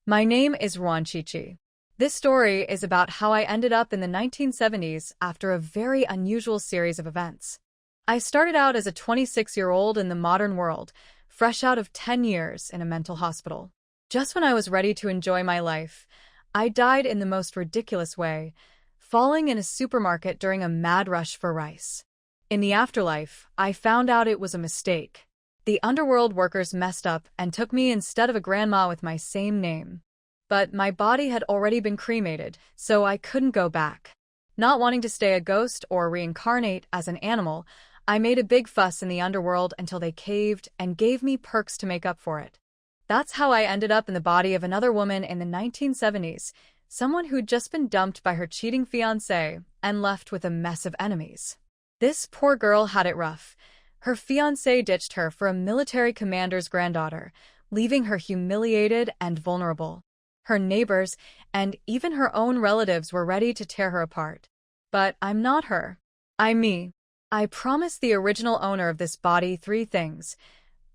My name is Ruanchichi. This story is about how I ended up in the 1970s after a very unusual series of events. I started out as a 26-year-old in the modern world, fresh out of 10 years in a mental hospital. Just when I was ready to enjoy my life, I died in the most ridiculous way, falling in a supermarket during a mad rush for rice. In the afterlife, I found out it was a mistake. The underworld workers messed up and took me instead of a grandma with my same name. But my body had already been cremated, so I couldn't go back. Not wanting to stay a ghost or reincarnate as an animal, I made a big fuss in the underworld until they caved and gave me perks to make up for it. That's how I ended up in the body of another woman in the 1970s, someone who'd just been dumped by her cheating fiancé and left with a mess of enemies. This poor girl had it rough. Her fiancé ditched her for a military commander's granddaughter, leaving her humiliated and vulnerable. Her neighbors and even her own relatives were ready to tear her apart. But I'm not her. I'm me. I promised the original owner of this body 3 things.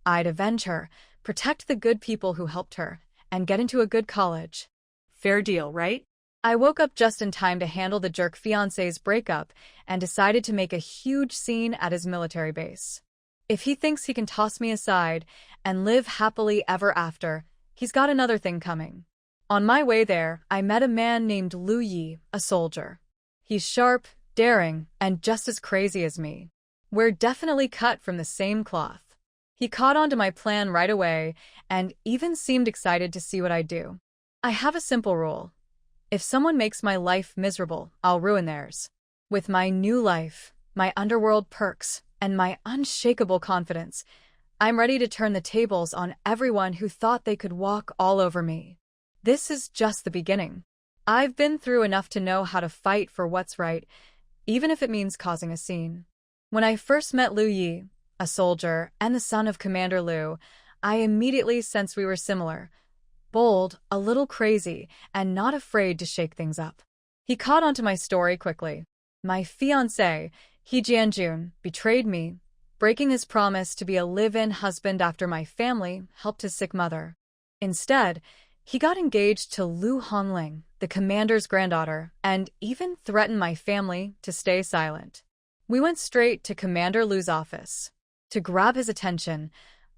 I'd avenge her, protect the good people who helped her, and get into a good college. Fair deal, right? I woke up just in time to handle the jerk fiancé's breakup and decided to make a huge scene at his military base. If he thinks he can toss me aside and live happily ever after, he's got another thing coming. On my way there, I met a man named Lu Yi, a soldier. He's sharp, daring, and just as crazy as me. We're definitely cut from the same cloth. He caught on to my plan right away and even seemed excited to see what I'd do. I have a simple rule. If someone makes my life miserable, I'll ruin theirs. With my new life, my underworld perks, and my unshakable confidence, I'm ready to turn the tables on everyone who thought they could walk all over me. This is just the beginning. I've been through enough to know how to fight for what's right, even if it means causing a scene. When I first met Lu Yi, a soldier and the son of Commander Lu, I immediately sensed we were similar. Bold, a little crazy, and not afraid to shake things up. He caught on to my story quickly. My fiancé, He Jianjun, betrayed me, breaking his promise to be a live-in husband after my family helped his sick mother. Instead, he got engaged to Lu Honling, the commander's granddaughter, and even threatened my family to stay silent. We went straight to Commander Lu's office. To grab his attention,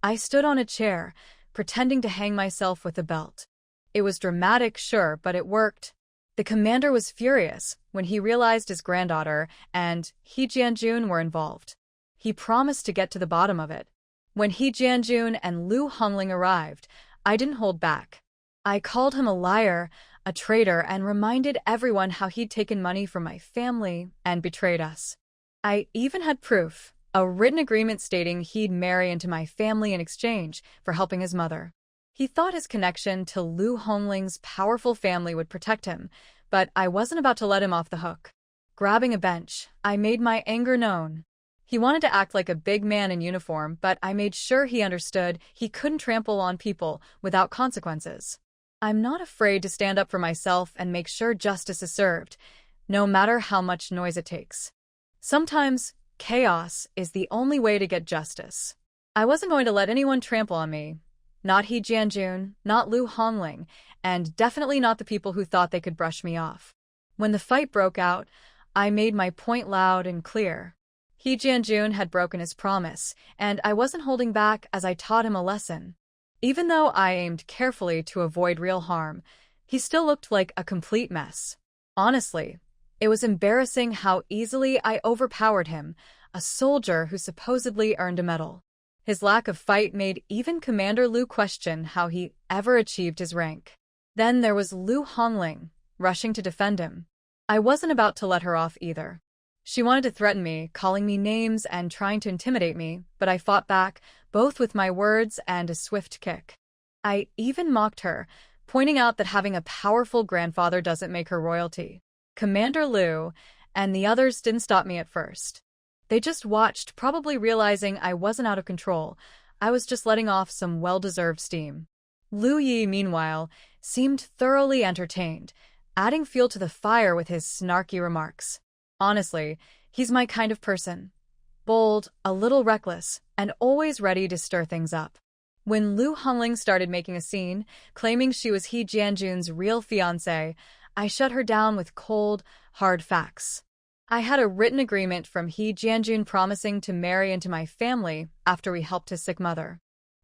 I stood on a chair, pretending to hang myself with a belt. It was dramatic, sure, but it worked. The commander was furious when he realized his granddaughter and He Jianjun were involved. He promised to get to the bottom of it. When He Jianjun and Lu Honling arrived, I didn't hold back. I called him a liar, a traitor, and reminded everyone how he'd taken money from my family and betrayed us. I even had proof. A written agreement stating he'd marry into my family in exchange for helping his mother. He thought his connection to Lu Hongling's powerful family would protect him, but I wasn't about to let him off the hook. Grabbing a bench, I made my anger known. He wanted to act like a big man in uniform, but I made sure he understood he couldn't trample on people without consequences. I'm not afraid to stand up for myself and make sure justice is served, no matter how much noise it takes. Sometimes, chaos is the only way to get justice. I wasn't going to let anyone trample on me. Not He Jianjun, not Lu Honling, and definitely not the people who thought they could brush me off. When the fight broke out, I made my point loud and clear. He Jianjun had broken his promise, and I wasn't holding back as I taught him a lesson. Even though I aimed carefully to avoid real harm, he still looked like a complete mess. Honestly, it was embarrassing how easily I overpowered him, a soldier who supposedly earned a medal. His lack of fight made even Commander Lu question how he ever achieved his rank. Then there was Lu Honling, rushing to defend him. I wasn't about to let her off either. She wanted to threaten me, calling me names and trying to intimidate me, but I fought back, both with my words and a swift kick. I even mocked her, pointing out that having a powerful grandfather doesn't make her royalty. Commander Lu and the others didn't stop me at first. They just watched, probably realizing I wasn't out of control. I was just letting off some well-deserved steam. Lu Yi, meanwhile, seemed thoroughly entertained, adding fuel to the fire with his snarky remarks. Honestly, he's my kind of person. Bold, a little reckless, and always ready to stir things up. When Lu Hongling started making a scene, claiming she was He Jianjun's real fiancé, I shut her down with cold, hard facts. I had a written agreement from He Jianjun promising to marry into my family after we helped his sick mother.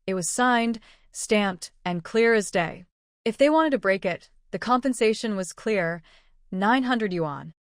It was signed, stamped, and clear as day. If they wanted to break it, the compensation was clear, 900 yuan.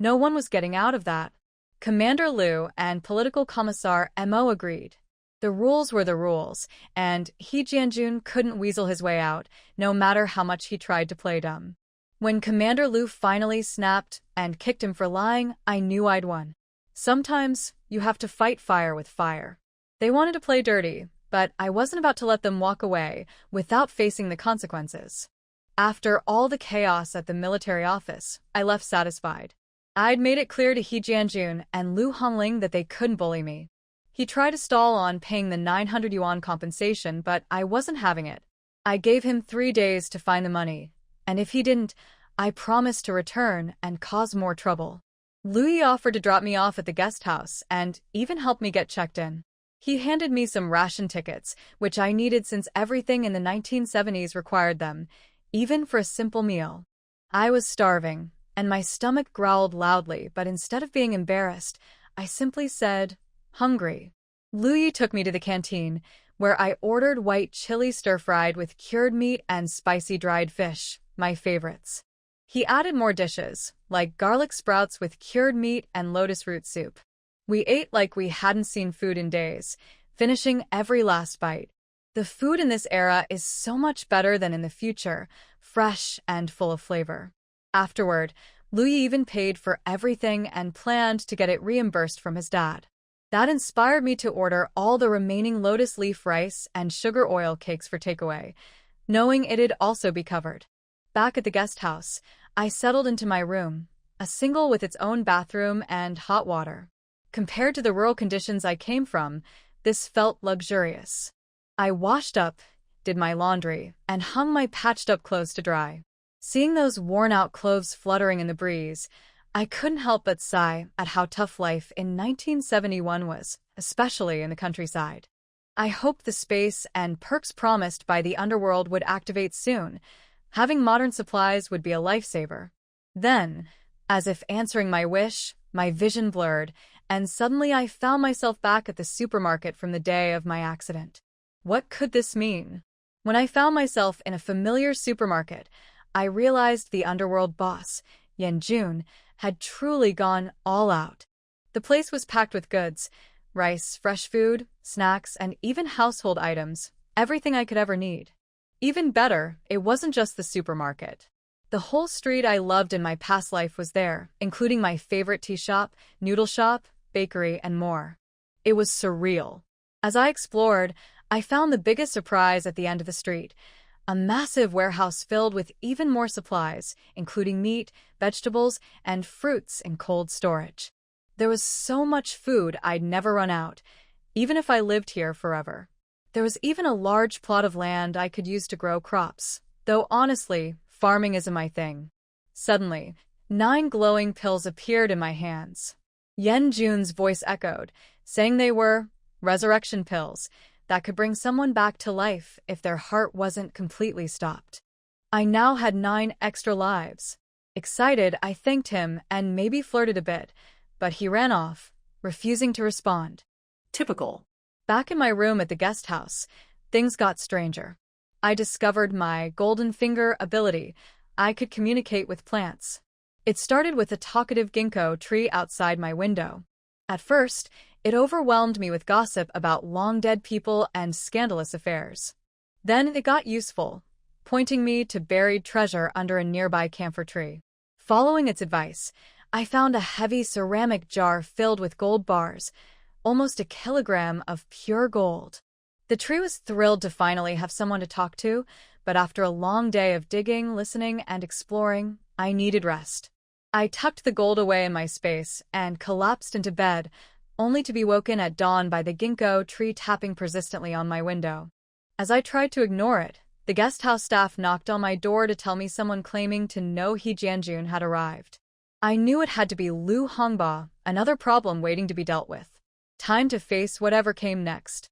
No one was getting out of that. Commander Liu and Political Commissar Mo agreed. The rules were the rules, and He Jianjun couldn't weasel his way out, no matter how much he tried to play dumb. When Commander Liu finally snapped and kicked him for lying, I knew I'd won. Sometimes, you have to fight fire with fire. They wanted to play dirty, but I wasn't about to let them walk away without facing the consequences. After all the chaos at the military office, I left satisfied. I'd made it clear to He Jianjun and Lu Hongling that they couldn't bully me. He tried to stall on paying the 900 yuan compensation, but I wasn't having it. I gave him 3 days to find the money, and if he didn't, I promised to return and cause more trouble. Louis offered to drop me off at the guest house and even help me get checked in. He handed me some ration tickets, which I needed since everything in the 1970s required them, even for a simple meal. I was starving, and my stomach growled loudly, but instead of being embarrassed, I simply said, hungry. Louis took me to the canteen, where I ordered white chili stir-fried with cured meat and spicy dried fish, my favorites. He added more dishes, like garlic sprouts with cured meat and lotus root soup. We ate like we hadn't seen food in days, finishing every last bite. The food in this era is so much better than in the future, fresh and full of flavor. Afterward, Louis even paid for everything and planned to get it reimbursed from his dad. That inspired me to order all the remaining lotus leaf rice and sugar oil cakes for takeaway, knowing it'd also be covered. Back at the guest house, I settled into my room, a single with its own bathroom and hot water. Compared to the rural conditions I came from, this felt luxurious. I washed up, did my laundry, and hung my patched-up clothes to dry. Seeing those worn-out clothes fluttering in the breeze, I couldn't help but sigh at how tough life in 1971 was, especially in the countryside. I hoped the space and perks promised by the underworld would activate soon. Having modern supplies would be a lifesaver. Then, as if answering my wish, my vision blurred, and suddenly I found myself back at the supermarket from the day of my accident. What could this mean? When I found myself in a familiar supermarket, I realized the underworld boss, Yan Jun, had truly gone all out. The place was packed with goods, rice, fresh food, snacks, and even household items, everything I could ever need. Even better, it wasn't just the supermarket. The whole street I loved in my past life was there, including my favorite tea shop, noodle shop, bakery, and more. It was surreal. As I explored, I found the biggest surprise at the end of the street, a massive warehouse filled with even more supplies, including meat, vegetables, and fruits in cold storage. There was so much food I'd never run out, even if I lived here forever. There was even a large plot of land I could use to grow crops, though honestly, farming isn't my thing. Suddenly, 9 glowing pills appeared in my hands. Yan Jun's voice echoed, saying they were resurrection pills that could bring someone back to life if their heart wasn't completely stopped. I now had 9 extra lives. Excited, I thanked him and maybe flirted a bit, but he ran off, refusing to respond. Typical. Back in my room at the guest house, things got stranger. I discovered my golden finger ability. I could communicate with plants. It started with a talkative ginkgo tree outside my window. At first, it overwhelmed me with gossip about long-dead people and scandalous affairs. Then it got useful, pointing me to buried treasure under a nearby camphor tree. Following its advice, I found a heavy ceramic jar filled with gold bars, almost a kilogram of pure gold. The tree was thrilled to finally have someone to talk to, but after a long day of digging, listening, and exploring, I needed rest. I tucked the gold away in my space and collapsed into bed, only to be woken at dawn by the ginkgo tree tapping persistently on my window. As I tried to ignore it, the guest house staff knocked on my door to tell me someone claiming to know He Jianjun had arrived. I knew it had to be Lu Hongba, another problem waiting to be dealt with. Time to face whatever came next.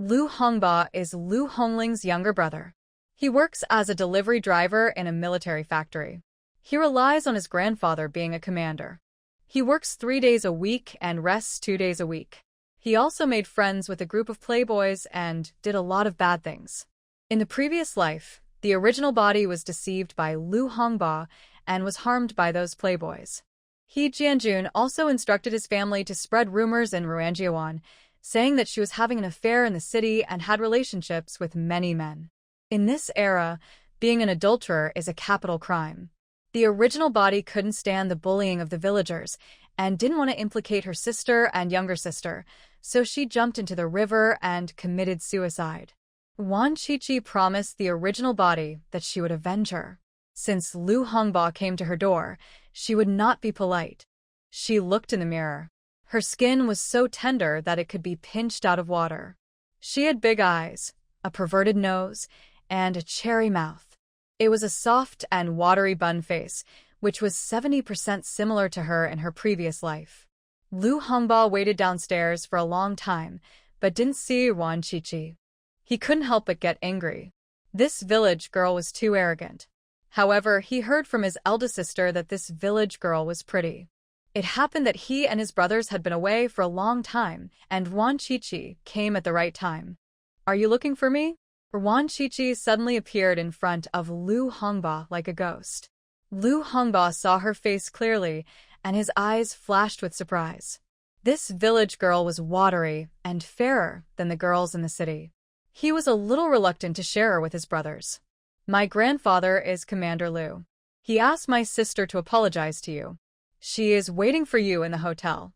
Lu Hongba is Lu Hongling's younger brother. He works as a delivery driver in a military factory. He relies on his grandfather being a commander. He works 3 days a week and rests 2 days a week. He also made friends with a group of playboys and did a lot of bad things. In the previous life, the original body was deceived by Lu Hongba and was harmed by those playboys. He Jianjun also instructed his family to spread rumors in Ruanjiawan, saying that she was having an affair in the city and had relationships with many men. In this era, being an adulterer is a capital crime. The original body couldn't stand the bullying of the villagers and didn't want to implicate her sister and younger sister, so she jumped into the river and committed suicide. Wan Qiqi promised the original body that she would avenge her. Since Lu Hongba came to her door, she would not be polite. She looked in the mirror. Her skin was so tender that it could be pinched out of water. She had big eyes, a perverted nose, and a cherry mouth. It was a soft and watery bun face, which was 70% similar to her in her previous life. Lu Hongba waited downstairs for a long time, but didn't see Wan Qiqi. He couldn't help but get angry. This village girl was too arrogant. However, he heard from his eldest sister that this village girl was pretty. It happened that he and his brothers had been away for a long time, and Wan Qiqi came at the right time. "Are you looking for me?" Wan Qiqi suddenly appeared in front of Lu Hongba like a ghost. Lu Hongba saw her face clearly, and his eyes flashed with surprise. This village girl was watery and fairer than the girls in the city. He was a little reluctant to share her with his brothers. "My grandfather is Commander Lu. He asked my sister to apologize to you. She is waiting for you in the hotel.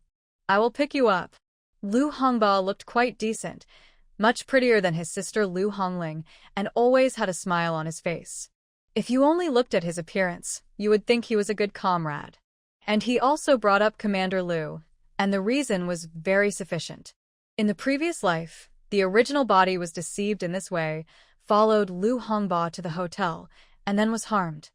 I will pick you up." Lu Hongba looked quite decent, much prettier than his sister Lu Hongling, and always had a smile on his face. If you only looked at his appearance, you would think he was a good comrade. And he also brought up Commander Lu, and the reason was very sufficient. In the previous life, the original body was deceived in this way, followed Lu Hongba to the hotel, and then was harmed.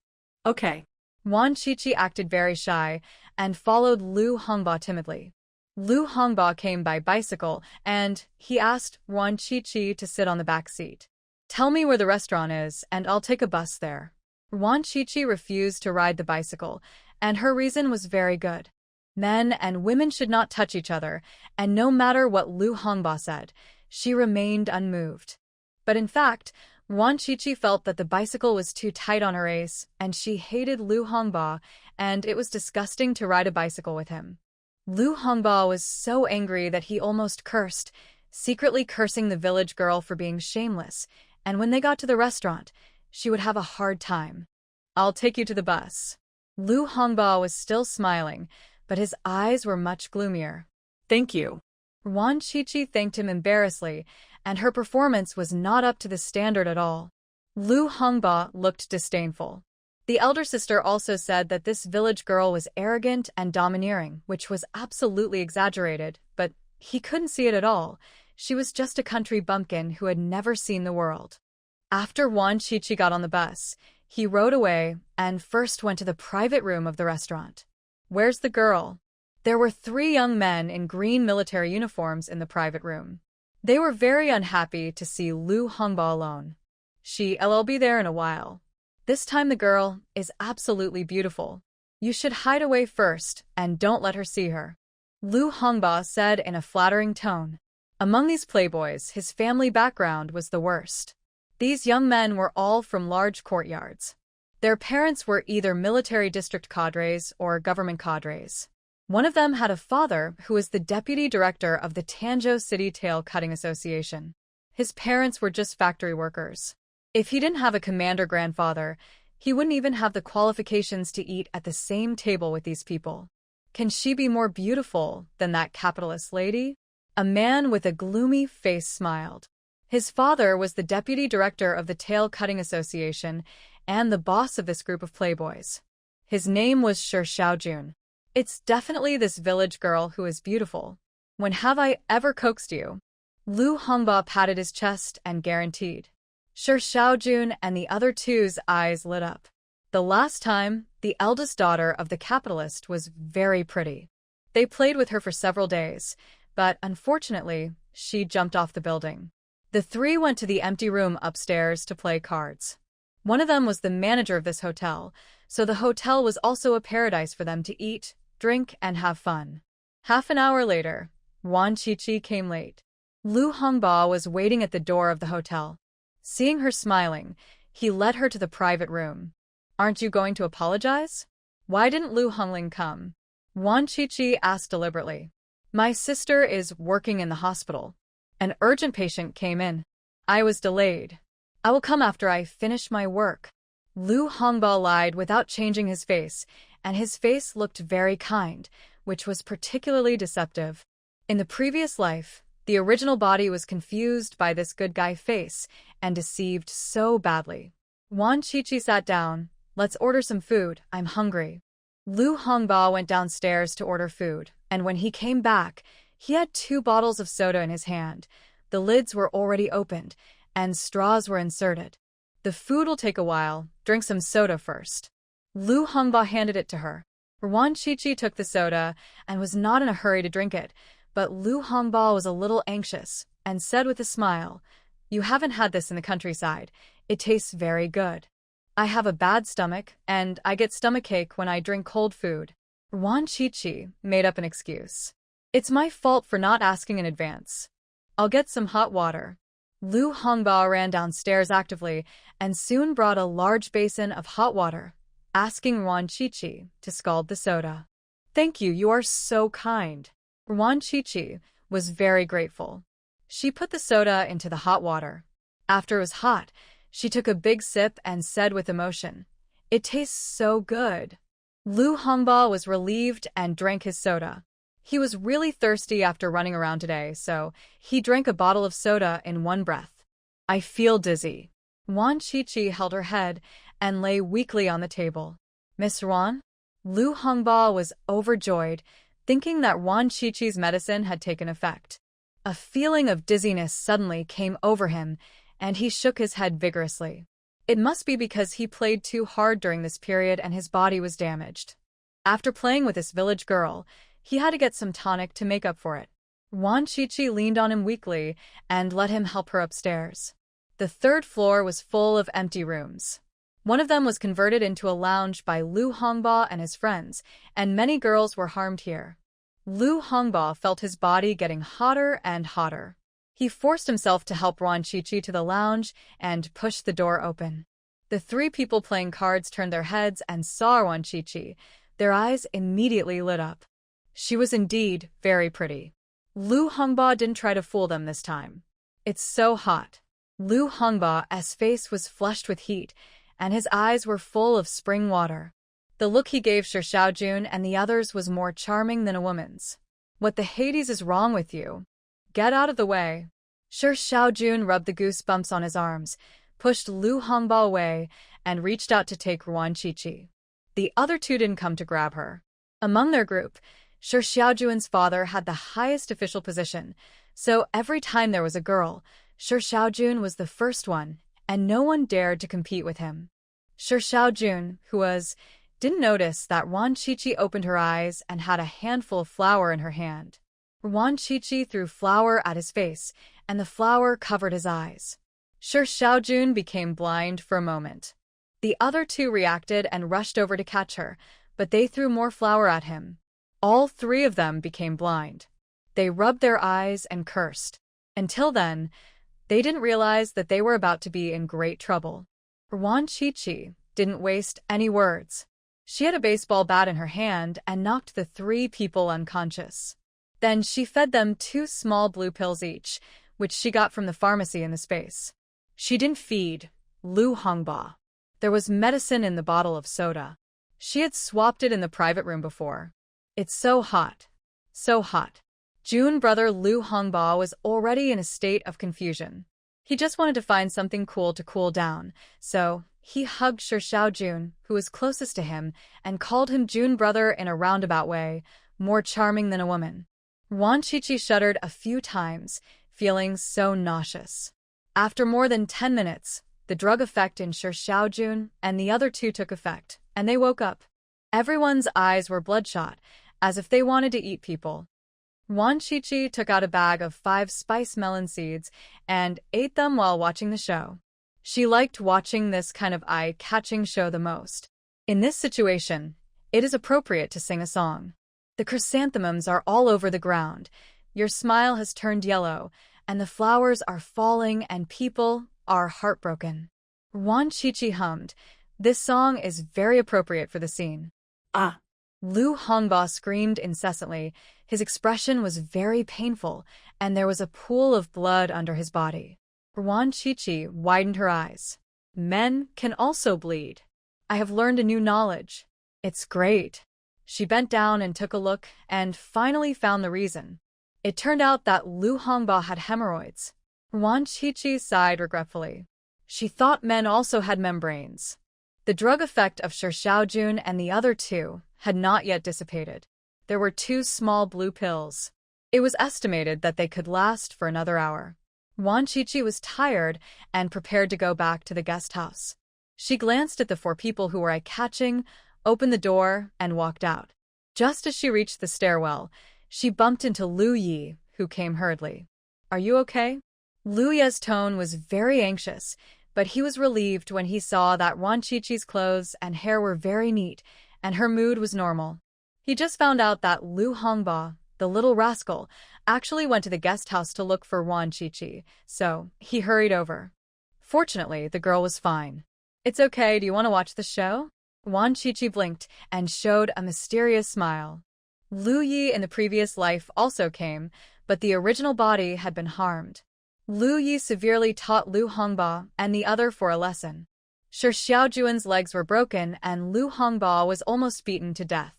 "Okay." Wan Qiqi acted very shy and followed Lu Hongba timidly. Lu Hongba came by bicycle, and he asked Wan Qiqi to sit on the back seat. "Tell me where the restaurant is, and I'll take a bus there." Wan Qiqi refused to ride the bicycle, and her reason was very good. Men and women should not touch each other, and no matter what Lu Hongba said, she remained unmoved. But in fact, Wan Qiqi felt that the bicycle was too tight on her ace, and she hated Lu Hongba, and it was disgusting to ride a bicycle with him. Lu Hongba was so angry that he almost cursed, secretly cursing the village girl for being shameless, and when they got to the restaurant, she would have a hard time. "I'll take you to the bus." Lu Hongba was still smiling, but his eyes were much gloomier. "Thank you." Wan Qiqi thanked him embarrassedly, and her performance was not up to the standard at all. Lu Hongba looked disdainful. The elder sister also said that this village girl was arrogant and domineering, which was absolutely exaggerated, but he couldn't see it at all. She was just a country bumpkin who had never seen the world. After Wan Qiqi got on the bus, he rode away and first went to the private room of the restaurant. "Where's the girl?" There were 3 young men in green military uniforms in the private room. They were very unhappy to see Lu Hongba alone. "She'll be there in a while. This time the girl is absolutely beautiful. You should hide away first and don't let her see her," Lu Hongba said in a flattering tone. Among these playboys, his family background was the worst. These young men were all from large courtyards. Their parents were either military district cadres or government cadres. One of them had a father who was the deputy director of the Tanzhou City Tail Cutting Association. His parents were just factory workers. If he didn't have a commander grandfather, he wouldn't even have the qualifications to eat at the same table with these people. Can she be more beautiful than that capitalist lady? A man with a gloomy face smiled. His father was the deputy director of the Tail Cutting Association and the boss of this group of playboys. His name was Shi Xiaojun. "It's definitely this village girl who is beautiful. When have I ever coaxed you?" Lu Hongba patted his chest and guaranteed. Shi Xiaojun and the other two's eyes lit up. The last time, the eldest daughter of the capitalist was very pretty. They played with her for several days, but unfortunately, she jumped off the building. The three went to the empty room upstairs to play cards. One of them was the manager of this hotel, so the hotel was also a paradise for them to eat, drink, and have fun. Half an hour later, Wan Qiqi came late. Lu Hongba was waiting at the door of the hotel. Seeing her smiling, he led her to the private room. "Aren't you going to apologize? Why didn't Lu Hongling come?" Wan Qiqi asked deliberately. "My sister is working in the hospital. An urgent patient came in. I was delayed. I will come after I finish my work." Lu Hongba lied without changing his face, and his face looked very kind, which was particularly deceptive. In the previous life, the original body was confused by this good guy face and deceived so badly. Wan Qiqi sat down. "Let's order some food, I'm hungry." Lu Hongba went downstairs to order food, and when he came back, he had 2 bottles of soda in his hand. The lids were already opened, and straws were inserted. "The food will take a while, drink some soda first." Lu Hongba handed it to her. Wan Qiqi took the soda and was not in a hurry to drink it, but Lu Hongba was a little anxious and said with a smile, "You haven't had this in the countryside. It tastes very good. I have a bad stomach, and I get stomachache when I drink cold food." Wan Qiqi made up an excuse. "It's my fault for not asking in advance. I'll get some hot water." Lu Hongba ran downstairs actively and soon brought a large basin of hot water, asking Wan Qiqi to scald the soda. "Thank you, you are so kind." Wan Qiqi was very grateful. She put the soda into the hot water. After it was hot, she took a big sip and said with emotion, "It tastes so good." Lu Hongba was relieved and drank his soda. He was really thirsty after running around today, so he drank a bottle of soda in one breath. "I feel dizzy." Wan Qiqi held her head and lay weakly on the table. "Miss Wan?" Lu Hongba was overjoyed, thinking that Wan Qiqi's medicine had taken effect. A feeling of dizziness suddenly came over him, and he shook his head vigorously. It must be because he played too hard during this period and his body was damaged. After playing with this village girl, he had to get some tonic to make up for it. Wan Qiqi leaned on him weakly and let him help her upstairs. The 3rd floor was full of empty rooms. One of them was converted into a lounge by Lu Hongba and his friends, and many girls were harmed here. Lu Hongba felt his body getting hotter and hotter. He forced himself to help Wan Qiqi to the lounge and pushed the door open. The 3 people playing cards turned their heads and saw Wan Qiqi. Their eyes immediately lit up. She was indeed very pretty. Lu Hongba didn't try to fool them this time. "It's so hot." Lu Hongba's face was flushed with heat, and his eyes were full of spring water. The look he gave Shi Xiaojun and the others was more charming than a woman's. "What the Hades is wrong with you? Get out of the way." Shi Xiaojun rubbed the goosebumps on his arms, pushed Lu Hongba away, and reached out to take Wan Qiqi. The other 2 didn't come to grab her. Among their group, Shi Xiaojun's father had the highest official position, so every time there was a girl, Shi Xiaojun was the first one, and no one dared to compete with him. Shi Xiaojun, didn't notice that Wan Qiqi opened her eyes and had a handful of flour in her hand. Wan Qiqi threw flour at his face, and the flour covered his eyes. Shi Xiaojun became blind for a moment. The other 2 reacted and rushed over to catch her, but they threw more flour at him. All 3 of them became blind. They rubbed their eyes and cursed. Until then, they didn't realize that they were about to be in great trouble. Wan Qiqi didn't waste any words. She had a baseball bat in her hand and knocked the 3 people unconscious. Then she fed them 2 small blue pills each, which she got from the pharmacy in the space. She didn't feed Lu Hongba. There was medicine in the bottle of soda. She had swapped it in the private room before. "It's so hot. So hot." June brother Lu Hongba was already in a state of confusion. He just wanted to find something cool to cool down, so he hugged Shi Xiaojun, who was closest to him, and called him June brother in a roundabout way, more charming than a woman. Wan Qiqi shuddered a few times, feeling so nauseous. After more than 10 minutes, the drug effect in Shi Xiaojun and the other 2 took effect, and they woke up. Everyone's eyes were bloodshot, as if they wanted to eat people. Wan Qiqi took out a bag of 5 spice melon seeds and ate them while watching the show. She liked watching this kind of eye-catching show the most. In this situation, it is appropriate to sing a song. The chrysanthemums are all over the ground. Your smile has turned yellow, and the flowers are falling and people are heartbroken. Wan Qiqi hummed. This song is very appropriate for the scene. Ah! Lu Hongba screamed incessantly. His expression was very painful, and there was a pool of blood under his body. Wan Qiqi widened her eyes. Men can also bleed. I have learned a new knowledge. It's great. She bent down and took a look and finally found the reason. It turned out that Lu Hongba had hemorrhoids. Wan Qiqi sighed regretfully. She thought men also had membranes. The drug effect of Shi Xiaojun and the other two had not yet dissipated. There were 2 small blue pills. It was estimated that they could last for another hour. Wan Qiqi was tired and prepared to go back to the guest house. She glanced at the 4 people who were eye-catching, opened the door, and walked out. Just as she reached the stairwell, she bumped into Lu Yi, who came hurriedly. Are you okay? Lu Yi's tone was very anxious, but he was relieved when he saw that Wan Qiqi's clothes and hair were very neat, and her mood was normal. He just found out that Lu Hongba, the little rascal, actually went to the guest house to look for Wan Qiqi, so he hurried over. Fortunately, the girl was fine. It's okay, do you want to watch the show? Wan Qiqi blinked and showed a mysterious smile. Lu Yi in the previous life also came, but the original body had been harmed. Lu Yi severely taught Lu Hongba and the other for a lesson. Shi Xiaojun's legs were broken and Lu Hongba was almost beaten to death.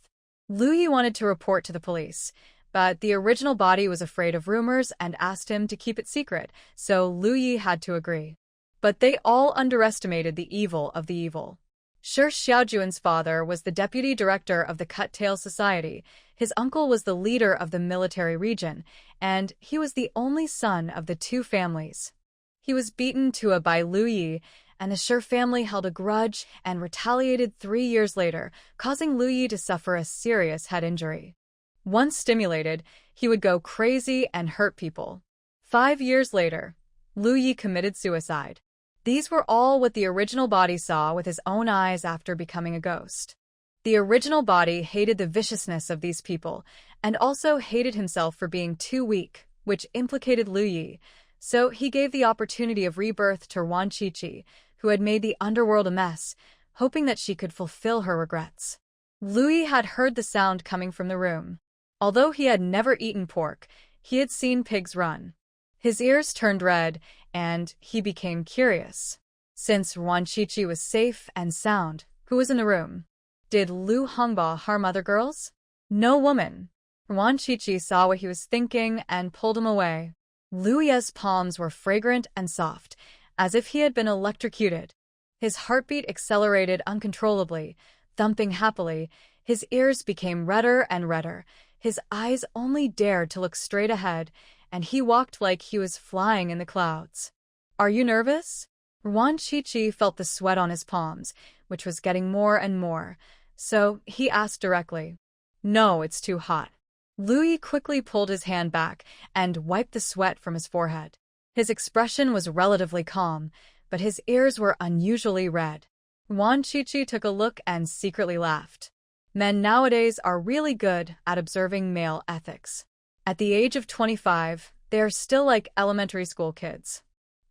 Lu Yi wanted to report to the police, but the original body was afraid of rumors and asked him to keep it secret, so Lu Yi had to agree. But they all underestimated the evil of the evil. Shi Xiaojun's father was the deputy director of the Cut-Tail Society, his uncle was the leader of the military region, and he was the only son of the 2 families. He was beaten by Lu Yi, and the Shi family held a grudge and retaliated 3 years later, causing Lu Yi to suffer a serious head injury. Once stimulated, he would go crazy and hurt people. 5 years later, Lu Yi committed suicide. These were all what the original body saw with his own eyes after becoming a ghost. The original body hated the viciousness of these people, and also hated himself for being too weak, which implicated Lu Yi, so he gave the opportunity of rebirth to Wan Qiqi, who had made the underworld a mess, hoping that she could fulfill her regrets. Lu Yi had heard the sound coming from the room. Although he had never eaten pork, he had seen pigs run. His ears turned red, and he became curious. Since Wan Qiqi was safe and sound, who was in the room? Did Lu Hongba harm other girls? No woman. Wan Qiqi saw what he was thinking and pulled him away. Lu Yi's palms were fragrant and soft, as if he had been electrocuted. His heartbeat accelerated uncontrollably, thumping happily. His ears became redder and redder. His eyes only dared to look straight ahead, and he walked like he was flying in the clouds. Are you nervous? Wan Qiqi felt the sweat on his palms, which was getting more and more, so he asked directly. No, it's too hot. Lu Yi quickly pulled his hand back and wiped the sweat from his forehead. His expression was relatively calm, but his ears were unusually red. Wan Qiqi took a look and secretly laughed. Men nowadays are really good at observing male ethics. At the age of 25, they are still like elementary school kids.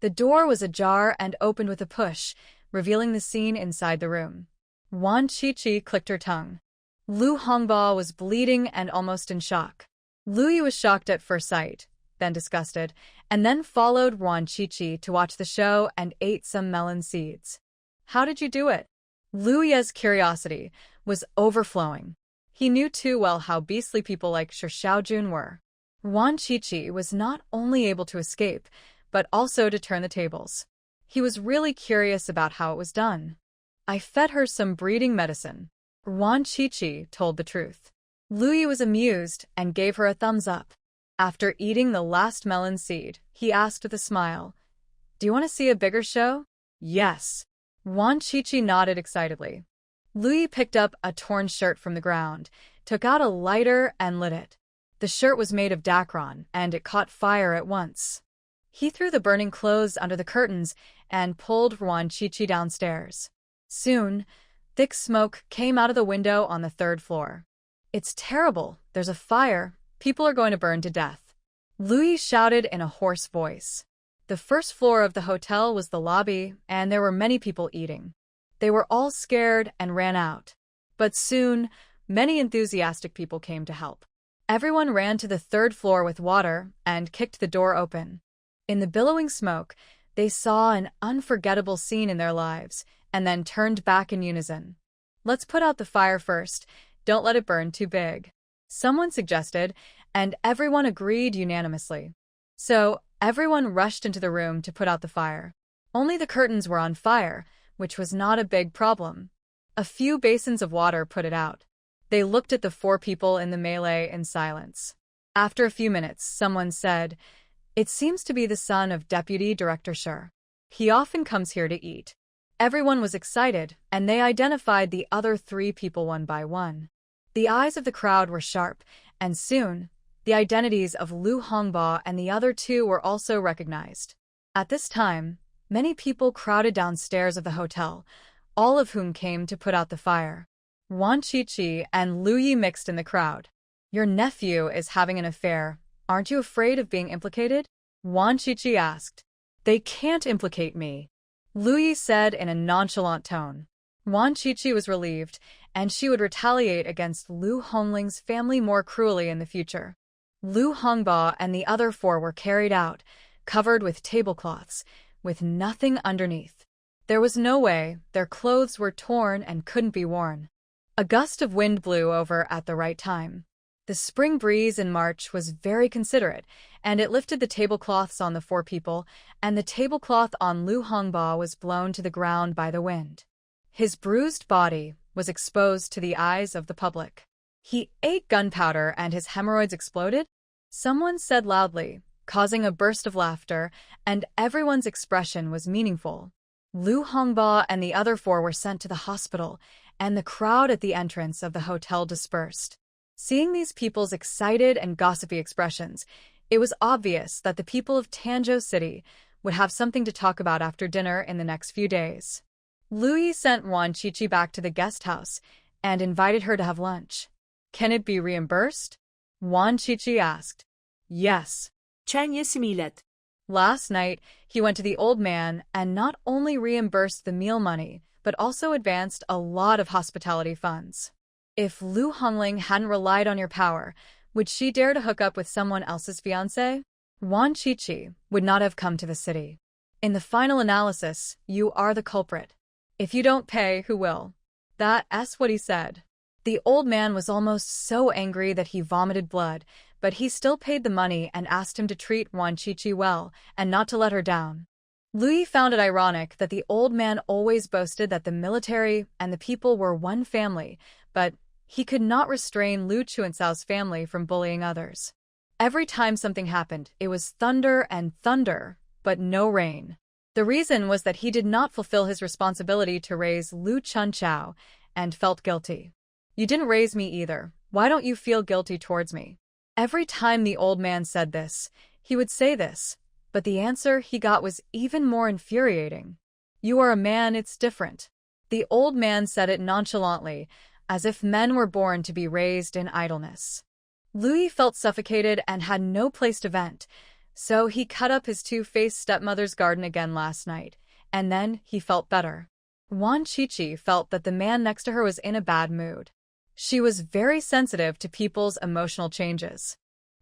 The door was ajar and opened with a push, revealing the scene inside the room. Wan Qiqi clicked her tongue. Lu Hongba was bleeding and almost in shock. Lu Yi was shocked at first sight, then disgusted, and then followed Wan Qiqi to watch the show and ate some melon seeds. How did you do it? Lu Yi's curiosity was overflowing. He knew too well how beastly people like Shi Xiaojun were. Wan Qiqi was not only able to escape, but also to turn the tables. He was really curious about how it was done. I fed her some breeding medicine. Wan Qiqi told the truth. Lu Yi was amused and gave her a thumbs up. After eating the last melon seed, he asked with a smile, Do you want to see a bigger show? Yes. Wan Qiqi nodded excitedly. Lu Yi picked up a torn shirt from the ground, took out a lighter and lit it. The shirt was made of dacron, and it caught fire at once. He threw the burning clothes under the curtains and pulled Wan Chichi downstairs. Soon, thick smoke came out of the window on the third floor. "It's terrible. There's a fire. People are going to burn to death," Louis shouted in a hoarse voice. The first floor of the hotel was the lobby, and there were many people eating. They were all scared and ran out. But soon, many enthusiastic people came to help. Everyone ran to the third floor with water and kicked the door open. In the billowing smoke, they saw an unforgettable scene in their lives, and then turned back in unison. "Let's put out the fire first. Don't let it burn too big," someone suggested, and everyone agreed unanimously. So, everyone rushed into the room to put out the fire. Only the curtains were on fire, which was not a big problem. A few basins of water put it out. They looked at the four people in the melee in silence. After a few minutes, someone said, "It seems to be the son of Deputy Director Sher. He often comes here to eat." Everyone was excited, and they identified the other three people one by one. The eyes of the crowd were sharp, and soon, the identities of Lu Hongba and the other two were also recognized. At this time, many people crowded downstairs of the hotel, all of whom came to put out the fire. Wan Chichi and Lu Yi mixed in the crowd. "Your nephew is having an affair. Aren't you afraid of being implicated?" Wan Chichi asked. "They can't implicate me," Lu Yi said in a nonchalant tone. Wan Chichi was relieved, and she would retaliate against Lu Hongling's family more cruelly in the future. Lu Hongba and the other four were carried out, covered with tablecloths, with nothing underneath. There was no way, their clothes were torn and couldn't be worn. A gust of wind blew over at the right time. The spring breeze in March was very considerate, and it lifted the tablecloths on the four people, and the tablecloth on Lu Hongba was blown to the ground by the wind. His bruised body was exposed to the eyes of the public. "He ate gunpowder and his hemorrhoids exploded?" someone said loudly, causing a burst of laughter, and everyone's expression was meaningful. Lu Hongba and the other four were sent to the hospital, and the crowd at the entrance of the hotel dispersed. Seeing these people's excited and gossipy expressions, it was obvious that the people of Tanzhou City would have something to talk about after dinner in the next few days. Lu Yi sent Wan Chichi back to the guest house and invited her to have lunch. "Can it be reimbursed?" Wan Chichi asked. "Yes." Last night, he went to the old man and not only reimbursed the meal money, but also advanced a lot of hospitality funds. If Lu Hongling hadn't relied on your power, would she dare to hook up with someone else's fiancé? Wan Chichi would not have come to the city. In the final analysis, you are the culprit. If you don't pay, who will? That's what he said. The old man was almost so angry that he vomited blood, but he still paid the money and asked him to treat Wan Chichi well and not to let her down. Lu Yi found it ironic that the old man always boasted that the military and the people were one family, but he could not restrain Lu Chuancao's family from bullying others. Every time something happened, it was thunder and thunder, but no rain. The reason was that he did not fulfill his responsibility to raise Lu Chunchao and felt guilty. "You didn't raise me either. Why don't you feel guilty towards me?" Every time the old man said this, he would say this, but the answer he got was even more infuriating. "You are a man, it's different." The old man said it nonchalantly, as if men were born to be raised in idleness. Lu Yi felt suffocated and had no place to vent, so he cut up his two-faced stepmother's garden again last night, and then he felt better. Wan Chichi felt that the man next to her was in a bad mood. She was very sensitive to people's emotional changes.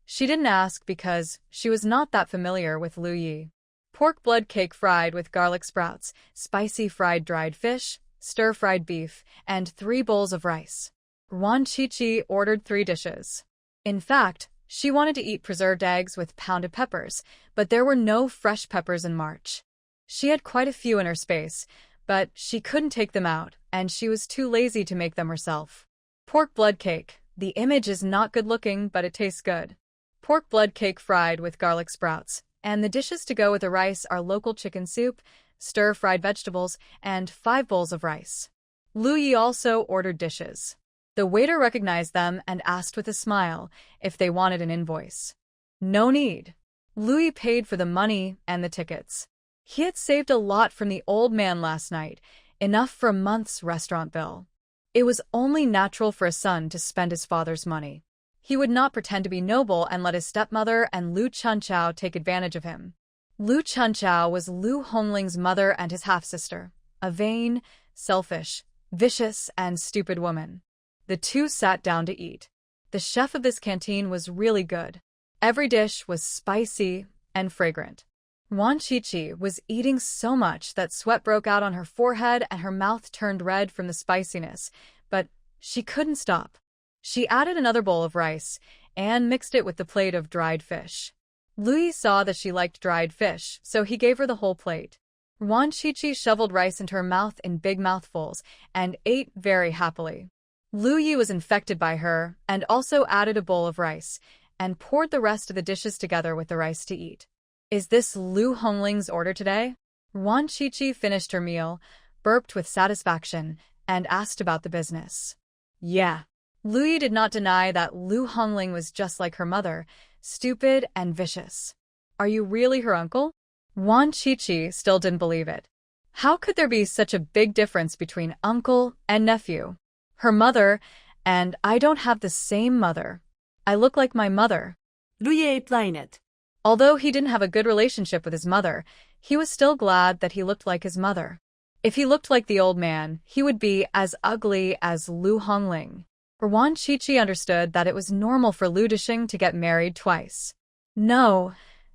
She didn't ask because she was not that familiar with Lu Yi. Pork blood cake fried with garlic sprouts, spicy fried dried fish, stir-fried beef, and 3 bowls of rice. Wan Chichi ordered 3 dishes. In fact, she wanted to eat preserved eggs with pounded peppers, but there were no fresh peppers in March. She had quite a few in her space, but she couldn't take them out, and she was too lazy to make them herself. Pork blood cake. The image is not good-looking, but it tastes good. Pork blood cake fried with garlic sprouts, and the dishes to go with the rice are local chicken soup, stir-fried vegetables, and 5 bowls of rice. Lu Yi also ordered dishes. The waiter recognized them and asked with a smile if they wanted an invoice. No need. Louis paid for the money and the tickets. He had saved a lot from the old man last night, enough for a month's restaurant bill. It was only natural for a son to spend his father's money. He would not pretend to be noble and let his stepmother and Lu Chunchao take advantage of him. Lu Chunchao was Lu Hongling's mother and his half-sister, a vain, selfish, vicious, and stupid woman. The two sat down to eat. The chef of this canteen was really good. Every dish was spicy and fragrant. Wan Qiqi was eating so much that sweat broke out on her forehead and her mouth turned red from the spiciness, but she couldn't stop. She added another bowl of rice and mixed it with the plate of dried fish. Louis saw that she liked dried fish, so he gave her the whole plate. Wan Qiqi shoveled rice into her mouth in big mouthfuls and ate very happily. Lu Yi was infected by her and also added a bowl of rice and poured the rest of the dishes together with the rice to eat. Is this Lu Hongling's order today? Wan Qiqi finished her meal, burped with satisfaction, and asked about the business. Yeah. Lu Yi did not deny that Lu Hongling was just like her mother, stupid and vicious. Are you really her uncle? Wan Qiqi still didn't believe it. How could there be such a big difference between uncle and nephew? Her mother, and I don't have the same mother. I look like my mother. روی اپلاینت. Although he didn't have a good relationship with his mother, he was still glad that he looked like his mother. If he looked like the old man, he would be as ugly as Lu Hongling. Wan Qiqi understood that it was normal for Lu Dishing to get married twice. No.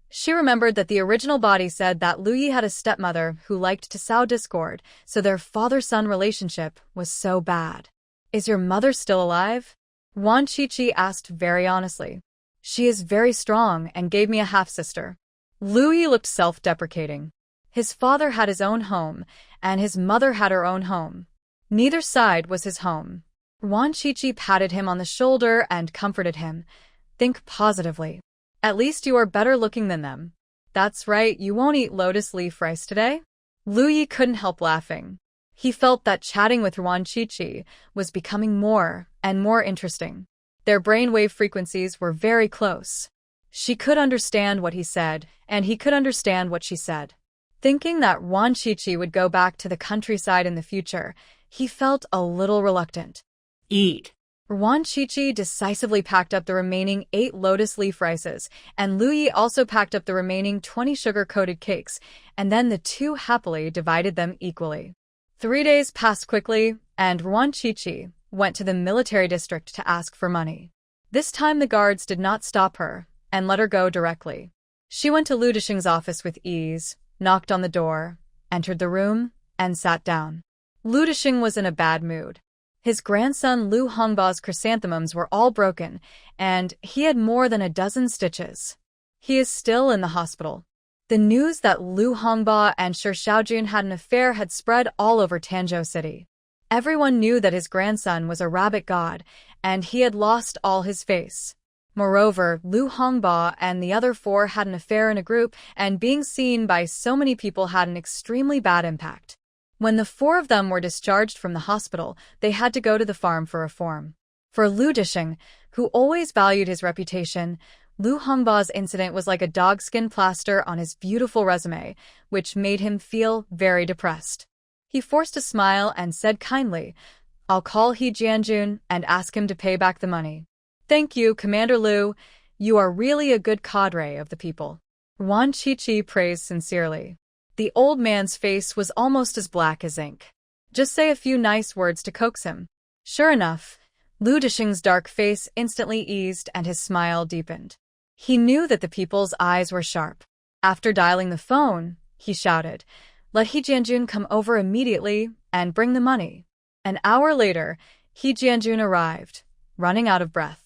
She remembered that the original body said that Lu Yi had a stepmother who liked to sow discord, so their father-son relationship was so bad. Is your mother still alive? Wan Qiqi asked very honestly. She is very strong and gave me a half-sister. Lu Yi looked self-deprecating. His father had his own home, and his mother had her own home. Neither side was his home. Wan Qiqi patted him on the shoulder and comforted him. Think positively. At least you are better looking than them. That's right, you won't eat lotus leaf rice today? Lu Yi couldn't help laughing. He felt that chatting with Wan Qiqi was becoming more and more interesting. Their brainwave frequencies were very close. She could understand what he said, and he could understand what she said. Thinking that Wan Qiqi would go back to the countryside in the future, he felt a little reluctant. Eat. Wan Qiqi decisively packed up the remaining 8 lotus leaf rices, and Lu Yi also packed up the remaining 20 sugar-coated cakes, and then the two happily divided them equally. 3 days passed quickly, and Wan Qiqi went to the military district to ask for money. This time the guards did not stop her and let her go directly. She went to Lu Dishing's office with ease, knocked on the door, entered the room, and sat down. Lu Dishing was in a bad mood. His grandson Lu Hongba's chrysanthemums were all broken, and he had more than a dozen stitches. He is still in the hospital. The news that Lu Hongba and Shi Xiaojun had an affair had spread all over Tanzhou City. Everyone knew that his grandson was a rabbit god, and he had lost all his face. Moreover, Lu Hongba and the other 4 had an affair in a group, and being seen by so many people had an extremely bad impact. When the 4 of them were discharged from the hospital, they had to go to the farm for reform. For Lu Dishing, who always valued his reputation, Lu Hongba's incident was like a dogskin plaster on his beautiful resume, which made him feel very depressed. He forced a smile and said kindly, I'll call He Jianjun and ask him to pay back the money. Thank you, Commander Lu. You are really a good cadre of the people. Wan Qiqi praised sincerely. The old man's face was almost as black as ink. Just say a few nice words to coax him. Sure enough, Lu Dishing's dark face instantly eased and his smile deepened. He knew that the people's eyes were sharp. After dialing the phone, he shouted, Let He Jianjun come over immediately and bring the money. An hour later, He Jianjun arrived, running out of breath.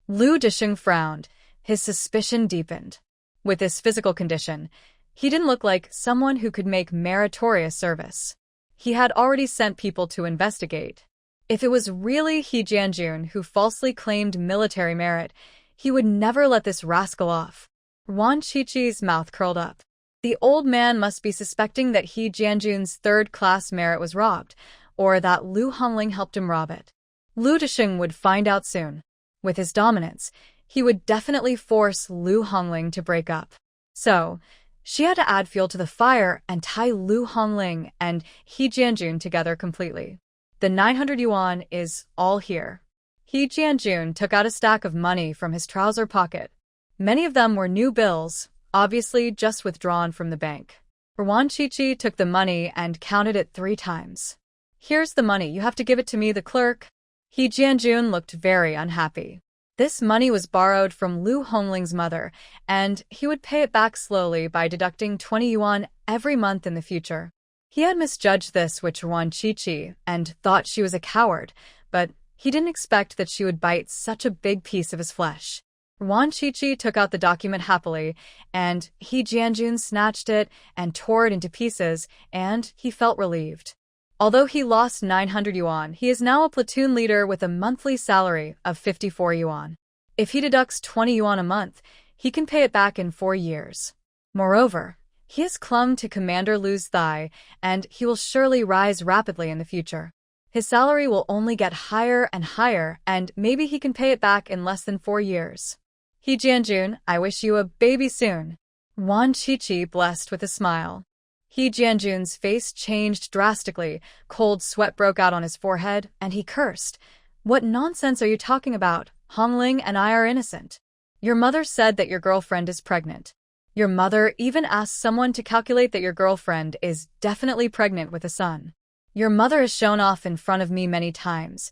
Lu Dishing frowned. His suspicion deepened. With his physical condition, he didn't look like someone who could make meritorious service. He had already sent people to investigate. If it was really He Jianjun who falsely claimed military merit, he would never let this rascal off. Wan Qiqi's mouth curled up. The old man must be suspecting that He Jianjun's third-class merit was robbed, or that Lu Hongling helped him rob it. Lu Disheng would find out soon. With his dominance, he would definitely force Lu Hongling to break up. So, she had to add fuel to the fire and tie Lu Hongling and He Jianjun together completely. The 900 yuan is all here. He Jianjun took out a stack of money from his trouser pocket. Many of them were new bills, obviously just withdrawn from the bank. Wan Chichi took the money and counted it 3 times. Here's the money, you have to give it to me, the clerk. He Jianjun looked very unhappy. This money was borrowed from Lu Hongling's mother, and he would pay it back slowly by deducting 20 yuan every month in the future. He had misjudged this with Wan Chichi and thought she was a coward, but he didn't expect that she would bite such a big piece of his flesh. Wan Chichi took out the document happily, and He Jianjun snatched it and tore it into pieces, and he felt relieved. Although he lost 900 yuan, he is now a platoon leader with a monthly salary of 54 yuan. If he deducts 20 yuan a month, he can pay it back in 4 years. Moreover, he has clung to Commander Lu's thigh, and he will surely rise rapidly in the future. His salary will only get higher and higher, and maybe he can pay it back in less than 4 years. He Jianjun, I wish you a baby soon. Wan Chichi blessed with a smile. He Jianjun's face changed drastically, cold sweat broke out on his forehead, and he cursed. What nonsense are you talking about? Hongling and I are innocent. Your mother said that your girlfriend is pregnant. Your mother even asked someone to calculate that your girlfriend is definitely pregnant with a son. Your mother has shown off in front of me many times.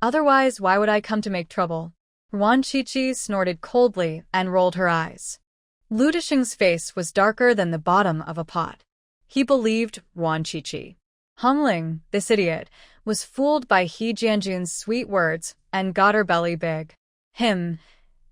Otherwise, why would I come to make trouble? Wan Chichi snorted coldly and rolled her eyes. Lu Disheng's face was darker than the bottom of a pot. He believed Wan Chichi. Hongling, this idiot, was fooled by He Jianjun's sweet words and got her belly big.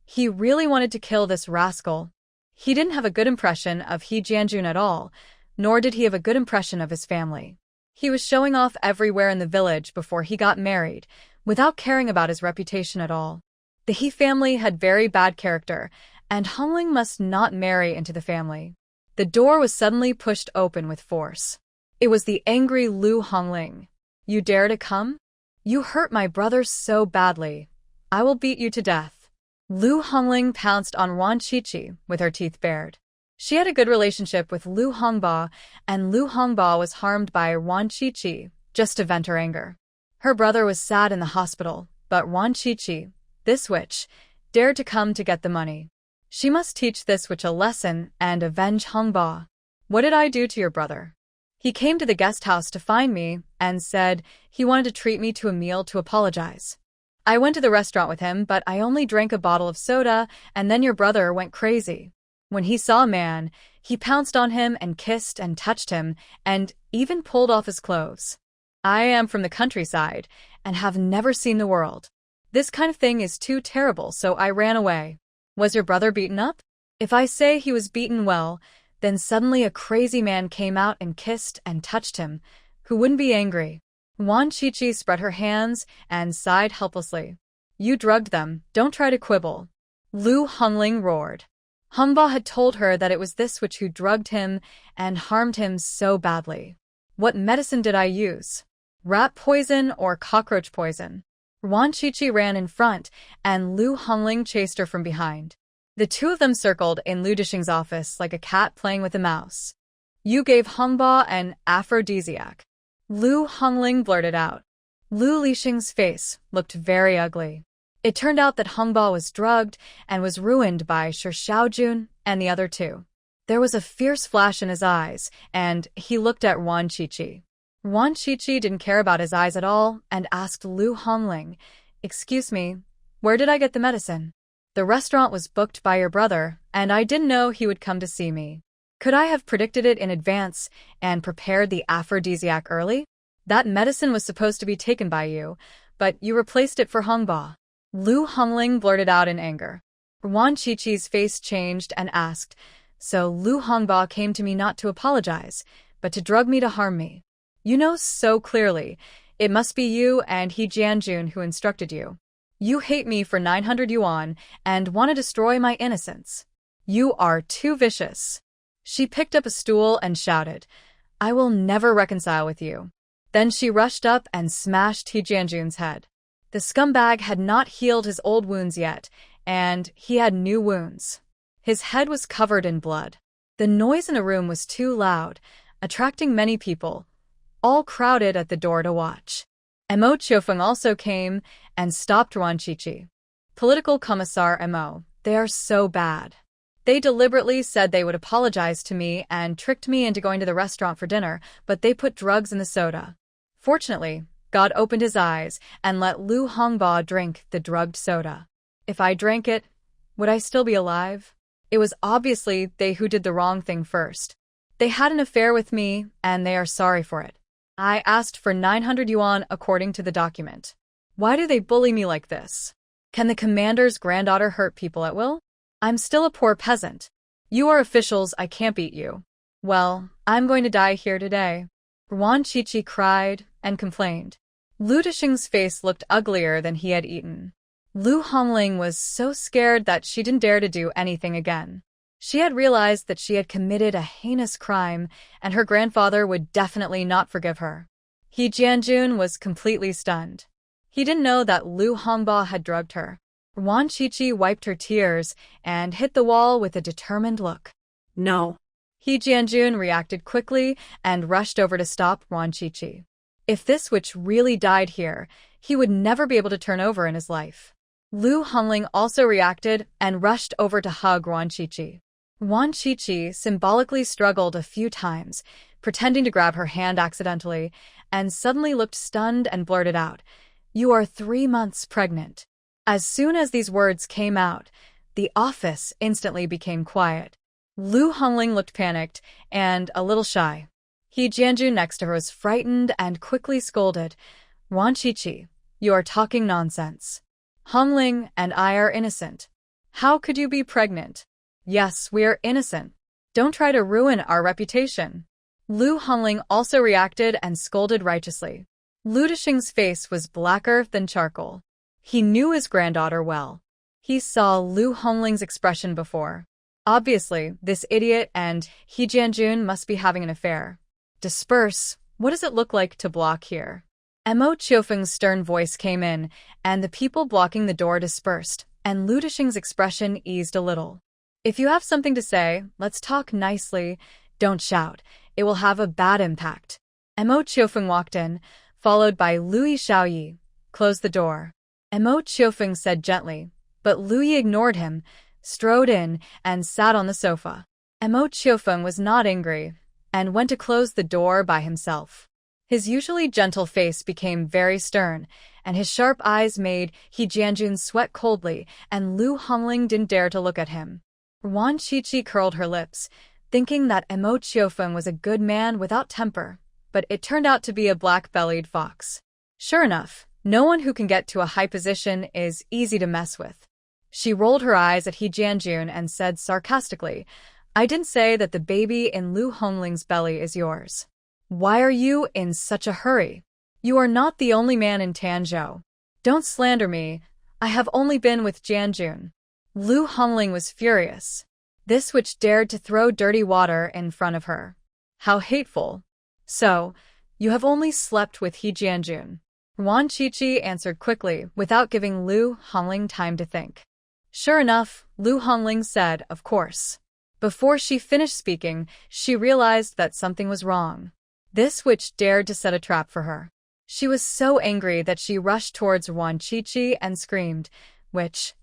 He really wanted to kill this rascal. He didn't have a good impression of He Jianjun at all, nor did he have a good impression of his family. He was showing off everywhere in the village before he got married, without caring about his reputation at all. The He family had very bad character, and Hongling must not marry into the family. The door was suddenly pushed open with force. It was the angry Lu Hongling. You dare to come? You hurt my brother so badly. I will beat you to death. Lu Hongling pounced on Wan Chichi with her teeth bared. She had a good relationship with Lu Hongba, and Lu Hongba was harmed by Wan Chichi just to vent her anger. Her brother was sad in the hospital, but Wan Chichi, this witch, dared to come to get the money. She must teach this witch a lesson and avenge Hongba. What did I do to your brother? He came to the guest house to find me and said he wanted to treat me to a meal to apologize. I went to the restaurant with him, but I only drank a bottle of soda, and then your brother went crazy. When he saw a man, he pounced on him and kissed and touched him, and even pulled off his clothes. I am from the countryside and have never seen the world. This kind of thing is too terrible, so I ran away. Was your brother beaten up? If I say he was beaten well, then suddenly a crazy man came out and kissed and touched him. Who wouldn't be angry? Wan Chichi spread her hands and sighed helplessly. You drugged them, don't try to quibble. Lu Hongling roared. Hongba had told her that it was this witch who drugged him and harmed him so badly. What medicine did I use? Rat poison or cockroach poison? Wan Chichi ran in front, and Lu Hongling chased her from behind. The two of them circled in Lu Disheng's office like a cat playing with a mouse. You gave Hongba an aphrodisiac. Lu Hongling blurted out. Lu Lisheng's face looked very ugly. It turned out that Hongba was drugged and was ruined by Shi Xiaojun and the other two. There was a fierce flash in his eyes, and he looked at Wan Chichi. Wan Chichi didn't care about his eyes at all and asked Lu Hongling, Excuse me, where did I get the medicine? The restaurant was booked by your brother, and I didn't know he would come to see me. Could I have predicted it in advance and prepared the aphrodisiac early? That medicine was supposed to be taken by you, but you replaced it for Hongba. Lu Hongling blurted out in anger. Wan Chichi's face changed and asked, So Lu Hongba came to me not to apologize, but to drug me to harm me. You know so clearly. It must be you and He Jianjun who instructed you. You hate me for 900 yuan and want to destroy my innocence. You are too vicious. She picked up a stool and shouted, I will never reconcile with you. Then she rushed up and smashed He Jianjun's head. The scumbag had not healed his old wounds yet, and he had new wounds. His head was covered in blood. The noise in the room was too loud, attracting many people, all crowded at the door to watch. Mo Chiofeng also came and stopped Ruan Chichi. Political Commissar Mo, they are so bad. They deliberately said they would apologize to me and tricked me into going to the restaurant for dinner, but they put drugs in the soda. Fortunately, God opened his eyes and let Lu Hongba drink the drugged soda. If I drank it, would I still be alive? It was obviously they who did the wrong thing first. They had an affair with me, and they are sorry for it. I asked for 900 yuan according to the document. Why do they bully me like this? Can the commander's granddaughter hurt people at will? I'm still a poor peasant. You are officials, I can't beat you. Well, I'm going to die here today. Ruan Chichi cried and complained. Lu Disheng's face looked uglier than he had eaten. Lu Hongling was so scared that she didn't dare to do anything again. She had realized that she had committed a heinous crime, and her grandfather would definitely not forgive her. He Jianjun was completely stunned. He didn't know that Lu Hongba had drugged her. Ruan Chichi wiped her tears and hit the wall with a determined look. No. He Jianjun reacted quickly and rushed over to stop Ruan Chichi. If this witch really died here, he would never be able to turn over in his life. Lu Hongling also reacted and rushed over to hug Ruan Chichi. Ruan Chichi symbolically struggled a few times, pretending to grab her hand accidentally, and suddenly looked stunned and blurted out, "You are 3 months pregnant." As soon as these words came out, the office instantly became quiet. Lu Hongling looked panicked and a little shy. He Jianjun next to her was frightened and quickly scolded, "Ruan Chichi, you are talking nonsense. Hongling and I are innocent. How could you be pregnant? Yes, we are innocent. Don't try to ruin our reputation." Lu Hongling also reacted and scolded righteously. Lu Disheng's face was blacker than charcoal. He knew his granddaughter well. He saw Lu Hongling's expression before. Obviously, this idiot and He Jianjun must be having an affair. Disperse. What does it look like to block here? Mo Chiofeng's stern voice came in, and the people blocking the door dispersed, and Lu Disheng's expression eased a little. If you have something to say, let's talk nicely. Don't shout. It will have a bad impact. Mo Chiofeng walked in, followed by Lu Xiaoyi. Close the door. Mo Chiofeng said gently, but Lu Yi ignored him, strode in, and sat on the sofa. Mo Chiofeng was not angry, and went to close the door by himself. His usually gentle face became very stern, and his sharp eyes made He Jianjun sweat coldly, and Lu Hongling didn't dare to look at him. Ruan Chichi curled her lips, thinking that Mo Chiofeng was a good man without temper, but it turned out to be a black-bellied fox. Sure enough, no one who can get to a high position is easy to mess with. She rolled her eyes at He Jianjun and said sarcastically, "I didn't say that the baby in Lu Hongling's belly is yours. Why are you in such a hurry? You are not the only man in Tanzhou. Don't slander me. I have only been with Jianjun." Lu Hongling was furious. This witch dared to throw dirty water in front of her. How hateful. "So, you have only slept with He Jianjun?" Ruan Chichi answered quickly, without giving Lu Hongling time to think. Sure enough, Lu Hongling said, "Of course." Before she finished speaking, she realized that something was wrong. This witch dared to set a trap for her. She was so angry that she rushed towards Ruan Chichi and screamed, "Witch,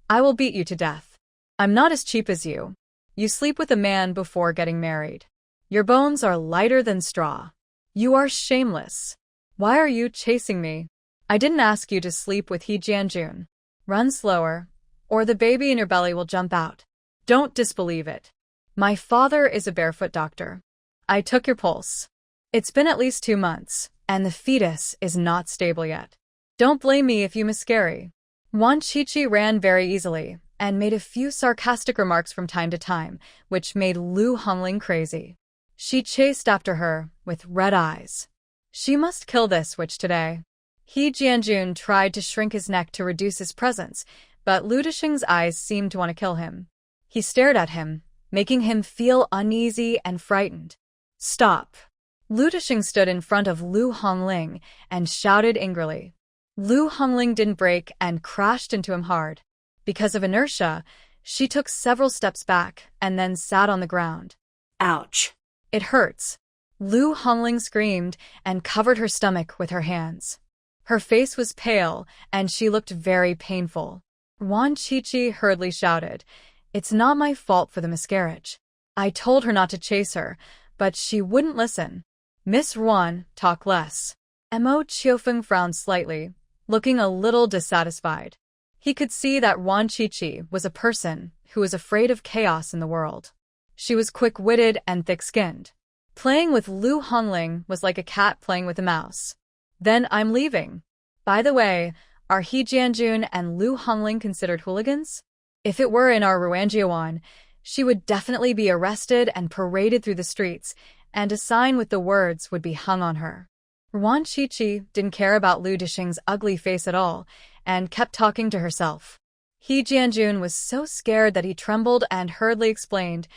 I will beat you to death. I'm not as cheap as you. You sleep with a man before getting married. Your bones are lighter than straw. You are shameless. Why are you chasing me? I didn't ask you to sleep with He Jianjun. Run slower, or the baby in your belly will jump out. Don't disbelieve it. My father is a barefoot doctor. I took your pulse. It's been at least 2 months, and the fetus is not stable yet. Don't blame me if you miscarry." Ruan Chichi ran very easily, and made a few sarcastic remarks from time to time, which made Lu Hongling crazy. She chased after her, with red eyes. She must kill this witch today. He Jianjun tried to shrink his neck to reduce his presence, but Lu Disheng's eyes seemed to want to kill him. He stared at him, making him feel uneasy and frightened. "Stop." Lu Disheng stood in front of Lu Hongling and shouted angrily. Lu Hongling didn't break and crashed into him hard. Because of inertia, she took several steps back and then sat on the ground. Ouch. It hurts. Lu Hongling screamed and covered her stomach with her hands. Her face was pale and she looked very painful. Wan Qiqi hurriedly shouted, "It's not my fault for the miscarriage. I told her not to chase her, but she wouldn't listen." Miss Ruan, talk less. Mo Chiofeng frowned slightly, looking a little dissatisfied. He could see that Wan Qiqi was a person who was afraid of chaos in the world. She was quick-witted and thick-skinned. Playing with Lu Hongling was like a cat playing with a mouse. "Then I'm leaving. By the way, are He Jianjun and Lu Hongling considered hooligans? If it were in our Ruanjiawan, she would definitely be arrested and paraded through the streets, and a sign with the words would be hung on her." Wan Qiqi didn't care about Lu Dishing's ugly face at all, and kept talking to herself. He Jianjun was so scared that he trembled and hurriedly explained,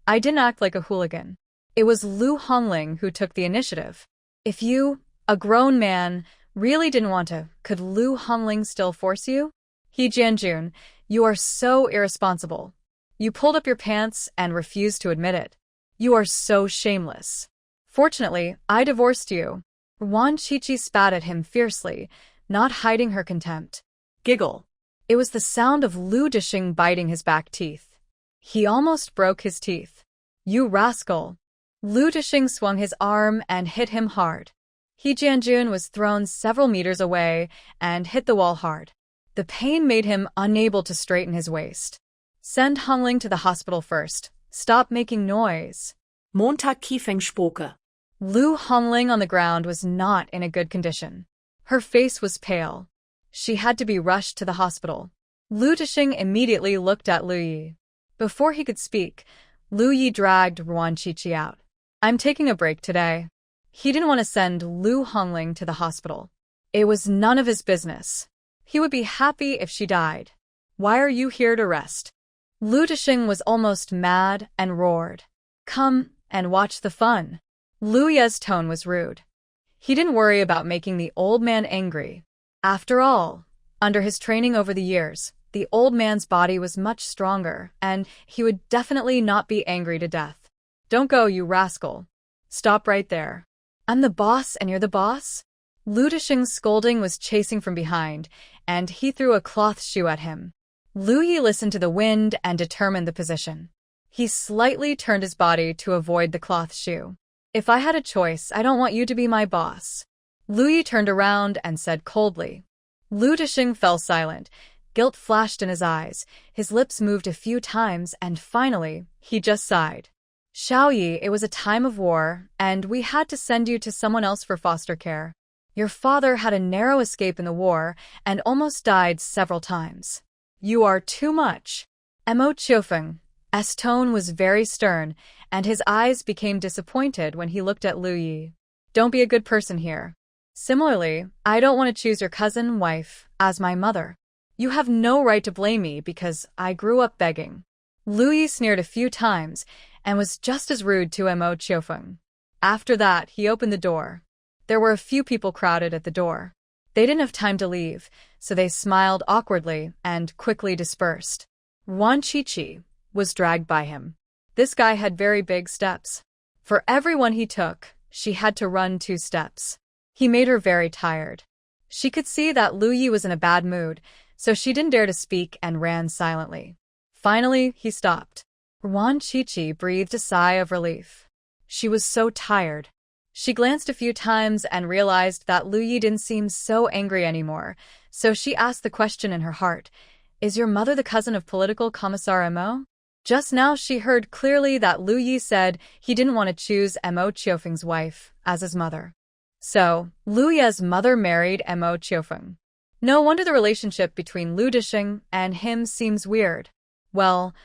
"I didn't act like a hooligan. It was Lu Hongling who took the initiative. If you, a grown man, really didn't want to, could Lu Hongling still force you? He Jianjun, you are so irresponsible. You pulled up your pants and refused to admit it. You are so shameless. Fortunately, I divorced you." Wan Qiqi spat at him fiercely, not hiding her contempt. Giggle. It was the sound of Lu Dishing biting his back teeth. He almost broke his teeth. "You rascal." Lu Dishing swung his arm and hit him hard. He Jianjun was thrown several meters away and hit the wall hard. The pain made him unable to straighten his waist. "Send Hongling to the hospital first. Stop making noise." Montag Kiefengspoke. Lu Hongling on the ground was not in a good condition. Her face was pale. She had to be rushed to the hospital. Lu Dishing immediately looked at Lu Yi. Before he could speak, Lu Yi dragged Wan Qiqi out. "I'm taking a break today." He didn't want to send Lu Hongling to the hospital. It was none of his business. He would be happy if she died. "Why are you here to rest?" Lu Dishing was almost mad and roared, "Come and watch the fun." Lu Ye's tone was rude. He didn't worry about making the old man angry. After all, under his training over the years, the old man's body was much stronger, and he would definitely not be angry to death. "Don't go, you rascal. Stop right there. I'm the boss and you're the boss?" Lu Dishing's scolding was chasing from behind, and he threw a cloth shoe at him. Lu Yi listened to the wind and determined the position. He slightly turned his body to avoid the cloth shoe. "If I had a choice, I don't want you to be my boss." Lu Yi turned around and said coldly. Lu Dishing fell silent. Guilt flashed in his eyes. His lips moved a few times, and finally, he just sighed. "Xiaoyi, it was a time of war, and we had to send you to someone else for foster care. Your father had a narrow escape in the war and almost died several times. You are too much." Mo Chiofeng's tone was very stern, and his eyes became disappointed when he looked at Lu Yi. "Don't be a good person here. Similarly, I don't want to choose your cousin, wife, as my mother. You have no right to blame me because I grew up begging." Lu Yi sneered a few times and was just as rude to Mo Chiofeng. After that, he opened the door. There were a few people crowded at the door. They didn't have time to leave, so they smiled awkwardly and quickly dispersed. Wan Qiqi was dragged by him. This guy had very big steps. For every one he took, she had to run 2 steps. He made her very tired. She could see that Lu Yi was in a bad mood, so she didn't dare to speak and ran silently. Finally, he stopped. Wan Qiqi breathed a sigh of relief. She was so tired. She glanced a few times and realized that Lu Yi didn't seem so angry anymore, so she asked the question in her heart, "Is your mother the cousin of political commissar Mo?" Just now she heard clearly that Lu Yi said he didn't want to choose Mo Chiofeng's wife as his mother. So, Lu Ye's mother married Mo Chiofeng. No wonder the relationship between Lu Dishing and him seems weird. Well,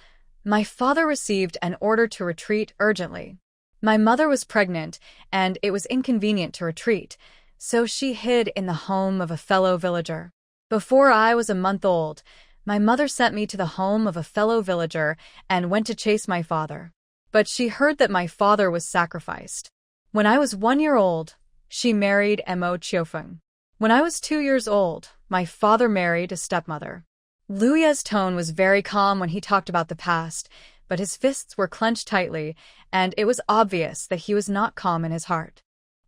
my father received an order to retreat urgently. My mother was pregnant, and it was inconvenient to retreat, so she hid in the home of a fellow villager. Before I was a month old, my mother sent me to the home of a fellow villager and went to chase my father. But she heard that my father was sacrificed. When I was 1 year old, she married Mo Chiofeng. When I was 2 years old, my father married a stepmother. Luya's tone was very calm when he talked about the past, but his fists were clenched tightly, and it was obvious that he was not calm in his heart.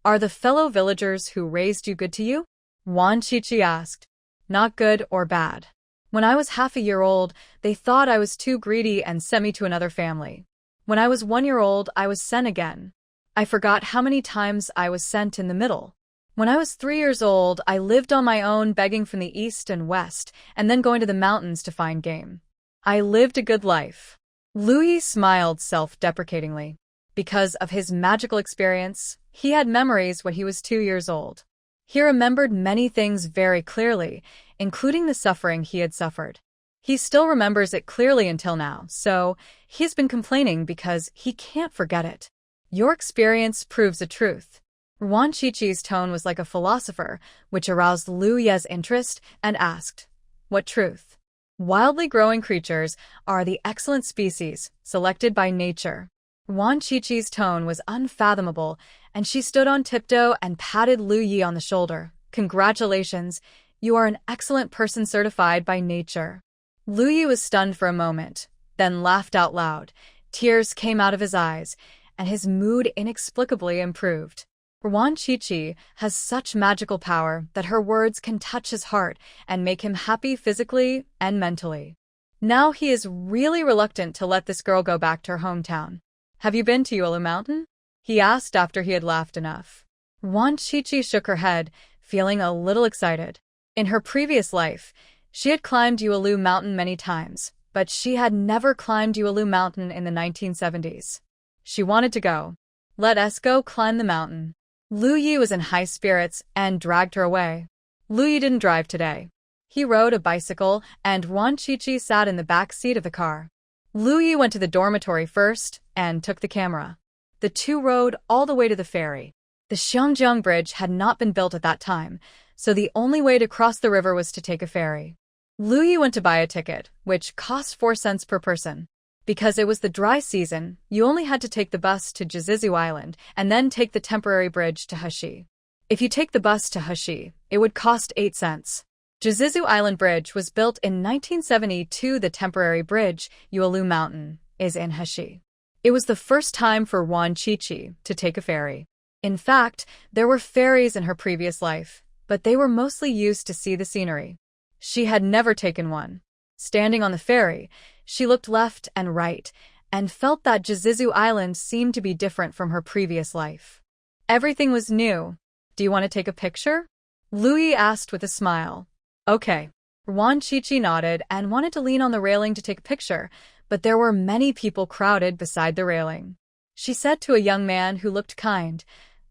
Are the fellow villagers who raised you good to you? Wan Chichi asked. Not good or bad. When I was half a year old, they thought I was too greedy and sent me to another family. When I was 1 year old, I was sent again. I forgot how many times I was sent in the middle. When I was 3 years old, I lived on my own, begging from the east and west, and then going to the mountains to find game. I lived a good life. Louis smiled self-deprecatingly. Because of his magical experience, he had memories when he was 2 years old. He remembered many things very clearly, including the suffering he had suffered. He still remembers it clearly until now, so he's been complaining because he can't forget it. Your experience proves the truth. Wan Chichi's tone was like a philosopher, which aroused Liu Ye's interest and asked, What truth? Wildly growing creatures are the excellent species selected by nature. Wan Chichi's tone was unfathomable, and she stood on tiptoe and patted Liu Yi on the shoulder. Congratulations, you are an excellent person certified by nature. Liu Yi was stunned for a moment, then laughed out loud. Tears came out of his eyes, and his mood inexplicably improved. Wan Chichi has such magical power that her words can touch his heart and make him happy physically and mentally. Now he is really reluctant to let this girl go back to her hometown. Have you been to Yuelu Mountain? He asked after he had laughed enough. Wan Chichi shook her head, feeling a little excited. In her previous life, she had climbed Yuelu Mountain many times, but she had never climbed Yuelu Mountain in the 1970s. She wanted to go. Let us go climb the mountain. Liu Yi was in high spirits and dragged her away. Liu Yi didn't drive today. He rode a bicycle, and Wan Chichi sat in the back seat of the car. Liu Yi went to the dormitory first and took the camera. The two rode all the way to the ferry. The Xiangjiang Bridge had not been built at that time, so the only way to cross the river was to take a ferry. Liu Yi went to buy a ticket, which cost 4 cents per person. Because it was the dry season, you only had to take the bus to Jizizu Island and then take the temporary bridge to Heshi. If you take the bus to Heshi, it would cost 8 cents. Jizizu Island Bridge was built in 1972. The temporary bridge, Yuelu Mountain, is in Heshi. It was the first time for Wan Chichi to take a ferry. In fact, there were ferries in her previous life, but they were mostly used to see the scenery. She had never taken one. Standing on the ferry, she looked left and right and felt that Jizizu Island seemed to be different from her previous life. Everything was new. Do you want to take a picture? Liu Yi asked with a smile. Okay. Wan Chichi nodded and wanted to lean on the railing to take a picture, but there were many people crowded beside the railing. She said to a young man who looked kind,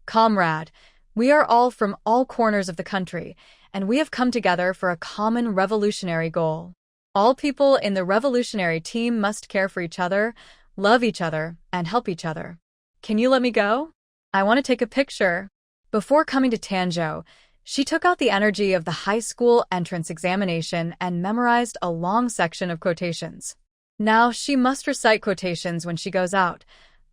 Comrade, we are all from all corners of the country, and we have come together for a common revolutionary goal. All people in the revolutionary team must care for each other, love each other, and help each other. Can you let me go? I want to take a picture. Before coming to Tanzhou, she took out the energy of the high school entrance examination and memorized a long section of quotations. Now she must recite quotations when she goes out,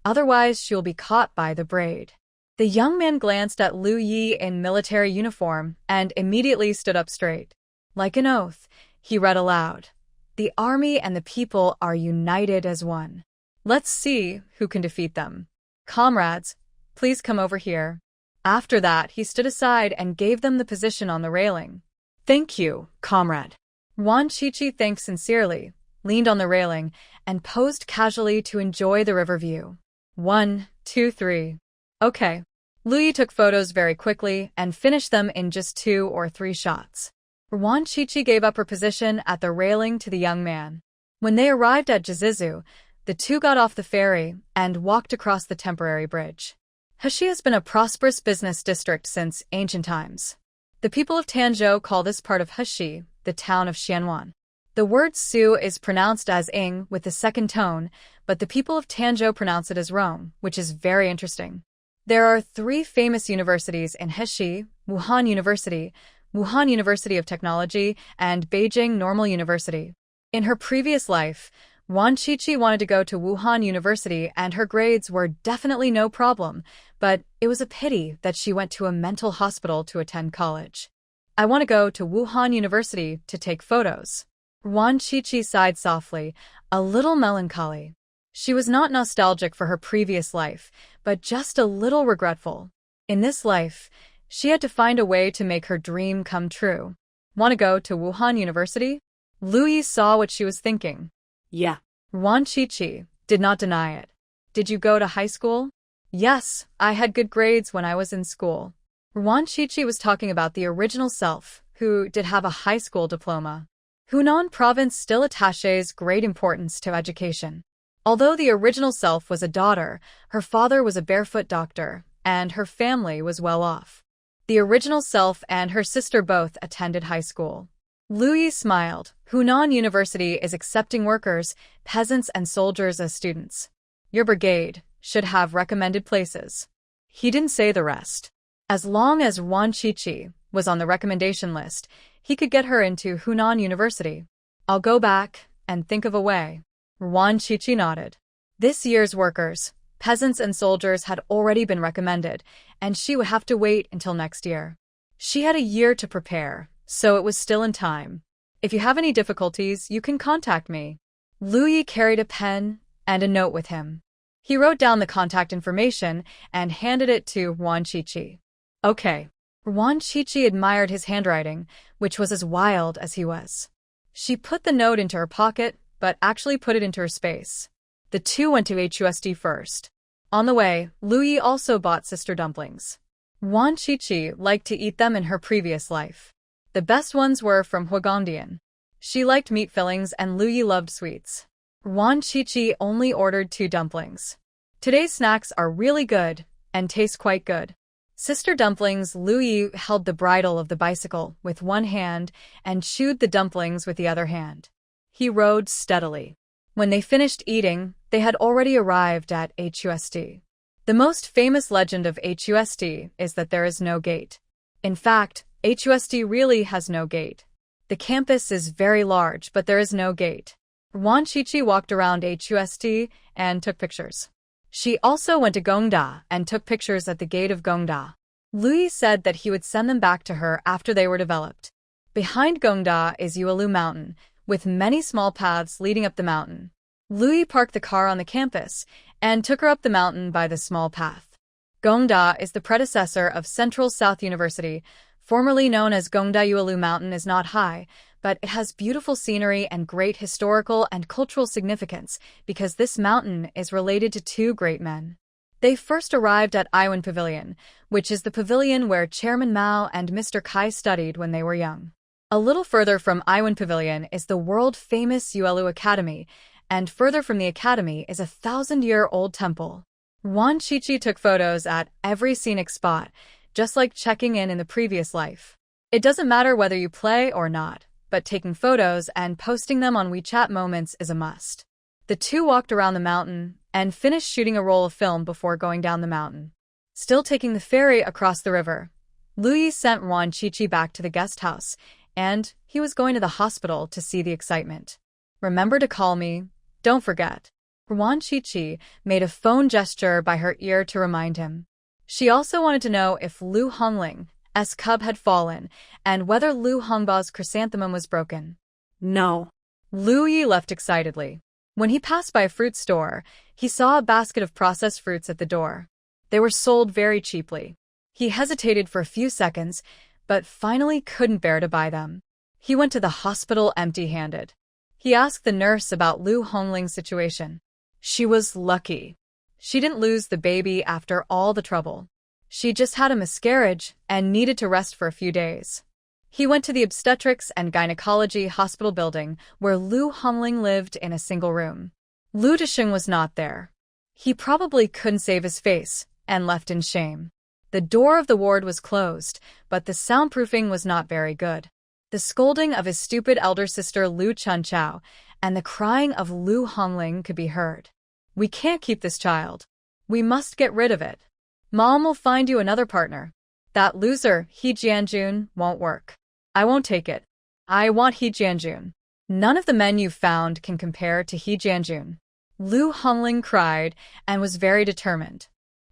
otherwise she will be caught by the braid. The young man glanced at Liu Yi in military uniform and immediately stood up straight. Like an oath, he read aloud, The army and the people are united as one. Let's see who can defeat them. Comrades, please come over here. After that, he stood aside and gave them the position on the railing. Thank you, comrade. Wan Chichi thanked sincerely, leaned on the railing, and posed casually to enjoy the river view. 1, 2, 3. Okay. Liu Yi took photos very quickly and finished them in just 2 or 3 shots. Wan Chichi gave up her position at the railing to the young man. When they arrived at Jizizu, the two got off the ferry and walked across the temporary bridge. Heshi has been a prosperous business district since ancient times. The people of Tanzhou call this part of Heshi the town of Xianwan. The word Su is pronounced as ing with the second tone, but the people of Tanzhou pronounce it as Rome, which is very interesting. There are 3 famous universities in Heshi: Wuhan University of Technology, and Beijing Normal University. In her previous life, Wan Chichi wanted to go to Wuhan University and her grades were definitely no problem, but it was a pity that she went to a mental hospital to attend college. I want to go to Wuhan University to take photos. Wan Qiqi sighed softly, a little melancholy. She was not nostalgic for her previous life, but just a little regretful. In this life, she had to find a way to make her dream come true. Want to go to Wuhan University? Lu Yi saw what she was thinking. Yeah. Wan Qiqi did not deny it. Did you go to high school? Yes, I had good grades when I was in school. Wan Qiqi was talking about the original self, who did have a high school diploma. Hunan province still attaches great importance to education. Although the original self was a daughter, her father was a barefoot doctor, and her family was well off. The original self and her sister both attended high school. Lu Yi smiled. Hunan University is accepting workers, peasants, and soldiers as students. Your brigade should have recommended places. He didn't say the rest. As long as Wan Qiqi was on the recommendation list, he could get her into Hunan University. I'll go back and think of a way. Wan Qiqi nodded. This year's workers, peasants, and soldiers had already been recommended, and she would have to wait until next year. She had a year to prepare, so it was still in time. If you have any difficulties, you can contact me. Lu Yi carried a pen and a note with him. He wrote down the contact information and handed it to Wan Qiqi. Okay. Wan Qiqi admired his handwriting, which was as wild as he was. She put the note into her pocket, but actually put it into her space. The two went to HUSD first. On the way, Lu Yi also bought sister dumplings. Wan Qiqi liked to eat them in her previous life. The best ones were from Huagongdian. She liked meat fillings and Lu Yi loved sweets. Wan Qiqi only ordered 2 dumplings. Today's snacks are really good and taste quite good. Sister dumplings. Lu Yi held the bridle of the bicycle with one hand and chewed the dumplings with the other hand. He rode steadily. When they finished eating, they had already arrived at HUSD. The most famous legend of HUSD is that there is no gate. In fact, HUSD really has no gate. The campus is very large, but there is no gate. Wan Qiqi walked around HUSD and took pictures. She also went to Gongda and took pictures at the gate of Gongda. Lu Yi said that he would send them back to her after they were developed. Behind Gongda is Yuelu Mountain, with many small paths leading up the mountain. Lu Yi parked the car on the campus and took her up the mountain by the small path. Gongda is the predecessor of Central South University. Formerly known as Gongda. Yuelu Mountain is not high, but it has beautiful scenery and great historical and cultural significance because this mountain is related to 2 great men. They first arrived at Iwan Pavilion, which is the pavilion where Chairman Mao and Mr. Kai studied when they were young. A little further from Iwan Pavilion is the world-famous Yuelu Academy, and further from the academy is a 1,000-year-old temple. Wan Qiqi took photos at every scenic spot, just like checking in the previous life. It doesn't matter whether you play or not, but taking photos and posting them on WeChat Moments is a must. The two walked around the mountain and finished shooting a roll of film before going down the mountain. Still taking the ferry across the river, Lu Yi sent Wan Qiqi back to the guest house, and he was going to the hospital to see the excitement. Remember to call me. Don't forget. Wan Qiqi made a phone gesture by her ear to remind him. She also wanted to know if Lu Hongling's cub had fallen, and whether Lu Hongba's chrysanthemum was broken. No. Lu Yi left excitedly. When he passed by a fruit store, he saw a basket of processed fruits at the door. They were sold very cheaply. He hesitated for a few seconds, but finally couldn't bear to buy them. He went to the hospital empty-handed. He asked the nurse about Lu Hongling's situation. She was lucky. She didn't lose the baby after all the trouble. She just had a miscarriage and needed to rest for a few days. He went to the obstetrics and gynecology hospital building where Lu Hongling lived in a single room. Lu Desheng was not there. He probably couldn't save his face and left in shame. The door of the ward was closed, but the soundproofing was not very good. The scolding of his stupid elder sister Lu Chunchao and the crying of Lu Hongling could be heard. We can't keep this child. We must get rid of it. Mom will find you another partner. That loser, He Jianjun, won't work. I won't take it. I want He Jianjun. None of the men you've found can compare to He Jianjun. Lu Hongling cried and was very determined.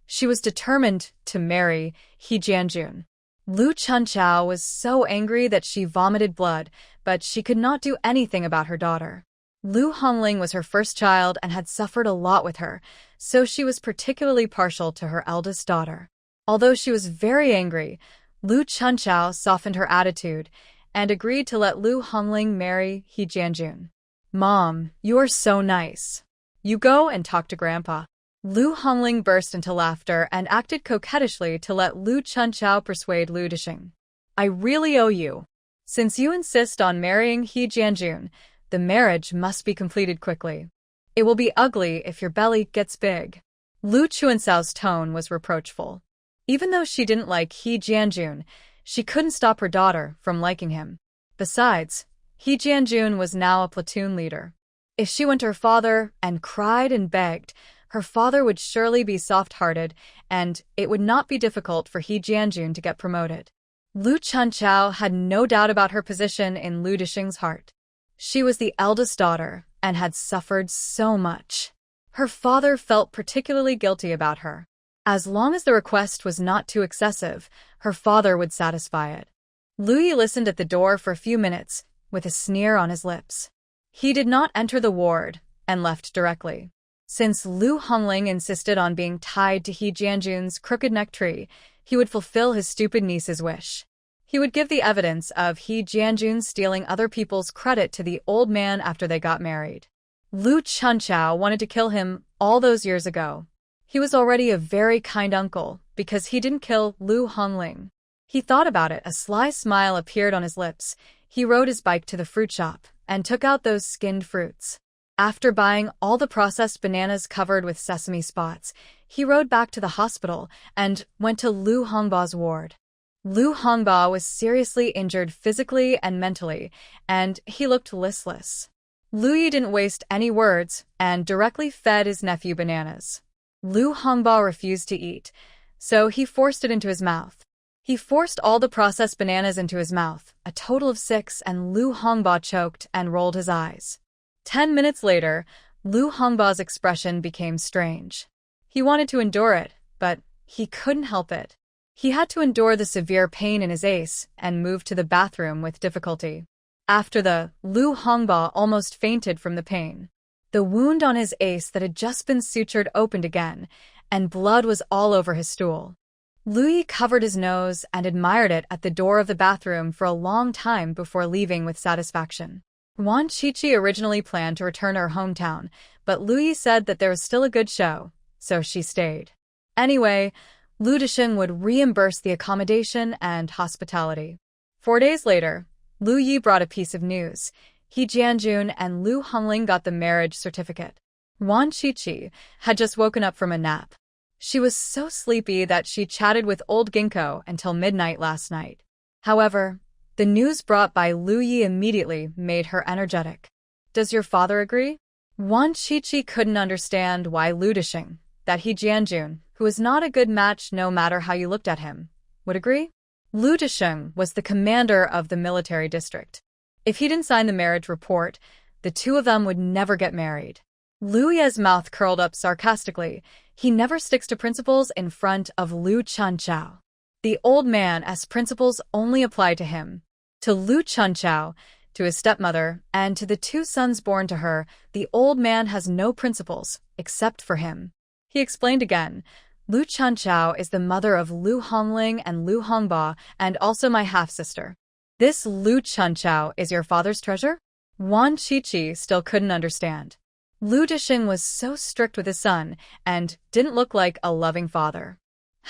She was determined to marry He Jianjun. Lu Chunchao was so angry that she vomited blood, but she could not do anything about her daughter. Lu Hongling was her first child and had suffered a lot with her, so she was particularly partial to her eldest daughter. Although she was very angry, Lu Chunchao softened her attitude and agreed to let Lu Hongling marry He Jianjun. "Mom, you are so nice. You go and talk to Grandpa." Lu Hongling burst into laughter and acted coquettishly to let Lu Chunchao persuade Lu Disheng. "I really owe you. Since you insist on marrying He Jianjun, the marriage must be completed quickly. It will be ugly if your belly gets big." Lu Chuansao's tone was reproachful. Even though she didn't like He Jianjun, she couldn't stop her daughter from liking him. Besides, He Jianjun was now a platoon leader. If she went to her father and cried and begged, her father would surely be soft-hearted, and it would not be difficult for He Jianjun to get promoted. Lu Chunchao had no doubt about her position in Lu Disheng's heart. She was the eldest daughter and had suffered so much. Her father felt particularly guilty about her. As long as the request was not too excessive, her father would satisfy it. Lu Yi listened at the door for a few minutes, with a sneer on his lips. He did not enter the ward and left directly. Since Lu Hongling insisted on being tied to He Jianjun's crooked neck tree, he would fulfill his stupid niece's wish. He would give the evidence of He Jianjun stealing other people's credit to the old man after they got married. Lu Chunchao wanted to kill him all those years ago. He was already a very kind uncle because he didn't kill Lu Hongling. He thought about it. A sly smile appeared on his lips. He rode his bike to the fruit shop and took out those skinned fruits. After buying all the processed bananas covered with sesame spots, he rode back to the hospital and went to Lu Hongba's ward. Lu Hongba was seriously injured physically and mentally, and he looked listless. Lu Yi didn't waste any words and directly fed his nephew bananas. Lu Hongba refused to eat, so he forced it into his mouth. He forced all the processed bananas into his mouth, a total of 6, and Lu Hongba choked and rolled his eyes. 10 minutes later, Lu Hongba's expression became strange. He wanted to endure it, but he couldn't help it. He had to endure the severe pain in his ace and moved to the bathroom with difficulty. After Lu Hongba almost fainted from the pain. The wound on his ace that had just been sutured opened again, and blood was all over his stool. Lu Yi covered his nose and admired it at the door of the bathroom for a long time before leaving with satisfaction. Wan Qiqi originally planned to return to her hometown, but Lu Yi said that there was still a good show, so she stayed. Anyway, Lu Disheng would reimburse the accommodation and hospitality. 4 days later, Lu Yi brought a piece of news. He Jianjun and Lu Hongling got the marriage certificate. Wan Qiqi had just woken up from a nap. She was so sleepy that she chatted with old Ginkgo until midnight last night. However, the news brought by Lu Yi immediately made her energetic. "Does your father agree?" Wan Qiqi couldn't understand why Lu Disheng, that He Jianjun, who was not a good match no matter how you looked at him, would agree. Lu Disheng was the commander of the military district. If he didn't sign the marriage report, the two of them would never get married. Lu Yi's mouth curled up sarcastically. He never sticks to principles in front of Lu Chunchao. The old man's principles only apply to him. To Lu Chunchao, to his stepmother, and to the 2 sons born to her, the old man has no principles, except for him. He explained again, "Lu Chunchao is the mother of Lu Hongling and Lu Hongba, and also my half-sister. This Lu Chunchao is your father's treasure?" Wan Qiqi still couldn't understand. Lu Disheng was so strict with his son, and didn't look like a loving father.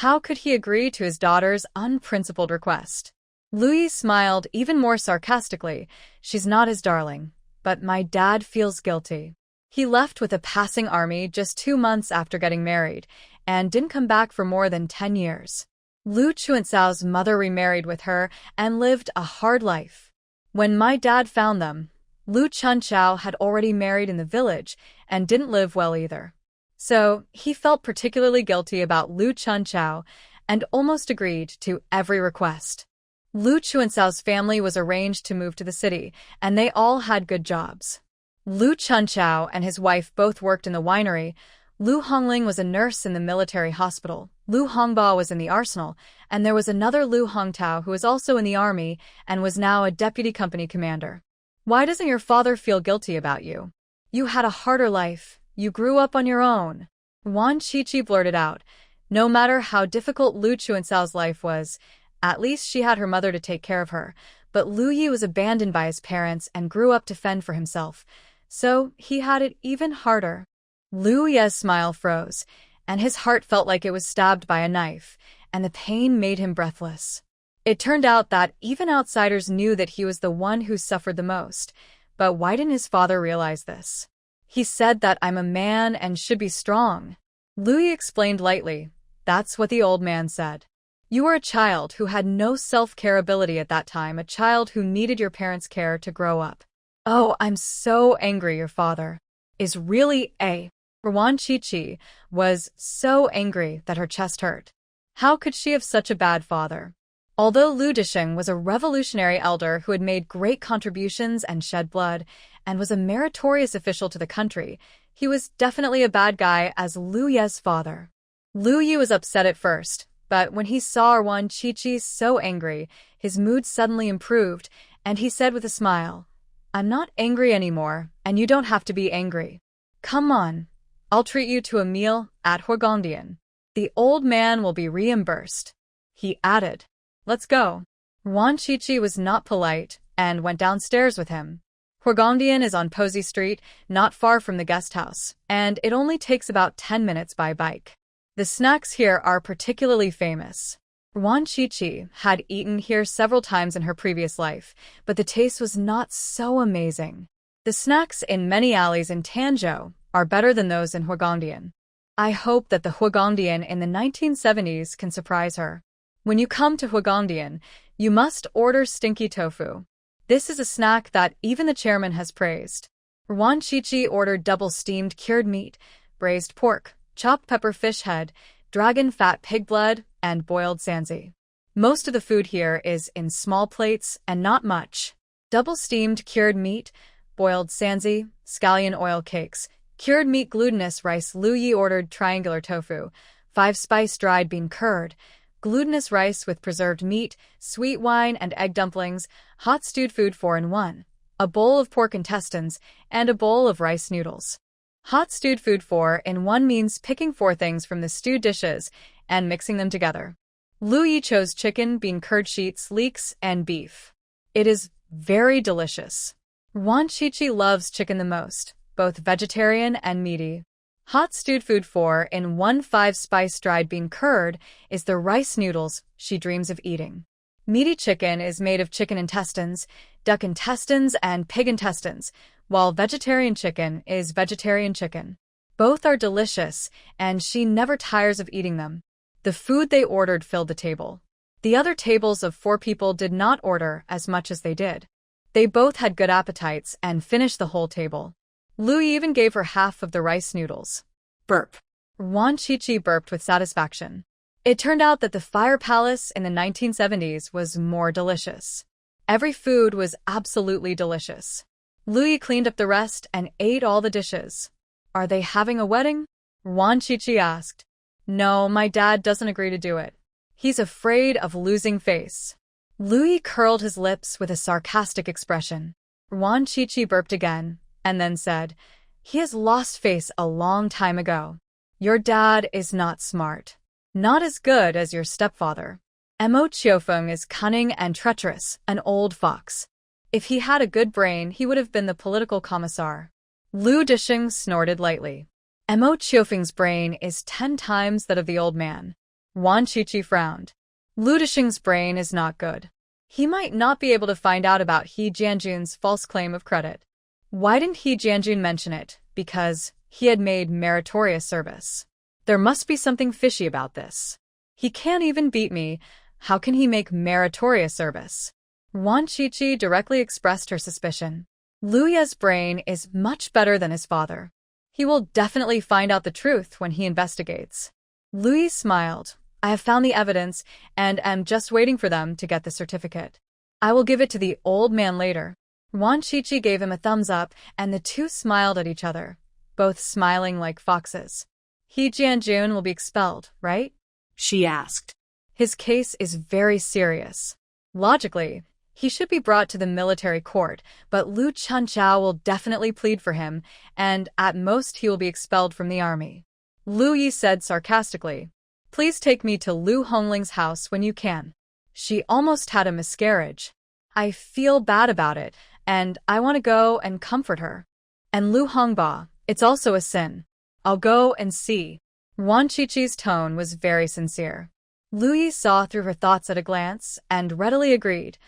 How could he agree to his daughter's unprincipled request? Lu Yi smiled even more sarcastically. "She's not his darling, but my dad feels guilty. He left with a passing army just 2 months after getting married, and didn't come back for more than 10 years. Lu Chuansao's mother remarried with her and lived a hard life. When my dad found them, Lu Chunchao had already married in the village and didn't live well either. So he felt particularly guilty about Lu Chunchao and almost agreed to every request. Lu Chuansao's family was arranged to move to the city, and they all had good jobs. Lu Chunchao and his wife both worked in the winery. Lu Hongling was a nurse in the military hospital, Lu Hongba was in the arsenal, and there was another Lu Hongtao who was also in the army and was now a deputy company commander. Why doesn't your father feel guilty about you? You had a harder life. You grew up on your own. Wan Qiqi blurted out. No matter how difficult Lu Chuancao's life was, at least she had her mother to take care of her. But Lu Yi was abandoned by his parents and grew up to fend for himself, so he had it even harder. Lu Ye's smile froze, and his heart felt like it was stabbed by a knife, and the pain made him breathless. It turned out that even outsiders knew that he was the one who suffered the most, but why didn't his father realize this? He said that I'm a man and should be strong. Lu Yi explained lightly. That's what the old man said. You were a child who had no self-care ability at that time, a child who needed your parents' care to grow up. Oh, I'm so angry your father is really a... Wan Qiqi was so angry that her chest hurt. How could she have such a bad father? Although Lu Disheng was a revolutionary elder who had made great contributions and shed blood, and was a meritorious official to the country, he was definitely a bad guy as Lu Ye's father. Lu Yi was upset at first, but when he saw Wan Qiqi so angry, his mood suddenly improved, and he said with a smile, I'm not angry anymore, and you don't have to be angry. Come on. I'll treat you to a meal at Huagongdian. The old man will be reimbursed. He added. Let's go. Wan Qiqi was not polite and went downstairs with him. Huagongdian is on Posey Street, not far from the guest house, and it only takes about 10 minutes by bike. The snacks here are particularly famous. Wan Qiqi had eaten here several times in her previous life, but the taste was not so amazing. The snacks in many alleys in Tanzhou are better than those in Huagongdian. I hope that the Huagongdian in the 1970s can surprise her. When you come to Huagongdian, you must order stinky tofu. This is a snack that even the chairman has praised. Wan Qiqi ordered double-steamed cured meat, braised pork, chopped pepper fish head, dragon fat pig blood, and boiled sanzi. Most of the food here is in small plates and not much. Double-steamed cured meat, boiled sanzi, scallion oil cakes, cured meat glutinous rice. Lu Yi ordered triangular tofu, 5-spice dried bean curd, glutinous rice with preserved meat, sweet wine and egg dumplings, hot stewed food 4-in-1, a bowl of pork intestines, and a bowl of rice noodles. Hot stewed food 4-in-1 means picking 4 things from the stewed dishes and mixing them together. Lu Yi chose chicken, bean curd sheets, leeks, and beef. It is very delicious. Wan Qiqi loves chicken the most, both vegetarian and meaty. Hot stewed food 4-in-1 5-spice dried bean curd is the rice noodles she dreams of eating. Meaty chicken is made of chicken intestines, duck intestines, and pig intestines, while vegetarian chicken is vegetarian chicken. Both are delicious, and she never tires of eating them. The food they ordered filled the table. The other tables of 4 people did not order as much as they did. They both had good appetites and finished the whole table. Lu even gave her half of the rice noodles. Burp. Wan Qiqi burped with satisfaction. It turned out that the Fire Palace in the 1970s was more delicious. Every food was absolutely delicious. Lu cleaned up the rest and ate all the dishes. Are they having a wedding? Wan Qiqi asked. No, my dad doesn't agree to do it. He's afraid of losing face. Lu curled his lips with a sarcastic expression. Wan Qiqi burped again, and then said, he has lost face a long time ago. Your dad is not smart. Not as good as your stepfather. Mo Qiufeng is cunning and treacherous, an old fox. If he had a good brain, he would have been the political commissar. Lu Disheng snorted lightly. Mo Qiufeng's brain is 10 times that of the old man. Wan Qiqi frowned. Lu Disheng's brain is not good. He might not be able to find out about He Jianjun's false claim of credit. Why didn't He Jianjun mention it? Because he had made meritorious service. There must be something fishy about this. He can't even beat me. How can he make meritorious service? Wan Qiqi directly expressed her suspicion. Lu Ye's brain is much better than his father. He will definitely find out the truth when he investigates. Lu Yi smiled. I have found the evidence and am just waiting for them to get the certificate. I will give it to the old man later. Wan Qiqi gave him a thumbs up, and the two smiled at each other, both smiling like foxes. He Jianjun will be expelled, right? she asked. His case is very serious. Logically, he should be brought to the military court, but Lu Chunchao will definitely plead for him, and at most he will be expelled from the army. Lu Yi said sarcastically, "Please take me to Lu Hongling's house when you can. She almost had a miscarriage. I feel bad about it, and I want to go and comfort her. And Lu Hongba, it's also a sin. I'll go and see." Wan Qiqi's tone was very sincere. Lu Yi saw through her thoughts at a glance and readily agreed.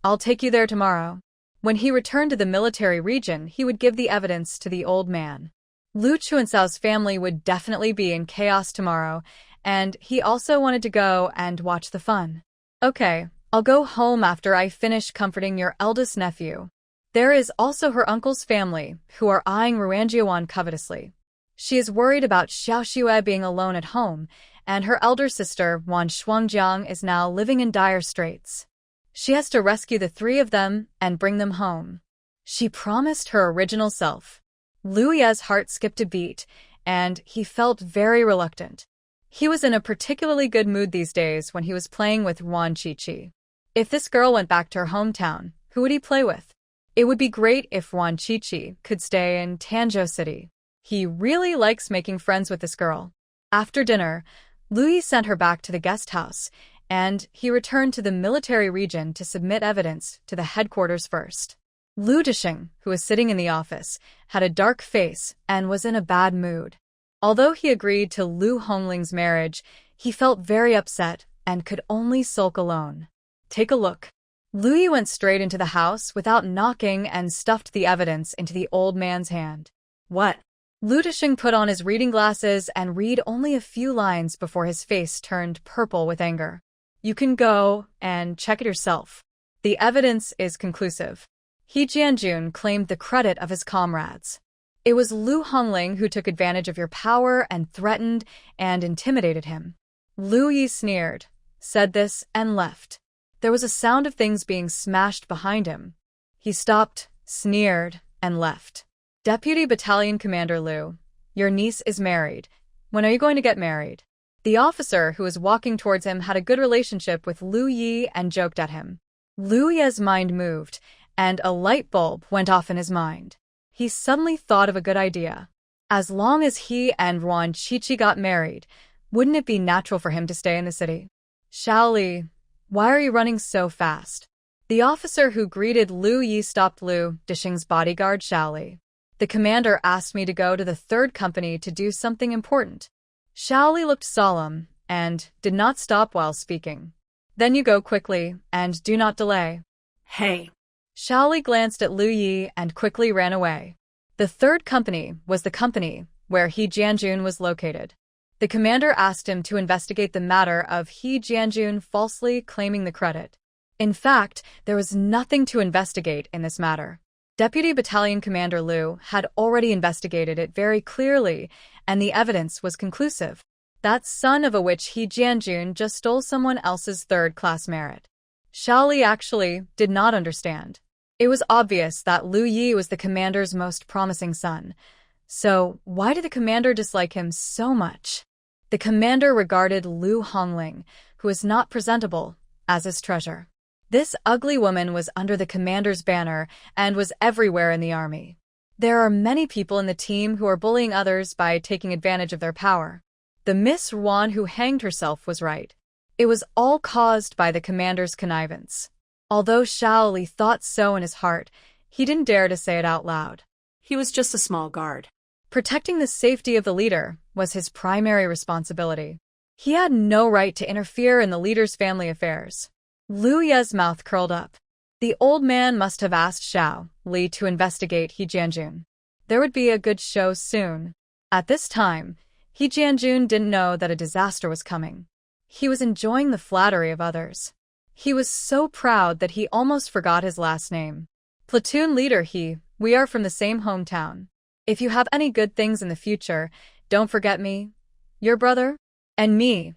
"I'll take you there tomorrow." When he returned to the military region, he would give the evidence to the old man. Lu Chuansao's family would definitely be in chaos tomorrow, and he also wanted to go and watch the fun. "Okay, I'll go home after I finish comforting your eldest nephew." There is also her uncle's family, who are eyeing Ruanjiawan covetously. She is worried about Xiao Xue being alone at home, and her elder sister, Wan Shuangjiang, is now living in dire straits. She has to rescue the three of them and bring them home. She promised her original self. Lu Ye's heart skipped a beat, and he felt very reluctant. He was in a particularly good mood these days when he was playing with Wan Qiqi. If this girl went back to her hometown, who would he play with? It would be great if Wan Qiqi could stay in Tanzhou City. He really likes making friends with this girl. After dinner, Lu Yi sent her back to the guest house, and he returned to the military region to submit evidence to the headquarters first. Lu Disheng, who was sitting in the office, had a dark face and was in a bad mood. Although he agreed to Lu Hongling's marriage, he felt very upset and could only sulk alone. "Take a look." Lu Yi went straight into the house without knocking and stuffed the evidence into the old man's hand. "What?" Lu Disheng put on his reading glasses and read only a few lines before his face turned purple with anger. "You can go and check it yourself. The evidence is conclusive. He Jianjun claimed the credit of his comrades. It was Lu Hongling who took advantage of your power and threatened and intimidated him." Lu Yi sneered, said this, and left. There was a sound of things being smashed behind him. He stopped, sneered, and left. "Deputy Battalion Commander Lu, your niece is married. When are you going to get married?" The officer who was walking towards him had a good relationship with Lu Yi and joked at him. Lu Yi's mind moved, and a light bulb went off in his mind. He suddenly thought of a good idea. As long as he and Wan Qiqi got married, wouldn't it be natural for him to stay in the city? "Shaoli, why are you running so fast?" The officer who greeted Lu Yi stopped Lu Disheng's bodyguard Shaoli. "The commander asked me to go to the 3rd company to do something important." Shaoli looked solemn and did not stop while speaking. "Then you go quickly and do not delay." "Hey." Shaoli glanced at Lu Yi and quickly ran away. The 3rd company was the company where He Jianjun was located. The commander asked him to investigate the matter of He Jianjun falsely claiming the credit. In fact, there was nothing to investigate in this matter. Deputy Battalion Commander Lu had already investigated it very clearly, and the evidence was conclusive. That son of a witch He Jianjun just stole someone else's 3rd-class merit. Shaoli actually did not understand. It was obvious that Lu Yi was the commander's most promising son. So why did the commander dislike him so much? The commander regarded Lu Hongling, who was not presentable, as his treasure. This ugly woman was under the commander's banner and was everywhere in the army. There are many people in the team who are bullying others by taking advantage of their power. The Miss Ruan who hanged herself was right. It was all caused by the commander's connivance. Although Shaoli thought so in his heart, he didn't dare to say it out loud. He was just a small guard. Protecting the safety of the leader was his primary responsibility. He had no right to interfere in the leader's family affairs. Lu Ye's mouth curled up. The old man must have asked Xiao Li to investigate He Jianjun. There would be a good show soon. At this time, He Jianjun didn't know that a disaster was coming. He was enjoying the flattery of others. He was so proud that he almost forgot his last name. "Platoon leader we are from the same hometown. If you have any good things in the future, don't forget me, your brother, and me."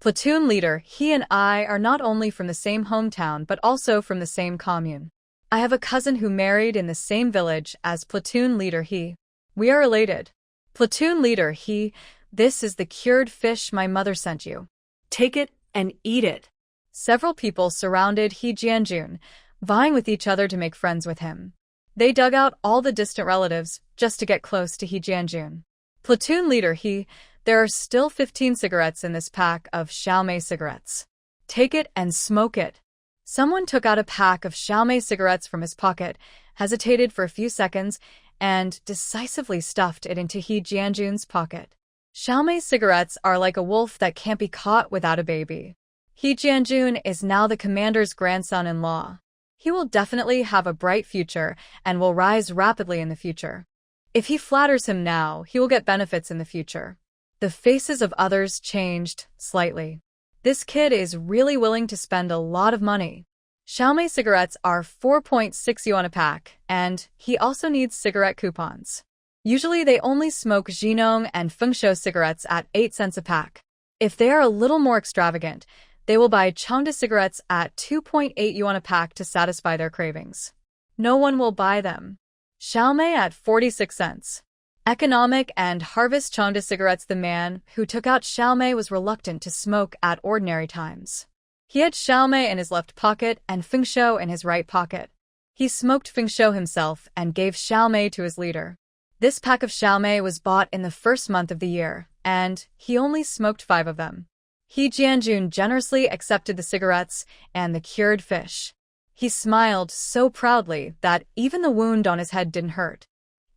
Platoon leader he and I are not only from the same hometown but also from the same commune. I have a cousin who married in the same village as platoon leader he. We are related. Platoon leader he, this is the cured fish my mother sent you. Take it and eat it. Several people surrounded He Jianjun, vying with each other to make friends with him. They dug out all the distant relatives just to get close to He Jianjun. Platoon leader He, there are still 15 cigarettes in this pack of Xiaomei cigarettes. Take it and smoke it. Someone took out a pack of Xiaomei cigarettes from his pocket, hesitated for a few seconds, and decisively stuffed it into He Jianjun's pocket. Xiaomei cigarettes are like a wolf that can't be caught without a baby. He Jianjun is now the commander's grandson-in-law. He will definitely have a bright future and will rise rapidly in the future. If he flatters him now, he will get benefits in the future. The faces of others changed slightly. This kid is really willing to spend a lot of money. Xiaomei cigarettes are 4.6 yuan a pack, and he also needs cigarette coupons. Usually they only smoke Jinong and Fengshou cigarettes at 8 cents a pack. If they are a little more extravagant, they will buy Changde cigarettes at 2.8 yuan a pack to satisfy their cravings. No one will buy them. Xiaomei at 46 cents. Economic and Harvest Changde cigarettes. The man who took out Xiaomei was reluctant to smoke at ordinary times. He had Xiaomei in his left pocket and Fengshou in his right pocket. He smoked Fengshou himself and gave Xiaomei to his leader. This pack of Xiaomei was bought in the first month of the year, and he only smoked 5 of them. He Jianjun generously accepted the cigarettes and the cured fish. He smiled so proudly that even the wound on his head didn't hurt.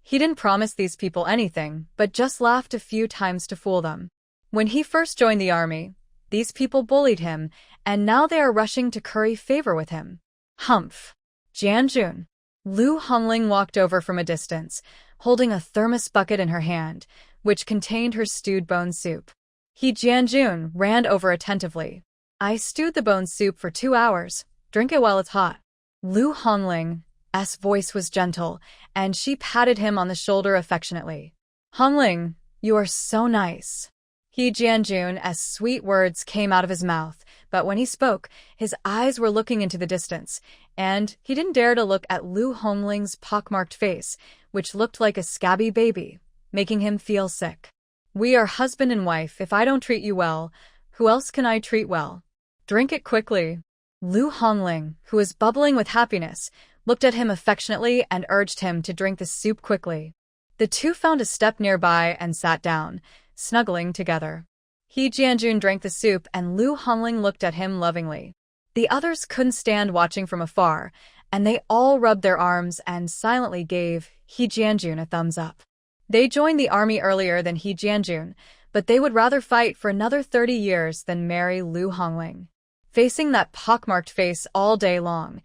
He didn't promise these people anything, but just laughed a few times to fool them. When he first joined the army, these people bullied him, and now they are rushing to curry favor with him. Humph. Jianjun. Lu Hongling walked over from a distance, holding a thermos bucket in her hand, which contained her stewed bone soup. He Jianjun ran over attentively. I stewed the bone soup for 2 hours. Drink it while it's hot. Lu Hongling's voice was gentle, and she patted him on the shoulder affectionately. Hongling, you are so nice. He Jianjun's sweet words came out of his mouth, but when he spoke, his eyes were looking into the distance, and he didn't dare to look at Lu Hongling's pockmarked face, which looked like a scabby baby, making him feel sick. We are husband and wife. If I don't treat you well, who else can I treat well? Drink it quickly. Lu Hongling, who was bubbling with happiness, looked at him affectionately and urged him to drink the soup quickly. The two found a step nearby and sat down, snuggling together. He Jianjun drank the soup and Lu Hongling looked at him lovingly. The others couldn't stand watching from afar, and they all rubbed their arms and silently gave He Jianjun a thumbs up. They joined the army earlier than He Jianjun, but they would rather fight for another 30 years than marry Lu Hongling. Facing that pockmarked face all day long,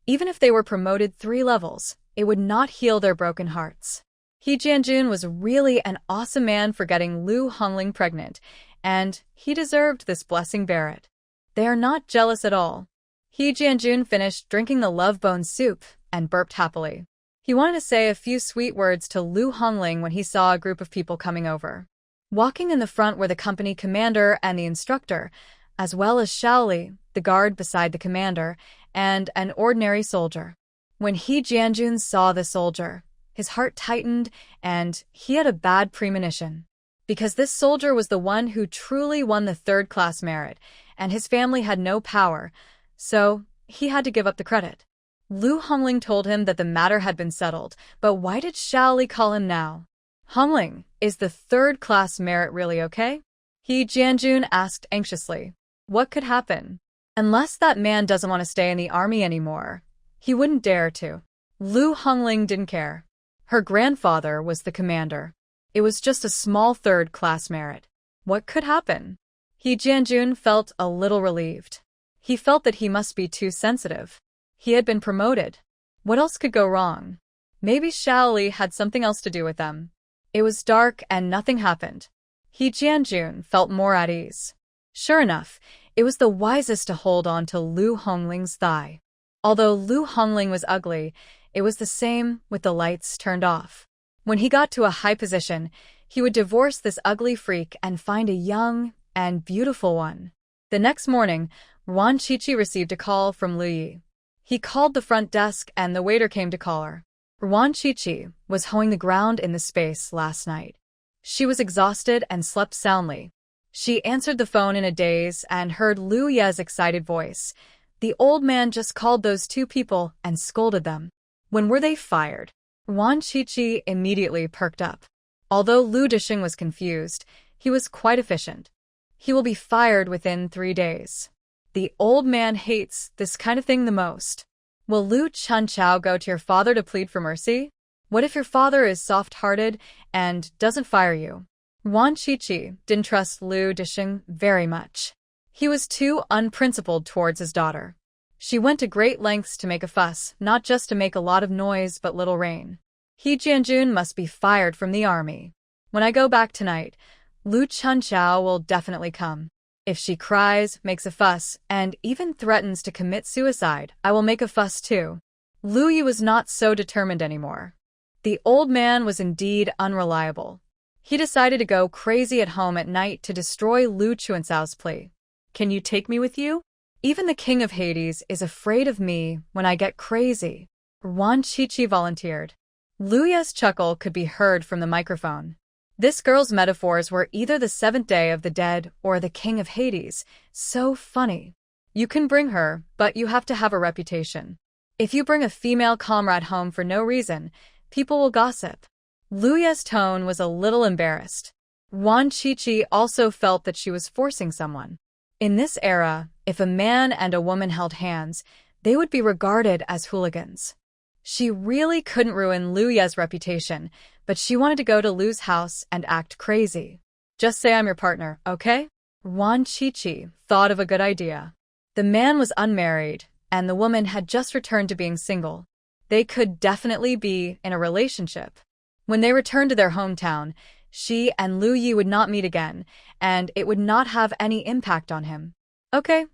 even if they were promoted 3 levels, it would not heal their broken hearts. He Jianjun was really an awesome man for getting Lu Hongling pregnant, and he deserved this blessing. Bear it. They are not jealous at all. He Jianjun finished drinking the love bone soup and burped happily. He wanted to say a few sweet words to Lu Hongling when he saw a group of people coming over. Walking in the front were the company commander and the instructor, as well as Shaoli, the guard beside the commander, and an ordinary soldier. When He Jianjun saw the soldier, his heart tightened and he had a bad premonition. Because this soldier was the one who truly won the 3rd-class merit, and his family had no power, so he had to give up the credit. Lu Hongling told him that the matter had been settled, but why did Shaoli call him now? Hongling, is the 3rd-class merit really okay? He Jianjun asked anxiously. What could happen? Unless that man doesn't want to stay in the army anymore, he wouldn't dare to. Lu Hongling didn't care. Her grandfather was the commander. It was just a small 3rd-class merit. What could happen? He Jianjun felt a little relieved. He felt that he must be too sensitive. He had been promoted. What else could go wrong? Maybe Shaoli had something else to do with them. It was dark and nothing happened. He Jianjun felt more at ease. Sure enough, it was the wisest to hold on to Lu Hongling's thigh. Although Lu Hongling was ugly, it was the same with the lights turned off. When he got to a high position, he would divorce this ugly freak and find a young and beautiful one. The next morning, Ruan Chichi received a call from Lu Yi. He called the front desk and the waiter came to call her. Ruan Chichi was hoeing the ground in the space last night. She was exhausted and slept soundly. She answered the phone in a daze and heard Lu Ye's excited voice. The old man just called those two people and scolded them. When were they fired? Wan Qiqi immediately perked up. Although Lu Disheng was confused, he was quite efficient. He will be fired within 3 days. The old man hates this kind of thing the most. Will Lu Chunchao go to your father to plead for mercy? What if your father is soft-hearted and doesn't fire you? Wan Qiqi didn't trust Lu Disheng very much. He was too unprincipled towards his daughter. She went to great lengths to make a fuss, not just to make a lot of noise but little rain. He Jianjun must be fired from the army. When I go back tonight, Lu Chunchao will definitely come. If she cries, makes a fuss, and even threatens to commit suicide, I will make a fuss too. Lu Yi was not so determined anymore. The old man was indeed unreliable. He decided to go crazy at home at night to destroy Lu Chuancao's plea. Can you take me with you? Even the king of Hades is afraid of me when I get crazy. Wan Qiqi volunteered. Lu Ye's chuckle could be heard from the microphone. This girl's metaphors were either the seventh day of the dead or the king of Hades. So funny. You can bring her, but you have to have a reputation. If you bring a female comrade home for no reason, people will gossip. Lu Ye's tone was a little embarrassed. Wan Qiqi also felt that she was forcing someone. In this era, if a man and a woman held hands, they would be regarded as hooligans. She really couldn't ruin Lu Ye's reputation, but she wanted to go to Lu's house and act crazy. Just say I'm your partner, okay? Wan Qiqi thought of a good idea. The man was unmarried, and the woman had just returned to being single. They could definitely be in a relationship. When they returned to their hometown, she and Lu Yi would not meet again, and it would not have any impact on him. Okay,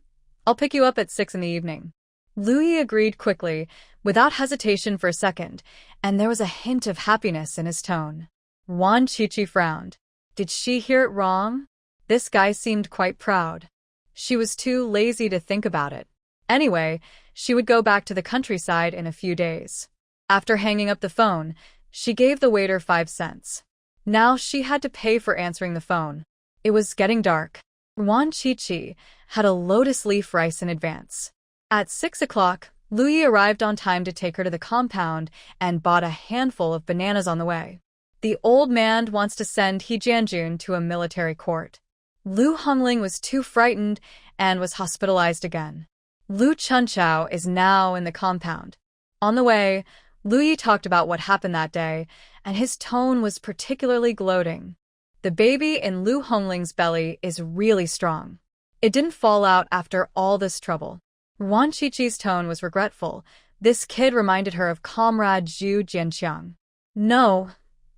I'll pick you up at 6 in the evening. Lu Yi agreed quickly, without hesitation for a second, and there was a hint of happiness in his tone. Wan Qiqi frowned. Did she hear it wrong? This guy seemed quite proud. She was too lazy to think about it. Anyway, she would go back to the countryside in a few days. After hanging up the phone, she gave the waiter 5 cents. Now she had to pay for answering the phone. It was getting dark. Wan Qiqi had a lotus leaf rice in advance. At 6 o'clock, Lu Yi arrived on time to take her to the compound and bought a handful of bananas on the way. The old man wants to send He Jianjun to a military court. Lu Hongling was too frightened and was hospitalized again. Lu Chunchao is now in the compound. On the way, Lu Yi talked about what happened that day, and his tone was particularly gloating. The baby in Lu Hongling's belly is really strong. It didn't fall out after all this trouble. Wan Qiqi's tone was regretful. This kid reminded her of Comrade Zhu Jianqiang. No,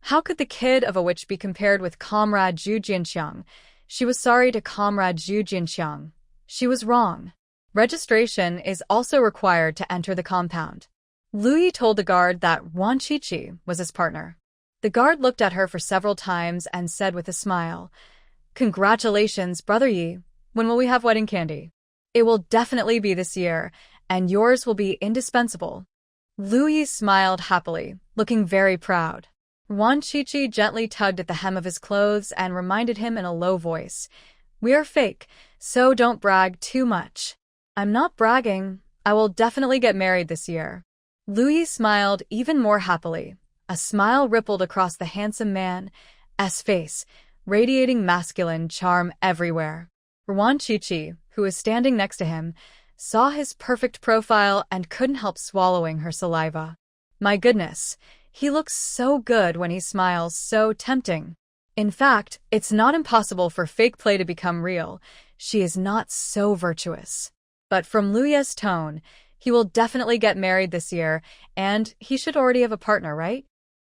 how could the kid of a witch be compared with Comrade Zhu Jianqiang? She was sorry to Comrade Zhu Jianqiang. She was wrong. Registration is also required to enter the compound. Lu Yi told the guard that Wan Qiqi was his partner. The guard looked at her for several times and said with a smile, "Congratulations, Brother Yi. When will we have wedding candy?" "It will definitely be this year, and yours will be indispensable." Lu Yi smiled happily, looking very proud. Wan Qiqi gently tugged at the hem of his clothes and reminded him in a low voice, "We are fake, so don't brag too much." "I'm not bragging. I will definitely get married this year." Lu Yi smiled even more happily. A smile rippled across the handsome man's face, radiating masculine charm everywhere. Wan Qiqi, who was standing next to him, saw his perfect profile and couldn't help swallowing her saliva. My goodness, he looks so good when he smiles, so tempting. In fact, it's not impossible for fake play to become real. She is not so virtuous. But from Lu Ye's tone, he will definitely get married this year, and he should already have a partner, right?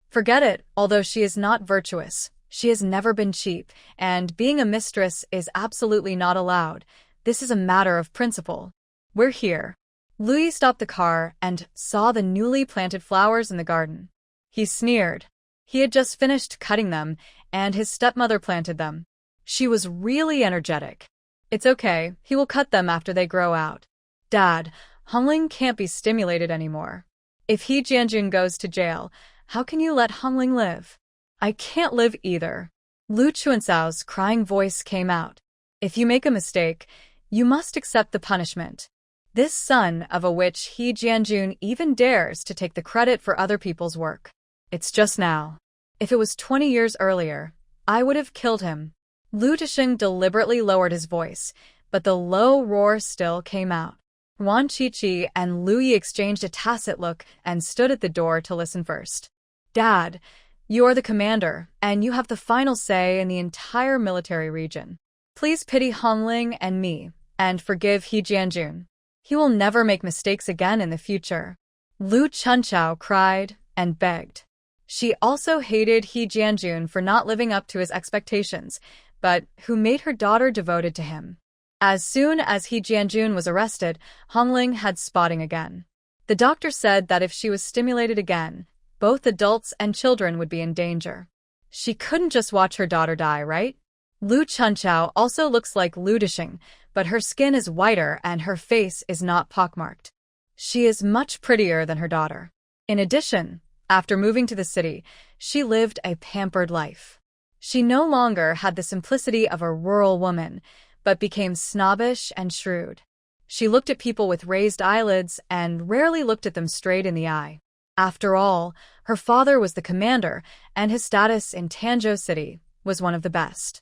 Forget it, although she is not virtuous. She has never been cheap, and being a mistress is absolutely not allowed. This is a matter of principle. We're here. Lu Yi stopped the car and saw the newly planted flowers in the garden. He sneered. He had just finished cutting them, and his stepmother planted them. She was really energetic. It's okay, he will cut them after they grow out. Dad, Hongling can't be stimulated anymore. If He Jianjun goes to jail, how can you let Hongling live? I can't live either. Lu Chuancao's crying voice came out. If you make a mistake, you must accept the punishment. This son of a witch He Jianjun even dares to take the credit for other people's work. It's just now. If it was 20 years earlier, I would have killed him. Lu Tisheng deliberately lowered his voice, but the low roar still came out. Wan Qiqi and Lu Yi exchanged a tacit look and stood at the door to listen first. Dad, you are the commander, and you have the final say in the entire military region. Please pity Hongling and me, and forgive He Jianjun. He will never make mistakes again in the future. Lu Chunchao cried and begged. She also hated He Jianjun for not living up to his expectations, but who made her daughter devoted to him. As soon as He Jianjun was arrested, Hongling had spotting again. The doctor said that if she was stimulated again, both adults and children would be in danger. She couldn't just watch her daughter die, right? Lu Chunchao also looks like Lu Disheng, but her skin is whiter and her face is not pockmarked. She is much prettier than her daughter. In addition, after moving to the city, she lived a pampered life. She no longer had the simplicity of a rural woman, but became snobbish and shrewd. She looked at people with raised eyelids and rarely looked at them straight in the eye. After all, her father was the commander, and his status in Tanzhou City was one of the best.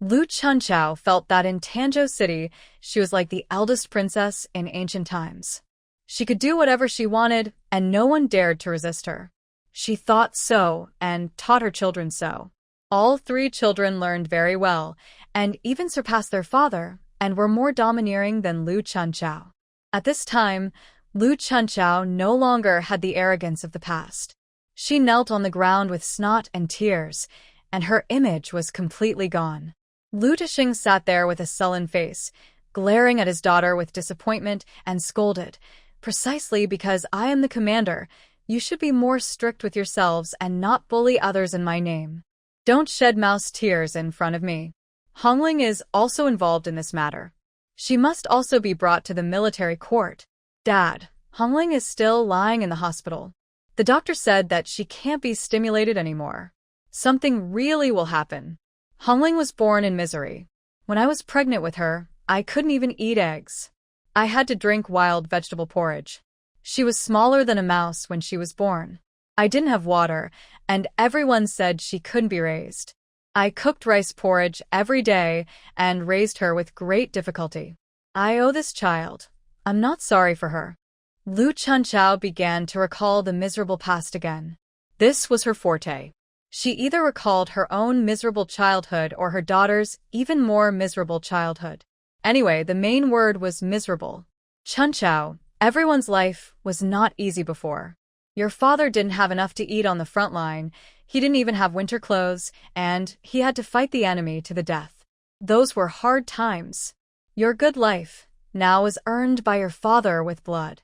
Lu Chunchao felt that in Tanzhou City, she was like the eldest princess in ancient times. She could do whatever she wanted, and no one dared to resist her. She thought so and taught her children so. All 3 children learned very well, and even surpassed their father, and were more domineering than Lu Chunchao. At this time, Lu Chunchao no longer had the arrogance of the past. She knelt on the ground with snot and tears, and her image was completely gone. Lu Tisheng sat there with a sullen face, glaring at his daughter with disappointment, and scolded, "Precisely because I am the commander, you should be more strict with yourselves and not bully others in my name. Don't shed mouse tears in front of me." Hongling is also involved in this matter. She must also be brought to the military court. Dad, Hongling is still lying in the hospital. The doctor said that she can't be stimulated anymore. Something really will happen. Hongling was born in misery. When I was pregnant with her, I couldn't even eat eggs. I had to drink wild vegetable porridge. She was smaller than a mouse when she was born. I didn't have water, and everyone said she couldn't be raised. I cooked rice porridge every day and raised her with great difficulty. I owe this child. I'm not sorry for her. Lu Chunchao began to recall the miserable past again. This was her forte. She either recalled her own miserable childhood or her daughter's even more miserable childhood. Anyway, the main word was miserable. Chunchao, everyone's life was not easy before. Your father didn't have enough to eat on the front line, he didn't even have winter clothes, and he had to fight the enemy to the death. Those were hard times. Your good life now is earned by your father with blood.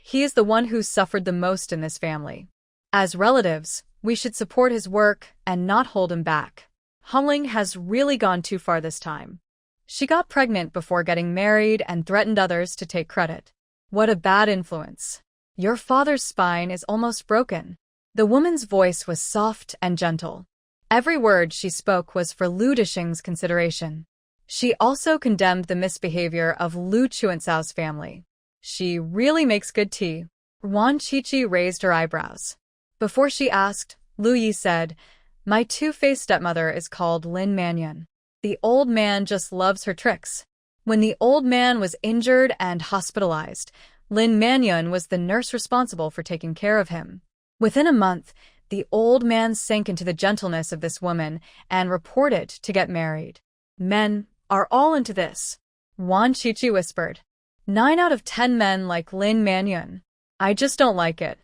He is the one who suffered the most in this family. As relatives, we should support his work and not hold him back. Hongling has really gone too far this time. She got pregnant before getting married and threatened others to take credit. What a bad influence. Your father's spine is almost broken. The woman's voice was soft and gentle. Every word she spoke was for Lu Disheng's consideration. She also condemned the misbehavior of Lu Chuancao's family. She really makes good tea. Wan Qiqi raised her eyebrows. Before she asked, Lu Yi said, "My two-faced stepmother is called Lin Manyun. The old man just loves her tricks." When the old man was injured and hospitalized, Lin Manyun was the nurse responsible for taking care of him. Within a month, the old man sank into the gentleness of this woman and reported to get married. Men are all into this. Wan Qiqi whispered. 9 out of 10 men like Lin Manyun. I just don't like it.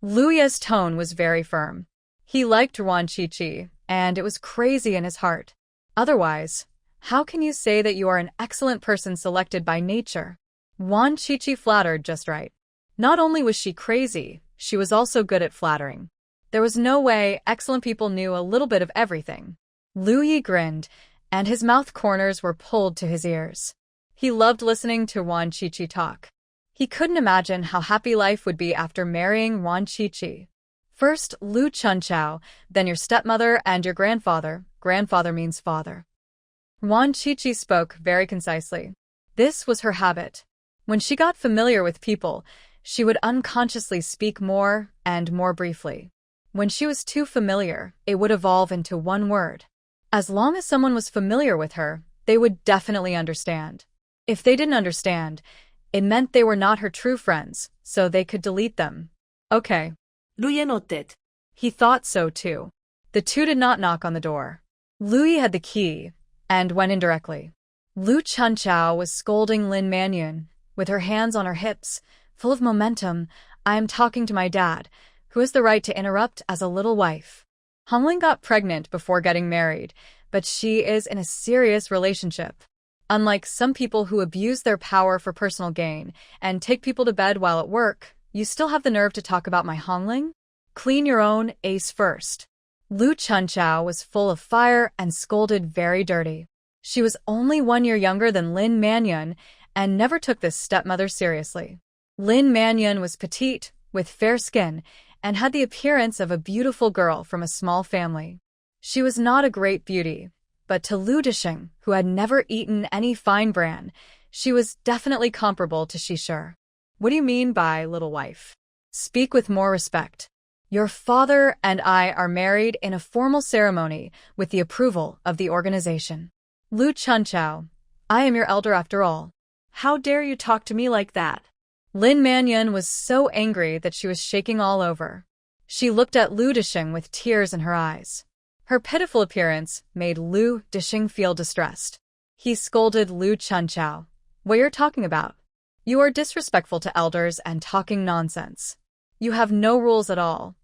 Lu Ye's tone was very firm. He liked Wan Qiqi, and it was crazy in his heart. Otherwise, how can you say that you are an excellent person selected by nature? Wan Qiqi flattered just right. Not only was she crazy, she was also good at flattering. There was no way excellent people knew a little bit of everything. Lu Yi grinned, and his mouth corners were pulled to his ears. He loved listening to Wan Qiqi talk. He couldn't imagine how happy life would be after marrying Wan Qiqi. First Lu Chunchao, then your stepmother and your grandfather. Grandfather means father. Wan Qiqi spoke very concisely. This was her habit. When she got familiar with people, she would unconsciously speak more and more briefly. When she was too familiar, it would evolve into one word. As long as someone was familiar with her, they would definitely understand. If they didn't understand, it meant they were not her true friends, so they could delete them. Okay. Luye nodded. He thought so too. The two did not knock on the door. Lui had the key and went in directly. Lu Chunchao was scolding Lin Manyun, with her hands on her hips, full of momentum. I am talking to my dad, who has the right to interrupt as a little wife. Hongling got pregnant before getting married, but she is in a serious relationship. Unlike some people who abuse their power for personal gain and take people to bed while at work, you still have the nerve to talk about my Hongling? Clean your own ace first. Lu Chunchao was full of fire and scolded very dirty. She was only 1 year younger than Lin Manyun and never took this stepmother seriously. Lin Manyun was petite, with fair skin, and had the appearance of a beautiful girl from a small family. She was not a great beauty, but to Lu Disheng, who had never eaten any fine bran, she was definitely comparable to Shishir. What do you mean by little wife? Speak with more respect. Your father and I are married in a formal ceremony with the approval of the organization. Lu Chunchao, I am your elder after all. How dare you talk to me like that? Lin Manyun was so angry that she was shaking all over. She looked at Lu Disheng with tears in her eyes. Her pitiful appearance made Lu Disheng feel distressed. He scolded Lu Chunchao. What you're talking about? You are disrespectful to elders and talking nonsense. You have no rules at all.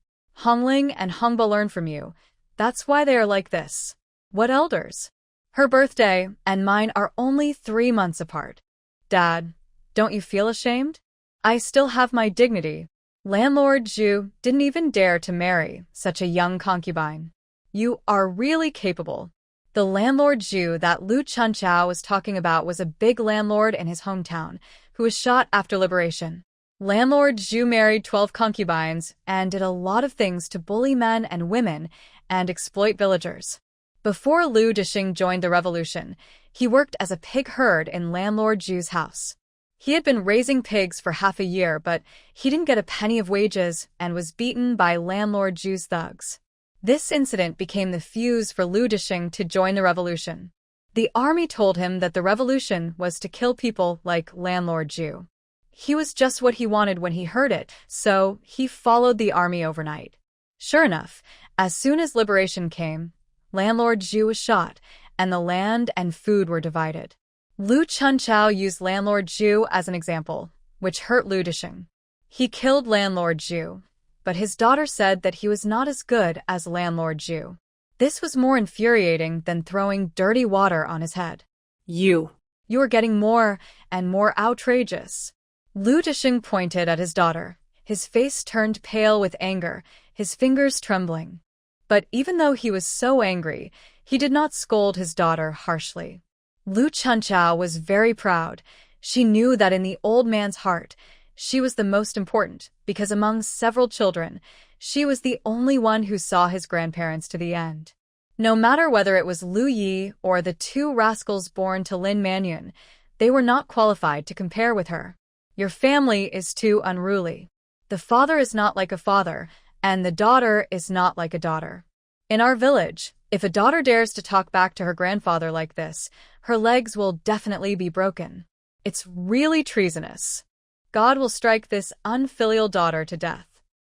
Hongling and Hongba learn from you. That's why they are like this. What elders? Her birthday and mine are only 3 months apart. Dad, don't you feel ashamed? I still have my dignity. Landlord Zhu didn't even dare to marry such a young concubine. You are really capable. The landlord Zhu that Lu Chunchao was talking about was a big landlord in his hometown, who was shot after liberation. Landlord Zhu married 12 concubines and did a lot of things to bully men and women and exploit villagers. Before Lu Disheng joined the revolution, he worked as a pig herd in landlord Zhu's house. He had been raising pigs for half a year, but he didn't get a penny of wages and was beaten by landlord Zhu's thugs. This incident became the fuse for Lu Disheng to join the revolution. The army told him that the revolution was to kill people like landlord Zhu. He was just what he wanted when he heard it, so he followed the army overnight. Sure enough, as soon as liberation came, landlord Zhu was shot, and the land and food were divided. Lu Chunchao used landlord Zhu as an example, which hurt Lu Disheng. He killed landlord Zhu, but his daughter said that he was not as good as landlord Zhu. This was more infuriating than throwing dirty water on his head. You are getting more and more outrageous. Lu Disheng pointed at his daughter, his face turned pale with anger, his fingers trembling. But even though he was so angry, he did not scold his daughter harshly. Lu Chunchao was very proud. She knew that in the old man's heart, she was the most important, because among several children, she was the only one who saw his grandparents to the end. No matter whether it was Lu Yi or the 2 rascals born to Lin Manyun, they were not qualified to compare with her. Your family is too unruly. The father is not like a father, and the daughter is not like a daughter. In our village, if a daughter dares to talk back to her grandfather like this, her legs will definitely be broken. It's really treasonous. God will strike this unfilial daughter to death.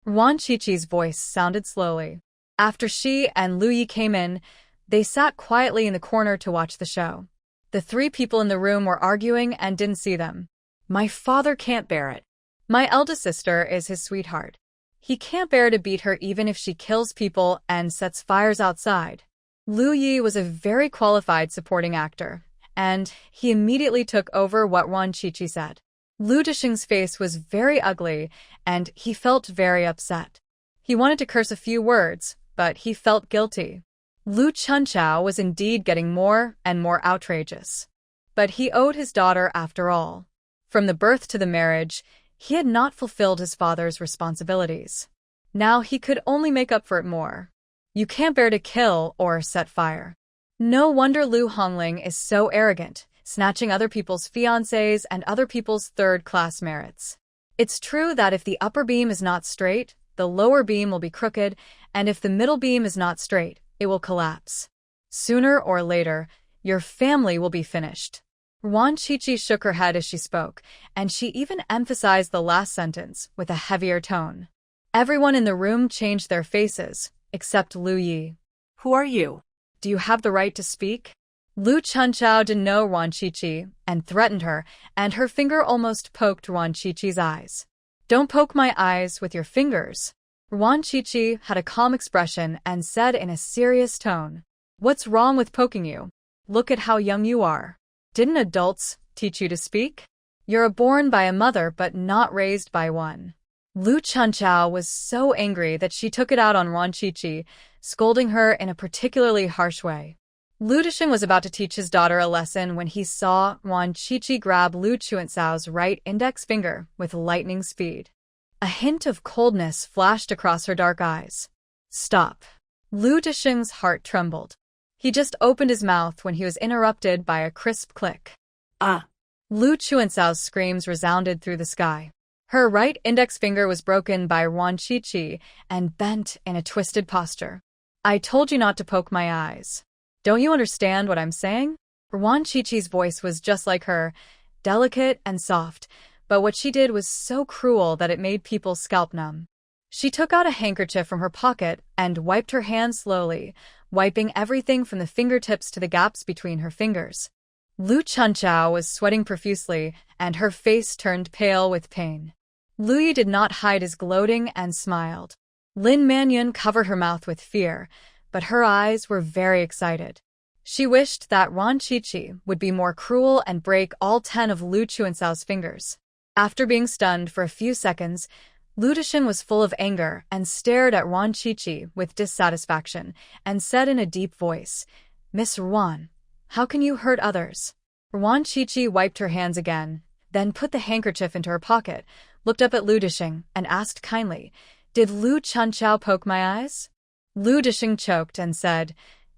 Wan Qiqi's voice sounded slowly. After she and Lu Yi came in, they sat quietly in the corner to watch the show. The 3 people in the room were arguing and didn't see them. My father can't bear it. My eldest sister is his sweetheart. He can't bear to beat her even if she kills people and sets fires outside. Lu Yi was a very qualified supporting actor, and he immediately took over what Wan Qiqi said. Lu Disheng's face was very ugly, and he felt very upset. He wanted to curse a few words, but he felt guilty. Lu Chunchao was indeed getting more and more outrageous. But he owed his daughter after all. From the birth to the marriage, he had not fulfilled his father's responsibilities. Now he could only make up for it more. You can't bear to kill or set fire. No wonder Lu Hongling is so arrogant, snatching other people's fiancés and other people's third-class merits. It's true that if the upper beam is not straight, the lower beam will be crooked, and if the middle beam is not straight, it will collapse. Sooner or later, your family will be finished. Wan Qiqi shook her head as she spoke, and she even emphasized the last sentence with a heavier tone. Everyone in the room changed their faces, except Lu Yi. Who are you? Do you have the right to speak? Lu Chunchao didn't know Wan Qiqi and threatened her, and her finger almost poked Wan Qiqi's eyes. Don't poke my eyes with your fingers. Wan Qiqi had a calm expression and said in a serious tone, What's wrong with poking you? Look at how young you are. Didn't adults teach you to speak? You're born by a mother but not raised by one. Lu Chunchao was so angry that she took it out on Wan Qiqi, scolding her in a particularly harsh way. Lu Disheng was about to teach his daughter a lesson when he saw Wan Qiqi grab Lu Chuancao's right index finger with lightning speed. A hint of coldness flashed across her dark eyes. Stop. Lu Disheng's heart trembled. He just opened his mouth when he was interrupted by a crisp click. Ah! Lu Chuancao's screams resounded through the sky. Her right index finger was broken by Wan Qiqi and bent in a twisted posture. I told you not to poke my eyes. Don't you understand what I'm saying? Wan Qiqi's voice was just like her, delicate and soft, but what she did was so cruel that it made people's scalp numb. She took out a handkerchief from her pocket and wiped her hand slowly, wiping everything from the fingertips to the gaps between her fingers. Lu Chunchao was sweating profusely, and her face turned pale with pain. Lu Yi did not hide his gloating and smiled. Lin Manyun covered her mouth with fear, but her eyes were very excited. She wished that Wan Qiqi would be more cruel and break all 10 of Lu Chuancao's fingers. After being stunned for a few seconds, Lu Disheng was full of anger and stared at Wan Qiqi with dissatisfaction and said in a deep voice, Miss Wan, how can you hurt others? Wan Qiqi wiped her hands again, then put the handkerchief into her pocket, looked up at Lu Disheng, and asked kindly, Did Lu Chunchao poke my eyes? Lu Disheng choked and said,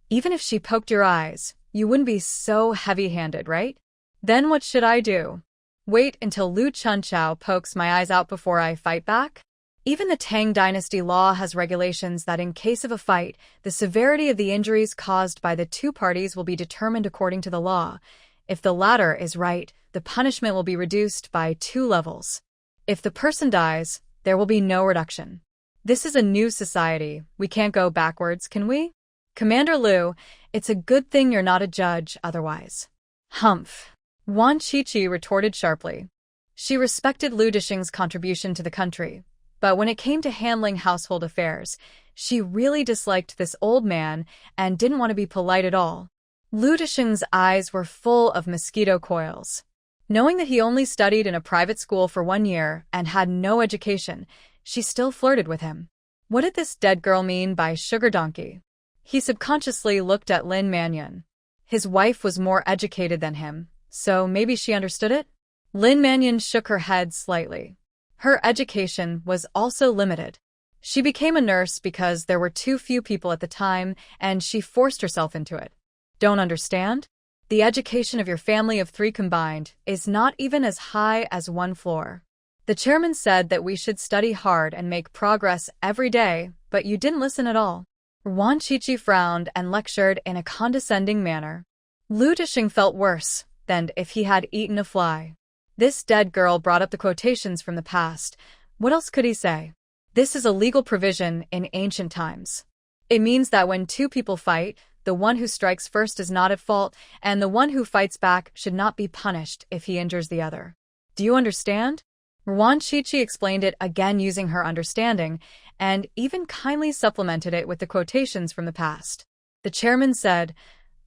Even if she poked your eyes, you wouldn't be so heavy-handed, right? Then what should I do? Wait until Lu Chunchao pokes my eyes out before I fight back? Even the Tang Dynasty law has regulations that in case of a fight, the severity of the injuries caused by the two parties will be determined according to the law. If the latter is right, the punishment will be reduced by 2 levels. If the person dies, there will be no reduction. This is a new society. We can't go backwards, can we? Commander Lu, it's a good thing you're not a judge otherwise. Humph. Wan Qiqi retorted sharply. She respected Lu Disheng's contribution to the country, but when it came to handling household affairs, she really disliked this old man and didn't want to be polite at all. Lu Disheng's eyes were full of mosquito coils. Knowing that he only studied in a private school for 1 year and had no education, she still flirted with him. What did this dead girl mean by sugar donkey? He subconsciously looked at Lin Manyun. His wife was more educated than him, so maybe she understood it? Lin Manyun shook her head slightly. Her education was also limited. She became a nurse because there were too few people at the time, and she forced herself into it. Don't understand? The education of your family of 3 combined is not even as high as 1 floor. The chairman said that we should study hard and make progress every day, but you didn't listen at all. Wan Qiqi frowned and lectured in a condescending manner. Lu Disheng felt worse than if he had eaten a fly. This dead girl brought up the quotations from the past. What else could he say? This is a legal provision in ancient times. It means that when 2 people fight, the one who strikes first is not at fault, and the one who fights back should not be punished if he injures the other. Do you understand? Wan Qiqi explained it again using her understanding, and even kindly supplemented it with the quotations from the past. The chairman said,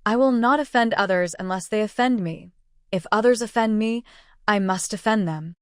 I will not offend others unless they offend me. If others offend me, I must offend them.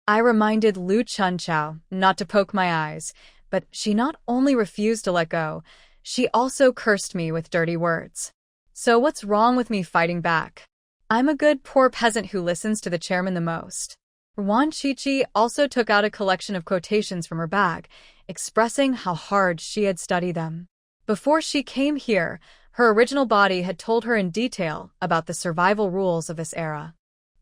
I reminded Lu Chunchao not to poke my eyes, but she not only refused to let go, she also cursed me with dirty words. So what's wrong with me fighting back? I'm a good poor peasant who listens to the chairman the most. Wan Qiqi also took out a collection of quotations from her bag, expressing how hard she had studied them. Before she came here, Her original body had told her in detail about the survival rules of this era.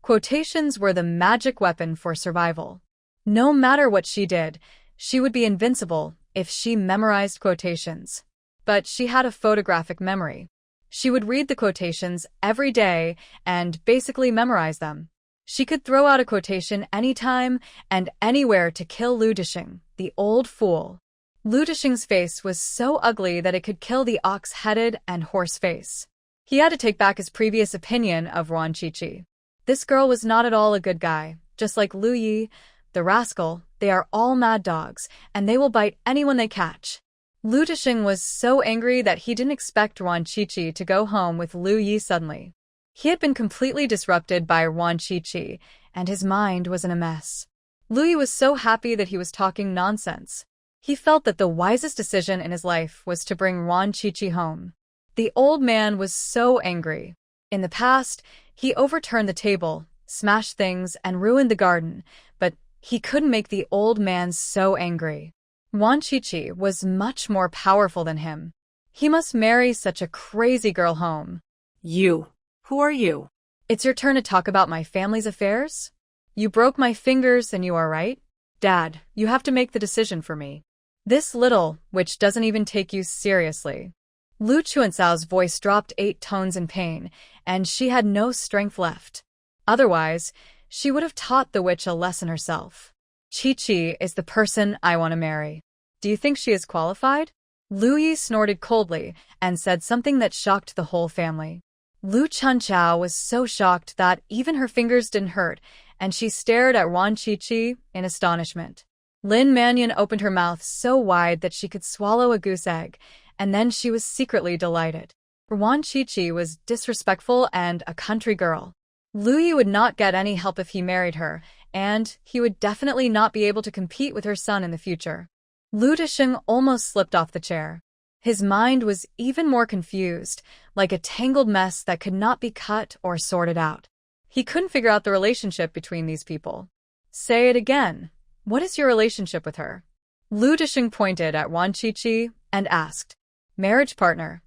Quotations were the magic weapon for survival. No matter what she did, she would be invincible if she memorized quotations. But she had a photographic memory. She would read the quotations every day and basically memorize them. She could throw out a quotation anytime and anywhere to kill Lu Disheng, the old fool. Lu Disheng's face was so ugly that it could kill the ox-headed and horse face. He had to take back his previous opinion of Ruan Qiqi. This girl was not at all a good guy, just like Lu Yi, the rascal. They are all mad dogs, and they will bite anyone they catch. Lu Disheng was so angry that he didn't expect Ruan Qiqi to go home with Lu Yi suddenly. He had been completely disrupted by Ruan Qiqi, and his mind was in a mess. Lu Yi was so happy that he was talking nonsense. He felt that the wisest decision in his life was to bring Ruan Qiqi home. The old man was so angry. In the past, he overturned the table, smashed things, and ruined the garden, but he couldn't make the old man so angry. Ruan Qiqi was much more powerful than him. He must marry such a crazy girl home. You. Who are you? It's your turn to talk about my family's affairs? You broke my fingers and you are right? Dad, you have to make the decision for me. This little witch doesn't even take you seriously. Lu Chuancao's voice dropped 8 tones in pain, and she had no strength left. Otherwise, she would have taught the witch a lesson herself. Qiqi is the person I want to marry. Do you think she is qualified? Lu Yi snorted coldly and said something that shocked the whole family. Lu Chuanchao was so shocked that even her fingers didn't hurt, and she stared at Ruan Qiqi in astonishment. Lin Mannion opened her mouth so wide that she could swallow a goose egg, and then she was secretly delighted. Ruan Qiqi was disrespectful and a country girl. Lu Yi would not get any help if he married her, and he would definitely not be able to compete with her son in the future. Lu Disheng almost slipped off the chair. His mind was even more confused, like a tangled mess that could not be cut or sorted out. He couldn't figure out the relationship between these people. Say it again. What is your relationship with her? Lu Disheng pointed at Ruan Qiqi and asked, Marriage partner.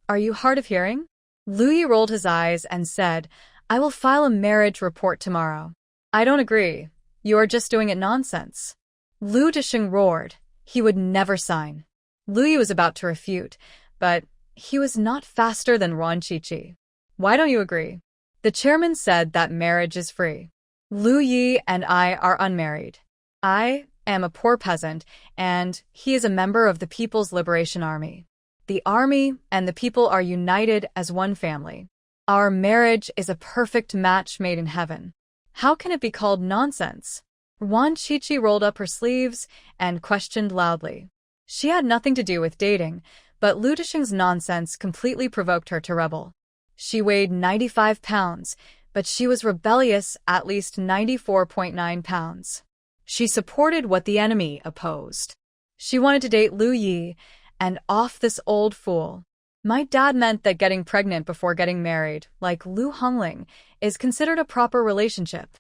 Are you hard of hearing? Lu Yi rolled his eyes and said, I will file a marriage report tomorrow. I don't agree. You are just doing it nonsense. Lu Disheng roared. He would never sign. Lu Yi was about to refute, but he was not faster than Ruan Qiqi. Why don't you agree? The chairman said that marriage is free. Lu Yi and I are unmarried. I am a poor peasant, and he is a member of the People's Liberation Army. The army and the people are united as one family. Our marriage is a perfect match made in heaven. How can it be called nonsense? Ruan Qiqi rolled up her sleeves and questioned loudly. She had nothing to do with dating, but Lu Disheng's nonsense completely provoked her to rebel. She weighed 95 pounds, but she was rebellious at least 94.9 pounds. She supported what the enemy opposed. She wanted to date Lu Yi and off this old fool. My dad meant that getting pregnant before getting married, like Lu Hongling, is considered a proper relationship.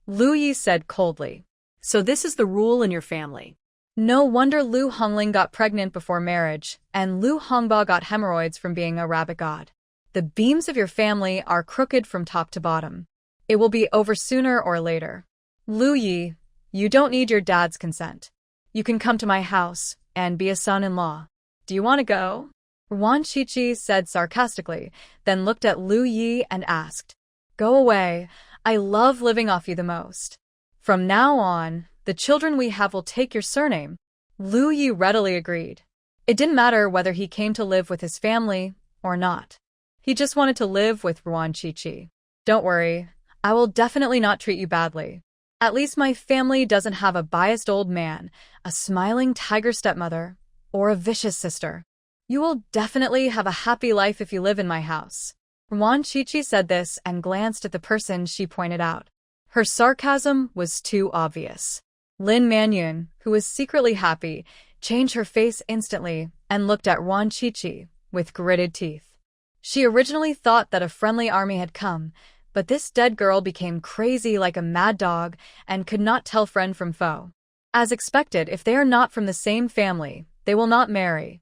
Lu Yi said coldly. So this is the rule in your family. No wonder Lu Hongling got pregnant before marriage, and Lu Hongba got hemorrhoids from being a rabbit god. The beams of your family are crooked from top to bottom. It will be over sooner or later. Lu Yi, you don't need your dad's consent. You can come to my house and be a son-in-law. Do you want to go? Ruan Qiqi said sarcastically, then looked at Lu Yi and asked, Go away. I love living off you the most. From now on, the children we have will take your surname. Lu Yi readily agreed. It didn't matter whether he came to live with his family or not. He just wanted to live with Ruan Qiqi. Don't worry, I will definitely not treat you badly. At least my family doesn't have a biased old man, a smiling tiger stepmother, or a vicious sister. You will definitely have a happy life if you live in my house. Ruan Qiqi said this and glanced at the person she pointed out. Her sarcasm was too obvious. Lin Mannion, who was secretly happy, changed her face instantly and looked at Ruan Qiqi with gritted teeth. She originally thought that a friendly army had come, but this dead girl became crazy like a mad dog and could not tell friend from foe. As expected, if they are not from the same family, they will not marry.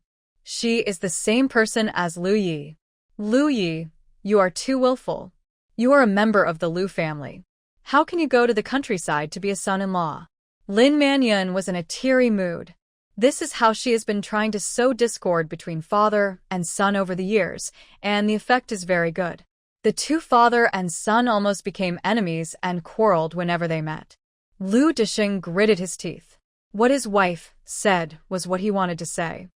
She is the same person as Lu Yi. Lu Yi, you are too willful. You are a member of the Lu family. How can you go to the countryside to be a son-in-law? Lin Manyun was in a teary mood. This is how she has been trying to sow discord between father and son over the years, and the effect is very good. The two father and son almost became enemies and quarreled whenever they met. Lu Disheng gritted his teeth. What his wife said was what he wanted to say.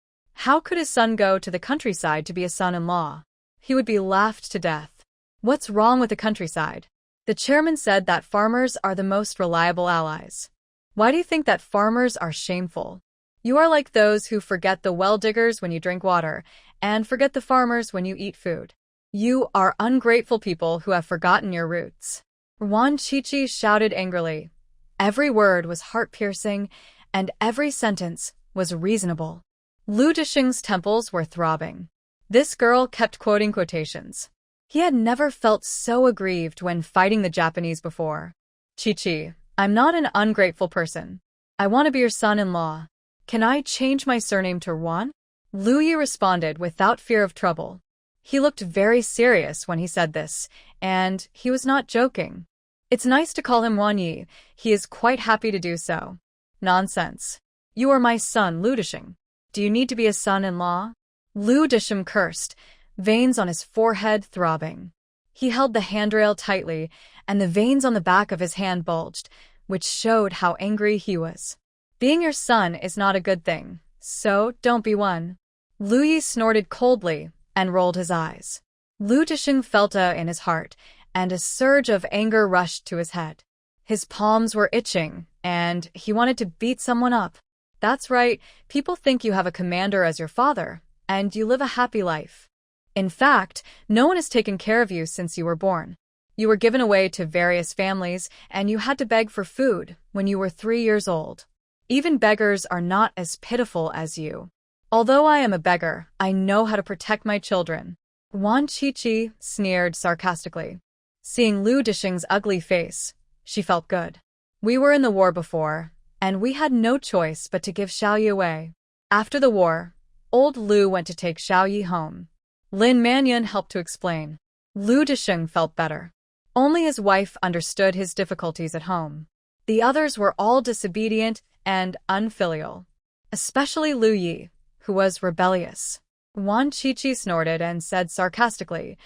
How could his son go to the countryside to be a son-in-law? He would be laughed to death. What's wrong with the countryside? The chairman said that farmers are the most reliable allies. Why do you think that farmers are shameful? You are like those who forget the well diggers when you drink water, and forget the farmers when you eat food. You are ungrateful people who have forgotten your roots. Wan Chichi shouted angrily. Every word was heart-piercing, and every sentence was reasonable. Lu Disheng's temples were throbbing. This girl kept quoting quotations. He had never felt so aggrieved when fighting the Japanese before. Chichi, I'm not an ungrateful person. I want to be your son-in-law. Can I change my surname to Wan? Lu Yi responded without fear of trouble. He looked very serious when he said this, and he was not joking. It's nice to call him Wan Yi. He is quite happy to do so. Nonsense. You are my son, Lu Disheng. Do you need to be a son-in-law? Lu Disheng cursed, veins on his forehead throbbing. He held the handrail tightly, and the veins on the back of his hand bulged, which showed how angry he was. Being your son is not a good thing, so don't be one. Lu Yi snorted coldly and rolled his eyes. Lu Disheng felt in his heart, and a surge of anger rushed to his head. His palms were itching, and he wanted to beat someone up. That's right, people think you have a commander as your father, and you live a happy life. In fact, no one has taken care of you since you were born. You were given away to various families, and you had to beg for food when you were 3 years old. Even beggars are not as pitiful as you. Although I am a beggar, I know how to protect my children. Wan Chichi sneered sarcastically. Seeing Lu Disheng's ugly face, she felt good. We were in the war before, and we had no choice but to give Xiaoyi away. After the war, old Lu went to take Xiaoyi home. Lin Manyun helped to explain. Lu Disheng felt better. Only his wife understood his difficulties at home. The others were all disobedient and unfilial. Especially Lu Yi, who was rebellious. Wan Chichi snorted and said sarcastically,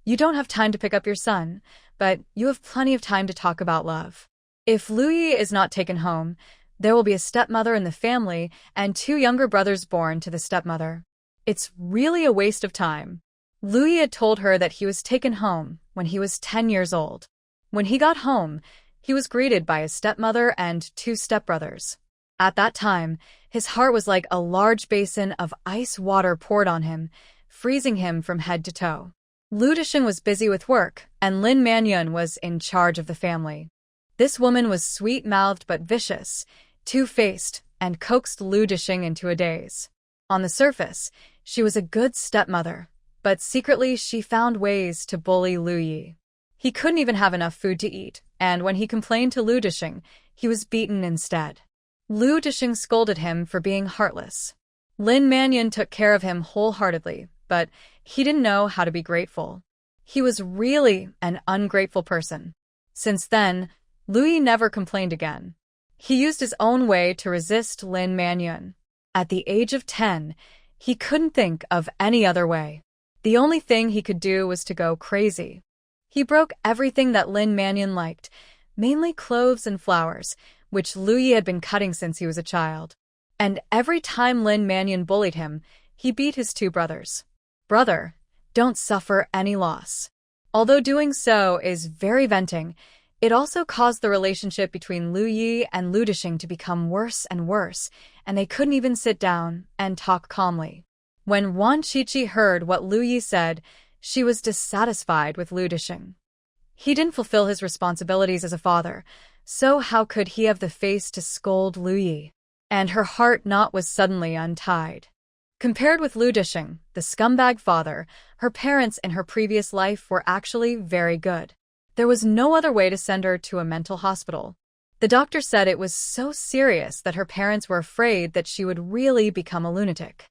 You don't have time to pick up your son, but you have plenty of time to talk about love. If Lu Yi is not taken home, there will be a stepmother in the family and 2 younger brothers born to the stepmother. It's really a waste of time. Lu Yi had told her that he was taken home when he was 10 years old. When he got home, he was greeted by his stepmother and 2 stepbrothers. At that time, his heart was like a large basin of ice water poured on him, freezing him from head to toe. Lu Disheng was busy with work, and Lin Manyun was in charge of the family. This woman was sweet-mouthed but vicious, two-faced, and coaxed Lu Disheng into a daze. On the surface, she was a good stepmother, but secretly she found ways to bully Lu Yi. He couldn't even have enough food to eat, and when he complained to Lu Disheng, he was beaten instead. Lu Disheng scolded him for being heartless. Lin Manyun took care of him wholeheartedly, but he didn't know how to be grateful. He was really an ungrateful person. Since then, Lu Yi never complained again. He used his own way to resist Lin Manyun. At the age of 10, he couldn't think of any other way. The only thing he could do was to go crazy. He broke everything that Lin Manyun liked, mainly cloves and flowers, which Lu Yi had been cutting since he was a child. And every time Lin Manyun bullied him, he beat his 2 brothers. Brother, don't suffer any loss. Although doing so is very venting, it also caused the relationship between Lu Yi and Lu Disheng to become worse and worse, and they couldn't even sit down and talk calmly. When Wan Chichi heard what Lu Yi said, she was dissatisfied with Lu Disheng. He didn't fulfill his responsibilities as a father, so how could he have the face to scold Lu Yi? And her heart knot was suddenly untied. Compared with Lu Disheng, the scumbag father, her parents in her previous life were actually very good. There was no other way to send her to a mental hospital. The doctor said it was so serious that her parents were afraid that she would really become a lunatic.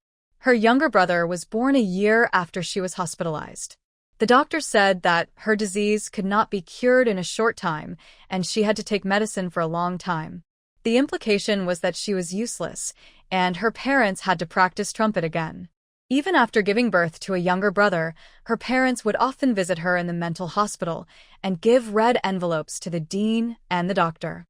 Her younger brother was born a year after she was hospitalized. The doctor said that her disease could not be cured in a short time, and she had to take medicine for a long time. The implication was that she was useless, and her parents had to practice trumpet again. Even after giving birth to a younger brother, her parents would often visit her in the mental hospital and give red envelopes to the dean and the doctor.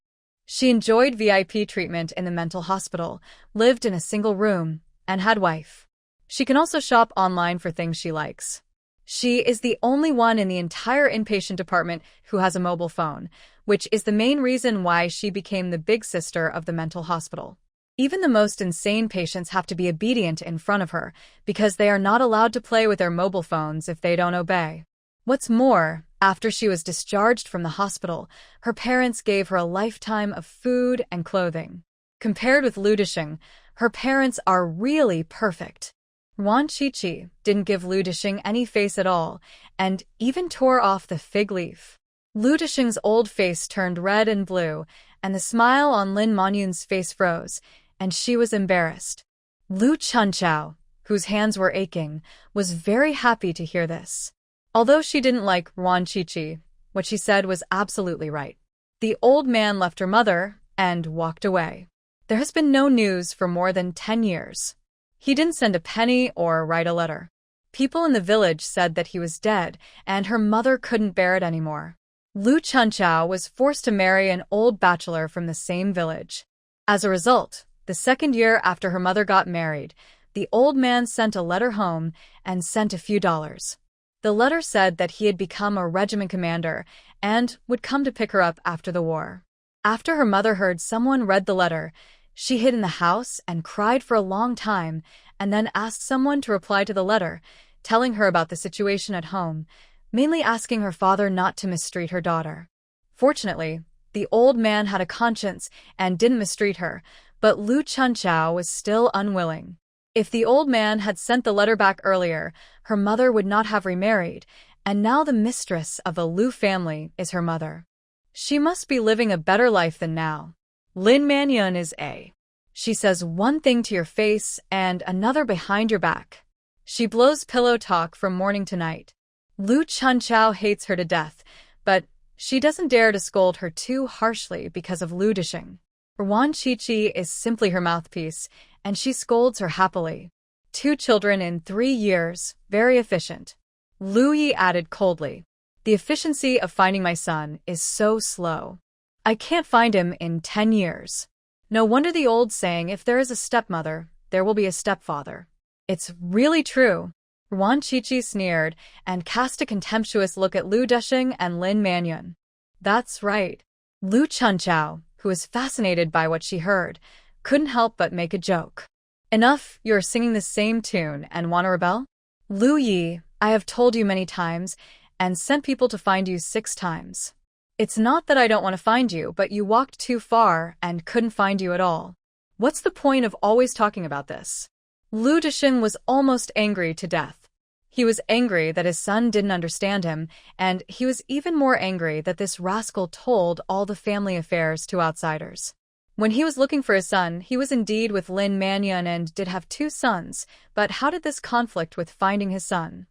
She enjoyed VIP treatment in the mental hospital, lived in a single room, and had wife. She can also shop online for things she likes. She is the only one in the entire inpatient department who has a mobile phone, which is the main reason why she became the big sister of the mental hospital. Even the most insane patients have to be obedient in front of her, because they are not allowed to play with their mobile phones if they don't obey. What's more, after she was discharged from the hospital, her parents gave her a lifetime of food and clothing. Compared with Lu Disheng, her parents are really perfect. Wan Qiqi didn't give Lu Disheng any face at all, and even tore off the fig leaf. Lu Disheng's old face turned red and blue, and the smile on Lin Manyun's face froze, and she was embarrassed. Lu Chunchao, whose hands were aching, was very happy to hear this. Although she didn't like Wan Qiqi, what she said was absolutely right. The old man left her mother and walked away. There has been no news for more than 10 years. He didn't send a penny or write a letter. People in the village said that he was dead, and her mother couldn't bear it anymore. Lu Chunchao was forced to marry an old bachelor from the same village. As a result, the second year after her mother got married, the old man sent a letter home and sent a few dollars. The letter said that he had become a regiment commander and would come to pick her up after the war. After her mother heard someone read the letter, she hid in the house and cried for a long time, and then asked someone to reply to the letter, telling her about the situation at home, mainly asking her father not to mistreat her daughter. Fortunately, the old man had a conscience and didn't mistreat her, but Lu Chunchao was still unwilling. If the old man had sent the letter back earlier, her mother would not have remarried, and now the mistress of the Lu family is her mother. She must be living a better life than now. Lin Manyun is a. She says one thing to your face and another behind your back. She blows pillow talk from morning to night. Lu Chunchao hates her to death, but she doesn't dare to scold her too harshly because of Lu Disheng. Wan Qiqi is simply her mouthpiece, and she scolds her happily. 2 children in 3 years, very efficient. Lu Yi added coldly, the efficiency of finding my son is so slow. I can't find him in 10 years. No wonder the old saying, if there is a stepmother, there will be a stepfather. It's really true. Wan Qiqi sneered and cast a contemptuous look at Lu Disheng and Lin Manyun. That's right. Lu Chunchao, who was fascinated by what she heard, couldn't help but make a joke. Enough, you're singing the same tune and want to rebel? Lu Yi, I have told you many times and sent people to find you 6 times. It's not that I don't want to find you, but you walked too far and couldn't find you at all. What's the point of always talking about this? Lu Disheng was almost angry to death. He was angry that his son didn't understand him, and he was even more angry that this rascal told all the family affairs to outsiders. When he was looking for his son, he was indeed with Lin Manyun and did have 2 sons, but how did this conflict with finding his son?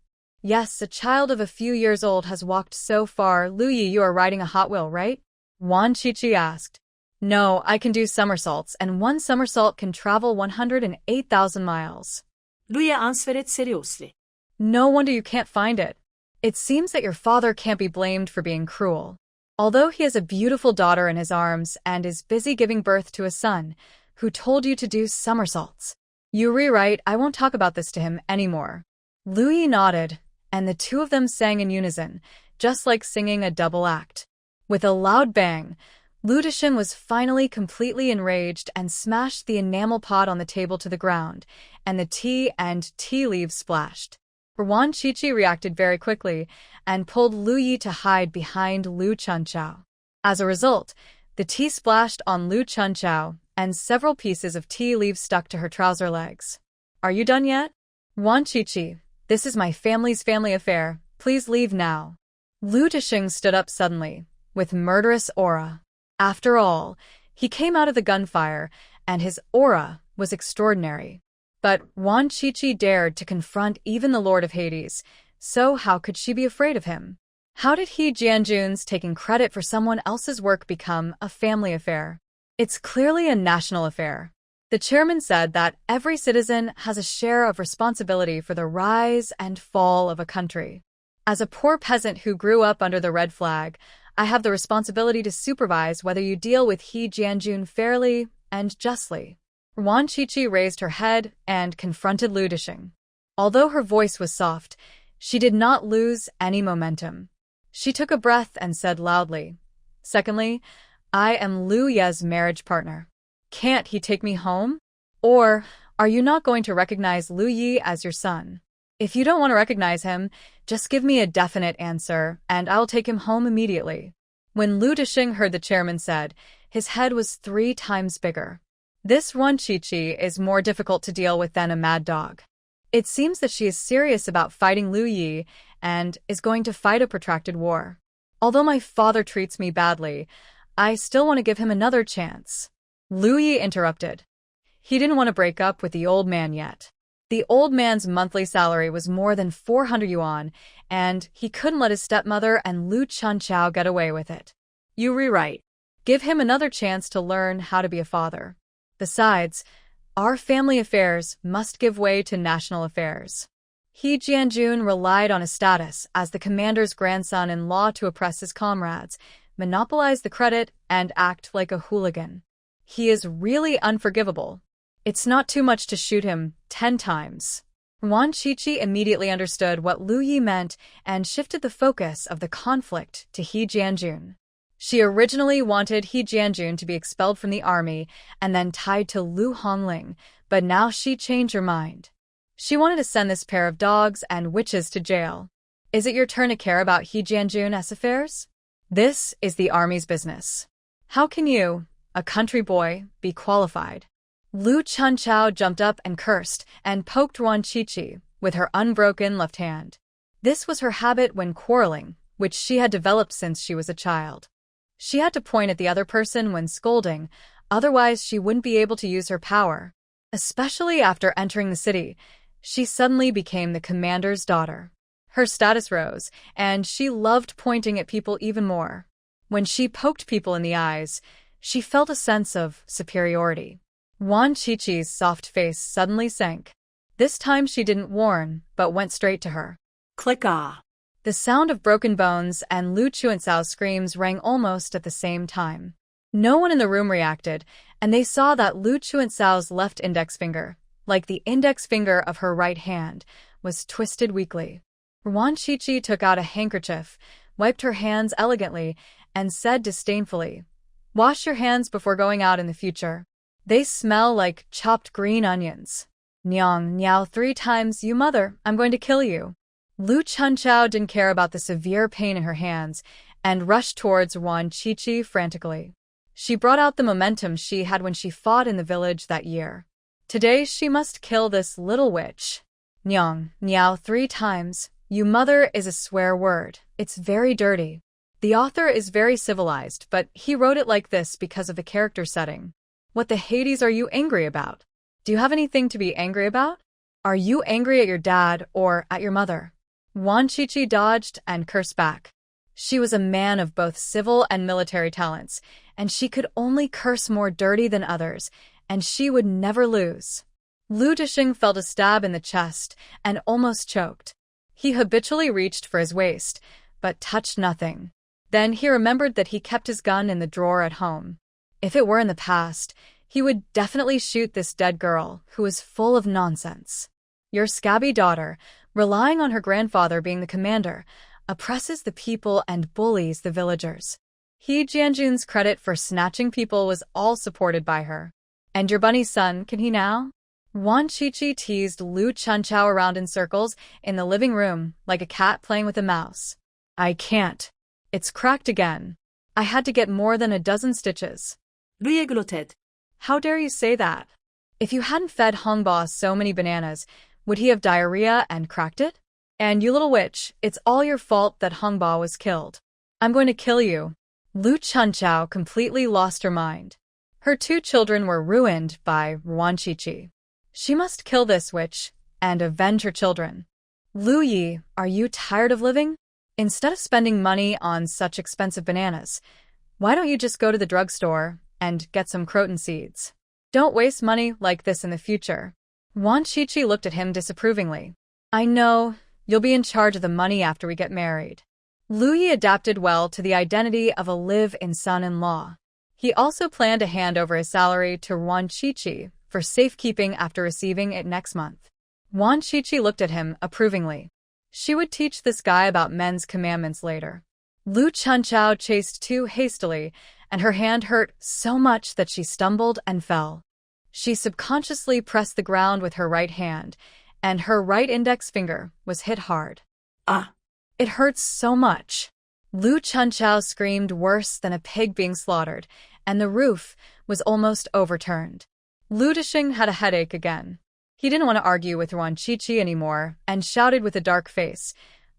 Yes, a child of a few years old has walked so far. Lu Yi, you are riding a Hot Wheel, right? Wan Qiqi asked. No, I can do somersaults, and 1 somersault can travel 108,000 miles. Lu Yi answered it seriously. No wonder you can't find it. It seems that your father can't be blamed for being cruel. Although he has a beautiful daughter in his arms and is busy giving birth to a son, who told you to do somersaults. You rewrite, I won't talk about this to him anymore. Lu Yi nodded, and the 2 of them sang in unison, just like singing a double act. With a loud bang, Lu Disheng was finally completely enraged and smashed the enamel pot on the table to the ground, and the tea and tea leaves splashed. Wan Qiqi reacted very quickly and pulled Lu Yi to hide behind Lu Chunchao. As a result, the tea splashed on Lu Chunchao, and several pieces of tea leaves stuck to her trouser legs. Are you done yet? Wan Qiqi, this is my family's family affair. Please leave now. Lu Disheng stood up suddenly, with murderous aura. After all, he came out of the gunfire, and his aura was extraordinary. But Wan Chichi dared to confront even the Lord of Hades, so how could she be afraid of him? How did he Jianjun's taking credit for someone else's work become a family affair? It's clearly a national affair. The chairman said that every citizen has a share of responsibility for the rise and fall of a country. As a poor peasant who grew up under the red flag, I have the responsibility to supervise whether you deal with He Jianjun fairly and justly. Wan Chichi raised her head and confronted Lu Disheng. Although her voice was soft, she did not lose any momentum. She took a breath and said loudly, "Secondly, I am Lu Ye's marriage partner. Can't he take me home? Or are you not going to recognize Lu Yi as your son? If you don't want to recognize him, just give me a definite answer, and I'll take him home immediately." When Lu Disheng heard the chairman said, his head was 3 times bigger. This Wan Chichi is more difficult to deal with than a mad dog. It seems that she is serious about fighting Lu Yi and is going to fight a protracted war. Although my father treats me badly, I still want to give him another chance. Lu Yi interrupted. He didn't want to break up with the old man yet. The old man's monthly salary was more than 400 yuan, and he couldn't let his stepmother and Lu Chunchao get away with it. You rewrite. Give him another chance to learn how to be a father. Besides, our family affairs must give way to national affairs. He Jianjun relied on his status as the commander's grandson-in-law to oppress his comrades, monopolize the credit, and act like a hooligan. He is really unforgivable. It's not too much to shoot him 10 times. Wan Chichi immediately understood what Lu Yi meant and shifted the focus of the conflict to He Jianjun. She originally wanted He Jianjun to be expelled from the army and then tied to Lu Hongling, but now she changed her mind. She wanted to send this pair of dogs and witches to jail. Is it your turn to care about He Jianjun's affairs? This is the army's business. How can you, a country boy, be qualified? Lu Chunchao jumped up and cursed and poked Wan Chichi with her unbroken left hand. This was her habit when quarreling, which she had developed since she was a child. She had to point at the other person when scolding, otherwise she wouldn't be able to use her power. Especially after entering the city, she suddenly became the commander's daughter. Her status rose, and she loved pointing at people even more. When she poked people in the eyes, she felt a sense of superiority. Wan Chichi's soft face suddenly sank. This time she didn't warn, but went straight to her. Click-ah. The sound of broken bones and Lu Chuancao's screams rang almost at the same time. No one in the room reacted, and they saw that Lu Chuancao's left index finger, like the index finger of her right hand, was twisted weakly. Wan Chichi took out a handkerchief, wiped her hands elegantly, and said disdainfully, "Wash your hands before going out in the future. They smell like chopped green onions." "Nyang, nyao 3 times, you mother, I'm going to kill you." Lu Chunchao didn't care about the severe pain in her hands and rushed towards Wan Chichi frantically. She brought out the momentum she had when she fought in the village that year. Today she must kill this little witch. "Nyang, nyao 3 times, you mother" is a swear word. It's very dirty. The author is very civilized, but he wrote it like this because of the character setting. What the Hades are you angry about? Do you have anything to be angry about? Are you angry at your dad or at your mother? Wan Chichi dodged and cursed back. She was a man of both civil and military talents, and she could only curse more dirty than others, and she would never lose. Lu Disheng felt a stab in the chest and almost choked. He habitually reached for his waist, but touched nothing. Then he remembered that he kept his gun in the drawer at home. If it were in the past, he would definitely shoot this dead girl who was full of nonsense. Your scabby daughter, relying on her grandfather being the commander, oppresses the people and bullies the villagers. He Jianjun's credit for snatching people was all supported by her. And your bunny son, can he now? Wan Chichi teased Lu Chunchao around in circles in the living room like a cat playing with a mouse. "I can't. It's cracked again. I had to get more than a dozen stitches." Reborned. How dare you say that? If you hadn't fed Hongba so many bananas, would he have diarrhea and cracked it? And you little witch, it's all your fault that Hongba was killed. I'm going to kill you. Lu Chunchao completely lost her mind. Her 2 children were ruined by Wan Chichi. She must kill this witch and avenge her children. Lu Yi, are you tired of living? Instead of spending money on such expensive bananas, why don't you just go to the drugstore and get some croton seeds? Don't waste money like this in the future. Wan Qiqi looked at him disapprovingly. I know, you'll be in charge of the money after we get married. Lu Yi adapted well to the identity of a live-in son-in-law. He also planned to hand over his salary to Wan Qiqi for safekeeping after receiving it next month. Wan Qiqi looked at him approvingly. She would teach this guy about men's commandments later. Lu Chunchao chased too hastily, and her hand hurt so much that she stumbled and fell. She subconsciously pressed the ground with her right hand, and her right index finger was hit hard. Ah! It hurts so much. Lu Chunchao screamed worse than a pig being slaughtered, and the roof was almost overturned. Lu Disheng had a headache again. He didn't want to argue with Wan Qiqi anymore, and shouted with a dark face,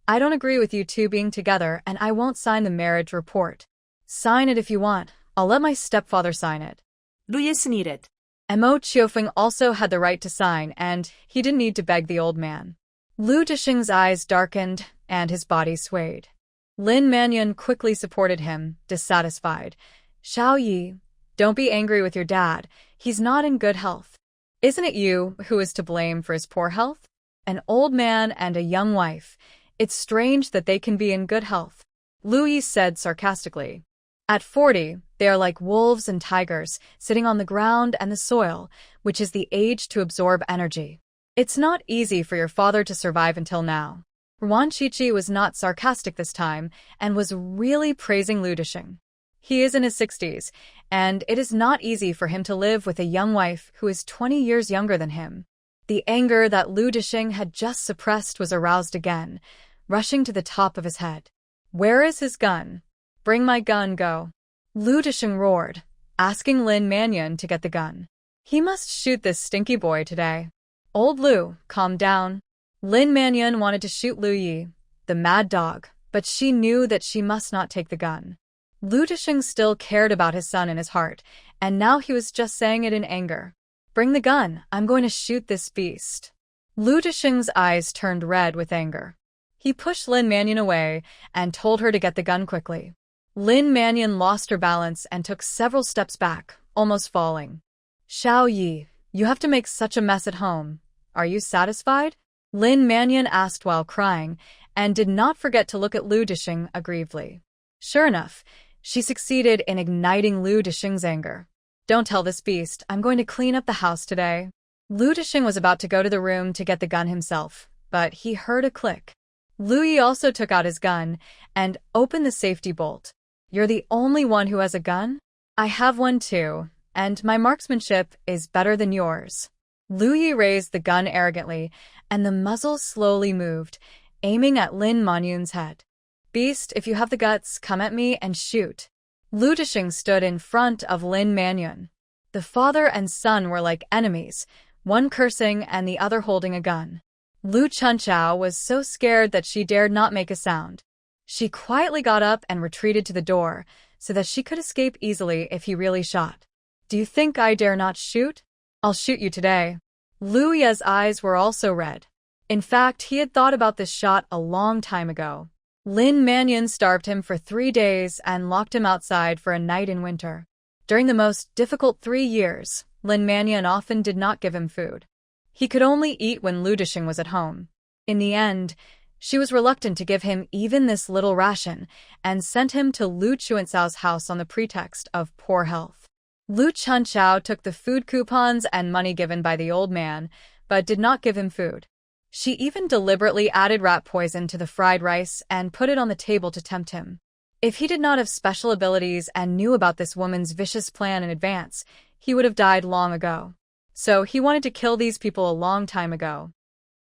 I don't agree with you two being together, and I won't sign the marriage report. Sign it if you want. I'll let my stepfather sign it. Lu Yi sneered. Mo Qiufeng also had the right to sign, and he didn't need to beg the old man. Lu Disheng's eyes darkened, and his body swayed. Lin Mannion quickly supported him, dissatisfied. Xiao Yi, don't be angry with your dad. He's not in good health. Isn't it you who is to blame for his poor health? An old man and a young wife. It's strange that they can be in good health. Lu Yi said sarcastically. At 40, they are like wolves and tigers, sitting on the ground and the soil, which is the age to absorb energy. It's not easy for your father to survive until now. Wan Qiqi was not sarcastic this time, and was really praising Lu Disheng. He is in his 60s, and it is not easy for him to live with a young wife who is 20 years younger than him. The anger that Lu Disheng had just suppressed was aroused again, rushing to the top of his head. Where is his gun? Bring my gun, go. Lu Disheng roared, asking Lin Mannion to get the gun. He must shoot this stinky boy today. Old Lu, calm down. Lin Mannion wanted to shoot Lu Yi, the mad dog, but she knew that she must not take the gun. Lu Disheng still cared about his son in his heart, and now he was just saying it in anger. Bring the gun, I'm going to shoot this beast. Lu Disheng's eyes turned red with anger. He pushed Lin Mannion away and told her to get the gun quickly. Lin Mannion lost her balance and took several steps back, almost falling. Xiao Yi, you have to make such a mess at home. Are you satisfied? Lin Mannion asked while crying, and did not forget to look at Lu Disheng aggrievedly. Sure enough, she succeeded in igniting Lu Disheng's anger. Don't tell this beast, I'm going to clean up the house today. Lu Disheng was about to go to the room to get the gun himself, but he heard a click. Lu Yi also took out his gun and opened the safety bolt. You're the only one who has a gun? I have one too, and my marksmanship is better than yours. Lu Yi raised the gun arrogantly, and the muzzle slowly moved, aiming at Lin Manyun's head. Beast, if you have the guts, come at me and shoot. Lu Disheng stood in front of Lin Manyun. The father and son were like enemies, one cursing and the other holding a gun. Lu Chunchao was so scared that she dared not make a sound. She quietly got up and retreated to the door, so that she could escape easily if he really shot. Do you think I dare not shoot? I'll shoot you today. Lu Yi's eyes were also red. In fact, he had thought about this shot a long time ago. Lin Mannion starved him for 3 days and locked him outside for a night in winter. During the most difficult 3 years, Lin Mannion often did not give him food. He could only eat when Lu Disheng was at home. In the end, she was reluctant to give him even this little ration and sent him to Lu Chuancao's house on the pretext of poor health. Lu Chunchao took the food coupons and money given by the old man, but did not give him food. She even deliberately added rat poison to the fried rice and put it on the table to tempt him. If he did not have special abilities and knew about this woman's vicious plan in advance, he would have died long ago. So he wanted to kill these people a long time ago.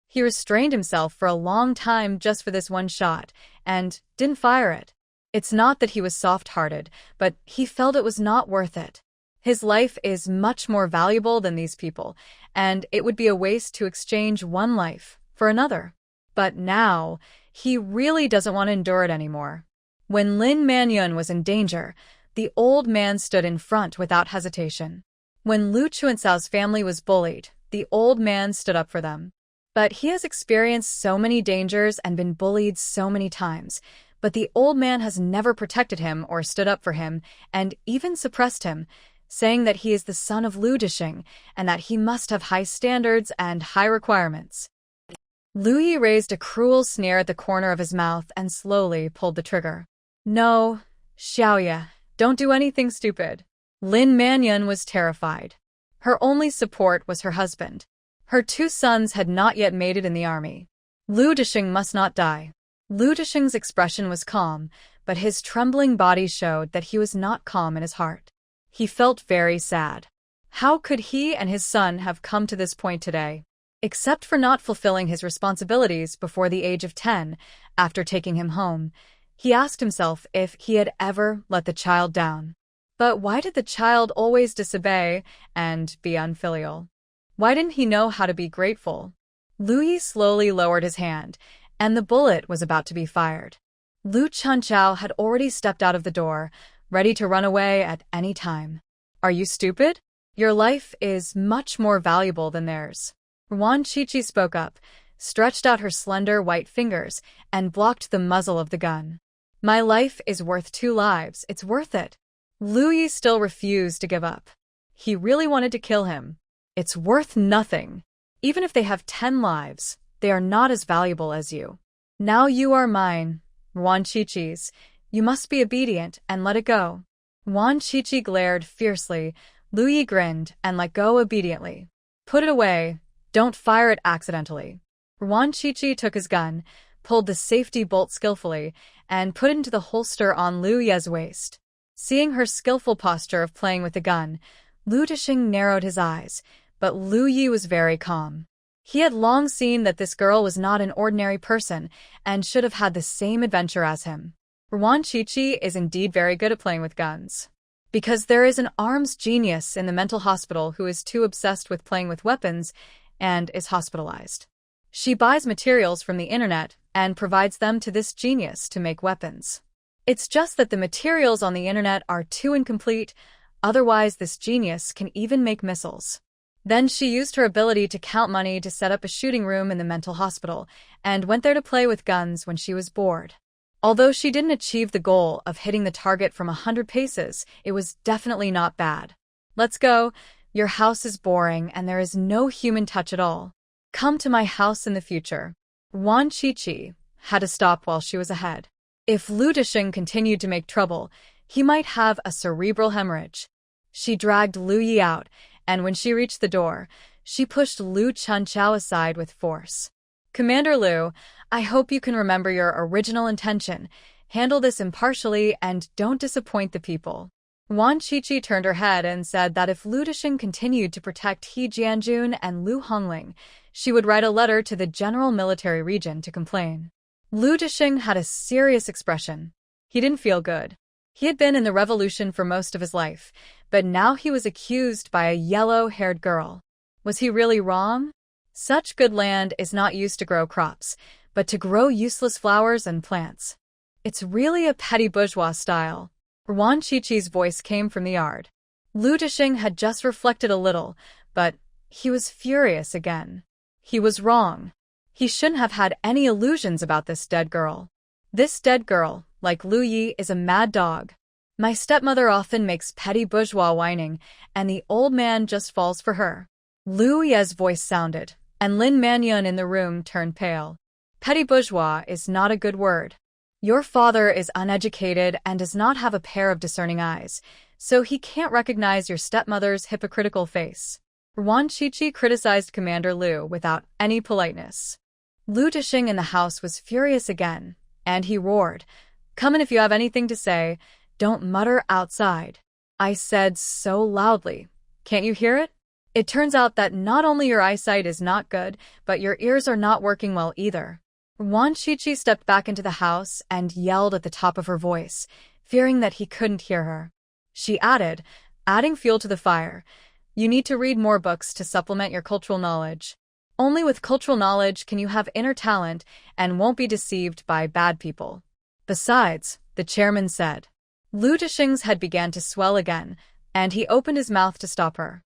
He restrained himself for a long time just for this one shot, and didn't fire it. It's not that he was soft-hearted, but he felt it was not worth it. His life is much more valuable than these people, and it would be a waste to exchange one life for another. But now, he really doesn't want to endure it anymore. When Lin Manyun was in danger, the old man stood in front without hesitation. When Lu Chuancao's family was bullied, The old man stood up for them. But he has experienced so many dangers and been bullied so many times. But the old man has never protected him or stood up for him, and even suppressed him, saying that he is the son of Lu Dishing and that he must have high standards and high requirements. Lu Yi raised a cruel sneer at the corner of his mouth and slowly pulled the trigger. No, Xiaoya, don't do anything stupid. Lin Manyun was terrified. Her only support was her husband. Her 2 sons had not yet made it in the army. Lu Dishing must not die. Lu Dishing's expression was calm, but his trembling body showed that he was not calm in his heart. He felt very sad. How could he and his son have come to this point today? Except for not fulfilling his responsibilities before the age of 10, after taking him home, he asked himself if he had ever let the child down. But why did the child always disobey and be unfilial? Why didn't he know how to be grateful? Lu Yi slowly lowered his hand, and the bullet was about to be fired. Lu Chunchao had already stepped out of the door, ready to run away at any time. Are you stupid? Your life is much more valuable than theirs. Wan Qiqi spoke up, stretched out her slender white fingers, and blocked the muzzle of the gun. My life is worth 2 lives, it's worth it. Lu Yi still refused to give up. He really wanted to kill him. It's worth nothing. Even if they have 10 lives, they are not as valuable as you. Now you are mine, Wan Qiqi's. You must be obedient and let it go. Wan Qiqi glared fiercely. Lu Yi grinned and let go obediently. Put it away. Don't fire it accidentally. Wan Qiqi took his gun, pulled the safety bolt skillfully, and put it into the holster on Lu Ye's waist. Seeing her skillful posture of playing with the gun, Lu Dishing narrowed his eyes, but Lu Yi was very calm. He had long seen that this girl was not an ordinary person and should have had the same adventure as him. Wan Qiqi is indeed very good at playing with guns. Because there is an arms genius in the mental hospital who is too obsessed with playing with weapons and is hospitalized. She buys materials from the internet and provides them to this genius to make weapons. It's just that the materials on the internet are too incomplete, otherwise this genius can even make missiles. Then she used her ability to count money to set up a shooting room in the mental hospital and went there to play with guns when she was bored. Although she didn't achieve the goal of hitting the target from 100 paces, it was definitely not bad. Let's go. Your house is boring and there is no human touch at all. Come to my house in the future. Wan Qiqi had to stop while she was ahead. If Lu Dishing continued to make trouble, he might have a cerebral hemorrhage. She dragged Lu Yi out, and when she reached the door, she pushed Lu Chunchao aside with force. Commander Lu, I hope you can remember your original intention. Handle this impartially and don't disappoint the people. Wan Qiqi turned her head and said that if Lu Dishing continued to protect He Jianjun and Lu Hongling, she would write a letter to the General Military Region to complain. Lu Dishing had a serious expression. He didn't feel good. He had been in the revolution for most of his life, but now he was accused by a yellow-haired girl. Was he really wrong? Such good land is not used to grow crops, but to grow useless flowers and plants. It's really a petty bourgeois style. Wan Qiqi's voice came from the yard. Lu Dishing had just reflected a little, but he was furious again. He was wrong. He shouldn't have had any illusions about this dead girl. This dead girl, like Lu Yi, is a mad dog. My stepmother often makes petty bourgeois whining, and the old man just falls for her. Lu Ye's voice sounded, and Lin Manyun in the room turned pale. Petty bourgeois is not a good word. Your father is uneducated and does not have a pair of discerning eyes, so he can't recognize your stepmother's hypocritical face. Wan Qiqi criticized Commander Lu without any politeness. Lu Dishing in the house was furious again, and he roared, "Come in if you have anything to say. Don't mutter outside." I said so loudly. Can't you hear it? It turns out that not only your eyesight is not good, but your ears are not working well either. Wan Qiqi stepped back into the house and yelled at the top of her voice, fearing that he couldn't hear her. She added, adding fuel to the fire, "You need to read more books to supplement your cultural knowledge. Only with cultural knowledge can you have inner talent and won't be deceived by bad people." Besides, the chairman said. Lu Dishing's head began to swell again, and he opened his mouth to stop her.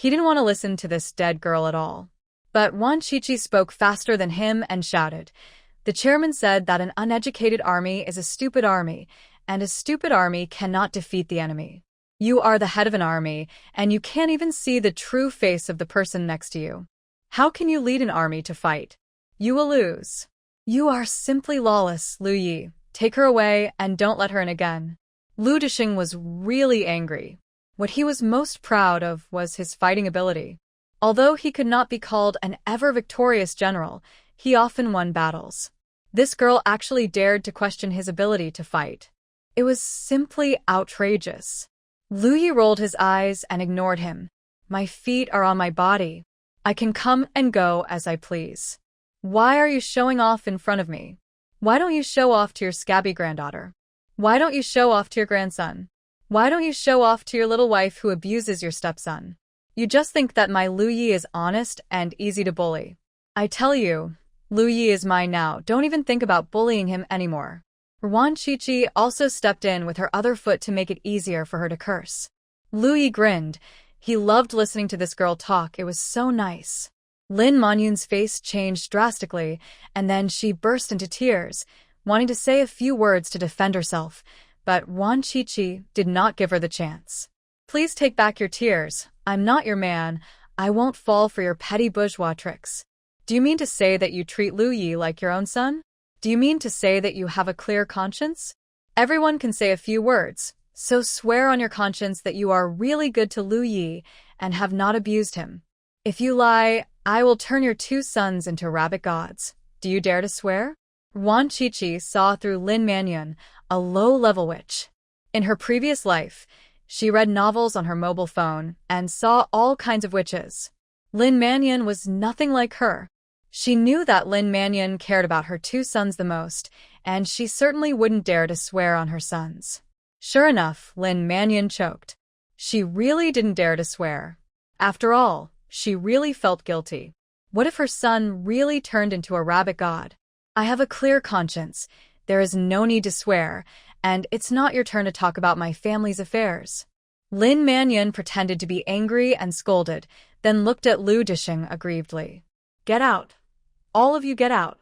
He didn't want to listen to this dead girl at all. But Wan Chichi spoke faster than him and shouted. The chairman said that an uneducated army is a stupid army, and a stupid army cannot defeat the enemy. You are the head of an army, and you can't even see the true face of the person next to you. How can you lead an army to fight? You will lose. You are simply lawless, Lu Yi. Take her away and don't let her in again. Lu Disheng was really angry. What he was most proud of was his fighting ability. Although he could not be called an ever-victorious general, he often won battles. This girl actually dared to question his ability to fight. It was simply outrageous. Lu Yi rolled his eyes and ignored him. My feet are on my body. I can come and go as I please. Why are you showing off in front of me? Why don't you show off to your scabby granddaughter? Why don't you show off to your grandson? Why don't you show off to your little wife who abuses your stepson? You just think that my Lu Yi is honest and easy to bully. I tell you, Lu Yi is mine now. Don't even think about bullying him anymore. Wan Chichi also stepped in with her other foot to make it easier for her to curse. Lu Yi grinned. He loved listening to this girl talk. It was so nice. Lin Manyun's face changed drastically, and then she burst into tears, wanting to say a few words to defend herself, but Wan Chichi did not give her the chance. Please take back your tears. I'm not your man. I won't fall for your petty bourgeois tricks. Do you mean to say that you treat Lu Yi like your own son? Do you mean to say that you have a clear conscience? Everyone can say a few words, so swear on your conscience that you are really good to Lu Yi and have not abused him. If you lie, I will turn your 2 sons into rabbit gods. Do you dare to swear? Wan Chichi saw through Lin Manyun, a low-level witch. In her previous life, she read novels on her mobile phone and saw all kinds of witches. Lin Manyun was nothing like her. She knew that Lin Manyun cared about her 2 sons the most, and she certainly wouldn't dare to swear on her sons. Sure enough, Lin Manyun choked. She really didn't dare to swear. After all, she really felt guilty. What if her son really turned into a rabbit god? I have a clear conscience. There is no need to swear, and it's not your turn to talk about my family's affairs. Lin Manyun pretended to be angry and scolded, then looked at Lu Disheng aggrievedly. Get out. All of you get out.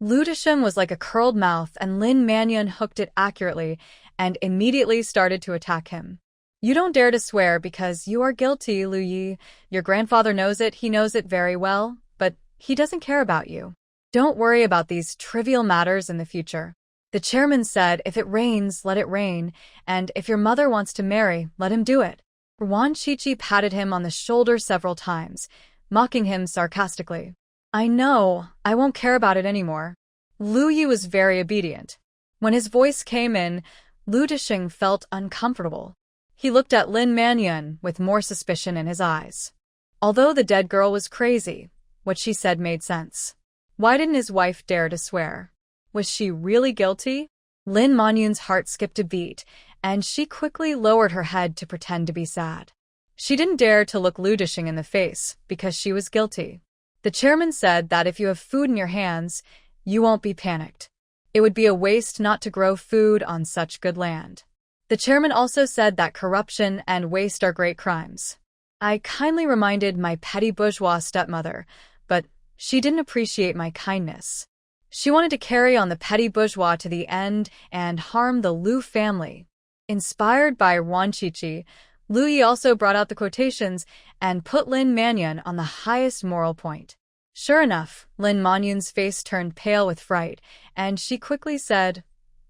Lu Disheng was like a curled mouth, and Lin Manyun hooked it accurately and immediately started to attack him. You don't dare to swear because you are guilty, Lu Yi. Your grandfather knows it, he knows it very well, but he doesn't care about you. Don't worry about these trivial matters in the future. The chairman said, if it rains, let it rain, and if your mother wants to marry, let him do it. Wan Chichi patted him on the shoulder several times, mocking him sarcastically. I know, I won't care about it anymore. Lu Yi was very obedient. When his voice came in, Lu Disheng felt uncomfortable. He looked at Lin Manyun with more suspicion in his eyes. Although the dead girl was crazy, what she said made sense. Why didn't his wife dare to swear? Was she really guilty? Lin Manyun's heart skipped a beat, and she quickly lowered her head to pretend to be sad. She didn't dare to look Lu Disheng in the face because she was guilty. The chairman said that if you have food in your hands, you won't be panicked. It would be a waste not to grow food on such good land. The chairman also said that corruption and waste are great crimes. I kindly reminded my petty bourgeois stepmother, but she didn't appreciate my kindness. She wanted to carry on the petty bourgeois to the end and harm the Lu family. Inspired by Wan Chichi, Lu Yi also brought out the quotations and put Lin Manyun on the highest moral point. Sure enough, Lin Manyun's face turned pale with fright, and she quickly said,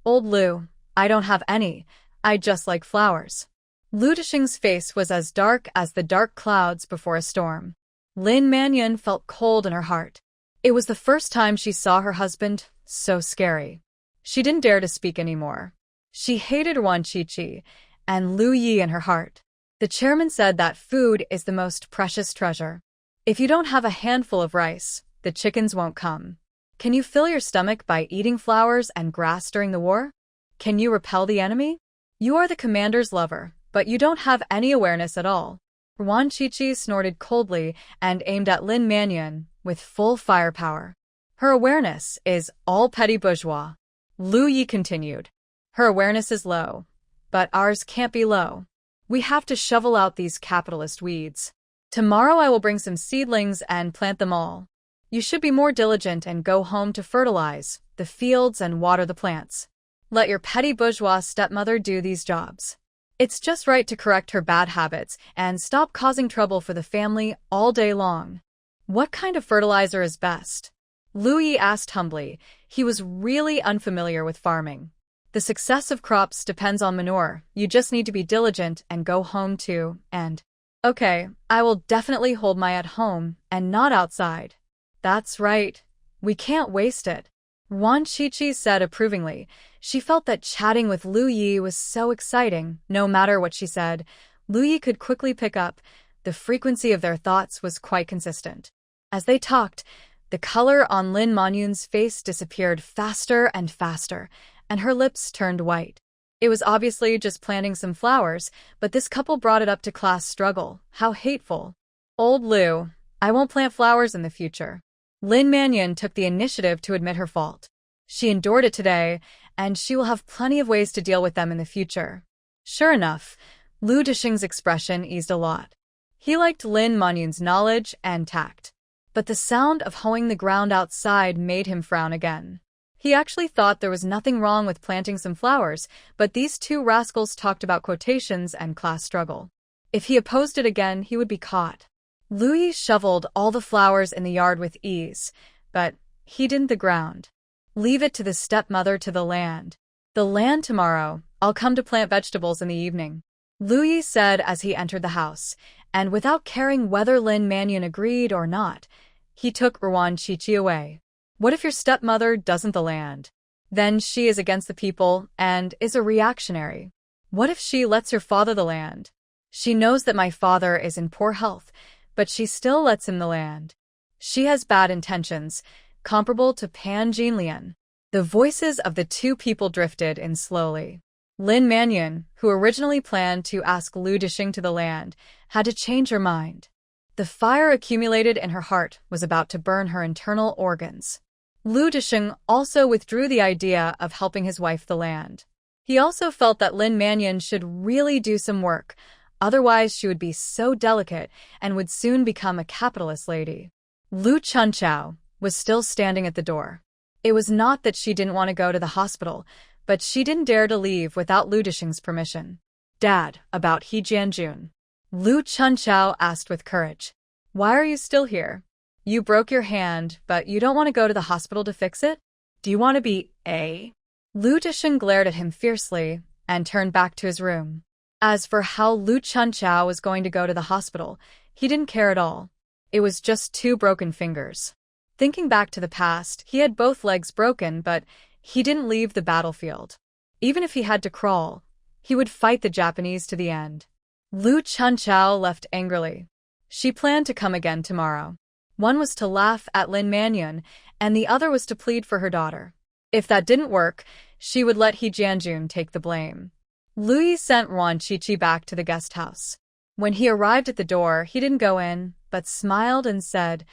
Old Lu, I don't have any. I just like flowers. Lu Disheng's face was as dark as the dark clouds before a storm. Lin Manyun felt cold in her heart. It was the first time she saw her husband so scary. She didn't dare to speak anymore. She hated Wan Chichi and Lu Yi in her heart. The chairman said that food is the most precious treasure. If you don't have a handful of rice, the chickens won't come. Can you fill your stomach by eating flowers and grass during the war? Can you repel the enemy? You are the commander's lover, but you don't have any awareness at all. Wan Chichi snorted coldly and aimed at Lin Manyun with full firepower. Her awareness is all petty bourgeois. Lu Yi continued. Her awareness is low, but ours can't be low. We have to shovel out these capitalist weeds. Tomorrow I will bring some seedlings and plant them all. You should be more diligent and go home to fertilize the fields and water the plants. Let your petty bourgeois stepmother do these jobs. It's just right to correct her bad habits and stop causing trouble for the family all day long. What kind of fertilizer is best? Louis asked humbly. He was really unfamiliar with farming. The success of crops depends on manure. You just need to be diligent and go home too, and... Okay, I will definitely hold my at home and not outside. That's right. We can't waste it. Wan Qiqi said approvingly. She felt that chatting with Lu Yi was so exciting. No matter what she said, Lu Yi could quickly pick up. The frequency of their thoughts was quite consistent. As they talked, the color on Lin Manyun's face disappeared faster and faster, and her lips turned white. It was obviously just planting some flowers, but this couple brought it up to class struggle. How hateful. Old Lu, I won't plant flowers in the future. Lin Manyun took the initiative to admit her fault. She endured it today, and she will have plenty of ways to deal with them in the future. Sure enough, Lu Dishing's expression eased a lot. He liked Lin Manyun's knowledge and tact, but the sound of hoeing the ground outside made him frown again. He actually thought there was nothing wrong with planting some flowers, but these two rascals talked about quotations and class struggle. If he opposed it again, he would be caught. Louis shoveled all the flowers in the yard with ease, but he didn't the ground. Leave it to the stepmother to the land. The land tomorrow. I'll come to plant vegetables in the evening. Louis said as he entered the house, and without caring whether Lin Manyun agreed or not, he took Wan Qiqi away. What if your stepmother doesn't the land? Then she is against the people and is a reactionary. What if she lets your father the land? She knows that my father is in poor health, but she still lets him the land. She has bad intentions, comparable to Pan Jinlian. The voices of the two people drifted in slowly. Lin Manyun, who originally planned to ask Lu Dishing to the land, had to change her mind. The fire accumulated in her heart was about to burn her internal organs. Lu Dishing also withdrew the idea of helping his wife the land. He also felt that Lin Manyun should really do some work, otherwise she would be so delicate and would soon become a capitalist lady. Lu Chunchao was still standing at the door. It was not that she didn't want to go to the hospital, but she didn't dare to leave without Lu Dishing's permission. Dad, about He Jianjun. Lu Chunchao asked with courage. Why are you still here? You broke your hand, but you don't want to go to the hospital to fix it? Do you want to be A? Lu Dishing glared at him fiercely and turned back to his room. As for how Lu Chunchao was going to go to the hospital, he didn't care at all. It was just 2 broken fingers. Thinking back to the past, he had both legs broken, but he didn't leave the battlefield. Even if he had to crawl, he would fight the Japanese to the end. Lu Chunchao left angrily. She planned to come again tomorrow. One was to laugh at Lin Manyun, and the other was to plead for her daughter. If that didn't work, she would let He Jianjun take the blame. Louis sent Wan Qiqi back to the guest house. When he arrived at the door, he didn't go in, but smiled and said,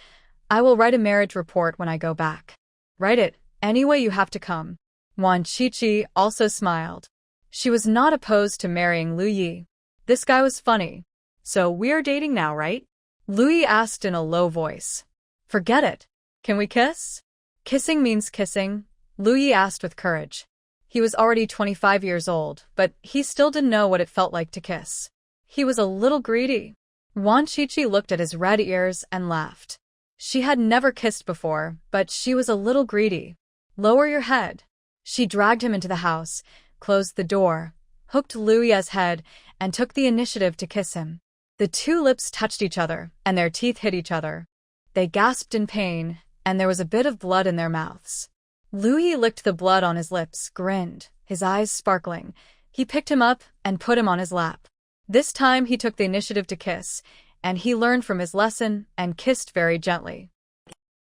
I will write a marriage report when I go back. Write it, anyway you have to come. Wan Qiqi also smiled. She was not opposed to marrying Lu Yi. This guy was funny. So we're dating now, right? Louis asked in a low voice. Forget it. Can we kiss? Kissing means kissing, Louis asked with courage. He was already 25 years old, but he still didn't know what it felt like to kiss. He was a little greedy. Wan Qiqi looked at his red ears and laughed. She had never kissed before, but she was a little greedy. Lower your head. She dragged him into the house, closed the door, hooked Louis's head, and took the initiative to kiss him. The 2 lips touched each other, and their teeth hit each other. They gasped in pain, and there was a bit of blood in their mouths. Louis licked the blood on his lips, grinned, his eyes sparkling. He picked him up and put him on his lap. This time he took the initiative to kiss, and he learned from his lesson and kissed very gently.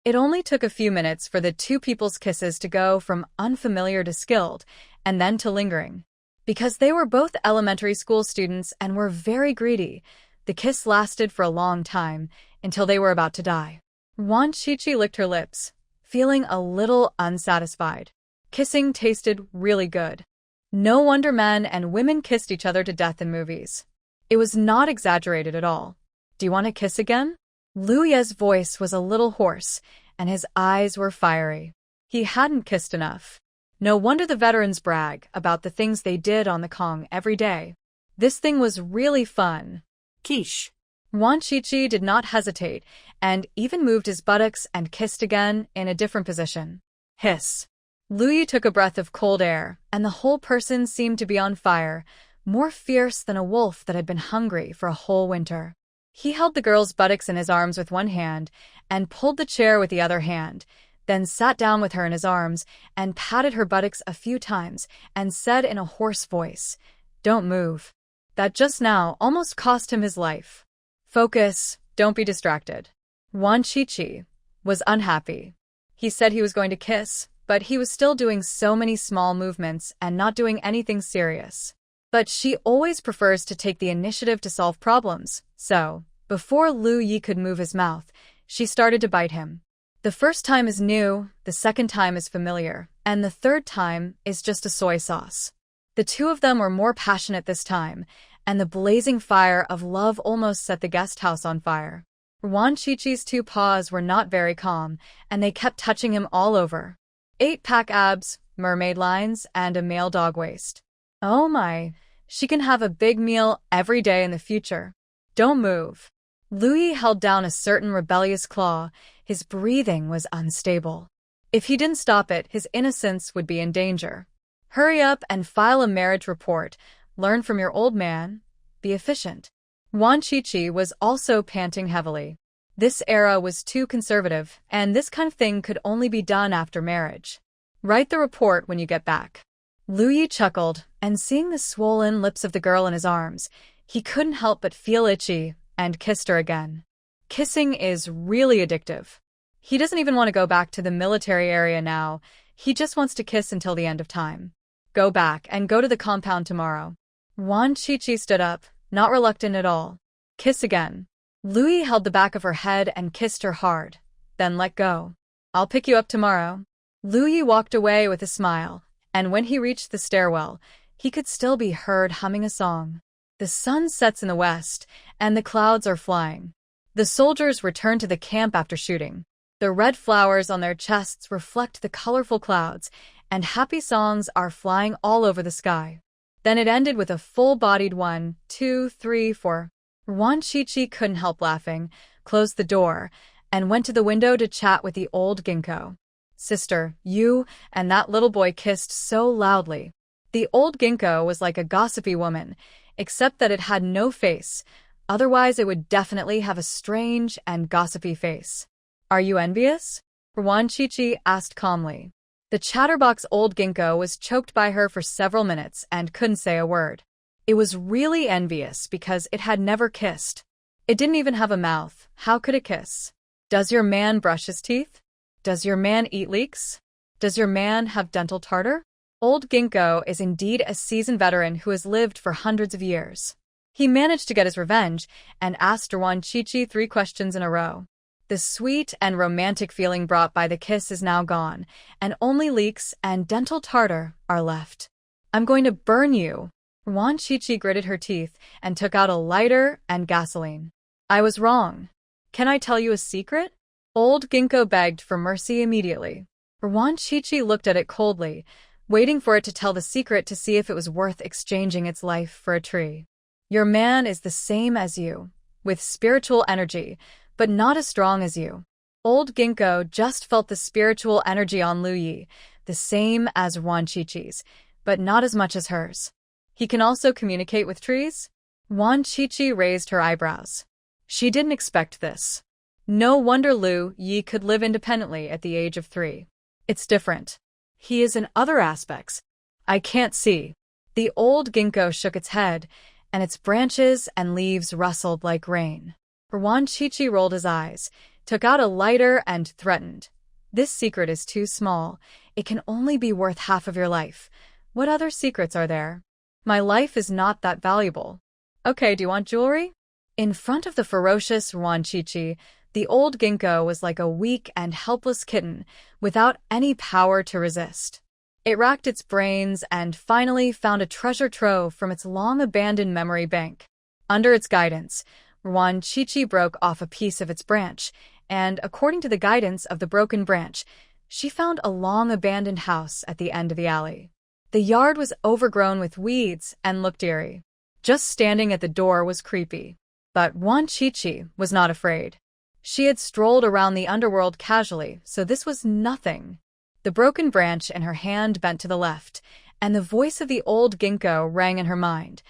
It only took a few minutes for the 2 people's kisses to go from unfamiliar to skilled, and then to lingering. Because they were both elementary school students and were very greedy, the kiss lasted for a long time, until they were about to die. Wan Qiqi licked her lips, feeling a little unsatisfied. Kissing tasted really good. No wonder men and women kissed each other to death in movies. It was not exaggerated at all. Do you want to kiss again? Lu Ye's voice was a little hoarse, and his eyes were fiery. He hadn't kissed enough. No wonder the veterans brag about the things they did on the Kong every day. This thing was really fun. Quiche. Wan Qiqi did not hesitate, and even moved his buttocks and kissed again in a different position. Hiss. Lu Yi took a breath of cold air, and the whole person seemed to be on fire, more fierce than a wolf that had been hungry for a whole winter. He held the girl's buttocks in his arms with one hand, and pulled the chair with the other hand, then sat down with her in his arms, and patted her buttocks a few times, and said in a hoarse voice, "Don't move." That just now almost cost him his life. Focus, don't be distracted. Wan Qiqi was unhappy. He said he was going to kiss, but he was still doing so many small movements and not doing anything serious. But she always prefers to take the initiative to solve problems, so, before Lu Yi could move his mouth, she started to bite him. The first time is new, the second time is familiar, and the third time is just a soy sauce. The two of them were more passionate this time, and the blazing fire of love almost set the guest house on fire. Wan Qiqi's two paws were not very calm, and they kept touching him all over. 8-pack abs, mermaid lines, and a male dog waist. Oh my, she can have a big meal every day in the future. Don't move. Lu Yi held down a certain rebellious claw. His breathing was unstable. If he didn't stop it, his innocence would be in danger. Hurry up and file a marriage report. Learn from your old man. Be efficient. Wan Qiqi was also panting heavily. This era was too conservative, and this kind of thing could only be done after marriage. Write the report when you get back. Lu Yi chuckled, and seeing the swollen lips of the girl in his arms, he couldn't help but feel itchy, and kissed her again. Kissing is really addictive. He doesn't even want to go back to the military area now. He just wants to kiss until the end of time. Go back and go to the compound tomorrow. Wan Qiqi stood up, not reluctant at all. Kiss again. Lu Yi held the back of her head and kissed her hard, then let go. I'll pick you up tomorrow. Lu Yi walked away with a smile, and when he reached the stairwell, he could still be heard humming a song. The sun sets in the west, and the clouds are flying. The soldiers return to the camp after shooting. The red flowers on their chests reflect the colorful clouds, and happy songs are flying all over the sky. Then it ended with a full-bodied 1, 2, 3, 4. Wan Qiqi couldn't help laughing, closed the door, and went to the window to chat with the old ginkgo. Sister, you and that little boy kissed so loudly. The old ginkgo was like a gossipy woman, except that it had no face. Otherwise, it would definitely have a strange and gossipy face. Are you envious? Wan Qiqi asked calmly. The chatterbox old ginkgo was choked by her for several minutes and couldn't say a word. It was really envious because it had never kissed. It didn't even have a mouth. How could it kiss? Does your man brush his teeth? Does your man eat leeks? Does your man have dental tartar? Old ginkgo is indeed a seasoned veteran who has lived for hundreds of years. He managed to get his revenge and asked Wan Qiqi 3 questions in a row. The sweet and romantic feeling brought by the kiss is now gone, and only leeks and dental tartar are left. I'm going to burn you. Wan Qiqi gritted her teeth and took out a lighter and gasoline. I was wrong. Can I tell you a secret? Old ginkgo begged for mercy immediately. Wan Qiqi looked at it coldly, waiting for it to tell the secret to see if it was worth exchanging its life for a tree. Your man is the same as you, with spiritual energy, but not as strong as you. Old ginkgo just felt the spiritual energy on Lu Yi, the same as Wan Qiqi's, but not as much as hers. He can also communicate with trees? Wan Qiqi raised her eyebrows. She didn't expect this. No wonder Lu Yi could live independently at the age of 3. It's different. He is in other aspects. I can't see. The old ginkgo shook its head, and its branches and leaves rustled like rain. Wan Qiqi rolled his eyes, took out a lighter, and threatened. This secret is too small. It can only be worth half of your life. What other secrets are there? My life is not that valuable. Okay, do you want jewelry? In front of the ferocious Wan Qiqi, the old ginkgo was like a weak and helpless kitten, without any power to resist. It racked its brains and finally found a treasure trove from its long-abandoned memory bank. Under its guidance, Ruan Chichi broke off a piece of its branch, and according to the guidance of the broken branch, she found a long abandoned house at the end of the alley. The yard was overgrown with weeds and looked eerie. Just standing at the door was creepy. But Ruan Chichi was not afraid. She had strolled around the underworld casually, so this was nothing. The broken branch in her hand bent to the left, and the voice of the old ginkgo rang in her mind.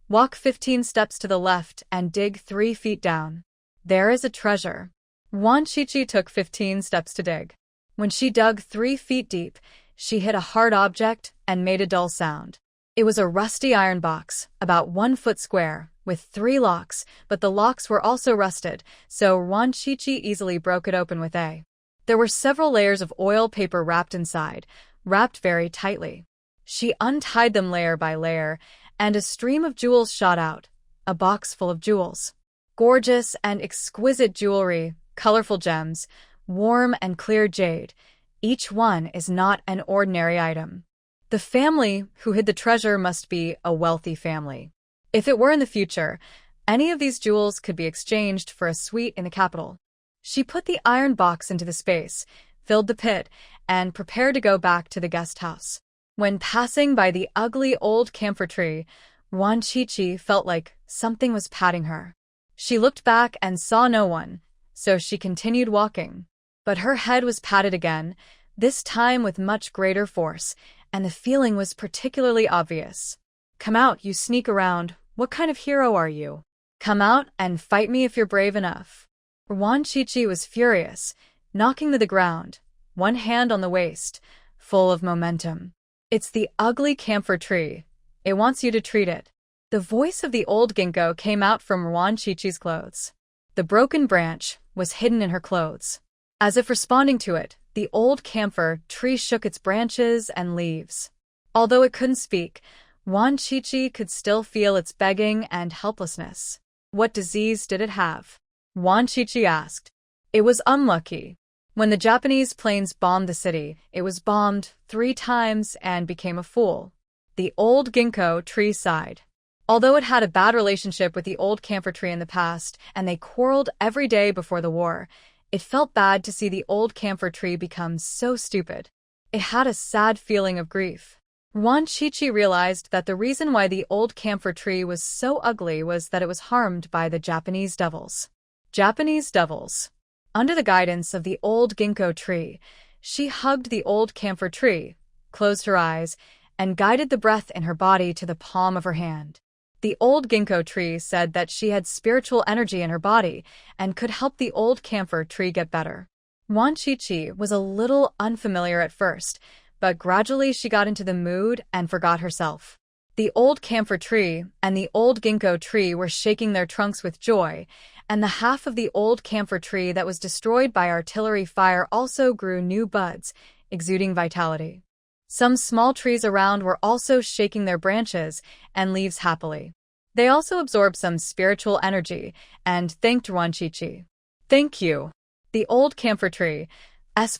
Walk 15 steps to the left and dig 3 feet down. There is a treasure. Ruan Chichi took 15 steps to dig. When she dug 3 feet deep, she hit a hard object and made a dull sound. It was a rusty iron box, about 1 foot square, with 3 locks, but the locks were also rusted, so Ruan Chichi easily broke it open with a. There were several layers of oil paper wrapped inside, wrapped very tightly. She untied them layer by layer, and a stream of jewels shot out, a box full of jewels. Gorgeous and exquisite jewelry, colorful gems, warm and clear jade. Each one is not an ordinary item. The family who hid the treasure must be a wealthy family. If it were in the future, any of these jewels could be exchanged for a suite in the capital. She put the iron box into the space, filled the pit, and prepared to go back to the guest house. When passing by the ugly old camphor tree, Ruan Chichi felt like something was patting her. She looked back and saw no one, so she continued walking. But her head was patted again, this time with much greater force, and the feeling was particularly obvious. Come out, you sneak around. What kind of hero are you? Come out and fight me if you're brave enough. Ruan Chichi was furious, knocking to the ground, one hand on the waist, full of momentum. It's the ugly camphor tree. It wants you to treat it. The voice of the old ginkgo came out from Ruan Chichi's clothes. The broken branch was hidden in her clothes. As if responding to it, the old camphor tree shook its branches and leaves. Although it couldn't speak, Ruan Chichi could still feel its begging and helplessness. What disease did it have? Ruan Chichi asked. It was unlucky. When the Japanese planes bombed the city, it was bombed 3 times and became a fool. The old ginkgo tree sighed. Although it had a bad relationship with the old camphor tree in the past, and they quarreled every day before the war, it felt bad to see the old camphor tree become so stupid. It had a sad feeling of grief. Ruan Chichi realized that the reason why the old camphor tree was so ugly was that it was harmed by the Japanese devils. Japanese devils. Under the guidance of the old ginkgo tree, she hugged the old camphor tree, closed her eyes, and guided the breath in her body to the palm of her hand. The old ginkgo tree said that she had spiritual energy in her body and could help the old camphor tree get better. Ruan Chichi was a little unfamiliar at first, but gradually she got into the mood and forgot herself. The old camphor tree and the old ginkgo tree were shaking their trunks with joy, and the half of the old camphor tree that was destroyed by artillery fire also grew new buds, exuding vitality. Some small trees around were also shaking their branches and leaves happily. They also absorbed some spiritual energy and thanked Ruan Chichi. Thank you. The old camphor tree's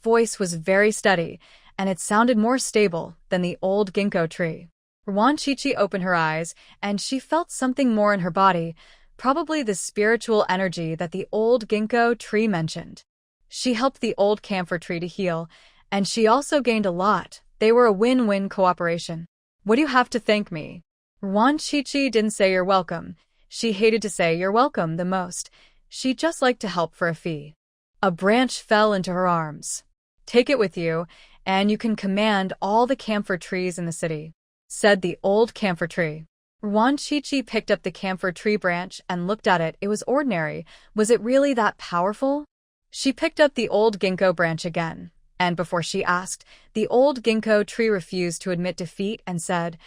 voice was very steady, and it sounded more stable than the old ginkgo tree. Ruan Chichi opened her eyes, and she felt something more in her body, probably the spiritual energy that the old ginkgo tree mentioned. She helped the old camphor tree to heal, and she also gained a lot. They were a win-win cooperation. What do you have to thank me? Ruan Chichi didn't say you're welcome. She hated to say you're welcome the most. She just liked to help for a fee. A branch fell into her arms. Take it with you, and you can command all the camphor trees in the city, said the old camphor tree. Ruan Chichi picked up the camphor tree branch and looked at it. It was ordinary. Was it really that powerful? She picked up the old ginkgo branch again, and before she asked, the old ginkgo tree refused to admit defeat and said,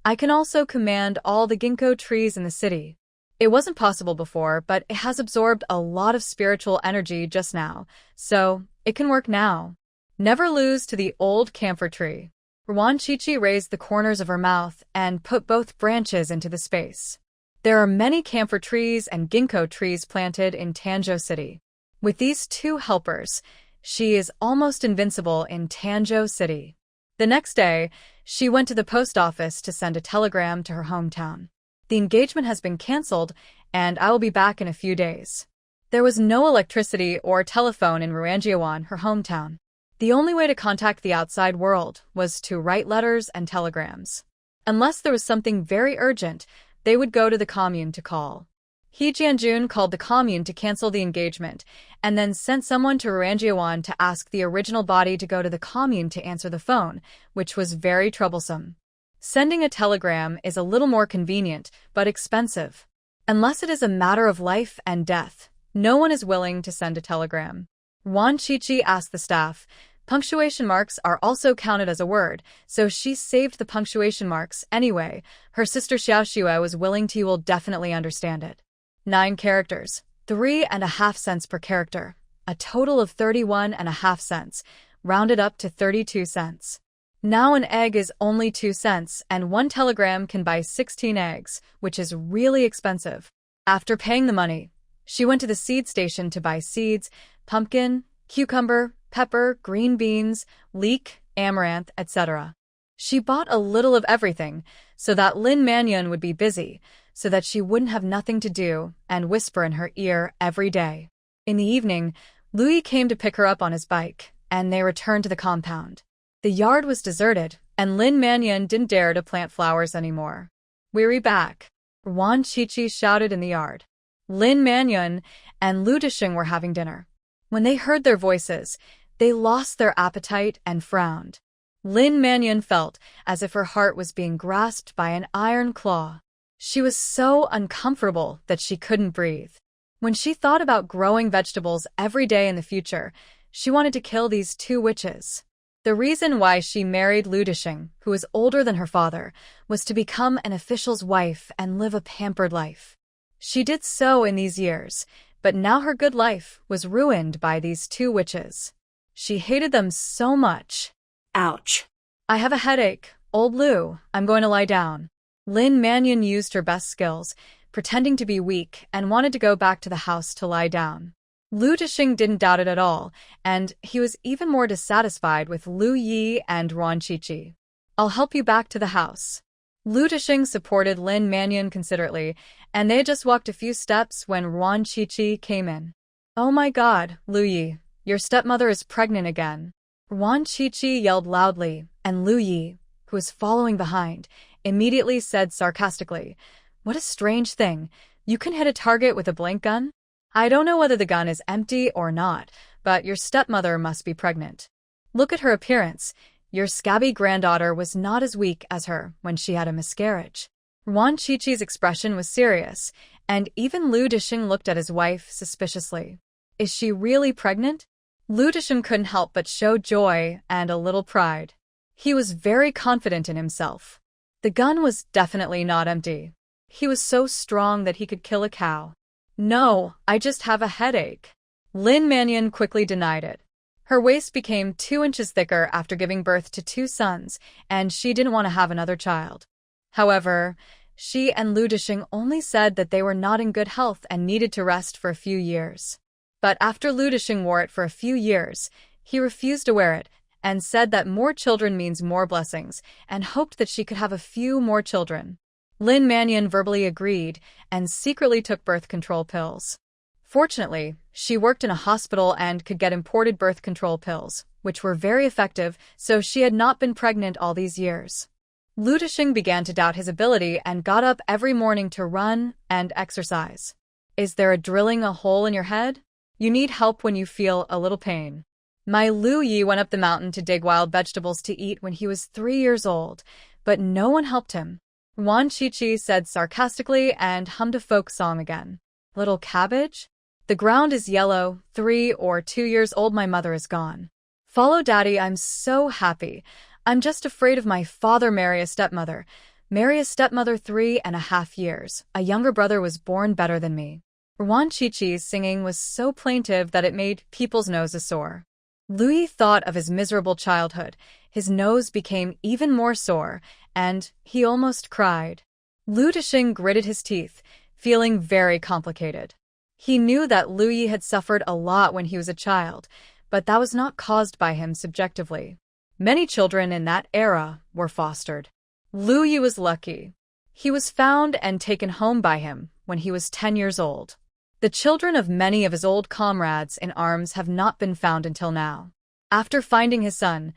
I can also command all the ginkgo trees in the city. It wasn't possible before, but it has absorbed a lot of spiritual energy just now, so it can work now. Never lose to the old camphor tree. Ruan Chichi raised the corners of her mouth and put both branches into the space. There are many camphor trees and ginkgo trees planted in Tanjo City. With these 2 helpers, she is almost invincible in Tanjo City. The next day, she went to the post office to send a telegram to her hometown. The engagement has been cancelled, and I will be back in a few days. There was no electricity or telephone in Ruanjiawan, her hometown. The only way to contact the outside world was to write letters and telegrams. Unless there was something very urgent, they would go to the commune to call. He Jianjun called the commune to cancel the engagement, and then sent someone to Ruanjiawan to ask the original body to go to the commune to answer the phone, which was very troublesome. Sending a telegram is a little more convenient, but expensive. Unless it is a matter of life and death, no one is willing to send a telegram. Wan Qiqi asked the staff. Punctuation marks are also counted as a word, so she saved the punctuation marks anyway. Her sister Xiaoxue was willing to. You will definitely understand it. 9 characters, 3.5 cents per character, a total of 31.5 cents, rounded up to 32 cents. Now an egg is only 2 cents, and 1 telegram can buy 16 eggs, which is really expensive. After paying the money, she went to the seed station to buy seeds, pumpkin, cucumber, pepper, green beans, leek, amaranth, etc. She bought a little of everything, so that Lin Manyun would be busy, so that she wouldn't have nothing to do and whisper in her ear every day. In the evening, Louis came to pick her up on his bike, and they returned to the compound. The yard was deserted, and Lin Manyun didn't dare to plant flowers anymore. "We're back," Wan Qiqi shouted in the yard. Lin Manyun and Lu Disheng were having dinner. When they heard their voices, they lost their appetite and frowned. Lin Manyun felt as if her heart was being grasped by an iron claw. She was so uncomfortable that she couldn't breathe. When she thought about growing vegetables every day in the future, she wanted to kill these 2 witches. The reason why she married Lu Disheng, who was older than her father, was to become an official's wife and live a pampered life. She did so in these years, but now her good life was ruined by these 2 witches. She hated them so much. Ouch. "I have a headache, old Lu, I'm going to lie down." Lin Manyun used her best skills, pretending to be weak, and wanted to go back to the house to lie down. Lu Disheng didn't doubt it at all, and he was even more dissatisfied with Lu Yi and Wan Qiqi. "I'll help you back to the house." Lu Disheng supported Lin Manyun considerately, and they had just walked a few steps when Wan Qiqi came in. "Oh my God, Lu Yi, your stepmother is pregnant again." Wan Qiqi yelled loudly, and Lu Yi, who was following behind, immediately said sarcastically, "What a strange thing, you can hit a target with a blank gun? I don't know whether the gun is empty or not, but your stepmother must be pregnant. Look at her appearance. Your scabby granddaughter was not as weak as her when she had a miscarriage." Wan Qiqi's expression was serious, and even Lu Disheng looked at his wife suspiciously. "Is she really pregnant?" Lu Disheng couldn't help but show joy and a little pride. He was very confident in himself. The gun was definitely not empty. He was so strong that he could kill a cow. "No, I just have a headache." Lin Manyun quickly denied it. Her waist became 2 inches thicker after giving birth to 2 sons, and she didn't want to have another child. However, she and Lu Disheng only said that they were not in good health and needed to rest for a few years. But after Lu Disheng wore it for a few years, he refused to wear it and said that more children means more blessings, and hoped that she could have a few more children. Lin Manyun verbally agreed and secretly took birth control pills. Fortunately, she worked in a hospital and could get imported birth control pills, which were very effective, so she had not been pregnant all these years. Lu Disheng began to doubt his ability and got up every morning to run and exercise. "Is there a drilling a hole in your head? You need help when you feel a little pain." My Lu Yi went up the mountain to dig wild vegetables to eat when he was 3 years old, but no one helped him. Wan Qiqi said sarcastically and hummed a folk song again. "Little cabbage? The ground is yellow, 3 or 2 years old, my mother is gone. Follow daddy, I'm so happy. I'm just afraid of my father, marry a stepmother. Marry a stepmother 3.5 years. A younger brother was born better than me." Wan Qiqi's singing was so plaintive that it made people's noses sore. Louis thought of his miserable childhood. His nose became even more sore, and he almost cried. Lu Disheng gritted his teeth, feeling very complicated. He knew that Lu Yi had suffered a lot when he was a child, but that was not caused by him subjectively. Many children in that era were fostered. Lu Yi was lucky. He was found and taken home by him when he was 10 years old. The children of many of his old comrades in arms have not been found until now. After finding his son,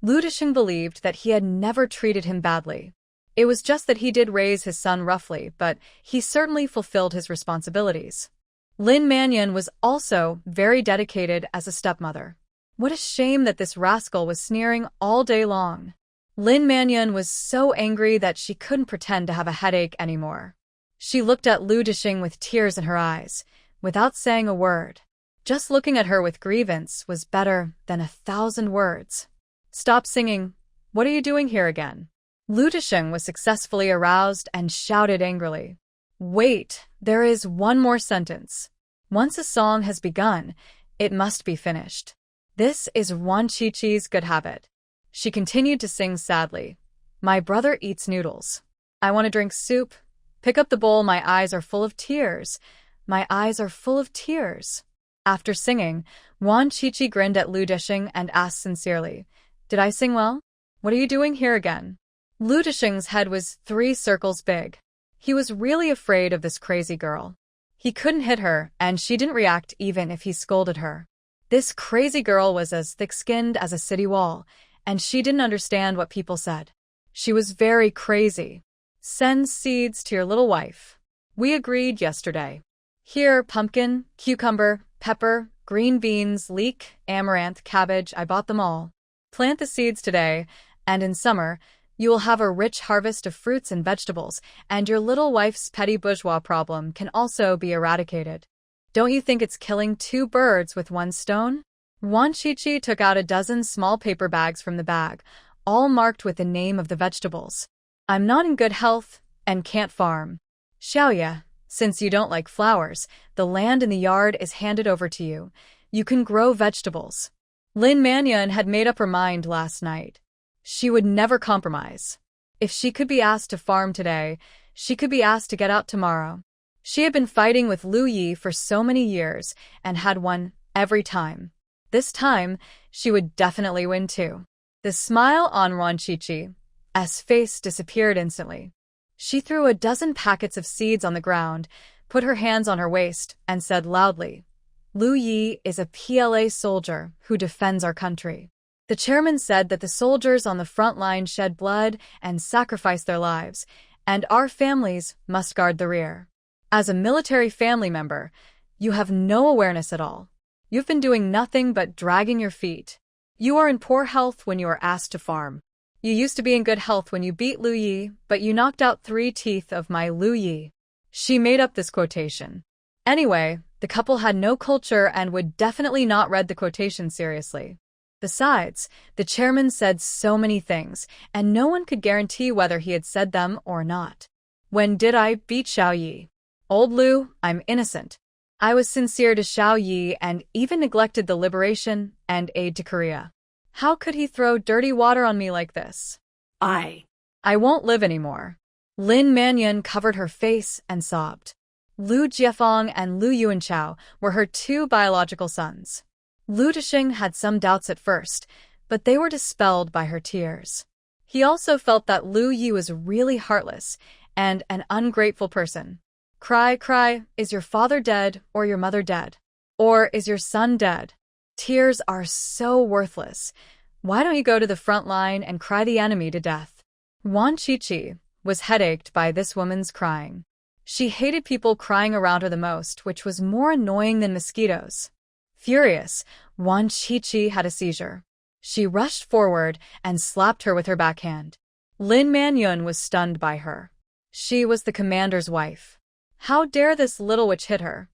Lu Disheng believed that he had never treated him badly. It was just that he did raise his son roughly, but he certainly fulfilled his responsibilities. Lin Manyan was also very dedicated as a stepmother. What a shame that this rascal was sneering all day long. Lin Manyan was so angry that she couldn't pretend to have a headache anymore. She looked at Lu Disheng with tears in her eyes, without saying a word. Just looking at her with grievance was better than 1,000 words. Stop singing. What are you doing here again? Lu Disheng was successfully aroused and shouted angrily. Wait, there is one more sentence. Once a song has begun, it must be finished. This is Wan Chi-Chi's good habit. She continued to sing sadly. My brother eats noodles. I want to drink soup. Pick up the bowl, my eyes are full of tears. My eyes are full of tears. After singing, Wan Chi-Chi grinned at Lu Disheng and asked sincerely, Did I sing well? What are you doing here again? Lu Disheng's head was 3 circles big. He was really afraid of this crazy girl. He couldn't hit her, and she didn't react even if he scolded her. This crazy girl was as thick-skinned as a city wall, and she didn't understand what people said. She was very crazy. Send seeds to your little wife. We agreed yesterday. Here, pumpkin, cucumber, pepper, green beans, leek, amaranth, cabbage, I bought them all. Plant the seeds today, and in summer, you will have a rich harvest of fruits and vegetables, and your little wife's petty bourgeois problem can also be eradicated. Don't you think it's killing 2 birds with 1 stone? Wan Chi-Chi took out a dozen small paper bags from the bag, all marked with the name of the vegetables. I'm not in good health and can't farm. Xiaoya, since you don't like flowers, the land in the yard is handed over to you. You can grow vegetables. Lin Manyan had made up her mind last night. She would never compromise. If she could be asked to farm today, she could be asked to get out tomorrow. She had been fighting with Lu Yi for so many years and had won every time. This time, she would definitely win too. The smile on Wan Chi-Chi's face disappeared instantly. She threw a dozen packets of seeds on the ground, put her hands on her waist, and said loudly, Lu Yi is a PLA soldier who defends our country. The chairman said that the soldiers on the front line shed blood and sacrificed their lives, and our families must guard the rear. As a military family member, you have no awareness at all. You've been doing nothing but dragging your feet. You are in poor health when you are asked to farm. You used to be in good health when you beat Lu Yi, but you knocked out 3 teeth of my Lu Yi. She made up this quotation. Anyway, the couple had no culture and would definitely not read the quotation seriously. Besides, the chairman said so many things, and no one could guarantee whether he had said them or not. When did I beat Xiao Yi? Old Lu, I'm innocent. I was sincere to Xiao Yi and even neglected the liberation and aid to Korea. How could he throw dirty water on me like this? I won't live anymore. Lin Manyan covered her face and sobbed. Lu Jiefeng and Lu Yuanchao were her 2 biological sons. Lu Disheng had some doubts at first, but they were dispelled by her tears. He also felt that Lu Yi was really heartless and an ungrateful person. Cry, cry, is your father dead or your mother dead? Or is your son dead? Tears are so worthless. Why don't you go to the front line and cry the enemy to death? Wan Chi-Chi was headached by this woman's crying. She hated people crying around her the most, which was more annoying than mosquitoes. Furious, Wan Chi-Chi had a seizure. She rushed forward and slapped her with her backhand. Lin Manyan was stunned by her. She was the commander's wife. How dare this little witch hit her?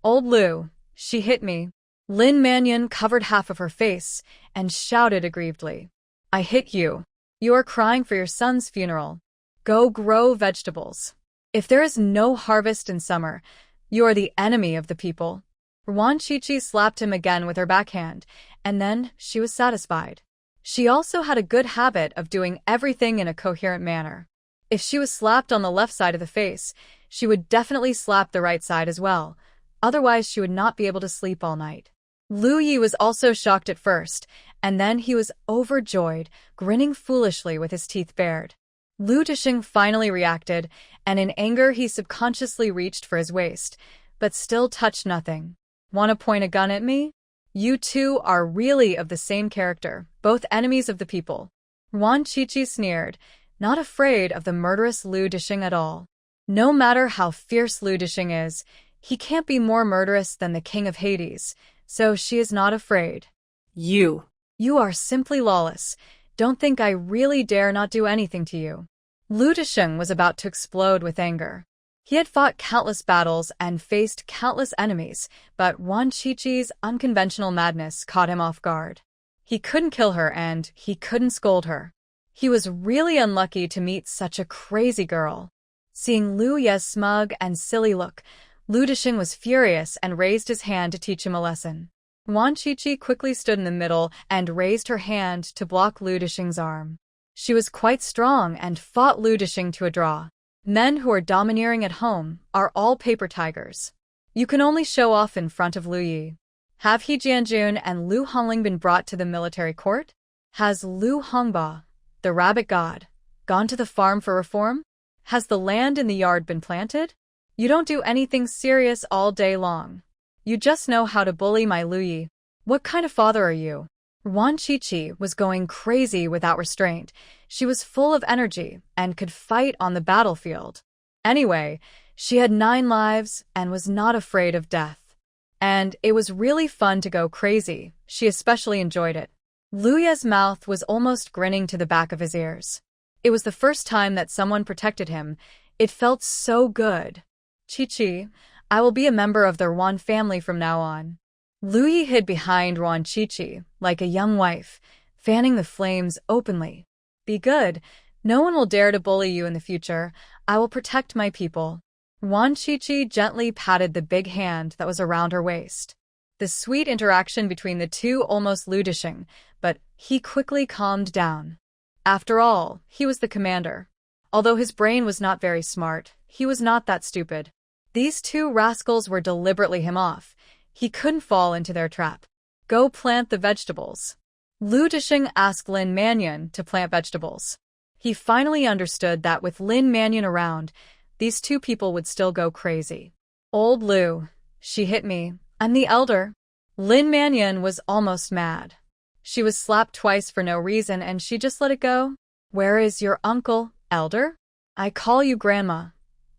Old Lu, she hit me. Lin Manyan covered half of her face and shouted aggrievedly. I hit you. You are crying for your son's funeral. Go grow vegetables. If there is no harvest in summer, you are the enemy of the people. Wan Chi-Chi slapped him again with her backhand, and then she was satisfied. She also had a good habit of doing everything in a coherent manner. If she was slapped on the left side of the face, she would definitely slap the right side as well. Otherwise, she would not be able to sleep all night. Lu Yi was also shocked at first, and then he was overjoyed, grinning foolishly with his teeth bared. Lu Disheng finally reacted, and in anger he subconsciously reached for his waist, but still touched nothing. "Wanna point a gun at me? You two are really of the same character, both enemies of the people." Wan Qiqi sneered, not afraid of the murderous Lu Disheng at all. No matter how fierce Lu Disheng is, he can't be more murderous than the king of Hades, so she is not afraid. You "You are simply lawless. Don't think I really dare not do anything to you." Lu Disheng was about to explode with anger. He had fought countless battles and faced countless enemies, but Wan Qiqi's unconventional madness caught him off guard. He couldn't kill her and he couldn't scold her. He was really unlucky to meet such a crazy girl. Seeing Lu Ye's smug and silly look, Lu Disheng was furious and raised his hand to teach him a lesson. Wan Qiqi quickly stood in the middle and raised her hand to block Lu Disheng's arm. She was quite strong and fought Lu Disheng to a draw. Men who are domineering at home are all paper tigers. You can only show off in front of Lu Yi. Have He Jianjun and Lu Hongling been brought to the military court? Has Lu Hongba, the rabbit god, gone to the farm for reform? Has the land in the yard been planted? You don't do anything serious all day long. You just know how to bully my Lu Yi. What kind of father are you? Wan Qiqi was going crazy without restraint. She was full of energy and could fight on the battlefield. Anyway, she had 9 lives and was not afraid of death. And it was really fun to go crazy. She especially enjoyed it. Lu Ye's mouth was almost grinning to the back of his ears. It was the first time that someone protected him. It felt so good. "Qiqi, I will be a member of the Wan family from now on." Lu Yi hid behind Wan Qiqi like a young wife, fanning the flames openly. "Be good. No one will dare to bully you in the future. I will protect my people." Wan Qiqi gently patted the big hand that was around her waist. The sweet interaction between the two almost Lu Disheng, but he quickly calmed down. After all, he was the commander. Although his brain was not very smart, he was not that stupid. These two rascals were deliberately him off. He couldn't fall into their trap. "Go plant the vegetables." Lu Disheng asked Lin Mannion to plant vegetables. He finally understood that with Lin Mannion around, these two people would still go crazy. "Old Lu, she hit me. I'm the elder." Lin Mannion was almost mad. She was slapped twice for no reason and she just let it go. "Where is your uncle, elder? I call you grandma.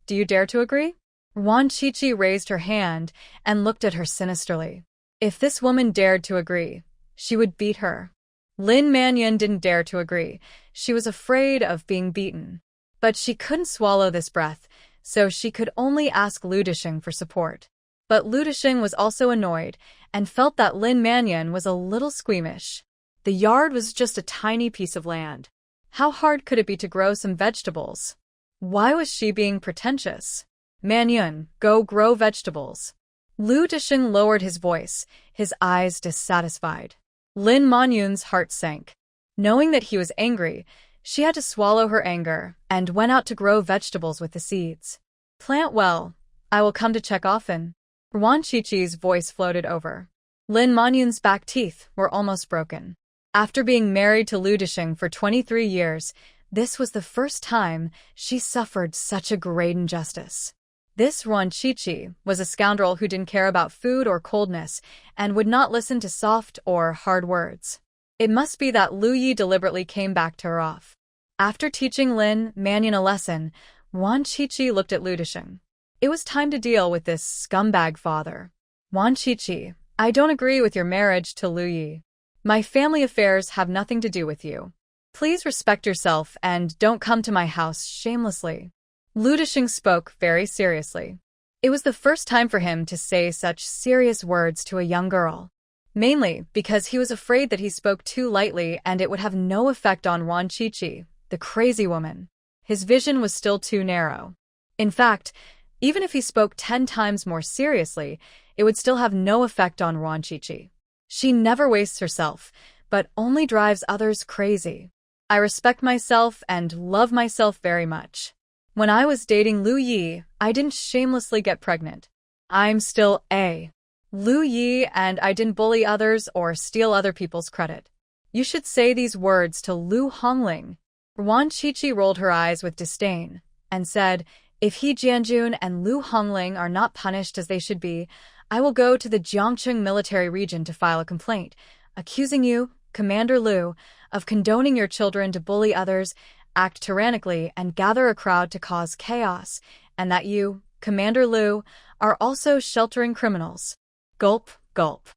Do you dare to agree?" Wan Qiqi raised her hand and looked at her sinisterly. If this woman dared to agree, she would beat her. Lin Mannion didn't dare to agree. She was afraid of being beaten. But she couldn't swallow this breath, so she could only ask Lu Disheng for support. But Lu Disheng was also annoyed and felt that Lin Mannion was a little squeamish. The yard was just a tiny piece of land. How hard could it be to grow some vegetables? Why was she being pretentious? "Mannion, go grow vegetables." Lu Disheng lowered his voice, his eyes dissatisfied. Lin Manyun's heart sank. Knowing that he was angry, she had to swallow her anger and went out to grow vegetables with the seeds. "Plant well. I will come to check often." Wan Qiqi's voice floated over. Lin Manyun's back teeth were almost broken. After being married to Lu Disheng for 23 years, this was the first time she suffered such a great injustice. This Wan Qiqi was a scoundrel who didn't care about food or coldness and would not listen to soft or hard words. It must be that Lu Yi deliberately came back to her off. After teaching Lin Mannion a lesson, Wan Qiqi looked at Lu Disheng. It was time to deal with this scumbag father. "Wan Qiqi, I don't agree with your marriage to Lu Yi. My family affairs have nothing to do with you. Please respect yourself and don't come to my house shamelessly." Lu Disheng spoke very seriously. It was the first time for him to say such serious words to a young girl. Mainly because he was afraid that he spoke too lightly and it would have no effect on Wan Qiqi, the crazy woman. His vision was still too narrow. In fact, even if he spoke 10 times more seriously, it would still have no effect on Wan Qiqi. She never wastes herself, but only drives others crazy. I respect myself and love myself very much. When I was dating Lu Yi, I didn't shamelessly get pregnant. I'm still a Lu Yi and I didn't bully others or steal other people's credit. You should say these words to Lu Hongling. Wan Qiqi rolled her eyes with disdain and said, "If He Jianjun and Lu Hongling are not punished as they should be, I will go to the Jiangcheng military region to file a complaint, accusing you, Commander Lu, of condoning your children to bully others, act tyrannically, and gather a crowd to cause chaos, and that you, Commander Lu, are also sheltering criminals." Gulp, gulp.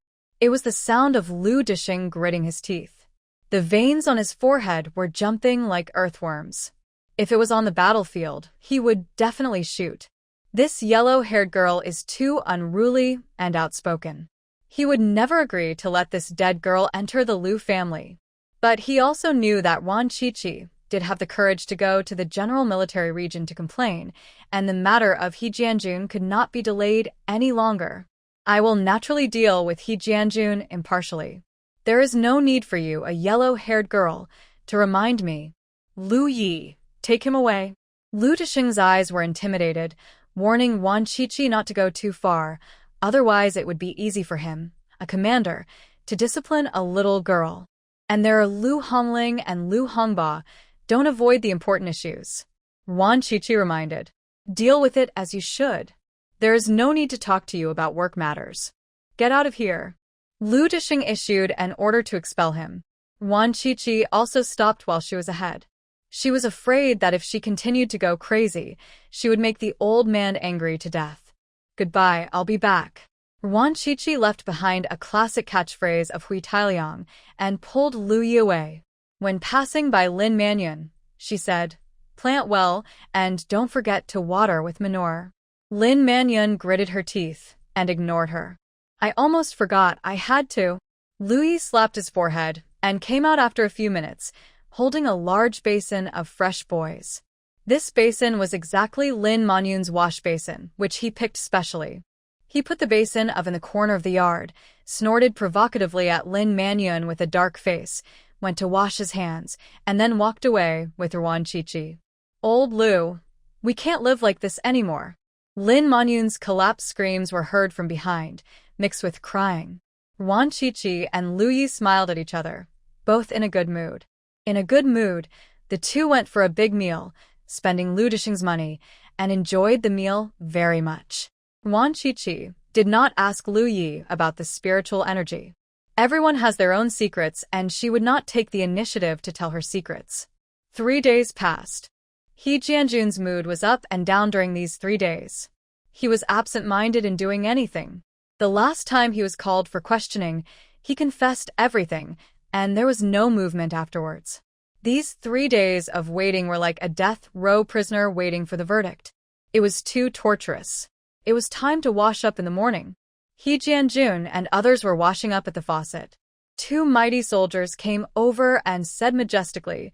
It was the sound of Lu Dishing gritting his teeth. The veins on his forehead were jumping like earthworms. If it was on the battlefield, he would definitely shoot. This yellow-haired girl is too unruly and outspoken. He would never agree to let this dead girl enter the Lu family. But he also knew that Wan Qiqi did have the courage to go to the general military region to complain, and the matter of He Jianjun could not be delayed any longer. "I will naturally deal with He Jianjun impartially. There is no need for you, a yellow-haired girl, to remind me. Lu Yi, take him away." Lu Dishing's eyes were intimidated, warning Wan Qiqi not to go too far, otherwise it would be easy for him, a commander, to discipline a little girl. And there are Lu Hongling and Lu Hongba. Don't avoid the important issues. Wan Qiqi reminded. Deal with it as you should. There is no need to talk to you about work matters. Get out of here. Lu Dishing issued an order to expel him. Wan Qiqi also stopped while she was ahead. She was afraid that if she continued to go crazy, she would make the old man angry to death. "Goodbye, I'll be back." Wan Qiqi left behind a classic catchphrase of Hui Tailiang and pulled Lu Yi away. When passing by Lin Manyun, she said, "Plant well, and don't forget to water with manure." Lin Manyun gritted her teeth and ignored her. "I almost forgot I had to." Lu Yi slapped his forehead and came out after a few minutes, holding a large basin of fresh boys. This basin was exactly Lin Manyun's wash basin, which he picked specially. He put the basin up in the corner of the yard, snorted provocatively at Lin Manyun with a dark face, went to wash his hands, and then walked away with Wan Qiqi. "Old Lu, we can't live like this anymore." Lin Manyun's collapsed screams were heard from behind, mixed with crying. Wan Qiqi and Lu Yi smiled at each other, both in a good mood. In a good mood, the two went for a big meal, spending Lu Dishing's money, and enjoyed the meal very much. Wan Qiqi did not ask Lu Yi about the spiritual energy. Everyone has their own secrets, and she would not take the initiative to tell her secrets. 3 days passed. He Jianjun's mood was up and down during these 3 days. He was absent-minded in doing anything. The last time he was called for questioning, he confessed everything, and there was no movement afterwards. These 3 days of waiting were like a death row prisoner waiting for the verdict. It was too torturous. It was time to wash up in the morning. He Jianjun and others were washing up at the faucet. 2 mighty soldiers came over and said majestically,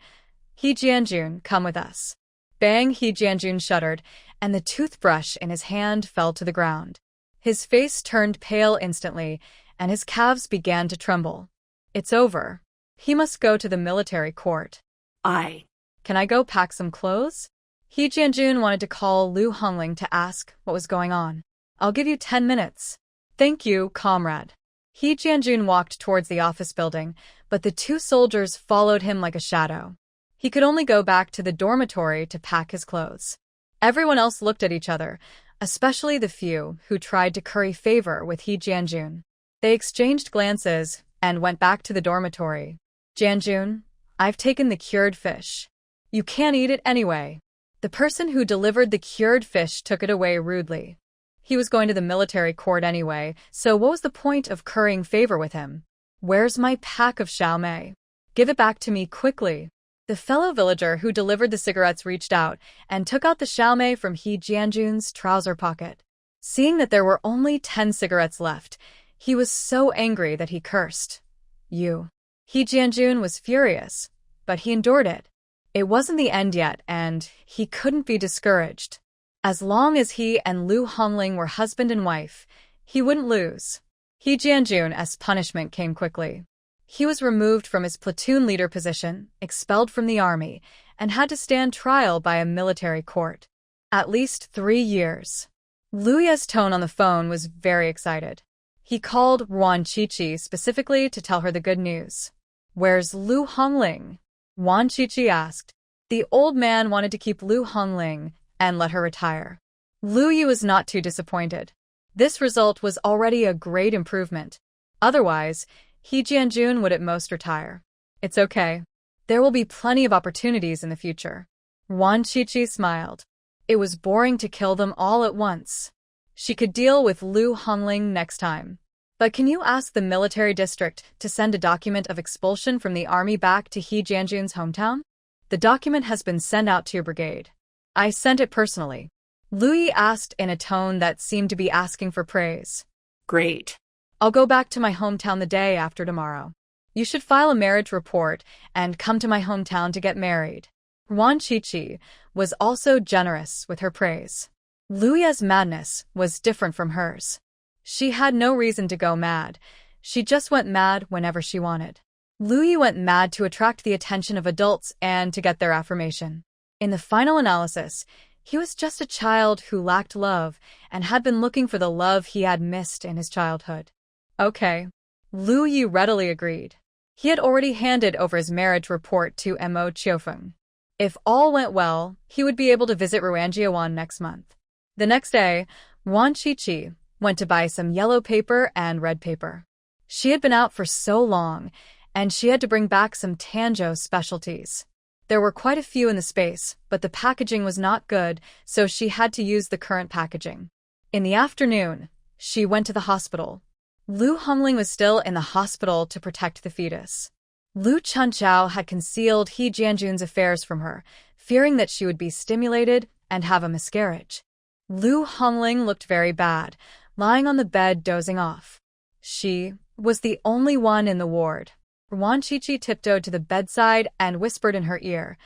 "He Jianjun, come with us." Bang! He Jianjun shuddered, and the toothbrush in his hand fell to the ground. His face turned pale instantly, and his calves began to tremble. It's over. He must go to the military court. Can I go pack some clothes? He Jianjun wanted to call Lu Hongling to ask what was going on. "I'll give you 10 minutes. "Thank you, comrade." He Jianjun walked towards the office building, but the 2 soldiers followed him like a shadow. He could only go back to the dormitory to pack his clothes. Everyone else looked at each other, especially the few who tried to curry favor with He Jianjun. They exchanged glances and went back to the dormitory. "Jianjun, I've taken the cured fish. You can't eat it anyway." The person who delivered the cured fish took it away rudely. He was going to the military court anyway, so what was the point of currying favor with him? "Where's my pack of xiaomei? Give it back to me quickly." The fellow villager who delivered the cigarettes reached out and took out the xiaomei from He Jianjun's trouser pocket. Seeing that there were only 10 cigarettes left, he was so angry that he cursed. "You." He Jianjun was furious, but he endured it. It wasn't the end yet, and he couldn't be discouraged. As long as he and Lu Hongling were husband and wife, he wouldn't lose. He Jianjun's punishment came quickly. He was removed from his platoon leader position, expelled from the army, and had to stand trial by a military court. At least 3 years. Lu Ye's tone on the phone was very excited. He called Wan Qiqi specifically to tell her the good news. "Where's Lu Hongling?" Wan Qiqi asked. The old man wanted to keep Lu Hongling and let her retire. Lu Yu was not too disappointed. This result was already a great improvement. Otherwise, He Jianjun would at most retire. It's okay. There will be plenty of opportunities in the future. Wan Qiqi smiled. It was boring to kill them all at once. She could deal with Lu Hongling next time. But can you ask the military district to send a document of expulsion from the army back to He Jianjun's hometown? The document has been sent out to your brigade. I sent it personally. Lu Yi asked in a tone that seemed to be asking for praise. Great. I'll go back to my hometown the day after tomorrow. You should file a marriage report and come to my hometown to get married. Wan Qiqi was also generous with her praise. Lu Yi's madness was different from hers. She had no reason to go mad. She just went mad whenever she wanted. Lu Yi went mad to attract the attention of adults and to get their affirmation. In the final analysis, he was just a child who lacked love and had been looking for the love he had missed in his childhood. Okay. Lu Yi readily agreed. He had already handed over his marriage report to Mo Qiufeng. If all went well, he would be able to visit Ruanjiawan next month. The next day, Wan Qiqi went to buy some yellow paper and red paper. She had been out for so long, and she had to bring back some Tanzhou specialties. There were quite a few in the space, but the packaging was not good, so she had to use the current packaging. In the afternoon, she went to the hospital. Lu Hongling was still in the hospital to protect the fetus. Lu Chunqiao had concealed He Jianjun's affairs from her, fearing that she would be stimulated and have a miscarriage. Lu Hongling looked very bad, lying on the bed dozing off. She was the only one in the ward. Wan Qiqi tiptoed to the bedside and whispered in her ear,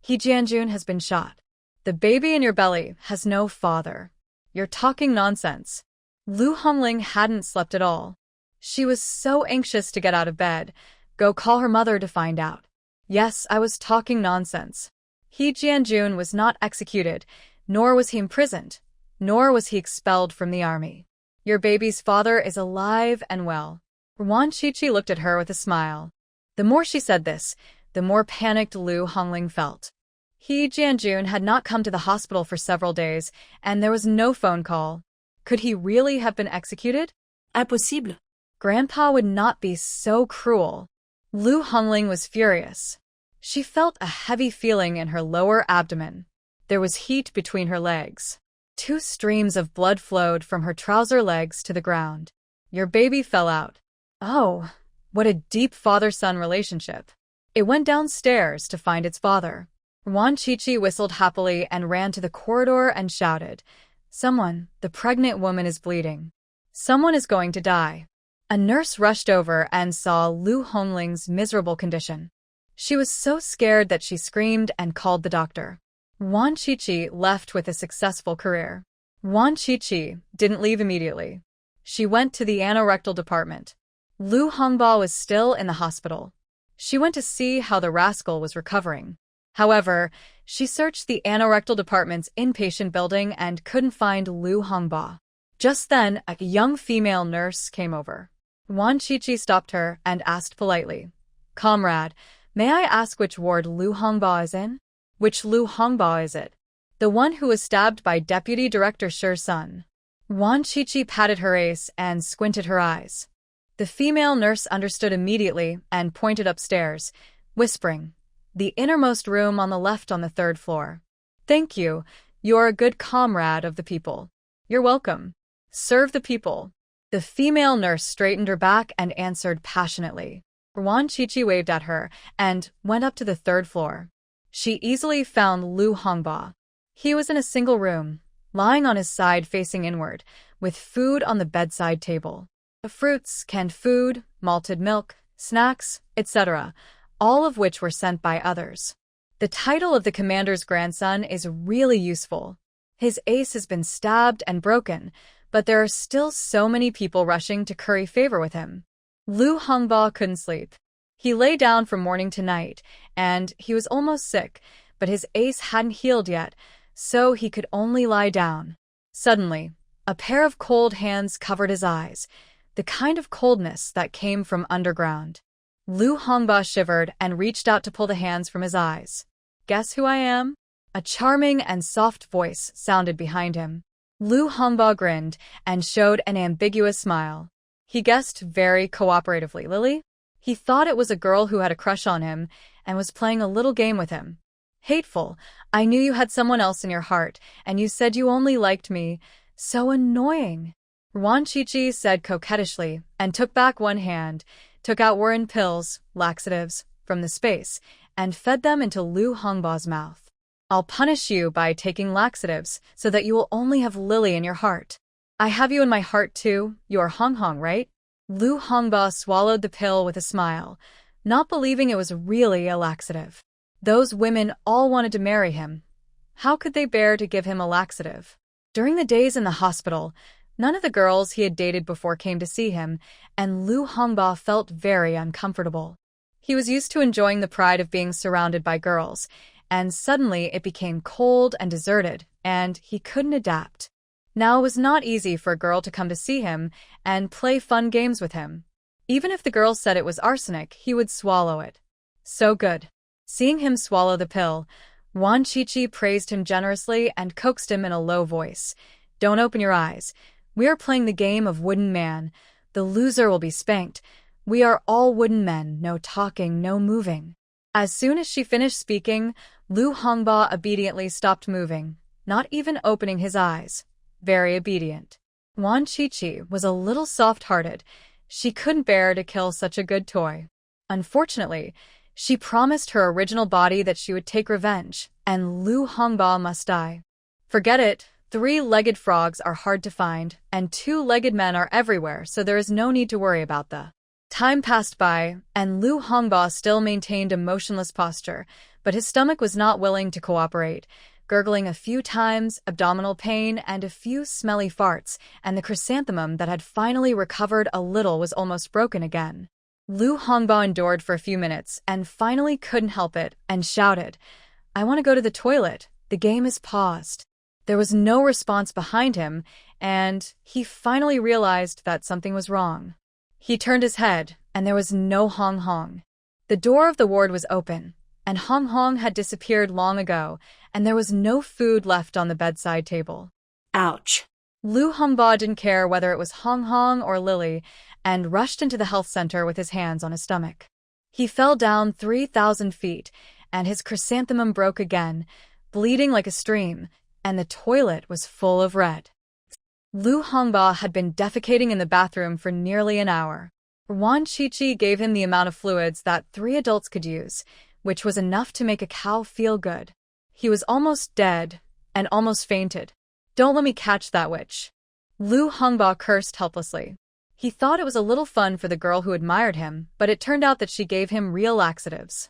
He Jianjun has been shot. The baby in your belly has no father. You're talking nonsense. Lu Hongling hadn't slept at all. She was so anxious to get out of bed. Go call her mother to find out. Yes, I was talking nonsense. He Jianjun was not executed, nor was he imprisoned, nor was he expelled from the army. Your baby's father is alive and well. Wan Qiqi looked at her with a smile. The more she said this, the more panicked Lu Hongling felt. He Jianjun had not come to the hospital for several days, and there was no phone call. Could he really have been executed? Impossible. Grandpa would not be so cruel. Lu Hongling was furious. She felt a heavy feeling in her lower abdomen. There was heat between her legs. 2 streams of blood flowed from her trouser legs to the ground. Your baby fell out. Oh, what a deep father-son relationship. It went downstairs to find its father. Wan Qiqi whistled happily and ran to the corridor and shouted, Someone, the pregnant woman is bleeding. Someone is going to die. A nurse rushed over and saw Lu Hongling's miserable condition. She was so scared that she screamed and called the doctor. Wan Qiqi left with a successful career. Wan Qiqi didn't leave immediately. She went to the anorectal department. Lu Hongba was still in the hospital. She went to see how the rascal was recovering. However, she searched the anorectal department's inpatient building and couldn't find Lu Hongba. Just then, a young female nurse came over. Wan Qiqi stopped her and asked politely, Comrade, may I ask which ward Lu Hongba is in? Which Lu Hongba is it? The one who was stabbed by Deputy Director Shi's son. Wan Qiqi patted her ace and squinted her eyes. The female nurse understood immediately and pointed upstairs, whispering, The innermost room on the left on the 3rd floor. Thank you. You're a good comrade of the people. You're welcome. Serve the people. The female nurse straightened her back and answered passionately. Wan Qiqi waved at her and went up to the 3rd floor. She easily found Lu Hongba. He was in a single room, lying on his side facing inward, with food on the bedside table. Fruits, canned food, malted milk, snacks, etc., all of which were sent by others. The title of the commander's grandson is really useful. His ace has been stabbed and broken, but there are still so many people rushing to curry favor with him. Lu Hongba couldn't sleep. He lay down from morning to night, and he was almost sick, but his ace hadn't healed yet, so he could only lie down. Suddenly, a pair of cold hands covered his eyes, the kind of coldness that came from underground. Lu Hongba shivered and reached out to pull the hands from his eyes. guess who I am? A charming and soft voice sounded behind him. Lu Hongba grinned and showed an ambiguous smile. He guessed very cooperatively. Lily? He thought it was a girl who had a crush on him and was playing a little game with him. Hateful. I knew you had someone else in your heart, and you said you only liked me. So annoying. Wan Chi said coquettishly and took back one hand, took out Warren pills, laxatives, from the space, and fed them into Lu Hongba's mouth. I'll punish you by taking laxatives so that you will only have Lily in your heart. I have you in my heart too. You're Hong Hong, right? Lu Hongba swallowed the pill with a smile, not believing it was really a laxative. Those women all wanted to marry him. How could they bear to give him a laxative? During the days in the hospital, none of the girls he had dated before came to see him, and Lu Hongba felt very uncomfortable. He was used to enjoying the pride of being surrounded by girls, and suddenly it became cold and deserted, and he couldn't adapt. Now it was not easy for a girl to come to see him and play fun games with him. Even if the girl said it was arsenic, he would swallow it. So good. Seeing him swallow the pill, Wan Chi praised him generously and coaxed him in a low voice. Don't open your eyes. We are playing the game of wooden man. The loser will be spanked. We are all wooden men, no talking, no moving. As soon as she finished speaking, Lu Hongba obediently stopped moving, not even opening his eyes. Very obedient. Wan Chi was a little soft-hearted. She couldn't bear to kill such a good toy. Unfortunately, she promised her original body that she would take revenge, and Lu Hongba must die. Forget it. 3-legged frogs are hard to find, and 2-legged men are everywhere, so there is no need to worry about the. Time passed by, and Lu Hongba still maintained a motionless posture, but his stomach was not willing to cooperate. Gurgling a few times, abdominal pain, and a few smelly farts, and the chrysanthemum that had finally recovered a little was almost broken again. Lu Hongba endured for a few minutes and finally couldn't help it and shouted, I want to go to the toilet. The game is paused. There was no response behind him, and he finally realized that something was wrong. He turned his head, and there was no Hong Hong. The door of the ward was open, and Hong Hong had disappeared long ago, and there was no food left on the bedside table. Ouch. Lu Hongba didn't care whether it was Hong Hong or Lily, and rushed into the health center with his hands on his stomach. He fell down 3,000 feet, and his chrysanthemum broke again, bleeding like a stream, and the toilet was full of red. Lu Hongba had been defecating in the bathroom for nearly an hour. Wan Chi gave him the amount of fluids that 3 adults could use, which was enough to make a cow feel good. He was almost dead, and almost fainted. Don't let me catch that witch. Lu Hongba cursed helplessly. He thought it was a little fun for the girl who admired him, but it turned out that she gave him real laxatives.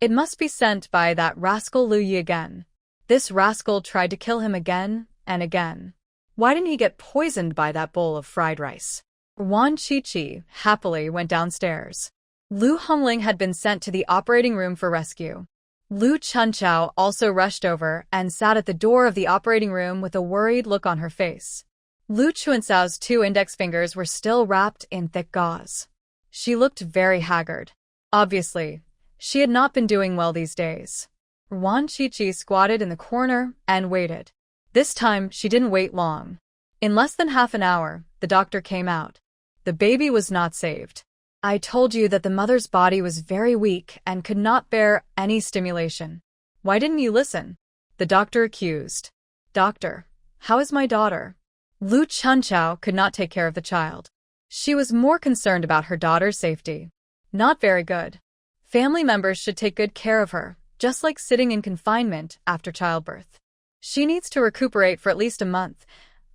It must be sent by that rascal Lu Yi again. This rascal tried to kill him again and again. Why didn't he get poisoned by that bowl of fried rice? Wan Chi happily went downstairs. Lu Hongling had been sent to the operating room for rescue. Lu Chunchao also rushed over and sat at the door of the operating room with a worried look on her face. Lu Chuancao's 2 index fingers were still wrapped in thick gauze. She looked very haggard. Obviously, she had not been doing well these days. Wan Chi squatted in the corner and waited. This time, she didn't wait long. In less than half an hour, the doctor came out. The baby was not saved. I told you that the mother's body was very weak and could not bear any stimulation. Why didn't you listen? The doctor accused. Doctor, how is my daughter? Lu Chunchao could not take care of the child. She was more concerned about her daughter's safety. Not very good. Family members should take good care of her, just like sitting in confinement after childbirth. She needs to recuperate for at least a month,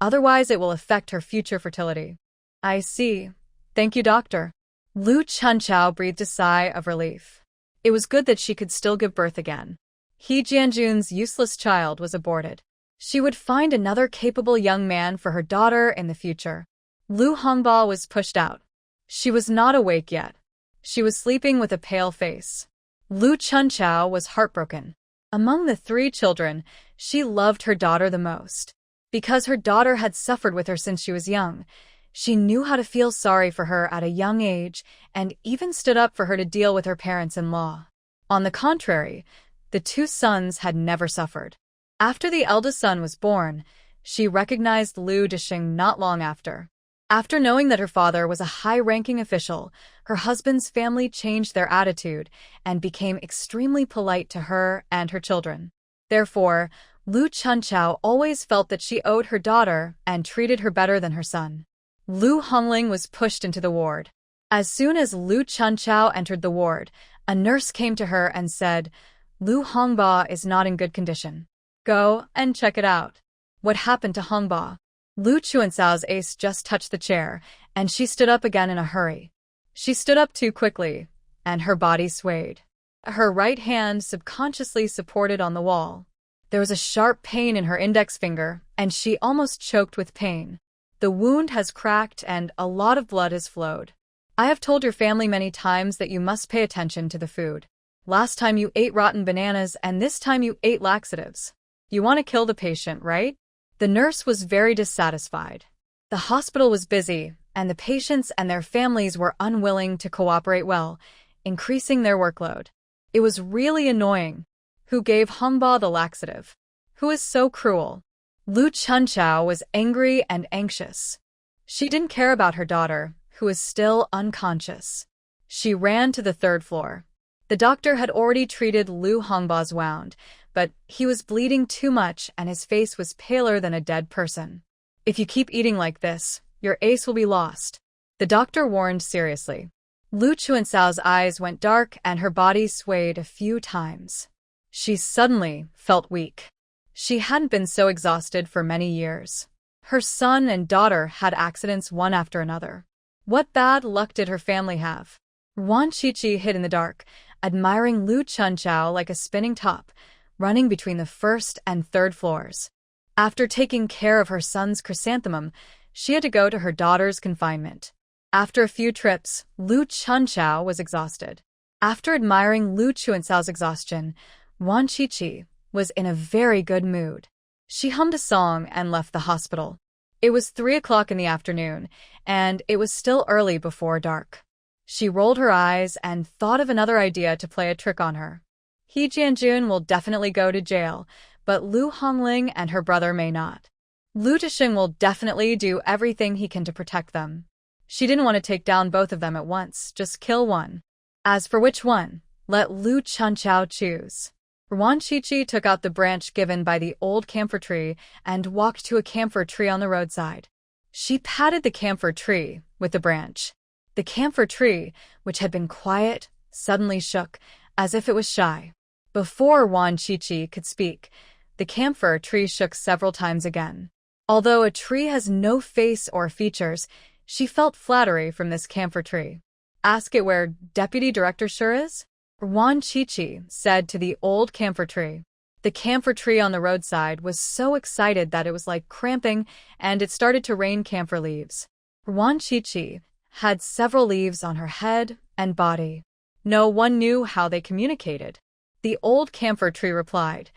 otherwise it will affect her future fertility. I see. Thank you, doctor. Lu Chunchao breathed a sigh of relief. It was good that she could still give birth again. He Jianjun's useless child was aborted. She would find another capable young man for her daughter in the future. Lu Hongba was pushed out. She was not awake yet. She was sleeping with a pale face. Lu Chunchao was heartbroken. Among the 3 children, she loved her daughter the most. Because her daughter had suffered with her since she was young, she knew how to feel sorry for her at a young age and even stood up for her to deal with her parents-in-law. On the contrary, The two sons had never suffered. After the eldest son was born, she recognized Lu Disheng not long after. After knowing that her father was a high-ranking official, her husband's family changed their attitude and became extremely polite to her and her children. Therefore, Lu Chunchao always felt that she owed her daughter and treated her better than her son. Lu Hongling was pushed into the ward. As soon as Lu Chunchao entered the ward, a nurse came to her and said, "Lu Hongba is not in good condition. Go and check it out." What happened to Hongba? Lu Chuancao's ace just touched the chair, and she stood up again in a hurry. She stood up too quickly, and her body swayed. Her right hand subconsciously supported on the wall. There was a sharp pain in her index finger, and she almost choked with pain. The wound has cracked and a lot of blood has flowed. I have told your family many times that you must pay attention to the food. Last time you ate rotten bananas and this time you ate laxatives. You want to kill the patient, right? The nurse was very dissatisfied. The hospital was busy, and the patients and their families were unwilling to cooperate well, increasing their workload. It was really annoying. Who gave Hongba the laxative? Who is so cruel? Lu Chunchao was angry and anxious. She didn't care about her daughter, who was still unconscious. She ran to the third floor. The doctor had already treated Lu Hongba's wound, but he was bleeding too much and his face was paler than a dead person. If you keep eating like this, your ace will be lost, the doctor warned seriously. Lu Chuancao's eyes went dark and her body swayed a few times. She suddenly felt weak. She hadn't been so exhausted for many years. Her son and daughter had accidents one after another. What bad luck did her family have? Wan Qiqi hid in the dark, admiring Lu Chunchao like a spinning top, running between the first and third floors. After taking care of her son's chrysanthemum, she had to go to her daughter's confinement. After a few trips, Lu Chunchao was exhausted. After admiring Lu Chuancao's exhaustion, Wan Qiqi was in a very good mood. She hummed a song and left the hospital. It was 3 o'clock in the afternoon, and it was still early before dark. She rolled her eyes and thought of another idea to play a trick on her. He Jianjun will definitely go to jail, but Lu Hongling and her brother may not. Lu Disheng will definitely do everything he can to protect them. She didn't want to take down both of them at once, just kill one. As for which one, let Lu Chunchao choose. Wan Qiqi took out the branch given by the old camphor tree and walked to a camphor tree on the roadside. She patted the camphor tree with the branch. The camphor tree, which had been quiet, suddenly shook, as if it was shy. Before Wan Qiqi could speak, the camphor tree shook several times again. Although a tree has no face or features, she felt flattery from this camphor tree. Ask it where Deputy Director Sure is? Wan Qiqi said to the old camphor tree. The camphor tree on the roadside was so excited that it was like cramping, and it started to rain camphor leaves. Wan Qiqi had several leaves on her head and body. No one knew how they communicated. The old camphor tree replied,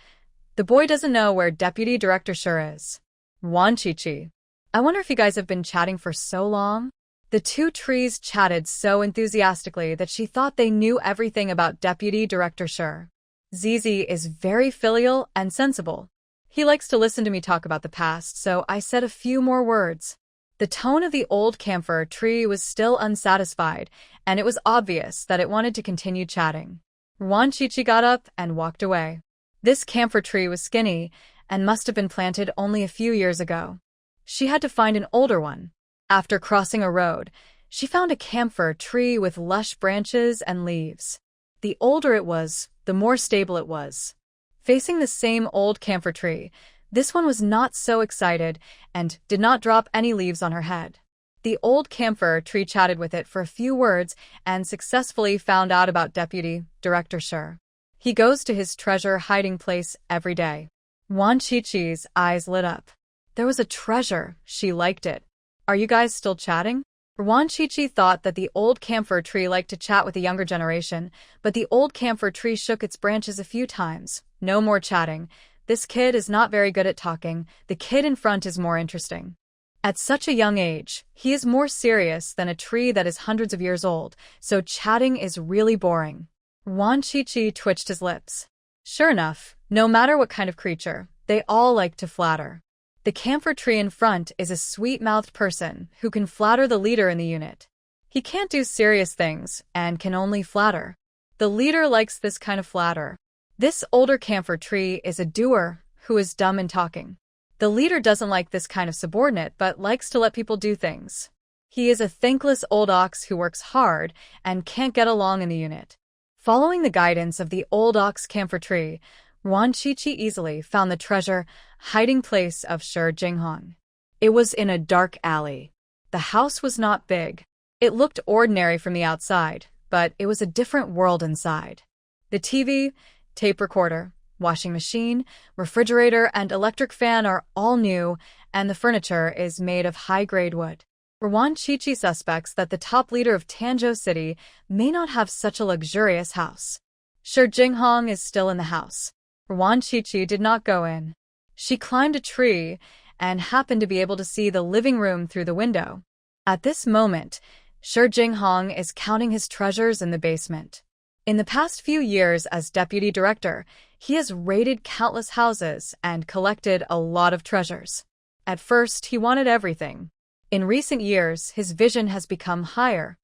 "The boy doesn't know where Deputy Director Sure is." Wan Qiqi, I wonder if you guys have been chatting for so long? The two trees chatted so enthusiastically that she thought they knew everything about Deputy Director Sure. Zizi is very filial and sensible. He likes to listen to me talk about the past, so I said a few more words. The tone of the old camphor tree was still unsatisfied, and it was obvious that it wanted to continue chatting. Wan Qiqi got up and walked away. This camphor tree was skinny and must have been planted only a few years ago. She had to find an older one. After crossing a road, she found a camphor tree with lush branches and leaves. The older it was, the more stable it was. Facing the same old camphor tree, this one was not so excited and did not drop any leaves on her head. The old camphor tree chatted with it for a few words and successfully found out about Deputy Director Sure. He goes to his treasure hiding place every day. Wan Qiqi's eyes lit up. There was a treasure. She liked it. Are you guys still chatting? Wan Qiqi thought that the old camphor tree liked to chat with the younger generation, but the old camphor tree shook its branches a few times. No more chatting. This kid is not very good at talking. The kid in front is more interesting. At such a young age, he is more serious than a tree that is hundreds of years old, so chatting is really boring. Wan Qiqi twitched his lips. Sure enough, no matter what kind of creature, they all like to flatter. The camphor tree in front is a sweet-mouthed person who can flatter the leader in the unit. He can't do serious things and can only flatter. The leader likes this kind of flatter. This older camphor tree is a doer who is dumb in talking. The leader doesn't like this kind of subordinate but likes to let people do things. He is a thankless old ox who works hard and can't get along in the unit. Following the guidance of the old ox camphor tree, Wan Chi-Chi easily found the treasure hiding place of Shi Jinghong. It was in a dark alley. The house was not big. It looked ordinary from the outside, but it was a different world inside. The TV, tape recorder, washing machine, refrigerator, and electric fan are all new, and the furniture is made of high-grade wood. Wan Chi-Chi suspects that the top leader of Tanzhou City may not have such a luxurious house. Shi Jinghong is still in the house. Wan Chi-Chi did not go in. She climbed a tree and happened to be able to see the living room through the window. At this moment, Shi Jinghong is counting his treasures in the basement. In the past few years as deputy director, he has raided countless houses and collected a lot of treasures. At first, he wanted everything. In recent years, his vision has become higher.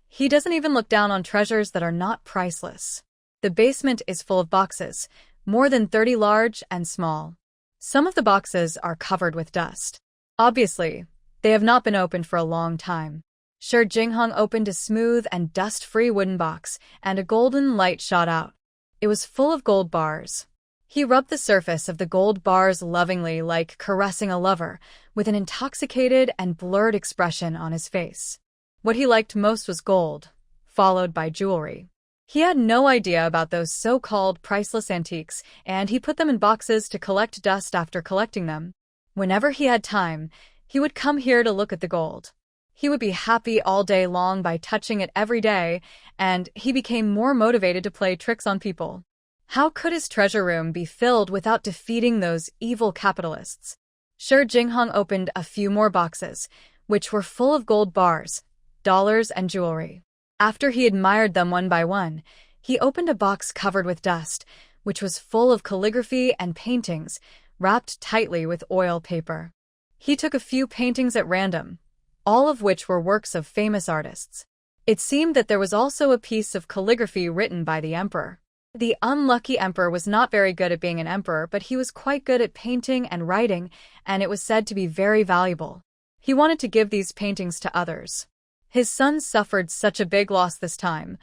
He doesn't even look down on treasures that are not priceless. The basement is full of boxes, more than 30 large and small. Some of the boxes are covered with dust. Obviously, they have not been opened for a long time. Shi Jinghong opened a smooth and dust-free wooden box, and a golden light shot out. It was full of gold bars. He rubbed the surface of the gold bars lovingly, like caressing a lover, with an intoxicated and blurred expression on his face. What he liked most was gold, followed by jewelry. He had no idea about those so-called priceless antiques, and he put them in boxes to collect dust after collecting them. Whenever he had time, he would come here to look at the gold. He would be happy all day long by touching it every day, and he became more motivated to play tricks on people. How could his treasure room be filled without defeating those evil capitalists? Shi Jinghong opened a few more boxes, which were full of gold bars, dollars, and jewelry. After he admired them one by one, he opened a box covered with dust, which was full of calligraphy and paintings, wrapped tightly with oil paper. He took a few paintings at random, all of which were works of famous artists. It seemed that there was also a piece of calligraphy written by the emperor. The unlucky emperor was not very good at being an emperor, but he was quite good at painting and writing, and it was said to be very valuable. He wanted to give these paintings to others. His son suffered such a big loss this time,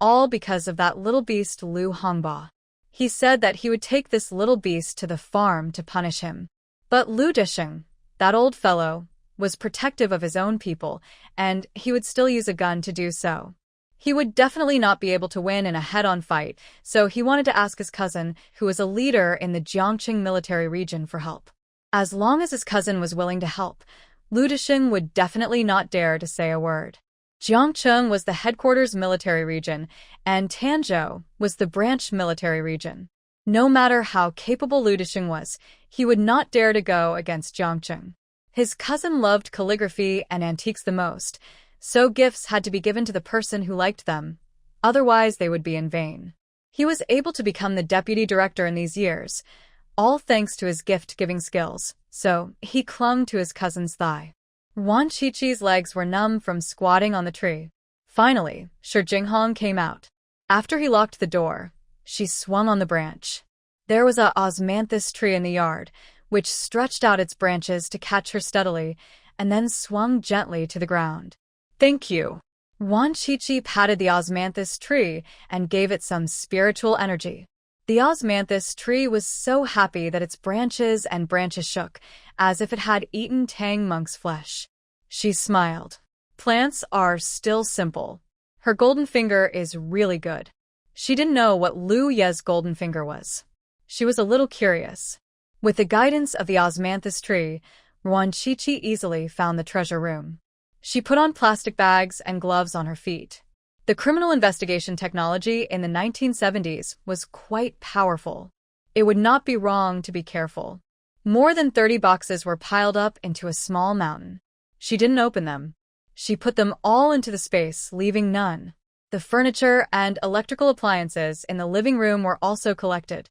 all because of that little beast Lu Hongba. He said that he would take this little beast to the farm to punish him. But Lu Disheng, that old fellow, was protective of his own people, and he would still use a gun to do so. He would definitely not be able to win in a head-on fight, so he wanted to ask his cousin, who was a leader in the Jiangqing military region, for help. As long as his cousin was willing to help, Lu Disheng would definitely not dare to say a word. Jiangqing was the headquarters military region, and Tanzhou was the branch military region. No matter how capable Lu Disheng was, he would not dare to go against Jiangqing. His cousin loved calligraphy and antiques the most, so gifts had to be given to the person who liked them, otherwise they would be in vain. He was able to become the deputy director in these years, all thanks to his gift-giving skills, so he clung to his cousin's thigh. Wan Chi-Chi's legs were numb from squatting on the tree. Finally, Shi Jinghong came out. After he locked the door, she swung on the branch. There was a osmanthus tree in the yard, which stretched out its branches to catch her steadily, and then swung gently to the ground. "Thank you." Wan Chi-Chi patted the osmanthus tree and gave it some spiritual energy. The osmanthus tree was so happy that its branches shook, as if it had eaten Tang Monk's flesh. She smiled. Plants are still simple. Her golden finger is really good. She didn't know what Lu Ye's golden finger was. She was a little curious. With the guidance of the osmanthus tree, Wan Chi-Chi easily found the treasure room. She put on plastic bags and gloves on her feet. The criminal investigation technology in the 1970s was quite powerful. It would not be wrong to be careful. More than 30 boxes were piled up into a small mountain. She didn't open them. She put them all into the space, leaving none. The furniture and electrical appliances in the living room were also collected.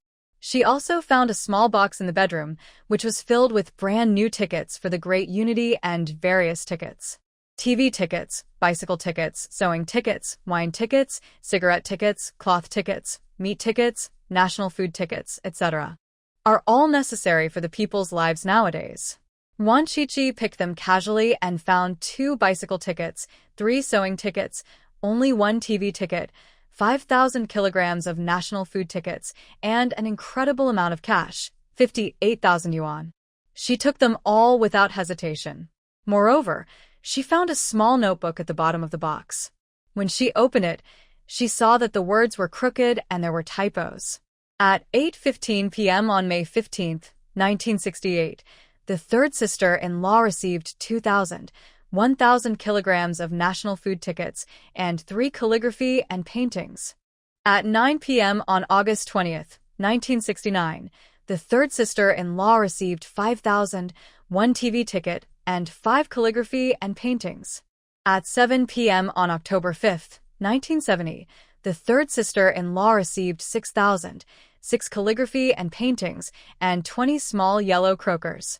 She also found a small box in the bedroom, which was filled with brand new tickets for the Great Unity and various tickets. TV tickets, bicycle tickets, sewing tickets, wine tickets, cigarette tickets, cloth tickets, meat tickets, national food tickets, etc. are all necessary for the people's lives nowadays. Wan Chichi picked them casually and found 2 bicycle tickets, 3 sewing tickets, only 1 TV ticket, 5,000 kilograms of national food tickets, and an incredible amount of cash, 58,000 yuan. She took them all without hesitation. Moreover, she found a small notebook at the bottom of the box. When she opened it, she saw that the words were crooked and there were typos. At 8:15 p.m. on May 15, 1968, the third sister-in-law received 1,000 kilograms of national food tickets and 3 calligraphy and paintings. At 9 p.m. on August 20, 1969, the third sister-in-law received 5,001 TV ticket and 5 calligraphy and paintings. At 7 p.m. on October 5, 1970, the third sister-in-law received 6,006 calligraphy and paintings and 20 small yellow croakers.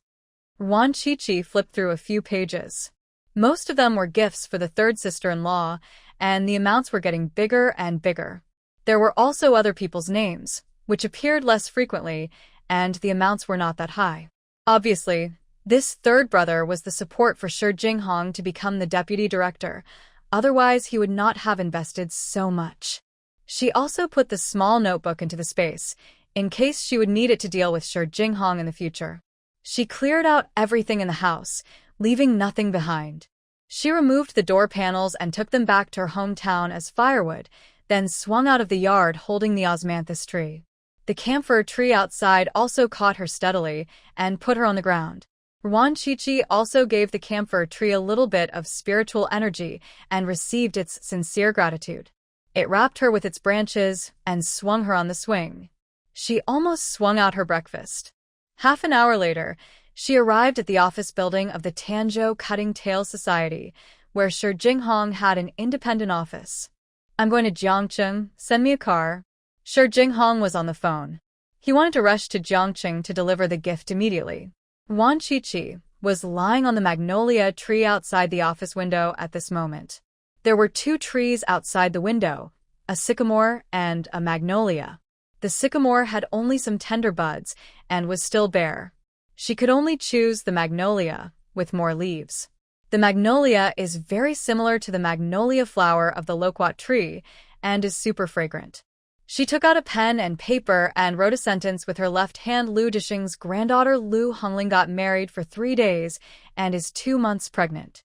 Wan Chichi flipped through a few pages. Most of them were gifts for the third sister-in-law, and the amounts were getting bigger and bigger. There were also other people's names, which appeared less frequently, and the amounts were not that high. Obviously, this third brother was the support for Shi Jinghong to become the deputy director, otherwise he would not have invested so much. She also put the small notebook into the space, in case she would need it to deal with Shi Jinghong in the future. She cleared out everything in the house, leaving nothing behind. She removed the door panels and took them back to her hometown as firewood, then swung out of the yard holding the osmanthus tree. The camphor tree outside also caught her steadily and put her on the ground. Wan Chichi also gave the camphor tree a little bit of spiritual energy and received its sincere gratitude. It wrapped her with its branches and swung her on the swing. She almost swung out her breakfast. Half an hour later, she arrived at the office building of the Tanzhou Cutting Tail Society, where Shi Jinghong had an independent office. "I'm going to Jiangcheng, send me a car." Shi Jinghong was on the phone. He wanted to rush to Jiangcheng to deliver the gift immediately. Wan Chichi was lying on the magnolia tree outside the office window at this moment. There were 2 trees outside the window, a sycamore and a magnolia. The sycamore had only some tender buds and was still bare. She could only choose the magnolia, with more leaves. The magnolia is very similar to the magnolia flower of the loquat tree and is super fragrant. She took out a pen and paper and wrote a sentence with her left hand. Lu Dishing's granddaughter Lu Hongling got married for 3 days and is 2 months pregnant.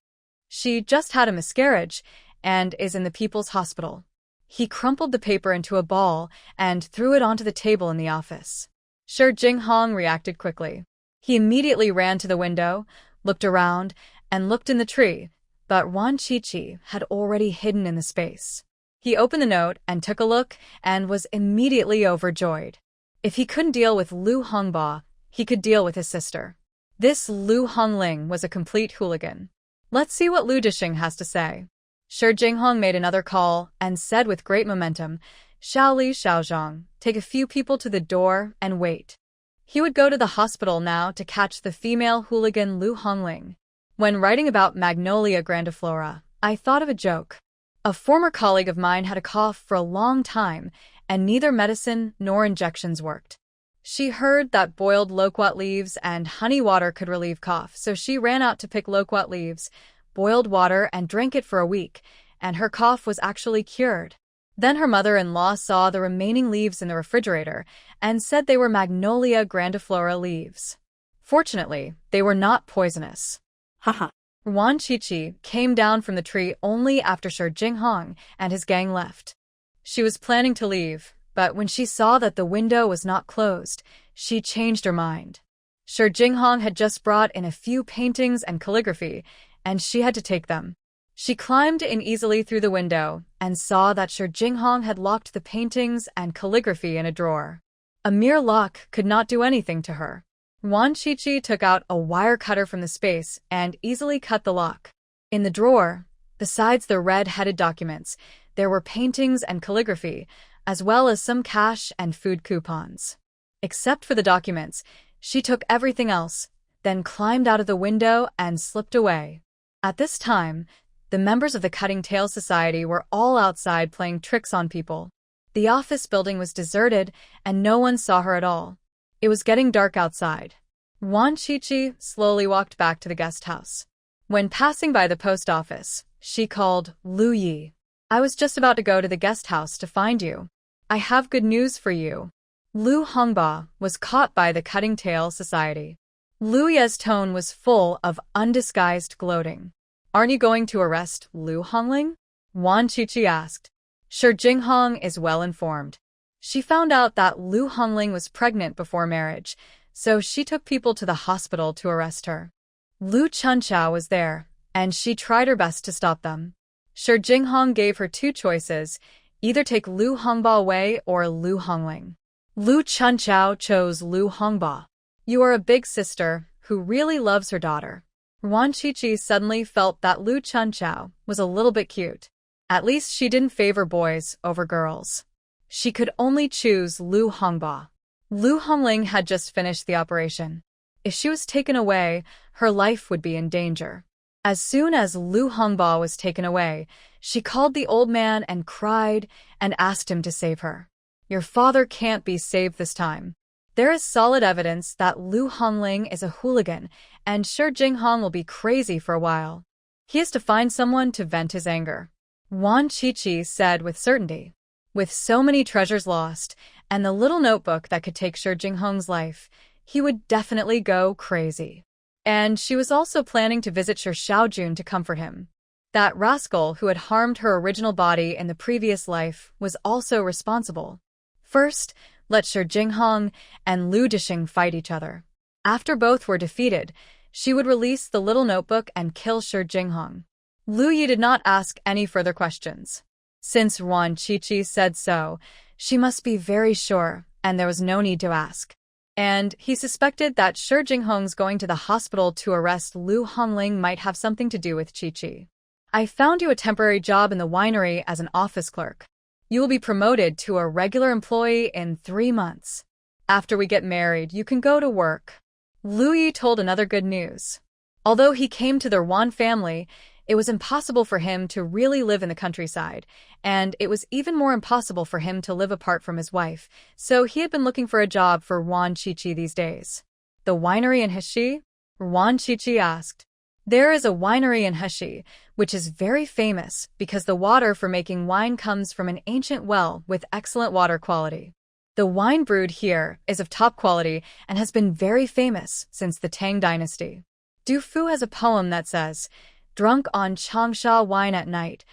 She just had a miscarriage and is in the People's Hospital. He crumpled the paper into a ball and threw it onto the table in the office. Shi Jinghong reacted quickly. He immediately ran to the window, looked around, and looked in the tree, but Wan Chichi had already hidden in the space. He opened the note and took a look and was immediately overjoyed. If he couldn't deal with Lu Hongba, he could deal with his sister. This Lu Hongling was a complete hooligan. Let's see what Lu Dishing has to say. Shi Jinghong made another call and said with great momentum, "Xiaoli Xiaozhang, take a few people to the door and wait." He would go to the hospital now to catch the female hooligan Lu Hongling. When writing about Magnolia grandiflora, I thought of a joke. A former colleague of mine had a cough for a long time, and neither medicine nor injections worked. She heard that boiled loquat leaves and honey water could relieve cough, so she ran out to pick loquat leaves, boiled water, and drank it for a week, and her cough was actually cured. Then her mother-in-law saw the remaining leaves in the refrigerator and said they were Magnolia grandiflora leaves. Fortunately, they were not poisonous. Haha. Wan Chichi came down from the tree only after Shi Jinghong and his gang left. She was planning to leave, but when she saw that the window was not closed, she changed her mind. Shi Jinghong had just brought in a few paintings and calligraphy, and she had to take them. She climbed in easily through the window and saw that Shi Jinghong had locked the paintings and calligraphy in a drawer. A mere lock could not do anything to her. Wan Chichi took out a wire cutter from the space and easily cut the lock. In the drawer, besides the red-headed documents, there were paintings and calligraphy, as well as some cash and food coupons. Except for the documents, she took everything else, then climbed out of the window and slipped away. At this time, the members of the Cutting Tail Society were all outside playing tricks on people. The office building was deserted, and no one saw her at all. It was getting dark outside. Wan Qiqi slowly walked back to the guest house. When passing by the post office, she called Lu Yi. "I was just about to go to the guest house to find you. I have good news for you." Lu Hongba was caught by the Cutting Tail Society. Lu Ye's tone was full of undisguised gloating. "Aren't you going to arrest Lu Hongling?" Wan Qiqi asked. Shi Jinghong is well informed. She found out that Lu Hongling was pregnant before marriage, so she took people to the hospital to arrest her. Lu Chunchao was there, and she tried her best to stop them. Shi Jinghong gave her two choices, either take Lu Hongba away or Lu Hongling. Lu Chunchao chose Lu Hongba. "You are a big sister who really loves her daughter." Wan Qiqi suddenly felt that Lu Chunchao was a little bit cute. At least she didn't favor boys over girls. She could only choose Lu Hongba. Lu Hongling had just finished the operation. If she was taken away, her life would be in danger. As soon as Lu Hongba was taken away, she called the old man and cried and asked him to save her. "Your father can't be saved this time." There is solid evidence that Lu Hongling is a hooligan, and Shi Jinghong will be crazy for a while. He has to find someone to vent his anger. Wan Qiqi said with certainty. With so many treasures lost, and the little notebook that could take Shi Jinghong's life, he would definitely go crazy. And she was also planning to visit Shi Xiaojun to comfort him. That rascal who had harmed her original body in the previous life was also responsible. First, let Shi Jinghong and Lu Dixing fight each other. After both were defeated, she would release the little notebook and kill Shi Jinghong. Lu Yi did not ask any further questions. Since Wan Qiqi said so, she must be very sure, and there was no need to ask. And he suspected that Shi Jinghong's going to the hospital to arrest Lu Hongling might have something to do with Qiqi. "I found you a temporary job in the winery as an office clerk. You will be promoted to a regular employee in 3 months. After we get married, you can go to work." Lu Yi told another good news. Although he came to the Wan family, it was impossible for him to really live in the countryside, and it was even more impossible for him to live apart from his wife, so he had been looking for a job for Wan Qiqi these days. "The winery in Heshi?" Wan Qiqi asked. "There is a winery in Heshi, which is very famous because the water for making wine comes from an ancient well with excellent water quality. The wine brewed here is of top quality and has been very famous since the Tang dynasty." Du Fu has a poem that says, "Drunk on Changsha wine at night,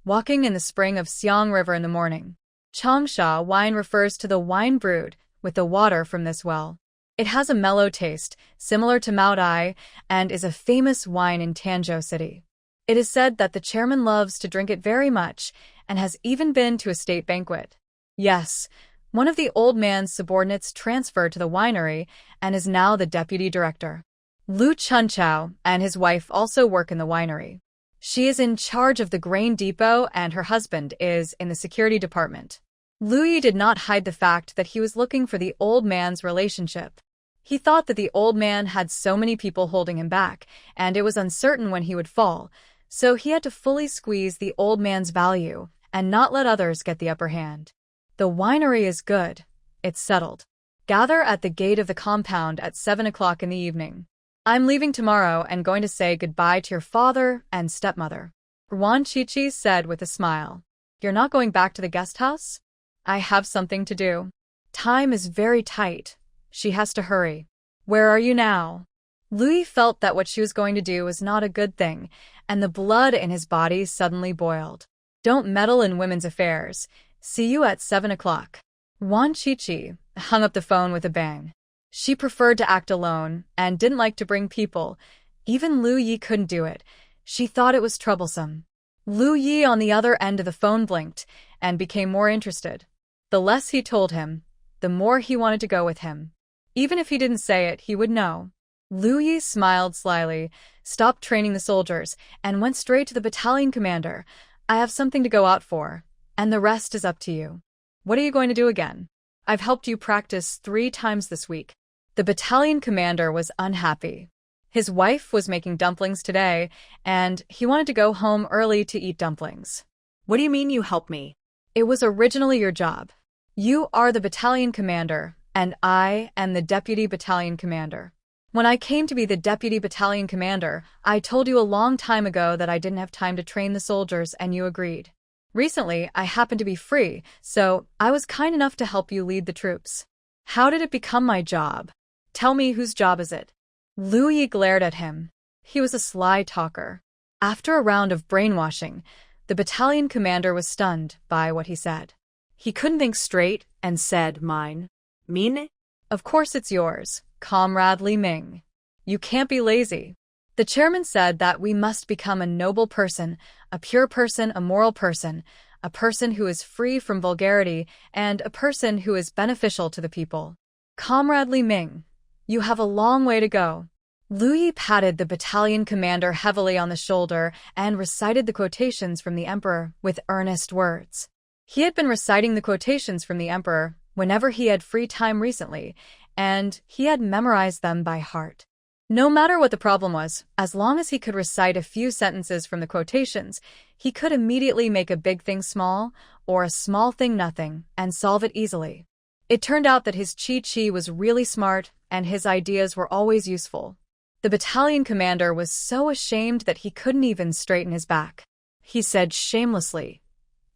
walking in the spring of Xiang River in the morning." Changsha wine refers to the wine brewed with the water from this well. It has a mellow taste, similar to Maodai, and is a famous wine in Tanzhou City. It is said that the chairman loves to drink it very much and has even been to a state banquet. Yes, one of the old man's subordinates transferred to the winery and is now the deputy director. Lu Chunchao and his wife also work in the winery. She is in charge of the grain depot and her husband is in the security department. Lu Yi did not hide the fact that he was looking for the old man's relationship. He thought that the old man had so many people holding him back, and it was uncertain when he would fall, so he had to fully squeeze the old man's value and not let others get the upper hand. "The winery is good. It's settled. Gather at the gate of the compound at 7 o'clock in the evening. I'm leaving tomorrow and going to say goodbye to your father and stepmother." Wan Qiqi said with a smile. "You're not going back to the guest house?" "I have something to do. Time is very tight. She has to hurry." "Where are you now?" Lu Yi felt that what she was going to do was not a good thing, and the blood in his body suddenly boiled. "Don't meddle in women's affairs. See you at 7 o'clock. Wan Qiqi hung up the phone with a bang. She preferred to act alone and didn't like to bring people. Even Lu Yi couldn't do it. She thought it was troublesome. Lu Yi on the other end of the phone blinked and became more interested. The less he told him, the more he wanted to go with him. Even if he didn't say it, he would know. Lu Yi smiled slyly, stopped training the soldiers, and went straight to the battalion commander. "I have something to go out for, and the rest is up to you." "What are you going to do again?" I've helped you practice 3 times this week. The battalion commander was unhappy. His wife was making dumplings today, and he wanted to go home early to eat dumplings. What do you mean you help me? It was originally your job. You are the battalion commander, and I am the deputy battalion commander. When I came to be the deputy battalion commander, I told you a long time ago that I didn't have time to train the soldiers, and you agreed. Recently, I happened to be free, so I was kind enough to help you lead the troops. How did it become my job? Tell me, whose job is it? Lu Yi glared at him. He was a sly talker. After a round of brainwashing, the battalion commander was stunned by what he said. He couldn't think straight and said, Mine. Mine? Of course it's yours, Comrade Li Ming. You can't be lazy. The chairman said that we must become a noble person, a pure person, a moral person, a person who is free from vulgarity, and a person who is beneficial to the people. Comrade Li Ming, you have a long way to go. Lu Yi patted the battalion commander heavily on the shoulder and recited the quotations from the emperor with earnest words. He had been reciting the quotations from the emperor whenever he had free time recently, and he had memorized them by heart. No matter what the problem was, as long as he could recite a few sentences from the quotations, he could immediately make a big thing small, or a small thing nothing, and solve it easily. It turned out that his chi was really smart, and his ideas were always useful. The battalion commander was so ashamed that he couldn't even straighten his back. He said shamelessly,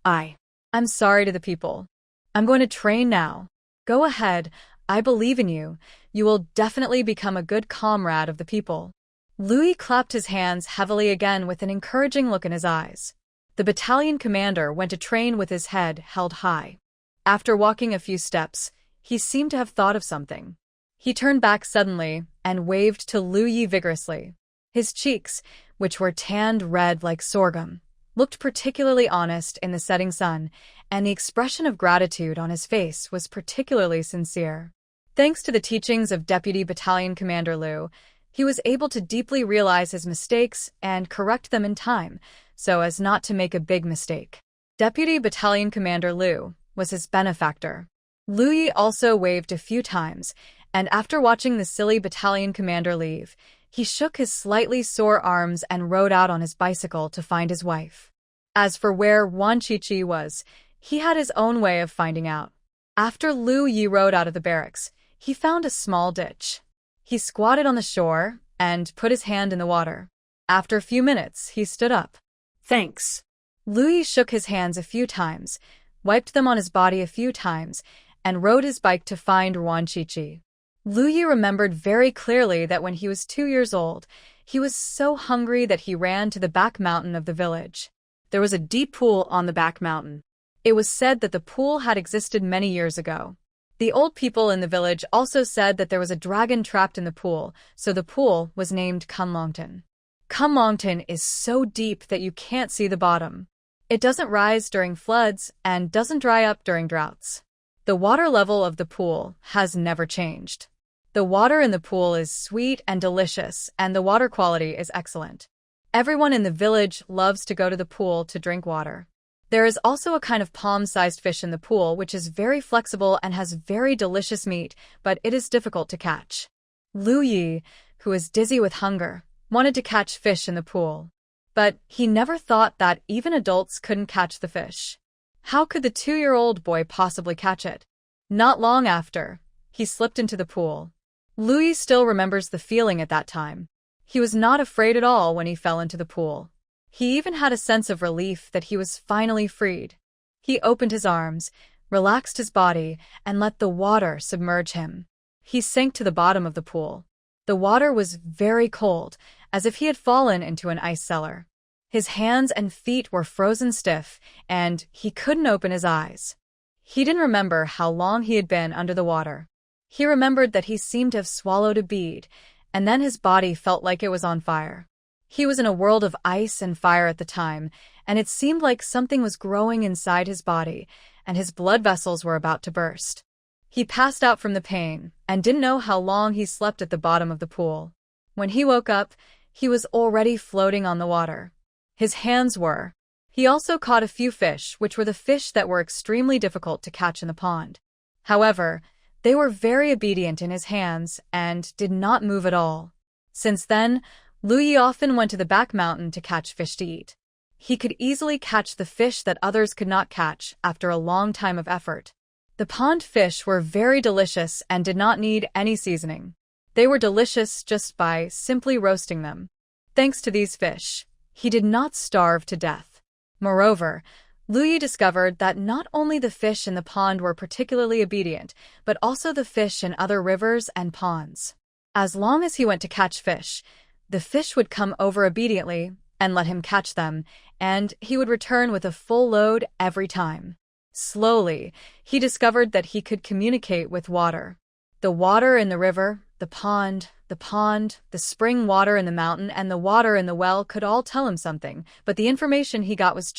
I'm sorry to the people. I'm going to train now. Go ahead, I believe in you. You will definitely become a good comrade of the people. Lu Yi clapped his hands heavily again with an encouraging look in his eyes. The battalion commander went to train with his head held high. After walking a few steps, he seemed to have thought of something. He turned back suddenly and waved to Lu Yi vigorously. His cheeks, which were tanned red like sorghum, looked particularly honest in the setting sun, and the expression of gratitude on his face was particularly sincere. Thanks to the teachings of Deputy Battalion Commander Lu, he was able to deeply realize his mistakes and correct them in time, so as not to make a big mistake. Deputy Battalion Commander Lu was his benefactor. Lu Yi also waved a few times, and after watching the silly battalion commander leave, he shook his slightly sore arms and rode out on his bicycle to find his wife. As for where Wan Qiqi was, he had his own way of finding out. After Lu Yi rode out of the barracks, he found a small ditch. He squatted on the shore and put his hand in the water. After a few minutes, he stood up. Thanks. Lu Yi shook his hands a few times, wiped them on his body a few times, and rode his bike to find Wan Qiqi. Lu Yi remembered very clearly that when he was 2 years old, he was so hungry that he ran to the back mountain of the village. There was a deep pool on the back mountain. It was said that the pool had existed many years ago. The old people in the village also said that there was a dragon trapped in the pool, so the pool was named Confronting. Confronting is so deep that you can't see the bottom. It doesn't rise during floods and doesn't dry up during droughts. The water level of the pool has never changed. The water in the pool is sweet and delicious, and the water quality is excellent. Everyone in the village loves to go to the pool to drink water. There is also a kind of palm-sized fish in the pool which is very flexible and has very delicious meat, but it is difficult to catch. Lu Yi, who is dizzy with hunger, wanted to catch fish in the pool. But he never thought that even adults couldn't catch the fish. How could the 2-year-old boy possibly catch it? Not long after, he slipped into the pool. Lu Yi still remembers the feeling at that time. He was not afraid at all when he fell into the pool. He even had a sense of relief that he was finally freed. He opened his arms, relaxed his body, and let the water submerge him. He sank to the bottom of the pool. The water was very cold, as if he had fallen into an ice cellar. His hands and feet were frozen stiff, and he couldn't open his eyes. He didn't remember how long he had been under the water. He remembered that he seemed to have swallowed a bead, and then his body felt like it was on fire. He was in a world of ice and fire at the time, and it seemed like something was growing inside his body, and his blood vessels were about to burst. He passed out from the pain, and didn't know how long he slept at the bottom of the pool. When he woke up, he was already floating on the water. His hands were. He also caught a few fish, which were the fish that were extremely difficult to catch in the pond. However, they were very obedient in his hands and did not move at all. Since then, Lu Yi often went to the back mountain to catch fish to eat. He could easily catch the fish that others could not catch after a long time of effort. The pond fish were very delicious and did not need any seasoning. They were delicious just by simply roasting them. Thanks to these fish, he did not starve to death. Moreover, Lu Yi discovered that not only the fish in the pond were particularly obedient, but also the fish in other rivers and ponds. As long as he went to catch fish, the fish would come over obediently and let him catch them, and he would return with a full load every time. Slowly, he discovered that he could communicate with water. The water in the river, the pond, the spring water in the mountain, and the water in the well could all tell him something, but the information he got was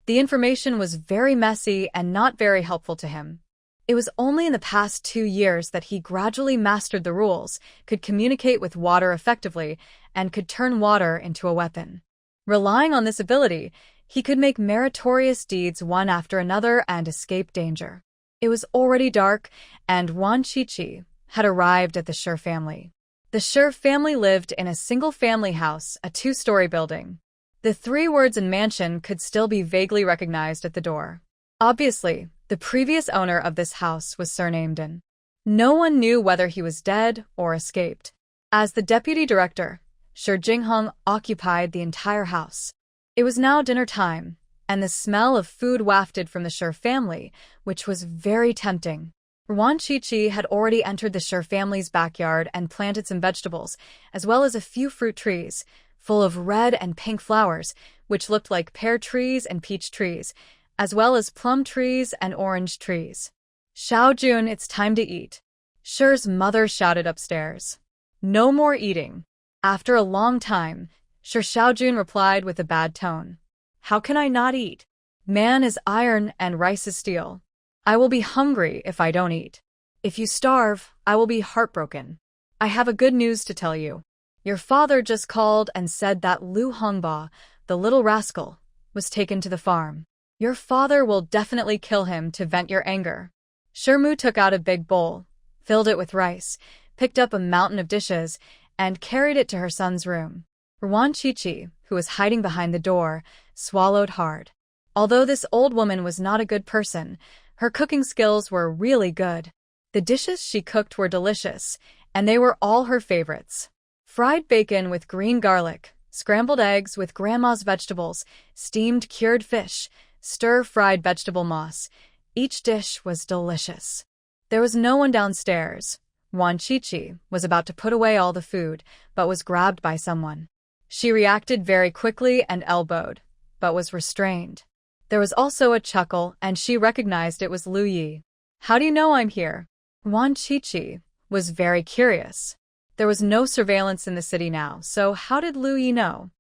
the information was very messy and not very helpful to him. It was only in the past 2 years that he gradually mastered the rules, could communicate with water effectively, and could turn water into a weapon. Relying on this ability, he could make meritorious deeds one after another and escape danger. It was already dark, and Wan Qiqi had arrived at the Shi family. The Shi family lived in a single-family house, a 2-story building. The 3 words in mansion could still be vaguely recognized at the door. Obviously, the previous owner of this house was surnamed In. No one knew whether he was dead or escaped. As the deputy director, Shi Jingheng occupied the entire house. It was now dinner time, and the smell of food wafted from the Shi family, which was very tempting. Wan Qiqi had already entered the Shi family's backyard and planted some vegetables, as well as a few fruit trees, full of red and pink flowers, which looked like pear trees and peach trees, as well as plum trees and orange trees. Xiaojun, it's time to eat. Shi's mother shouted upstairs. No more eating. After a long time, Xiaojun replied with a bad tone. How can I not eat? Man is iron and rice is steel. I will be hungry if I don't eat. If you starve, I will be heartbroken. I have a good news to tell you. Your father just called and said that Lu Hongba, the little rascal, was taken to the farm. Your father will definitely kill him to vent your anger. Shimu took out a big bowl, filled it with rice, picked up a mountain of dishes, and carried it to her son's room. Wan Qiqi, who was hiding behind the door, swallowed hard. Although this old woman was not a good person, her cooking skills were really good. The dishes she cooked were delicious, and they were all her favorites. Fried bacon with green garlic, scrambled eggs with grandma's vegetables, steamed cured fish, stir-fried vegetable moss. Each dish was delicious. There was no one downstairs. Wan Qiqi was about to put away all the food, but was grabbed by someone. She reacted very quickly and elbowed, but was restrained. There was also a chuckle, and she recognized it was Lu Yi. How do you know I'm here? Wan Qiqi was very curious. There was no surveillance in the city now, so how did Lu Yi know?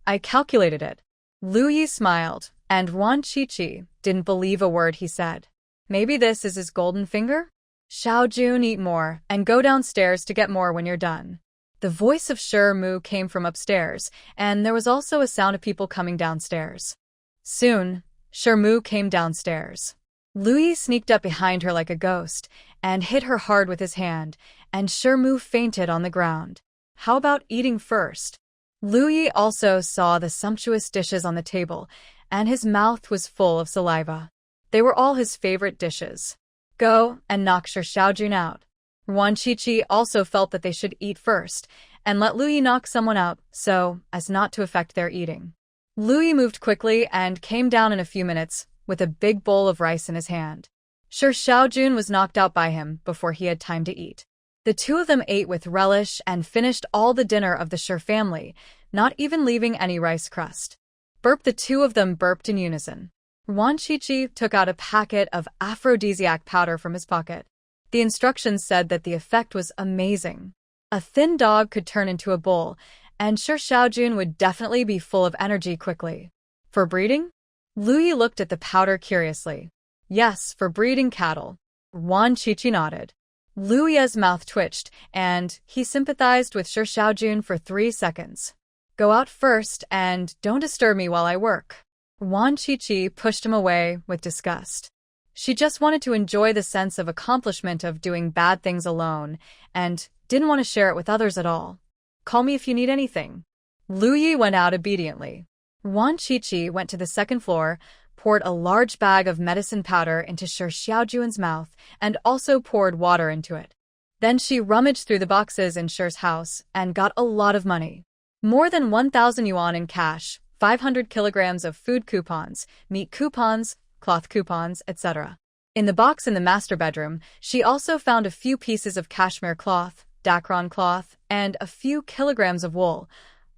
I calculated it. Lu Yi smiled, and Wan Qiqi didn't believe a word he said. Maybe this is his golden finger? Xiaojun, eat more, and go downstairs to get more when you're done. The voice of Shi Mu came from upstairs, and there was also a sound of people coming downstairs. Soon, Shi Mu came downstairs. Lu Yi sneaked up behind her like a ghost, and hit her hard with his hand, and Shi Mu fainted on the ground. How about eating first? Lu Yi also saw the sumptuous dishes on the table, and his mouth was full of saliva. They were all his favorite dishes. Go and knock Shi Xiaojun out. Wan Qiqi also felt that they should eat first, and let Lu Yi knock someone out so as not to affect their eating. Lu Yi moved quickly and came down in a few minutes, with a big bowl of rice in his hand. Shi Xiaojun was knocked out by him before he had time to eat. The two of them ate with relish and finished all the dinner of the Shi family, not even leaving any rice crust. Burp, the two of them burped in unison. Wan Qiqi took out a packet of aphrodisiac powder from his pocket. The instructions said that the effect was amazing. A thin dog could turn into a bull, and Shi Xiaojun would definitely be full of energy quickly. For breeding? Lu Yi looked at the powder curiously. Yes, for breeding cattle. Wan Qiqi nodded. Lu Yi's mouth twitched, and he sympathized with Shi Xiaojun for 3 seconds. Go out first, and don't disturb me while I work. Wan Qiqi pushed him away with disgust. She just wanted to enjoy the sense of accomplishment of doing bad things alone, and didn't want to share it with others at all. Call me if you need anything. Lu Yi went out obediently. Wan Qiqi went to the second floor, poured a large bag of medicine powder into Shi Xiaojun's mouth, and also poured water into it. Then she rummaged through the boxes in Shi's house and got a lot of money. More than 1,000 yuan in cash, 500 kilograms of food coupons, meat coupons, cloth coupons, etc. In the box in the master bedroom, she also found a few pieces of cashmere cloth, Dacron cloth, and a few kilograms of wool,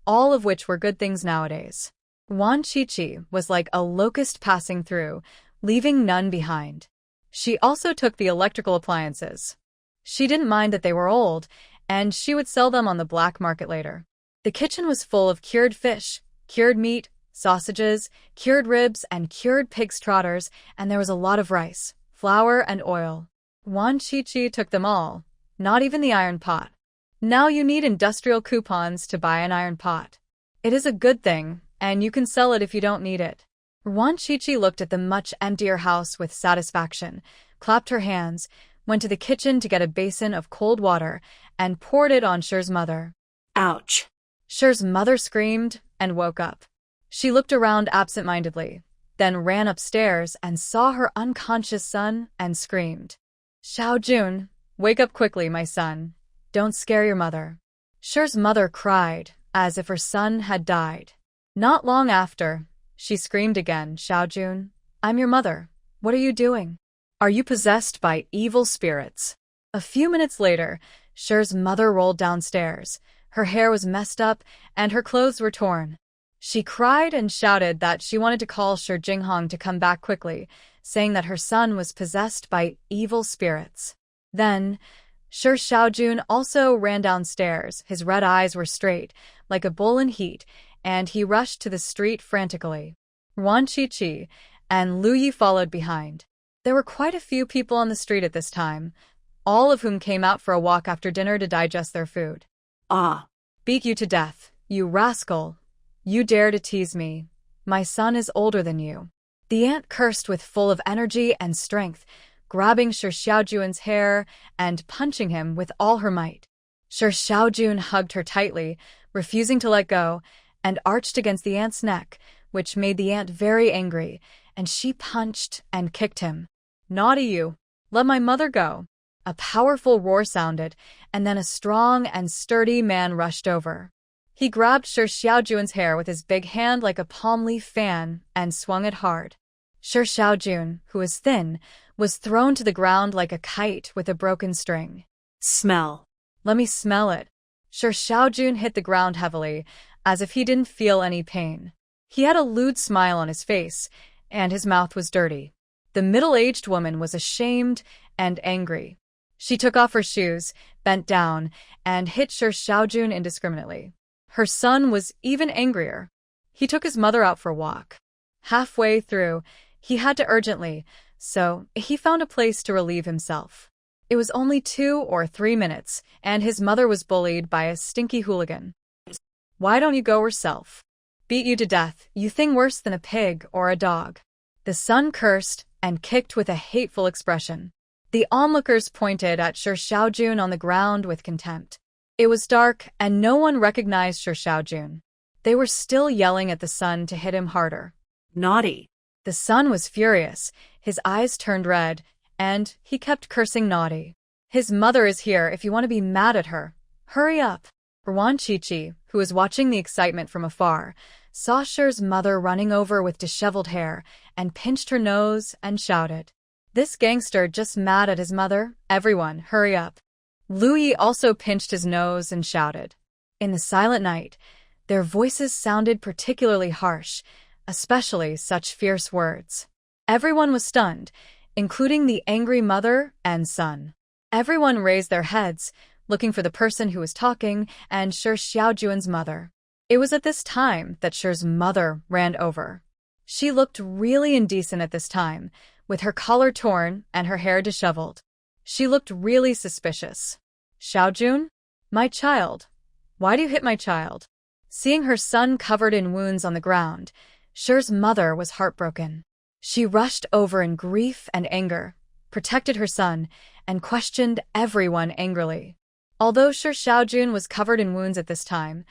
all of which were good things nowadays. Wan Qiqi was like a locust passing through, leaving none behind. She also took the electrical appliances. She didn't mind that they were old, and she would sell them on the black market later. The kitchen was full of cured fish, cured meat, sausages, cured ribs, and cured pig's trotters, and there was a lot of rice, flour, and oil. Wan Qiqi took them all, not even the iron pot. Now you need industrial coupons to buy an iron pot. It is a good thing, and you can sell it if you don't need it. Wan Qiqi looked at the much emptier house with satisfaction, clapped her hands, went to the kitchen to get a basin of cold water, and poured it on Shi's mother. Ouch. Shi's mother screamed and woke up. She looked around absent-mindedly, then ran upstairs and saw her unconscious son and screamed. Xiaojun, wake up quickly, my son. Don't scare your mother. Shi's mother cried, as if her son had died. Not long after, she screamed again, Xiaojun, I'm your mother. What are you doing? Are you possessed by evil spirits? A few minutes later, Shi's mother rolled downstairs. Her hair was messed up, and her clothes were torn. She cried and shouted that she wanted to call Shi Jinghong to come back quickly, saying that her son was possessed by evil spirits. Then, Shi Xiaojun also ran downstairs. His red eyes were straight, like a bull in heat, and he rushed to the street frantically. Wan Qiqi and Lu Yi followed behind. There were quite a few people on the street at this time, all of whom came out for a walk after dinner to digest their food. Ah. Beat you to death, you rascal. You dare to tease me. My son is older than you. The aunt cursed with full of energy and strength, grabbing Shi Xiaojun's hair and punching him with all her might. Shi Xiaojun hugged her tightly, refusing to let go, and arched against the aunt's neck, which made the aunt very angry, and she punched and kicked him. Naughty you! Let my mother go! A powerful roar sounded, and then a strong and sturdy man rushed over. He grabbed Shi Xiaojun's hair with his big hand like a palm leaf fan and swung it hard. Shi Xiaojun, who was thin, was thrown to the ground like a kite with a broken string. Smell. Let me smell it. Shi Xiaojun hit the ground heavily, as if he didn't feel any pain. He had a lewd smile on his face, and his mouth was dirty. The middle-aged woman was ashamed and angry. She took off her shoes, bent down, and hit Shi Xiaojun indiscriminately. Her son was even angrier. He took his mother out for a walk. Halfway through, he had to urgently, so he found a place to relieve himself. It was only 2 or 3 minutes, and his mother was bullied by a stinky hooligan. Why don't you go yourself? Beat you to death, you thing worse than a pig or a dog. The son cursed and kicked with a hateful expression. The onlookers pointed at Shi Xiaojun on the ground with contempt. It was dark, and no one recognized Shi Xiaojun. They were still yelling at the son to hit him harder. Naughty. The son was furious, his eyes turned red, and he kept cursing naughty. His mother is here if you want to be mad at her. Hurry up. Wan Qiqi, who was watching the excitement from afar, saw Shi's mother running over with disheveled hair and pinched her nose and shouted, This gangster just mad at his mother. Everyone, hurry up. Lu Yi also pinched his nose and shouted. In the silent night, their voices sounded particularly harsh, especially such fierce words. Everyone was stunned, including the angry mother and son. Everyone raised their heads, looking for the person who was talking, and Shi Xiaojun's mother. It was at this time that Shi's mother ran over. She looked really indecent at this time, with her collar torn and her hair disheveled. She looked really suspicious. Xiaojun? My child. Why do you hit my child? Seeing her son covered in wounds on the ground, Shi's mother was heartbroken. She rushed over in grief and anger, protected her son, and questioned everyone angrily. Although Shi Xiaojun was covered in wounds at this time,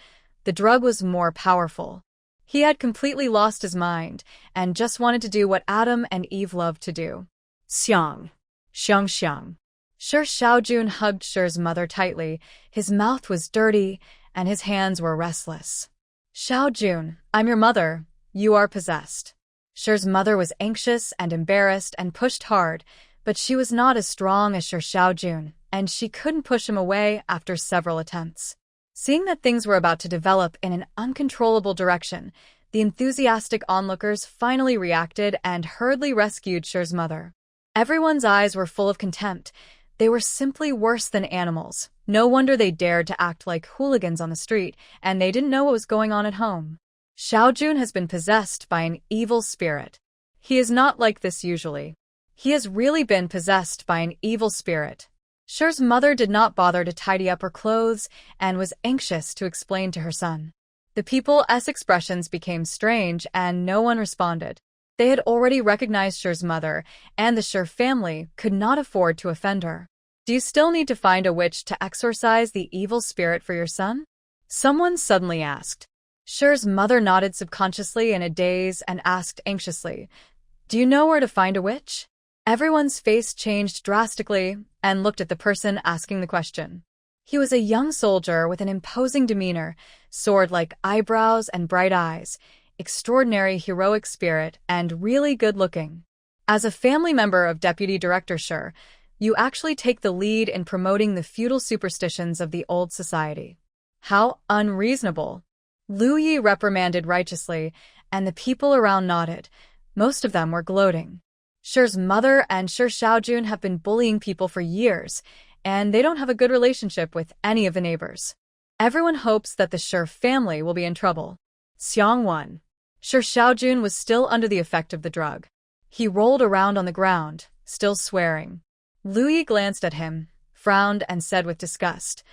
the drug was more powerful. He had completely lost his mind and just wanted to do what Adam and Eve loved to do. Xiang. Xiang xiang. Shi Xiaojun hugged Shi's mother tightly. His mouth was dirty and his hands were restless. Xiaojun, I'm your mother. You are possessed. Shi's mother was anxious and embarrassed and pushed hard, but she was not as strong as Shi Xiaojun, and she couldn't push him away after several attempts. Seeing that things were about to develop in an uncontrollable direction, the enthusiastic onlookers finally reacted and hurriedly rescued Shi's mother. Everyone's eyes were full of contempt. They were simply worse than animals. No wonder they dared to act like hooligans on the street, and they didn't know what was going on at home. Xiaojun has been possessed by an evil spirit. He is not like this usually. He has really been possessed by an evil spirit. Shi's mother did not bother to tidy up her clothes and was anxious to explain to her son. The people's expressions became strange and no one responded. They had already recognized Shi's mother, and the Shi family could not afford to offend her. Do you still need to find a witch to exorcise the evil spirit for your son? Someone suddenly asked. Shi's mother nodded subconsciously in a daze and asked anxiously, Do you know where to find a witch? Everyone's face changed drastically and looked at the person asking the question. He was a young soldier with an imposing demeanor, sword-like eyebrows and bright eyes, extraordinary heroic spirit, and really good-looking. As a family member of Deputy Director Shi, you actually take the lead in promoting the feudal superstitions of the old society. How unreasonable! Lu Yi reprimanded righteously, and the people around nodded. Most of them were gloating. Shi's mother and Shi Xiaojun have been bullying people for years, and they don't have a good relationship with any of the neighbors. Everyone hopes that the Shi family will be in trouble. Xiang 1. Shi Xiaojun was still under the effect of the drug. He rolled around on the ground, still swearing. Lu Yi glanced at him, frowned, and said with disgust,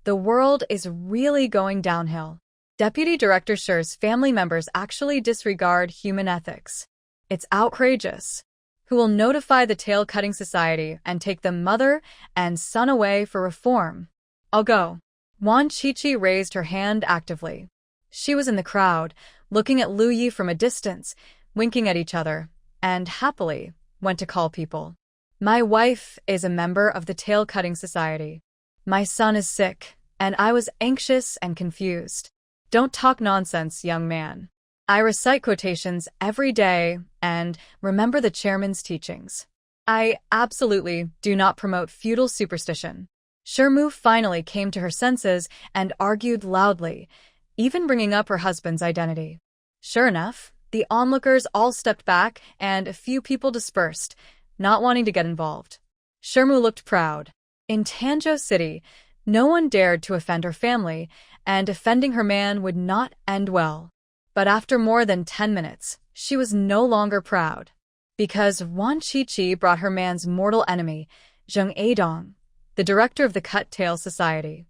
The world is really going downhill. Deputy Director Shi's family members actually disregard human ethics. It's outrageous. Who will notify the tail-cutting society and take the mother and son away for reform? I'll go. Wan Qiqi raised her hand actively. She was in the crowd, looking at Lu Yi from a distance, winking at each other, and happily went to call people. My wife is a member of the tail-cutting society. My son is sick, and I was anxious and confused. Don't talk nonsense, young man. I recite quotations every day and remember the chairman's teachings. I absolutely do not promote feudal superstition. Shirmu finally came to her senses and argued loudly, even bringing up her husband's identity. Sure enough, the onlookers all stepped back and a few people dispersed, not wanting to get involved. Shirmu looked proud. In Tanzhou City, no one dared to offend her family, and offending her man would not end well. But after more than 10 minutes, she was no longer proud. Because Wan Qiqi brought her man's mortal enemy, Zheng Adong, the director of the Cut Tail Society.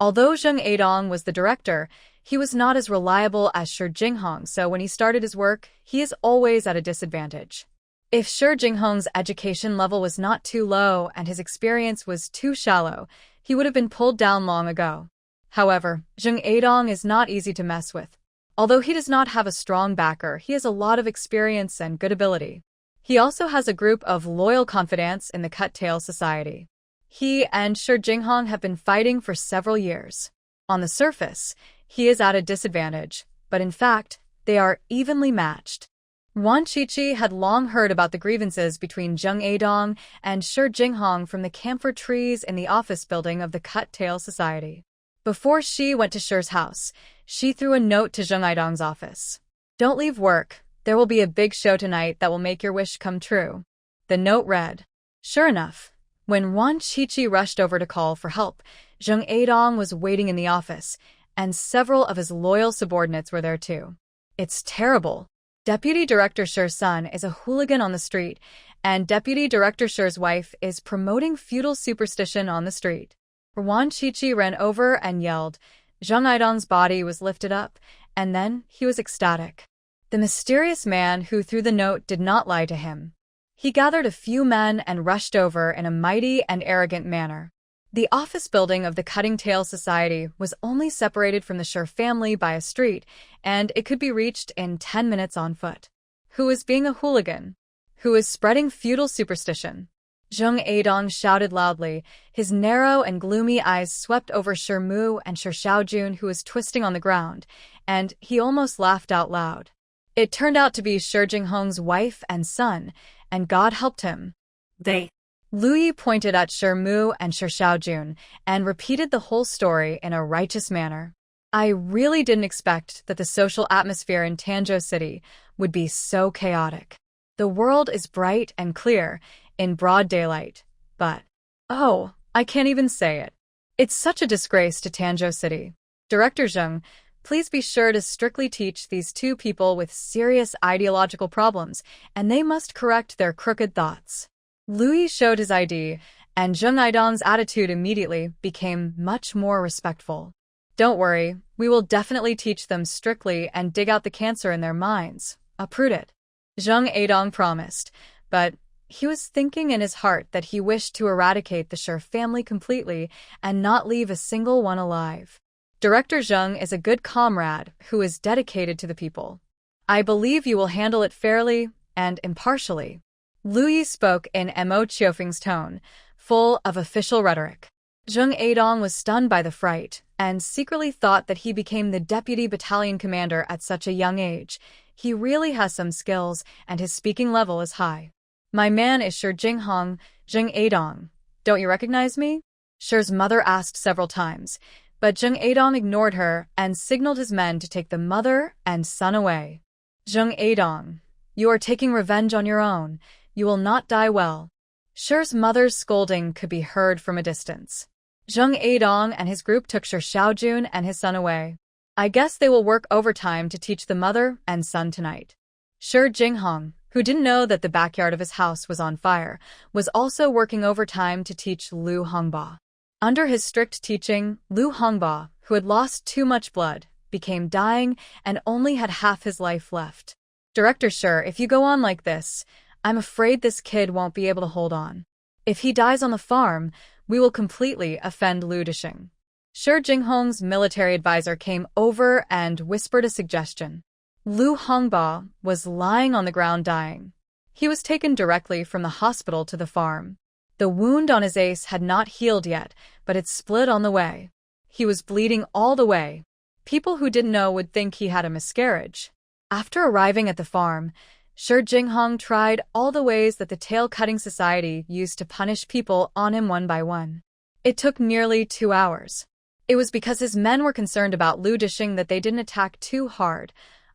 Although Zheng Adong was the director, he was not as reliable as Shi Jinghong, so when he started his work, he is always at a disadvantage. If Shi Jinghong's education level was not too low and his experience was too shallow, he would have been pulled down long ago. However, Zheng Adong is not easy to mess with. Although he does not have a strong backer, he has a lot of experience and good ability. He also has a group of loyal confidants in the Cut Tail Society. He and Shi Jinghong have been fighting for several years. On the surface, he is at a disadvantage, but in fact, they are evenly matched. Wan Qiqi had long heard about the grievances between Zheng Adong and Shi Jinghong from the camphor trees in the office building of the Cut Tail Society. Before she went to Shi's house, she threw a note to Zheng Aidong's office. Don't leave work. There will be a big show tonight that will make your wish come true. The note read. Sure enough, when Wan Qiqi rushed over to call for help, Zheng Adong was waiting in the office, and several of his loyal subordinates were there too. It's terrible. Deputy Director Shi's son is a hooligan on the street, and Deputy Director Shi's wife is promoting feudal superstition on the street. Wan Qiqi ran over and yelled. Zheng Aidong's body was lifted up, and then he was ecstatic. The mysterious man who threw the note did not lie to him. He gathered a few men and rushed over in a mighty and arrogant manner. The office building of the Cutting Tail Society was only separated from the Sher family by a street, and it could be reached in 10 minutes on foot. Who was being a hooligan? Who was spreading feudal superstition? Zheng Adong shouted loudly. His narrow and gloomy eyes swept over Sher Mu and Sher Xiaojun, who was twisting on the ground, and he almost laughed out loud. It turned out to be Sher Jinghong's wife and son, and God helped him. They. Lu Yi pointed at Sher Mu and Sher Xiaojun and repeated the whole story in a righteous manner. I really didn't expect that the social atmosphere in Tanzhou City would be so chaotic. The world is bright and clear, in broad daylight, but, oh, I can't even say it. It's such a disgrace to Tanzhou City. Director Zheng, please be sure to strictly teach these two people with serious ideological problems, and they must correct their crooked thoughts. Lu Yi showed his ID, and Zheng Aidong's attitude immediately became much more respectful. Don't worry, we will definitely teach them strictly and dig out the cancer in their minds. Uproot it. Zheng Aidong promised, but he was thinking in his heart that he wished to eradicate the Sher family completely and not leave a single one alive. Director Zheng is a good comrade who is dedicated to the people. I believe you will handle it fairly and impartially. Lu Yi spoke in Mo Qiufeng's tone, full of official rhetoric. Zheng Aidong was stunned by the fright and secretly thought that he became the deputy battalion commander at such a young age. He really has some skills, and his speaking level is high. My man is Sher Jinghong, Zheng Aidong. Don't you recognize me? Sher's mother asked several times, but Zheng Aidong ignored her and signaled his men to take the mother and son away. Zheng Aidong, you are taking revenge on your own. You will not die well. Sher's mother's scolding could be heard from a distance. Zheng Aidong and his group took Sher Xiaojun and his son away. I guess they will work overtime to teach the mother and son tonight. Sher Jinghong, who didn't know that the backyard of his house was on fire, was also working overtime to teach Lu Hongba. Under his strict teaching, Lu Hongba, who had lost too much blood, became dying and only had half his life left. Director Sher, if you go on like this, I'm afraid this kid won't be able to hold on. If he dies on the farm, we will completely offend Lu Disheng. Sher Jinghong's military advisor came over and whispered a suggestion. Lu Hongba was lying on the ground dying. He was taken directly from the hospital to the farm. The wound on his ace had not healed yet, but it split on the way. He was bleeding all the way. People who didn't know would think he had a miscarriage. After arriving at the farm, Sher Jinghong tried all the ways that the tail-cutting society used to punish people on him one by one. It took nearly 2 hours. It was because his men were concerned about Lu Disheng that they didn't attack too hard.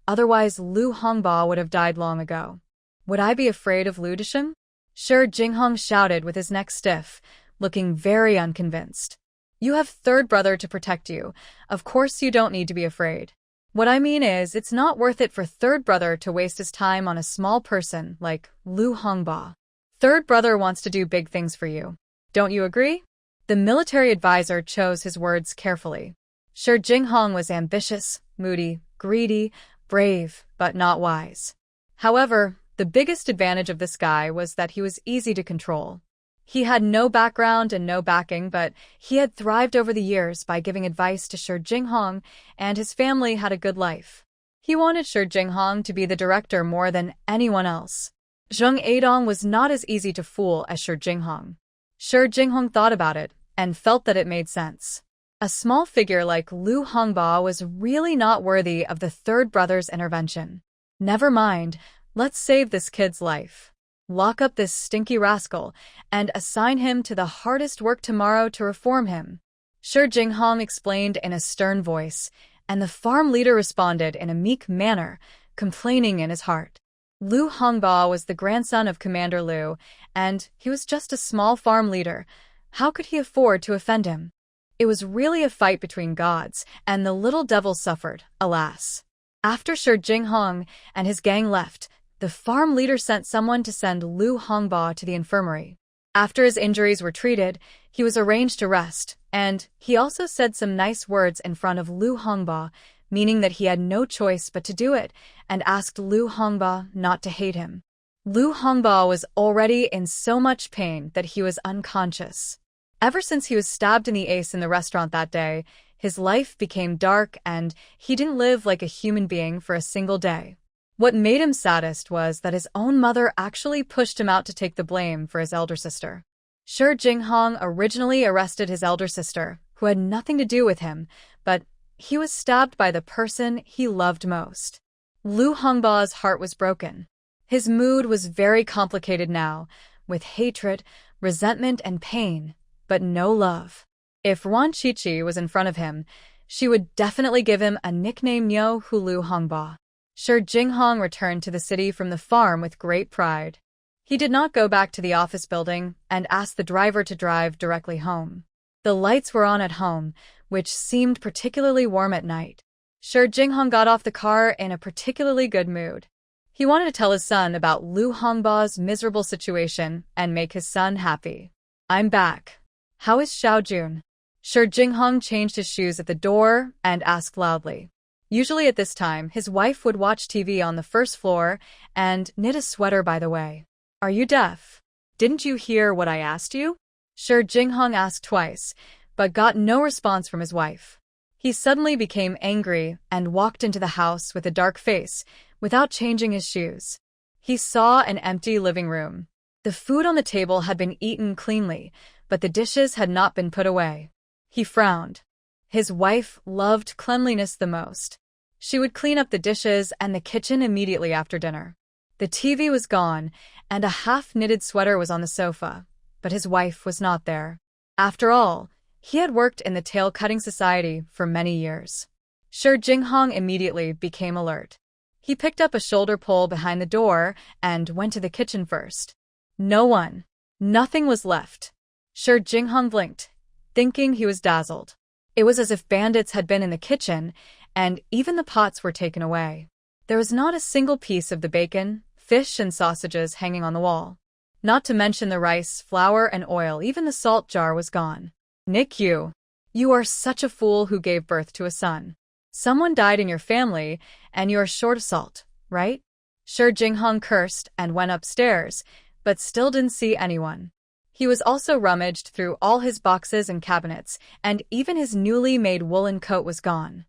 Otherwise, Lu Hongba would have died long ago. Would I be afraid of Lu Disheng? Sher Jinghong shouted with his neck stiff, looking very unconvinced. You have third brother to protect you. Of course you don't need to be afraid. What I mean is, it's not worth it for third brother to waste his time on a small person like Lu Hongba. Third brother wants to do big things for you. Don't you agree? The military advisor chose his words carefully. Sher Jinghong was ambitious, moody, greedy, brave, but not wise. However, the biggest advantage of this guy was that he was easy to control. He had no background and no backing, but he had thrived over the years by giving advice to Sher Jinghong, and his family had a good life. He wanted Sher Jinghong to be the director more than anyone else. Zheng Aidong was not as easy to fool as Sher Jinghong. Sher Jinghong thought about it and felt that it made sense. A small figure like Lu Hongba was really not worthy of the third brother's intervention. Never mind, let's save this kid's life. Lock up this stinky rascal and assign him to the hardest work tomorrow to reform him. Sher Jinghong explained in a stern voice, and the farm leader responded in a meek manner, complaining in his heart. Lu Hongba was the grandson of Commander Lu, and he was just a small farm leader. How could he afford to offend him? It was really a fight between gods, and the little devil suffered, alas. After Sher Jinghong and his gang left, the farm leader sent someone to send Lu Hongba to the infirmary. After his injuries were treated, he was arranged to rest, and he also said some nice words in front of Lu Hongba, meaning that he had no choice but to do it, and asked Lu Hongba not to hate him. Lu Hongba was already in so much pain that he was unconscious. Ever since he was stabbed in the ace in the restaurant that day, his life became dark and he didn't live like a human being for a single day. What made him saddest was that his own mother actually pushed him out to take the blame for his elder sister. Shi Jinghong originally arrested his elder sister, who had nothing to do with him, but he was stabbed by the person he loved most. Lu Hongba's heart was broken. His mood was very complicated now, with hatred, resentment, and pain, but no love. If Wan Qiqi was in front of him, she would definitely give him a nickname Nyo Hu Lu Hongba. Shi Jinghong returned to the city from the farm with great pride. He did not go back to the office building and asked the driver to drive directly home. The lights were on at home, which seemed particularly warm at night. Shi Jinghong got off the car in a particularly good mood. He wanted to tell his son about Lu Hongba's miserable situation and make his son happy. "I'm back. How is Xiaojun?" Shi Jinghong changed his shoes at the door and asked loudly. Usually at this time, his wife would watch TV on the first floor and knit a sweater by the way. "Are you deaf? Didn't you hear what I asked you?" Shi Jinghong asked twice, but got no response from his wife. He suddenly became angry and walked into the house with a dark face, without changing his shoes. He saw an empty living room. The food on the table had been eaten cleanly, but the dishes had not been put away. He frowned. His wife loved cleanliness the most. She would clean up the dishes and the kitchen immediately after dinner. The TV was gone, and a half-knitted sweater was on the sofa, but his wife was not there. After all, he had worked in the tail-cutting society for many years. Shi Jinghong immediately became alert. He picked up a shoulder pole behind the door and went to the kitchen first. No one. Nothing was left. Shi Jinghong blinked, thinking he was dazzled. It was as if bandits had been in the kitchen, and even the pots were taken away. There was not a single piece of the bacon, fish, and sausages hanging on the wall. Not to mention the rice, flour, and oil, even the salt jar was gone. "Nick, you are such a fool who gave birth to a son. Someone died in your family, and you are short of salt, right?" Shi Jinghong cursed and went upstairs, but still didn't see anyone. He was also rummaged through all his boxes and cabinets, and even his newly made woolen coat was gone.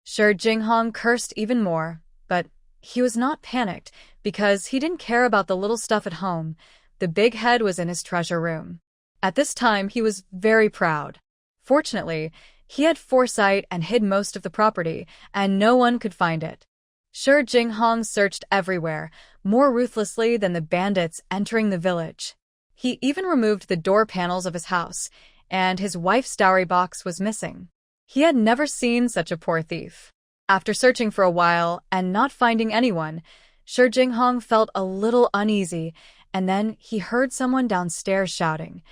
Shi Jinghong cursed even more, but he was not panicked because he didn't care about the little stuff at home. The big head was in his treasure room. At this time, he was very proud. Fortunately, he had foresight and hid most of the property, and no one could find it. Shi Jinghong searched everywhere, more ruthlessly than the bandits entering the village. He even removed the door panels of his house, and his wife's dowry box was missing. He had never seen such a poor thief. After searching for a while and not finding anyone, Shi Jinghong felt a little uneasy, and then he heard someone downstairs shouting,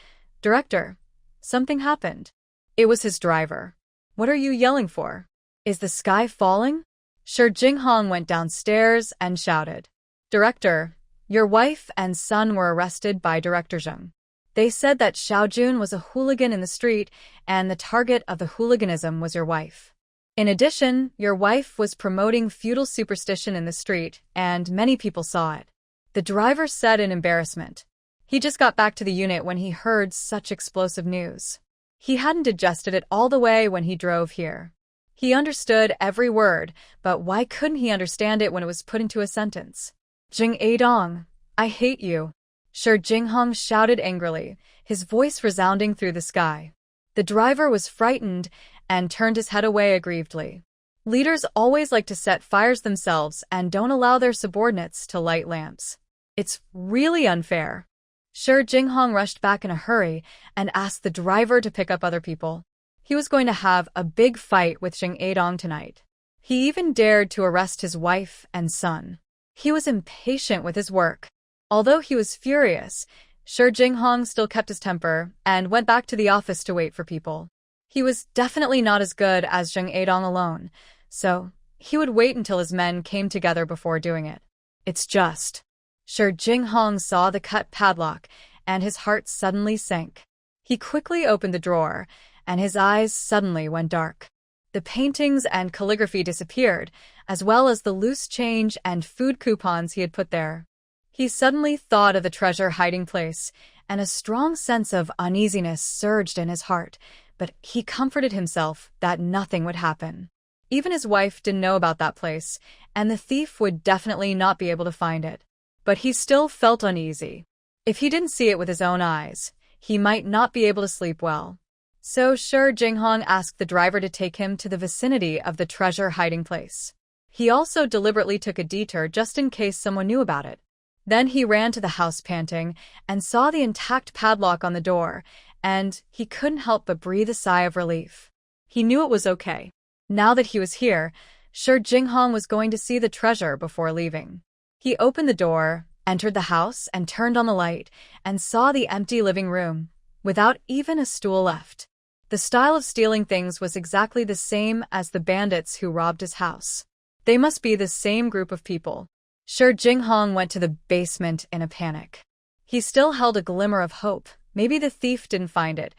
"Director, something happened." It was his driver. "What are you yelling for? Is the sky falling?" Shi Jinghong went downstairs and shouted, "Director, your wife and son were arrested by Director Zheng. They said that Xiaojun was a hooligan in the street, and the target of the hooliganism was your wife. In addition, your wife was promoting feudal superstition in the street, and many people saw it." The driver said in embarrassment. He just got back to the unit when he heard such explosive news. He hadn't digested it all the way when he drove here. He understood every word, but why couldn't he understand it when it was put into a sentence? "Jing Adong, I hate you," Shi Jinghong shouted angrily, his voice resounding through the sky. The driver was frightened and turned his head away aggrievedly. Leaders always like to set fires themselves and don't allow their subordinates to light lamps. It's really unfair. Shi Jinghong rushed back in a hurry and asked the driver to pick up other people. He was going to have a big fight with Jing Adong tonight. He even dared to arrest his wife and son. He was impatient with his work. Although he was furious, Shi Jinghong still kept his temper and went back to the office to wait for people. He was definitely not as good as Jing Adong alone, so he would wait until his men came together before doing it. It's just. Shi Jinghong saw the cut padlock, and his heart suddenly sank. He quickly opened the drawer, and his eyes suddenly went dark. The paintings and calligraphy disappeared, as well as the loose change and food coupons he had put there. He suddenly thought of the treasure hiding place, and a strong sense of uneasiness surged in his heart, but he comforted himself that nothing would happen. Even his wife didn't know about that place, and the thief would definitely not be able to find it. But he still felt uneasy. If he didn't see it with his own eyes, he might not be able to sleep well. So Shi Jinghong asked the driver to take him to the vicinity of the treasure hiding place. He also deliberately took a detour just in case someone knew about it. Then he ran to the house panting and saw the intact padlock on the door, and he couldn't help but breathe a sigh of relief. He knew it was okay. Now that he was here, Shi Jinghong was going to see the treasure before leaving. He opened the door, entered the house, and turned on the light, and saw the empty living room, without even a stool left. The style of stealing things was exactly the same as the bandits who robbed his house. They must be the same group of people. Shi Jinghong went to the basement in a panic. He still held a glimmer of hope. Maybe the thief didn't find it.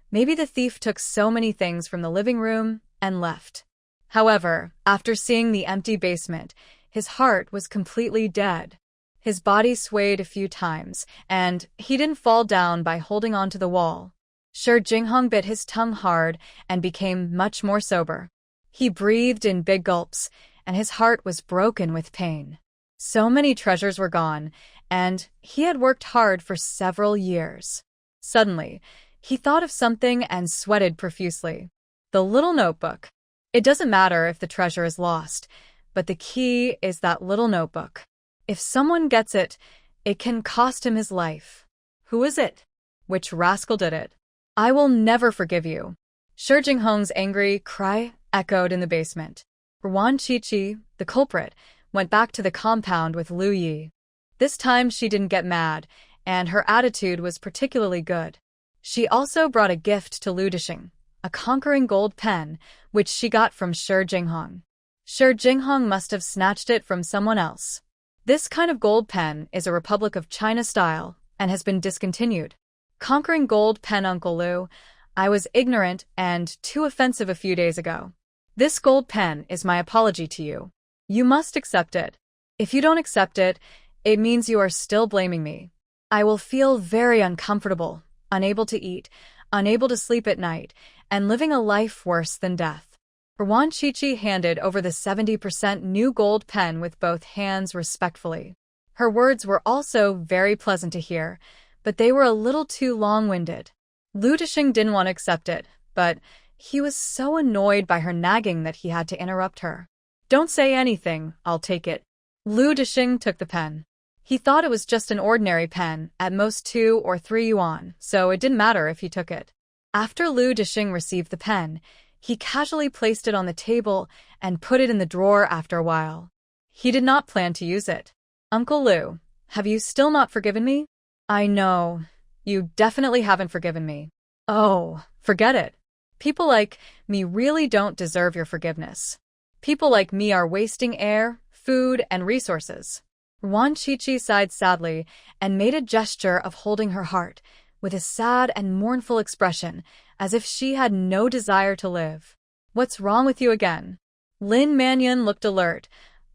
Maybe the thief took so many things from the living room and left. However, after seeing the empty basement, his heart was completely dead. His body swayed a few times, and he didn't fall down by holding onto the wall. Shi Jinghong bit his tongue hard and became much more sober. He breathed in big gulps, and his heart was broken with pain. So many treasures were gone, and he had worked hard for several years. Suddenly, he thought of something and sweated profusely. The little notebook. It doesn't matter if the treasure is lost, but the key is that little notebook. If someone gets it, it can cost him his life. Who is it? Which rascal did it? I will never forgive you. Shi Jinghong's angry cry echoed in the basement. Wan Qiqi, the culprit, went back to the compound with Lu Yi. This time she didn't get mad, and her attitude was particularly good. She also brought a gift to Lu Disheng, a conquering gold pen, which she got from Shi Jinghong. Shi Jinghong must have snatched it from someone else. This kind of gold pen is a Republic of China style and has been discontinued. Conquering gold pen, Uncle Lu, I was ignorant and too offensive a few days ago. This gold pen is my apology to you. You must accept it. If you don't accept it, it means you are still blaming me. I will feel very uncomfortable, unable to eat, unable to sleep at night, and living a life worse than death. Wan Qiqi handed over the 70% new gold pen with both hands respectfully. Her words were also very pleasant to hear, but they were a little too long-winded. Lu Disheng didn't want to accept it, but he was so annoyed by her nagging that he had to interrupt her. Don't say anything, I'll take it. Lu Disheng took the pen. He thought it was just an ordinary pen, at most 2 or 3 yuan, so it didn't matter if he took it. After Lu Disheng received the pen, he casually placed it on the table and put it in the drawer after a while. He did not plan to use it. Uncle Lu, have you still not forgiven me? I know. You definitely haven't forgiven me. Oh, forget it. People like me really don't deserve your forgiveness. People like me are wasting air, food, and resources. Wan Qiqi sighed sadly and made a gesture of holding her heart, with a sad and mournful expression, as if she had no desire to live. What's wrong with you again? Lin Mannion looked alert,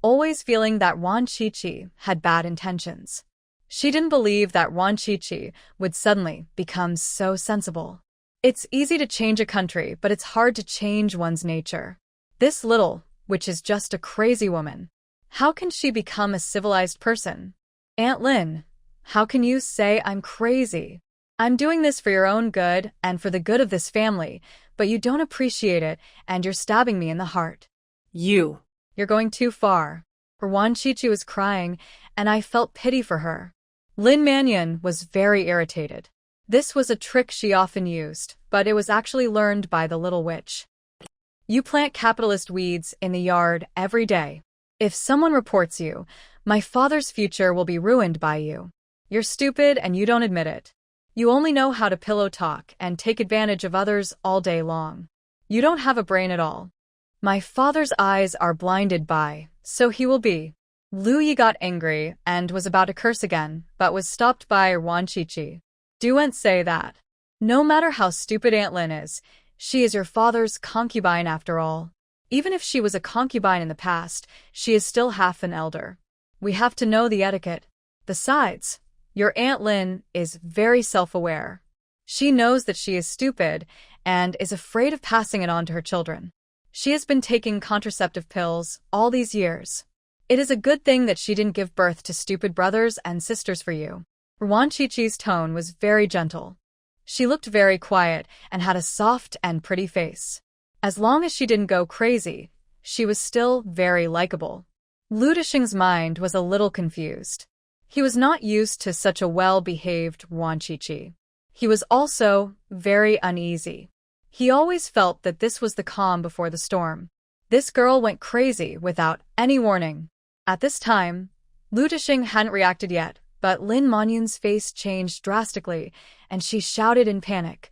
always feeling that Wan Qiqi had bad intentions. She didn't believe that Wan Qiqi would suddenly become so sensible. It's easy to change a country, but it's hard to change one's nature. This little, which is just a crazy woman. How can she become a civilized person? Aunt Lin, how can you say I'm crazy? I'm doing this for your own good and for the good of this family, but you don't appreciate it and you're stabbing me in the heart. You're going too far. Wan Qiqi was crying, and I felt pity for her. Lin Mannion was very irritated. This was a trick she often used, but it was actually learned by the little witch. You plant capitalist weeds in the yard every day. If someone reports you, my father's future will be ruined by you. You're stupid and you don't admit it. You only know how to pillow talk and take advantage of others all day long. You don't have a brain at all. My father's eyes are blinded by, so he will be. Lu Yi got angry and was about to curse again, but was stopped by Wan Qiqi. Don't say that. No matter how stupid Aunt Lin is, she is your father's concubine after all. Even if she was a concubine in the past, she is still half an elder. We have to know the etiquette. Besides, your Aunt Lin is very self-aware. She knows that she is stupid and is afraid of passing it on to her children. She has been taking contraceptive pills all these years. It is a good thing that she didn't give birth to stupid brothers and sisters for you. Wan Qiqi's tone was very gentle. She looked very quiet and had a soft and pretty face. As long as she didn't go crazy, she was still very likable. Lu Disheng's mind was a little confused. He was not used to such a well-behaved Wan Qiqi. He was also very uneasy. He always felt that this was the calm before the storm. This girl went crazy without any warning. At this time, Lu Disheng hadn't reacted yet, but Lin Manyun's face changed drastically, and she shouted in panic,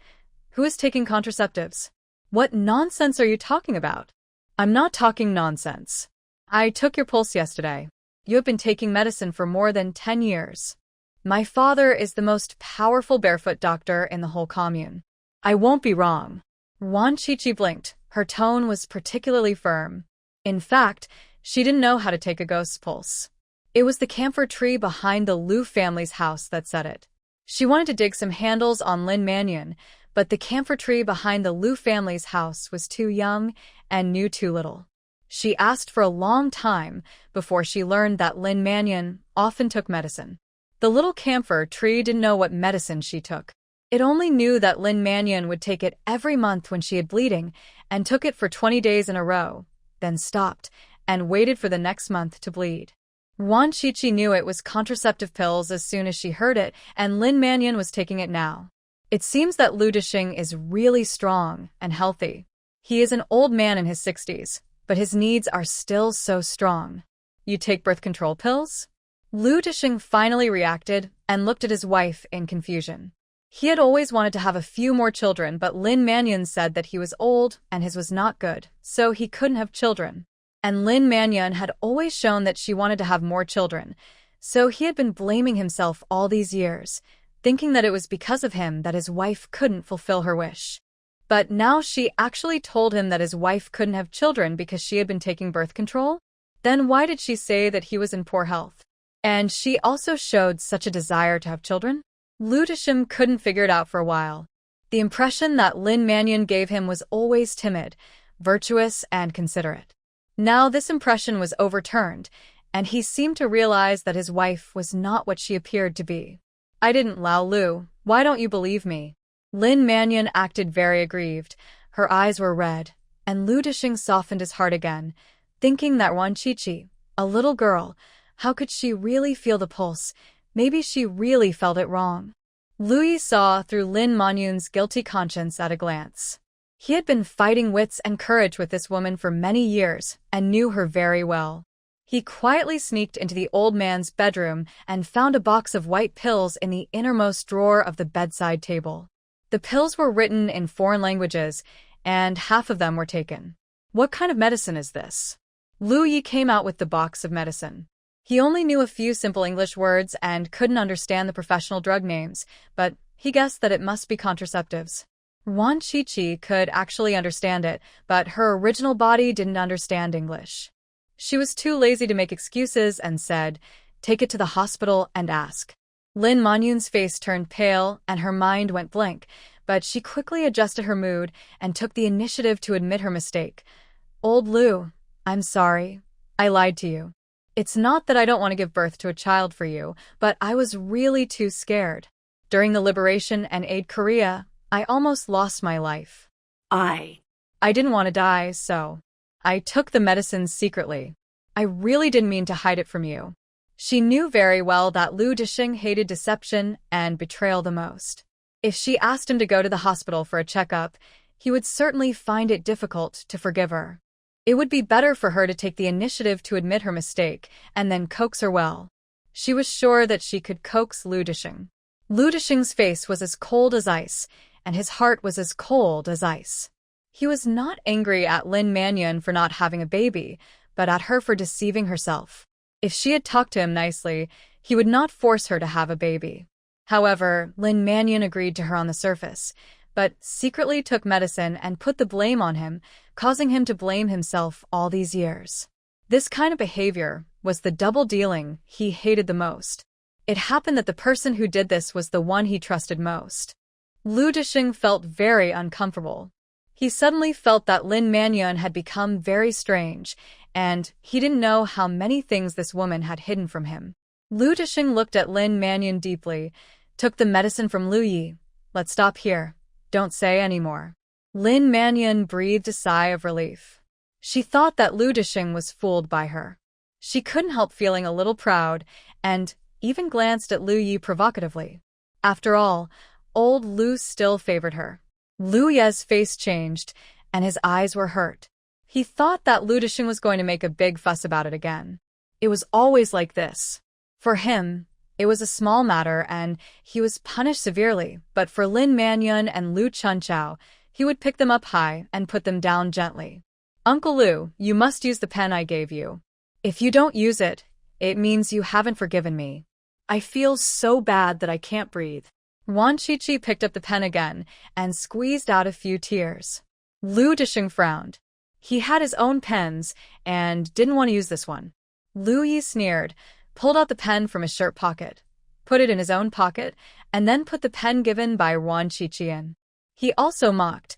"Who is taking contraceptives? What nonsense are you talking about?" "I'm not talking nonsense. I took your pulse yesterday. You have been taking medicine for more than 10 years. My father is the most powerful barefoot doctor in the whole commune. I won't be wrong." Wan Qiqi blinked. Her tone was particularly firm. In fact, she didn't know how to take a ghost's pulse. It was the camphor tree behind the Lu family's house that said it. She wanted to dig some handles on Lin Manyun, but the camphor tree behind the Lu family's house was too young and knew too little. She asked for a long time before she learned that Lin Manyun often took medicine. The little camphor tree didn't know what medicine she took. It only knew that Lin Manyun would take it every month when she had bleeding and took it for 20 days in a row, then stopped and waited for the next month to bleed. Wan Qiqi knew it was contraceptive pills as soon as she heard it, and Lin Manyun was taking it now. It seems that Lu Disheng is really strong and healthy. He is an old man in his 60s, but his needs are still so strong. "You take birth control pills?" Lu Disheng finally reacted and looked at his wife in confusion. He had always wanted to have a few more children, but Lin Manyun said that he was old and his was not good, so he couldn't have children. And Lin Manyun had always shown that she wanted to have more children, so he had been blaming himself all these years, thinking that it was because of him that his wife couldn't fulfill her wish. But now she actually told him that his wife couldn't have children because she had been taking birth control? Then why did she say that he was in poor health? And she also showed such a desire to have children? Lu Disheng couldn't figure it out for a while. The impression that Lin Manyun gave him was always timid, virtuous, and considerate. Now this impression was overturned, and he seemed to realize that his wife was not what she appeared to be. "I didn't, Lao Lu. Why don't you believe me?" Lin Manyun acted very aggrieved. Her eyes were red, and Lu Disheng softened his heart again, thinking that Wan Qiqi, a little girl, how could she really feel the pulse? Maybe she really felt it wrong. Lu Yi saw through Lin Manyun's guilty conscience at a glance. He had been fighting wits and courage with this woman for many years and knew her very well. He quietly sneaked into the old man's bedroom and found a box of white pills in the innermost drawer of the bedside table. The pills were written in foreign languages, and half of them were taken. "What kind of medicine is this?" Lu Yi came out with the box of medicine. He only knew a few simple English words and couldn't understand the professional drug names, but he guessed that it must be contraceptives. Wan Qiqi could actually understand it, but her original body didn't understand English. She was too lazy to make excuses and said, "Take it to the hospital and ask." Lin Manyun's face turned pale and her mind went blank, but she quickly adjusted her mood and took the initiative to admit her mistake. "Old Lu, I'm sorry. I lied to you. It's not that I don't want to give birth to a child for you, but I was really too scared. During the liberation and aid Korea, I almost lost my life. I didn't want to die, so I took the medicine secretly. I really didn't mean to hide it from you." She knew very well that Lu Disheng hated deception and betrayal the most. If she asked him to go to the hospital for a checkup, he would certainly find it difficult to forgive her. It would be better for her to take the initiative to admit her mistake and then coax her well. She was sure that she could coax Lu Disheng. Lu Disheng's face was as cold as ice, and his heart was as cold as ice. He was not angry at Lin Manyun for not having a baby, but at her for deceiving herself. If she had talked to him nicely, he would not force her to have a baby. However, Lin Manyun agreed to her on the surface, but secretly took medicine and put the blame on him causing him to blame himself all these years. This kind of behavior was the double dealing he hated the most. It happened that the person who did this was the one he trusted most. Lu Disheng felt very uncomfortable. He suddenly felt that Lin Manyun had become very strange, and he didn't know how many things this woman had hidden from him. Lu Disheng looked at Lin Manyun deeply, took the medicine from Lu Yi. Let's stop here. Don't say any more. Lin Manyun breathed a sigh of relief. She thought that Lu Disheng was fooled by her. She couldn't help feeling a little proud, and even glanced at Lu Yi provocatively. After all, old Lu still favored her. Lu Ye's face changed, and his eyes were hurt. He thought that Lu Disheng was going to make a big fuss about it again. It was always like this. For him, it was a small matter and he was punished severely, but for Lin Manyun and Lu Chunchao, he would pick them up high and put them down gently. Uncle Lu, you must use the pen I gave you. If you don't use it, it means you haven't forgiven me. I feel so bad that I can't breathe. Wan Qiqi picked up the pen again and squeezed out a few tears. Lu Disheng frowned. He had his own pens and didn't want to use this one. Lu Yi sneered, pulled out the pen from his shirt pocket, put it in his own pocket, and then put the pen given by Wan Qiqi in. He also mocked,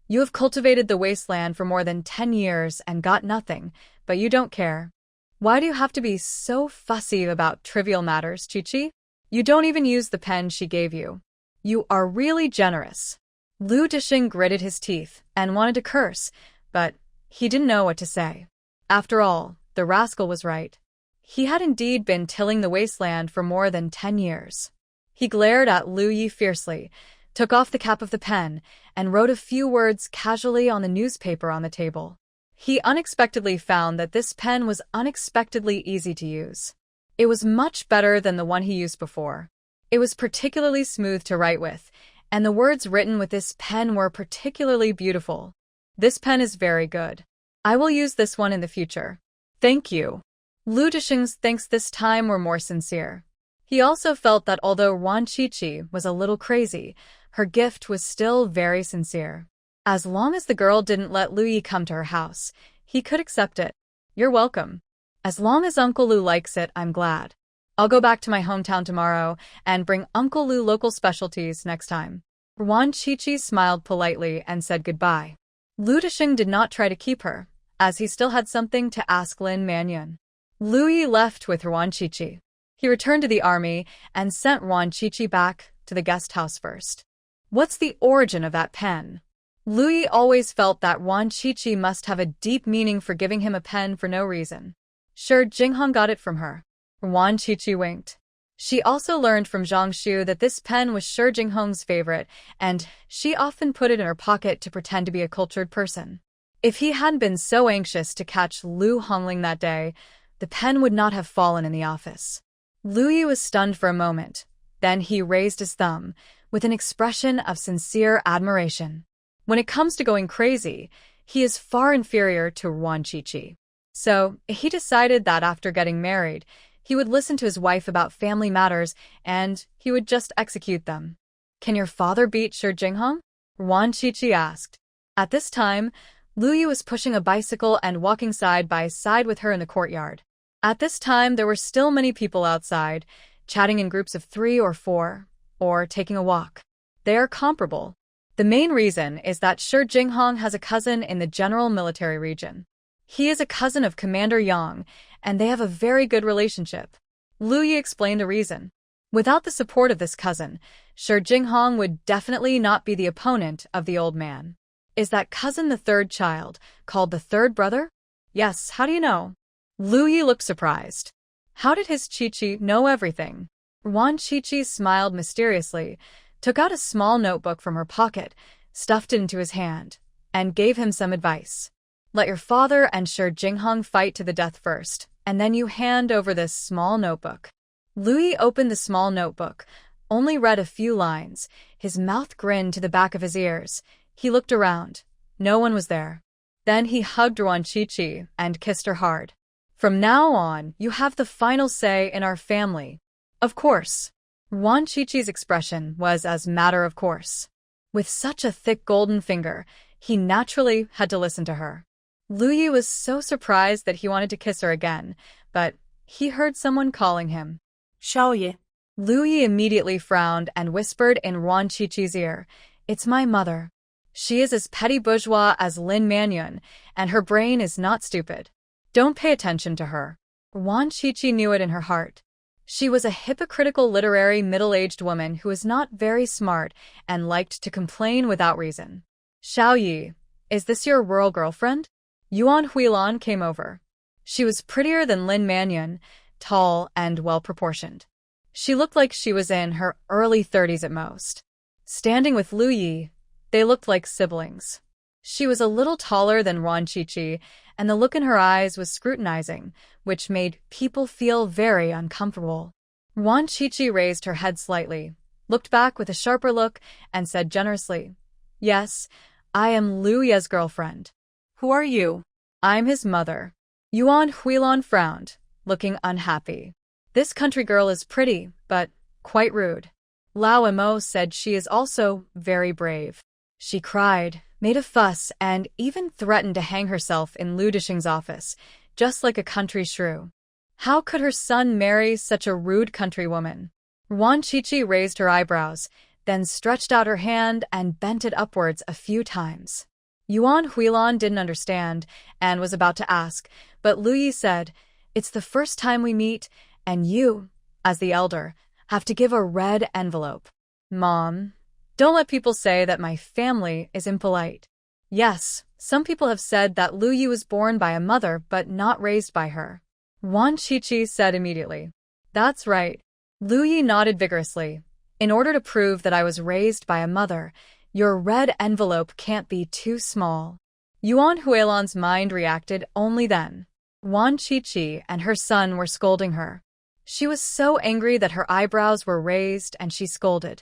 "You have cultivated the wasteland for more than 10 years and got nothing, but you don't care. Why do you have to be so fussy about trivial matters, Qiqi? You don't even use the pen she gave you. You are really generous." Lu Disheng gritted his teeth and wanted to curse, but he didn't know what to say. After all, the rascal was right. He had indeed been tilling the wasteland for more than 10 years. He glared at Lu Yi fiercely, took off the cap of the pen, and wrote a few words casually on the newspaper on the table. He unexpectedly found that this pen was unexpectedly easy to use. It was much better than the one he used before. It was particularly smooth to write with, and the words written with this pen were particularly beautiful. This pen is very good. I will use this one in the future. Thank you. Lu Disheng's thanks this time were more sincere. He also felt that although Wan Qiqi was a little crazy, her gift was still very sincere. As long as the girl didn't let Lu Yi come to her house, he could accept it. You're welcome. As long as Uncle Lu likes it, I'm glad. I'll go back to my hometown tomorrow and bring Uncle Lu local specialties next time. Wan Qiqi smiled politely and said goodbye. Lu Disheng did not try to keep her, as he still had something to ask Lin Manyun. Lu Yi left with Wan Qiqi. He returned to the army and sent Wan Qiqi back to the guest house first. What's the origin of that pen? Lu Yi always felt that Wan Qiqi must have a deep meaning for giving him a pen for no reason. Sure, Jinghong got it from her. Wan Qiqi winked. She also learned from Zhang Shu that this pen was Shi Jinghong's favorite, and she often put it in her pocket to pretend to be a cultured person. If he hadn't been so anxious to catch Lu Hongling that day, the pen would not have fallen in the office. Lu Yi was stunned for a moment. Then he raised his thumb, with an expression of sincere admiration. When it comes to going crazy, he is far inferior to Wan Qiqi. So, he decided that after getting married, he would listen to his wife about family matters and he would just execute them. Can your father beat Shi Jinghong? Wan Qiqi asked. At this time, Lu Yi was pushing a bicycle and walking side by side with her in the courtyard. At this time, there were still many people outside, chatting in groups of 3 or 4, or taking a walk. They are comparable. The main reason is that Shi Jinghong has a cousin in the general military region. He is a cousin of Commander Yang, and they have a very good relationship. Lu Yi explained the reason. Without the support of this cousin, Shi Jinghong would definitely not be the opponent of the old man. Is that cousin the third child, called the third brother? Yes, how do you know? Lu Yi looked surprised. How did his Qiqi know everything? Wan Qiqi smiled mysteriously, took out a small notebook from her pocket, stuffed it into his hand, and gave him some advice. Let your father and Shi Jinghong fight to the death first, and then you hand over this small notebook. Lu Yi opened the small notebook, only read a few lines. His mouth grinned to the back of his ears. He looked around. No one was there. Then he hugged Wan Qiqi and kissed her hard. From now on, you have the final say in our family. Of course. Wan Qiqi's expression was as matter of course. With such a thick golden finger, he naturally had to listen to her. Lu Yi was so surprised that he wanted to kiss her again, but he heard someone calling him. Xiaoye. Lu Yi immediately frowned and whispered in Wan Qiqi's ear, "It's my mother. She is as petty bourgeois as Lin Manyun, and her brain is not stupid. Don't pay attention to her." Wan Qiqi knew it in her heart. She was a hypocritical literary middle-aged woman who was not very smart and liked to complain without reason. "Xiaoyi, is this your rural girlfriend?" Yuan Huilan came over. She was prettier than Lin Manyun, tall and well-proportioned. She looked like she was in her early 30s at most. Standing with Lu Yi, they looked like siblings. She was a little taller than Wan Qiqi, and the look in her eyes was scrutinizing, which made people feel very uncomfortable. Wan Qiqi raised her head slightly, looked back with a sharper look, and said generously, "Yes, I am Lu Ye's girlfriend." Who are you? "I'm his mother." Yuan Huilan frowned, looking unhappy. "This country girl is pretty, but quite rude." Lao Mo said she is also very brave. She cried, made a fuss, and even threatened to hang herself in Lu Dishing's office, just like a country shrew. How could her son marry such a rude countrywoman? Wan Qiqi raised her eyebrows, then stretched out her hand and bent it upwards a few times. Yuan Huilan didn't understand and was about to ask, but Lu Yi said, "It's the first time we meet, and you, as the elder, have to give a red envelope." "Mom, don't let people say that my family is impolite." "Yes, some people have said that Lu Yi was born by a mother but not raised by her," Wan Qiqi said immediately. "That's right." Lu Yi nodded vigorously. "In order to prove that I was raised by a mother, your red envelope can't be too small." Yuan Huilan's mind reacted only then. Wan Qiqi and her son were scolding her. She was so angry that her eyebrows were raised and she scolded.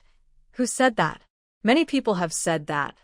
"Who said that?" "Many people have said that."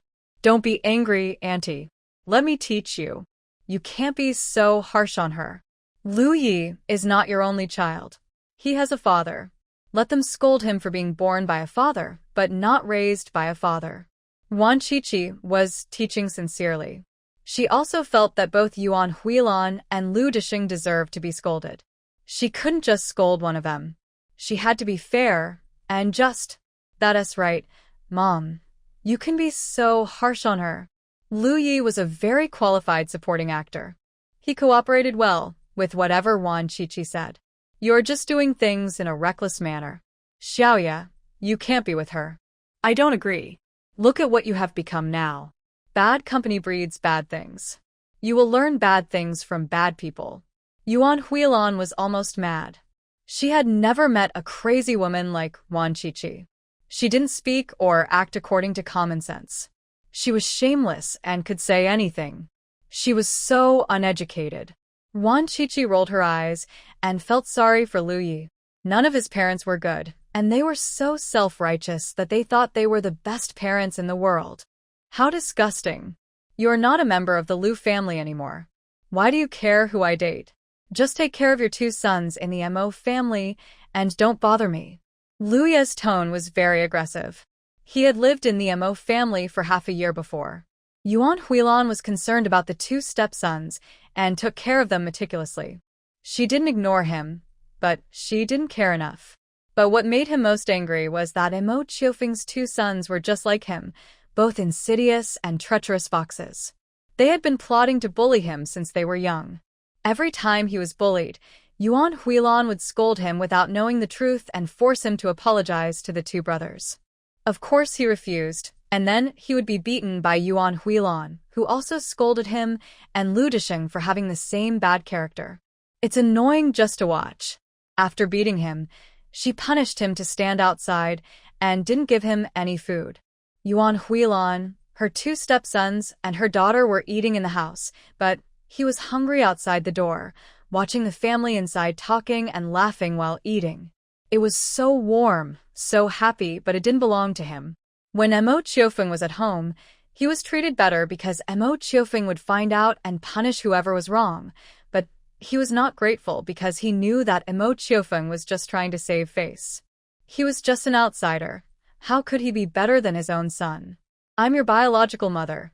"Don't be angry, Auntie. Let me teach you. You can't be so harsh on her. Lu Yi is not your only child. He has a father. Let them scold him for being born by a father, but not raised by a father." Wan Qiqi was teaching sincerely. She also felt that both Yuan Huilan and Lu Dishing deserved to be scolded. She couldn't just scold one of them. She had to be fair and just. "That's right, Mom. You can be so harsh on her." Lu Yi was a very qualified supporting actor. He cooperated well with whatever Wan Qiqi said. "You're just doing things in a reckless manner. Xiaoye, you can't be with her." I don't agree. Look at what you have become now. Bad company breeds bad things. You will learn bad things from bad people. Yuan Huilan was almost mad. She had never met a crazy woman like Wan Qiqi. She didn't speak or act according to common sense. She was shameless and could say anything. She was so uneducated. Wan Qiqi rolled her eyes and felt sorry for Lu Yi. None of his parents were good, and they were so self-righteous that they thought they were the best parents in the world. How disgusting. You're not a member of the Lu family anymore. Why do you care who I date? Just take care of your two sons in the Mo family and don't bother me. Lu Ye's tone was very aggressive. He had lived in the Mo family for half a year before. Yuan Huilan was concerned about the two stepsons and took care of them meticulously. She didn't ignore him, but she didn't care enough. But what made him most angry was that Mo Qiufeng's two sons were just like him, both insidious and treacherous foxes. They had been plotting to bully him since they were young. Every time he was bullied, Yuan Huilan would scold him without knowing the truth and force him to apologize to the two brothers. Of course he refused, and then he would be beaten by Yuan Huilan, who also scolded him, and Lu Dishing for having the same bad character. It's annoying just to watch. After beating him, she punished him to stand outside and didn't give him any food. Yuan Huilan, her two stepsons, and her daughter were eating in the house, but he was hungry outside the door, watching the family inside talking and laughing while eating. It was so warm, so happy, but it didn't belong to him. When Mo Qiufeng was at home, he was treated better because Mo Qiufeng would find out and punish whoever was wrong, but he was not grateful because he knew that Mo Qiufeng was just trying to save face. He was just an outsider. How could he be better than his own son? "I'm your biological mother.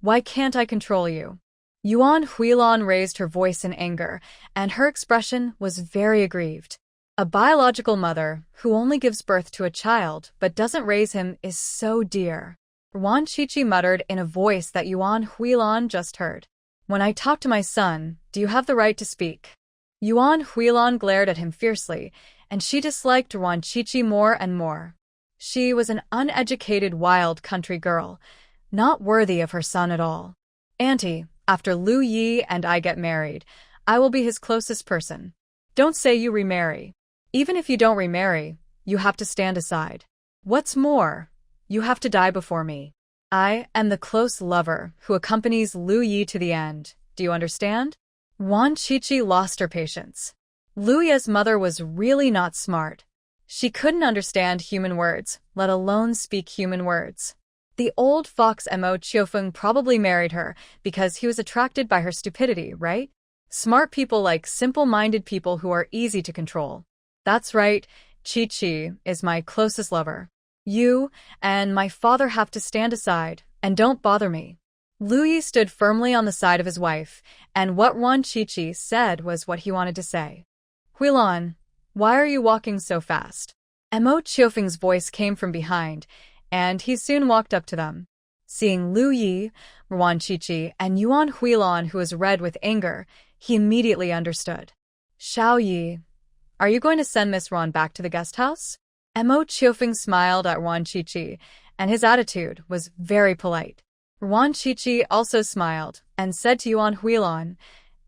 Why can't I control you? Yuan Huilan raised her voice in anger, and her expression was very aggrieved. A biological mother who only gives birth to a child but doesn't raise him is so dear. Wan Qiqi muttered in a voice that Yuan Huilan just heard. When I talk to my son, do you have the right to speak? Yuan Huilan glared at him fiercely, and she disliked Wan Qiqi more and more. She was an uneducated wild country girl, not worthy of her son at all. Auntie, after Lu Yi and I get married, I will be his closest person. Don't say you remarry. Even if you don't remarry, you have to stand aside. What's more, you have to die before me. I am the close lover who accompanies Lu Yi to the end. Do you understand? Wan Qiqi lost her patience. Lu Yi's mother was really not smart. She couldn't understand human words, let alone speak human words. The old fox Mo Chiofeng probably married her because he was attracted by her stupidity, right? Smart people like simple-minded people who are easy to control. That's right, Qiqi is my closest lover. You and my father have to stand aside, and don't bother me. Lu Yi stood firmly on the side of his wife, and what Wan Qiqi said was what he wanted to say. Huilan, why are you walking so fast? Mo Chiofeng's voice came from behind, and he soon walked up to them. Seeing Lu Yi, Wan Qiqi, and Yuan Huilan, who was red with anger, he immediately understood. Xiao Yi, are you going to send Miss Ran back to the guest house? Mo Chiofeng smiled at Wan Qiqi, and his attitude was very polite. Wan Qiqi also smiled and said to Yuan Huilan,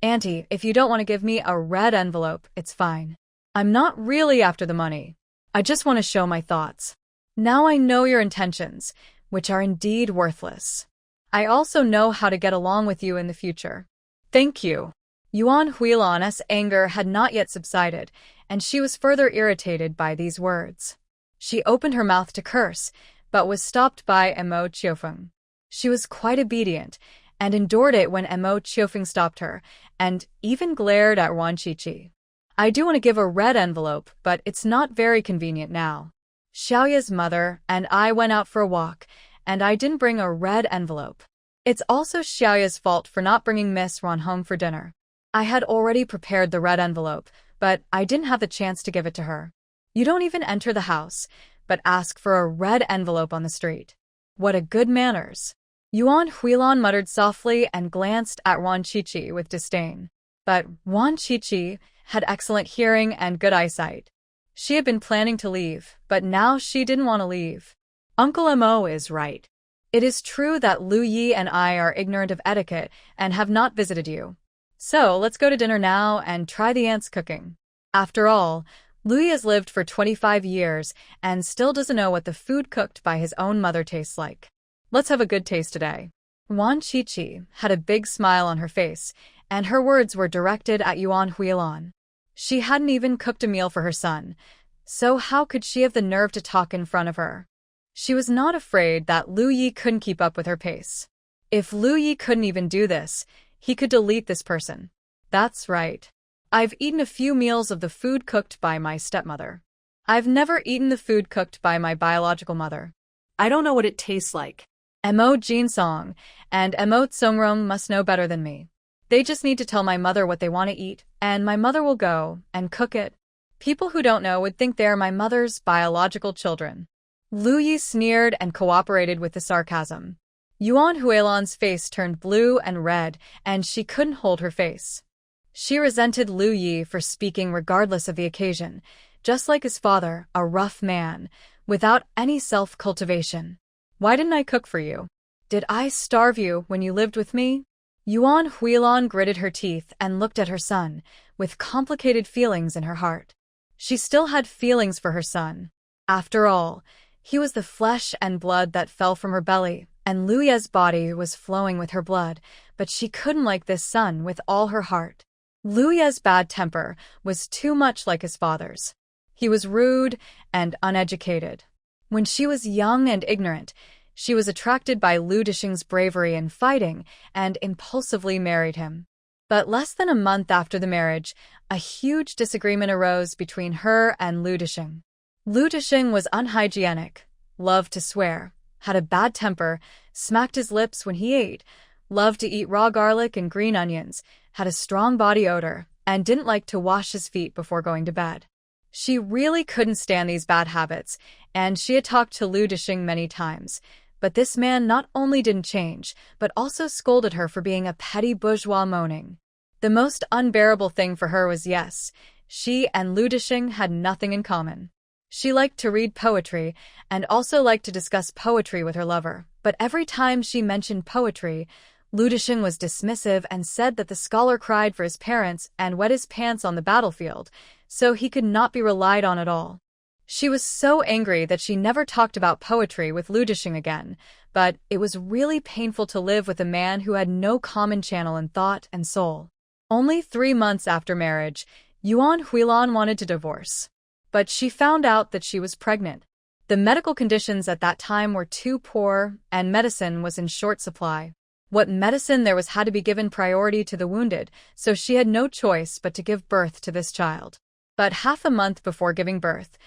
Auntie, if you don't want to give me a red envelope, it's fine. I'm not really after the money. I just want to show my thoughts. Now I know your intentions, which are indeed worthless. I also know how to get along with you in the future. Thank you. Yuan Huilan's anger had not yet subsided, and she was further irritated by these words. She opened her mouth to curse, but was stopped by Mo Chiofeng. She was quite obedient, and endured it when Mo Chiofeng stopped her, and even glared at Wan Qiqi. I do want to give a red envelope, but it's not very convenient now. Xiaoya's mother and I went out for a walk, and I didn't bring a red envelope. It's also Xiaoya's fault for not bringing Miss Ran home for dinner. I had already prepared the red envelope, but I didn't have the chance to give it to her. You don't even enter the house, but ask for a red envelope on the street. What a good manners. Yuan Huilan muttered softly and glanced at Wan Qiqi with disdain. But Wan Qiqi had excellent hearing and good eyesight. She had been planning to leave, but now she didn't want to leave. Uncle Mo is right. It is true that Lu Yi and I are ignorant of etiquette and have not visited you. So let's go to dinner now and try the aunt's cooking. After all, Lu Yi has lived for 25 years and still doesn't know what the food cooked by his own mother tastes like. Let's have a good taste today. Wan Qiqi had a big smile on her face, and her words were directed at Yuan Huilan. She hadn't even cooked a meal for her son, so how could she have the nerve to talk in front of her? She was not afraid that Lu Yi couldn't keep up with her pace. If Lu Yi couldn't even do this, he could delete this person. That's right. I've eaten a few meals of the food cooked by my stepmother. I've never eaten the food cooked by my biological mother. I don't know what it tastes like. Mo Jinsong and Mo Tsongrong must know better than me. They just need to tell my mother what they want to eat, and my mother will go and cook it. People who don't know would think they are my mother's biological children. Lu Yi sneered and cooperated with the sarcasm. Yuan Huilan's face turned blue and red, and she couldn't hold her face. She resented Lu Yi for speaking regardless of the occasion, just like his father, a rough man, without any self-cultivation. Why didn't I cook for you? Did I starve you when you lived with me? Yuan Huilan gritted her teeth and looked at her son, with complicated feelings in her heart. She still had feelings for her son. After all, he was the flesh and blood that fell from her belly, and Lu Yi's body was flowing with her blood, but she couldn't like this son with all her heart. Lu Yi's bad temper was too much like his father's. He was rude and uneducated. When she was young and ignorant, she was attracted by Lu Disheng's bravery in fighting and impulsively married him. But less than a month after the marriage, a huge disagreement arose between her and Lu Disheng. Lu Disheng was unhygienic, loved to swear, had a bad temper, smacked his lips when he ate, loved to eat raw garlic and green onions, had a strong body odor, and didn't like to wash his feet before going to bed. She really couldn't stand these bad habits, and she had talked to Lu Dishing many times. But this man not only didn't change, but also scolded her for being a petty bourgeois moaning. The most unbearable thing for her was yes, she and Lu Dishing had nothing in common. She liked to read poetry, and also liked to discuss poetry with her lover, but every time she mentioned poetry, Lu Dishing was dismissive and said that the scholar cried for his parents and wet his pants on the battlefield, so he could not be relied on at all. She was so angry that she never talked about poetry with Lu Dishing again, but it was really painful to live with a man who had no common channel in thought and soul. Only 3 months after marriage, Yuan Huilan wanted to divorce. But she found out that she was pregnant. The medical conditions at that time were too poor, and medicine was in short supply. What medicine there was had to be given priority to the wounded, so she had no choice but to give birth to this child. But half a month before giving birth,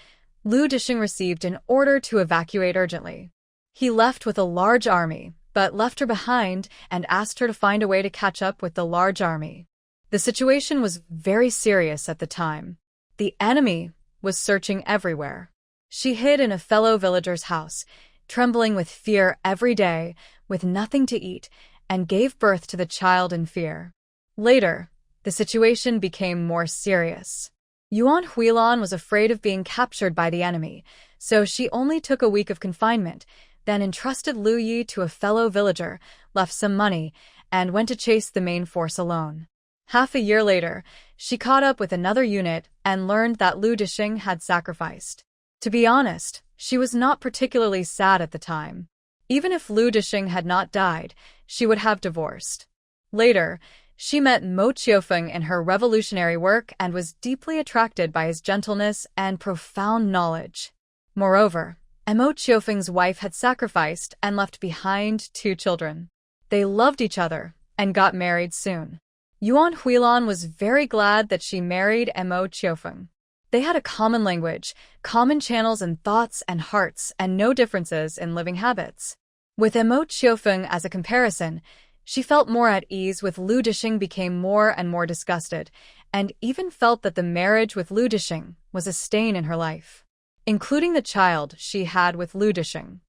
Lu Dishing received an order to evacuate urgently. He left with a large army, but left her behind and asked her to find a way to catch up with the large army. The situation was very serious at the time. The enemy was searching everywhere. She hid in a fellow villager's house, trembling with fear every day, with nothing to eat, and gave birth to the child in fear. Later, the situation became more serious. Yuan Huilan was afraid of being captured by the enemy, so she only took a week of confinement, then entrusted Lu Yi to a fellow villager, left some money, and went to chase the main force alone. Half a year later, she caught up with another unit and learned that Lu Dishing had sacrificed. To be honest, she was not particularly sad at the time. Even if Lu Dishing had not died, she would have divorced. Later, she met Mo Qiufeng in her revolutionary work and was deeply attracted by his gentleness and profound knowledge. Moreover, Mo Qiufeng's wife had sacrificed and left behind 2 children. They loved each other and got married soon. Yuan Huilan was very glad that she married Mo Qiufeng. They had a common language, common channels in thoughts and hearts, and no differences in living habits. With Mo Qiufeng as a comparison, she felt more at ease. With Lu Dishing became more and more disgusted, and even felt that the marriage with Lu Dishing was a stain in her life, including the child she had with Lu Dishing.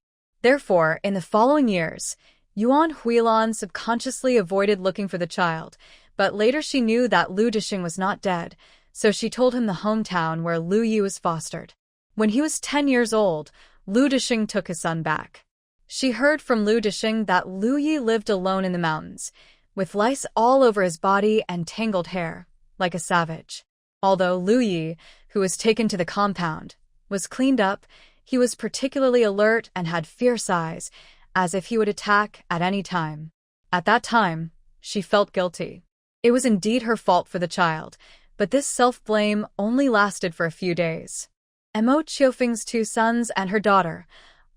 Therefore, in the following years, Yuan Huilan subconsciously avoided looking for the child, but later she knew that Lu Dishing was not dead, so she told him the hometown where Lu Yi was fostered. When he was 10 years old, Lu Dishing took his son back. She heard from Lu Dishing that Lu Yi lived alone in the mountains, with lice all over his body and tangled hair, like a savage. Although Lu Yi, who was taken to the compound, was cleaned up, he was particularly alert and had fierce eyes, as if he would attack at any time. At that time, she felt guilty. It was indeed her fault for the child, but this self-blame only lasted for a few days. Mo Qiufeng's 2 sons and her daughter,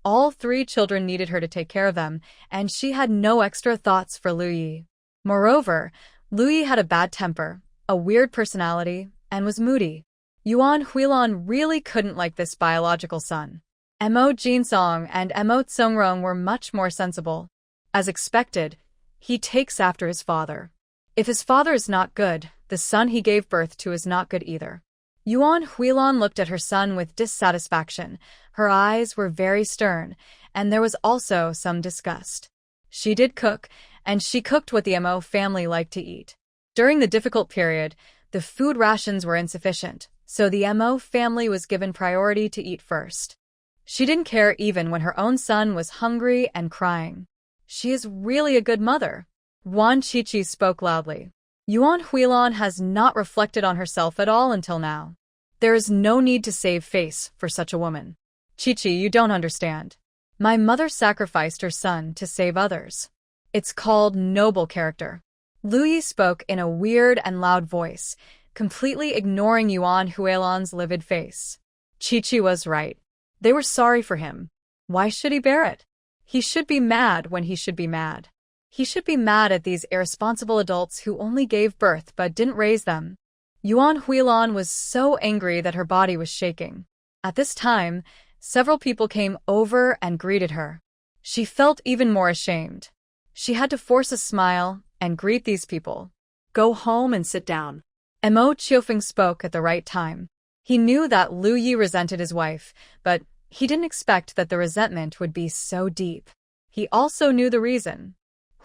all 3 children needed her to take care of them, and she had no extra thoughts for Lu Yi. Moreover, Lu Yi had a bad temper, a weird personality, and was moody. Yuan Huilan really couldn't like this biological son. Mo Jinsong and Mo Tsongrong were much more sensible. As expected, he takes after his father. If his father is not good, the son he gave birth to is not good either. Yuan Huilan looked at her son with dissatisfaction. Her eyes were very stern, and there was also some disgust. She did cook, and she cooked what the Mo family liked to eat. During the difficult period, the food rations were insufficient, so the Mo family was given priority to eat first. She didn't care even when her own son was hungry and crying. She is really a good mother. Wan Qiqi spoke loudly. Yuan Huilan has not reflected on herself at all until now. There is no need to save face for such a woman. Qiqi, you don't understand. My mother sacrificed her son to save others. It's called noble character. Lu Yi spoke in a weird and loud voice, completely ignoring Yuan Huilan's livid face. Qiqi was right. They were sorry for him. Why should he bear it? He should be mad when he should be mad. He should be mad at these irresponsible adults who only gave birth but didn't raise them. Yuan Huilan was so angry that her body was shaking. At this time, several people came over and greeted her. She felt even more ashamed. She had to force a smile and greet these people. Go home and sit down. Mo Chiufeng spoke at the right time. He knew that Lu Yi resented his wife, but he didn't expect that the resentment would be so deep. He also knew the reason.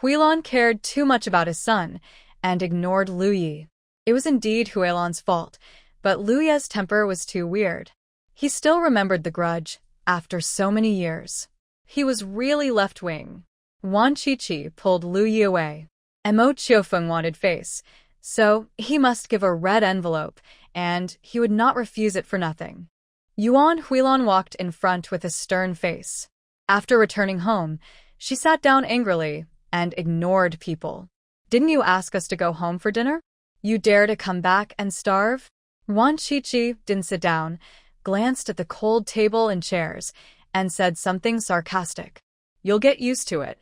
Huilan cared too much about his son and ignored Lu Yi. It was indeed Huilan's fault, but Lu Yi's temper was too weird. He still remembered the grudge after so many years. He was really left-wing. Wan Qiqi pulled Lu Yi away. Mo Chiufeng wanted face, so he must give a red envelope, and he would not refuse it for nothing. Yuan Huilan walked in front with a stern face. After returning home, she sat down angrily and ignored people. Didn't you ask us to go home for dinner? You dare to come back and starve? Wan Qiqi didn't sit down, glanced at the cold table and chairs, and said something sarcastic. You'll get used to it.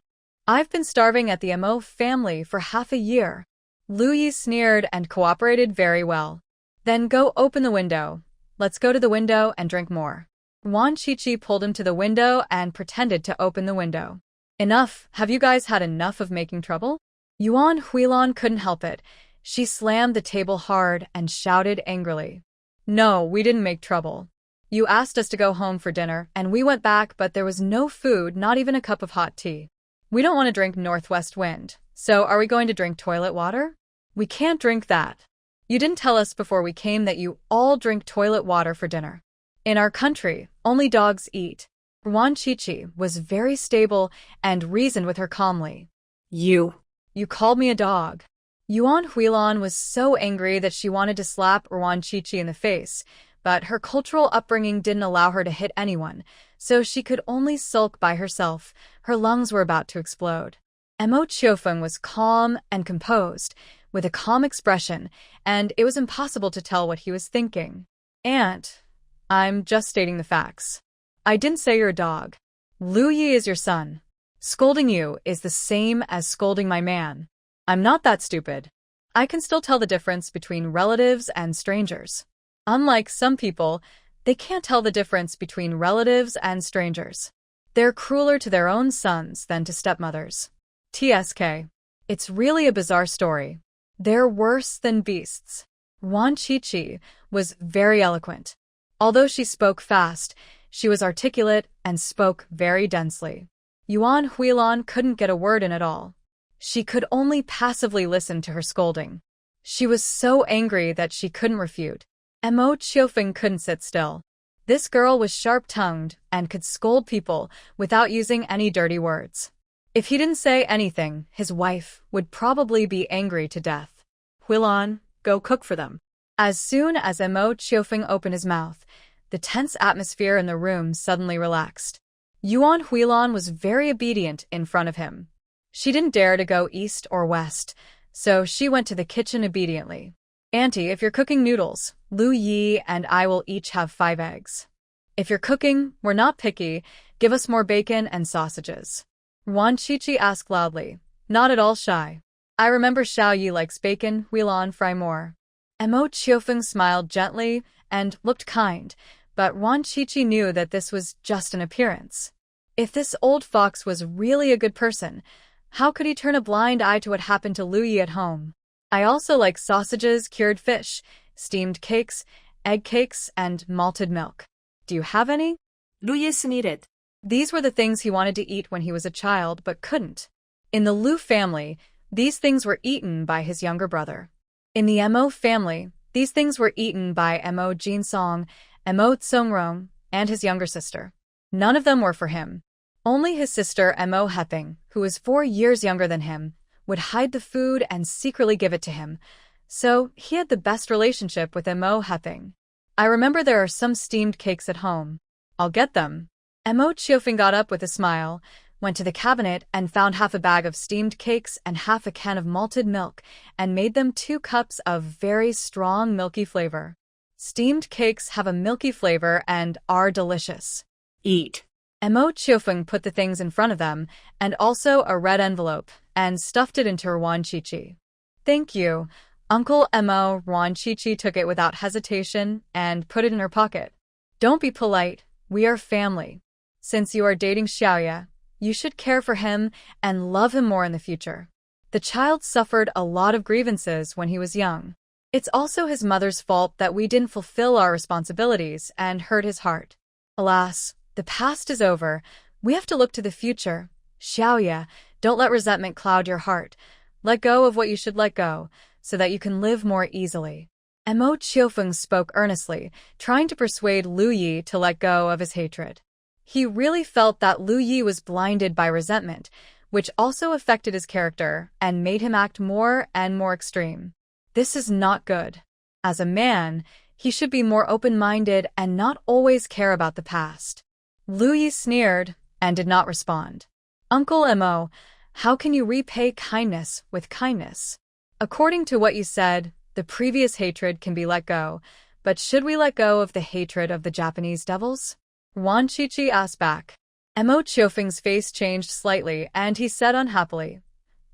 I've been starving at the Mo family for half a year. Lu Yi sneered and cooperated very well. Then go open the window. Let's go to the window and drink more. Wan Qiqi pulled him to the window and pretended to open the window. Enough, have you guys had enough of making trouble? Yuan Huilan couldn't help it. She slammed the table hard and shouted angrily. No, we didn't make trouble. You asked us to go home for dinner, and we went back, but there was no food, not even a cup of hot tea. We don't want to drink northwest wind, so are we going to drink toilet water? We can't drink that. You didn't tell us before we came that you all drink toilet water for dinner. In our country, only dogs eat. Wan Qiqi was very stable and reasoned with her calmly. You called me a dog. Yuan Huilan was so angry that she wanted to slap Wan Qiqi in the face, but her cultural upbringing didn't allow her to hit anyone, so she could only sulk by herself. Her lungs were about to explode. Mo Chiufeng was calm and composed, with a calm expression, and it was impossible to tell what he was thinking. Aunt, I'm just stating the facts. I didn't say you're a dog. Lu Yi is your son. Scolding you is the same as scolding my man. I'm not that stupid. I can still tell the difference between relatives and strangers. Unlike some people, they can't tell the difference between relatives and strangers. They're crueler to their own sons than to stepmothers. TSK. It's really a bizarre story. They're worse than beasts. Wan Qiqi was very eloquent. Although she spoke fast, she was articulate and spoke very densely. Yuan Huilan couldn't get a word in at all. She could only passively listen to her scolding. She was so angry that she couldn't refute. Mo Chiufeng couldn't sit still. This girl was sharp-tongued and could scold people without using any dirty words. If he didn't say anything, his wife would probably be angry to death. Huilan, go cook for them. As soon as Mo Chiufeng opened his mouth, the tense atmosphere in the room suddenly relaxed. Yuan Huilan was very obedient in front of him. She didn't dare to go east or west, so she went to the kitchen obediently. Auntie, if you're cooking noodles, Lu Yi and I will each have 5 eggs. If you're cooking, we're not picky, give us more bacon and sausages. Wan Qiqi asked loudly, not at all shy. I remember Xiao Yi likes bacon, Huilan, fry more. Mo Chiufeng smiled gently and looked kind, but Wan Qiqi knew that this was just an appearance. If this old fox was really a good person, how could he turn a blind eye to what happened to Lu Yi at home? I also like sausages, cured fish, steamed cakes, egg cakes, and malted milk. Do you have any? Lu Yi needed. These were the things he wanted to eat when he was a child but couldn't. In the Lu family, these things were eaten by his younger brother. In the Mo family, these things were eaten by Mo Jinsong, Mo Tsongrong, and his younger sister. None of them were for him. Only his sister Mo Heping, who was 4 years younger than him, would hide the food and secretly give it to him, so he had the best relationship with Mo Heping. I remember there are some steamed cakes at home. I'll get them. Mo Chiufeng got up with a smile, went to the cabinet and found half a bag of steamed cakes and half a can of malted milk, and made them 2 cups of very strong milky flavor. Steamed cakes have a milky flavor and are delicious. Eat. Mo Chiufeng put the things in front of them, and also a red envelope, and stuffed it into Wan Qiqi. Thank you, Uncle Mo. Wan Qiqi took it without hesitation and put it in her pocket. Don't be polite, we are family. Since you are dating Xiaoya, You should care for him and love him more in the future. The child suffered a lot of grievances when he was young. It's also his mother's fault that we didn't fulfill our responsibilities and hurt his heart. Alas, the past is over. We have to look to the future. Xiaoya, don't let resentment cloud your heart. Let go of what you should let go, so that you can live more easily. Mo Qiufeng spoke earnestly, trying to persuade Lu Yi to let go of his hatred. He really felt that Lu Yi was blinded by resentment, which also affected his character and made him act more and more extreme. This is not good. As a man, he should be more open-minded and not always care about the past. Lu Yi sneered and did not respond. Uncle Mo, how can you repay kindness with kindness? According to what you said, the previous hatred can be let go, but should we let go of the hatred of the Japanese devils? Wan Qiqi asked back. Mo Qiufeng's face changed slightly, and he said unhappily,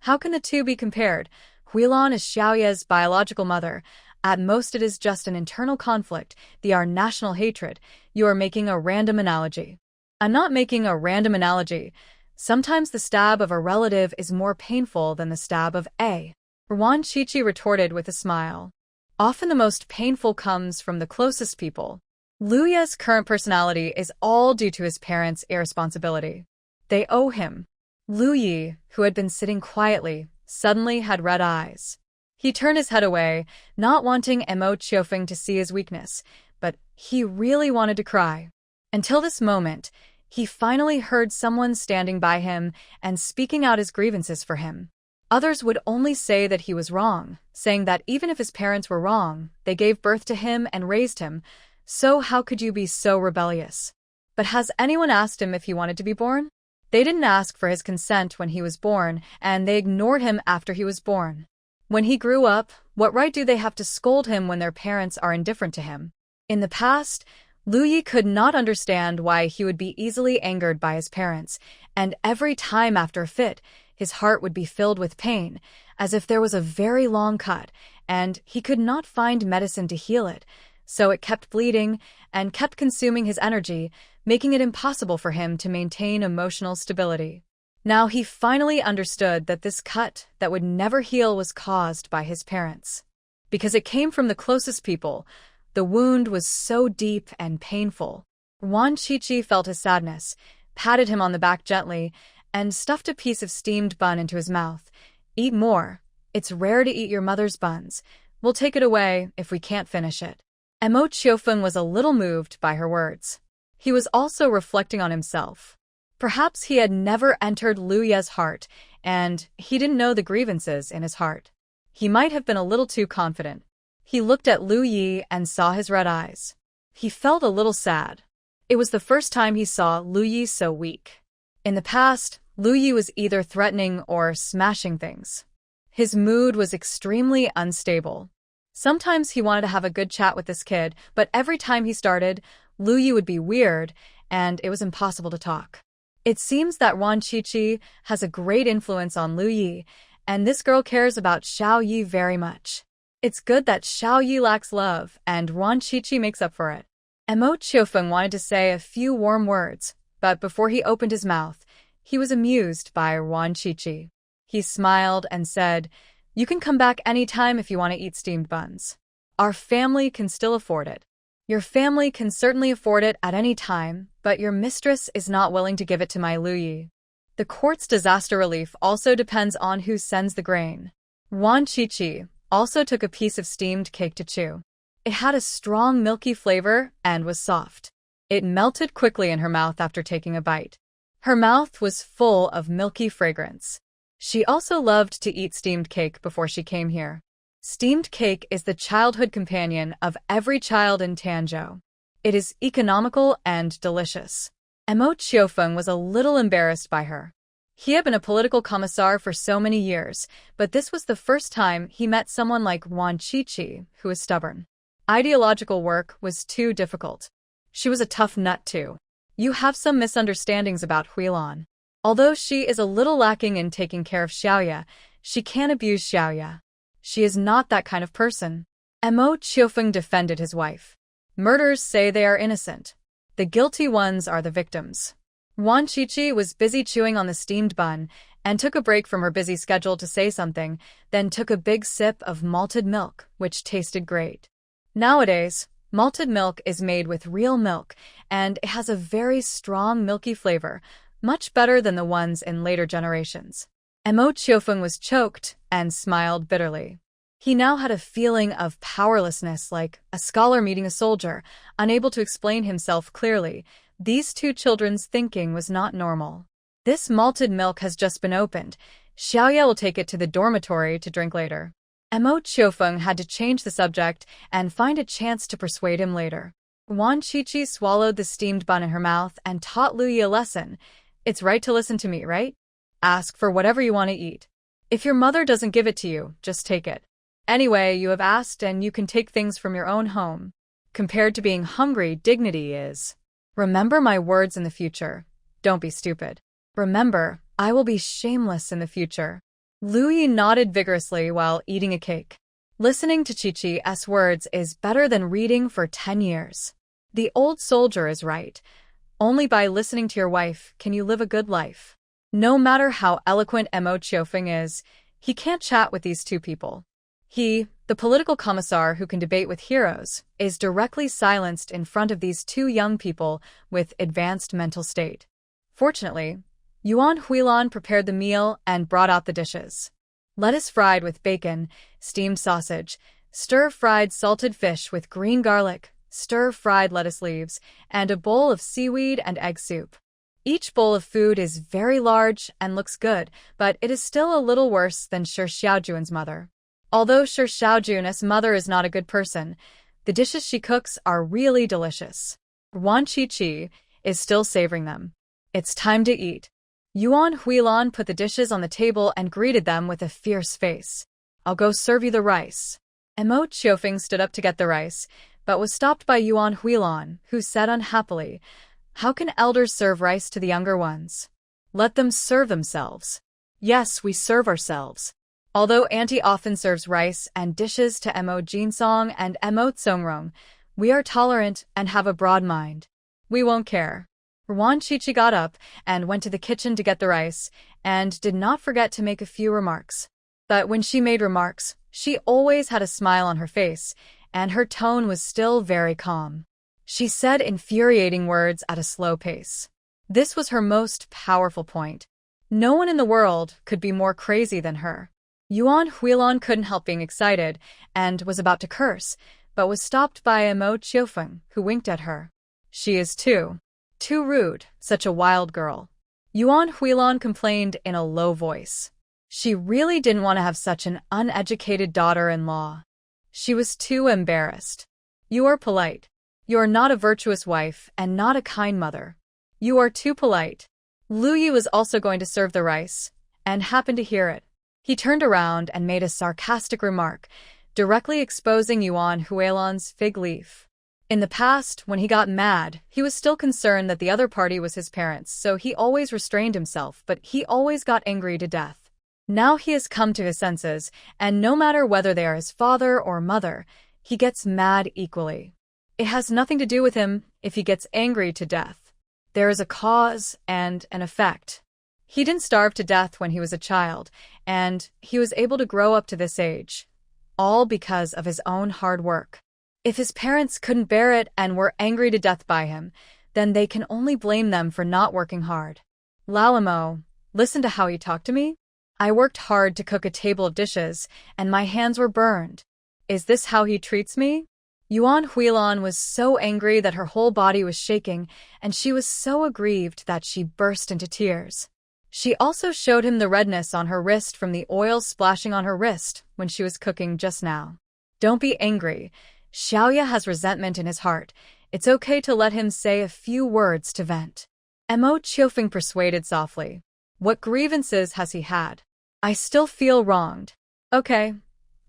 how can the two be compared? Huilan is Xiaoya's biological mother. At most it is just an internal conflict, our national hatred. You are making a random analogy. I'm not making a random analogy. Sometimes the stab of a relative is more painful than the stab of a. Wan Qiqi retorted with a smile. Often the most painful comes from the closest people. Lu Ye's current personality is all due to his parents' irresponsibility. They owe him. Lu Yi, who had been sitting quietly, suddenly had red eyes. He turned his head away, not wanting Mo Qiufeng to see his weakness, but he really wanted to cry. Until this moment, he finally heard someone standing by him and speaking out his grievances for him. Others would only say that he was wrong, saying that even if his parents were wrong, they gave birth to him and raised him, so how could you be so rebellious? But has anyone asked him if he wanted to be born? They didn't ask for his consent when he was born, and they ignored him after he was born. When he grew up, what right do they have to scold him when their parents are indifferent to him? In the past, Lu Yi could not understand why he would be easily angered by his parents, and every time after a fit, his heart would be filled with pain, as if there was a very long cut, and he could not find medicine to heal it, so it kept bleeding and kept consuming his energy, making it impossible for him to maintain emotional stability. Now he finally understood that this cut that would never heal was caused by his parents. Because it came from the closest people, the wound was so deep and painful. Wan Qiqi felt his sadness, patted him on the back gently, and stuffed a piece of steamed bun into his mouth. Eat more. It's rare to eat your mother's buns. We'll take it away if we can't finish it. Mo Qiufeng was a little moved by her words. He was also reflecting on himself. Perhaps he had never entered Lu Ye's heart, and he didn't know the grievances in his heart. He might have been a little too confident. He looked at Lu Yi and saw his red eyes. He felt a little sad. It was the first time he saw Lu Yi so weak. In the past, Lu Yi was either threatening or smashing things. His mood was extremely unstable. Sometimes he wanted to have a good chat with this kid, but every time he started, Lu Yi would be weird, and it was impossible to talk. It seems that Wan Qiqi has a great influence on Lu Yi, and this girl cares about Xiao Yi very much. It's good that Xiao Yi lacks love, and Wan Qiqi makes up for it. Mo Qiufeng wanted to say a few warm words, but before he opened his mouth, he was amused by Wan Qiqi. He smiled and said, "You can come back any time if you want to eat steamed buns. Our family can still afford it." Your family can certainly afford it at any time, but your mistress is not willing to give it to my Lu Yi. The court's disaster relief also depends on who sends the grain. Wan Qiqi also took a piece of steamed cake to chew. It had a strong milky flavor and was soft. It melted quickly in her mouth after taking a bite. Her mouth was full of milky fragrance. She also loved to eat steamed cake before she came here. Steamed cake is the childhood companion of every child in Tanzhou. It is economical and delicious. Mo Qiufeng was a little embarrassed by her. He had been a political commissar for so many years, but this was the first time he met someone like Wan Qiqi, who was stubborn. Ideological work was too difficult. She was a tough nut too. You have some misunderstandings about Huilan. Although she is a little lacking in taking care of Xiaoya, she can't abuse Xiaoya. She is not that kind of person. Mo Qiufeng defended his wife. Murderers say they are innocent. The guilty ones are the victims. Wan Chichi was busy chewing on the steamed bun and took a break from her busy schedule to say something, then took a big sip of malted milk, which tasted great. Nowadays, malted milk is made with real milk, and it has a very strong milky flavor, much better than the ones in later generations. Mo Chiofeng was choked and smiled bitterly. He now had a feeling of powerlessness, like a scholar meeting a soldier, unable to explain himself clearly. These two children's thinking was not normal. This malted milk has just been opened. Xiaoye will take it to the dormitory to drink later. Mo Chiofeng had to change the subject and find a chance to persuade him later. Wan Chichi swallowed the steamed bun in her mouth and taught Luyi a lesson. It's right to listen to me, right? Ask for whatever you want to eat. If your mother doesn't give it to you, just take it. Anyway, you have asked and you can take things from your own home. Compared to being hungry, dignity is. Remember my words in the future. Don't be stupid. Remember, I will be shameless in the future. Luyi nodded vigorously while eating a cake. Listening to Chi-Chi's words is better than reading for 10 years. The old soldier is right. Only by listening to your wife can you live a good life. No matter how eloquent Mo Chiofeng is, he can't chat with these two people. He, the political commissar who can debate with heroes, is directly silenced in front of these two young people with advanced mental state. Fortunately, Yuan Huilan prepared the meal and brought out the dishes. Lettuce fried with bacon, steamed sausage, stir-fried salted fish with green garlic, stir-fried lettuce leaves, and a bowl of seaweed and egg soup. Each bowl of food is very large and looks good, but it is still a little worse than Shi Xiaojun's mother. Although Shi Xiaojun's mother is not a good person, the dishes she cooks are really delicious. Wan Chi-Chi is still savoring them. It's time to eat. Yuan Huilan put the dishes on the table and greeted them with a fierce face. I'll go serve you the rice. Mo Chiofeng stood up to get the rice, but was stopped by Yuan Huilan, who said unhappily, "How can elders serve rice to the younger ones? Let them serve themselves." Yes, we serve ourselves. Although Auntie often serves rice and dishes to Mo Jinsong and Mo Tsongrong, we are tolerant and have a broad mind. We won't care. Wan Chichi got up and went to the kitchen to get the rice, and did not forget to make a few remarks. But when she made remarks, she always had a smile on her face, and her tone was still very calm. She said infuriating words at a slow pace. This was her most powerful point. No one in the world could be more crazy than her. Yuan Huilan couldn't help being excited and was about to curse, but was stopped by Mo Chiofeng, who winked at her. She is too rude, such a wild girl. Yuan Huilan complained in a low voice. She really didn't want to have such an uneducated daughter-in-law. She was too embarrassed. You are polite. You are not a virtuous wife and not a kind mother. You are too polite. Luyi was also going to serve the rice, and happened to hear it. He turned around and made a sarcastic remark, directly exposing Yuan Huilan's fig leaf. In the past, when he got mad, he was still concerned that the other party was his parents, so he always restrained himself, but he always got angry to death. Now he has come to his senses, and no matter whether they are his father or mother, he gets mad equally. It has nothing to do with him if he gets angry to death. There is a cause and an effect. He didn't starve to death when he was a child, and he was able to grow up to this age, all because of his own hard work. If his parents couldn't bear it and were angry to death by him, then they can only blame them for not working hard. Lalamo, listen to how he talked to me? I worked hard to cook a table of dishes, and my hands were burned. Is this how he treats me? Yuan Huilan was so angry that her whole body was shaking, and she was so aggrieved that she burst into tears. She also showed him the redness on her wrist from the oil splashing on her wrist when she was cooking just now. Don't be angry. Xiaoye has resentment in his heart. It's okay to let him say a few words to vent. Mo Chiofeng persuaded softly. What grievances has he had? I still feel wronged. Okay,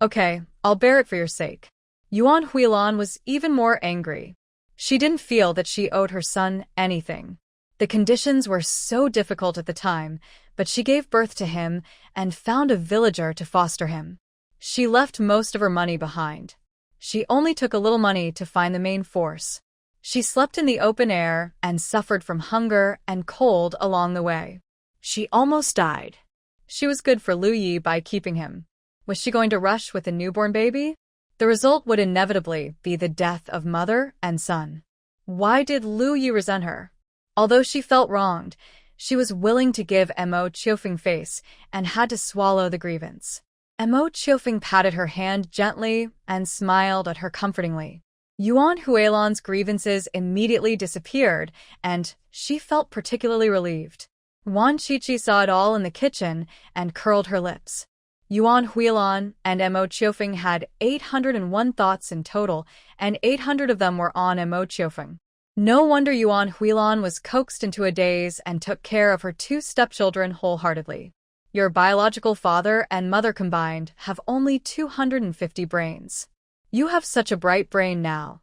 I'll bear it for your sake. Yuan Huilan was even more angry. She didn't feel that she owed her son anything. The conditions were so difficult at the time, but she gave birth to him and found a villager to foster him. She left most of her money behind. She only took a little money to find the main force. She slept in the open air and suffered from hunger and cold along the way. She almost died. She was good for Lu Yi by keeping him. Was she going to rush with a newborn baby? The result would inevitably be the death of mother and son. Why did Lu Yi resent her? Although she felt wronged, she was willing to give Mo Chiofeng face and had to swallow the grievance. Mo Chiofeng patted her hand gently and smiled at her comfortingly. Yuan Huilan's grievances immediately disappeared, and she felt particularly relieved. Wan Qiqi saw it all in the kitchen and curled her lips. Yuan Huilan and Mo Chiofeng had 801 thoughts in total, and 800 of them were on Mo Chiofeng. No wonder Yuan Huilan was coaxed into a daze and took care of her two stepchildren wholeheartedly. Your biological father and mother combined have only 250 brains. You have such a bright brain now,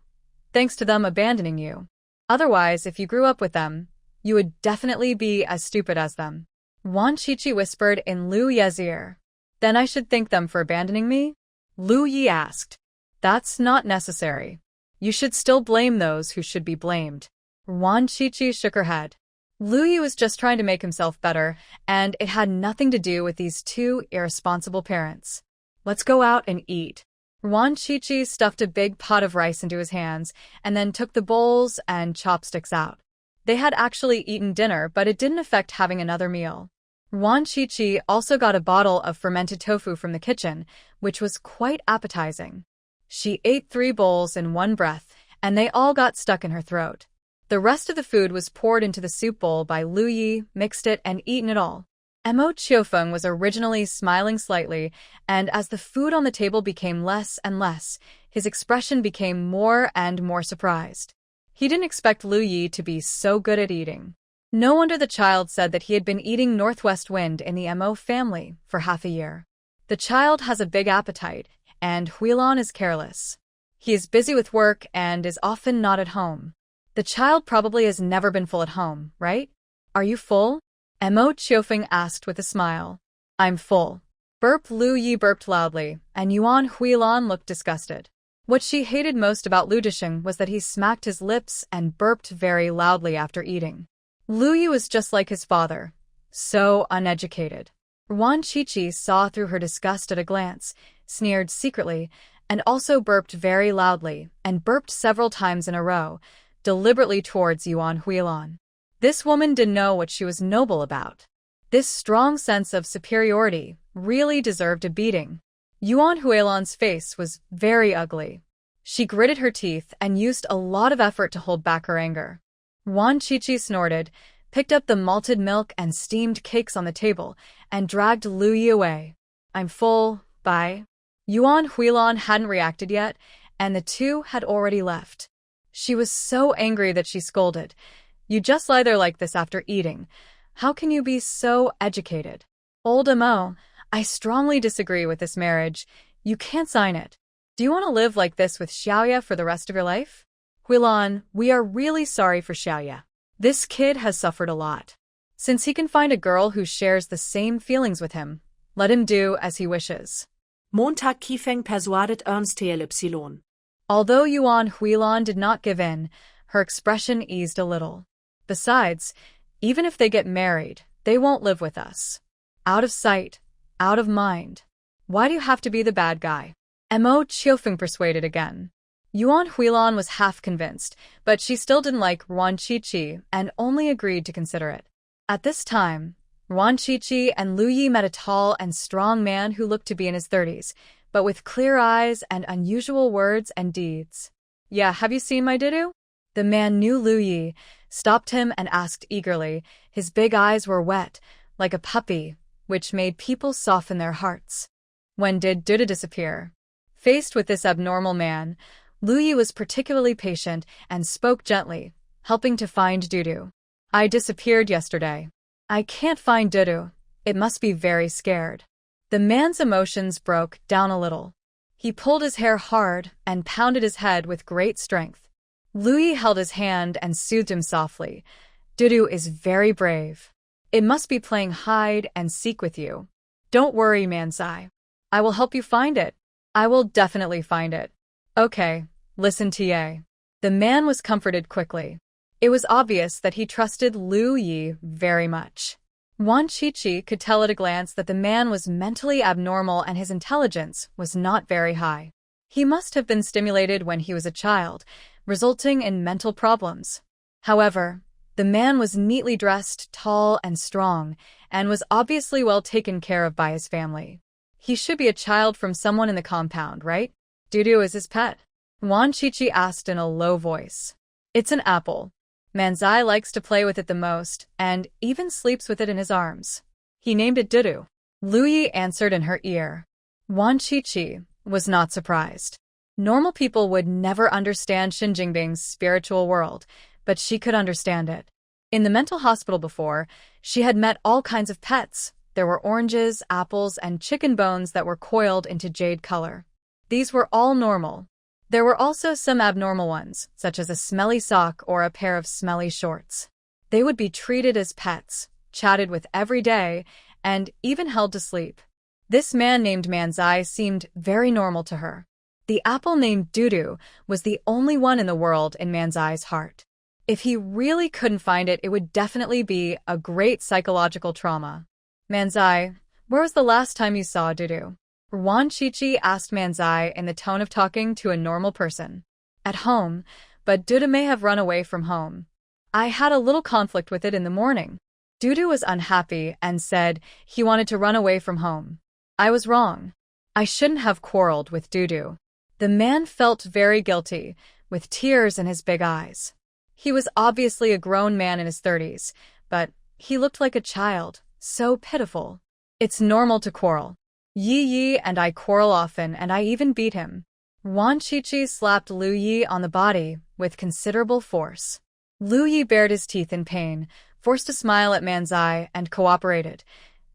thanks to them abandoning you. Otherwise, if you grew up with them, you would definitely be as stupid as them. Wan Qiqi whispered in Lu Ye's ear. Then I should thank them for abandoning me? Lu Yi asked. That's not necessary. You should still blame those who should be blamed. Wan Qiqi shook her head. Lu Yi was just trying to make himself better, and it had nothing to do with these two irresponsible parents. Let's go out and eat. Wan Qiqi stuffed a big pot of rice into his hands and then took the bowls and chopsticks out. They had actually eaten dinner, but it didn't affect having another meal. Wan Qiqi also got a bottle of fermented tofu from the kitchen, which was quite appetizing. She ate 3 bowls in one breath, and they all got stuck in her throat. The rest of the food was poured into the soup bowl by Lu Yi, mixed it, and eaten it all. Mo Chiofeng was originally smiling slightly, and as the food on the table became less and less, his expression became more and more surprised. He didn't expect Lu Yi to be so good at eating. No wonder the child said that he had been eating Northwest Wind in the Mo family for half a year. The child has a big appetite, and Huilan is careless. He is busy with work and is often not at home. The child probably has never been full at home, right? Are you full? Mo Chiofeng asked with a smile. I'm full. Lu Yi burped loudly, and Yuan Huilan looked disgusted. What she hated most about Lu Disheng was that he smacked his lips and burped very loudly after eating. Lu Yi was just like his father, so uneducated. Wan Qiqi saw through her disgust at a glance, sneered secretly, and also burped very loudly, and burped several times in a row, deliberately towards Yuan Huilan. This woman didn't know what she was noble about. This strong sense of superiority really deserved a beating. Yuan Huilan's face was very ugly. She gritted her teeth and used a lot of effort to hold back her anger. Wan Qiqi snorted, picked up the malted milk and steamed cakes on the table, and dragged Lu Yi away. I'm full, bye. Yuan Huilan hadn't reacted yet, and the two had already left. She was so angry that she scolded. You just lie there like this after eating. How can you be so educated? Old Mo, I strongly disagree with this marriage. You can't sign it. Do you want to live like this with Xiaoya for the rest of your life? Huilan, we are really sorry for Xiaoya. This kid has suffered a lot. Since he can find a girl who shares the same feelings with him, let him do as he wishes. Montag Kiefeng persuaded Ernst TLY. Although Yuan Huilan did not give in, her expression eased a little. Besides, even if they get married, they won't live with us. Out of sight, out of mind. Why do you have to be the bad guy? Mo Chiofeng persuaded again. Yuan Huilan was half convinced, but she still didn't like Wan Qiqi and only agreed to consider it. At this time, Wan Qiqi and Lu Yi met a tall and strong man who looked to be in his 30s, but with clear eyes and unusual words and deeds. Yeah, have you seen my Didu? The man knew Lu Yi, stopped him and asked eagerly. His big eyes were wet, like a puppy, which made people soften their hearts. When did Dudu disappear? Faced with this abnormal man, Lu Yi was particularly patient and spoke gently, helping to find Dudu. I disappeared yesterday. I can't find Dudu. It must be very scared. The man's emotions broke down a little. He pulled his hair hard and pounded his head with great strength. Lu Yi held his hand and soothed him softly. Dudu is very brave. It must be playing hide and seek with you. Don't worry, Mansai. I will help you find it. I will definitely find it. Okay, listen to Ye. The man was comforted quickly. It was obvious that he trusted Lu Yi very much. Wan Qiqi could tell at a glance that the man was mentally abnormal and his intelligence was not very high. He must have been stimulated when he was a child, resulting in mental problems. However, the man was neatly dressed, tall and strong, and was obviously well taken care of by his family. He should be a child from someone in the compound, right? Dudu is his pet. Wan Qiqi asked in a low voice. It's an apple. Manzai likes to play with it the most, and even sleeps with it in his arms. He named it Dudu. Lu Yi answered in her ear. Wan Qiqi was not surprised. Normal people would never understand Xin Jingbing's spiritual world, but she could understand it. In the mental hospital before, she had met all kinds of pets. There were oranges, apples, and chicken bones that were coiled into jade color. These were all normal. There were also some abnormal ones, such as a smelly sock or a pair of smelly shorts. They would be treated as pets, chatted with every day, and even held to sleep. This man named Manzai seemed very normal to her. The apple named Dudu was the only one in the world in Manzai's heart. If he really couldn't find it, it would definitely be a great psychological trauma. Manzai, where was the last time you saw Dudu? Wan Qiqi asked Manzai in the tone of talking to a normal person. At home, but Dudu may have run away from home. I had a little conflict with it in the morning. Dudu was unhappy and said he wanted to run away from home. I was wrong. I shouldn't have quarreled with Dudu. The man felt very guilty, with tears in his big eyes. He was obviously a grown man in his 30s, but he looked like a child, so pitiful. It's normal to quarrel. Yi and I quarrel often, and I even beat him. Wan Qiqi slapped Lu Yi on the body with considerable force. Lu Yi bared his teeth in pain, forced a smile at Manzai, and cooperated.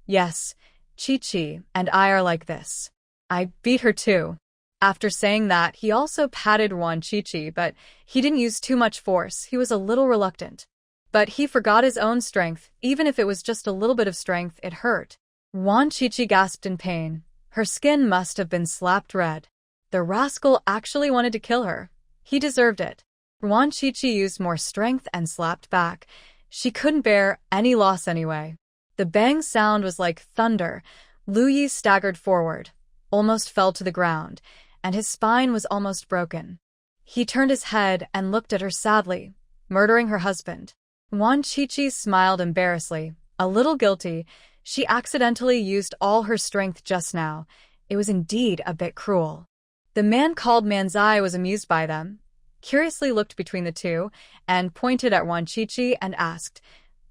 Yes, Qiqi and I are like this. I beat her too. After saying that, he also patted Wan Qiqi, but he didn't use too much force. He was a little reluctant. But he forgot his own strength. Even if it was just a little bit of strength, it hurt. Wan Qiqi gasped in pain. Her skin must have been slapped red. The rascal actually wanted to kill her. He deserved it. Wan Qiqi used more strength and slapped back. She couldn't bear any loss anyway. The bang sound was like thunder. Lu Yi staggered forward, almost fell to the ground, and his spine was almost broken. He turned his head and looked at her sadly, murdering her husband. Wan Qiqi smiled embarrassedly, a little guilty. She accidentally used all her strength just now. It was indeed a bit cruel. The man called Manzai was amused by them, curiously looked between the two, and pointed at Wan Qiqi and asked,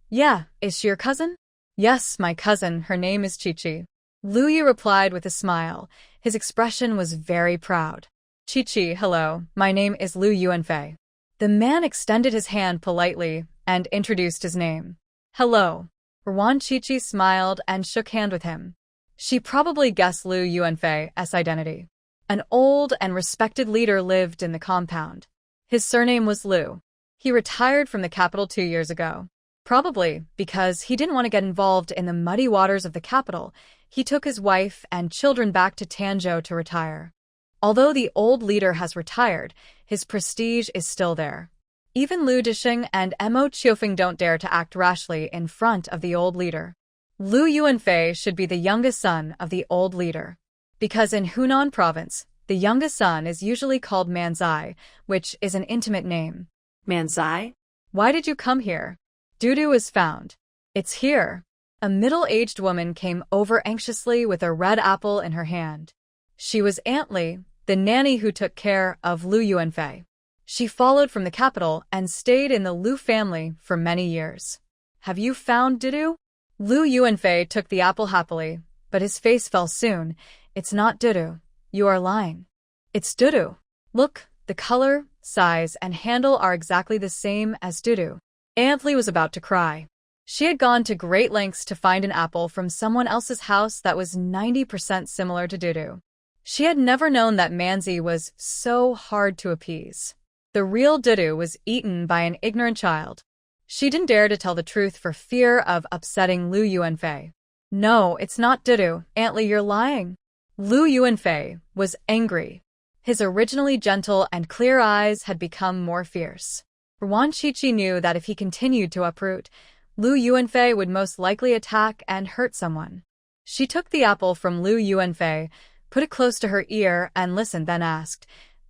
Yeah, is she your cousin? Yes, my cousin, her name is Qiqi. Lu Yi replied with a smile. His expression was very proud. Qiqi, hello, my name is Lu Yuanfei. The man extended his hand politely and introduced his name. Hello. Wan Qiqi smiled and shook hand with him. She probably guessed Lu Yuanfei's identity. An old and respected leader lived in the compound. His surname was Lu. He retired from the capital 2 years ago. Probably because he didn't want to get involved in the muddy waters of the capital, he took his wife and children back to Tanzhou to retire. Although the old leader has retired, his prestige is still there. Even Lu Disheng and Mo Qiufeng don't dare to act rashly in front of the old leader. Lu Yuanfei should be the youngest son of the old leader. Because in Hunan province, the youngest son is usually called Manzai, which is an intimate name. Manzai? Why did you come here? Dudu is found. It's here. A middle-aged woman came over anxiously with a red apple in her hand. She was Aunt Li, the nanny who took care of Lu Yuanfei. She followed from the capital and stayed in the Lu family for many years. Have you found Dudu? Lu Yuanfei took the apple happily, but his face fell soon. It's not Dudu. You are lying. It's Dudu. Look, the color, size, and handle are exactly the same as Dudu. Aunt Li was about to cry. She had gone to great lengths to find an apple from someone else's house that was 90% similar to Dudu. She had never known that Manzi was so hard to appease. The real Dudu was eaten by an ignorant child. She didn't dare to tell the truth for fear of upsetting Lu Yuanfei. No, it's not Dudu. Aunt Li, you're lying. Lu Yuanfei was angry. His originally gentle and clear eyes had become more fierce. Wan Qiqi knew that if he continued to uproot, Lu Yuanfei would most likely attack and hurt someone. She took the apple from Lu Yuanfei, put it close to her ear, and listened, then asked,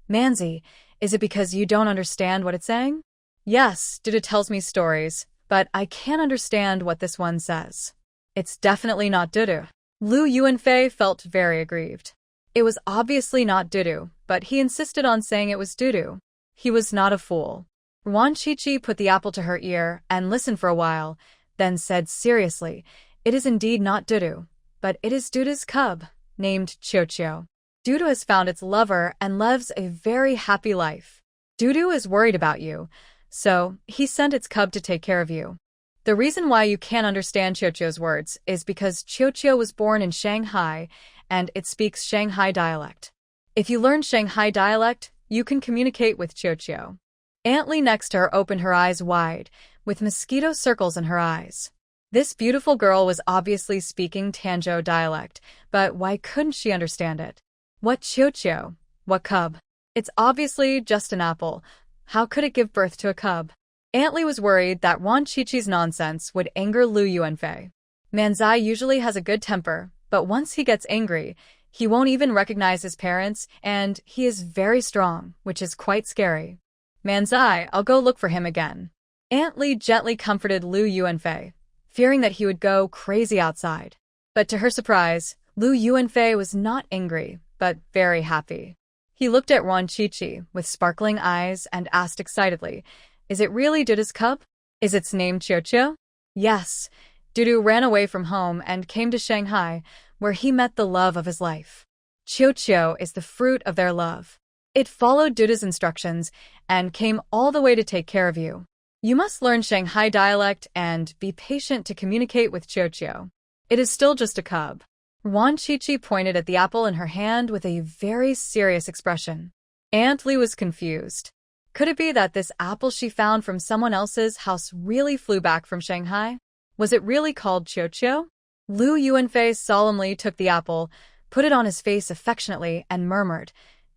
"Manzi, is it because you don't understand what it's saying?" "Yes, Dudu tells me stories, but I can't understand what this one says." "It's definitely not Dudu." Lu Yuanfei felt very aggrieved. It was obviously not Dudu, but he insisted on saying it was Dudu. He was not a fool. Wan Qiqi put the apple to her ear and listened for a while, then said seriously, "It is indeed not Dudu, but it is Dudu's cub, named Qiuqiu. Dudu has found its lover and lives a very happy life. Dudu is worried about you, so he sent its cub to take care of you." The reason why you can't understand Qiuqiu's words is because Qiuqiu was born in Shanghai and it speaks Shanghai dialect. If you learn Shanghai dialect, you can communicate with Qiuqiu. Aunt Li next to her opened her eyes wide, with mosquito circles in her eyes. This beautiful girl was obviously speaking Tanzhou dialect, but why couldn't she understand it? What Qiuqiu? What cub? It's obviously just an apple. How could it give birth to a cub? Aunt Li was worried that Wan Qiqi's nonsense would anger Lu Yuanfei. Manzai usually has a good temper, but once he gets angry, he won't even recognize his parents, and he is very strong, which is quite scary. "Manzai, I'll go look for him again." Aunt Li gently comforted Lu Yuanfei, fearing that he would go crazy outside. But to her surprise, Lu Yuanfei was not angry, but very happy. He looked at Wan Qiqi with sparkling eyes and asked excitedly, "Is it really Dudu's cub? Is its name Qiuqiu?" "Yes." Dudu ran away from home and came to Shanghai, where he met the love of his life. Qiuqiu is the fruit of their love. It followed Dudu's instructions and came all the way to take care of you. You must learn Shanghai dialect and be patient to communicate with Qiuqiu. It is still just a cub. Wan Qiqi pointed at the apple in her hand with a very serious expression. Aunt Li was confused. Could it be that this apple she found from someone else's house really flew back from Shanghai? Was it really called Qiuqiu? Lu Yuanfei solemnly took the apple, put it on his face affectionately, and murmured,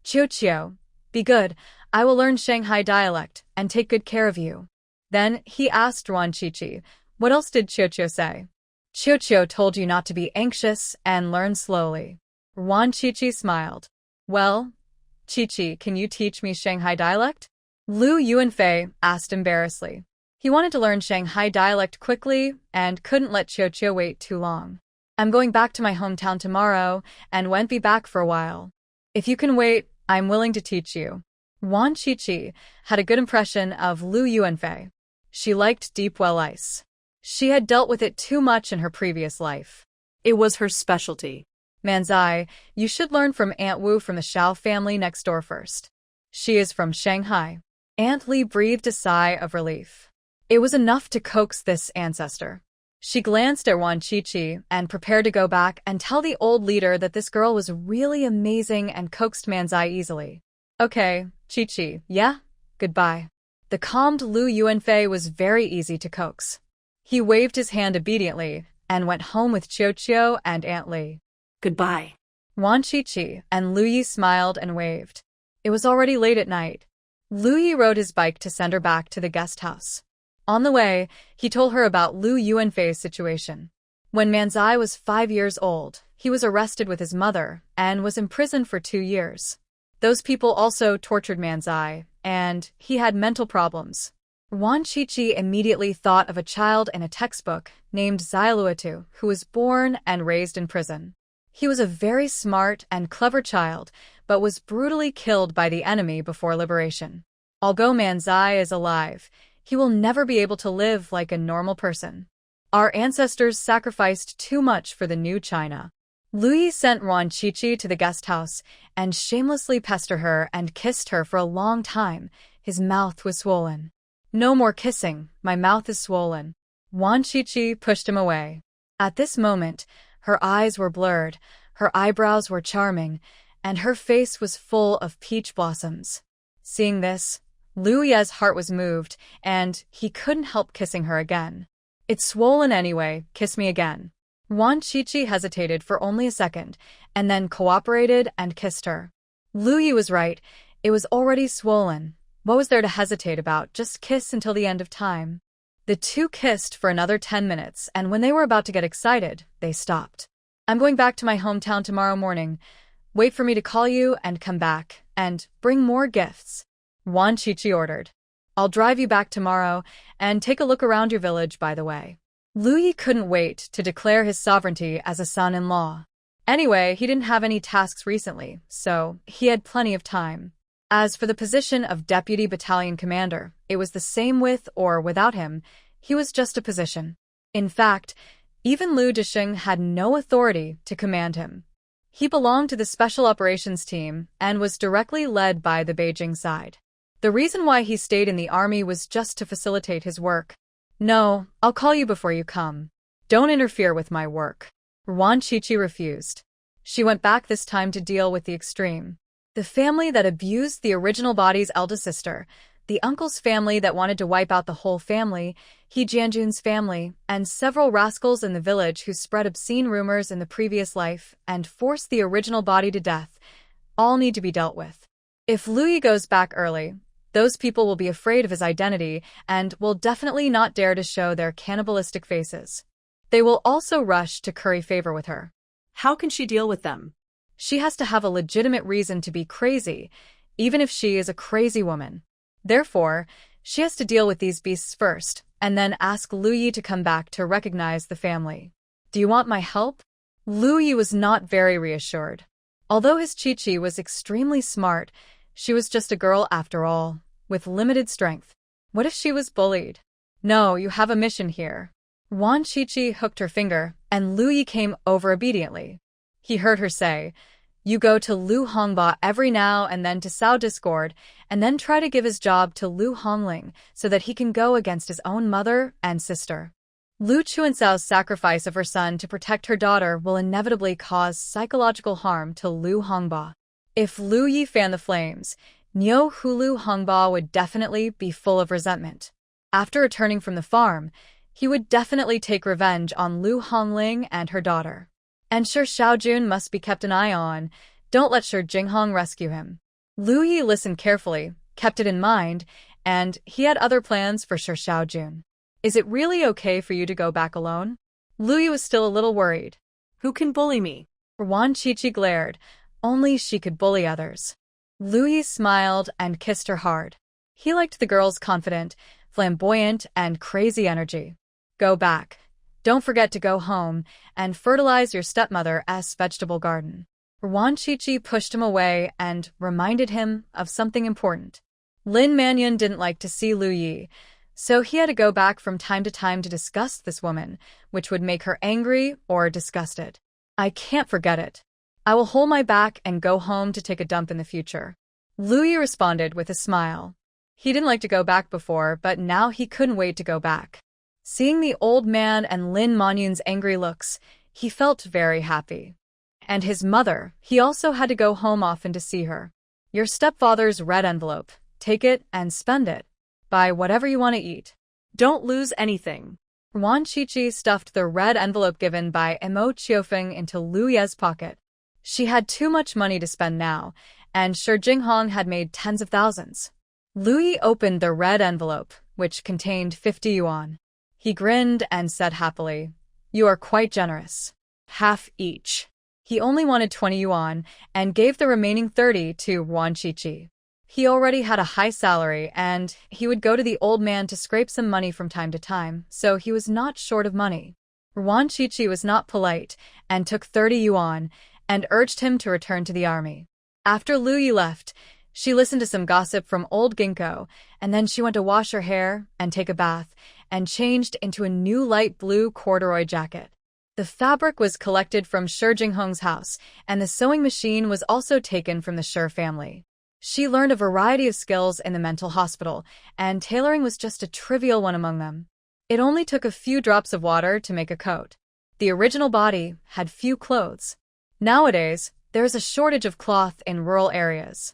"Qiuqiu, be good. I will learn Shanghai dialect and take good care of you." Then he asked Wan Qiqi, "What else did Qiuqiu say?" "Qiuqiu told you not to be anxious and learn slowly." Wan Qiqi smiled. "Well, Qiqi, can you teach me Shanghai dialect?" Lu Yuanfei asked embarrassedly. He wanted to learn Shanghai dialect quickly and couldn't let Qiuqiu wait too long. "I'm going back to my hometown tomorrow and won't be back for a while. If you can wait, I'm willing to teach you." Wan Qiqi had a good impression of Lu Yuanfei. She liked deep well ice. She had dealt with it too much in her previous life. It was her specialty. "Manzai, you should learn from Aunt Wu from the Xiao family next door first. She is from Shanghai." Aunt Li breathed a sigh of relief. It was enough to coax this ancestor. She glanced at Wan Qiqi and prepared to go back and tell the old leader that this girl was really amazing and coaxed Manzai easily. "Okay, Qiqi, yeah? Goodbye." The calmed Lu Yuanfei was very easy to coax. He waved his hand obediently and went home with Qiuqiu and Aunt Li. "Goodbye." Wan Qiqi and Lu Yi smiled and waved. It was already late at night. Lu Yi rode his bike to send her back to the guest house. On the way, he told her about Lu Yuanfei's situation. When Manzai was 5 years old, he was arrested with his mother and was imprisoned for 2 years. Those people also tortured Manzai, and he had mental problems. Wan Qiqi immediately thought of a child in a textbook named Xiaoluotu who was born and raised in prison. He was a very smart and clever child, but was brutally killed by the enemy before liberation. Although Manzai is alive, he will never be able to live like a normal person. Our ancestors sacrificed too much for the new China. Lu Yi sent Wan Qiqi to the guest house and shamelessly pestered her and kissed her for a long time. His mouth was swollen. "No more kissing, my mouth is swollen." Wan Qiqi pushed him away. At this moment, her eyes were blurred, her eyebrows were charming, and her face was full of peach blossoms. Seeing this, Lu Yi's heart was moved, and he couldn't help kissing her again. "It's swollen anyway, kiss me again." Wan Qiqi hesitated for only a second, and then cooperated and kissed her. Lu Yi was right. It was already swollen. What was there to hesitate about? Just kiss until the end of time. The two kissed for another 10 minutes, and when they were about to get excited, they stopped. I'm going back to my hometown tomorrow morning. Wait for me to call you and come back, and bring more gifts. Wan Qiqi ordered. I'll drive you back tomorrow, and take a look around your village, by the way. Lu Yi couldn't wait to declare his sovereignty as a son-in-law. Anyway, he didn't have any tasks recently, so he had plenty of time. As for the position of deputy battalion commander, it was the same with or without him. He was just a position. In fact, even Lu Disheng had no authority to command him. He belonged to the special operations team and was directly led by the Beijing side. The reason why he stayed in the army was just to facilitate his work. No, I'll call you before you come. Don't interfere with my work. Wan Qiqi refused. She went back this time to deal with the extreme. The family that abused the original body's eldest sister, the uncle's family that wanted to wipe out the whole family, He Jianjun's family, and several rascals in the village who spread obscene rumors in the previous life and forced the original body to death, all need to be dealt with. If Lu Yi goes back early, those people will be afraid of his identity and will definitely not dare to show their cannibalistic faces. They will also rush to curry favor with her. How can she deal with them? She has to have a legitimate reason to be crazy, even if she is a crazy woman. Therefore, she has to deal with these beasts first, and then ask Lu Yi to come back to recognize the family. Do you want my help? Lu Yi was not very reassured. Although his Qiqi was extremely smart, she was just a girl after all, with limited strength. What if she was bullied? No, you have a mission here. Wan Qiqi hooked her finger, and Lu Yi came over obediently. He heard her say, "You go to Lu Hongba every now and then to sow discord, and then try to give his job to Lu Hongling so that he can go against his own mother and sister." Lu Chuansao's sacrifice of her son to protect her daughter will inevitably cause psychological harm to Lu Hongba. If Lu Yi fanned the flames, Niu Hulu Hongba would definitely be full of resentment. After returning from the farm, he would definitely take revenge on Lu Hongling and her daughter. And Shi Xiaojun must be kept an eye on. Don't let Shi Jinghong rescue him. Lu Yi listened carefully, kept it in mind, and he had other plans for Shi Xiaojun. Is it really okay for you to go back alone? Lu Yi was still a little worried. Who can bully me? Wan Qiqi glared. Only she could bully others. Lu Yi smiled and kissed her hard. He liked the girl's confident, flamboyant, and crazy energy. Go back. Don't forget to go home and fertilize your stepmother's vegetable garden. Wan Qiqi pushed him away and reminded him of something important. Lin Mannion didn't like to see Lu Yi, so he had to go back from time to time to discuss this woman, which would make her angry or disgusted. I can't forget it. I will hold my back and go home to take a dump in the future. Lu Yi responded with a smile. He didn't like to go back before, but now he couldn't wait to go back. Seeing the old man and Lin Manyun's angry looks, he felt very happy. And his mother, he also had to go home often to see her. Your stepfather's red envelope. Take it and spend it. Buy whatever you want to eat. Don't lose anything. Wan Qiqi stuffed the red envelope given by Mo Qiufeng into Lu Ye's pocket. She had too much money to spend now, and Shi Jinghong had made tens of thousands. Lu Yi opened the red envelope, which contained 50 yuan. He grinned and said happily, "You are quite generous. Half each." He only wanted 20 yuan and gave the remaining 30 to Wan Qiqi. He already had a high salary and he would go to the old man to scrape some money from time to time, so he was not short of money. Wan Qiqi was not polite and took 30 yuan and urged him to return to the army. After Lu Yi left, she listened to some gossip from old Ginkgo, and then she went to wash her hair and take a bath, and changed into a new light blue corduroy jacket. The fabric was collected from Shi Jinghong's house, and the sewing machine was also taken from the Shi family. She learned a variety of skills in the mental hospital, and tailoring was just a trivial one among them. It only took a few drops of water to make a coat. The original body had few clothes. Nowadays, there is a shortage of cloth in rural areas.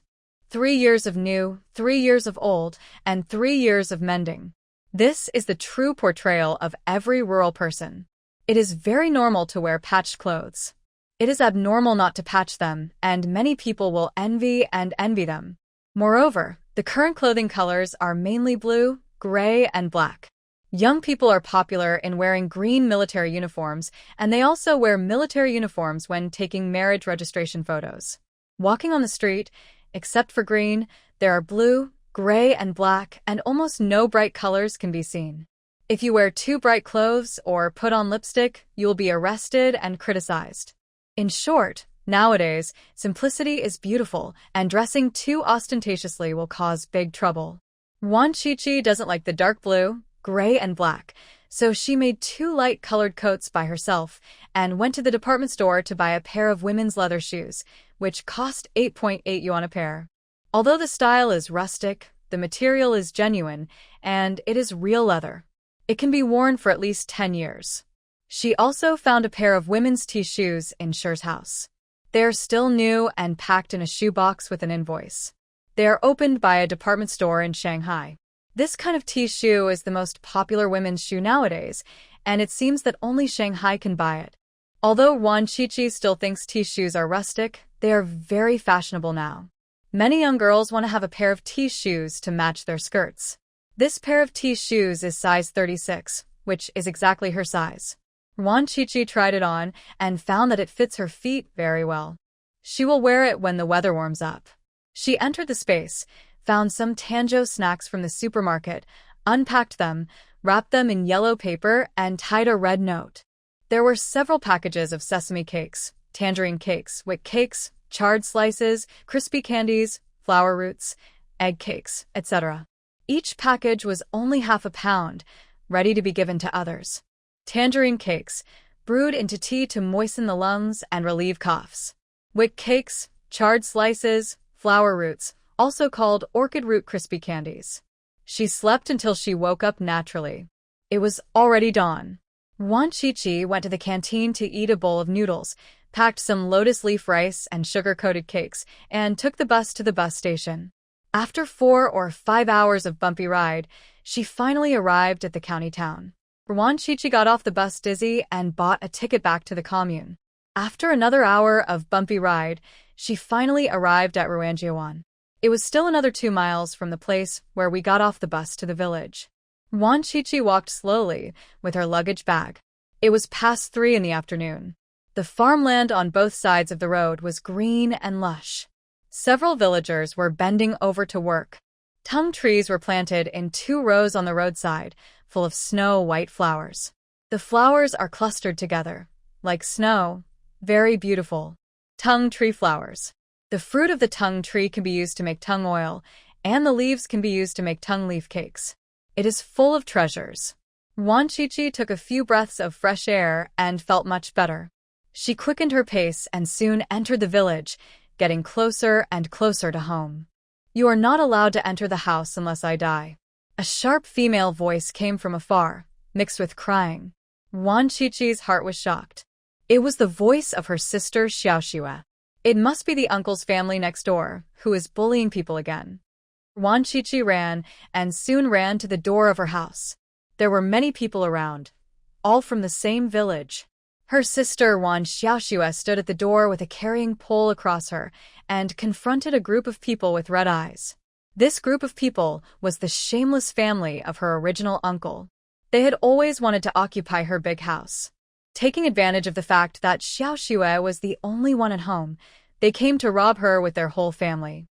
3 years of new, 3 years of old, and 3 years of mending. This is the true portrayal of every rural person. It is very normal to wear patched clothes. It is abnormal not to patch them, and many people will envy them. Moreover, the current clothing colors are mainly blue, gray, and black. Young people are popular in wearing green military uniforms, and they also wear military uniforms when taking marriage registration photos. Walking on the street, except for green, there are blue, gray, and black, and almost no bright colors can be seen. If you wear too bright clothes or put on lipstick, you will be arrested and criticized. In short, nowadays, simplicity is beautiful, and dressing too ostentatiously will cause big trouble. Wan Qiqi doesn't like the dark blue, gray, and black, so she made 2 light-colored coats by herself and went to the department store to buy a pair of women's leather shoes, which cost 8.8 yuan a pair. Although the style is rustic, the material is genuine, and it is real leather. It can be worn for at least 10 years. She also found a pair of women's tea shoes in Sher's house. They are still new and packed in a shoebox with an invoice. They are opened by a department store in Shanghai. This kind of tea shoe is the most popular women's shoe nowadays, and it seems that only Shanghai can buy it. Although Wan Qiqi still thinks tea shoes are rustic, they are very fashionable now. Many young girls want to have a pair of tea shoes to match their skirts. This pair of tea shoes is size 36, which is exactly her size. Wan Qiqi tried it on and found that it fits her feet very well. She will wear it when the weather warms up. She entered the space, found some Tanjo snacks from the supermarket, unpacked them, wrapped them in yellow paper, and tied a red note. There were several packages of sesame cakes, tangerine cakes, wick cakes, charred slices, crispy candies, flower roots, egg cakes, etc. Each package was only half a pound, ready to be given to others. Tangerine cakes, brewed into tea to moisten the lungs and relieve coughs. Wick cakes, charred slices, flower roots, also called orchid root crispy candies. She slept until she woke up naturally. It was already dawn. Wan Qiqi went to the canteen to eat a bowl of noodles, packed some lotus leaf rice and sugar-coated cakes, and took the bus to the bus station. After 4 or 5 hours of bumpy ride, she finally arrived at the county town. Wan Qiqi got off the bus dizzy and bought a ticket back to the commune. After another hour of bumpy ride, she finally arrived at Ruanjiawan. It was still another 2 miles from the place where we got off the bus to the village. Wan Qiqi walked slowly with her luggage bag. It was past 3 in the afternoon. The farmland on both sides of the road was green and lush. Several villagers were bending over to work. Tung trees were planted in 2 rows on the roadside, full of snow-white flowers. The flowers are clustered together, like snow, very beautiful. Tung tree flowers. The fruit of the tung tree can be used to make tung oil, and the leaves can be used to make tung leaf cakes. It is full of treasures. Wan Qiqi took a few breaths of fresh air and felt much better. She quickened her pace and soon entered the village, getting closer and closer to home. "You are not allowed to enter the house unless I die." A sharp female voice came from afar, mixed with crying. Wan Qiqi's heart was shocked. It was the voice of her sister Xiaoxue. It must be the uncle's family next door, who is bullying people again. Wan Qiqi ran, and soon ran to the door of her house. There were many people around, all from the same village. Her sister Wan Xiaoxue stood at the door with a carrying pole across her, and confronted a group of people with red eyes. This group of people was the shameless family of her original uncle. They had always wanted to occupy her big house. Taking advantage of the fact that Xiaoxue was the only one at home, they came to rob her with their whole family.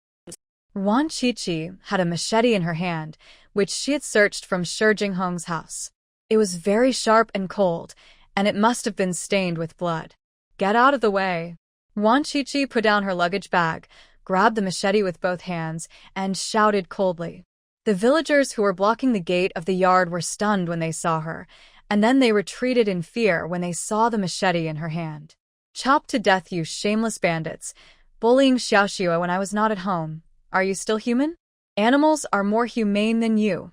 Wan Qiqi had a machete in her hand, which she had searched from Shi Jinghong's house. It was very sharp and cold, and it must have been stained with blood. "Get out of the way." Wan Qiqi put down her luggage bag, grabbed the machete with both hands, and shouted coldly. The villagers who were blocking the gate of the yard were stunned when they saw her, and then they retreated in fear when they saw the machete in her hand. "Chop to death, you shameless bandits, bullying Xiaoxue when I was not at home. Are you still human? Animals are more humane than you."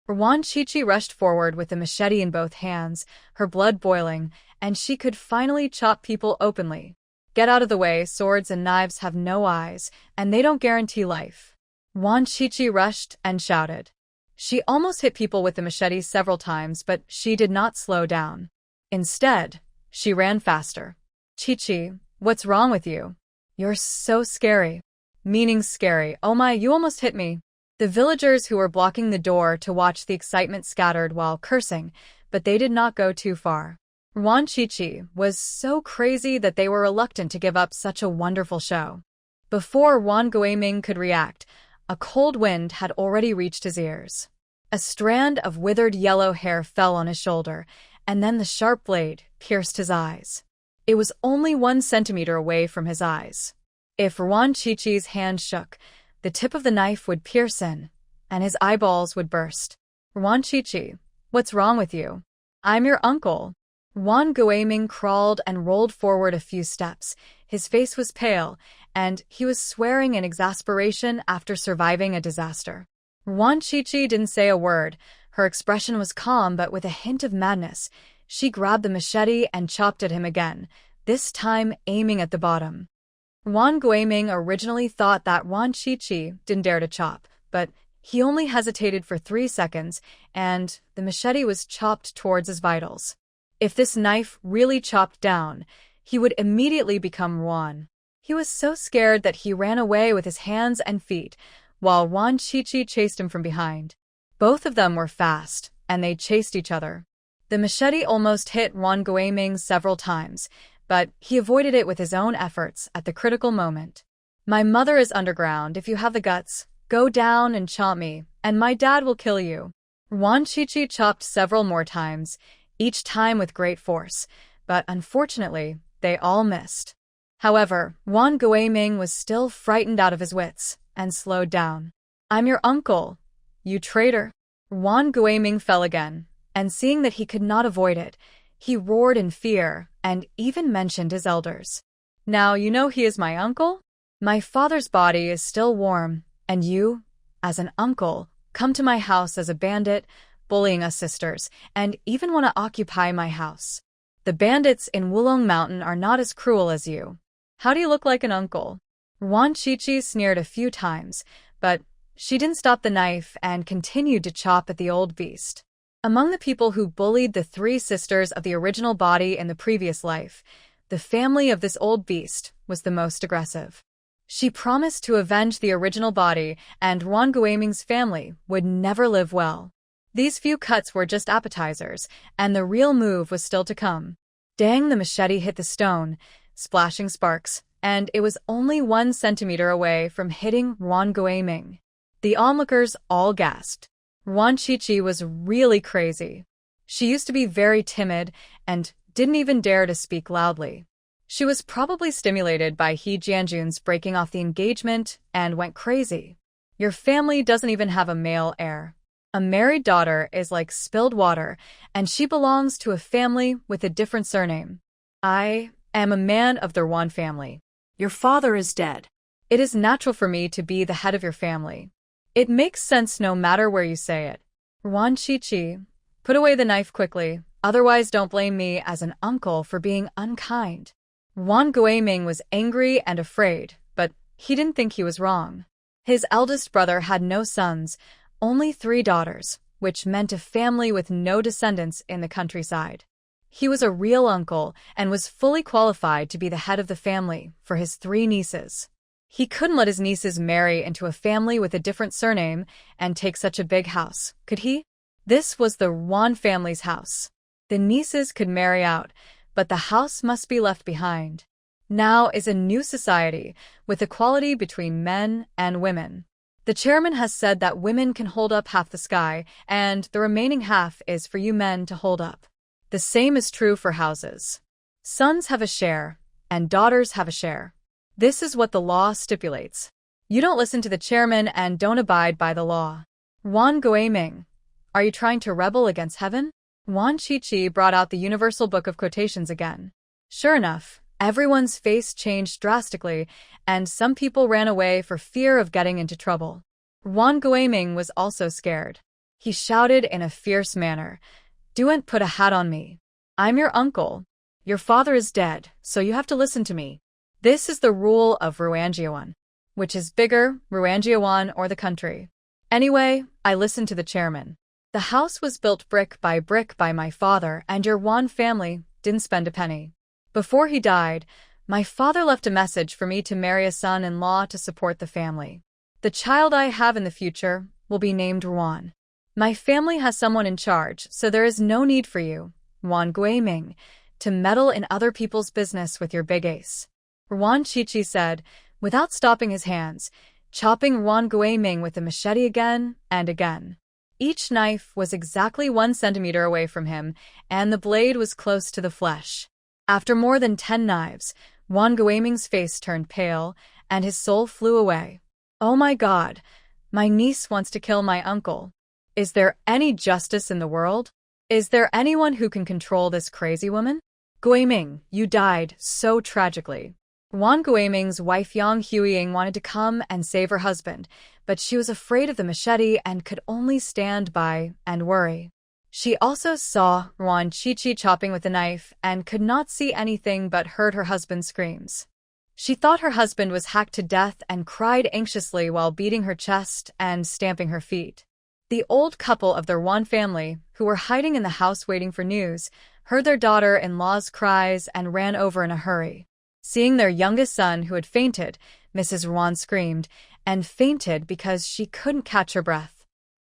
Wan Qiqi rushed forward with the machete in both hands, her blood boiling, and she could finally chop people openly. "Get out of the way, swords and knives have no eyes, and they don't guarantee life." Wan Qiqi rushed and shouted. She almost hit people with the machete several times, but she did not slow down. Instead, she ran faster. "Qiqi, What's wrong with you? You're so scary. Meaning scary. Oh my, you almost hit me. The villagers who were blocking the door to watch the excitement scattered while cursing, but they did not go too far. Wan Chi was so crazy that they were reluctant to give up such a wonderful show. Before Wan Guiming could react, a cold wind had already reached his ears. A strand of withered yellow hair fell on his shoulder, and then the sharp blade pierced his eyes. It was only 1 centimeter away from his eyes. If Wan Chi's hand shook, the tip of the knife would pierce in, and his eyeballs would burst. Wan Chi, what's wrong with you? I'm your uncle. Wan Guiming crawled and rolled forward a few steps. His face was pale, and he was swearing in exasperation after surviving a disaster. Wan Chi didn't say a word. Her expression was calm but with a hint of madness. She grabbed the machete and chopped at him again, this time aiming at the bottom. Wan Guiming originally thought that Wan Chi didn't dare to chop, but he only hesitated for 3 seconds, and the machete was chopped towards his vitals. If this knife really chopped down, he would immediately become Wan. He was so scared that he ran away with his hands and feet, while Wan Chi chased him from behind. Both of them were fast, and they chased each other. The machete almost hit Wan Guiming several times, but he avoided it with his own efforts at the critical moment. My mother is underground. If you have the guts, go down and chop me, and my dad will kill you. Wan Chi chopped several more times, each time with great force, but unfortunately, they all missed. However, Wan Guiming was still frightened out of his wits, and slowed down. I'm your uncle, you traitor. Wan Guiming fell again, and seeing that he could not avoid it, he roared in fear and even mentioned his elders. Now you know he is my uncle? My father's body is still warm, and you, as an uncle, come to my house as a bandit, bullying us sisters, and even want to occupy my house. The bandits in Wulong Mountain are not as cruel as you. How do you look like an uncle? Wan Chi sneered a few times, but she didn't stop the knife and continued to chop at the old beast. Among the people who bullied the 3 sisters of the original body in the previous life, the family of this old beast was the most aggressive. She promised to avenge the original body, and Wan Guiming's family would never live well. These few cuts were just appetizers, and the real move was still to come. Dang, the machete hit the stone, splashing sparks, and it was only 1 centimeter away from hitting Wan Guiming. The onlookers all gasped. Wan Chi was really crazy. She used to be very timid and didn't even dare to speak loudly. She was probably stimulated by He Jianjun's breaking off the engagement and went crazy. Your family doesn't even have a male heir. A married daughter is like spilled water, and she belongs to a family with a different surname. I am a man of the Wan family. Your father is dead. It is natural for me to be the head of your family. It makes sense no matter where you say it. Wan Chi, put away the knife quickly, otherwise don't blame me as an uncle for being unkind. Wan Guiming was angry and afraid, but he didn't think he was wrong. His eldest brother had no sons, only 3 daughters, which meant a family with no descendants in the countryside. He was a real uncle and was fully qualified to be the head of the family for his 3 nieces. He couldn't let his nieces marry into a family with a different surname and take such a big house, could he? This was the Wan family's house. The nieces could marry out, but the house must be left behind. Now is a new society with equality between men and women. The chairman has said that women can hold up half the sky, and the remaining half is for you men to hold up. The same is true for houses. Sons have a share, and daughters have a share. This is what the law stipulates. You don't listen to the chairman and don't abide by the law. Wan Guiming, are you trying to rebel against heaven? Wan Chi brought out the universal book of quotations again. Sure enough, everyone's face changed drastically, and some people ran away for fear of getting into trouble. Wan Guiming was also scared. He shouted in a fierce manner, "Don't put a hat on me. I'm your uncle. Your father is dead, so you have to listen to me. This is the rule of Ruanjiawan. Which is bigger, Ruanjiawan or the country? Anyway, I listened to the chairman. The house was built brick by my father, and your Wan family didn't spend a penny. Before he died, My father left a message for me to marry a son-in-law to support the family. The child I have in the future will be named Ruan. My family has someone in charge, so there is no need for you, Ruan Guiming, to meddle in other people's business with your big ace. Ruan Chichi said, without stopping his hands, chopping Ruan Guiming with the machete again and again. Each knife was exactly 1 centimeter away from him, and the blade was close to the flesh. After more than 10 knives, Ruan Guiming's face turned pale, and his soul flew away. Oh my God, my niece wants to kill my uncle. Is there any justice in the world? Is there anyone who can control this crazy woman? Guiming, you died so tragically. Ruan Guiming's wife Yang Huiying wanted to come and save her husband, but she was afraid of the machete and could only stand by and worry. She also saw Ruan Chichi chopping with a knife and could not see anything but heard her husband's screams. She thought her husband was hacked to death and cried anxiously while beating her chest and stamping her feet. The old couple of the Ruan family, who were hiding in the house waiting for news, heard their daughter-in-law's cries and ran over in a hurry. Seeing their youngest son who had fainted, Mrs. Ruan screamed, and fainted because she couldn't catch her breath.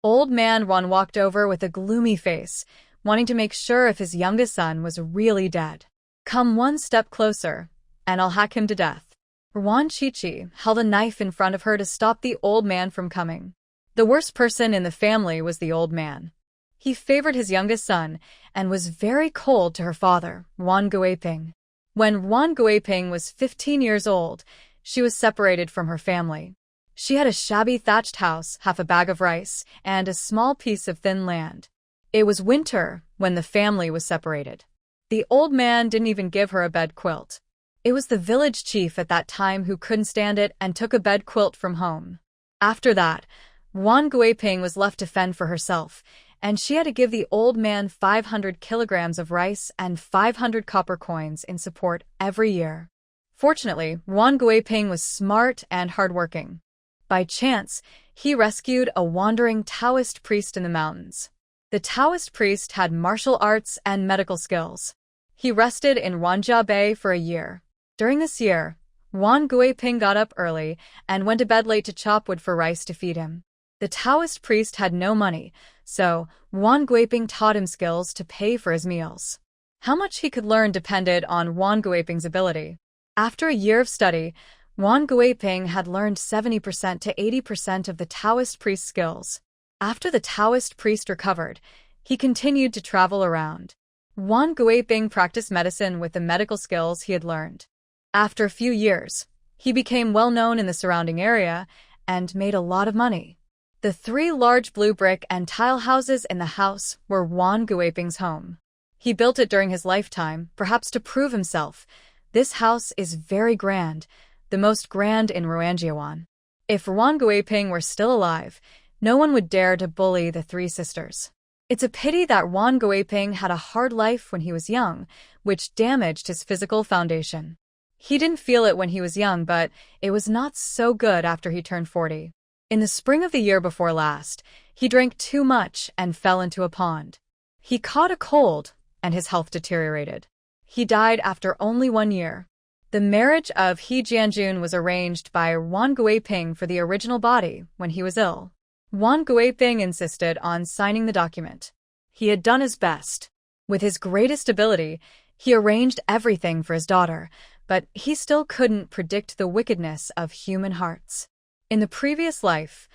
Old man Ruan walked over with a gloomy face, wanting to make sure if his youngest son was really dead. Come 1 step closer, and I'll hack him to death. Ruan Chichi held a knife in front of her to stop the old man from coming. The worst person in the family was the old man. He favored his youngest son and was very cold to her father, Ruan Guiping. When Ruan Guiping was 15 years old, she was separated from her family. She had a shabby thatched house, half a bag of rice, and a small piece of thin land. It was winter when the family was separated. The old man didn't even give her a bed quilt. It was the village chief at that time who couldn't stand it and took a bed quilt from home. After that, Ruan Guiping was left to fend for herself, and she had to give the old man 500 kilograms of rice and 500 copper coins in support every year. Fortunately, Ruan Guiping was smart and hardworking. By chance, he rescued a wandering Taoist priest in the mountains. The Taoist priest had martial arts and medical skills. He rested in Ruanjia Bay for a year. During this year, Ruan Guiping got up early and went to bed late to chop wood for rice to feed him. The Taoist priest had no money, so Ruan Guiping taught him skills to pay for his meals. How much he could learn depended on Ruan Guiping's ability. After a year of study, Ruan Guiping had learned 70% to 80% of the Taoist priest's skills. After the Taoist priest recovered, he continued to travel around. Ruan Guiping practiced medicine with the medical skills he had learned. After a few years, he became well known in the surrounding area and made a lot of money. The 3 large blue brick and tile houses in the house were Ruan Guiping's home. He built it during his lifetime, perhaps to prove himself. This house is very grand, the most grand in Ruanjiawan. If Ruan Guiping were still alive, no one would dare to bully the 3 sisters. It's a pity that Ruan Guiping had a hard life when he was young, which damaged his physical foundation. He didn't feel it when he was young, but it was not so good after he turned 40. In the spring of the year before last, he drank too much and fell into a pond. He caught a cold, and his health deteriorated. He died after only 1 year. The marriage of He Jianjun was arranged by Ruan Guiping for the original body when he was ill. Ruan Guiping insisted on signing the document. He had done his best. With his greatest ability, he arranged everything for his daughter, but he still couldn't predict the wickedness of human hearts. In the previous life,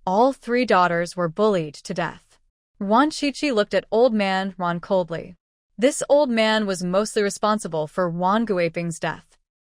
all 3 daughters were bullied to death. Ruan Chichi looked at old man Ruan coldly. This old man was mostly responsible for Ruan Guiping's death.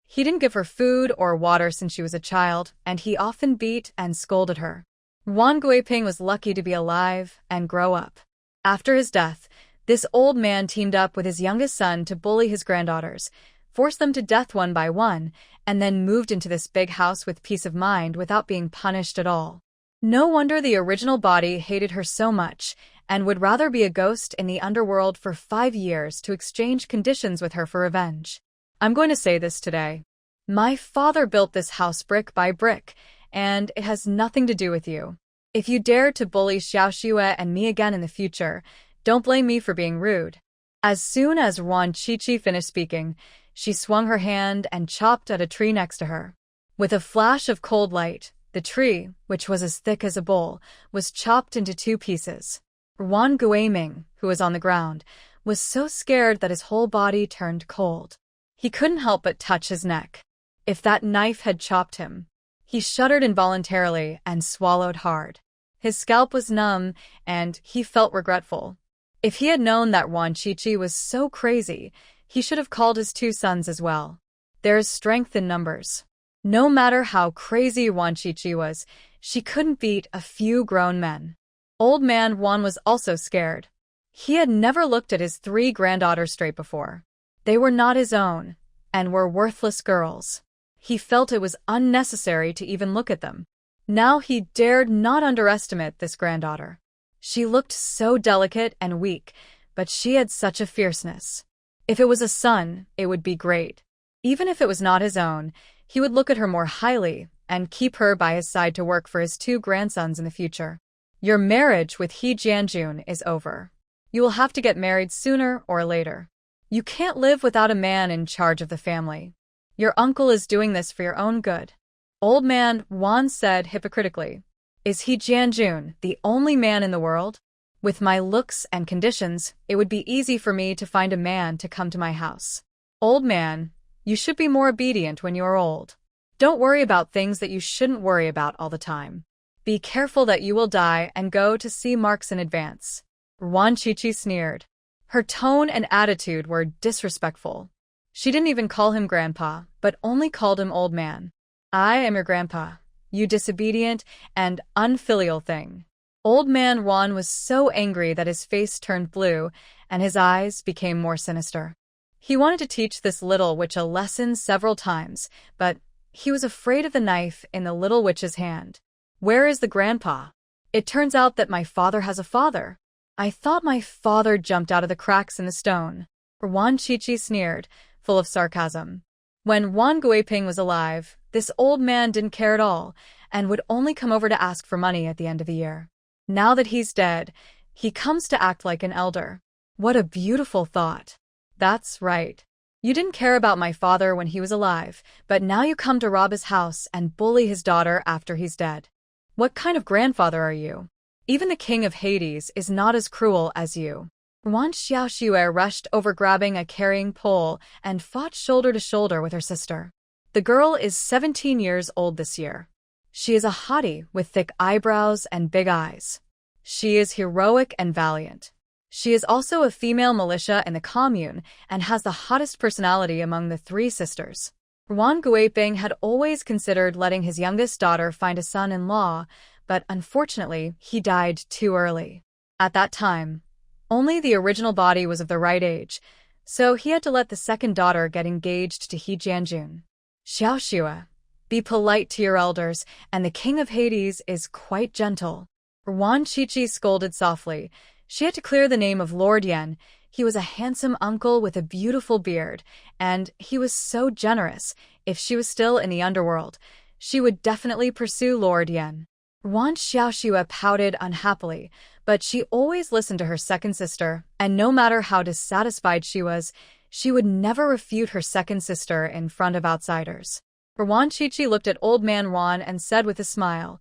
He didn't give her food or water since she was a child, and he often beat and scolded her. Ruan Guiping was lucky to be alive and grow up. After his death, this old man teamed up with his youngest son to bully his granddaughters, forced them to death one by one, and then moved into this big house with peace of mind without being punished at all. No wonder the original body hated her so much and would rather be a ghost in the underworld for 5 years to exchange conditions with her for revenge. I'm going to say this today. My father built this house brick by brick, and it has nothing to do with you. If you dare to bully Xiao Xue and me again in the future, don't blame me for being rude. As soon as Ruan Chichi finished speaking, She swung her hand and chopped at a tree next to her. With a flash of cold light, the tree, which was as thick as a bowl, was chopped into 2 pieces. Wan Guiming, who was on the ground, was so scared that his whole body turned cold. He couldn't help but touch his neck. If that knife had chopped him. He shuddered involuntarily and swallowed hard. His scalp was numb, and he felt regretful. If he had known that Wan Chichi was so crazy, he should have called his 2 sons as well. There is strength in numbers. No matter how crazy Wan Chichi was, she couldn't beat a few grown men. Old man Wan was also scared. He had never looked at his 3 granddaughters straight before. They were not his own, and were worthless girls. He felt it was unnecessary to even look at them. Now he dared not underestimate this granddaughter. She looked so delicate and weak, but she had such a fierceness. If it was a son, it would be great. Even if it was not his own, he would look at her more highly and keep her by his side to work for his 2 grandsons in the future. Your marriage with He Jianjun is over. You will have to get married sooner or later. You can't live without a man in charge of the family. Your uncle is doing this for your own good. Old man Wan said hypocritically. Is He Jianjun the only man in the world? With my looks and conditions, it would be easy for me to find a man to come to my house. Old man, you should be more obedient when you are old. Don't worry about things that you shouldn't worry about all the time. Be careful that you will die and go to see marks in advance. Wan Chichi sneered. Her tone and attitude were disrespectful. She didn't even call him grandpa, but only called him old man. I am your grandpa, you disobedient and unfilial thing. Old man Wan was so angry that his face turned blue and his eyes became more sinister. He wanted to teach this little witch a lesson several times, but he was afraid of the knife in the little witch's hand. Where is the grandpa? It turns out that my father has a father. I thought my father jumped out of the cracks in the stone. Wan Chichi sneered, full of sarcasm. When Wan Guiping was alive, this old man didn't care at all, and would only come over to ask for money at the end of the year. Now that he's dead, he comes to act like an elder. What a beautiful thought. That's right. You didn't care about my father when he was alive, but now you come to rob his house and bully his daughter after he's dead. What kind of grandfather are you? Even the king of Hades is not as cruel as you. Wan Xiaoxue rushed over grabbing a carrying pole and fought shoulder to shoulder with her sister. The girl is 17 years old this year. She is a hottie with thick eyebrows and big eyes. She is heroic and valiant. She is also a female militia in the commune and has the hottest personality among the 3 sisters. Wan Guiping had always considered letting his youngest daughter find a son-in-law, but unfortunately, he died too early. At that time, only the original body was of the right age, so he had to let the second daughter get engaged to He Jianjun. Xiaoxue, be polite to your elders, and the king of Hades is quite gentle. Wan Chichi scolded softly. She had to clear the name of Lord Yan. He was a handsome uncle with a beautiful beard, and he was so generous. If she was still in the underworld, she would definitely pursue Lord Yan. Wan Xiaoxue pouted unhappily, but she always listened to her second sister, and no matter how dissatisfied she was, she would never refute her second sister in front of outsiders. Wan Chichi looked at old man Wan and said with a smile,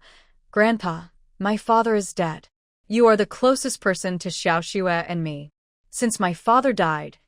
Grandpa, my father is dead. You are the closest person to Xiaoxue and me. Since my father died,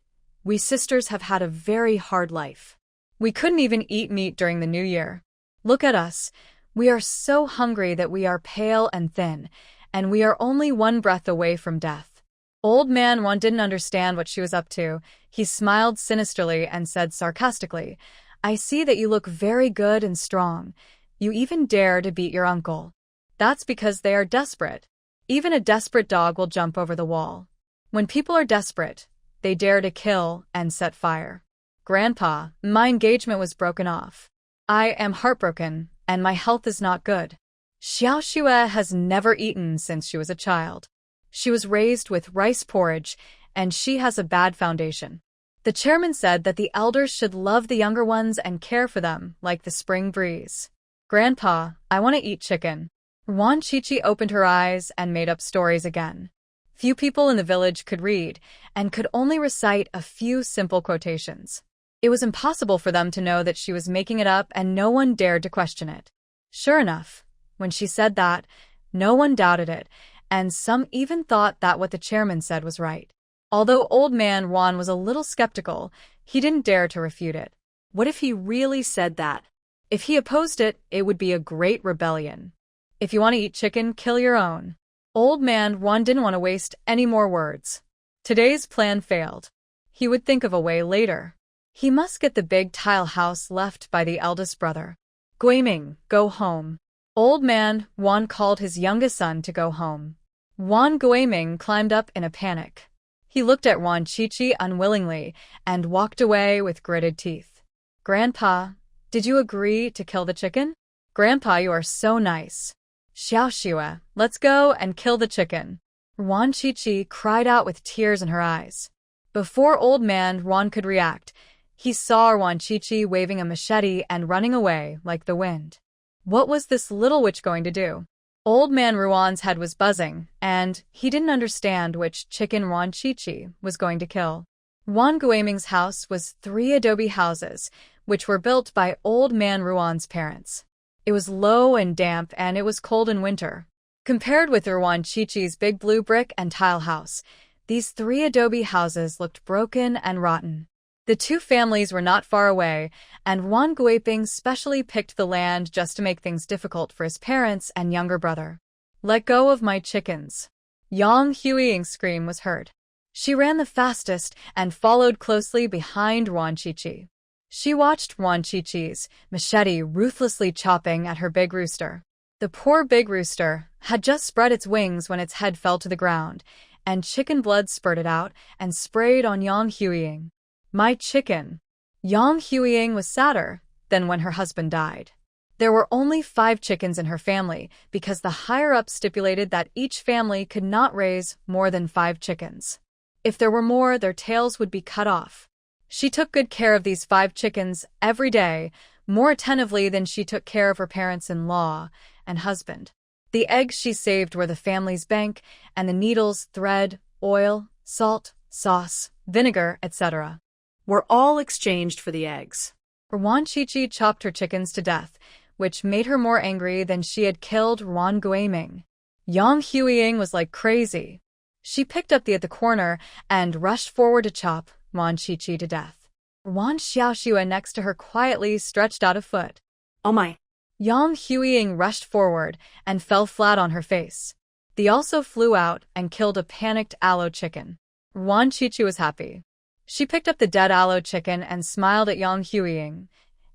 we sisters have had a very hard life. We couldn't even eat meat during the New Year. Look at us. We are so hungry that we are pale and thin, and we are only one breath away from death. Old man Wan didn't understand what she was up to. He smiled sinisterly and said sarcastically, I see that you look very good and strong. You even dare to beat your uncle. That's because they are desperate. Even a desperate dog will jump over the wall. When people are desperate, they dare to kill and set fire. Grandpa, my engagement was broken off. I am heartbroken, and my health is not good. Xiaoxue has never eaten since she was a child. She was raised with rice porridge, and she has a bad foundation. The chairman said that the elders should love the younger ones and care for them like the spring breeze. Grandpa, I want to eat chicken. Wan Chichi opened her eyes and made up stories again. Few people in the village could read and could only recite a few simple quotations. It was impossible for them to know that she was making it up, and no one dared to question it. Sure enough, when she said that, no one doubted it, and some even thought that what the chairman said was right. Although Old Man Juan was a little skeptical, he didn't dare to refute it. What if he really said that? If he opposed it, it would be a great rebellion. If you want to eat chicken, kill your own. Old Man Juan didn't want to waste any more words. Today's plan failed. He would think of a way later. He must get the big tile house left by the eldest brother. Guiming, go home. Old Man Juan called his youngest son to go home. Juan Guiming climbed up in a panic. He looked at Juan Chichi unwillingly and walked away with gritted teeth. Grandpa, did you agree to kill the chicken? Grandpa, you are so nice. Xiaoxue, let's go and kill the chicken. Juan Chichi cried out with tears in her eyes. Before Old Man Juan could react, he saw Juan Chichi waving a machete and running away like the wind. What was this little witch going to do? Old Man Ruan's head was buzzing, and he didn't understand which chicken Juan Chichi was going to kill. Juan Guiming's house was 3 adobe houses, which were built by Old Man Ruan's parents. It was low and damp, and it was cold in winter. Compared with Juan Chichi's big blue brick and tile house, these 3 adobe houses looked broken and rotten. The two families were not far away, and Juan Guiping specially picked the land just to make things difficult for his parents and younger brother. Let go of my chickens. Yang Huiying's scream was heard. She ran the fastest and followed closely behind Juan Chichi. She watched Juan Chichi's machete ruthlessly chopping at her big rooster. The poor big rooster had just spread its wings when its head fell to the ground, and chicken blood spurted out and sprayed on Yang Huiying. My chicken. Yang Huiying was sadder than when her husband died. There were only 5 chickens in her family because the higher-up stipulated that each family could not raise more than 5 chickens. If there were more, their tails would be cut off. She took good care of these 5 chickens every day, more attentively than she took care of her parents-in-law and husband. The eggs she saved were the family's bank, and the needles, thread, oil, salt, sauce, vinegar, etc. were all exchanged for the eggs. Juan Chichi chopped her chickens to death, which made her more angry than she had killed Juan Guiming. Yang Huiying was like crazy. She picked up at the corner and rushed forward to chop Juan Chichi to death. Juan Xiaoxue next to her quietly stretched out a foot. Oh my! Yang Huiying rushed forward and fell flat on her face. They also flew out and killed a panicked aloe chicken. Juan Chichi was happy. She picked up the dead aloe chicken and smiled at Yang Huiying.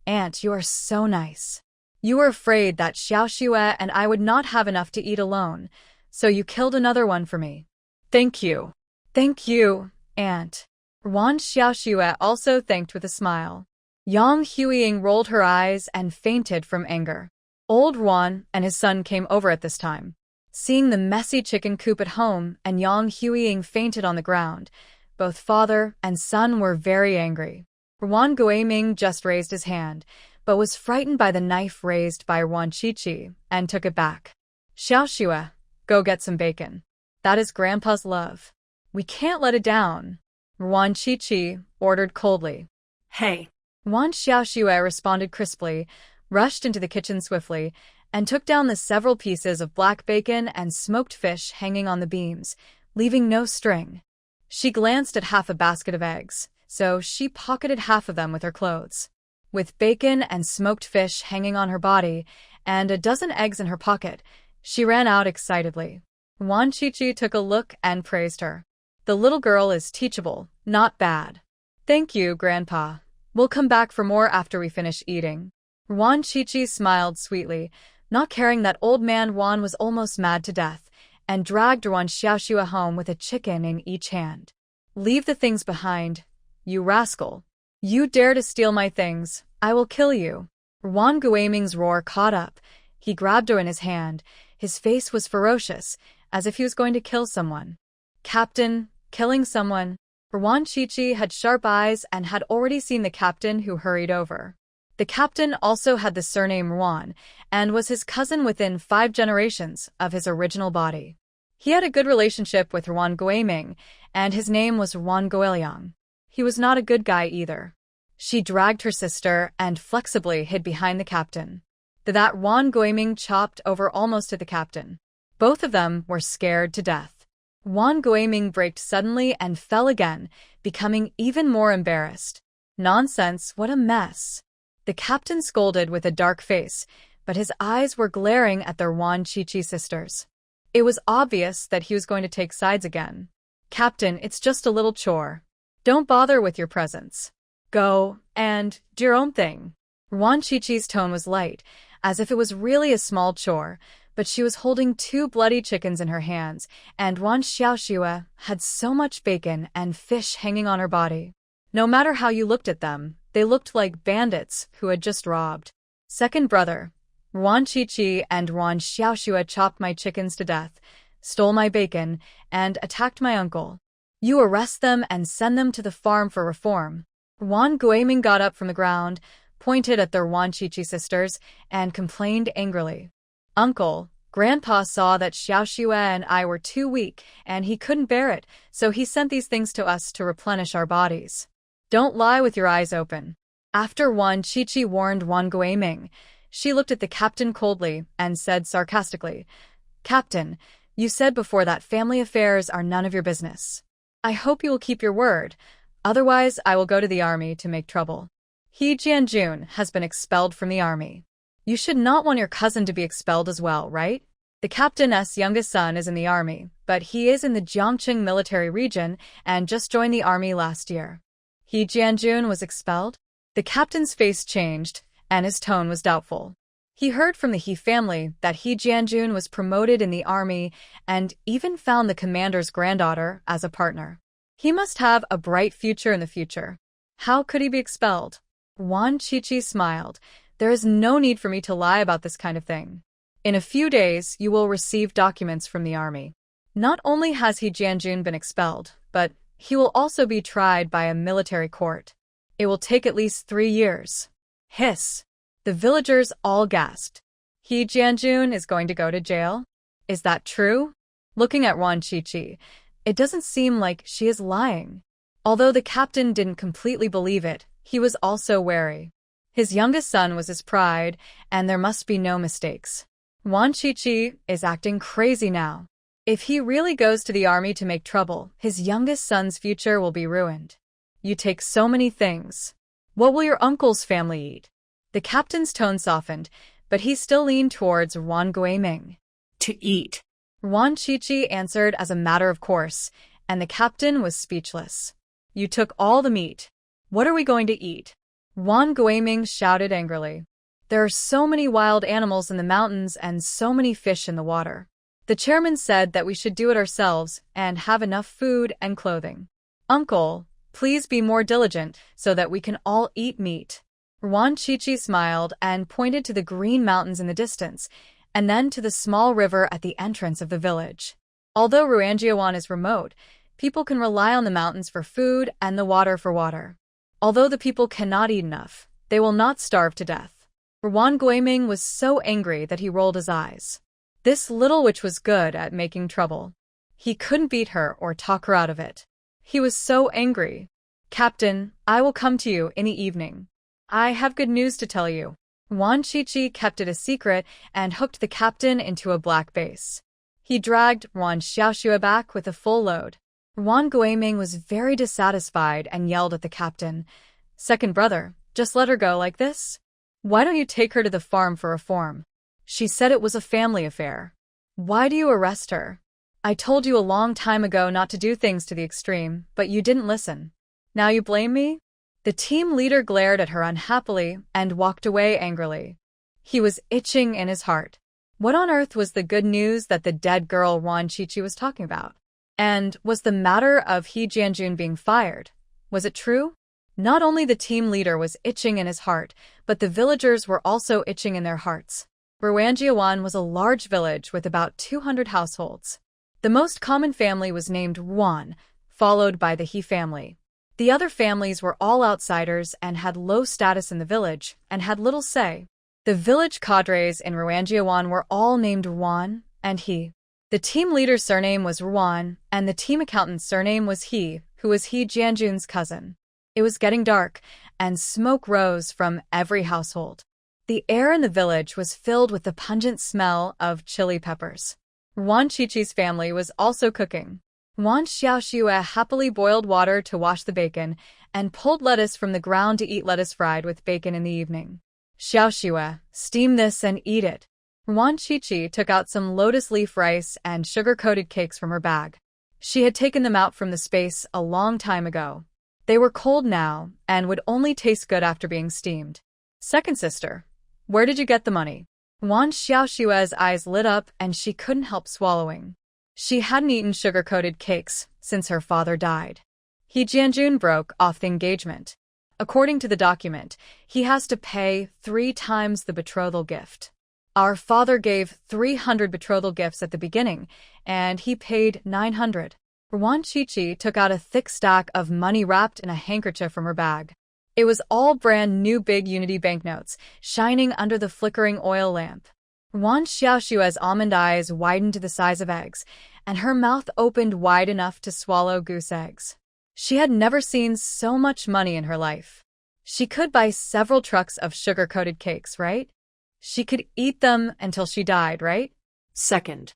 Aunt, you are so nice. You were afraid that Xiaoxue and I would not have enough to eat alone, so you killed another one for me. Thank you. Thank you, Aunt. Juan Xiaoxue also thanked with a smile. Yang Huiying rolled her eyes and fainted from anger. Old Juan and his son came over at this time. Seeing the messy chicken coop at home and Yang Huiying fainted on the ground, both father and son were very angry. Juan Guiming just raised his hand, but was frightened by the knife raised by Juan Chichi and took it back. Xiaoxue, go get some bacon. That is Grandpa's love. We can't let it down. Juan Chichi ordered coldly. Hey. Juan Xiaoxue responded crisply, rushed into the kitchen swiftly, and took down the several pieces of black bacon and smoked fish hanging on the beams, leaving no string. She glanced at half a basket of eggs, so she pocketed half of them with her clothes. With bacon and smoked fish hanging on her body and a dozen eggs in her pocket, she ran out excitedly. Juan Chichi took a look and praised her. The little girl is teachable, not bad. Thank you, Grandpa. We'll come back for more after we finish eating. Juan Chichi smiled sweetly, not caring that Old Man Juan was almost mad to death, and dragged Juan Xiaoxue home with a chicken in each hand. Leave the things behind, you rascal. You dare to steal my things, I will kill you. Juan Guiming's roar caught up. He grabbed her in his hand. His face was ferocious, as if he was going to kill someone. Captain, killing someone. Juan Chichi had sharp eyes and had already seen the captain who hurried over. The captain also had the surname Juan, and was his cousin within 5 generations of his original body. He had a good relationship with Juan Guiming, and his name was Juan Guiliang. He was not a good guy either. She dragged her sister and flexibly hid behind the captain. That Wan Guiming chopped over almost to the captain. Both of them were scared to death. Wan Guiming braked suddenly and fell again, becoming even more embarrassed. Nonsense, what a mess. The captain scolded with a dark face, but his eyes were glaring at their Wan Chi-Chi sisters. It was obvious that he was going to take sides again. Captain, it's just a little chore. Don't bother with your presence. Go and do your own thing. Wan Chi-Chi's tone was light, as if it was really a small chore, but she was holding 2 bloody chickens in her hands, and Wan Xiaoxue had so much bacon and fish hanging on her body. No matter how you looked at them, they looked like bandits who had just robbed. Second brother, Wan Chi-Chi and Wan Xiaoxue chopped my chickens to death, stole my bacon, and attacked my uncle. You arrest them and send them to the farm for reform. Wan Guiming got up from the ground, pointed at their Wan Chi-Chi sisters, and complained angrily. Uncle, Grandpa saw that Xiaoxue and I were too weak, and he couldn't bear it, so he sent these things to us to replenish our bodies. Don't lie with your eyes open. After Wan Chi-Chi warned Wan Guiming, she looked at the captain coldly and said sarcastically, Captain, you said before that family affairs are none of your business. I hope you will keep your word, otherwise I will go to the army to make trouble. He Jianjun has been expelled from the army. You should not want your cousin to be expelled as well, right? The captain's youngest son is in the army, but he is in the Jiangqing military region and just joined the army last year. He Jianjun was expelled? The captain's face changed, and his tone was doubtful. He heard from the He family that He Jianjun was promoted in the army and even found the commander's granddaughter as a partner. He must have a bright future in the future. How could he be expelled? Wan Chi-Chi smiled. There is no need for me to lie about this kind of thing. In a few days, you will receive documents from the army. Not only has He Jianjun been expelled, but he will also be tried by a military court. It will take at least 3 years. Hiss. The villagers all gasped. He Jianjun is going to go to jail? Is that true? Looking at Wan Chi-Chi, it doesn't seem like she is lying. Although the captain didn't completely believe it, he was also wary. His youngest son was his pride, and there must be no mistakes. Wan Chi-Chi is acting crazy now. If he really goes to the army to make trouble, his youngest son's future will be ruined. You take so many things. What will your uncle's family eat? The captain's tone softened, but he still leaned towards Wan Guiming. To eat. Wan Chi-Chi answered as a matter of course, and the captain was speechless. You took all the meat. What are we going to eat? Wan Guiming shouted angrily. There are so many wild animals in the mountains and so many fish in the water. The chairman said that we should do it ourselves and have enough food and clothing. Uncle, please be more diligent so that we can all eat meat. Wan Chi-Chi smiled and pointed to the green mountains in the distance, and then to the small river at the entrance of the village. Although Ruanjiawan is remote, people can rely on the mountains for food and the water for water. Although the people cannot eat enough, they will not starve to death. Wan Guiming was so angry that he rolled his eyes. This little witch was good at making trouble. He couldn't beat her or talk her out of it. He was so angry. Captain, I will come to you in the evening. I have good news to tell you. Wan Chi-Chi kept it a secret and hooked the captain into a black base. He dragged Wan Xiaoxue back with a full load. Wan Guiming was very dissatisfied and yelled at the captain, Second brother, just let her go like this? Why don't you take her to the farm for reform? She said it was a family affair. Why do you arrest her? I told you a long time ago not to do things to the extreme, but you didn't listen. Now you blame me? The team leader glared at her unhappily and walked away angrily. He was itching in his heart. What on earth was the good news that the dead girl Wan Chi-Chi was talking about? And was the matter of He Jianjun being fired? Was it true? Not only the team leader was itching in his heart, but the villagers were also itching in their hearts. Ruanjiawan was a large village with about 200 households. The most common family was named Wan, followed by the He family. The other families were all outsiders and had low status in the village and had little say. The village cadres in Ruanjiawan were all named Wan and He. The team leader's surname was Wan, and the team accountant's surname was He, who was He Jianjun's cousin. It was getting dark, and smoke rose from every household. The air in the village was filled with the pungent smell of chili peppers. Wan Qiqi's family was also cooking. Wan Xiaoxue happily boiled water to wash the bacon and pulled lettuce from the ground to eat lettuce fried with bacon in the evening. Xiaoxue, steam this and eat it. Wan Qiqi took out some lotus leaf rice and sugar-coated cakes from her bag. She had taken them out from the space a long time ago. They were cold now and would only taste good after being steamed. Second sister, where did you get the money? Wan Xiaoxue's eyes lit up and she couldn't help swallowing. She hadn't eaten sugar-coated cakes since her father died. He Jianjun broke off the engagement. According to the document, he has to pay 3 times the betrothal gift. Our father gave 300 betrothal gifts at the beginning, and he paid 900. Wan Qiqi took out a thick stack of money wrapped in a handkerchief from her bag. It was all brand new big Unity banknotes, shining under the flickering oil lamp. Wan Xiaoxue's almond eyes widened to the size of eggs, and her mouth opened wide enough to swallow goose eggs. She had never seen so much money in her life. She could buy several trucks of sugar-coated cakes, right? She could eat them until she died, right? Second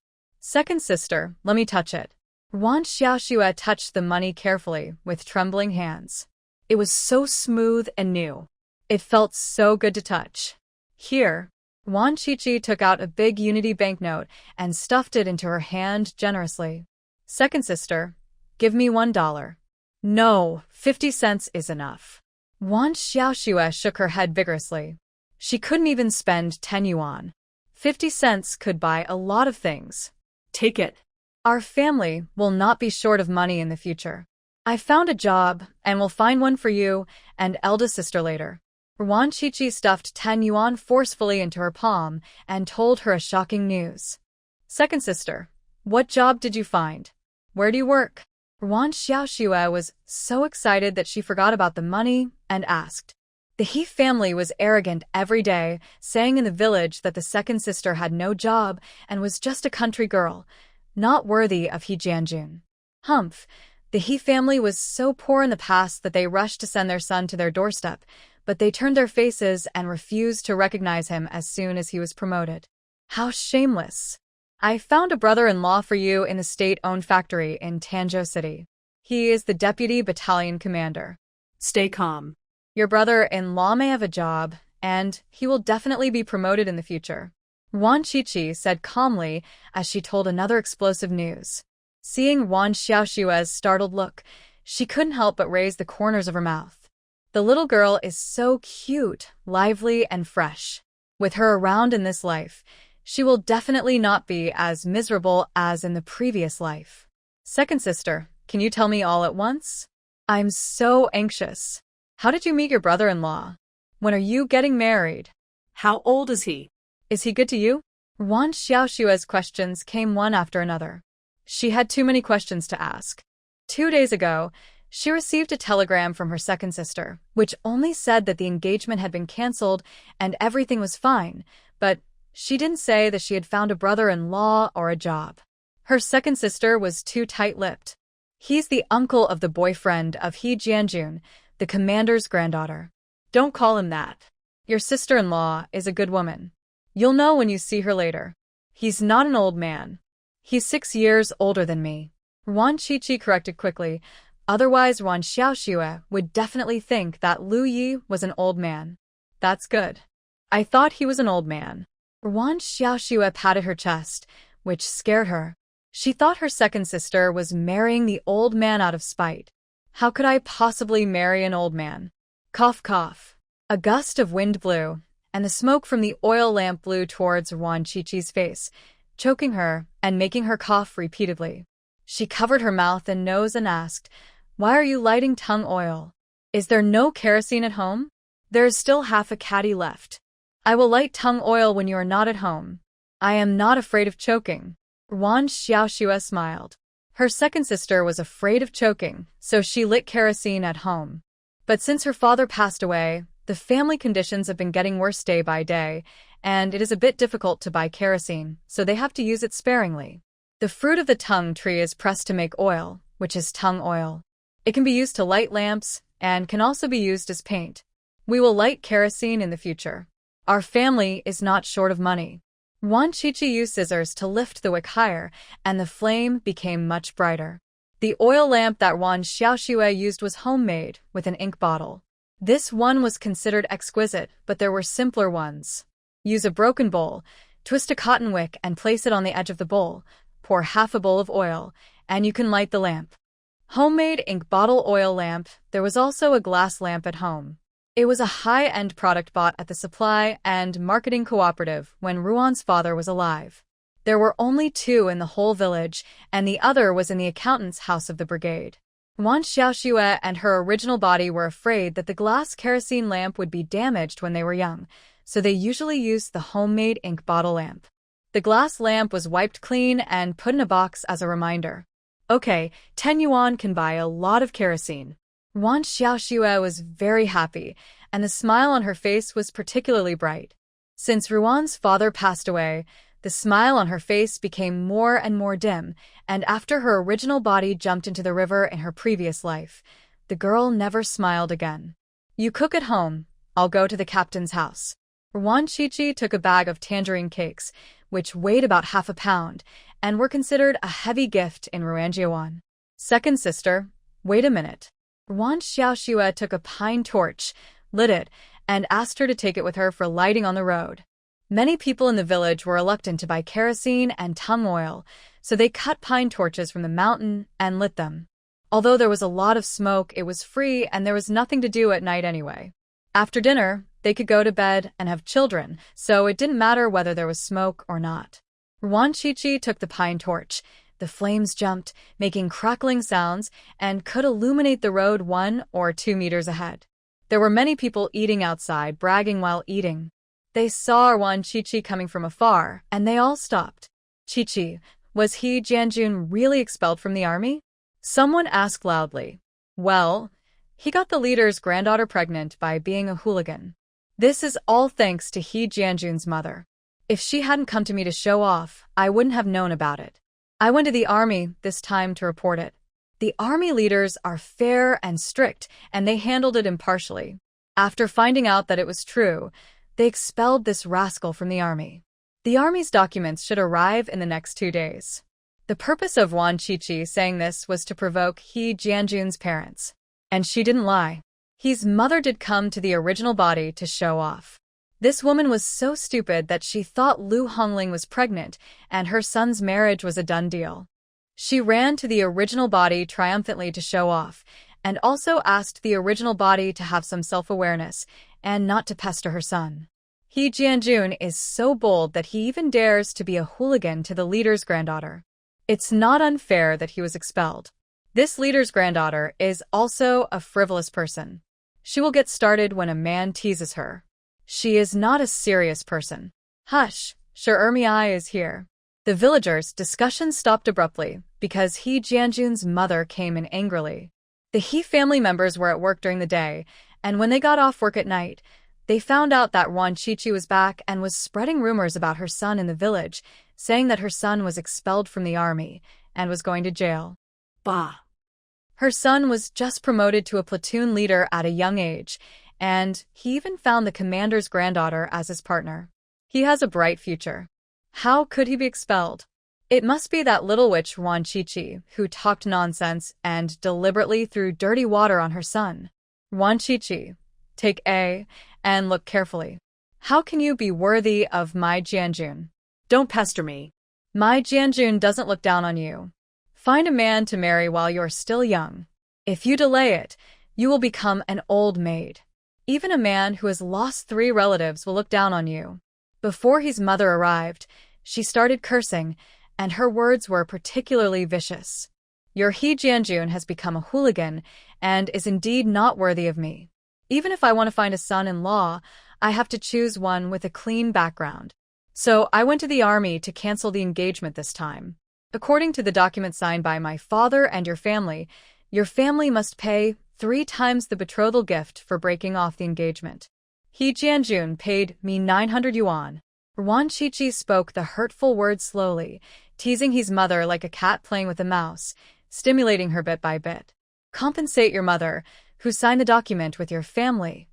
sister, let me touch it. Wan Xiaoxue touched the money carefully with trembling hands. It was so smooth and new. It felt so good to touch. Here, Wan Qiqi took out a big Unity banknote and stuffed it into her hand generously. Second sister, give me $1. No, 50 cents is enough. Wan Xiaoxue shook her head vigorously. She couldn't even spend 10 yuan. 50 cents could buy a lot of things. Take it. Our family will not be short of money in the future. I found a job, and will find one for you and eldest sister later. Wan Qiqi stuffed 10 yuan forcefully into her palm and told her a shocking news. Second sister, what job did you find? Where do you work? Wan Xiaoxue was so excited that she forgot about the money and asked. The He family was arrogant every day, saying in the village that the second sister had no job and was just a country girl, not worthy of He Jianjun. Humph, the He family was so poor in the past that they rushed to send their son to their doorstep, but they turned their faces and refused to recognize him as soon as he was promoted. How shameless! I found a brother-in-law for you in the state-owned factory in Tanzhou City. He is the deputy battalion commander. Stay calm. Your brother-in-law may have a job, and he will definitely be promoted in the future. Wan Qiqi said calmly as she told another explosive news. Seeing Wan Xiaoxue's startled look, she couldn't help but raise the corners of her mouth. The little girl is so cute, lively, and fresh. With her around in this life, she will definitely not be as miserable as in the previous life. Second sister, can you tell me all at once? I'm so anxious. How did you meet your brother-in-law? When are you getting married? How old is he? Is he good to you? Wan Xiaoxue's questions came one after another. She had too many questions to ask. 2 days ago, she received a telegram from her second sister, which only said that the engagement had been cancelled and everything was fine, but she didn't say that she had found a brother-in-law or a job. Her second sister was too tight-lipped. He's the uncle of the boyfriend of He Jianjun, the commander's granddaughter. Don't call him that. Your sister-in-law is a good woman. You'll know when you see her later. He's not an old man. He's 6 years older than me. Wan Qiqi corrected quickly, otherwise Wan Xiaoxue would definitely think that Lu Yi was an old man. That's good. I thought he was an old man. Wan Xiaoxue patted her chest, which scared her. She thought her second sister was marrying the old man out of spite. How could I possibly marry an old man? Cough, cough. A gust of wind blew, and the smoke from the oil lamp blew towards Wan Qiqi's face, choking her and making her cough repeatedly. She covered her mouth and nose and asked, "Why are you lighting tongue oil? Is there no kerosene at home? There is still half a caddy left. I will light tongue oil when you are not at home. I am not afraid of choking." Wan Xiaoxue smiled. Her second sister was afraid of choking, so she lit kerosene at home. But since her father passed away, the family conditions have been getting worse day by day, and it is a bit difficult to buy kerosene, so they have to use it sparingly. The fruit of the tongue tree is pressed to make oil, which is tongue oil. It can be used to light lamps, and can also be used as paint. We will light kerosene in the future. Our family is not short of money. Wan Qiqi used scissors to lift the wick higher, and the flame became much brighter. The oil lamp that Wan Xiaoxue used was homemade, with an ink bottle. This one was considered exquisite, but there were simpler ones. Use a broken bowl, twist a cotton wick and place it on the edge of the bowl, pour half a bowl of oil, and you can light the lamp. Homemade ink bottle oil lamp. There was also a glass lamp at home. It was a high-end product bought at the supply and marketing cooperative when Ruan's father was alive. There were only 2 in the whole village, and the other was in the accountant's house of the brigade. Wan Xiaoxue and her original body were afraid that the glass kerosene lamp would be damaged when they were young, so they usually used the homemade ink bottle lamp. The glass lamp was wiped clean and put in a box as a reminder. Okay, 10 yuan can buy a lot of kerosene. Wan Xiaoxue was very happy, and the smile on her face was particularly bright. Since Ruan's father passed away, the smile on her face became more and more dim, and after her original body jumped into the river in her previous life, the girl never smiled again. You cook at home, I'll go to the captain's house. Wan Qiqi took a bag of tangerine cakes, which weighed about half a pound, and were considered a heavy gift in Ruanjiawan. Second sister, wait a minute. Wan Xiaoxue took a pine torch, lit it, and asked her to take it with her for lighting on the road. Many people in the village were reluctant to buy kerosene and tung oil, so they cut pine torches from the mountain and lit them. Although there was a lot of smoke, it was free and there was nothing to do at night anyway. After dinner, they could go to bed and have children, so it didn't matter whether there was smoke or not. Wan Qiqi took the pine torch. The flames jumped, making crackling sounds, and could illuminate the road 1 or 2 meters ahead. There were many people eating outside, bragging while eating. They saw Wan Qiqi coming from afar, and they all stopped. Qiqi, was he Jianjun really expelled from the army? Someone asked loudly. Well, he got the leader's granddaughter pregnant by being a hooligan. This is all thanks to He Jianjun's mother. If she hadn't come to me to show off, I wouldn't have known about it. I went to the army this time to report it. The army leaders are fair and strict, and they handled it impartially. After finding out that it was true, they expelled this rascal from the army. The army's documents should arrive in the next 2 days. The purpose of Wan Qiqi saying this was to provoke He Jianjun's parents. And she didn't lie. He's mother did come to the original body to show off. This woman was so stupid that she thought Lu Hongling was pregnant and her son's marriage was a done deal. She ran to the original body triumphantly to show off, and also asked the original body to have some self-awareness and not to pester her son. He Jianjun is so bold that he even dares to be a hooligan to the leader's granddaughter. It's not unfair that he was expelled. This leader's granddaughter is also a frivolous person. She will get started when a man teases her. She is not a serious person. Hush, Shurmei is here. The villagers' discussion stopped abruptly because He Jianjun's mother came in angrily. The He family members were at work during the day, and when they got off work at night, they found out that Wan Qiqi was back and was spreading rumors about her son in the village, saying that her son was expelled from the army and was going to jail. Bah! Her son was just promoted to a platoon leader at a young age, and he even found the commander's granddaughter as his partner. He has a bright future. How could he be expelled? It must be that little witch Wan Qiqi, who talked nonsense and deliberately threw dirty water on her son. Wan Qiqi, take A and look carefully. How can you be worthy of my Jianjun? Don't pester me. My Jianjun doesn't look down on you. Find a man to marry while you're still young. If you delay it, you will become an old maid. Even a man who has lost 3 relatives will look down on you. Before his mother arrived, she started cursing, and her words were particularly vicious. Your He Jianjun has become a hooligan and is indeed not worthy of me. Even if I want to find a son-in-law, I have to choose one with a clean background. So I went to the army to cancel the engagement this time. According to the document signed by my father and your family must pay 3 times the betrothal gift for breaking off the engagement. He Jianjun paid me 900 yuan. Wan Qiqi spoke the hurtful words slowly, teasing his mother like a cat playing with a mouse, stimulating her bit by bit. Compensate your mother, Who signed the document with your family?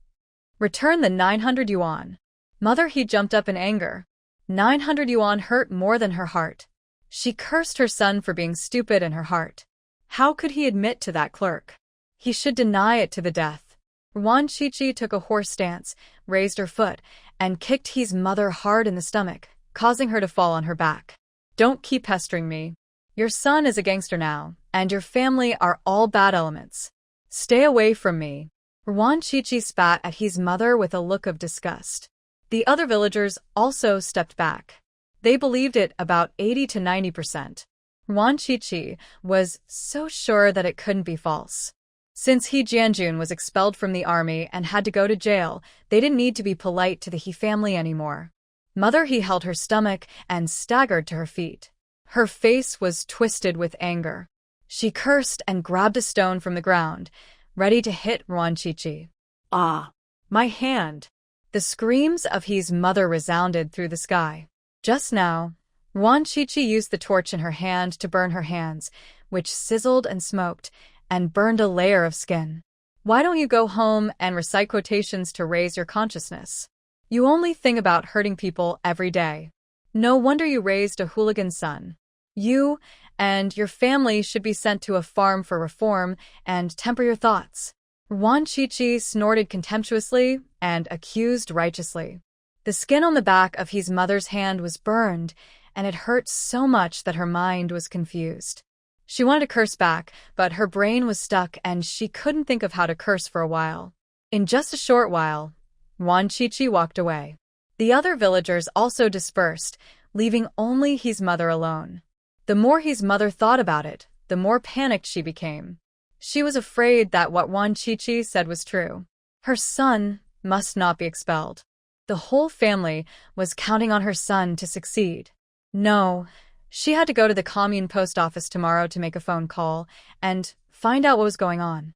Return the 900 yuan. Mother He jumped up in anger. 900 yuan hurt more than her heart. She cursed her son for being stupid in her heart. How could he admit to that clerk? He should deny it to the death. Wan Chichi took a horse stance, raised her foot, and kicked He's mother hard in the stomach, causing her to fall on her back. Don't keep pestering me. Your son is a gangster now, and your family are all bad elements. Stay away from me. Wan Chichi spat at He's mother with a look of disgust. The other villagers also stepped back. They believed it about 80 to 90%. Wan Chichi was so sure that it couldn't be false. Since He Jianjun was expelled from the army and had to go to jail, they didn't need to be polite to the He family anymore. Mother He held her stomach and staggered to her feet. Her face was twisted with anger. She cursed and grabbed a stone from the ground, ready to hit Wan Chichi. Ah! My hand! The screams of He's mother resounded through the sky. Just now, Wan Chichi used the torch in her hand to burn her hands, which sizzled and smoked, and burned a layer of skin. Why don't you go home and recite quotations to raise your consciousness? You only think about hurting people every day. No wonder you raised a hooligan son. You and your family should be sent to a farm for reform and temper your thoughts. Wan Chichi snorted contemptuously and accused righteously. The skin on the back of He's mother's hand was burned, and it hurt so much that her mind was confused. She wanted to curse back, but her brain was stuck and she couldn't think of how to curse for a while. In just a short while, Wan Chichi walked away. The other villagers also dispersed, leaving only He's mother alone. The more He's mother thought about it, the more panicked she became. She was afraid that what Wan Chichi said was true. Her son must not be expelled. The whole family was counting on her son to succeed. No, she had to go to the commune post office tomorrow to make a phone call and find out what was going on.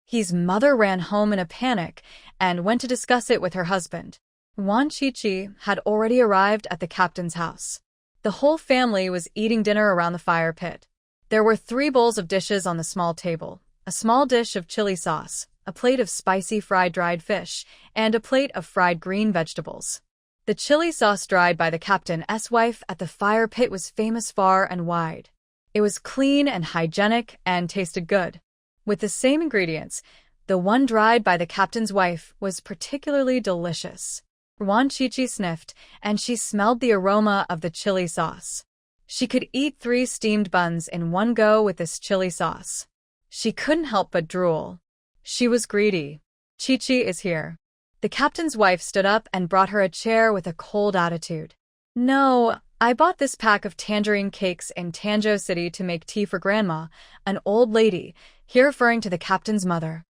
He's mother ran home in a panic and went to discuss it with her husband. Wan Chichi had already arrived at the captain's house. The whole family was eating dinner around the fire pit. There were 3 bowls of dishes on the small table, a small dish of chili sauce, a plate of spicy fried dried fish, and a plate of fried green vegetables. The chili sauce dried by the captain's wife at the fire pit was famous far and wide. It was clean and hygienic and tasted good. With the same ingredients, the one dried by the captain's wife was particularly delicious. Wan Chichi sniffed, and she smelled the aroma of the chili sauce. She could eat 3 steamed buns in one go with this chili sauce. She couldn't help but drool. She was greedy. Chichi is here. The captain's wife stood up and brought her a chair with a cold attitude. No, I bought this pack of tangerine cakes in Tanzhou City to make tea for Grandma, an old lady, here referring to the captain's mother.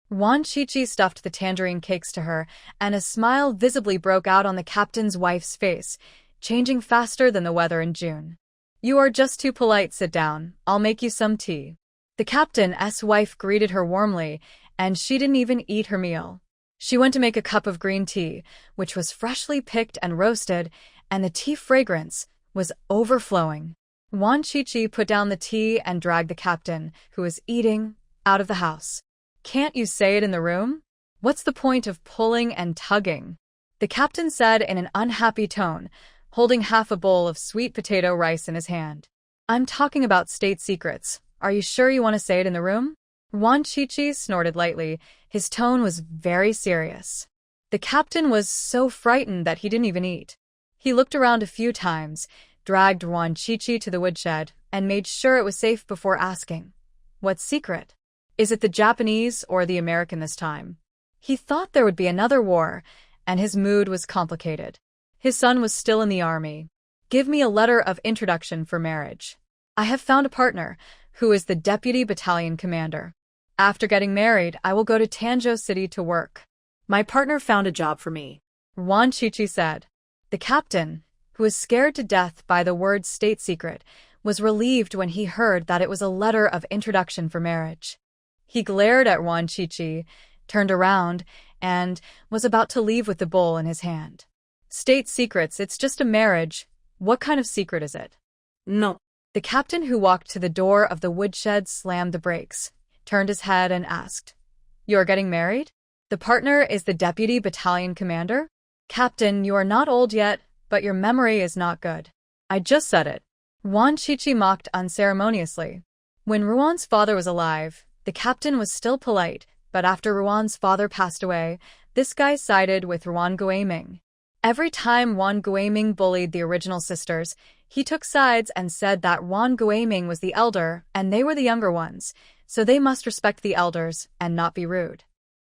Wan Chichi stuffed the tangerine cakes to her, and a smile visibly broke out on the captain's wife's face, changing faster than the weather in June. You are just too polite, sit down, I'll make you some tea. The captain's wife greeted her warmly, and she didn't even eat her meal. She went to make a cup of green tea, which was freshly picked and roasted, and the tea fragrance was overflowing. Wan Chichi put down the tea and dragged the captain, who was eating, out of the house. Can't you say it in the room? What's the point of pulling and tugging? The captain said in an unhappy tone, holding half a bowl of sweet potato rice in his hand. I'm talking about state secrets. Are you sure you want to say it in the room? Wan Chichi snorted lightly. His tone was very serious. The captain was so frightened that he didn't even eat. He looked around a few times, dragged Wan Chichi to the woodshed, and made sure it was safe before asking, "What secret? Is it the Japanese or the American this time?" He thought there would be another war, and his mood was complicated. His son was still in the army. Give me a letter of introduction for marriage. I have found a partner, who is the deputy battalion commander. After getting married, I will go to Tanzhou City to work. My partner found a job for me, Wan Chichi said. The captain, who was scared to death by the word state secret, was relieved when he heard that it was a letter of introduction for marriage. He glared at Wan Chichi, turned around, and was about to leave with the bowl in his hand. State secrets, it's just a marriage. What kind of secret is it? No. The captain, who walked to the door of the woodshed, slammed the brakes, turned his head and asked, You're getting married? The partner is the deputy battalion commander? Captain, you are not old yet, but your memory is not good. I just said it. Wan Chichi mocked unceremoniously. When Ruan's father was alive, the captain was still polite, but after Ruan's father passed away, this guy sided with Ruan Guiming. Every time Wan Guiming bullied the original sisters, he took sides and said that Wan Guiming was the elder and they were the younger ones, so they must respect the elders and not be rude.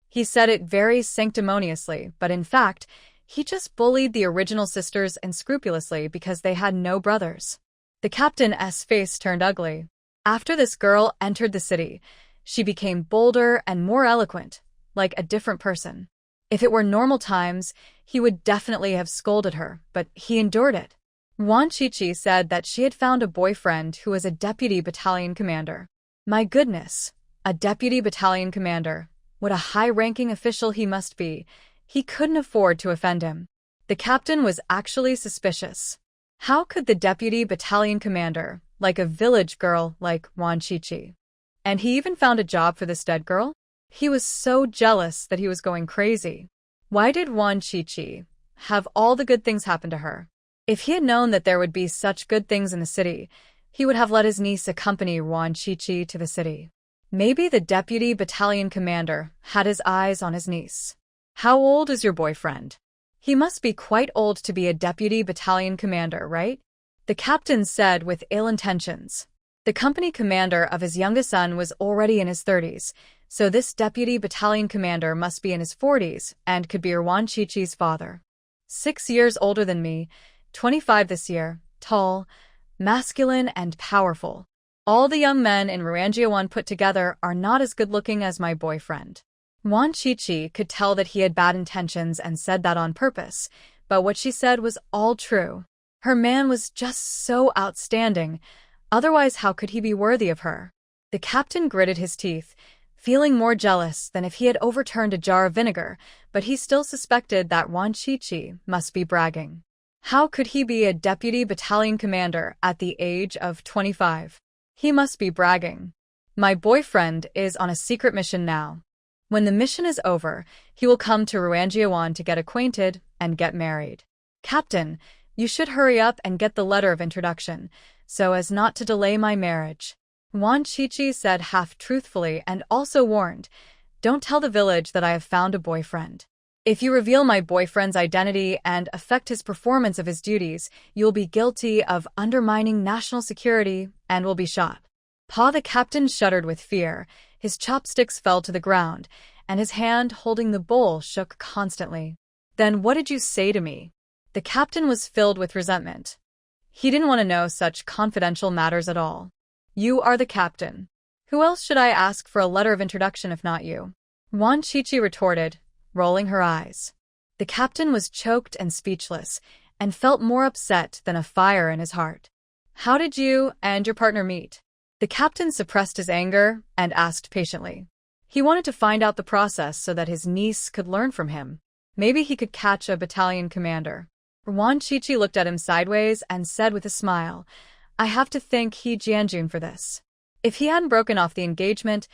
He said it very sanctimoniously, but in fact, he just bullied the original sisters unscrupulously because they had no brothers. The captain's face turned ugly. After this girl entered the city, she became bolder and more eloquent, like a different person. If it were normal times, he would definitely have scolded her, but he endured it. Wan Chichi said that she had found a boyfriend who was a deputy battalion commander. My goodness, a deputy battalion commander. What a high-ranking official he must be. He couldn't afford to offend him. The captain was actually suspicious. How could the deputy battalion commander like a village girl like Wan Chichi? And he even found a job for this dead girl? He was so jealous that he was going crazy. Why did Wan Chichi have all the good things happen to her? If he had known that there would be such good things in the city, he would have let his niece accompany Wan Chichi to the city. Maybe the deputy battalion commander had his eyes on his niece. How old is your boyfriend? He must be quite old to be a deputy battalion commander, right? The captain said with ill intentions. The company commander of his youngest son was already in his 30s, so this deputy battalion commander must be in his 40s and could be Wan Chichi's father. 6 years older than me, 25 this year, tall, masculine, and powerful. All the young men in Ruanjiawan put together are not as good-looking as my boyfriend. Wan Chichi could tell that he had bad intentions and said that on purpose, but what she said was all true. Her man was just so outstanding, otherwise how could he be worthy of her? The captain gritted his teeth, feeling more jealous than if he had overturned a jar of vinegar, but he still suspected that Wan Chichi must be bragging. How could he be a deputy battalion commander at the age of 25? He must be bragging. My boyfriend is on a secret mission now. When the mission is over, he will come to Ruanjiawan to get acquainted and get married. Captain, you should hurry up and get the letter of introduction, so as not to delay my marriage. Wan Chichi said half-truthfully and also warned, don't tell the village that I have found a boyfriend. If you reveal my boyfriend's identity and affect his performance of his duties, you will be guilty of undermining national security and will be shot. The captain shuddered with fear, his chopsticks fell to the ground, and his hand holding the bowl shook constantly. Then what did you say to me? The captain was filled with resentment. He didn't want to know such confidential matters at all. You are the captain. Who else should I ask for a letter of introduction if not you? Wan Chichi retorted, rolling her eyes. The captain was choked and speechless, and felt more upset than a fire in his heart. How did you and your partner meet? The captain suppressed his anger and asked patiently. He wanted to find out the process so that his niece could learn from him. Maybe he could catch a battalion commander. Wan Chichi looked at him sideways and said with a smile, I have to thank He Jianjun for this. If he hadn't broken off the engagement,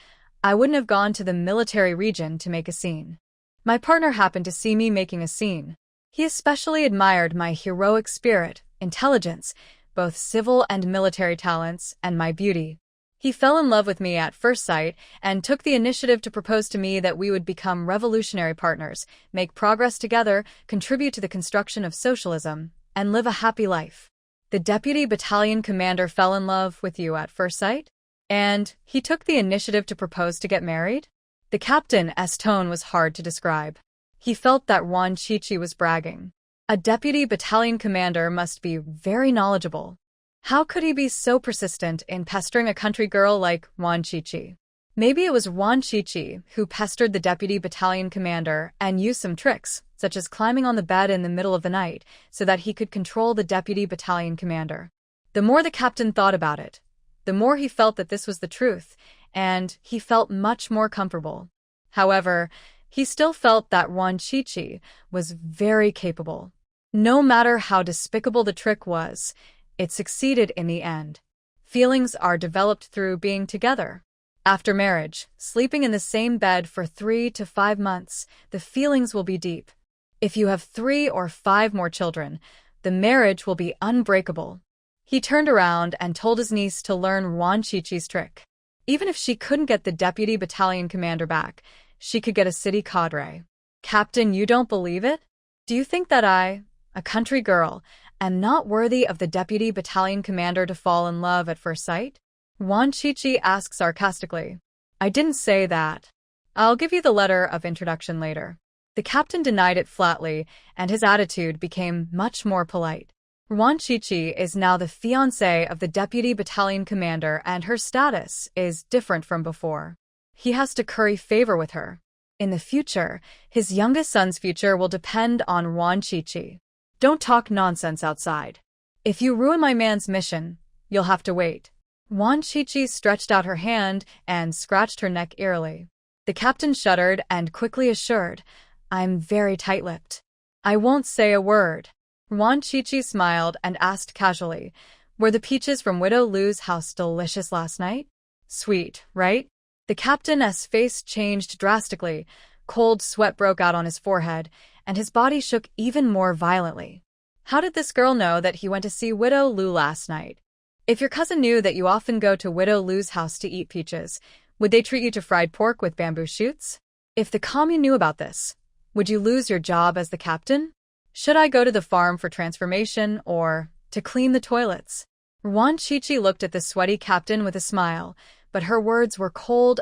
I wouldn't have gone to the military region to make a scene. My partner happened to see me making a scene. He especially admired my heroic spirit, intelligence, both civil and military talents, and my beauty. He fell in love with me at first sight and took the initiative to propose to me that we would become revolutionary partners, make progress together, contribute to the construction of socialism, and live a happy life. The deputy battalion commander fell in love with you at first sight? And he took the initiative to propose to get married? The captain's tone was hard to describe. He felt that Wan Chichi was bragging. A deputy battalion commander must be very knowledgeable. How could he be so persistent in pestering a country girl like Wan Chichi? Maybe it was Wan Chichi who pestered the deputy battalion commander and used some tricks, such as climbing on the bed in the middle of the night, so that he could control the deputy battalion commander. The more the captain thought about it, the more he felt that this was the truth, and he felt much more comfortable. However, he still felt that Wan Chichi was very capable. No matter how despicable the trick was, it succeeded in the end. Feelings are developed through being together. After marriage, sleeping in the same bed for 3 to 5 months, the feelings will be deep. If you have 3 or 5 more children, the marriage will be unbreakable. He turned around and told his niece to learn Wan Chichi's trick. Even if she couldn't get the deputy battalion commander back, she could get a city cadre. Captain, you don't believe it? Do you think that I, a country girl, am not worthy of the deputy battalion commander to fall in love at first sight? Wan Chichi asked sarcastically. I didn't say that. I'll give you the letter of introduction later. The captain denied it flatly, and his attitude became much more polite. Wan Chichi is now the fiancée of the deputy battalion commander, and her status is different from before. He has to curry favor with her. In the future, his youngest son's future will depend on Wan Chichi. Don't talk nonsense outside. If you ruin my man's mission, you'll have to wait. Wan Chichi stretched out her hand and scratched her neck eerily. The captain shuddered and quickly assured, I'm very tight-lipped. I won't say a word. Wan Chichi smiled and asked casually, were the peaches from Widow Lu's house delicious last night? Sweet, right? The captain's face changed drastically. Cold sweat broke out on his forehead, and his body shook even more violently. How did this girl know that he went to see Widow Lu last night? If your cousin knew that you often go to Widow Lu's house to eat peaches, would they treat you to fried pork with bamboo shoots? If the commune knew about this, would you lose your job as the captain? Should I go to the farm for transformation or to clean the toilets? Wan Chichi looked at the sweaty captain with a smile, but her words were cold,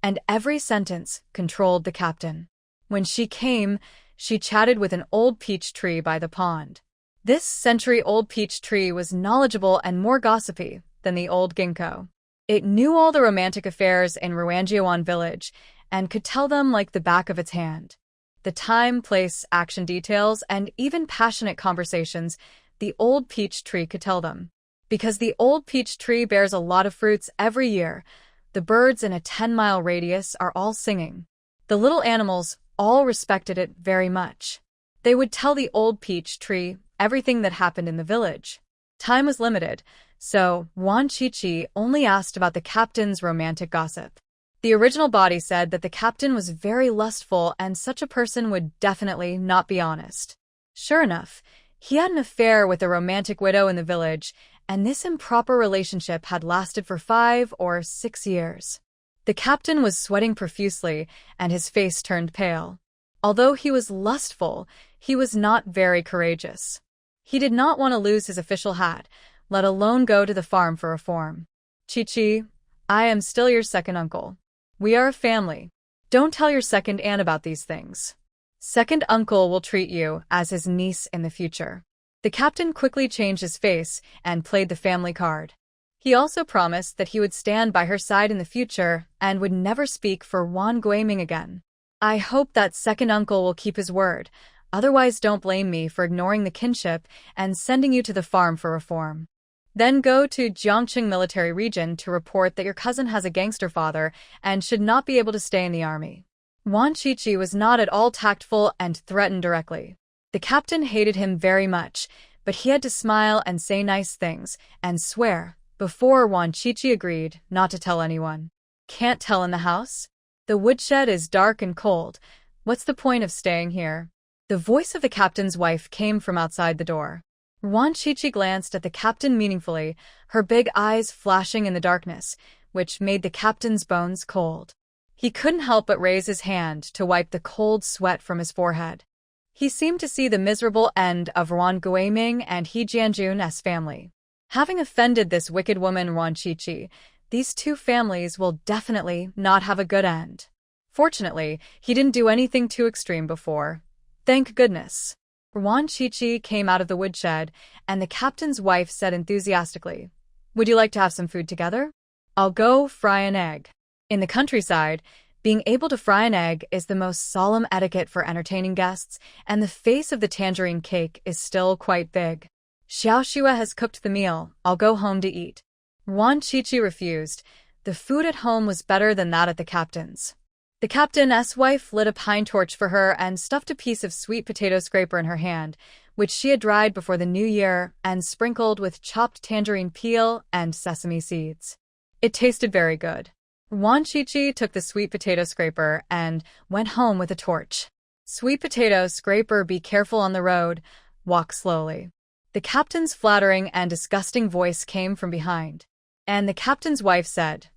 and every sentence controlled the captain. When she came, she chatted with an old peach tree by the pond. This century-old peach tree was knowledgeable and more gossipy than the old ginkgo. It knew all the romantic affairs in Ruanjiawan village and could tell them like the back of its hand. The time, place, action details, and even passionate conversations the old peach tree could tell them. Because the old peach tree bears a lot of fruits every year, the birds in a 10-mile radius are all singing. The little animals all respected it very much. They would tell the old peach tree everything that happened in the village. Time was limited, so Wan Chichi only asked about the captain's romantic gossip. The original body said that the captain was very lustful and such a person would definitely not be honest. Sure enough, he had an affair with a romantic widow in the village, and this improper relationship had lasted for 5 or 6 years. The captain was sweating profusely, and his face turned pale. Although he was lustful, he was not very courageous. He did not want to lose his official hat, let alone go to the farm for reform. Chichi, I am still your second uncle. We are a family. Don't tell your second aunt about these things. Second uncle will treat you as his niece in the future. The captain quickly changed his face and played the family card. He also promised that he would stand by her side in the future and would never speak for Wan Guiming again. I hope that second uncle will keep his word, otherwise don't blame me for ignoring the kinship and sending you to the farm for reform. Then go to Jiangqing military region to report that your cousin has a gangster father and should not be able to stay in the army. Wan Chichi was not at all tactful and threatened directly. The captain hated him very much, but he had to smile and say nice things and swear before Wan Chichi agreed not to tell anyone. Can't tell in the house? The woodshed is dark and cold. What's the point of staying here? The voice of the captain's wife came from outside the door. Wan Chichi glanced at the captain meaningfully, her big eyes flashing in the darkness, which made the captain's bones cold. He couldn't help but raise his hand to wipe the cold sweat from his forehead. He seemed to see the miserable end of Wan Guiming and He Jianjun's family. Having offended this wicked woman Wan Chichi, these two families will definitely not have a good end. Fortunately, he didn't do anything too extreme before. Thank goodness. Wan Chichi came out of the woodshed, and the captain's wife said enthusiastically, Would you like to have some food together? I'll go fry an egg. In the countryside, being able to fry an egg is the most solemn etiquette for entertaining guests, and the face of the tangerine cake is still quite big. Xiao Shua has cooked the meal. I'll go home to eat. Wan Chichi refused. The food at home was better than that at the captain's. The captain's wife lit a pine torch for her and stuffed a piece of sweet potato scraper in her hand, which she had dried before the new year and sprinkled with chopped tangerine peel and sesame seeds. It tasted very good. Wan Chichi took the sweet potato scraper and went home with a torch. Sweet potato scraper, be careful on the road. Walk slowly. The captain's flattering and disgusting voice came from behind. And the captain's wife said,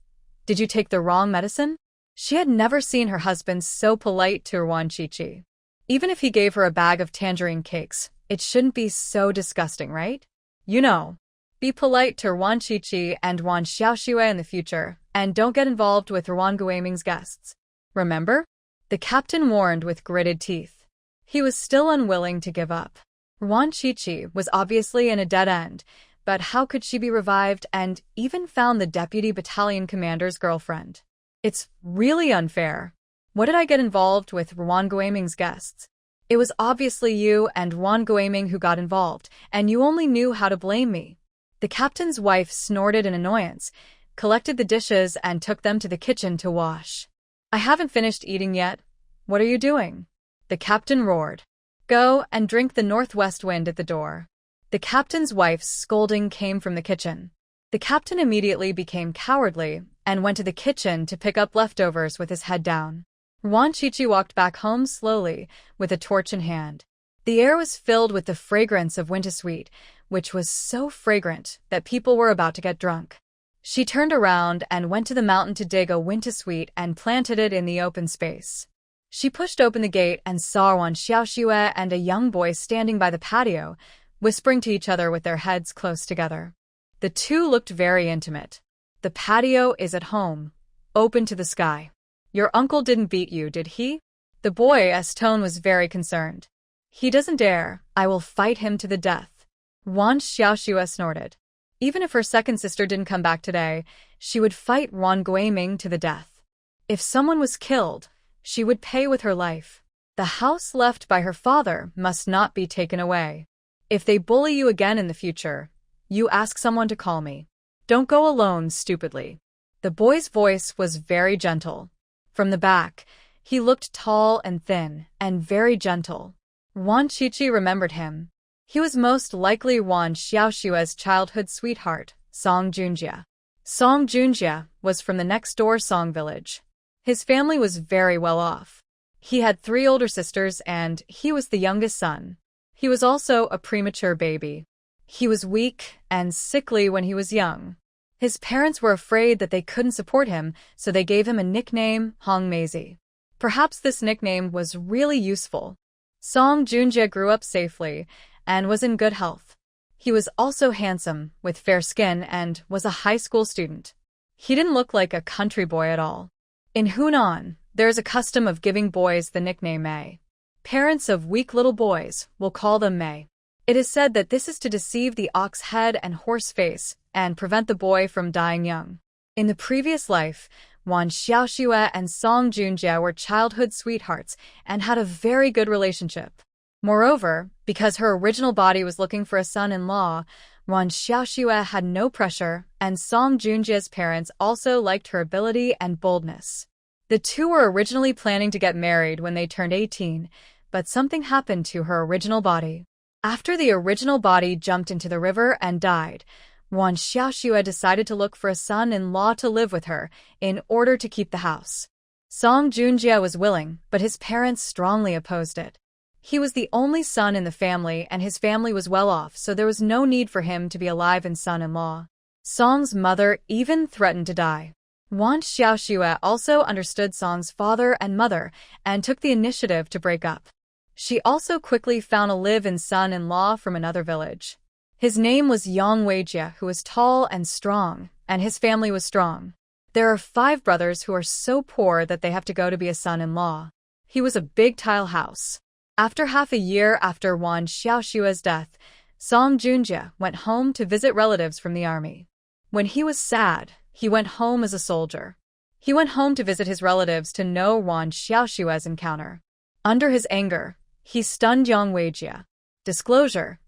"Did you take the wrong medicine?" She had never seen her husband so polite to Wan Chichi. Even if he gave her a bag of tangerine cakes, it shouldn't be so disgusting, right? You know, be polite to Wan Chichi and Wan Xiaoxue in the future, and don't get involved with Wan Guiming's guests. Remember? The captain warned with gritted teeth. He was still unwilling to give up. Wan Chichi was obviously in a dead end, but how could she be revived and even found the deputy battalion commander's girlfriend? It's really unfair. What did I get involved with Wan Guiming's guests? It was obviously you and Wan Guiming who got involved, and you only knew how to blame me. The captain's wife snorted in annoyance, collected the dishes and took them to the kitchen to wash. I haven't finished eating yet. What are you doing? The captain roared. Go and drink the northwest wind at the door. The captain's wife's scolding came from the kitchen. The captain immediately became cowardly and went to the kitchen to pick up leftovers with his head down. Wan Chichi walked back home slowly, with a torch in hand. The air was filled with the fragrance of wintersweet, which was so fragrant that people were about to get drunk. She turned around and went to the mountain to dig a wintersweet and planted it in the open space. She pushed open the gate and saw Wan Xiaoxue and a young boy standing by the patio, whispering to each other with their heads close together. The two looked very intimate. The patio is at home, open to the sky. Your uncle didn't beat you, did he? The boy's tone was very concerned. He doesn't dare. I will fight him to the death. Wan Xiaoxue snorted. Even if her second sister didn't come back today, she would fight Wan Guiming to the death. If someone was killed, she would pay with her life. The house left by her father must not be taken away. If they bully you again in the future, you ask someone to call me. Don't go alone stupidly. The boy's voice was very gentle. From the back, he looked tall and thin, and very gentle. Wan Chichi remembered him. He was most likely Wan Xiaoxue's childhood sweetheart, Song Junjie. Song Junjie was from the next-door Song village. His family was very well off. He had 3 older sisters and he was the youngest son. He was also a premature baby. He was weak and sickly when he was young. His parents were afraid that they couldn't support him, so they gave him a nickname, Hong Maisie. Perhaps this nickname was really useful. Song Junjie grew up safely and was in good health. He was also handsome, with fair skin, and was a high school student. He didn't look like a country boy at all. In Hunan, there is a custom of giving boys the nickname Mei. Parents of weak little boys will call them Mei. It is said that this is to deceive the ox head and horse face and prevent the boy from dying young. In the previous life, Wan Xiaoxue and Song Junjie were childhood sweethearts and had a very good relationship. Moreover, because her original body was looking for a son-in-law, Wan Xiaoxue had no pressure, and Song Junjie's parents also liked her ability and boldness. The two were originally planning to get married when they turned 18, but something happened to her original body. After the original body jumped into the river and died, Wan Xiaoxue decided to look for a son-in-law to live with her in order to keep the house. Song Junjie was willing, but his parents strongly opposed it. He was the only son in the family and his family was well off, so there was no need for him to be alive and son-in-law. Song's mother even threatened to die. Wan Xiaoxue also understood Song's father and mother and took the initiative to break up. She also quickly found a live-in son-in-law from another village. His name was Yang Weijie, who was tall and strong, and his family was strong. There are 5 brothers who are so poor that they have to go to be a son-in-law. He was a big tile house. After half a year after Wan Xiaoxue's death, Song Junjie went home to visit relatives from the army. When he was sad, he went home as a soldier. He went home to visit his relatives to know Wan Xiaoxue's encounter. Under his anger, he stunned Yang Weijie. Disclosure: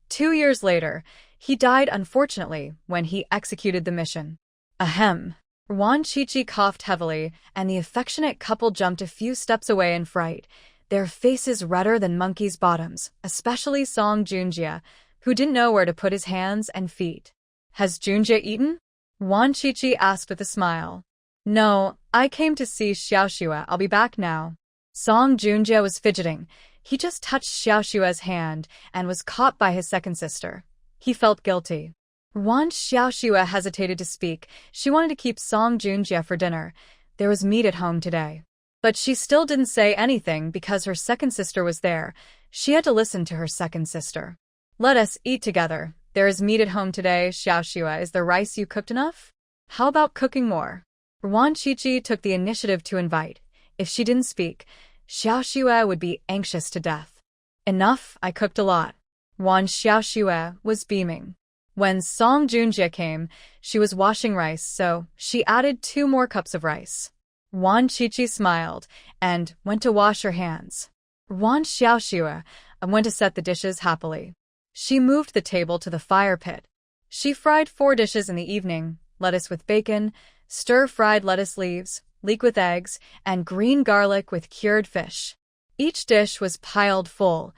2 years later, he died unfortunately when he executed the mission. Ahem. Wan Chichi coughed heavily, and the affectionate couple jumped a few steps away in fright, their faces redder than monkeys' bottoms, especially Song Junjie, who didn't know where to put his hands and feet. Has Junjie eaten? Wan Chichi asked with a smile. No, I came to see Xiaoxue. I'll be back now. Song Junjie was fidgeting. He just touched Xiaoxue's hand and was caught by his second sister. He felt guilty. Once Xiaoxue hesitated to speak, she wanted to keep Song Junjie for dinner. There was meat at home today. But she still didn't say anything because her second sister was there. She had to listen to her second sister. Let us eat together. There is meat at home today, Xiaoxue. Is the rice you cooked enough? How about cooking more? Wan Qiqi took the initiative to invite. If she didn't speak, Xiaoxue would be anxious to death. Enough, I cooked a lot. Wan Xiaoxue was beaming. When Song Junjie came, she was washing rice, so she added 2 more cups of rice. Wan Qiqi smiled and went to wash her hands. Wan Xiaoxue went to set the dishes happily. She moved the table to the fire pit. She fried 4 dishes in the evening: lettuce with bacon, stir-fried lettuce leaves, leek with eggs, and green garlic with cured fish. Each dish was piled full,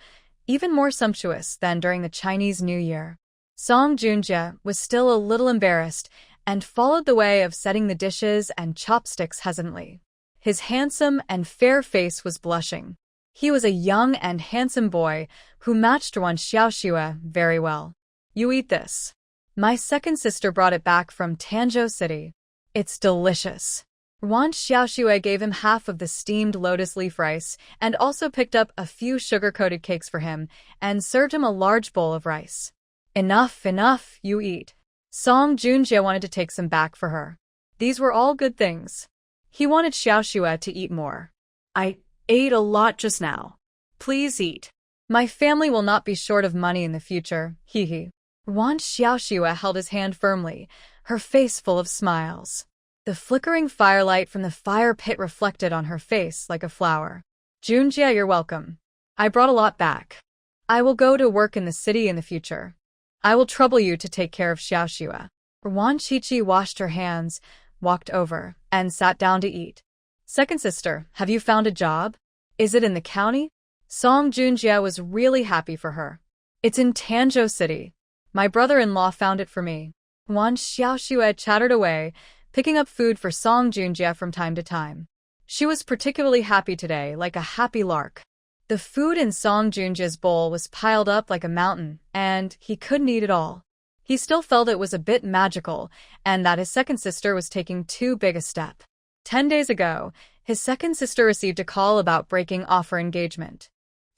even more sumptuous than during the Chinese New Year. Song Junjie was still a little embarrassed and followed the way of setting the dishes and chopsticks hesitantly. His handsome and fair face was blushing. He was a young and handsome boy who matched Wan Xiaoxue very well. You eat this. My second sister brought it back from Tanzhou City. It's delicious. Wan Xiaoxue gave him half of the steamed lotus leaf rice and also picked up a few sugar-coated cakes for him and served him a large bowl of rice. Enough, you eat. Song Junjie wanted to take some back for her. These were all good things. He wanted Xiaoxue to eat more. I ate a lot just now. Please eat. My family will not be short of money in the future, hee. Wan Xiaoxue held his hand firmly, her face full of smiles. The flickering firelight from the fire pit reflected on her face like a flower. Junjie, you're welcome. I brought a lot back. I will go to work in the city in the future. I will trouble you to take care of Xiaoxue. Wan Qiqi washed her hands, walked over, and sat down to eat. Second sister, have you found a job? Is it in the county? Song Junjie was really happy for her. It's in Tanzhou City. My brother-in-law found it for me. Wan Xiaoxue chattered away, picking up food for Song Junjie from time to time. She was particularly happy today, like a happy lark. The food in Song Junjie's bowl was piled up like a mountain, and he couldn't eat it all. He still felt it was a bit magical, and that his second sister was taking too big a step. 10 days ago, his second sister received a call about breaking off her engagement.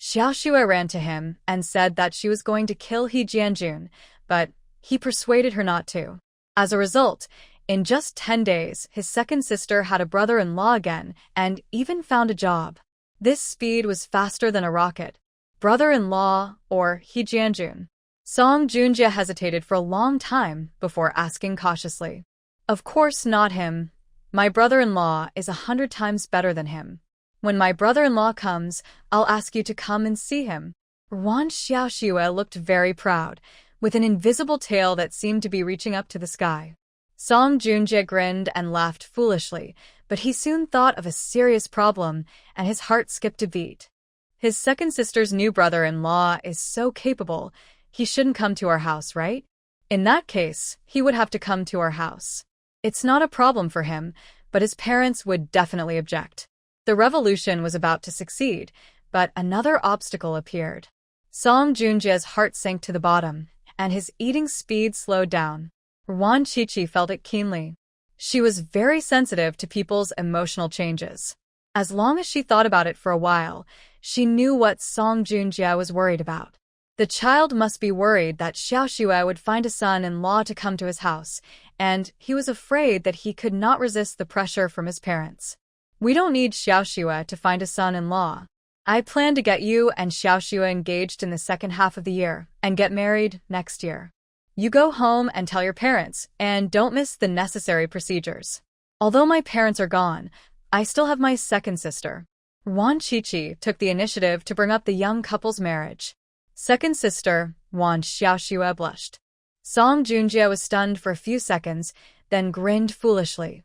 Xiaoxue ran to him and said that she was going to kill He Jianjun, but he persuaded her not to. As a result, in just 10 days, his second sister had a brother-in-law again and even found a job. This speed was faster than a rocket. Brother-in-law or He Jianjun. Song Junjie hesitated for a long time before asking cautiously. Of course not him. My brother-in-law is 100 times better than him. When my brother-in-law comes, I'll ask you to come and see him. Wan Xiaoxue looked very proud, with an invisible tail that seemed to be reaching up to the sky. Song Junjie grinned and laughed foolishly, but he soon thought of a serious problem, and his heart skipped a beat. His second sister's new brother-in-law is so capable, he shouldn't come to our house, right? In that case, he would have to come to our house. It's not a problem for him, but his parents would definitely object. The revolution was about to succeed, but another obstacle appeared. Song Junjie's heart sank to the bottom, and his eating speed slowed down. Wan Qiqi felt it keenly. She was very sensitive to people's emotional changes. As long as she thought about it for a while, she knew what Song Junjie was worried about. The child must be worried that Xiaoxue would find a son-in-law to come to his house, and he was afraid that he could not resist the pressure from his parents. We don't need Xiaoxue to find a son-in-law. I plan to get you and Xiaoxue engaged in the second half of the year and get married next year. You go home and tell your parents, and don't miss the necessary procedures. Although my parents are gone, I still have my second sister. Wan Qiqi took the initiative to bring up the young couple's marriage. Second sister, Wan Xiaoxue blushed. Song Junjie was stunned for a few seconds, then grinned foolishly,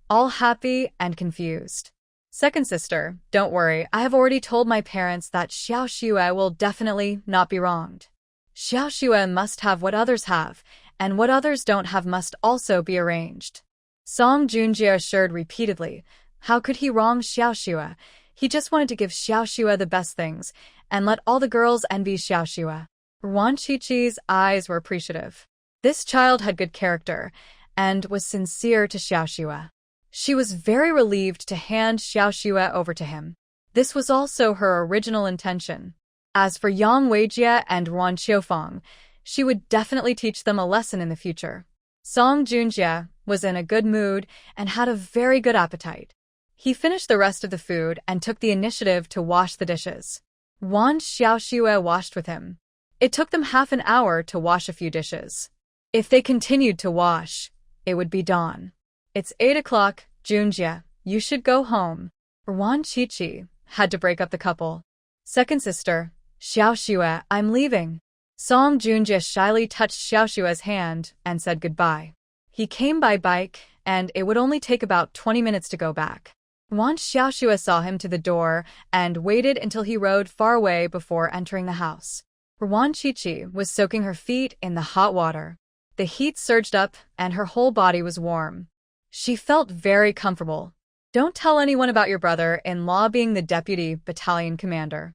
all happy and confused. Second sister, don't worry, I have already told my parents that Xiaoxue will definitely not be wronged. Xiaoxue must have what others have, and what others don't have must also be arranged. Song Junjie assured repeatedly. How could he wrong Xiaoxue? He just wanted to give Xiaoxue the best things, and let all the girls envy Xiaoxue. Ruan Qiqi's eyes were appreciative. This child had good character, and was sincere to Xiaoxue. She was very relieved to hand Xiaoxue over to him. This was also her original intention. As for Yang Weijie and Ruan Qiufeng, she would definitely teach them a lesson in the future. Song Junjie was in a good mood and had a very good appetite. He finished the rest of the food and took the initiative to wash the dishes. Ruan Xiaoxue washed with him. It took them half an hour to wash a few dishes. If they continued to wash, it would be dawn. It's 8 o'clock, Junjie. You should go home. Ruan Qiqi had to break up the couple. Second sister, Xiaoxue, I'm leaving. Song Junjie shyly touched Xiaoxue's hand and said goodbye. He came by bike, and it would only take about 20 minutes to go back. Once Xiaoxue saw him to the door and waited until he rode far away before entering the house. Ruan Qiqi was soaking her feet in the hot water. The heat surged up, and her whole body was warm. She felt very comfortable. Don't tell anyone about your brother-in-law being the deputy battalion commander.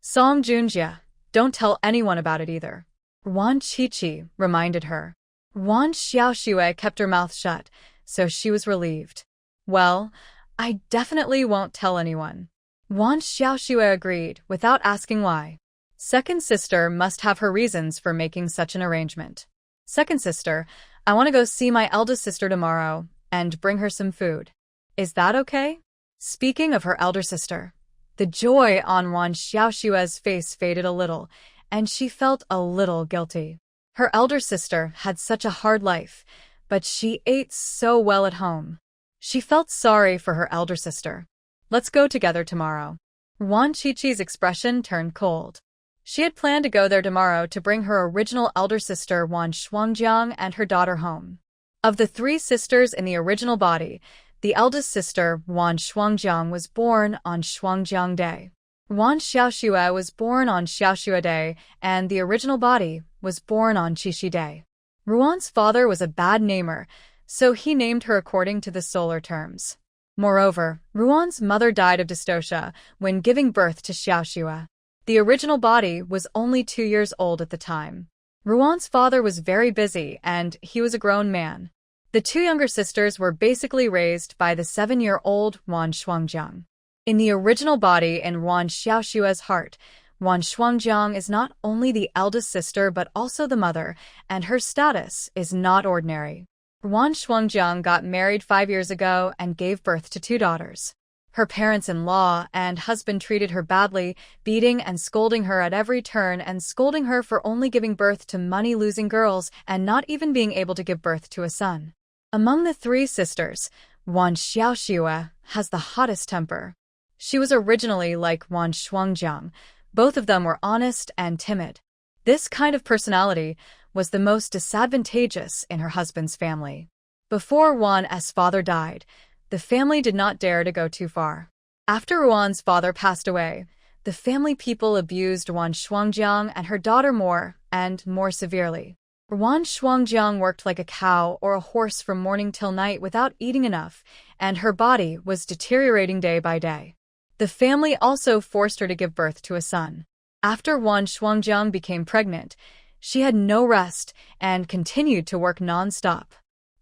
Song Junjie, don't tell anyone about it either. Ruan Qiqi reminded her. Ruan Xiaoxue kept her mouth shut, so she was relieved. Well, I definitely won't tell anyone. Ruan Xiaoxue agreed, without asking why. Second sister must have her reasons for making such an arrangement. Second sister, I want to go see my eldest sister tomorrow and bring her some food. Is that okay? Speaking of her elder sister, the joy on Ruan Xiaoxue's face faded a little, and she felt a little guilty. Her elder sister had such a hard life, but she ate so well at home. She felt sorry for her elder sister. Let's go together tomorrow. Ruan Qiqi's expression turned cold. She had planned to go there tomorrow to bring her original elder sister Ruan Shuangjiang and her daughter home. Of the three sisters in the original body, the eldest sister, Ruan Shuangjiang, was born on Shuangjiang Day. Ruan Xiaoxue was born on Xiaoxue Day, and the original body was born on Qixi Day. Ruan's father was a bad namer, so he named her according to the solar terms. Moreover, Ruan's mother died of dystocia when giving birth to Xiaoxue. The original body was only 2 years old at the time. Ruan's father was very busy, and he was a grown man. The two younger sisters were basically raised by the 7-year-old Ruan Shuangjiang. In the original body in Ruan Xiaoxue's heart, Ruan Shuangjiang is not only the eldest sister but also the mother, and her status is not ordinary. Ruan Shuangjiang got married 5 years ago and gave birth to 2 daughters. Her parents-in-law and husband treated her badly, beating and scolding her at every turn and scolding her for only giving birth to money-losing girls and not even being able to give birth to a son. Among the 3 sisters, Ruan Xiaoxue has the hottest temper. She was originally like Ruan Shuangjiang. Both of them were honest and timid. This kind of personality was the most disadvantageous in her husband's family. Before Ruan's father died, the family did not dare to go too far. After Ruan's father passed away, the family people abused Ruan Shuangjiang and her daughter more and more severely. Ruan Shuangjiang worked like a cow or a horse from morning till night without eating enough, and her body was deteriorating day by day. The family also forced her to give birth to a son. After Ruan Shuangjiang became pregnant, she had no rest and continued to work non-stop.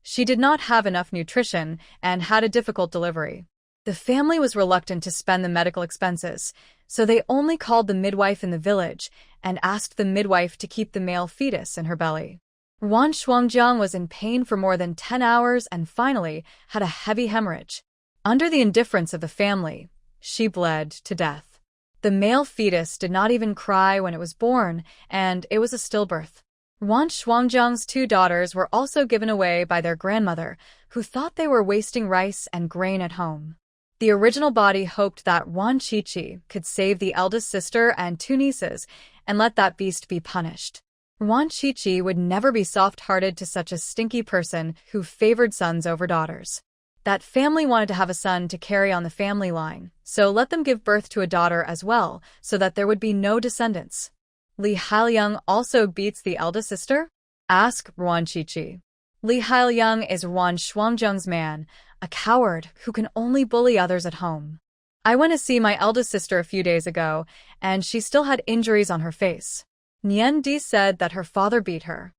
She did not have enough nutrition and had a difficult delivery. The family was reluctant to spend the medical expenses, so they only called the midwife in the village and asked the midwife to keep the male fetus in her belly. Ruan Shuangjiang was in pain for more than 10 hours and finally had a heavy hemorrhage. Under the indifference of the family, she bled to death. The male fetus did not even cry when it was born, and it was a stillbirth. Ruan Shuangjiang's 2 daughters were also given away by their grandmother, who thought they were wasting rice and grain at home. The original body hoped that Ruan Qiqi could save the eldest sister and 2 nieces and let that beast be punished. Ruan Qiqi would never be soft-hearted to such a stinky person who favored sons over daughters. That family wanted to have a son to carry on the family line, so let them give birth to a daughter as well, so that there would be no descendants. Li Hailiang also beats the eldest sister? Asked Ruan Qiqi. Li Hailiang is Wan Shuangzheng's man, a coward who can only bully others at home. I went to see my eldest sister a few days ago, and she still had injuries on her face. Nian Di said that her father beat her.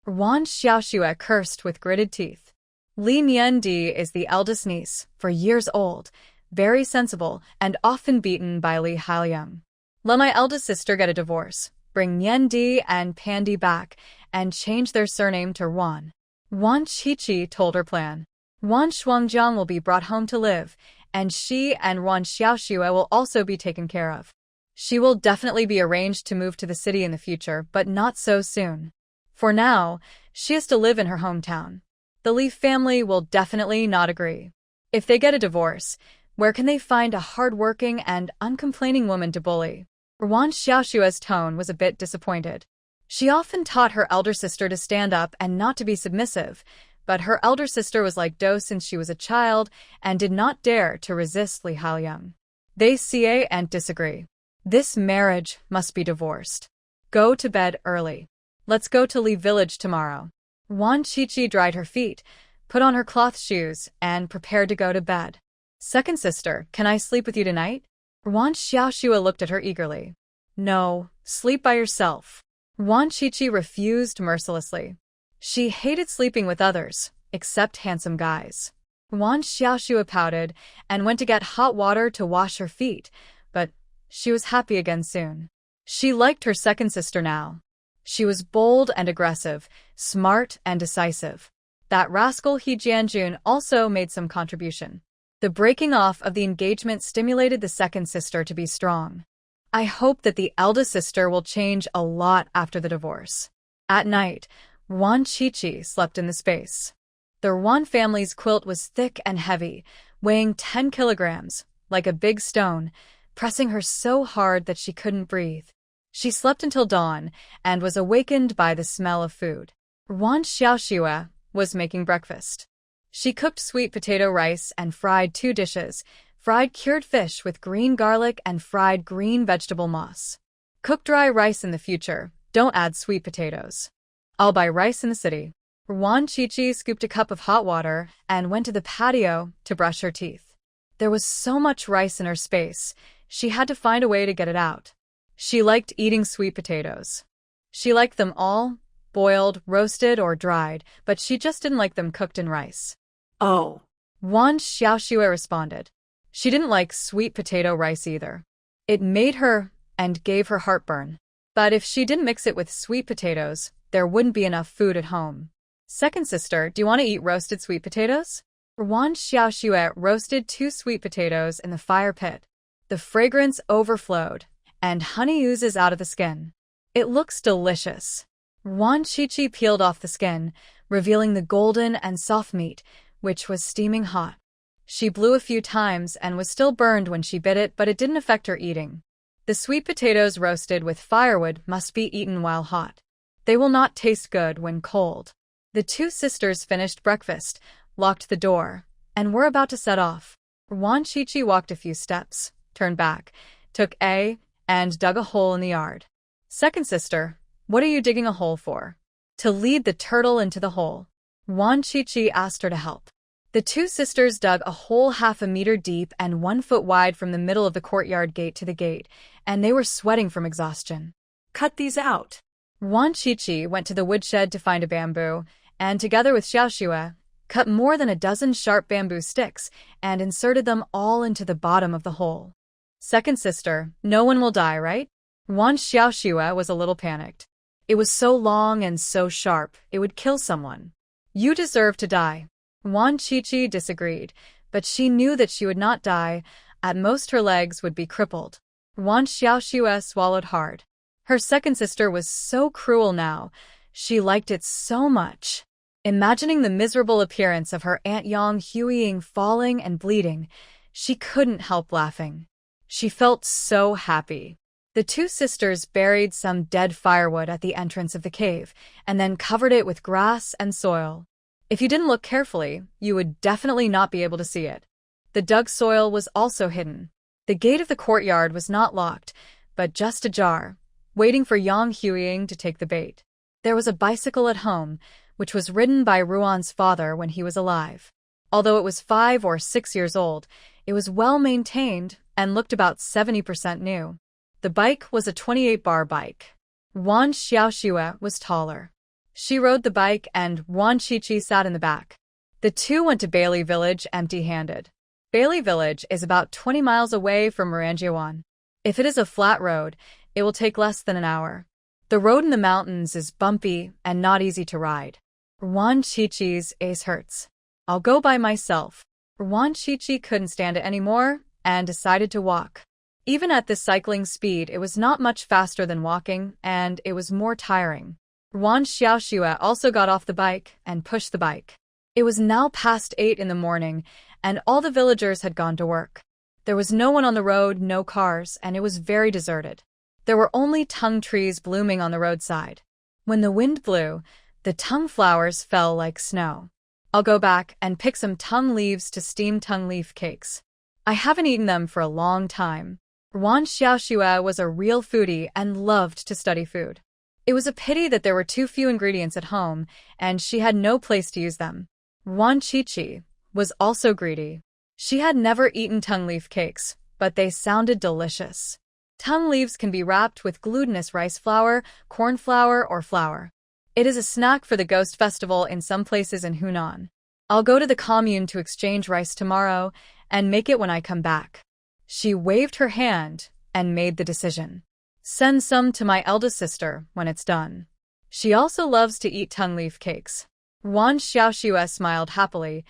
Wan Xiaoxue cursed with gritted teeth. Li Nian Di is the eldest niece, for years old, very sensible, and often beaten by Li Hailiang. Let my eldest sister get a divorce, bring Nian Di and Pandi back, and change their surname to Wan. Wan Qiqi told her plan. Wan Shuangjiang will be brought home to live, and she and Wan Xiaoxue will also be taken care of. She will definitely be arranged to move to the city in the future, but not so soon. For now, she has to live in her hometown. The Li family will definitely not agree. If they get a divorce, where can they find a hard-working and uncomplaining woman to bully? Wan Xiaoxue's tone was a bit disappointed. She often taught her elder sister to stand up and not to be submissive, but her elder sister was like Do since she was a child and did not dare to resist Li Hailiang. They see and disagree. This marriage must be divorced. Go to bed early. Let's go to Li village tomorrow. Wan Qiqi dried her feet, put on her cloth shoes, and prepared to go to bed. Second sister, can I sleep with you tonight? Wan Xiaoxue looked at her eagerly. No, sleep by yourself. Wan Qiqi refused mercilessly. She hated sleeping with others, except handsome guys. Wan Xiaoxue pouted and went to get hot water to wash her feet, but she was happy again soon. She liked her second sister now. She was bold and aggressive, smart and decisive. That rascal He Jianjun also made some contribution. The breaking off of the engagement stimulated the second sister to be strong. I hope that the eldest sister will change a lot after the divorce. At night, Wan Qiqi slept in the space. The Wan family's quilt was thick and heavy, weighing 10 kilograms, like a big stone, pressing her so hard that she couldn't breathe. She slept until dawn and was awakened by the smell of food. Wan Xiaoxue was making breakfast. She cooked sweet potato rice and fried 2 dishes, fried cured fish with green garlic and fried green vegetable moss. Cook dry rice in the future, don't add sweet potatoes. I'll buy rice in the city. Wan Qiqi scooped a cup of hot water and went to the patio to brush her teeth. There was so much rice in her space, she had to find a way to get it out. She liked eating sweet potatoes. She liked them all, boiled, roasted, or dried, but she just didn't like them cooked in rice. Oh. Wan Xiaoxue responded. She didn't like sweet potato rice either. It made her and gave her heartburn. But if she didn't mix it with sweet potatoes, there wouldn't be enough food at home. Second sister, do you want to eat roasted sweet potatoes? Wan Xiaoxue roasted 2 sweet potatoes in the fire pit. The fragrance overflowed, and honey oozes out of the skin. It looks delicious. Wan Qiqi peeled off the skin, revealing the golden and soft meat, which was steaming hot. She blew a few times and was still burned when she bit it, but it didn't affect her eating. The sweet potatoes roasted with firewood must be eaten while hot. They will not taste good when cold. The 2 sisters finished breakfast, locked the door, and were about to set off. Wan Qiqi walked a few steps, turned back, took and dug a hole in the yard. Second sister, what are you digging a hole for? To lead the turtle into the hole. Wan Qiqi asked her to help. The 2 sisters dug a hole 1/2 meter deep and 1 foot wide from the middle of the courtyard gate to the gate, and they were sweating from exhaustion. Cut these out. Wan Qiqi went to the woodshed to find a bamboo, and together with Xiaoxue, cut more than a dozen sharp bamboo sticks and inserted them all into the bottom of the hole. Second sister, no one will die, right? Wan Xiaoxue was a little panicked. It was so long and so sharp, it would kill someone. You deserve to die. Wan Qiqi disagreed, but she knew that she would not die. At most her legs would be crippled. Wan Xiaoxue swallowed hard. Her second sister was so cruel now. She liked it so much. Imagining the miserable appearance of her Aunt Yang Huiying falling and bleeding, she couldn't help laughing. She felt so happy. The 2 sisters buried some dead firewood at the entrance of the cave, and then covered it with grass and soil. If you didn't look carefully, you would definitely not be able to see it. The dug soil was also hidden. The gate of the courtyard was not locked, but just ajar, waiting for Yang Huiying to take the bait. There was a bicycle at home, which was written by Ruan's father when he was alive. Although it was 5 or 6 years old, it was well maintained and looked about 70% new. The bike was a 28-bar bike. Wan Xiaoxue was taller. She rode the bike and Wan Qiqi sat in the back. The two went to Bailey Village empty-handed. Bailey Village is about 20 miles away from Ranjiwan. If it is a flat road, it will take less than an hour. The road in the mountains is bumpy and not easy to ride. Wan Qiqi's ace hurts. I'll go by myself. Wan Qiqi couldn't stand it anymore and decided to walk. Even at this cycling speed, it was not much faster than walking, and it was more tiring. Wan Xiaoxue also got off the bike and pushed the bike. It was now past 8 in the morning, and all the villagers had gone to work. There was no one on the road, no cars, and it was very deserted. There were only tung trees blooming on the roadside. When the wind blew, the tung flowers fell like snow. I'll go back and pick some tung leaves to steam tung leaf cakes. I haven't eaten them for a long time. Wan Xiaoxue was a real foodie and loved to study food. It was a pity that there were too few ingredients at home, and she had no place to use them. Wan Qiqi was also greedy. She had never eaten tung leaf cakes, but they sounded delicious. Tung leaves can be wrapped with glutinous rice flour, corn flour, or flour. It is a snack for the Ghost Festival in some places in Hunan. I'll go to the commune to exchange rice tomorrow and make it when I come back. She waved her hand and made the decision. Send some to my eldest sister when it's done. She also loves to eat tung leaf cakes. Wan Xiaoxue smiled happily.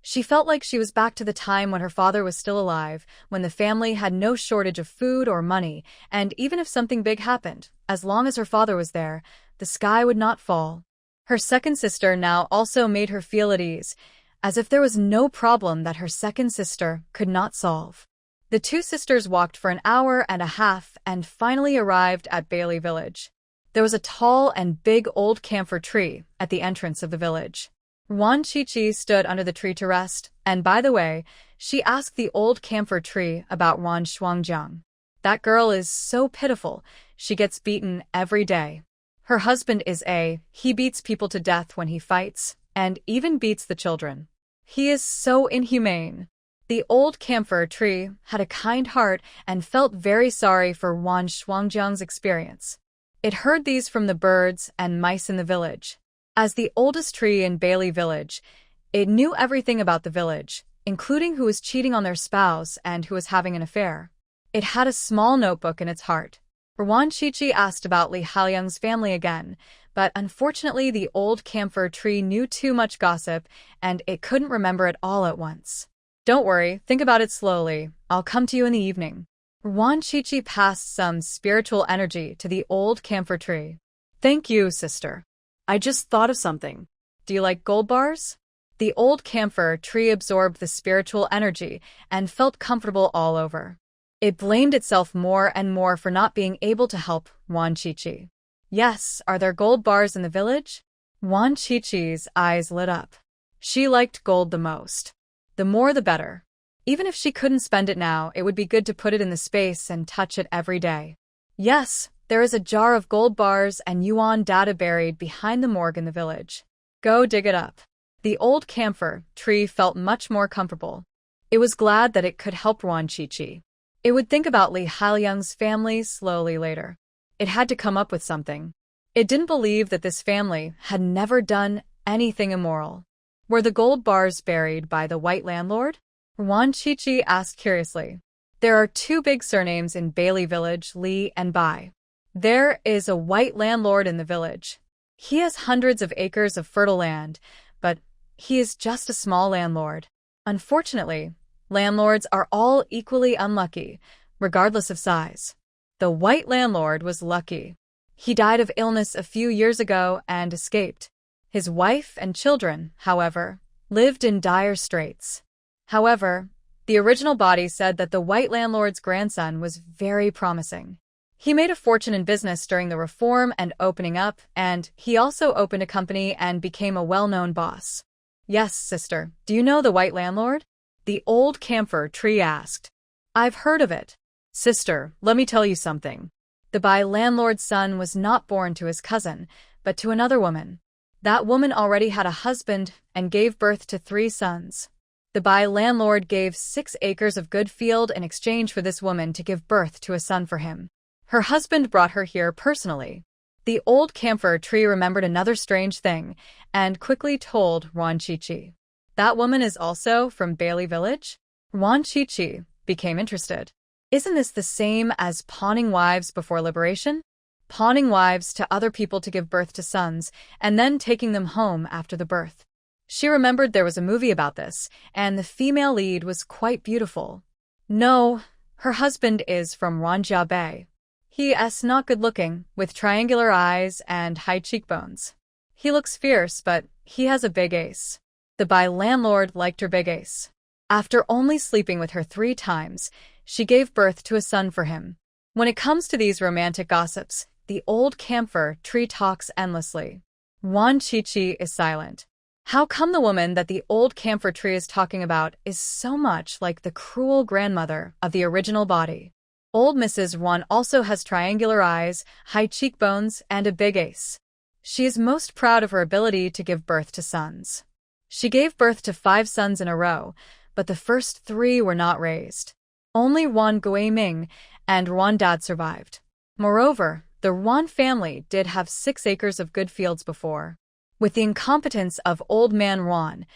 She felt like she was back to the time when her father was still alive, when the family had no shortage of food or money, and even if something big happened, as long as her father was there, the sky would not fall. Her second sister now also made her feel at ease, as if there was no problem that her second sister could not solve. The two sisters walked for an hour and a half and finally arrived at Bailey Village. There was a tall and big old camphor tree at the entrance of the village. Wan Qiqi stood under the tree to rest, and by the way, she asked the old camphor tree about Wan Shuangjiang. That girl is so pitiful, she gets beaten every day. Her husband is he beats people to death when he fights, and even beats the children. He is so inhumane. The old camphor tree had a kind heart and felt very sorry for Wan Shuangjiang's experience. It heard these from the birds and mice in the village. As the oldest tree in Bailey Village, it knew everything about the village, including who was cheating on their spouse and who was having an affair. It had a small notebook in its heart. Wan Qiqi asked about Li Haoliang's family again, but unfortunately the old camphor tree knew too much gossip and it couldn't remember it all at once. Don't worry, think about it slowly. I'll come to you in the evening. Wan Qiqi passed some spiritual energy to the old camphor tree. Thank you, sister. I just thought of something. Do you like gold bars? The old camphor tree absorbed the spiritual energy and felt comfortable all over. It blamed itself more and more for not being able to help Wan Qiqi. Yes, are there gold bars in the village? Wan Qiqi's eyes lit up. She liked gold the most. The more the better. Even if she couldn't spend it now, it would be good to put it in the space and touch it every day. Yes, there is a jar of gold bars and yuan data buried behind the morgue in the village. Go dig it up. The old camphor tree felt much more comfortable. It was glad that it could help Wan Qiqi. It would think about Li Haoliang's family slowly later. It had to come up with something. It didn't believe that this family had never done anything immoral. Were the gold bars buried by the white landlord? Wan Qiqi asked curiously. There are two big surnames in Bailey Village, Li and Bai. There is a white landlord in the village. He has hundreds of acres of fertile land, but he is just a small landlord. Unfortunately, landlords are all equally unlucky, regardless of size. The white landlord was lucky. He died of illness a few years ago and escaped. His wife and children, however, lived in dire straits. However, the original body said that the white landlord's grandson was very promising. He made a fortune in business during the reform and opening up, and he also opened a company and became a well-known boss. Yes, sister, do you know the white landlord? The old camphor tree asked. I've heard of it. Sister, let me tell you something. The Bai landlord's son was not born to his cousin, but to another woman. That woman already had a husband and gave birth to 3 sons. The landlord gave 6 acres of good field in exchange for this woman to give birth to a son for him. Her husband brought her here personally. The old camphor tree remembered another strange thing and quickly told Wan Chi-Chi. That woman is also from Bailey Village? Wan Chi-Chi became interested. Isn't this the same as pawning wives before liberation? Pawning wives to other people to give birth to sons, and then taking them home after the birth. She remembered there was a movie about this, and the female lead was quite beautiful. No, her husband is from Ranjia Bay. He is not good-looking, with triangular eyes and high cheekbones. He looks fierce, but he has a big ace. The landlord liked her big ace. After only sleeping with her 3 times, she gave birth to a son for him. When it comes to these romantic gossips, the old camphor tree talks endlessly. Wan Chi-Chi is silent. How come the woman that the old camphor tree is talking about is so much like the cruel grandmother of the original body? Old Mrs. Wan also has triangular eyes, high cheekbones, and a big ace. She is most proud of her ability to give birth to sons. She gave birth to 5 sons in a row, but the first 3 were not raised. Only Wan Guiming and Wan Dad survived. Moreover, the Wan family did have 6 acres of good fields before. With the incompetence of old man Wan,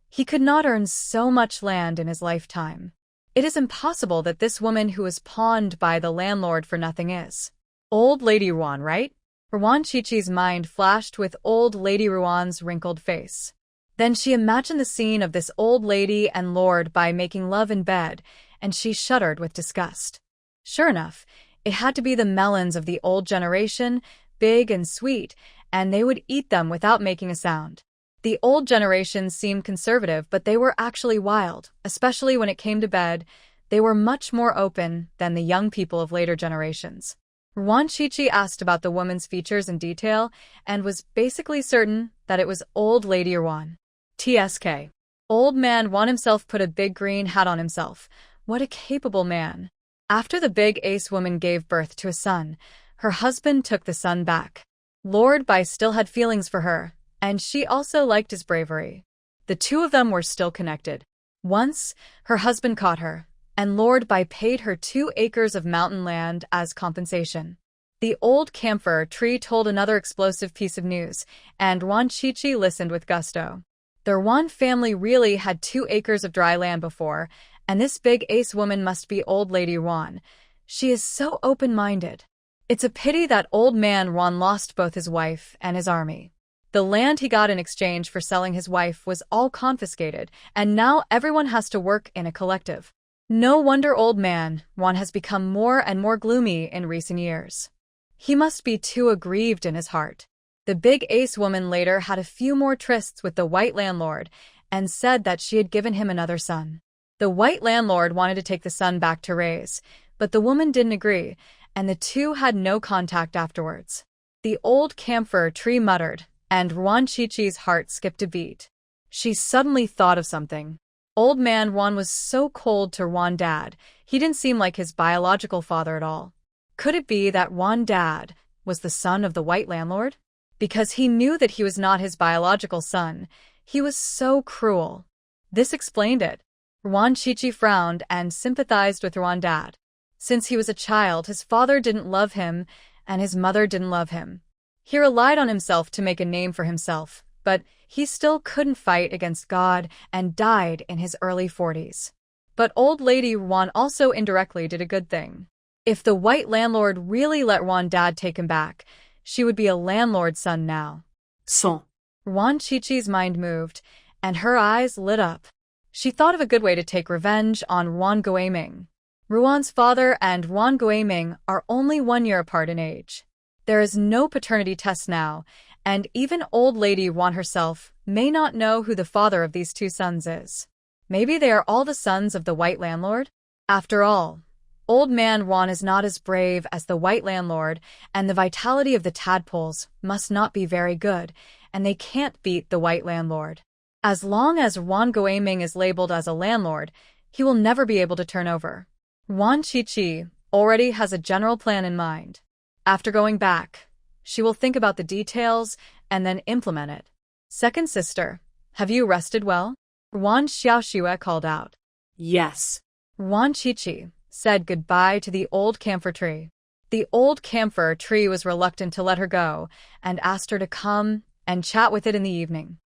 he could not earn so much land in his lifetime. It is impossible that this woman who was pawned by the landlord for nothing is Old Lady Ruan, right? Wan Chi-Chi's mind flashed with Old Lady Ruan's wrinkled face. Then she imagined the scene of this old lady and lord by making love in bed, and she shuddered with disgust. Sure enough, it had to be the melons of the old generation, big and sweet, and they would eat them without making a sound. The old generation seemed conservative, but they were actually wild, especially when it came to bed. They were much more open than the young people of later generations. Wan Chi-Chi asked about the woman's features in detail and was basically certain that it was Old Lady Ruan. TSK. Old man Wan himself put a big green hat on himself. What a capable man. After the big ace woman gave birth to a son, her husband took the son back. Lord Bai still had feelings for her, and she also liked his bravery. The 2 of them were still connected. Once, her husband caught her, and Lord Bai paid her 2 acres of mountain land as compensation. The old camphor tree told another explosive piece of news, and Wan Chi-Chi listened with gusto. The Wan family really had 2 acres of dry land before, and this big ace woman must be Old Lady Wan. She is so open-minded. It's a pity that old man Wan lost both his wife and his army. The land he got in exchange for selling his wife was all confiscated, and now everyone has to work in a collective. No wonder old man Wan has become more and more gloomy in recent years. He must be too aggrieved in his heart. The big ace woman later had a few more trysts with the white landlord and said that she had given him another son. The white landlord wanted to take the son back to raise, but the woman didn't agree, and the 2 had no contact afterwards. The old camphor tree muttered, and Wan Chi-Chi's heart skipped a beat. She suddenly thought of something. Old man Wan was so cold to Wan Dad, he didn't seem like his biological father at all. Could it be that Wan Dad was the son of the white landlord? Because he knew that he was not his biological son, he was so cruel. This explained it. Wan Chi-Chi frowned and sympathized with Wan Dad. Since he was a child, his father didn't love him, and his mother didn't love him. He relied on himself to make a name for himself, but he still couldn't fight against God and died in his early 40s. But Old Lady Wan also indirectly did a good thing. If the white landlord really let Wan Dad take him back, she would be a landlord's son now. Son. Wan Chi-Chi's mind moved, and her eyes lit up. She thought of a good way to take revenge on Wan Guiming. Ruan's father and Wan Guiming are only 1 year apart in age. There is no paternity test now, and even Old Lady Wan herself may not know who the father of these 2 sons is. Maybe they are all the sons of the white landlord? After all, Old man Wan is not as brave as the white landlord, and the vitality of the tadpoles must not be very good, and they can't beat the white landlord. As long as Wan Guiming is labeled as a landlord, he will never be able to turn over. Wan Chi-Chi already has a general plan in mind. After going back, she will think about the details and then implement it. Second sister, have you rested well? Wan Xiaoxue called out. Yes. Wan Qiqi said goodbye to the old camphor tree. The old camphor tree was reluctant to let her go and asked her to come and chat with it in the evening.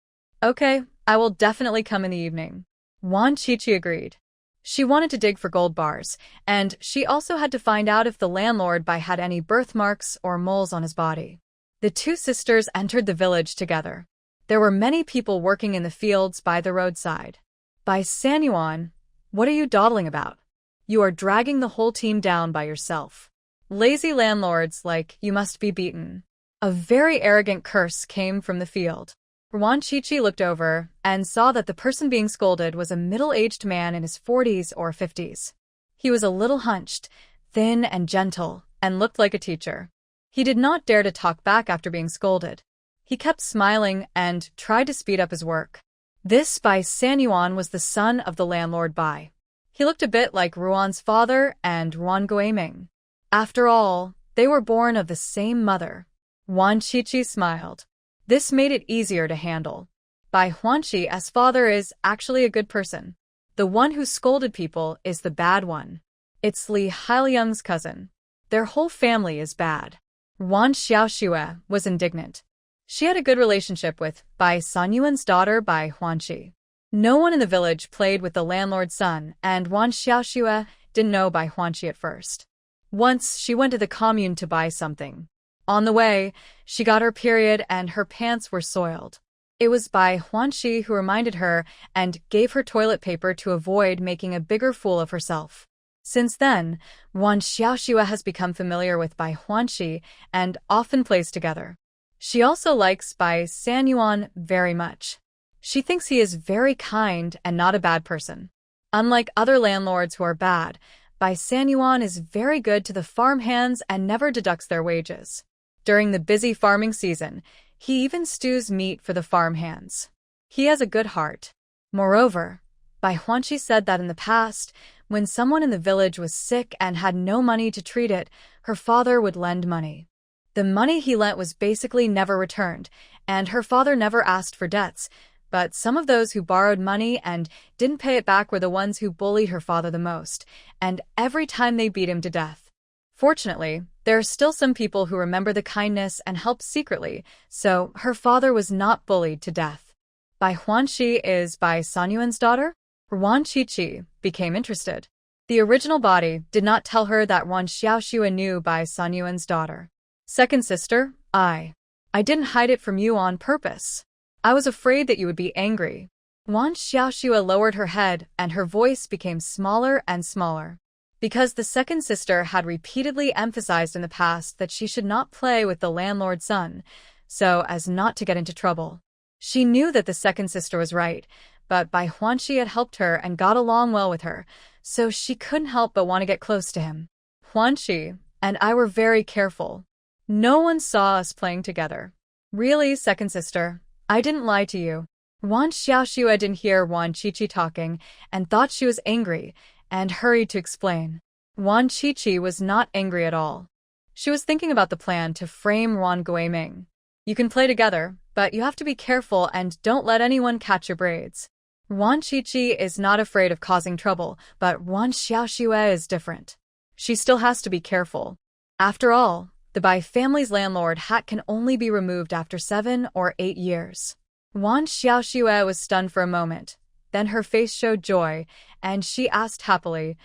Okay, I will definitely come in the evening. Wan Qiqi agreed. She wanted to dig for gold bars, and she also had to find out if the landlord had any birthmarks or moles on his body. The two sisters entered the village together. There were many people working in the fields by the roadside. Bai Sanyuan, what are you dawdling about? You are dragging the whole team down by yourself. Lazy landlords like you must be beaten. A very arrogant curse came from the field. Wan Qiqi looked over and saw that the person being scolded was a middle-aged man in his 40s or 50s. He was a little hunched, thin and gentle, and looked like a teacher. He did not dare to talk back after being scolded. He kept smiling and tried to speed up his work. This Bai Sanyuan was the son of the landlord Bai. He looked a bit like Ruan's father and Ruan Guiming. After all, they were born of the same mother. Wan Qiqi smiled. This made it easier to handle. Bai Huanqi's father is actually a good person. The one who scolded people is the bad one. It's Li Hailiang's cousin. Their whole family is bad. Wan Xiaoxue was indignant. She had a good relationship with Bai Sanyuan's daughter Bai Huanqi. No one in the village played with the landlord's son, and Wan Xiaoxue didn't know Bai Huanqi at first. Once she went to the commune to buy something. On the way, she got her period and her pants were soiled. It was Bai Huanqi who reminded her and gave her toilet paper to avoid making a bigger fool of herself. Since then, Wan Xiaoxue has become familiar with Bai Huanqi and often plays together. She also likes Bai Sanyuan very much. She thinks he is very kind and not a bad person. Unlike other landlords who are bad, Bai Sanyuan is very good to the farmhands and never deducts their wages. During the busy farming season, he even stews meat for the farmhands. He has a good heart. Moreover, Bai Huanqi said that in the past, when someone in the village was sick and had no money to treat it, her father would lend money. The money he lent was basically never returned, and her father never asked for debts, but some of those who borrowed money and didn't pay it back were the ones who bullied her father the most, and every time they beat him to death. Fortunately, there are still some people who remember the kindness and help secretly, so her father was not bullied to death. Bai Huanqi is Bai Sanyuan's daughter? Wan Qiqi became interested. The original body did not tell her that Wan Xiaoxue knew Bai Sanyuan's daughter. Second sister, I didn't hide it from you on purpose. I was afraid that you would be angry. Wan Xiaoxue lowered her head and her voice became smaller and smaller. Because the second sister had repeatedly emphasized in the past that she should not play with the landlord's son, so as not to get into trouble. She knew that the second sister was right, but Bai Huanqi had helped her and got along well with her, so she couldn't help but want to get close to him. Huanqi and I were very careful. No one saw us playing together. Really, second sister, I didn't lie to you. Wan Xiaoxue didn't hear Wan Qiqi talking and thought she was angry, and hurried to explain. Wan Qiqi was not angry at all. She was thinking about the plan to frame Ruan Guiming. You can play together, but you have to be careful and don't let anyone catch your braids. Wan Qiqi is not afraid of causing trouble, but Wan Xiaoxue is different. She still has to be careful. After all, the Bai family's landlord hat can only be removed after 7 or 8 years. Wan Xiaoxue was stunned for a moment. Then her face showed joy, and she asked happily,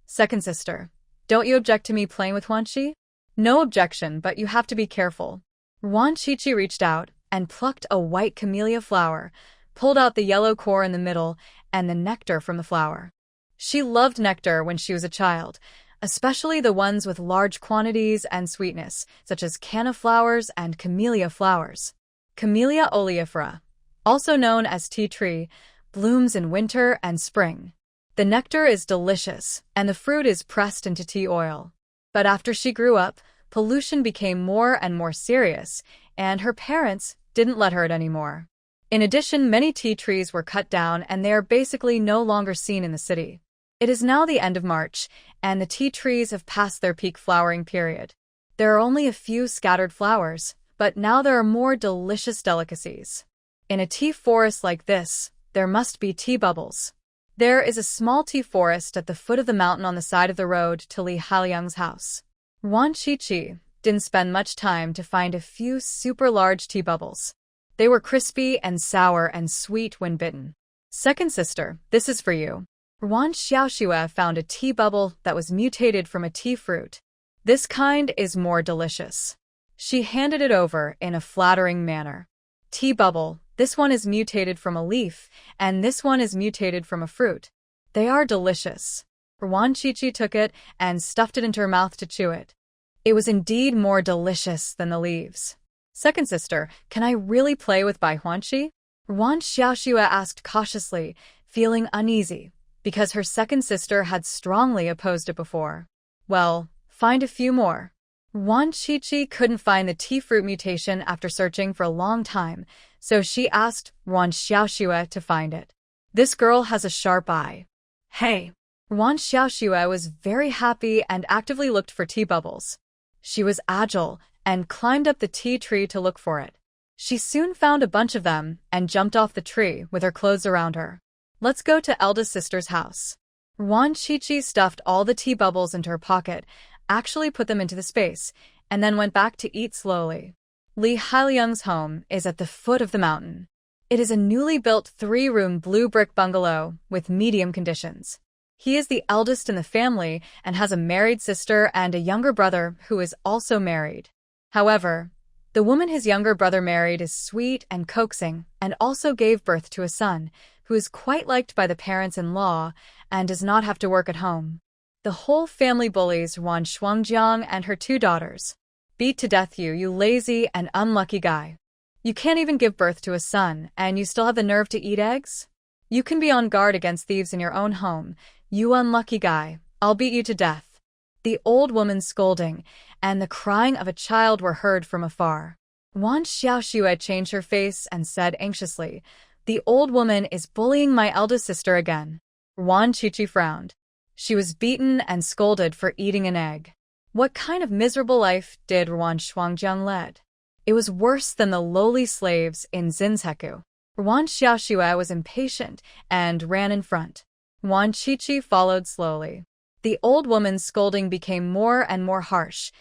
Second sister, don't you object to me playing with Huanqi? No objection, but you have to be careful. Wan Qiqi reached out and plucked a white camellia flower, pulled out the yellow core in the middle, and the nectar from the flower. She loved nectar when she was a child, especially the ones with large quantities and sweetness, such as canna flowers and camellia flowers. Camellia oleifera, also known as tea tree, blooms in winter and spring. The nectar is delicious, and the fruit is pressed into tea oil. But after she grew up, pollution became more and more serious, and her parents didn't let her anymore. In addition, many tea trees were cut down and they are basically no longer seen in the city. It is now the end of March, and the tea trees have passed their peak flowering period. There are only a few scattered flowers, but now there are more delicious delicacies. In a tea forest like this, there must be tea bubbles. There is a small tea forest at the foot of the mountain on the side of the road to Li Haliang's house. Wan Qiqi didn't spend much time to find a few super large tea bubbles. They were crispy and sour and sweet when bitten. Second sister, this is for you. Wan Xiaoxue found a tea bubble that was mutated from a tea fruit. This kind is more delicious. She handed it over in a flattering manner. Tea bubble, this one is mutated from a leaf, and this one is mutated from a fruit. They are delicious. Wan Qiqi took it and stuffed it into her mouth to chew it. It was indeed more delicious than the leaves. Second sister, can I really play with Bai Huanqi? Wan Xiaoxue asked cautiously, feeling uneasy, because her second sister had strongly opposed it before. Well, find a few more. Wan Qiqi couldn't find the tea fruit mutation after searching for a long time, so she asked Wan Xiaoxue to find it. This girl has a sharp eye. Hey! Wan Xiaoxue was very happy and actively looked for tea bubbles. She was agile and climbed up the tea tree to look for it. She soon found a bunch of them and jumped off the tree with her clothes around her. Let's go to eldest sister's house. Wan Qiqi stuffed all the tea bubbles into her pocket, actually put them into the space, and then went back to eat slowly. Li Haliang's home is at the foot of the mountain. It is a newly built 3-room blue brick bungalow with medium conditions. He is the eldest in the family and has a married sister and a younger brother who is also married. However, the woman his younger brother married is sweet and coaxing and also gave birth to a son who is quite liked by the parents-in-law and does not have to work at home. The whole family bullies Wan Shuangjiang and her 2 daughters. Beat to death you lazy and unlucky guy. You can't even give birth to a son and you still have the nerve to eat eggs? You can be on guard against thieves in your own home. You unlucky guy, I'll beat you to death. The old woman's scolding and the crying of a child were heard from afar. Wan Xiaoxue changed her face and said anxiously, the old woman is bullying my eldest sister again. Wan Qiqi frowned. She was beaten and scolded for eating an egg. What kind of miserable life did Wan Shuangjiang lead? It was worse than the lowly slaves in Zinzheku. Wan Xiaoxue was impatient and ran in front. Wan Qiqi followed slowly. The old woman's scolding became more and more harsh,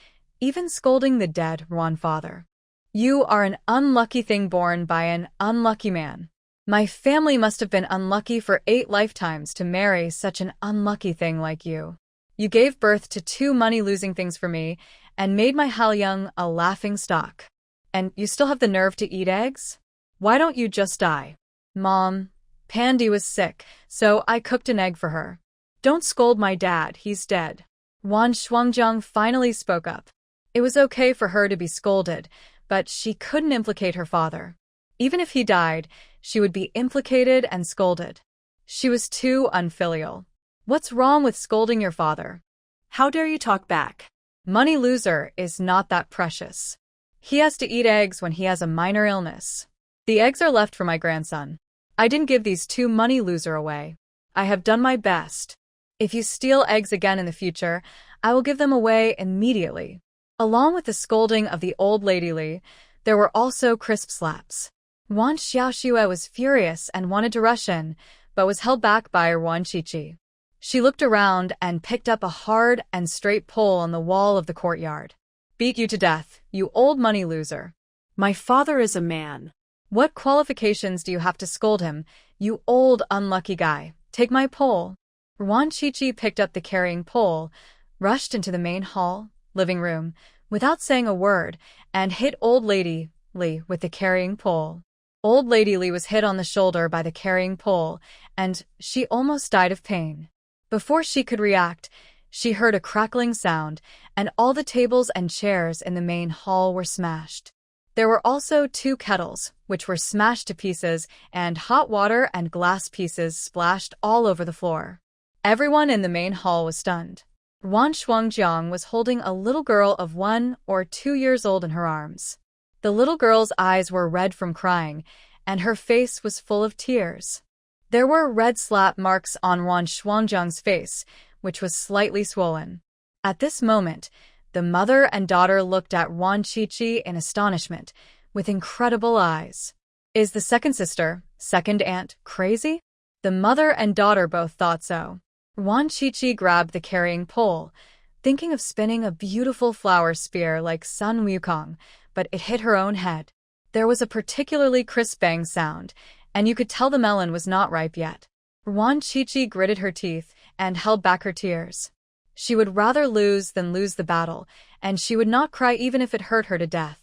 even scolding the dead Wan father. You are an unlucky thing born by an unlucky man. My family must have been unlucky for 8 lifetimes to marry such an unlucky thing like you. You gave birth to 2 money-losing things for me and made my Haliang a laughing stock. And you still have the nerve to eat eggs? Why don't you just die? Mom, Pandy was sick, so I cooked an egg for her. Don't scold my dad, he's dead. Wan Shuangjiang finally spoke up. It was okay for her to be scolded, but she couldn't implicate her father. Even if he died, she would be implicated and scolded. She was too unfilial. What's wrong with scolding your father? How dare you talk back? Money loser is not that precious. He has to eat eggs when he has a minor illness. The eggs are left for my grandson. I didn't give these 2 money loser away. I have done my best. If you steal eggs again in the future, I will give them away immediately. Along with the scolding of the old lady Li, there were also crisp slaps. Wan Xiaoxue was furious and wanted to rush in, but was held back by Wan Qiqi. She looked around and picked up a hard and straight pole on the wall of the courtyard. Beat you to death, you old money loser. My father is a man. What qualifications do you have to scold him, you old unlucky guy? Take my pole. Wan Qiqi picked up the carrying pole, rushed into the main hall, living room, without saying a word, and hit old lady Li with the carrying pole. Old lady Li was hit on the shoulder by the carrying pole, and she almost died of pain. Before she could react, she heard a crackling sound, and all the tables and chairs in the main hall were smashed. There were also 2 kettles, which were smashed to pieces, and hot water and glass pieces splashed all over the floor. Everyone in the main hall was stunned. Wan Shuangjiang was holding a little girl of 1 or 2 years old in her arms. The little girl's eyes were red from crying, and her face was full of tears. There were red slap marks on Wan Shuangjiang's face, which was slightly swollen. At this moment, the mother and daughter looked at Wan Qiqi in astonishment, with incredible eyes. Is the second sister, second aunt, crazy? The mother and daughter both thought so. Wan Qiqi grabbed the carrying pole, thinking of spinning a beautiful flower spear like Sun Wukong, but it hit her own head. There was a particularly crisp bang sound, and you could tell the melon was not ripe yet. Wan Qiqi gritted her teeth and held back her tears. She would rather lose than lose the battle, and she would not cry even if it hurt her to death.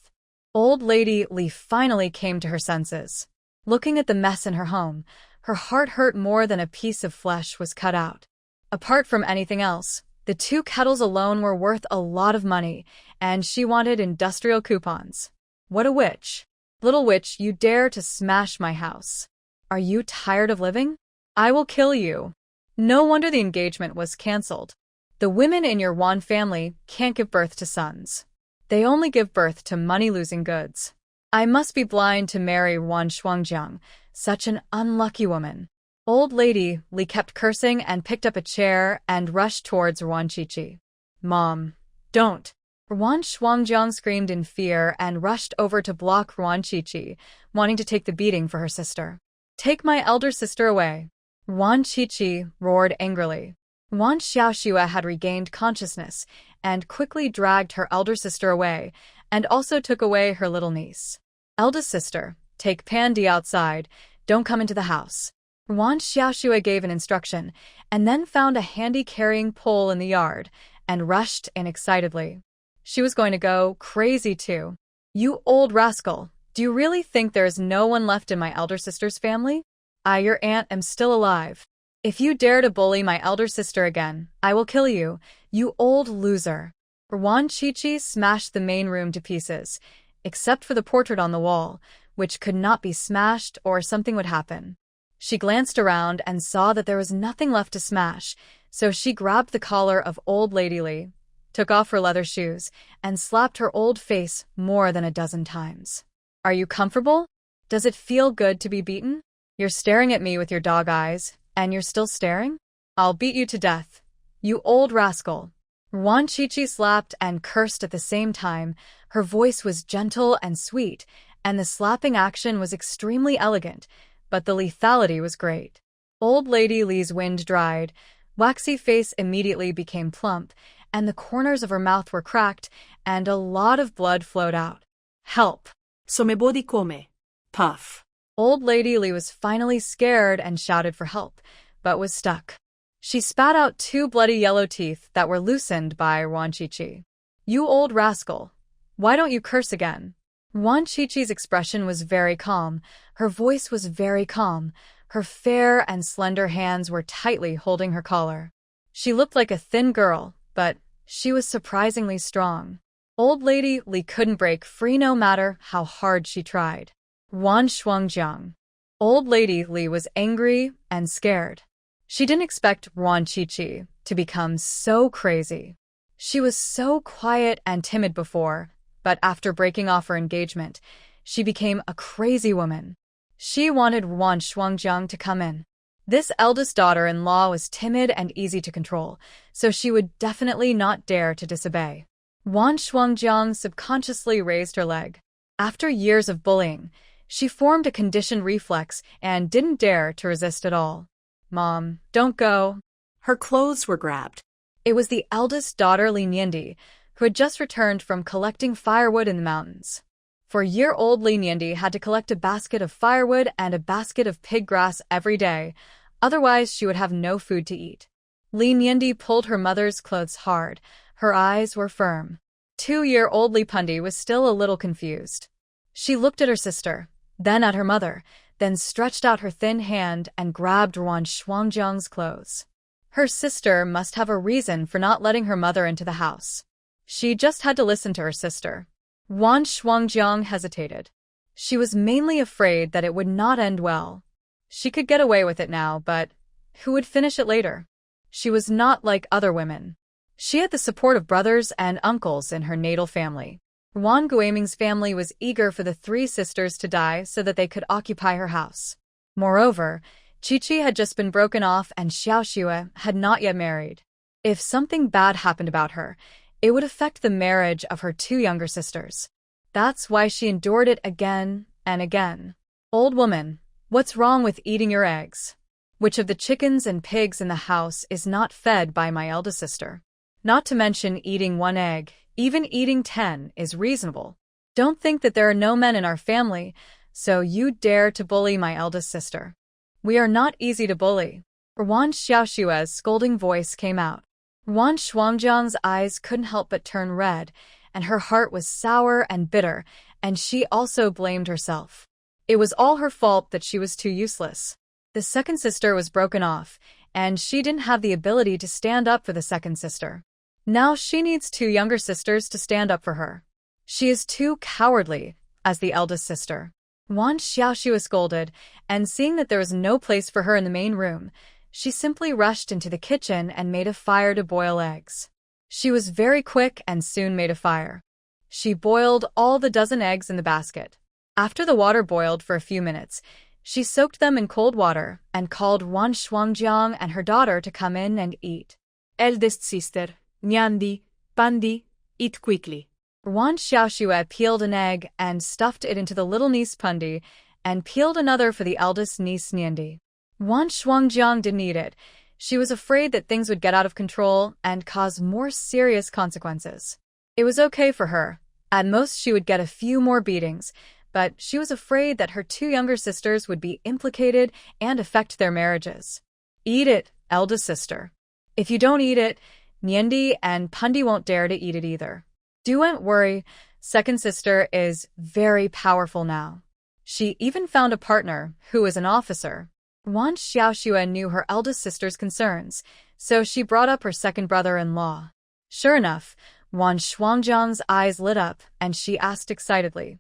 Old Lady Li finally came to her senses. Looking at the mess in her home, her heart hurt more than a piece of flesh was cut out. Apart from anything else, the 2 kettles alone were worth a lot of money, and she wanted industrial coupons. What a witch! Little witch, you dare to smash my house. Are you tired of living? I will kill you. No wonder the engagement was cancelled. The women in your Wan family can't give birth to sons. They only give birth to money-losing goods. I must be blind to marry Wan Shuangjiang, such an unlucky woman. Old Lady Li kept cursing and picked up a chair and rushed towards Wan Qiqi. Mom, don't. Wan Shuangjiang screamed in fear and rushed over to block Wan Qiqi, wanting to take the beating for her sister. Take my elder sister away. Wan Qiqi roared angrily. Wan Xiaoxue had regained consciousness and quickly dragged her elder sister away and also took away her little niece. Eldest sister, take Pandi outside, don't come into the house. Wan Xiaoxue gave an instruction and then found a handy carrying pole in the yard and rushed in excitedly. She was going to go crazy too. You old rascal, do you really think there is no one left in my elder sister's family? I, your aunt, am still alive. If you dare to bully my elder sister again, I will kill you, you old loser. Wan Qiqi smashed the main room to pieces, except for the portrait on the wall, which could not be smashed or something would happen. She glanced around and saw that there was nothing left to smash, so she grabbed the collar of Old Lady Li, took off her leather shoes, and slapped her old face more than a dozen times. Are you comfortable? Does it feel good to be beaten? You're staring at me with your dog eyes, and you're still staring? I'll beat you to death. You old rascal. Wan Qiqi slapped and cursed at the same time. Her voice was gentle and sweet, and the slapping action was extremely elegant, but the lethality was great. Old Lady Li's wind dried, waxy face immediately became plump, and the corners of her mouth were cracked, and a lot of blood flowed out. Help! Somebo di come. Puff. Old Lady Li was finally scared and shouted for help, but was stuck. She spat out 2 bloody yellow teeth that were loosened by Wan Qiqi. You old rascal! Why don't you curse again? Wan Qiqi's expression was very calm, her voice was very calm, her fair and slender hands were tightly holding her collar. She looked like a thin girl, but she was surprisingly strong. Old Lady Li couldn't break free no matter how hard she tried. Wan Shuangjiang. Old Lady Li was angry and scared. She didn't expect Wan Qiqi to become so crazy. She was so quiet and timid before, but after breaking off her engagement, she became a crazy woman. She wanted Wan Shuangjiang to come in. This eldest daughter-in-law was timid and easy to control, so she would definitely not dare to disobey. Wan Shuangjiang subconsciously raised her leg. After years of bullying, she formed a conditioned reflex and didn't dare to resist at all. Mom, don't go. Her clothes were grabbed. It was the eldest daughter, Li Niandi, who had just returned from collecting firewood in the mountains. For a year, old Li Niandi had to collect a basket of firewood and a basket of pig grass every day, otherwise she would have no food to eat. Li Niandi pulled her mother's clothes hard. Her eyes were firm. 2-year-old Li Pundi was still a little confused. She looked at her sister, then at her mother, then stretched out her thin hand and grabbed Wan Shuangjiang's clothes. Her sister must have a reason for not letting her mother into the house. She just had to listen to her sister. Wan Shuangjiang hesitated. She was mainly afraid that it would not end well. She could get away with it now, but who would finish it later? She was not like other women. She had the support of brothers and uncles in her natal family. Wan Guiming's family was eager for the 3 sisters to die so that they could occupy her house. Moreover, Qiqi had just been broken off and Xiaoxue had not yet married. If something bad happened about her, it would affect the marriage of her 2 younger sisters. That's why she endured it again and again. Old woman, what's wrong with eating your eggs? Which of the chickens and pigs in the house is not fed by my eldest sister? Not to mention eating one egg, even eating 10 is reasonable. Don't think that there are no men in our family, so you dare to bully my eldest sister. We are not easy to bully. Ruan Xiaoshua's scolding voice came out. Ruan Shuangjiang's eyes couldn't help but turn red, and her heart was sour and bitter, and she also blamed herself. It was all her fault that she was too useless. The second sister was broken off, and she didn't have the ability to stand up for the second sister. Now she needs two younger sisters to stand up for her. She is too cowardly, as the eldest sister. Wan Xiaoxua scolded, and seeing that there was no place for her in the main room, she simply rushed into the kitchen and made a fire to boil eggs. She was very quick and soon made a fire. She boiled all the dozen eggs in the basket. After the water boiled for a few minutes, she soaked them in cold water and called Wan Shuangjiang and her daughter to come in and eat. Eldest sister, Nyandi, Pandi, eat quickly. Wan Xiaoxua peeled an egg and stuffed it into the little niece Pundi, and peeled another for the eldest niece Nyandi. Wan Shuangjiang didn't eat it. She was afraid that things would get out of control and cause more serious consequences. It was okay for her. At most she would get a few more beatings, but she was afraid that her two younger sisters would be implicated and affect their marriages. Eat it, eldest sister. If you don't eat it, Nyandi and Pundi won't dare to eat it either. Don't worry, second sister is very powerful now. She even found a partner who is an officer. Wan Xiaoxua knew her eldest sister's concerns, so she brought up her second brother-in-law. Sure enough, Wan Shuangjiang's eyes lit up and she asked excitedly,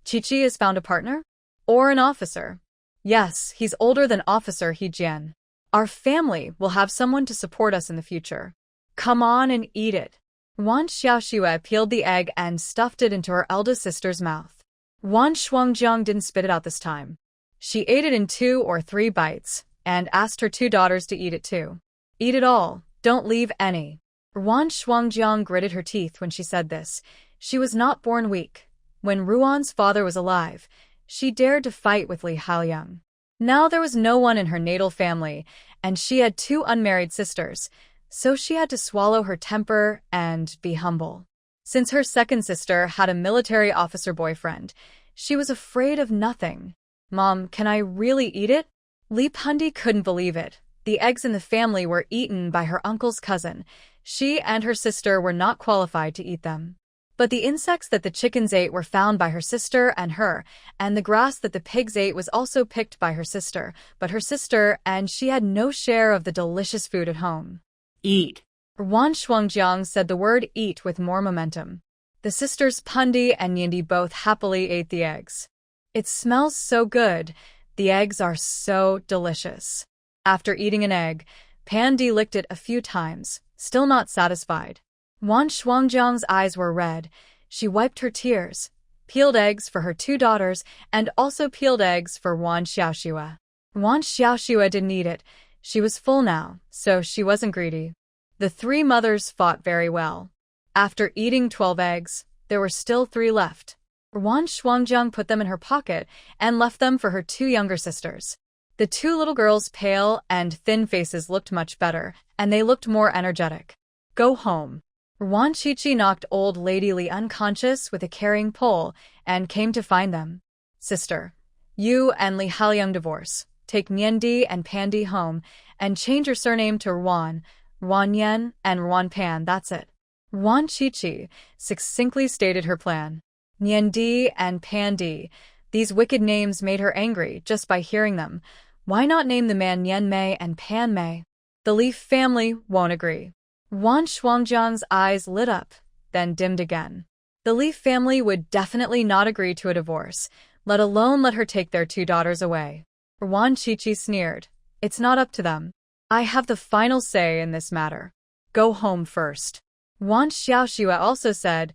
Qiqi has found a partner? Or an officer? Yes, he's older than Officer He Jian. Our family will have someone to support us in the future. Come on and eat it. Wan Xiaoxua peeled the egg and stuffed it into her eldest sister's mouth. Wan Shuangjiang didn't spit it out this time. She ate it in 2 or 3 bites, and asked her 2 daughters to eat it too. Eat it all, don't leave any. Wan Shuangjiang gritted her teeth when she said this. She was not born weak. When Ruan's father was alive, she dared to fight with Li Haoyang. Now there was no one in her natal family, and she had 2 unmarried sisters, so she had to swallow her temper and be humble. Since her second sister had a military officer boyfriend, she was afraid of nothing. Mom, can I really eat it? Li Pundi couldn't believe it. The eggs in the family were eaten by her uncle's cousin. She and her sister were not qualified to eat them. But the insects that the chickens ate were found by her sister and her, and the grass that the pigs ate was also picked by her sister, but her sister and she had no share of the delicious food at home. Eat. Wan Shuangjiang said the word eat with more momentum. The sisters Pundi and Nyindi both happily ate the eggs. It smells so good. The eggs are so delicious. After eating an egg, Pandi licked it a few times, still not satisfied. Wan Shuangjiang's eyes were red. She wiped her tears, peeled eggs for her 2 daughters, and also peeled eggs for Wan Xiaoxua. Wan Xiaoxua didn't eat it. She was full now, so she wasn't greedy. The 3 mothers fought very well. After eating 12 eggs, there were still 3 left. Wan Shuangjiang put them in her pocket and left them for her 2 younger sisters. The 2 little girls' pale and thin faces looked much better, and they looked more energetic. Go home. Wan Qiqi knocked old Lady Li unconscious with a carrying pole and came to find them. Sister, you and Li Haoyang divorce. Take Nyandi and Pandi home and change your surname to Ruan, Ruan Yen, and Ruan Pan, that's it. Wan Qiqi succinctly stated her plan. Nyandi and Pandi, these wicked names made her angry just by hearing them. Why not name the man Nyen Mei and Pan Mei? The Li family won't agree. Wan Shuangjiang's eyes lit up, then dimmed again. The Li family would definitely not agree to a divorce, let alone let her take their 2 daughters away. Wan Qiqi sneered. It's not up to them. I have the final say in this matter. Go home first. Wan Xiaoxua also said,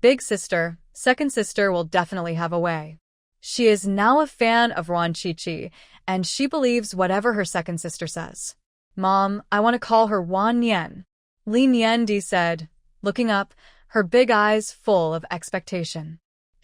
Big sister, second sister will definitely have a way. She is now a fan of Wan Qiqi, and she believes whatever her second sister says. Mom, I want to call her Wan Nian. Li Niandi said, looking up, her big eyes full of expectation.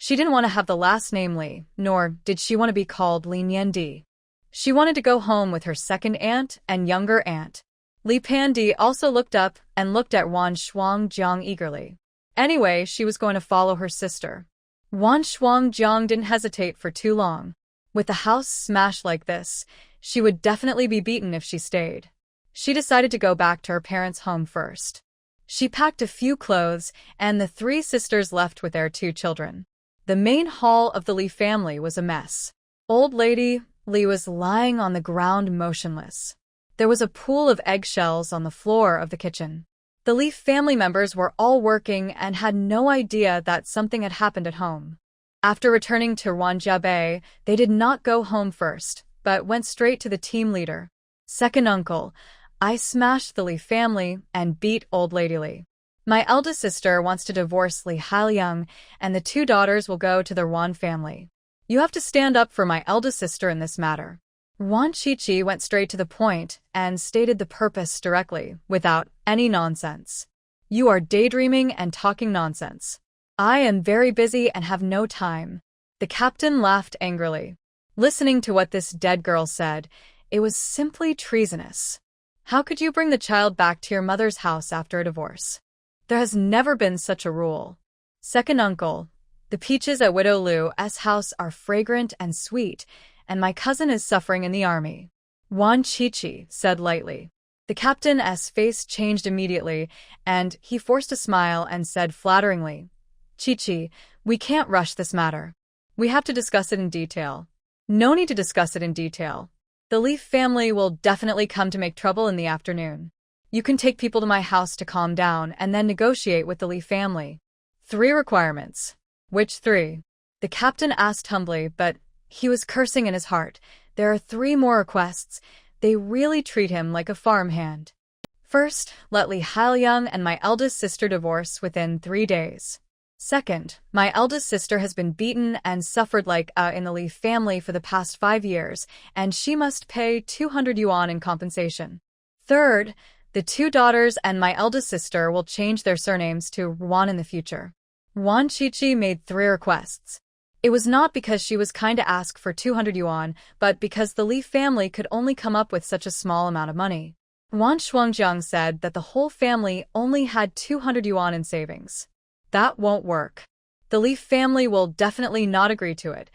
She didn't want to have the last name Li, nor did she want to be called Li Niandi. She wanted to go home with her second aunt and younger aunt. Li Pandi also looked up and looked at Wan Shuangjiang eagerly. Anyway, she was going to follow her sister. Wan Shuangjiang didn't hesitate for too long. With the house smashed like this, she would definitely be beaten if she stayed. She decided to go back to her parents' home first. She packed a few clothes, and the three sisters left with their two children. The main hall of the Li family was a mess. Old lady Li was lying on the ground motionless. There was a pool of eggshells on the floor of the kitchen. The Li family members were all working and had no idea that something had happened at home. After returning to Wanjiabe, they did not go home first, but went straight to the team leader. Second uncle, I smashed the Li family and beat old lady Li. My eldest sister wants to divorce Li Hailiang, and the two daughters will go to the Wan family. You have to stand up for my eldest sister in this matter. Wan Qiqi went straight to the point and stated the purpose directly, without any nonsense. You are daydreaming and talking nonsense. I am very busy and have no time. The captain laughed angrily. Listening to what this dead girl said, it was simply treasonous. How could you bring the child back to your mother's house after a divorce? There has never been such a rule. Second uncle, the peaches at Widow Lu's house are fragrant and sweet, and my cousin is suffering in the army. Wan Qiqi said lightly. The captain's face changed immediately, and he forced a smile and said flatteringly, Qiqi, we can't rush this matter. We have to discuss it in detail. No need to discuss it in detail. The Li family will definitely come to make trouble in the afternoon. You can take people to my house to calm down and then negotiate with the Li family. 3 requirements. Which 3? The captain asked humbly, but he was cursing in his heart. There are 3 more requests. They really treat him like a farmhand. First, let Li Hailiang and my eldest sister divorce within 3 days. Second, my eldest sister has been beaten and suffered in the Li family for the past 5 years, and she must pay 200 yuan in compensation. Third, the 2 daughters and my eldest sister will change their surnames to Wan in the future. Wan Qiqi made 3 requests. It was not because she was kind to ask for 200 yuan, but because the Li family could only come up with such a small amount of money. Wan Shuangjiang said that the whole family only had 200 yuan in savings. That won't work. The Li family will definitely not agree to it,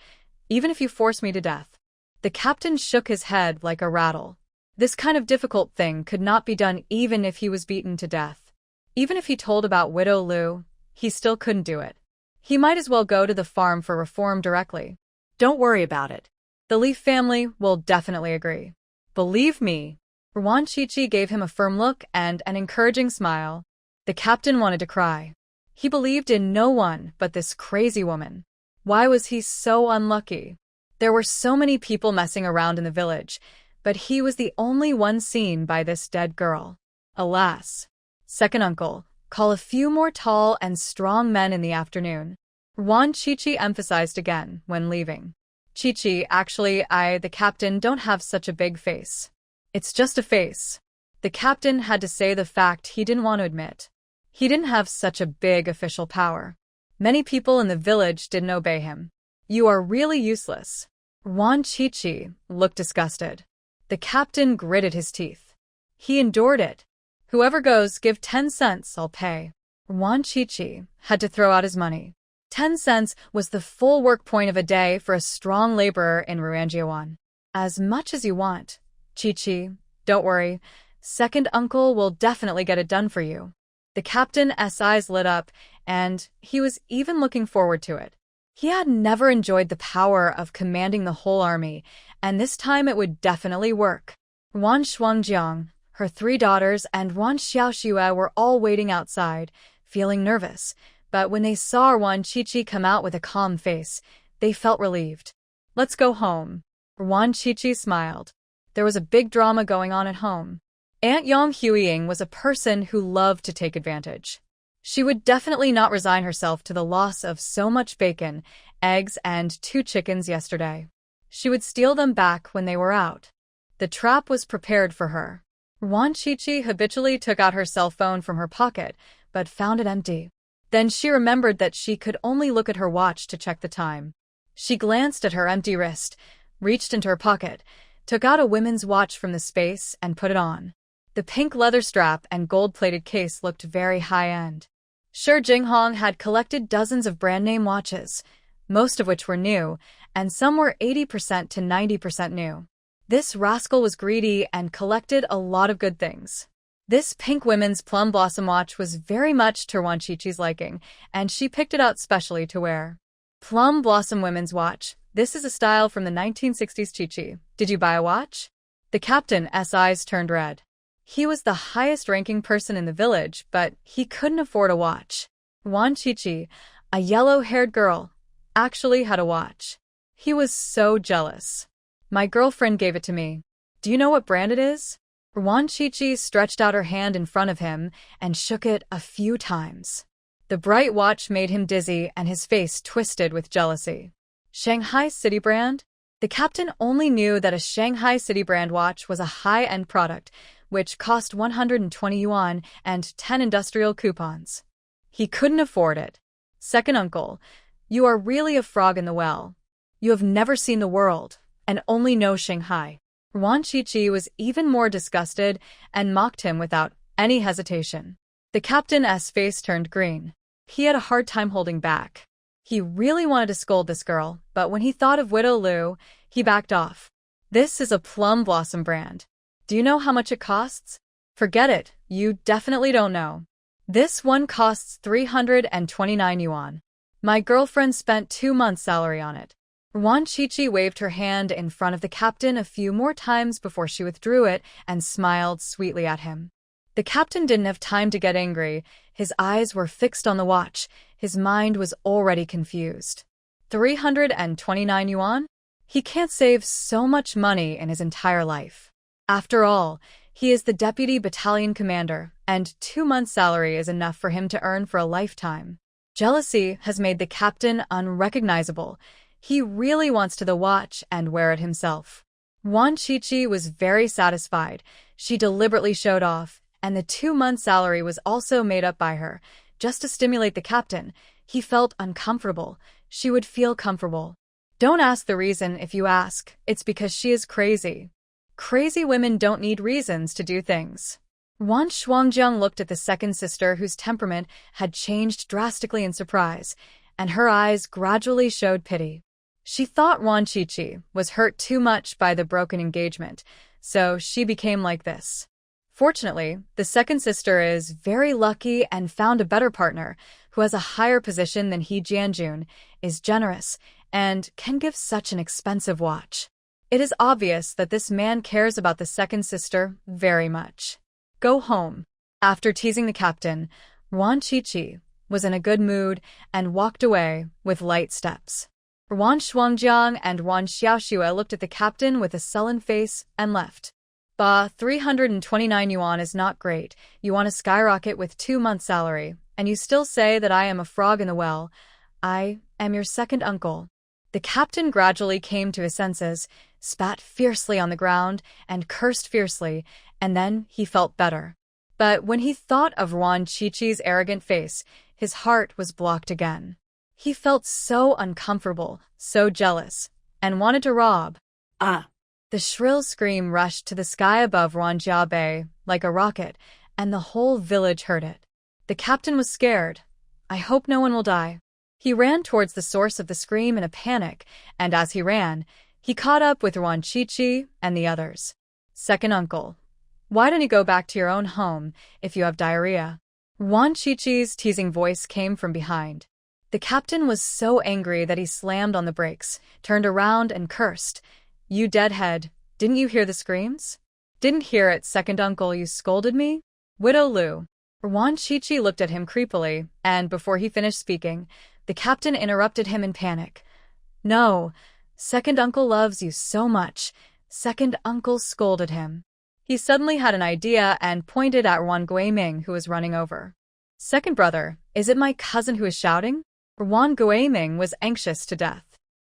even if you force me to death. The captain shook his head like a rattle. This kind of difficult thing could not be done even if he was beaten to death. Even if he told about Widow Lu, he still couldn't do it. He might as well go to the farm for reform directly. Don't worry about it. The Li family will definitely agree. Believe me. Wan Qiqi gave him a firm look and an encouraging smile. The captain wanted to cry. He believed in no one but this crazy woman. Why was he so unlucky? There were so many people messing around in the village, but he was the only one seen by this dead girl. Alas. Second uncle, call a few more tall and strong men in the afternoon. Wan Qiqi emphasized again when leaving. Qiqi, actually, the captain, don't have such a big face. It's just a face. The captain had to say the fact he didn't want to admit. He didn't have such a big official power. Many people in the village didn't obey him. You are really useless. Wan Qiqi looked disgusted. The captain gritted his teeth. He endured it. Whoever goes, give 10 cents, I'll pay. Wan Qiqi had to throw out his money. 10 cents was the full work point of a day for a strong laborer in Ruanjiawan. As much as you want. Qiqi, don't worry. Second uncle will definitely get it done for you. The captain's eyes lit up, and he was even looking forward to it. He had never enjoyed the power of commanding the whole army, and this time it would definitely work. Wan Shuangjiang, her 3 daughters, and Wan Xiaoxue were all waiting outside, feeling nervous, but when they saw Wan Qiqi come out with a calm face, they felt relieved. Let's go home. Wan Qiqi smiled. There was a big drama going on at home. Aunt Yang Huiying was a person who loved to take advantage. She would definitely not resign herself to the loss of so much bacon, eggs, and 2 chickens yesterday. She would steal them back when they were out. The trap was prepared for her. Wan Qiqi habitually took out her cell phone from her pocket, but found it empty. Then she remembered that she could only look at her watch to check the time. She glanced at her empty wrist, reached into her pocket, took out a women's watch from the space, and put it on. The pink leather strap and gold-plated case looked very high-end. Sure, Jinghong had collected dozens of brand-name watches, most of which were new, and some were 80% to 90% new. This rascal was greedy and collected a lot of good things. This pink women's plum blossom watch was very much to Wan Qiqi's liking, and she picked it out specially to wear. Plum blossom women's watch. This is a style from the 1960s, Qiqi. Did you buy a watch? The captain's eyes turned red. He was the highest-ranking person in the village, but he couldn't afford a watch. Wan Qiqi, a yellow-haired girl, actually had a watch. He was so jealous. My girlfriend gave it to me. Do you know what brand it is? Wan Qiqi stretched out her hand in front of him and shook it a few times. The bright watch made him dizzy and his face twisted with jealousy. Shanghai City brand? The captain only knew that a Shanghai City brand watch was a high-end product, which cost 120 yuan and 10 industrial coupons. He couldn't afford it. Second uncle, you are really a frog in the well. You have never seen the world, and only know Shanghai. Wan Qiqi was even more disgusted and mocked him without any hesitation. The captain's face turned green. He had a hard time holding back. He really wanted to scold this girl, but when he thought of Widow Lu, he backed off. This is a plum blossom brand. Do you know how much it costs? Forget it, you definitely don't know. This one costs 329 yuan. My girlfriend spent 2 months' salary on it. Wan Qiqi waved her hand in front of the captain a few more times before she withdrew it and smiled sweetly at him. The captain didn't have time to get angry. His eyes were fixed on the watch. His mind was already confused. 329 yuan? He can't save so much money in his entire life. After all, he is the deputy battalion commander, and 2 months' salary is enough for him to earn for a lifetime. Jealousy has made the captain unrecognizable. He really wants to the watch and wear it himself. Wan Qiqi was very satisfied. She deliberately showed off, and the 2 months' salary was also made up by her. Just to stimulate the captain, he felt uncomfortable. She would feel comfortable. Don't ask the reason if you ask. It's because she is crazy. Crazy women don't need reasons to do things. Wan Shuangjiang looked at the second sister whose temperament had changed drastically in surprise, and her eyes gradually showed pity. She thought Wan Qiqi was hurt too much by the broken engagement, so she became like this. Fortunately, the second sister is very lucky and found a better partner who has a higher position than he. Jianjun is generous and can give such an expensive watch. It is obvious that this man cares about the second sister very much. Go home. After teasing the captain, Wan Qiqi was in a good mood and walked away with light steps. Wan Shuangjiang and Wan Xiaoxue looked at the captain with a sullen face and left. Bah, 329 yuan is not great. You want to skyrocket with 2 months' salary, and you still say that I am a frog in the well. I am your second uncle. The captain gradually came to his senses, spat fiercely on the ground, and cursed fiercely, and then he felt better. But when he thought of Wan Qiqi's arrogant face, his heart was blocked again. He felt so uncomfortable, so jealous, and wanted to rob. Ah! The shrill scream rushed to the sky above Ranjia Bay like a rocket, and the whole village heard it. The captain was scared. I hope no one will die. He ran towards the source of the scream in a panic, and as he ran, he caught up with Wan Qiqi and the others. Second uncle, why don't you go back to your own home if you have diarrhea? Wan Qiqi's teasing voice came from behind. The captain was so angry that he slammed on the brakes, turned around and cursed. You deadhead, didn't you hear the screams? Didn't hear it, second uncle, you scolded me? Widow Lu. Wan Qiqi looked at him creepily, and before he finished speaking, the captain interrupted him in panic. No, second uncle loves you so much. Second uncle scolded him. He suddenly had an idea and pointed at Wan Guiming, who was running over. Second brother, is it my cousin who is shouting? Wan Guiming was anxious to death.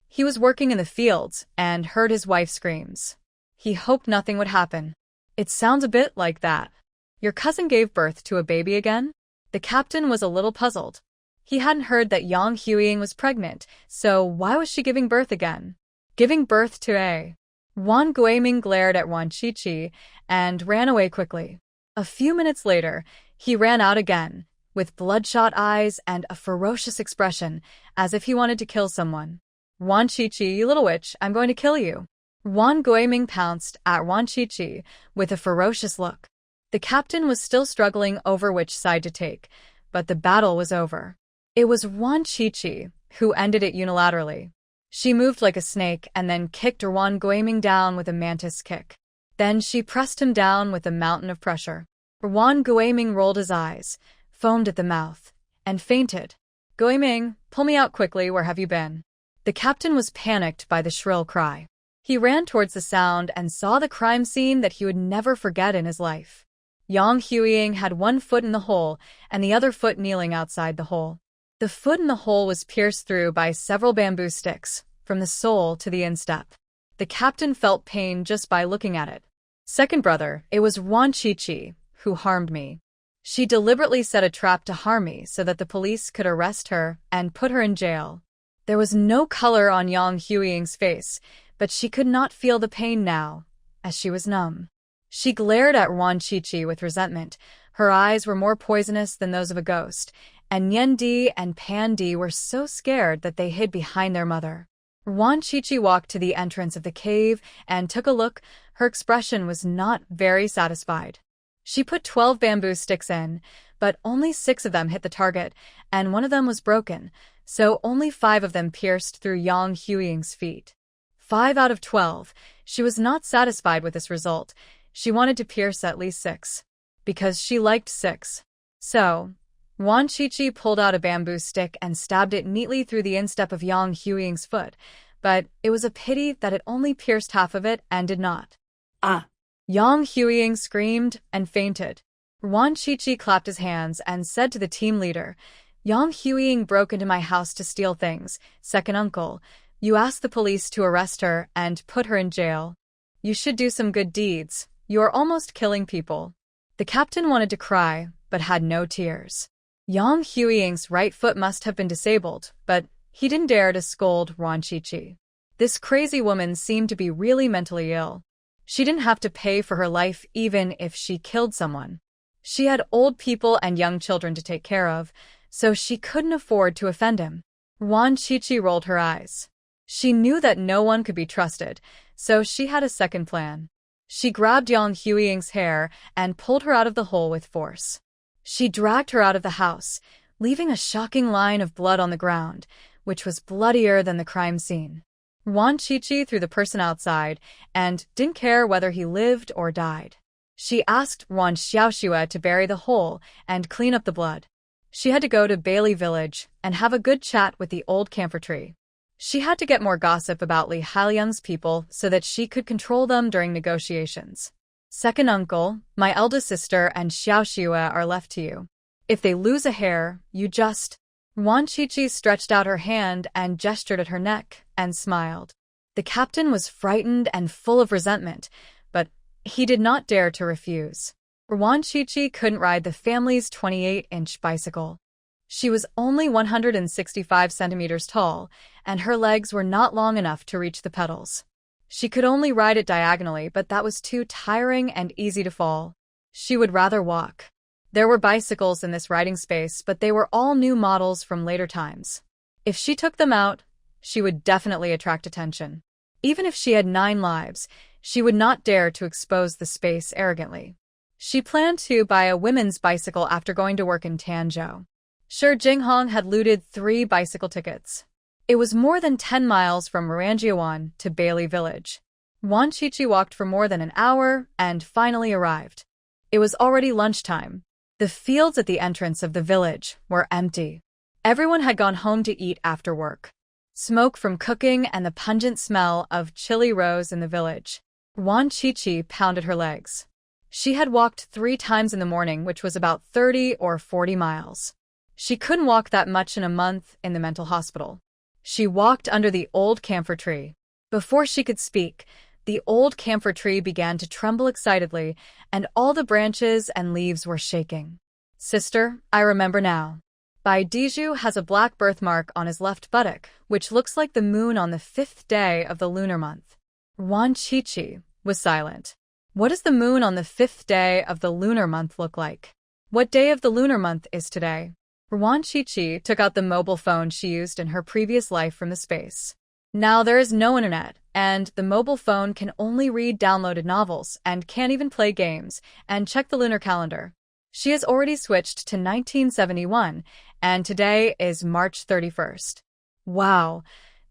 He was working in the fields and heard his wife's screams. He hoped nothing would happen. It sounds a bit like that. Your cousin gave birth to a baby again? The captain was a little puzzled. He hadn't heard that Yang Huiying was pregnant, so why was she giving birth again? Giving birth to a... Wan Guiming glared at Wan Qiqi and ran away quickly. A few minutes later, he ran out again, with bloodshot eyes and a ferocious expression, as if he wanted to kill someone. Wan Qiqi, you little witch, I'm going to kill you. Wan Guiming pounced at Wan Qiqi with a ferocious look. The captain was still struggling over which side to take, but the battle was over. It was Wan Qiqi who ended it unilaterally. She moved like a snake and then kicked Wan Guiming down with a mantis kick. Then she pressed him down with a mountain of pressure. Wan Guiming rolled his eyes, foamed at the mouth, and fainted. Guiming, pull me out quickly, where have you been? The captain was panicked by the shrill cry. He ran towards the sound and saw the crime scene that he would never forget in his life. Yang Huiying had one foot in the hole and the other foot kneeling outside the hole. The foot in the hole was pierced through by several bamboo sticks, from the sole to the instep. The captain felt pain just by looking at it. Second brother, it was Wan Qiqi who harmed me. She deliberately set a trap to harm me so that the police could arrest her and put her in jail. There was no color on Yang Huiying's face, but she could not feel the pain now, as she was numb. She glared at Wan Qiqi with resentment. Her eyes were more poisonous than those of a ghost, and Nian Di and Pan Di were so scared that they hid behind their mother. Wan Qiqi walked to the entrance of the cave and took a look. Her expression was not very satisfied. She put 12 bamboo sticks in, but only 6 of them hit the target, and one of them was broken, so only 5 of them pierced through Yang Huiying's feet. 5 out of 12. She was not satisfied with this result. She wanted to pierce at least 6. Because she liked 6. So, Wan Qiqi pulled out a bamboo stick and stabbed it neatly through the instep of Yang Huiying's foot, but it was a pity that it only pierced half of it and did not. Ah! Yang Huiying screamed and fainted. Wan Qiqi clapped his hands and said to the team leader, Yang Huiying broke into my house to steal things. Second uncle, you asked the police to arrest her and put her in jail. You should do some good deeds. You are almost killing people. The captain wanted to cry, but had no tears. Yang Huiying's right foot must have been disabled, but he didn't dare to scold Wan Qiqi. This crazy woman seemed to be really mentally ill. She didn't have to pay for her life even if she killed someone. She had old people and young children to take care of, so she couldn't afford to offend him. Wan Qiqi rolled her eyes. She knew that no one could be trusted, so she had a second plan. She grabbed Yang Huiying's hair and pulled her out of the hole with force. She dragged her out of the house, leaving a shocking line of blood on the ground, which was bloodier than the crime scene. Wan Qiqi threw the person outside and didn't care whether he lived or died. She asked Wan Xiaoxue to bury the hole and clean up the blood. She had to go to Bailey Village and have a good chat with the old camphor tree. She had to get more gossip about Li Haliang's people so that she could control them during negotiations. Second uncle, my eldest sister and Xiaoxue are left to you. If they lose a hair, you just... Wan Qiqi stretched out her hand and gestured at her neck and smiled. The captain was frightened and full of resentment, but he did not dare to refuse. Wan Qiqi couldn't ride the family's 28-inch bicycle. She was only 165 centimeters tall, and her legs were not long enough to reach the pedals. She could only ride it diagonally, but that was too tiring and easy to fall. She would rather walk. There were bicycles in this riding space, but they were all new models from later times. If she took them out, she would definitely attract attention. Even if she had 9 lives, she would not dare to expose the space arrogantly. She planned to buy a women's bicycle after going to work in Tanzhou. Shi Jinghong had looted 3 bicycle tickets. It was more than 10 miles from Ranjiawan to Bailey Village. Wan Qiqi walked for more than an hour and finally arrived. It was already lunchtime. The fields at the entrance of the village were empty. Everyone had gone home to eat after work. Smoke from cooking and the pungent smell of chili rose in the village. Wan Qiqi pounded her legs. She had walked 3 times in the morning, which was about 30 or 40 miles. She couldn't walk that much in a month in the mental hospital. She walked under the old camphor tree. Before she could speak, the old camphor tree began to tremble excitedly, and all the branches and leaves were shaking. Sister, I remember now. Bai Diju has a black birthmark on his left buttock, which looks like the moon on the 5th day of the lunar month. Wan Qiqi was silent. What does the moon on the 5th day of the lunar month look like? What day of the lunar month is today? Wan Qiqi took out the mobile phone she used in her previous life from the space. Now there is no internet, and the mobile phone can only read downloaded novels and can't even play games and check the lunar calendar. She has already switched to 1971, and today is March 31st. Wow,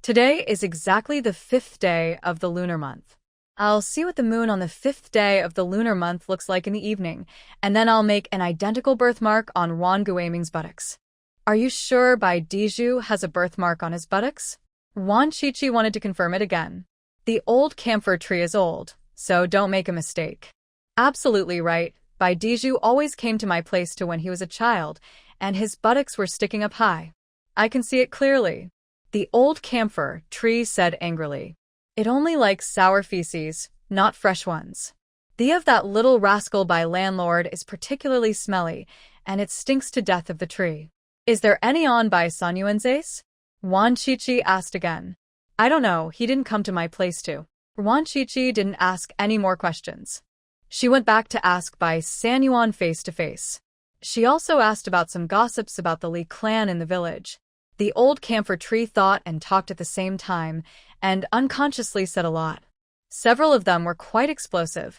today is exactly the 5th day of the lunar month. I'll see what the moon on the 5th day of the lunar month looks like in the evening, and then I'll make an identical birthmark on Wan Guaming's buttocks. Are you sure Bai Diju has a birthmark on his buttocks? Wan Qiqi wanted to confirm it again. The old camphor tree is old, so don't make a mistake. Absolutely right. Bai Diju always came to my place when he was a child, and his buttocks were sticking up high. I can see it clearly. The old camphor tree said angrily. It only likes sour feces, not fresh ones. The of that little rascal by landlord is particularly smelly, and it stinks to death of the tree. Is there any on by Sanyuanzes? Wan Qiqi asked again. I don't know, he didn't come to my place too. Wan Qiqi didn't ask any more questions. She went back to ask by Sanyuan face to face. She also asked about some gossips about the Li clan in the village. The old camphor tree thought and talked at the same time, and unconsciously said a lot. Several of them were quite explosive,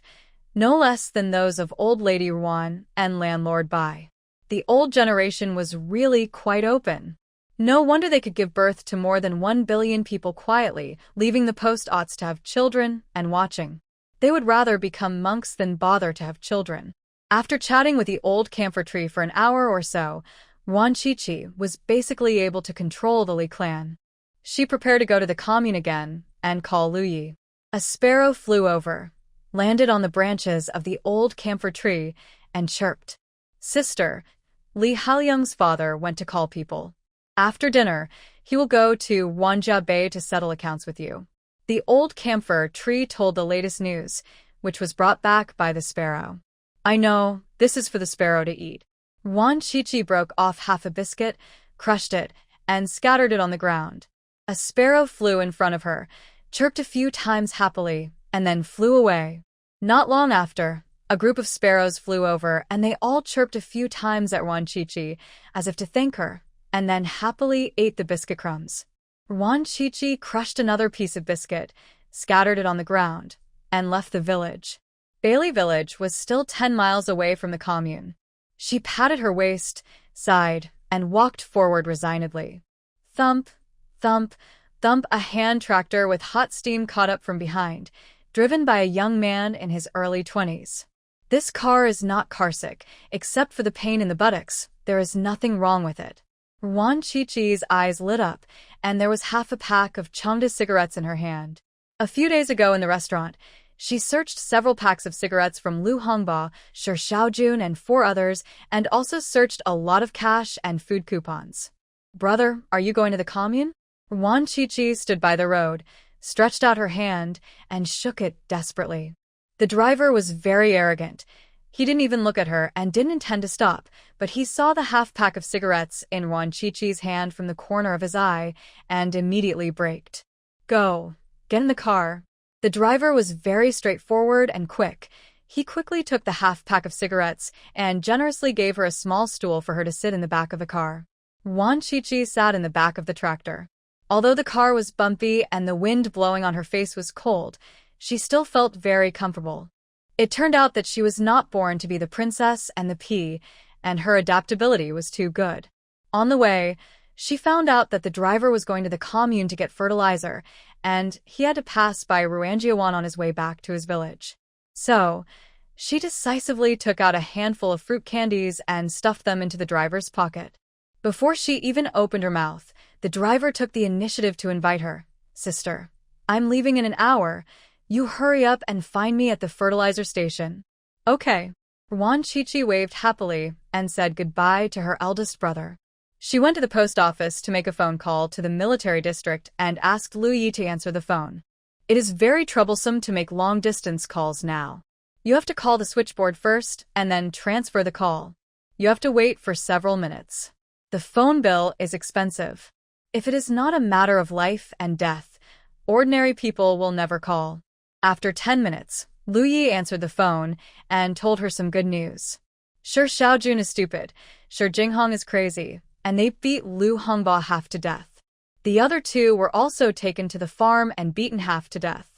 no less than those of old lady Ruan and landlord Bai. The old generation was really quite open. No wonder they could give birth to more than 1 billion people quietly, leaving the post-aughts to have children and watching. They would rather become monks than bother to have children. After chatting with the old camphor tree for an hour or so, Wan Qiqi was basically able to control the Li clan. She prepared to go to the commune again and call Lu Yi. A sparrow flew over, landed on the branches of the old camphor tree, and chirped. Sister, Li Haoliang's father went to call people. After dinner, he will go to Wanjia Bay to settle accounts with you. The old camphor tree told the latest news, which was brought back by the sparrow. I know, this is for the sparrow to eat. Wan Qiqi broke off half a biscuit, crushed it, and scattered it on the ground. A sparrow flew in front of her, chirped a few times happily, and then flew away. Not long after, a group of sparrows flew over, and they all chirped a few times at Wan Qiqi, as if to thank her, and then happily ate the biscuit crumbs. Wan Qiqi crushed another piece of biscuit, scattered it on the ground, and left the village. Bailey Village was still 10 miles away from the commune. She patted her waist, sighed, and walked forward resignedly. Thump, thump, thump. A hand tractor with hot steam caught up from behind, driven by a young man in his early 20s. This car is not carsick, except for the pain in the buttocks. There is nothing wrong with it. Wan Qiqi's eyes lit up, and there was half a pack of Chongda cigarettes in her hand. A few days ago in the restaurant, she searched several packs of cigarettes from Lu Hongba, Shi Xiaojun, and 4 others, and also searched a lot of cash and food coupons. Brother, are you going to the commune? Wan Qiqi stood by the road, stretched out her hand, and shook it desperately. The driver was very arrogant. He didn't even look at her and didn't intend to stop, but he saw the half-pack of cigarettes in Wan Qiqi's hand from the corner of his eye and immediately braked. Go. Get in the car. The driver was very straightforward and quick. He quickly took the half-pack of cigarettes and generously gave her a small stool for her to sit in the back of the car. Wan Qiqi sat in the back of the tractor. Although the car was bumpy and the wind blowing on her face was cold, she still felt very comfortable. It turned out that she was not born to be the princess and the pea, and her adaptability was too good. On the way, she found out that the driver was going to the commune to get fertilizer, and he had to pass by Ruanjiawan on his way back to his village. So, she decisively took out a handful of fruit candies and stuffed them into the driver's pocket. Before she even opened her mouth, the driver took the initiative to invite her. Sister, I'm leaving in an hour. You hurry up and find me at the fertilizer station. Okay. Wan Qiqi waved happily and said goodbye to her eldest brother. She went to the post office to make a phone call to the military district and asked Lu Yi to answer the phone. It is very troublesome to make long-distance calls now. You have to call the switchboard first and then transfer the call. You have to wait for several minutes. The phone bill is expensive. If it is not a matter of life and death, ordinary people will never call. After 10 minutes, Lu Yi answered the phone and told her some good news. Sure, Xiaojun is stupid, sure Jinghong is crazy, and they beat Lu Hongba half to death. The other two were also taken to the farm and beaten half to death.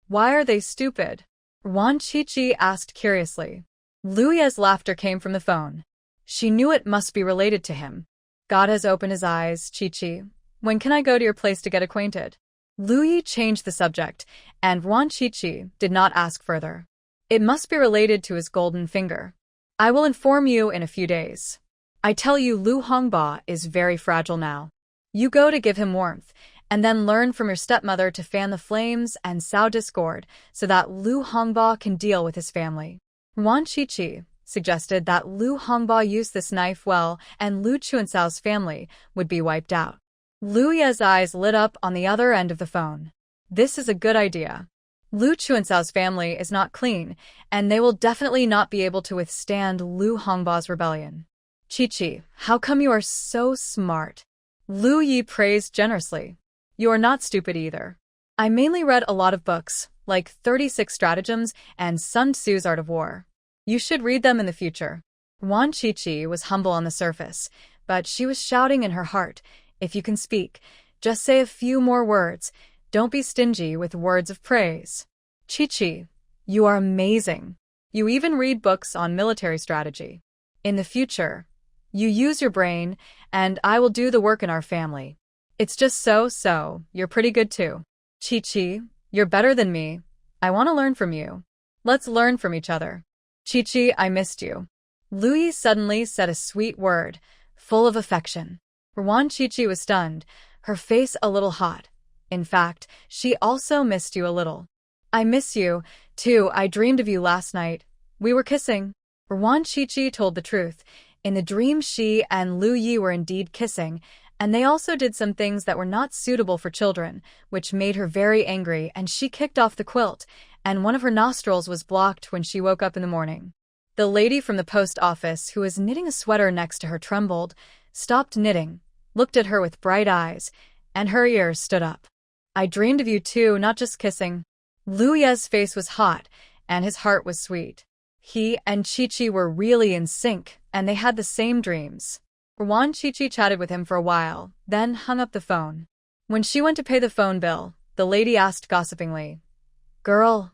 Why are they stupid? Wan Qiqi asked curiously. Lu Yi's laughter came from the phone. She knew it must be related to him. God has opened his eyes, Qiqi. When can I go to your place to get acquainted? Lu Yi changed the subject, and Wan Qiqi did not ask further. It must be related to his golden finger. I will inform you in a few days. I tell you, Lu Hongba is very fragile now. You go to give him warmth, and then learn from your stepmother to fan the flames and sow discord so that Lu Hongba can deal with his family. Wan Qiqi suggested that Lu Hongba use this knife well and Lu Chuansao's family would be wiped out. Lu Yi's eyes lit up on the other end of the phone. This is a good idea. Lu Chuansao's family is not clean, and they will definitely not be able to withstand Lu Hongba's rebellion. Qiqi, how come you are so smart? Lu Yi praised generously. You are not stupid either. I mainly read a lot of books, like 36 Stratagems and Sun Tzu's Art of War. You should read them in the future. Wan Qiqi was humble on the surface, but she was shouting in her heart, if you can speak, just say a few more words. Don't be stingy with words of praise. Qiqi, you are amazing. You even read books on military strategy. In the future, you use your brain, and I will do the work in our family. It's just so, you're pretty good too. Qiqi, you're better than me. I want to learn from you. Let's learn from each other. Qiqi, I missed you. Lu Yi suddenly said a sweet word, full of affection. Wan Qiqi was stunned, her face a little hot. In fact, she also missed you a little. I miss you, too. I dreamed of you last night. We were kissing. Wan Qiqi told the truth. In the dream, she and Lu Yi were indeed kissing, and they also did some things that were not suitable for children, which made her very angry, and she kicked off the quilt, and one of her nostrils was blocked when she woke up in the morning. The lady from the post office, who was knitting a sweater next to her, trembled, stopped knitting, looked at her with bright eyes, and her ears stood up. I dreamed of you too, not just kissing. Lu Yi's face was hot, and his heart was sweet. He and Qiqi were really in sync, and they had the same dreams. Wan Qiqi chatted with him for a while, then hung up the phone. When she went to pay the phone bill, the lady asked gossipingly, Girl,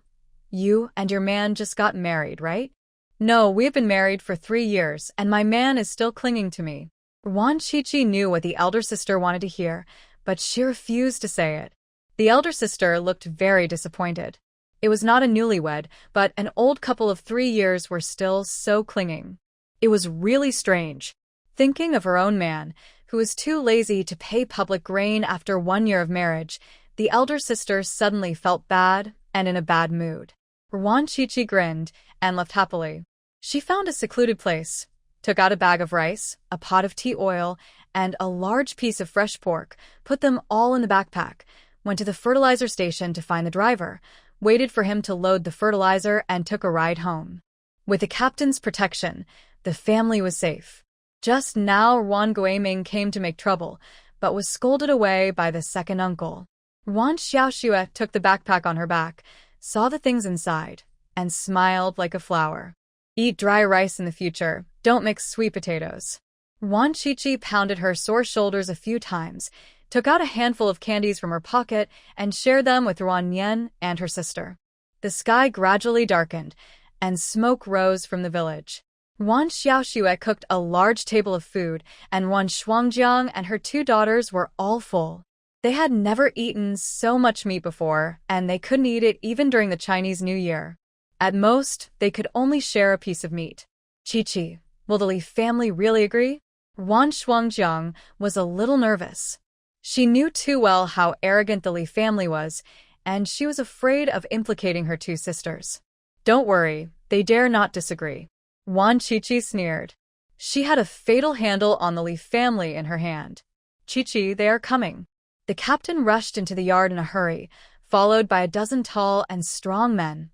you and your man just got married, right? No, we have been married for 3 years, and my man is still clinging to me. Wan Qiqi knew what the elder sister wanted to hear, but she refused to say it. The elder sister looked very disappointed. It was not a newlywed, but an old couple of 3 years were still so clinging. It was really strange. Thinking of her own man, who was too lazy to pay public grain after 1 year of marriage, the elder sister suddenly felt bad and in a bad mood. Wan Qiqi grinned and left happily. She found a secluded place, took out a bag of rice, a pot of tea oil, and a large piece of fresh pork, put them all in the backpack, went to the fertilizer station to find the driver, waited for him to load the fertilizer, and took a ride home. With the captain's protection, the family was safe. Just now Wan Guiming came to make trouble, but was scolded away by the second uncle. Wan Xiaoxue took the backpack on her back, saw the things inside, and smiled like a flower. Eat dry rice in the future, don't mix sweet potatoes. Wan Qiqi pounded her sore shoulders a few times, took out a handful of candies from her pocket, and shared them with Wan Yan and her sister. The sky gradually darkened, and smoke rose from the village. Wan Xiaoxue cooked a large table of food, and Wan Shuangjiang and her 2 daughters were all full. They had never eaten so much meat before, and they couldn't eat it even during the Chinese New Year. At most, they could only share a piece of meat. Qiqi, will the Li family really agree? Wan Shuangjiang was a little nervous. She knew too well how arrogant the Li family was, and she was afraid of implicating her 2 sisters. Don't worry, they dare not disagree. Wan Qiqi sneered. She had a fatal handle on the Li family in her hand. Qiqi, they are coming. The captain rushed into the yard in a hurry, followed by a dozen tall and strong men,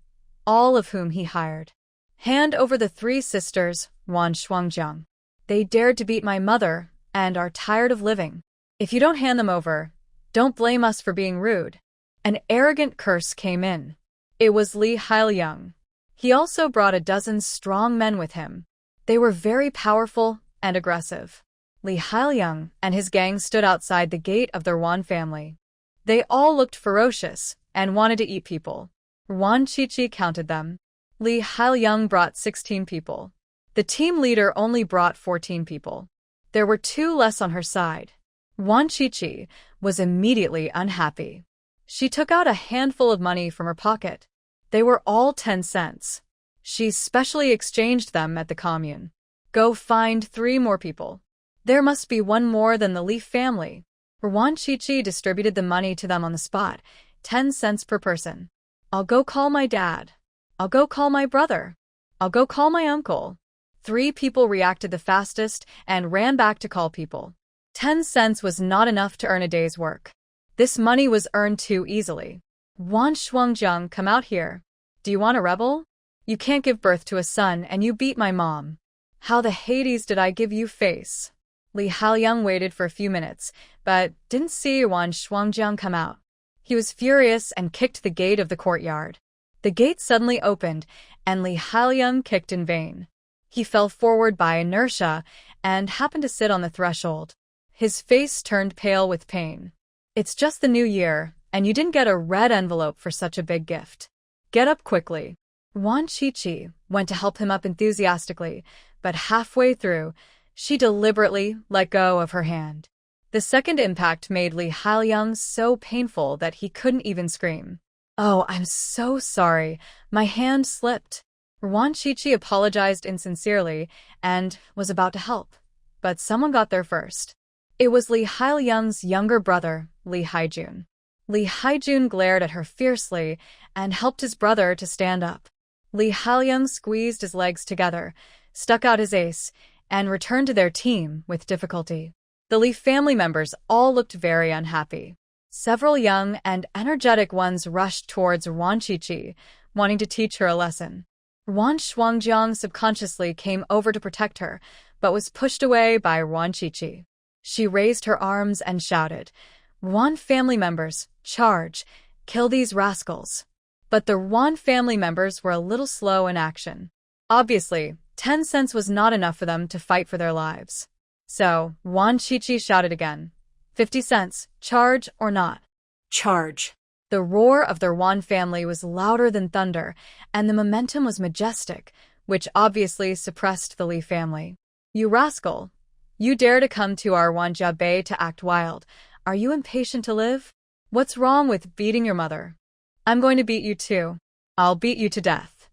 all of whom he hired. Hand over the 3 sisters, Wan Shuangjiang. They dared to beat my mother, and are tired of living. If you don't hand them over, don't blame us for being rude. An arrogant curse came in. It was Lee Hail-young. He also brought a dozen strong men with him. They were very powerful and aggressive. Lee Hail-young and his gang stood outside the gate of the Rwan family. They all looked ferocious and wanted to eat people. Rwan Chi-chi counted them. Lee Hail-young brought 16 people. The team leader only brought 14 people. There were 2 less on her side. Rwan Chi-chi was immediately unhappy. She took out a handful of money from her pocket. They were all 10 cents. She specially exchanged them at the commune. Go find 3 more people. There must be one more than the Lee family. Rwan Chi-chi distributed the money to them on the spot, 10 cents per person. I'll go call my dad. I'll go call my brother. I'll go call my uncle. 3 people reacted the fastest and ran back to call people. 10 cents was not enough to earn a day's work. This money was earned too easily. Wan Shuangjiang, come out here. Do you want a rebel? You can't give birth to a son and you beat my mom. How the Hades did I give you face? Lee Hail-young waited for a few minutes, but didn't see Wan Shuangjiang come out. He was furious and kicked the gate of the courtyard. The gate suddenly opened, and Lee Hail-young kicked in vain. He fell forward by inertia and happened to sit on the threshold. His face turned pale with pain. It's just the new year, and you didn't get a red envelope for such a big gift. Get up quickly. Rwan Chi-chi went to help him up enthusiastically, but halfway through, she deliberately let go of her hand. The second impact made Lee Hail-young so painful that he couldn't even scream. Oh, I'm so sorry. My hand slipped. Rwan Chi-chi apologized insincerely and was about to help, but someone got there first. It was Lee Hail-young's younger brother, Lee Haijun. Lee Haijun glared at her fiercely and helped his brother to stand up. Lee Hail-young squeezed his legs together, stuck out his ace, and returned to their team with difficulty. The Lee family members all looked very unhappy. Several young and energetic ones rushed towards Rwan Chi-chi, wanting to teach her a lesson. Rwan Shuangjiang subconsciously came over to protect her, but was pushed away by Rwan Chi-chi. She raised her arms and shouted, "Rwan family members, charge! Kill these rascals!" But the Rwan family members were a little slow in action. Obviously, 10 cents was not enough for them to fight for their lives. So, Rwan Chi-chi shouted again, 50 cents, charge or not? Charge. The roar of the Rwan family was louder than thunder, and the momentum was majestic, which obviously suppressed the Lee family. You rascal! You dare to come to our Wanja Bay to act wild. Are you impatient to live? What's wrong with beating your mother? I'm going to beat you too. I'll beat you to death.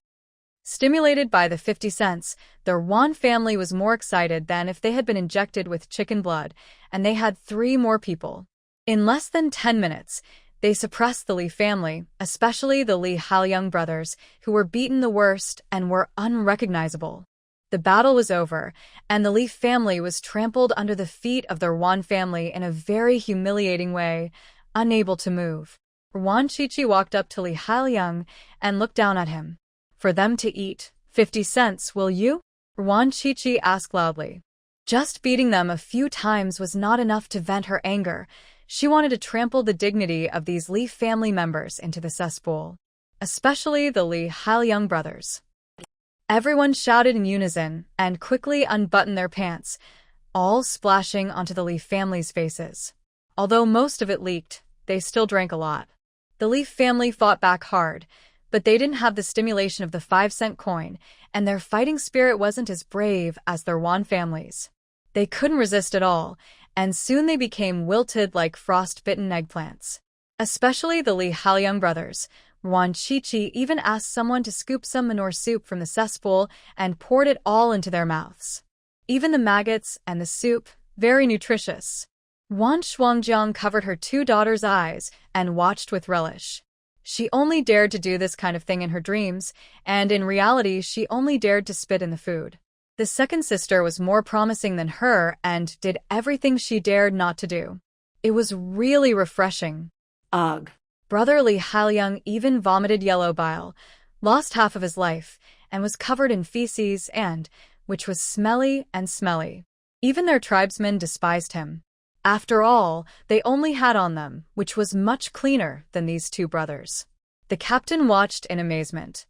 Stimulated by the 50 cents, the Rwan family was more excited than if they had been injected with chicken blood, and they had 3 more people. In less than 10 minutes, they suppressed the Lee family, especially the Lee Hail-young brothers, who were beaten the worst and were unrecognizable. The battle was over, and the Lee family was trampled under the feet of the Rwan family in a very humiliating way, unable to move. Rwan Chi-chi walked up to Lee Hail-young and looked down at him. For them to eat, 50 cents, will you? Rwan Chi-chi asked loudly. Just beating them a few times was not enough to vent her anger. She wanted to trample the dignity of these Lee family members into the cesspool, especially the Lee Hail-young brothers. Everyone shouted in unison and quickly unbuttoned their pants, all splashing onto the Lee family's faces. Although most of it leaked, they still drank a lot. The Lee family fought back hard, but they didn't have the stimulation of the 5-cent coin, and their fighting spirit wasn't as brave as their Rwan families. They couldn't resist at all, and soon they became wilted like frost-bitten eggplants. Especially the Lee Hail-young brothers. Rwan Chi-chi even asked someone to scoop some manure soup from the cesspool and poured it all into their mouths. Even the maggots and the soup, very nutritious. Wan Shuangjiang covered her 2 daughters' eyes and watched with relish. She only dared to do this kind of thing in her dreams, and in reality she only dared to spit in the food. The second sister was more promising than her and did everything she dared not to do. It was really refreshing. Ugh. Brother Lee Hail-young even vomited yellow bile, lost half of his life, and was covered in feces and, which was smelly and smelly. Even their tribesmen despised him. After all, they only had on them, which was much cleaner than these two brothers. The captain watched in amazement.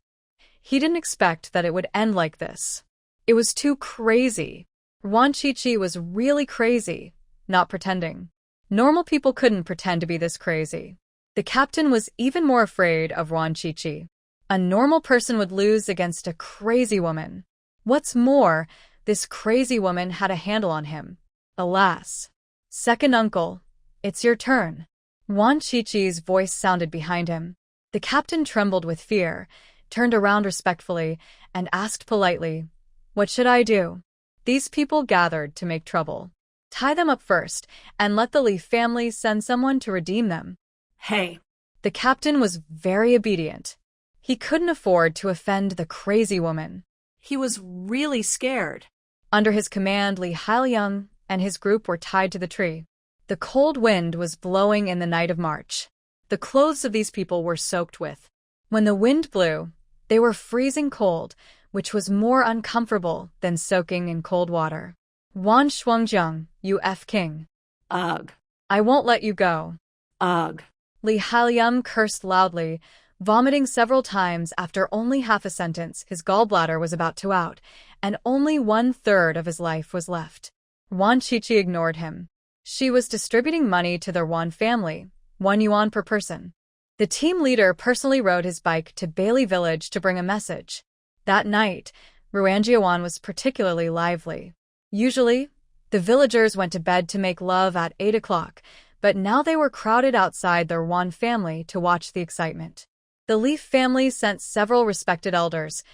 He didn't expect that it would end like this. It was too crazy. Wan Chi was really crazy, not pretending. Normal people couldn't pretend to be this crazy. The captain was even more afraid of Wan Chi. A normal person would lose against a crazy woman. What's more, this crazy woman had a handle on him. Alas. Second uncle, it's your turn. Wan Chi-Chi's voice sounded behind him. The captain trembled with fear, turned around respectfully, and asked politely, "What should I do?" These people gathered to make trouble. Tie them up first, and let the Li family send someone to redeem them. Hey. The captain was very obedient. He couldn't afford to offend the crazy woman. He was really scared. Under his command, Li Hailiang and his group were tied to the tree. The cold wind was blowing in the night of March. The clothes of these people were soaked with. When the wind blew, they were freezing cold, which was more uncomfortable than soaking in cold water. Wan Shuangjiang, you F king. Ugh. I won't let you go. Ugh. Li Hailiang cursed loudly, vomiting several times. After only half a sentence, his gallbladder was about to out, and only 1/3 of his life was left. Wan Chi-Chi ignored him. She was distributing money to their Wan family, 1 yuan per person. The team leader personally rode his bike to Bailey Village to bring a message. That night, Ruanjiawan was particularly lively. Usually, the villagers went to bed to make love at 8 o'clock, but now they were crowded outside their Wan family to watch the excitement. The Leaf family sent several respected elders,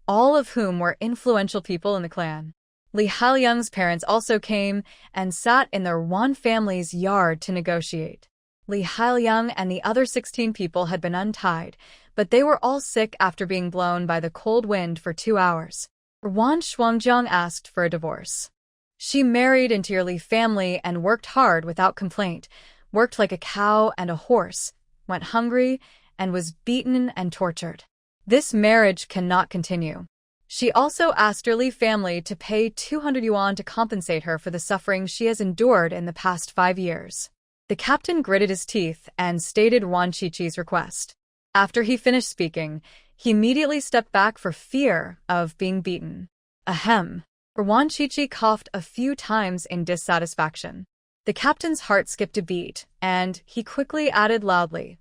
all of whom were influential people in the clan. Li Hailiang's parents also came and sat in their Wan family's yard to negotiate. Li Hailiang and the other 16 people had been untied, but they were all sick after being blown by the cold wind for 2 hours. Wan Shuangjiang asked for a divorce. She married into your Li family and worked hard without complaint, worked like a cow and a horse, went hungry, and was beaten and tortured. This marriage cannot continue. She also asked her Li family to pay 200 yuan to compensate her for the suffering she has endured in the past 5 years. The captain gritted his teeth and stated Wan Chi-Chi's request. After he finished speaking, he immediately stepped back for fear of being beaten. Ahem. Wan Chi-Chi coughed a few times in dissatisfaction. The captain's heart skipped a beat, and he quickly added loudly,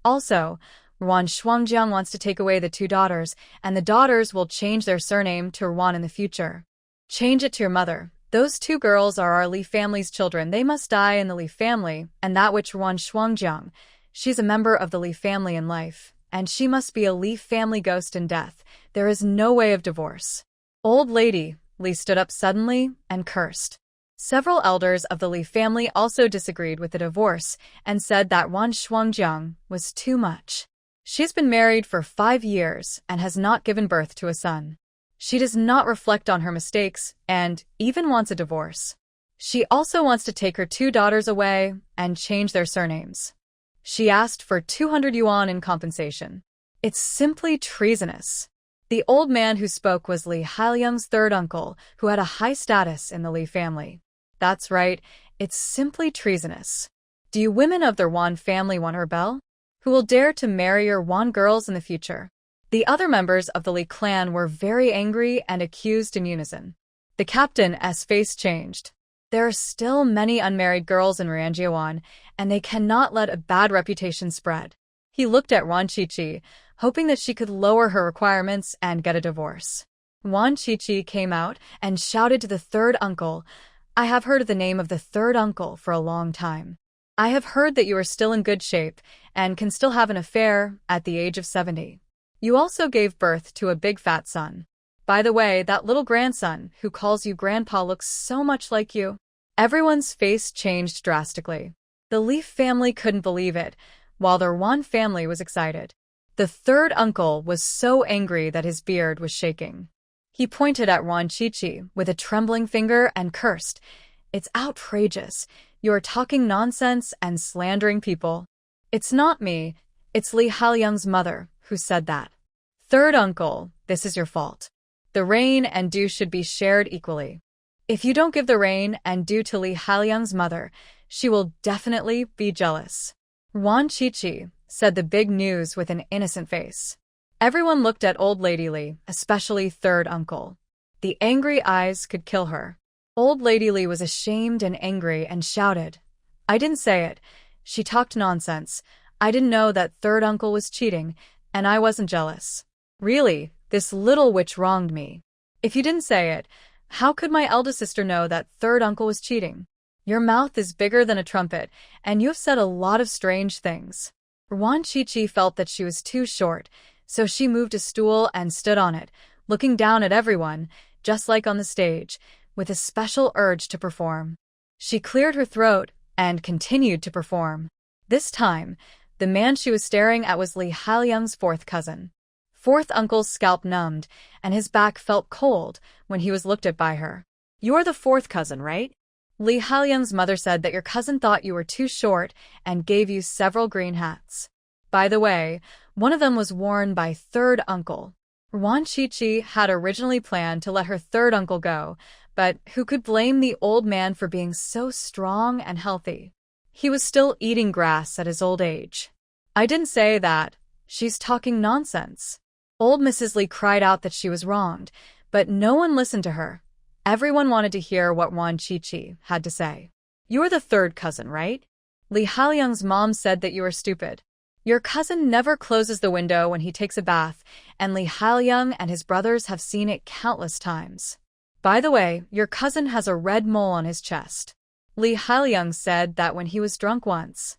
"Also, Wan Shuangjiang wants to take away the 2 daughters, and the daughters will change their surname to Wan in the future. Change it to your mother. Those 2 girls are our Li family's children. They must die in the Li family, and that which Wan Shuangjiang. She's a member of the Li family in life, and she must be a Li family ghost in death. There is no way of divorce." Old lady, Li stood up suddenly and cursed. Several elders of the Li family also disagreed with the divorce and said that Wan Shuangjiang was too much. She's been married for 5 years and has not given birth to a son. She does not reflect on her mistakes and even wants a divorce. She also wants to take her 2 daughters away and change their surnames. She asked for 200 yuan in compensation. It's simply treasonous. The old man who spoke was Li Hailiang's 3rd uncle, who had a high status in the Li family. That's right, it's simply treasonous. Do you women of their Wan family want to rebel? Who will dare to marry your Wan girls in the future? The other members of the Li clan were very angry and accused in unison. The captain's face changed. There are still many unmarried girls in Ruanjiawan, and they cannot let a bad reputation spread. He looked at Wan Chi-Chi, hoping that she could lower her requirements and get a divorce. Wan Chi-Chi came out and shouted to the 3rd uncle, "I have heard of the name of the 3rd uncle for a long time. I have heard that you are still in good shape and can still have an affair at the age of 70. You also gave birth to a big fat son. By the way, that little grandson who calls you grandpa looks so much like you." Everyone's face changed drastically. The Leaf family couldn't believe it, while their Wan family was excited. The 3rd uncle was so angry that his beard was shaking. He pointed at Wan Chi-Chi with a trembling finger and cursed, "It's outrageous. You are talking nonsense and slandering people." "It's not me. It's Li Hailiang's mother who said that." "3rd uncle, this is your fault. The rain and dew should be shared equally." If you don't give the rein and do to Li Haliang's mother, she will definitely be jealous. Wan Qiqi said the big news with an innocent face. Everyone looked at old lady Li, especially third uncle. The angry eyes could kill her. Old lady Li was ashamed and angry and shouted, "I didn't say it. She talked nonsense. I didn't know that third uncle was cheating, and I wasn't jealous. Really, this little witch wronged me. If you didn't say it, how could my eldest sister know that third uncle was cheating? Your mouth is bigger than a trumpet, and you have said a lot of strange things." Wan Qiqi felt that she was too short, so she moved a stool and stood on it, looking down at everyone, just like on the stage, with a special urge to perform. She cleared her throat and continued to perform. This time, the man she was staring at was Li Haliang's fourth cousin. Fourth uncle's scalp numbed, and his back felt cold when he was looked at by her. "You're the fourth cousin, right?" Li Haliang's mother said that your cousin thought you were too short and gave you several green hats. By the way, one of them was worn by third uncle. Wan Qiqi had originally planned to let her third uncle go, but who could blame the old man for being so strong and healthy? He was still eating grass at his old age. "I didn't say that. She's talking nonsense." Old Mrs. Li cried out that she was wronged, but no one listened to her. Everyone wanted to hear what Wan Qiqi had to say. "You're the third cousin, right?" Li Haliang's mom said that you are stupid. Your cousin never closes the window when he takes a bath, and Li Haliang and his brothers have seen it countless times. By the way, your cousin has a red mole on his chest. Li Haliang said that when he was drunk once.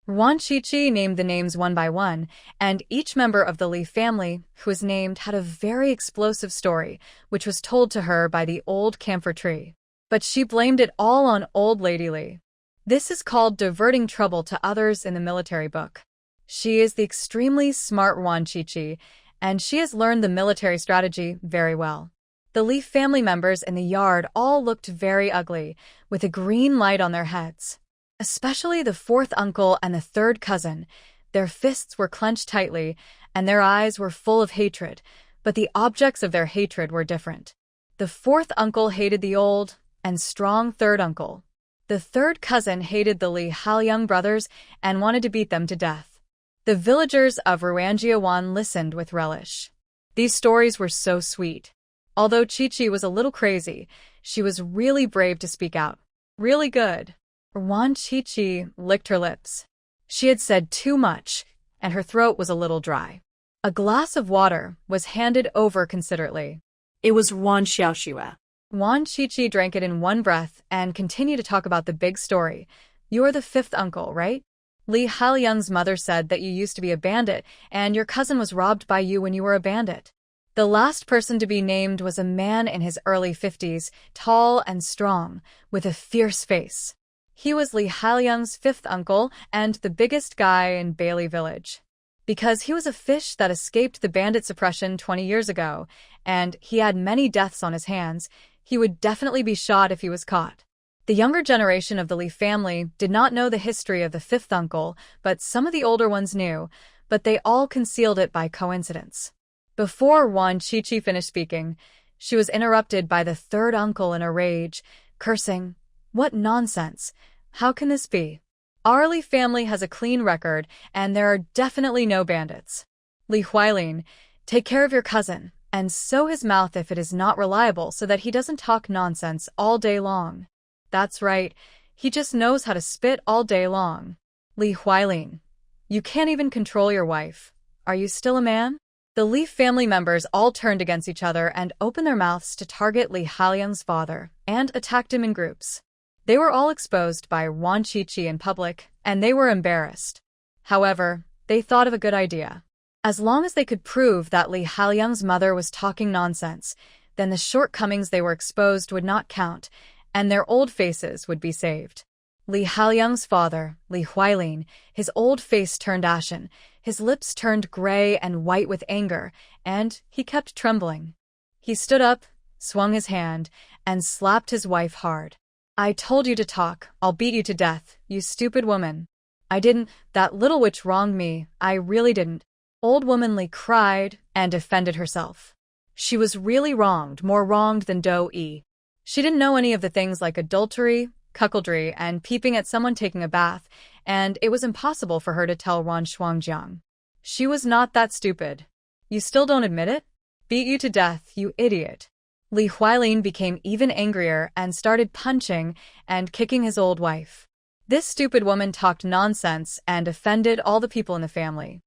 Wan Qiqi named the names one by one, and each member of the Li family who was named had a very explosive story, which was told to her by the old camphor tree. But she blamed it all on old lady Li. This is called diverting trouble to others in the military book. She is the extremely smart Wan Qiqi, and she has learned the military strategy very well. The Li family members in the yard all looked very ugly, with a green light on their heads. Especially the fourth uncle and the third cousin. Their fists were clenched tightly, and their eyes were full of hatred, but the objects of their hatred were different. The fourth uncle hated the old and strong third uncle. The third cousin hated the Li Haliang brothers and wanted to beat them to death. The villagers of Ruanjiawan listened with relish. These stories were so sweet. Although Qiqi was a little crazy, she was really brave to speak out. Really good. Wan Qiqi licked her lips. She had said too much, and her throat was a little dry. A glass of water was handed over considerately. It was Wan Xiaoxue. Wan Qiqi drank it in one breath and continued to talk about the big story. "You are the fifth uncle, right? Li Haliang's mother said that you used to be a bandit, and your cousin was robbed by you when you were a bandit. The last person to be named was a man in his early 50s, tall and strong, with a fierce face. He was Li Haliang's fifth uncle and the biggest guy in Bailey Village. Because he was a fish that escaped the bandit suppression 20 years ago, and he had many deaths on his hands, he would definitely be shot if he was caught. The younger generation of the Li family did not know the history of the fifth uncle, but some of the older ones knew, but they all concealed it by coincidence." Before Wan Qiqi finished speaking, she was interrupted by the third uncle in a rage, cursing, "What nonsense! How can this be? Our Li family has a clean record, and there are definitely no bandits. Li Huailin, take care of your cousin, and sew his mouth if it is not reliable so that he doesn't talk nonsense all day long. That's right, he just knows how to spit all day long. Li Huailin, you can't even control your wife. Are you still a man?" The Li family members all turned against each other and opened their mouths to target Li Haliang's father and attacked him in groups. They were all exposed by Wan Qiqi in public, and they were embarrassed. However, they thought of a good idea. As long as they could prove that Li Haliang's mother was talking nonsense, then the shortcomings they were exposed would not count, and their old faces would be saved. Li Haliang's father, Li Huailin, his old face turned ashen, his lips turned gray and white with anger, and he kept trembling. He stood up, swung his hand, and slapped his wife hard. "I told you to talk, I'll beat you to death, you stupid woman. I didn't, that little witch wronged me, I really didn't." Old woman Li cried and defended herself. She was really wronged, more wronged than Do Yi. She didn't know any of the things like adultery, cuckoldry, and peeping at someone taking a bath, and it was impossible for her to tell Ron Shuangjiang. She was not that stupid. You still don't admit it? Beat you to death, you idiot. Li Huilin became even angrier and started punching and kicking his old wife. This stupid woman talked nonsense and offended all the people in the family.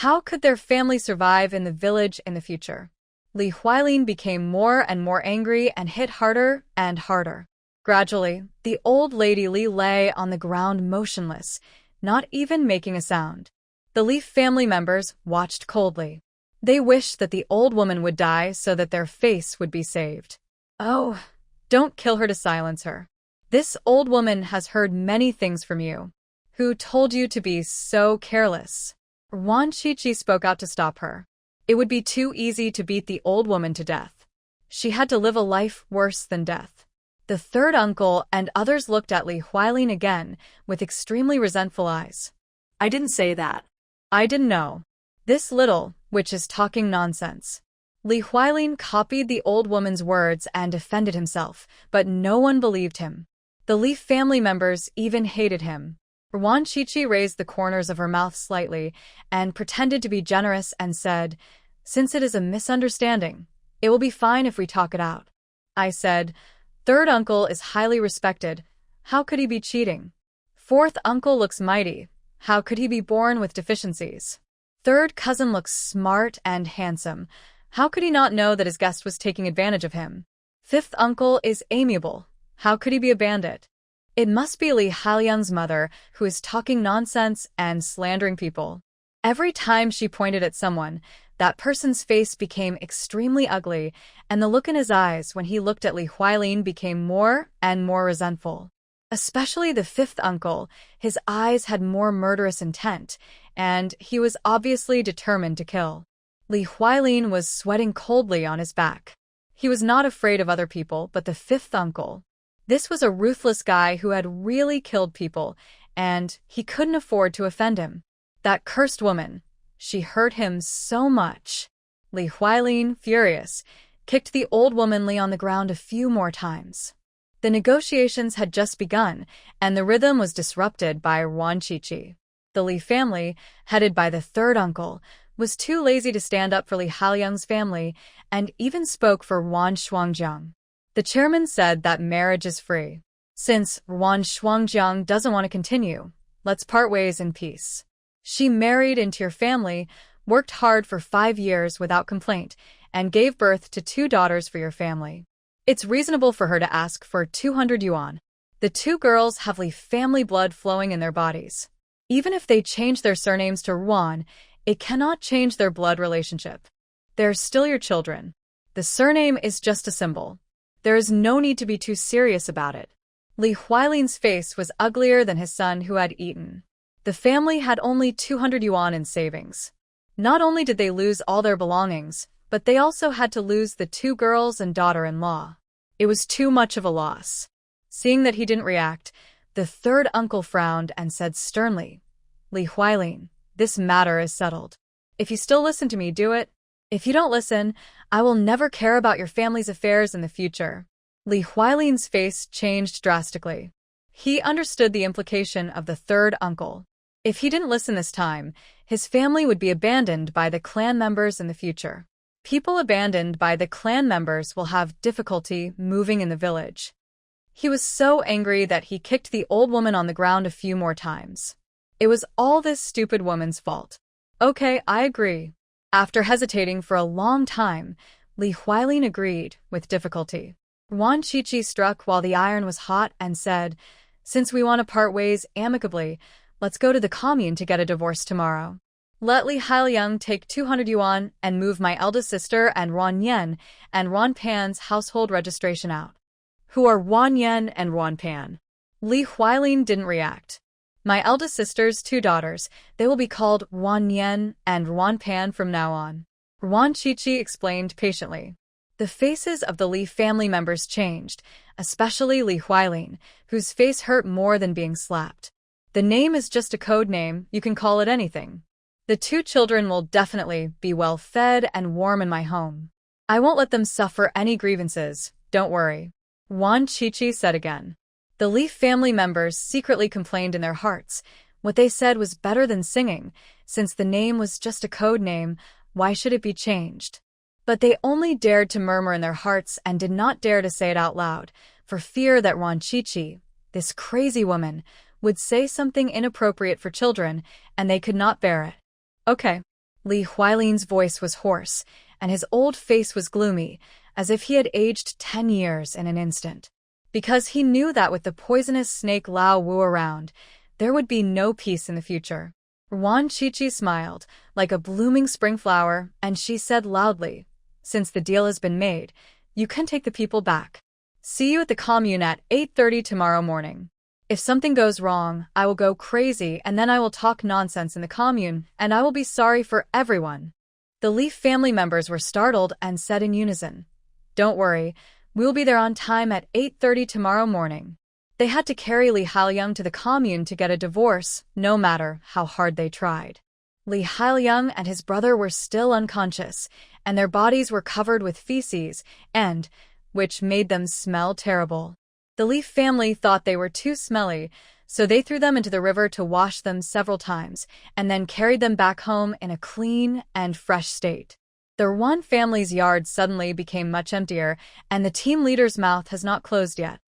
How could their family survive in the village in the future? Li Huilin became more and more angry and hit harder and harder. Gradually, the old lady Li lay on the ground motionless, not even making a sound. The Li family members watched coldly. They wished that the old woman would die so that their face would be saved. Oh, don't kill her to silence her. This old woman has heard many things from you. Who told you to be so careless? Wan Qiqi spoke out to stop her. It would be too easy to beat the old woman to death. She had to live a life worse than death. The third uncle and others looked at Li Huilin again with extremely resentful eyes. I didn't say that. I didn't know. This little witch is talking nonsense. Li Huilin copied the old woman's words and defended himself, but no one believed him. The Li family members even hated him. Wan Qiqi raised the corners of her mouth slightly and pretended to be generous and said, "Since it is a misunderstanding, it will be fine if we talk it out." I said, "Third uncle is highly respected. How could he be cheating? Fourth uncle looks mighty. How could he be born with deficiencies? Third cousin looks smart and handsome. How could he not know that his guest was taking advantage of him? Fifth uncle is amiable. How could he be a bandit? It must be Li Haoliang's mother who is talking nonsense and slandering people." Every time she pointed at someone, that person's face became extremely ugly, and the look in his eyes when he looked at Li Huilin became more and more resentful. Especially the fifth uncle, his eyes had more murderous intent, and he was obviously determined to kill. Li Huilin was sweating coldly on his back. He was not afraid of other people, but the fifth uncle. This was a ruthless guy who had really killed people, and he couldn't afford to offend him. That cursed woman. She hurt him so much. Li Huilin, furious, kicked the old woman Li on the ground a few more times. The negotiations had just begun, and the rhythm was disrupted by Wan Qiqi. The Li family, headed by the third uncle, was too lazy to stand up for Li Haoliang's family and even spoke for Wan Shuangjiang. The chairman said that marriage is free. Since Wan Shuangjiang doesn't want to continue, let's part ways in peace. She married into your family, worked hard for 5 years without complaint, and gave birth to 2 daughters for your family. It's reasonable for her to ask for 200 yuan. The 2 girls have Li family blood flowing in their bodies. Even if they change their surnames to Ruan, it cannot change their blood relationship. They're still your children. The surname is just a symbol. There is no need to be too serious about it. Li Huilin's face was uglier than his son who had eaten. The family had only 200 yuan in savings. Not only did they lose all their belongings, but they also had to lose the 2 girls and daughter-in-law. It was too much of a loss. Seeing that he didn't react, the third uncle frowned and said sternly, "Li Huilin, this matter is settled. If you still listen to me, do it. If you don't listen, I will never care about your family's affairs in the future." Li Huilin's face changed drastically. He understood the implication of the third uncle. If he didn't listen this time, his family would be abandoned by the clan members in the future. People abandoned by the clan members will have difficulty moving in the village. He was so angry that he kicked the old woman on the ground a few more times. It was all this stupid woman's fault. Okay, I agree. After hesitating for a long time, Li Huilin agreed, with difficulty. Wan Qiqi struck while the iron was hot and said, "Since we want to part ways amicably, let's go to the commune to get a divorce tomorrow. Let Li Haoliang take 200 yuan and move my eldest sister and Ron Yen and Ron Pan's household registration out." Who are Wan Yen and Ron Pan? Li Huilin didn't react. My eldest sister's 2 daughters, they will be called Wan Yen and Ron Pan from now on. Wan Qiqi explained patiently. The faces of the Li family members changed, especially Li Huilin, whose face hurt more than being slapped. The name is just a code name, you can call it anything. The 2 children will definitely be well fed and warm in my home. I won't let them suffer any grievances, don't worry. Wan Chichi said again. The Leaf family members secretly complained in their hearts. What they said was better than singing. Since the name was just a code name, why should it be changed? But they only dared to murmur in their hearts and did not dare to say it out loud, for fear that Wan Chichi, this crazy woman, would say something inappropriate for children, and they could not bear it. Okay. Li Huilin's voice was hoarse, and his old face was gloomy, as if he had aged 10 years in an instant. Because he knew that with the poisonous snake Lao Wu around, there would be no peace in the future. Wan Chichi smiled, like a blooming spring flower, and she said loudly, "Since the deal has been made, you can take the people back. See you at the commune at 8:30 tomorrow morning. If something goes wrong, I will go crazy and then I will talk nonsense in the commune, and I will be sorry for everyone." The Leaf family members were startled and said in unison, "Don't worry, we'll be there on time at 8:30 tomorrow morning." They had to carry Li Haoyang to the commune to get a divorce, no matter how hard they tried. Li Haoyang and his brother were still unconscious, and their bodies were covered with feces, which made them smell terrible. The Leaf family thought they were too smelly, so they threw them into the river to wash them several times, and then carried them back home in a clean and fresh state. The Wan family's yard suddenly became much emptier, and the team leader's mouth has not closed yet.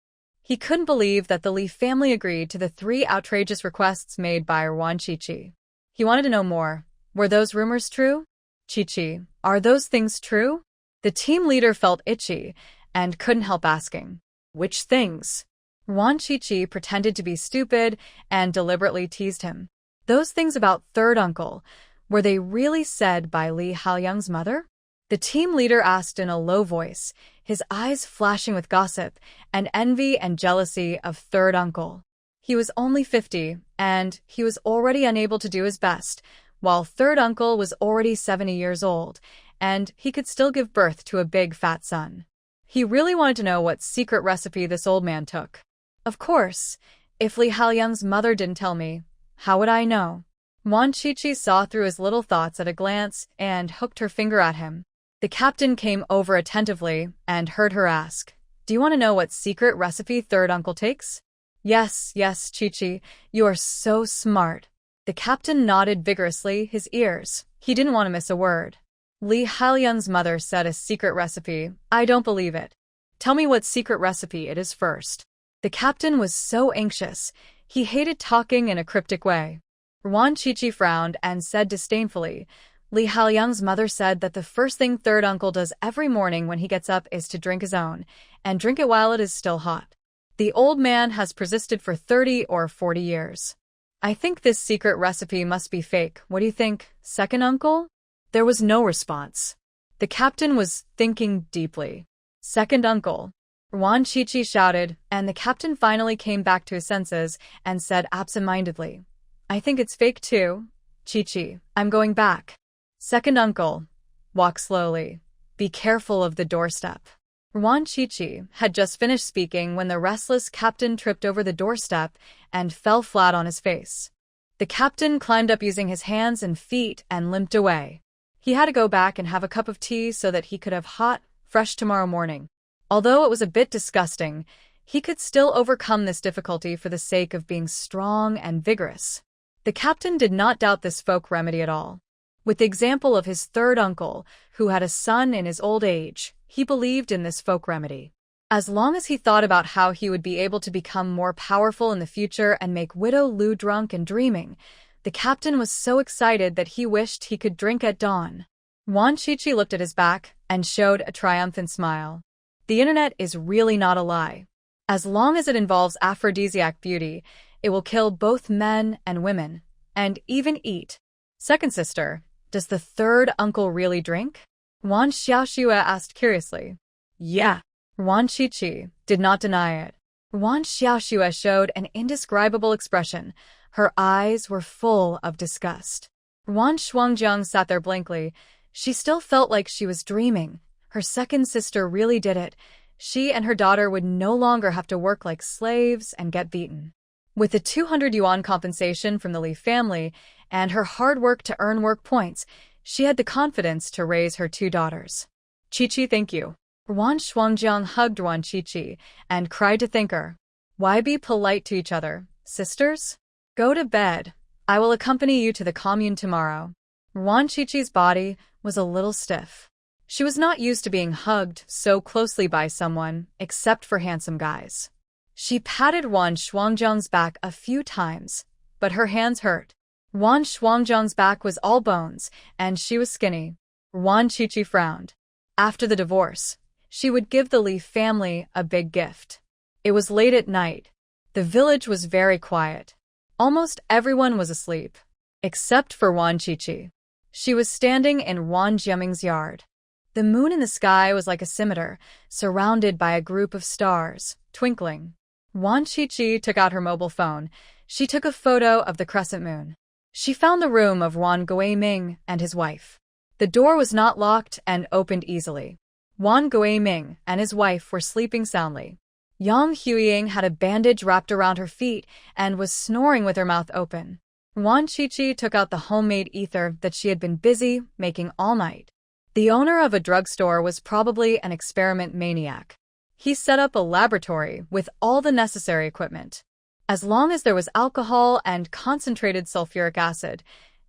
He couldn't believe that the Leaf family agreed to the 3 outrageous requests made by Wan Chichi. He wanted to know more. Were those rumors true? Chichi, are those things true? The team leader felt itchy and couldn't help asking. Which things? Wan Chichi pretended to be stupid and deliberately teased him. Those things about third uncle, were they really said by Li Haoyang's mother? The team leader asked in a low voice, his eyes flashing with gossip and envy and jealousy of third uncle. He was only 50, and he was already unable to do his best, while third uncle was already 70 years old, and he could still give birth to a big fat son. He really wanted to know what secret recipe this old man took. Of course, if Li Haoyang's mother didn't tell me, how would I know? Wan Chichi saw through his little thoughts at a glance and hooked her finger at him. The captain came over attentively and heard her ask, "Do you want to know what secret recipe third uncle takes?" Yes, Chichi, you are so smart." The captain nodded vigorously, his ears. He didn't want to miss a word. Li Haoyang's mother said a secret recipe. I don't believe it. Tell me what secret recipe it is first. The captain was so anxious. He hated talking in a cryptic way. Wan Chichi frowned and said disdainfully, Li Haoyang's mother said that the first thing third uncle does every morning when he gets up is to drink his own, and drink it while it is still hot. The old man has persisted for 30 or 40 years. I think this secret recipe must be fake. What do you think, second uncle? There was no response. The captain was thinking deeply. Second uncle. Wan Chichi shouted, and the captain finally came back to his senses and said absent-mindedly, I think it's fake too. Chichi, I'm going back. Second uncle. Walk slowly. Be careful of the doorstep. Wan Chichi had just finished speaking when the restless captain tripped over the doorstep and fell flat on his face. The captain climbed up using his hands and feet and limped away. He had to go back and have a cup of tea so that he could have hot, fresh tomorrow morning. Although it was a bit disgusting, he could still overcome this difficulty for the sake of being strong and vigorous. The captain did not doubt this folk remedy at all. With the example of his third uncle, who had a son in his old age, he believed in this folk remedy. As long as he thought about how he would be able to become more powerful in the future and make Widow Lu drunk and dreaming, the captain was so excited that he wished he could drink at dawn. Wan Chichi looked at his back and showed a triumphant smile. The internet is really not a lie. As long as it involves aphrodisiac beauty, it will kill both men and women, and even eat. Second sister, does the third uncle really drink? Wan Xiaoxue asked curiously. Yeah. Wan Chichi did not deny it. Wan Xiaoxue showed an indescribable expression. Her eyes were full of disgust. Wan Shuangjiang sat there blankly. She still felt like she was dreaming. Her second sister really did it. She and her daughter would no longer have to work like slaves and get beaten. With the 200 yuan compensation from the Li family and her hard work to earn work points, she had the confidence to raise her 2 daughters. Chichi, thank you. Wan Shuangjiang hugged Wan Qiqi and cried to thank her. Why be polite to each other, sisters? Go to bed. I will accompany you to the commune tomorrow. Wan Qiqi's body was a little stiff. She was not used to being hugged so closely by someone, except for handsome guys. She patted Wan Shuangjiang's back a few times, but her hands hurt. Wan Shuangjiang's back was all bones, and she was skinny. Wan Qiqi frowned. After the divorce, she would give the Li family a big gift. It was late at night. The village was very quiet. Almost everyone was asleep, except for Wan Qiqi. She was standing in Wan Jiaming's yard. The moon in the sky was like a scimitar, surrounded by a group of stars, twinkling. Wan Qiqi took out her mobile phone. She took a photo of the crescent moon. She found the room of Wan Guiming and his wife. The door was not locked and opened easily. Wan Guiming and his wife were sleeping soundly. Yang Huiying had a bandage wrapped around her feet and was snoring with her mouth open. Wan Qiqi took out the homemade ether that she had been busy making all night. The owner of a drugstore was probably an experiment maniac. He set up a laboratory with all the necessary equipment. As long as there was alcohol and concentrated sulfuric acid,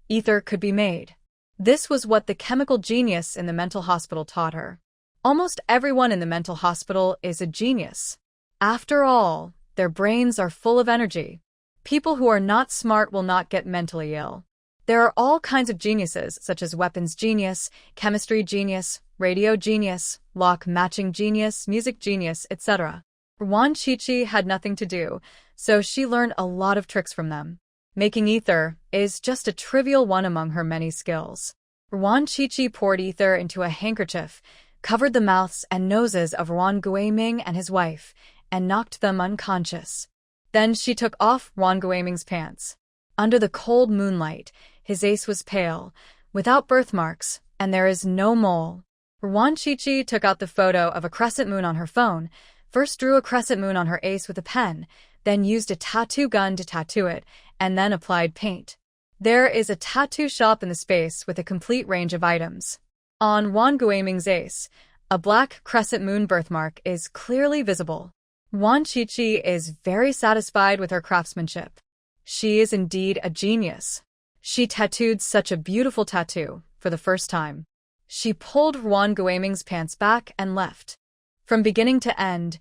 ether could be made. This was what the chemical genius in the mental hospital taught her. Almost everyone in the mental hospital is a genius. After all, their brains are full of energy. People who are not smart will not get mentally ill. There are all kinds of geniuses, such as weapons genius, chemistry genius, radio genius, lock matching genius, music genius, etc. Wan Qiqi had nothing to do, so she learned a lot of tricks from them. Making ether is just a trivial one among her many skills. Wan Qiqi poured ether into a handkerchief, covered the mouths and noses of Wan Guiming and his wife, and knocked them unconscious. Then she took off Wan Guiming's pants. Under the cold moonlight, his ace was pale, without birthmarks, and there is no mole. Wan Qiqi took out the photo of a crescent moon on her phone, first drew a crescent moon on her ace with a pen, then used a tattoo gun to tattoo it, and then applied paint. There is a tattoo shop in the space with a complete range of items. On Wan Guiming's ace, a black crescent moon birthmark is clearly visible. Wan Qiqi is very satisfied with her craftsmanship. She is indeed a genius. She tattooed such a beautiful tattoo for the first time. She pulled Wan Guiming's pants back and left. From beginning to end,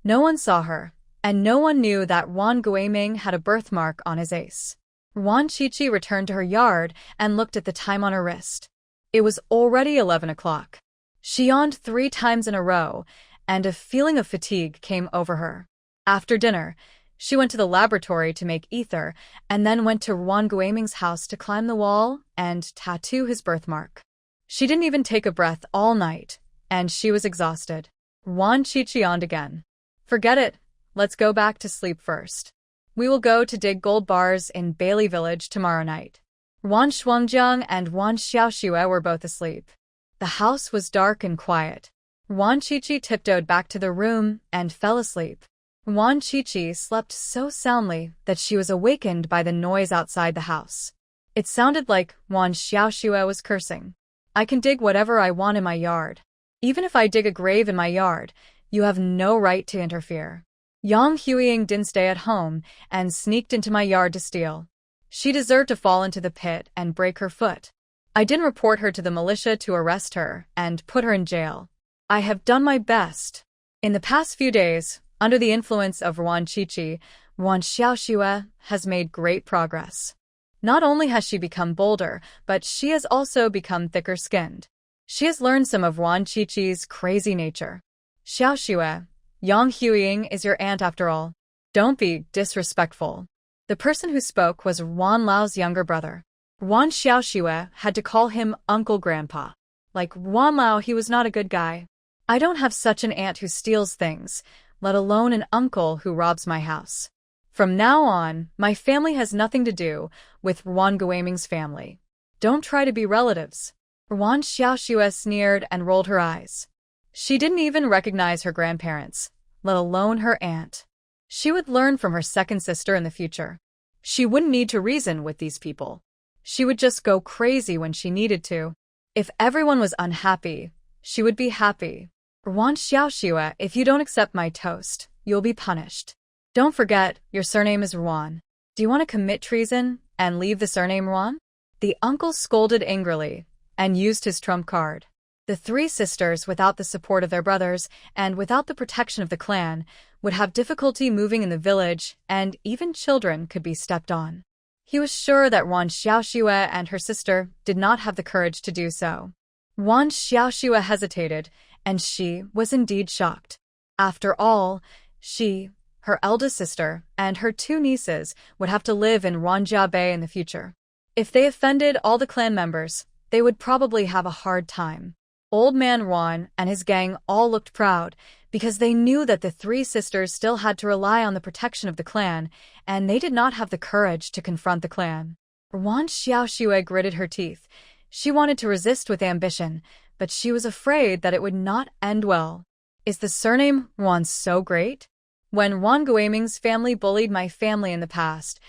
no one saw her, and no one knew that Wan Guiming had a birthmark on his ace. Wan Qiqi returned to her yard and looked at the time on her wrist. It was already 11 o'clock. She yawned 3 times in a row, and a feeling of fatigue came over her. After dinner, she went to the laboratory to make ether, and then went to Wan Guiming's house to climb the wall and tattoo his birthmark. She didn't even take a breath all night, and she was exhausted. Wan Qiqi yawned again. Forget it. Let's go back to sleep first. We will go to dig gold bars in Bailey Village tomorrow night. Wan Shuangjiang and Wan Xiaoxue were both asleep. The house was dark and quiet. Wan Qiqi tiptoed back to the room and fell asleep. Wan Qiqi slept so soundly that she was awakened by the noise outside the house. It sounded like Wan Xiaoxue was cursing. I can dig whatever I want in my yard. Even if I dig a grave in my yard, you have no right to interfere. Yang Huiying didn't stay at home and sneaked into my yard to steal. She deserved to fall into the pit and break her foot. I didn't report her to the militia to arrest her and put her in jail. I have done my best. In the past few days, under the influence of Wan Qiqi, Wan Xiaoxue has made great progress. Not only has she become bolder, but she has also become thicker-skinned. She has learned some of Wan Qiqi's crazy nature. Xiaoxue, Yang Huiying is your aunt after all. Don't be disrespectful. The person who spoke was Wan Lao's younger brother. Wan Xiaoxue had to call him Uncle Grandpa. Like Wan Lao, he was not a good guy. I don't have such an aunt who steals things, let alone an uncle who robs my house. From now on, my family has nothing to do with Wan Guiming's family. Don't try to be relatives. Wan Xiaoxue sneered and rolled her eyes. She didn't even recognize her grandparents, let alone her aunt. She would learn from her second sister in the future. She wouldn't need to reason with these people. She would just go crazy when she needed to. If everyone was unhappy, she would be happy. Ruan Xiaoxue, if you don't accept my toast, you'll be punished. Don't forget, your surname is Ruan. Do you want to commit treason and leave the surname Ruan? The uncle scolded angrily and used his trump card. The three sisters, without the support of their brothers and without the protection of the clan, would have difficulty moving in the village, and even children could be stepped on. He was sure that Ruan Xiaoxue and her sister did not have the courage to do so. Ruan Xiaoxue hesitated, and she was indeed shocked. After all, she, her eldest sister, and her two nieces would have to live in Ruanjia Bay in the future. If they offended all the clan members, they would probably have a hard time. Old Man Ruan and his gang all looked proud because they knew that the three sisters still had to rely on the protection of the clan, and they did not have the courage to confront the clan. Ruan Xiaoxue gritted her teeth. She wanted to resist with ambition, but she was afraid that it would not end well. Is the surname Ruan so great? When Ruan Guiming's family bullied my family in the past,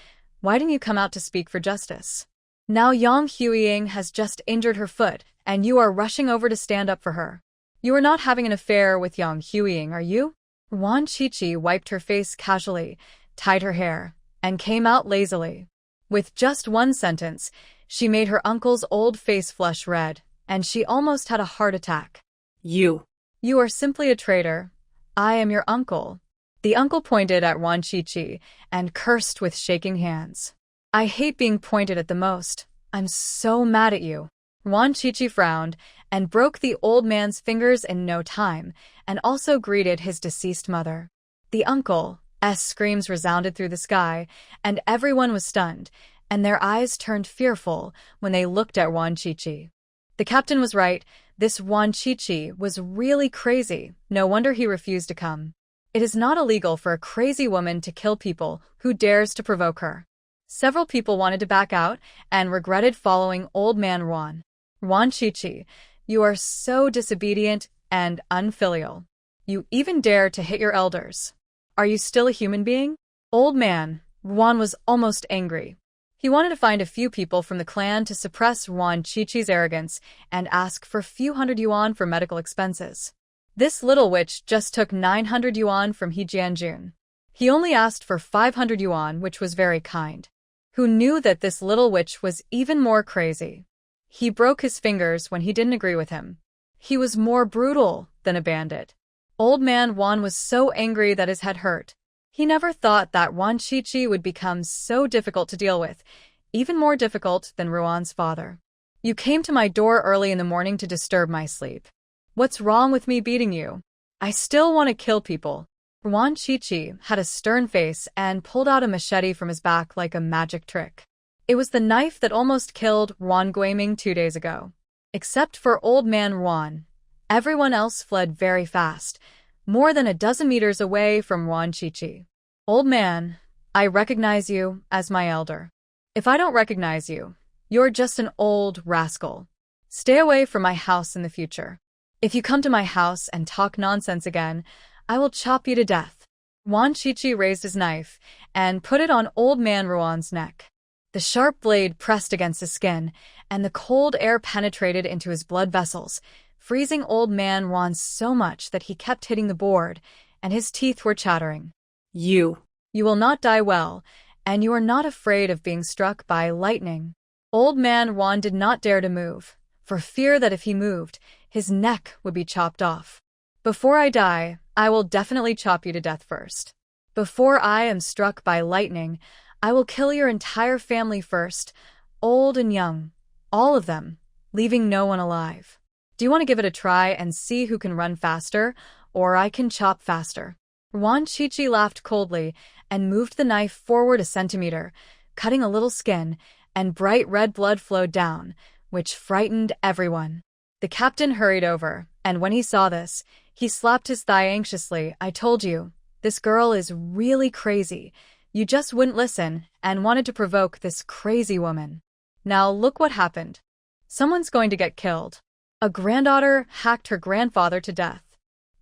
why didn't you come out to speak for justice? Now Yang Huiying has just injured her foot, and you are rushing over to stand up for her. You are not having an affair with Yang Huiying, are you? Ruan Qiqi wiped her face casually, tied her hair, and came out lazily. With just one sentence, she made her uncle's old face flush red, and she almost had a heart attack. You are simply a traitor. I am your uncle. The uncle pointed at Ruan Qiqi and cursed with shaking hands. I hate being pointed at the most. I'm so mad at you. Ruan Qiqi frowned and broke the old man's fingers in no time, and also greeted his deceased mother. The uncle's screams resounded through the sky, and everyone was stunned, and their eyes turned fearful when they looked at Ruan Qiqi. The captain was right. This Ruan Qiqi was really crazy. No wonder he refused to come. It is not illegal for a crazy woman to kill people who dares to provoke her. Several people wanted to back out and regretted following Old Man Ruan. Ruan Qiqi, you are so disobedient and unfilial. You even dare to hit your elders. Are you still a human being? Old Man Ruan was almost angry. He wanted to find a few people from the clan to suppress Ruan Qiqi's arrogance and ask for a few hundred yuan for medical expenses. This little witch just took 900 yuan from He Jianjun. He only asked for 500 yuan, which was very kind. Who knew that this little witch was even more crazy? He broke his fingers when he didn't agree with him. He was more brutal than a bandit. Old Man Ruan was so angry that his head hurt. He never thought that Ruan Qiqi would become so difficult to deal with, even more difficult than Ruan's father. You came to my door early in the morning to disturb my sleep. What's wrong with me beating you? I still want to kill people. Ruan Qiqi had a stern face and pulled out a machete from his back like a magic trick. It was the knife that almost killed Ruan Guiming 2 days ago. Except for Old Man Ruan, everyone else fled very fast, more than a dozen meters away from Ruan Qiqi. Old man, I recognize you as my elder. If I don't recognize you, you're just an old rascal. Stay away from my house in the future. If you come to my house and talk nonsense again, I will chop you to death. Ruan Qiqi raised his knife and put it on Old Man Ruan's neck. The sharp blade pressed against his skin, and the cold air penetrated into his blood vessels, freezing Old Man Ruan so much that he kept hitting the board, and his teeth were chattering. You will not die well, and you are not afraid of being struck by lightning. Old Man Ruan did not dare to move, for fear that if he moved, his neck would be chopped off. Before I die, I will definitely chop you to death first. Before I am struck by lightning, I will kill your entire family first, old and young, all of them, leaving no one alive. Do you want to give it a try and see who can run faster, or I can chop faster? Ruan Qiqi laughed coldly and moved the knife forward a centimeter, cutting a little skin, and bright red blood flowed down, which frightened everyone. The captain hurried over, and when he saw this, he slapped his thigh anxiously. I told you, this girl is really crazy. You just wouldn't listen and wanted to provoke this crazy woman. Now look what happened. Someone's going to get killed. A granddaughter hacked her grandfather to death.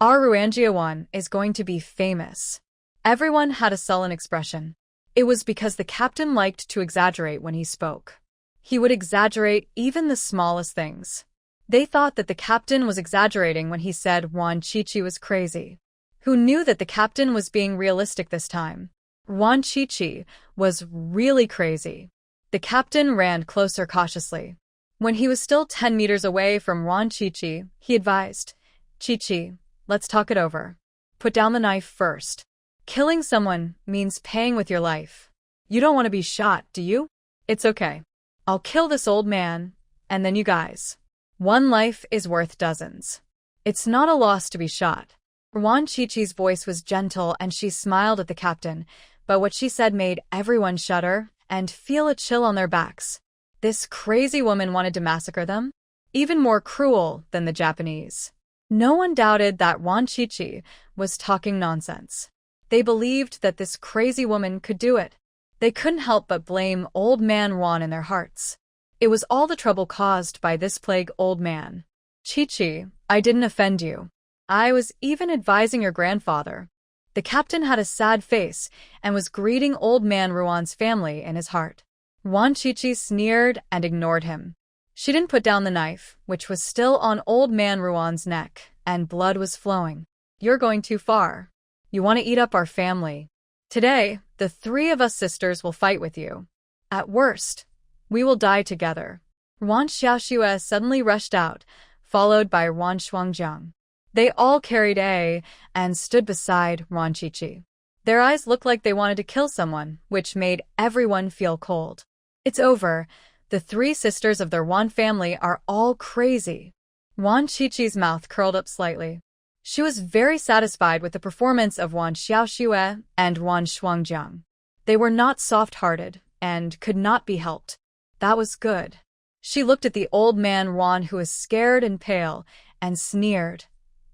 Our Ruanjia one is going to be famous. Everyone had a sullen expression. It was because the captain liked to exaggerate when he spoke. He would exaggerate even the smallest things. They thought that the captain was exaggerating when he said Wan Chichi was crazy. Who knew that the captain was being realistic this time? Wan Chichi was really crazy. The captain ran closer cautiously. When he was still 10 meters away from Wan Chichi, he advised, Chichi, let's talk it over. Put down the knife first. Killing someone means paying with your life. You don't want to be shot, do you? It's okay. I'll kill this old man, and then you guys. One life is worth dozens. It's not a loss to be shot. Wan Chichi's voice was gentle and she smiled at the captain, but what she said made everyone shudder and feel a chill on their backs. This crazy woman wanted to massacre them? Even more cruel than the Japanese. No one doubted that Wan Chichi was talking nonsense. They believed that this crazy woman could do it. They couldn't help but blame Old Man Wan in their hearts. It was all the trouble caused by this plague old man. Chichi, I didn't offend you. I was even advising your grandfather. The captain had a sad face and was greeting Old Man Ruan's family in his heart. Wan Chichi sneered and ignored him. She didn't put down the knife, which was still on Old Man Ruan's neck, and blood was flowing. You're going too far. You want to eat up our family. Today, the three of us sisters will fight with you. At worst, we will die together. Wan Xiaoxue suddenly rushed out, followed by Wan Shuangjiang. They all carried A and stood beside Wan Chichi. Their eyes looked like they wanted to kill someone, which made everyone feel cold. It's over. The three sisters of their Wan family are all crazy. Wan Chichi's mouth curled up slightly. She was very satisfied with the performance of Wan Xiaoxue and Wan Shuangjiang. They were not soft-hearted and could not be helped. That was good. She looked at the old man Wan, who was scared and pale, and sneered.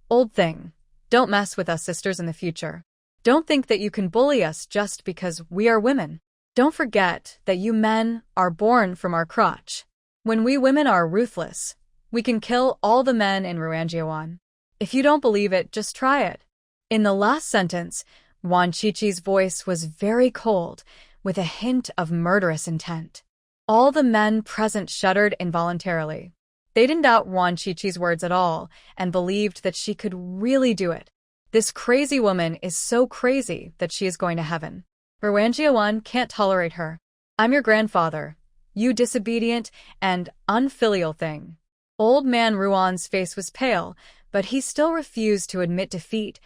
Old thing, don't mess with us sisters in the future. Don't think that you can bully us just because we are women. Don't forget that you men are born from our crotch. When we women are ruthless, we can kill all the men in Ruanjiawan. If you don't believe it, just try it. In the last sentence, Wan Chichi's voice was very cold, with a hint of murderous intent. All the men present shuddered involuntarily. They didn't doubt Wan Chichi's words at all, and believed that she could really do it. This crazy woman is so crazy that she is going to heaven. Ruanjiawan can't tolerate her. I'm your grandfather, you disobedient and unfilial thing. Old Man Ruan's face was pale, but he still refused to admit defeat,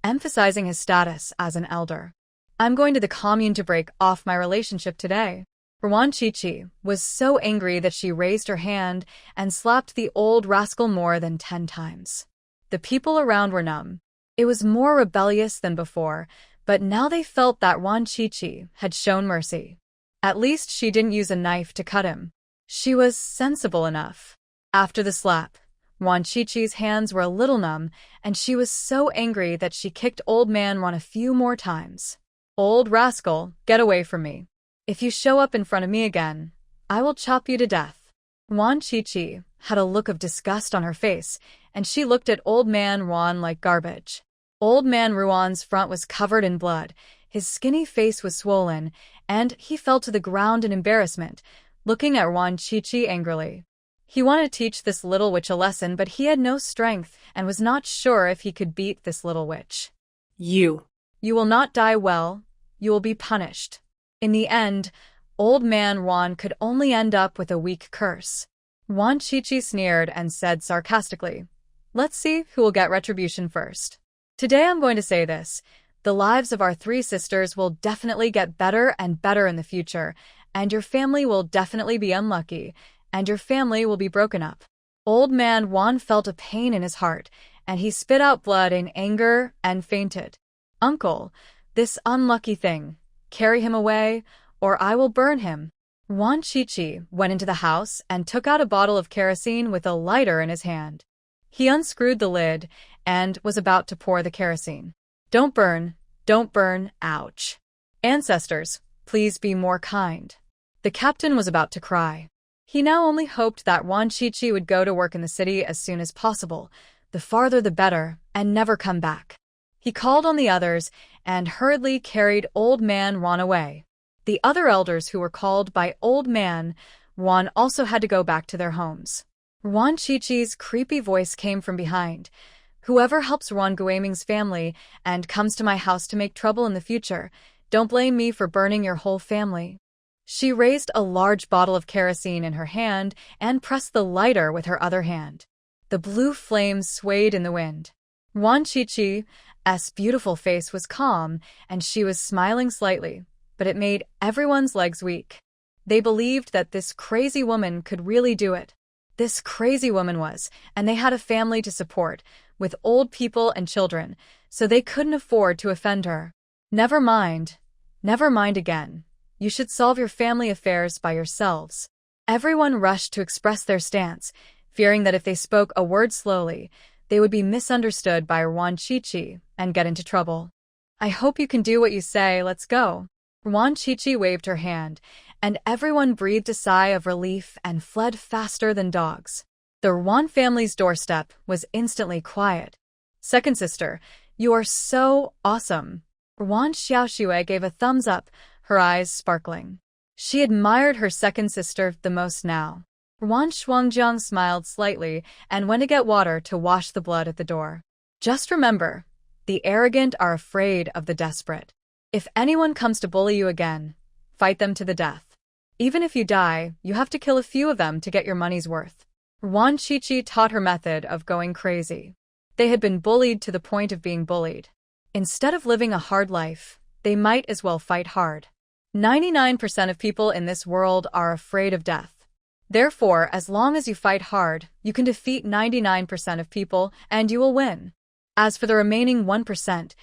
emphasizing his status as an elder. I'm going to the commune to break off my relationship today. Wan Chichi was so angry that she raised her hand and slapped the old rascal more than 10 times. The people around were numb. It was more rebellious than before, but now they felt that Wan Chichi had shown mercy. At least she didn't use a knife to cut him. She was sensible enough. After the slap, Wan Chichi's hands were a little numb, and she was so angry that she kicked Old Man Wan a few more times. Old rascal, get away from me. If you show up in front of me again, I will chop you to death. Wan Chichi had a look of disgust on her face, and she looked at Old Man Ruan like garbage. Old Man Ruan's front was covered in blood, his skinny face was swollen, and he fell to the ground in embarrassment, looking at Wan Chichi angrily. He wanted to teach this little witch a lesson, but he had no strength and was not sure if he could beat this little witch. You will not die well, you will be punished. In the end, Old Man Wan could only end up with a weak curse. Wan Chichi sneered and said sarcastically, Let's see who will get retribution first. Today I'm going to say this. The lives of our three sisters will definitely get better and better in the future, and your family will definitely be unlucky, and your family will be broken up. Old Man Wan felt a pain in his heart, and he spit out blood in anger and fainted. Uncle, this unlucky thing. Carry him away, or I will burn him. Wan Chichi went into the house and took out a bottle of kerosene with a lighter in his hand. He unscrewed the lid and was about to pour the kerosene. Don't burn, ouch. Ancestors, please be more kind. The captain was about to cry. He now only hoped that Wan Chichi would go to work in the city as soon as possible, the farther the better, and never come back. He called on the others and hurriedly carried Old Man Wan away. The other elders who were called by Old Man Wan also had to go back to their homes. Wan Chichi's creepy voice came from behind. Whoever helps Wan Guaming's family and comes to my house to make trouble in the future, don't blame me for burning your whole family. She raised a large bottle of kerosene in her hand and pressed the lighter with her other hand. The blue flames swayed in the wind. Wan Chichi's beautiful face was calm, and she was smiling slightly, but it made everyone's legs weak. They believed that this crazy woman could really do it. This crazy woman was, and they had a family to support, with old people and children, so they couldn't afford to offend her. Never mind again. You should solve your family affairs by yourselves. Everyone rushed to express their stance, fearing that if they spoke a word slowly, they would be misunderstood by Wan Chichi and get into trouble. I hope you can do what you say, let's go. Wan Chichi waved her hand, and everyone breathed a sigh of relief and fled faster than dogs. The Wan family's doorstep was instantly quiet. Second sister, you are so awesome. Wan Xiaoxue gave a thumbs up, her eyes sparkling. She admired her second sister the most now. Wan Shuangjiang smiled slightly and went to get water to wash the blood at the door. Just remember, the arrogant are afraid of the desperate. If anyone comes to bully you again, fight them to the death. Even if you die, you have to kill a few of them to get your money's worth. Wan Chichi taught her method of going crazy. They had been bullied to the point of being bullied. Instead of living a hard life, they might as well fight hard. 99% of people in this world are afraid of death. Therefore, as long as you fight hard, you can defeat 99% of people and you will win. As for the remaining 1%,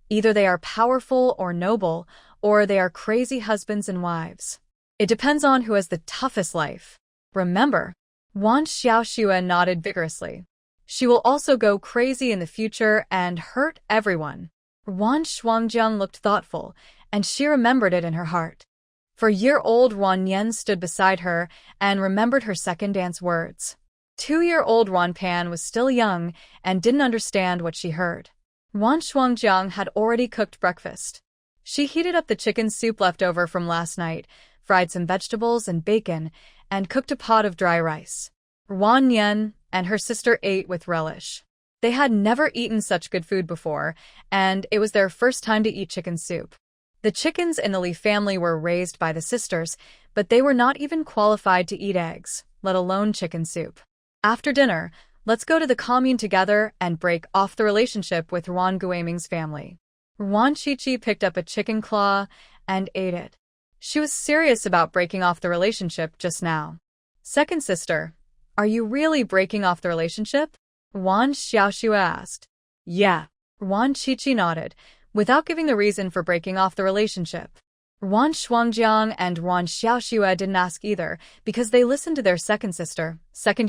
either they are powerful or noble, or they are crazy husbands and wives. It depends on who has the toughest life. Remember, Wan Xiaoxue nodded vigorously. She will also go crazy in the future and hurt everyone. Wan Shuangjiang looked thoughtful, and she remembered it in her heart. For year-old Wan Yen stood beside her and remembered her second dance words. 2-year-old Wan Pan was still young and didn't understand what she heard. Wan Shuangjiang had already cooked breakfast. She heated up the chicken soup left over from last night, fried some vegetables and bacon, and cooked a pot of dry rice. Wan Yen and her sister ate with relish. They had never eaten such good food before, and it was their first time to eat chicken soup. The chickens in the Li family were raised by the sisters, but they were not even qualified to eat eggs, let alone chicken soup. After dinner, let's go to the commune together and break off the relationship with Wan Guaming's family. Wan Chichi picked up a chicken claw and ate it. She was serious about breaking off the relationship just now. Second sister, are you really breaking off the relationship? Wan Xiaoxue asked. Yeah. Wan Chichi nodded, without giving the reason for breaking off the relationship. Wan Shuangjiang and Wan Xiaoxue didn't ask either, because they listened to their second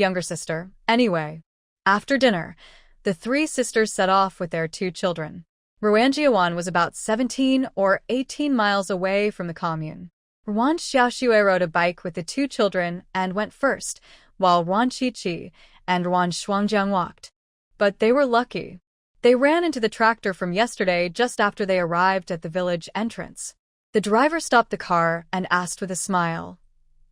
younger sister, anyway. After dinner, the three sisters set off with their 2 children. Ruanjiawan was about 17 or 18 miles away from the commune. Wan Xiaoxue rode a bike with the 2 children and went first, while Wan Chichi and Wan Shuangjiang walked. But they were lucky. They ran into the tractor from yesterday just after they arrived at the village entrance. The driver stopped the car and asked with a smile,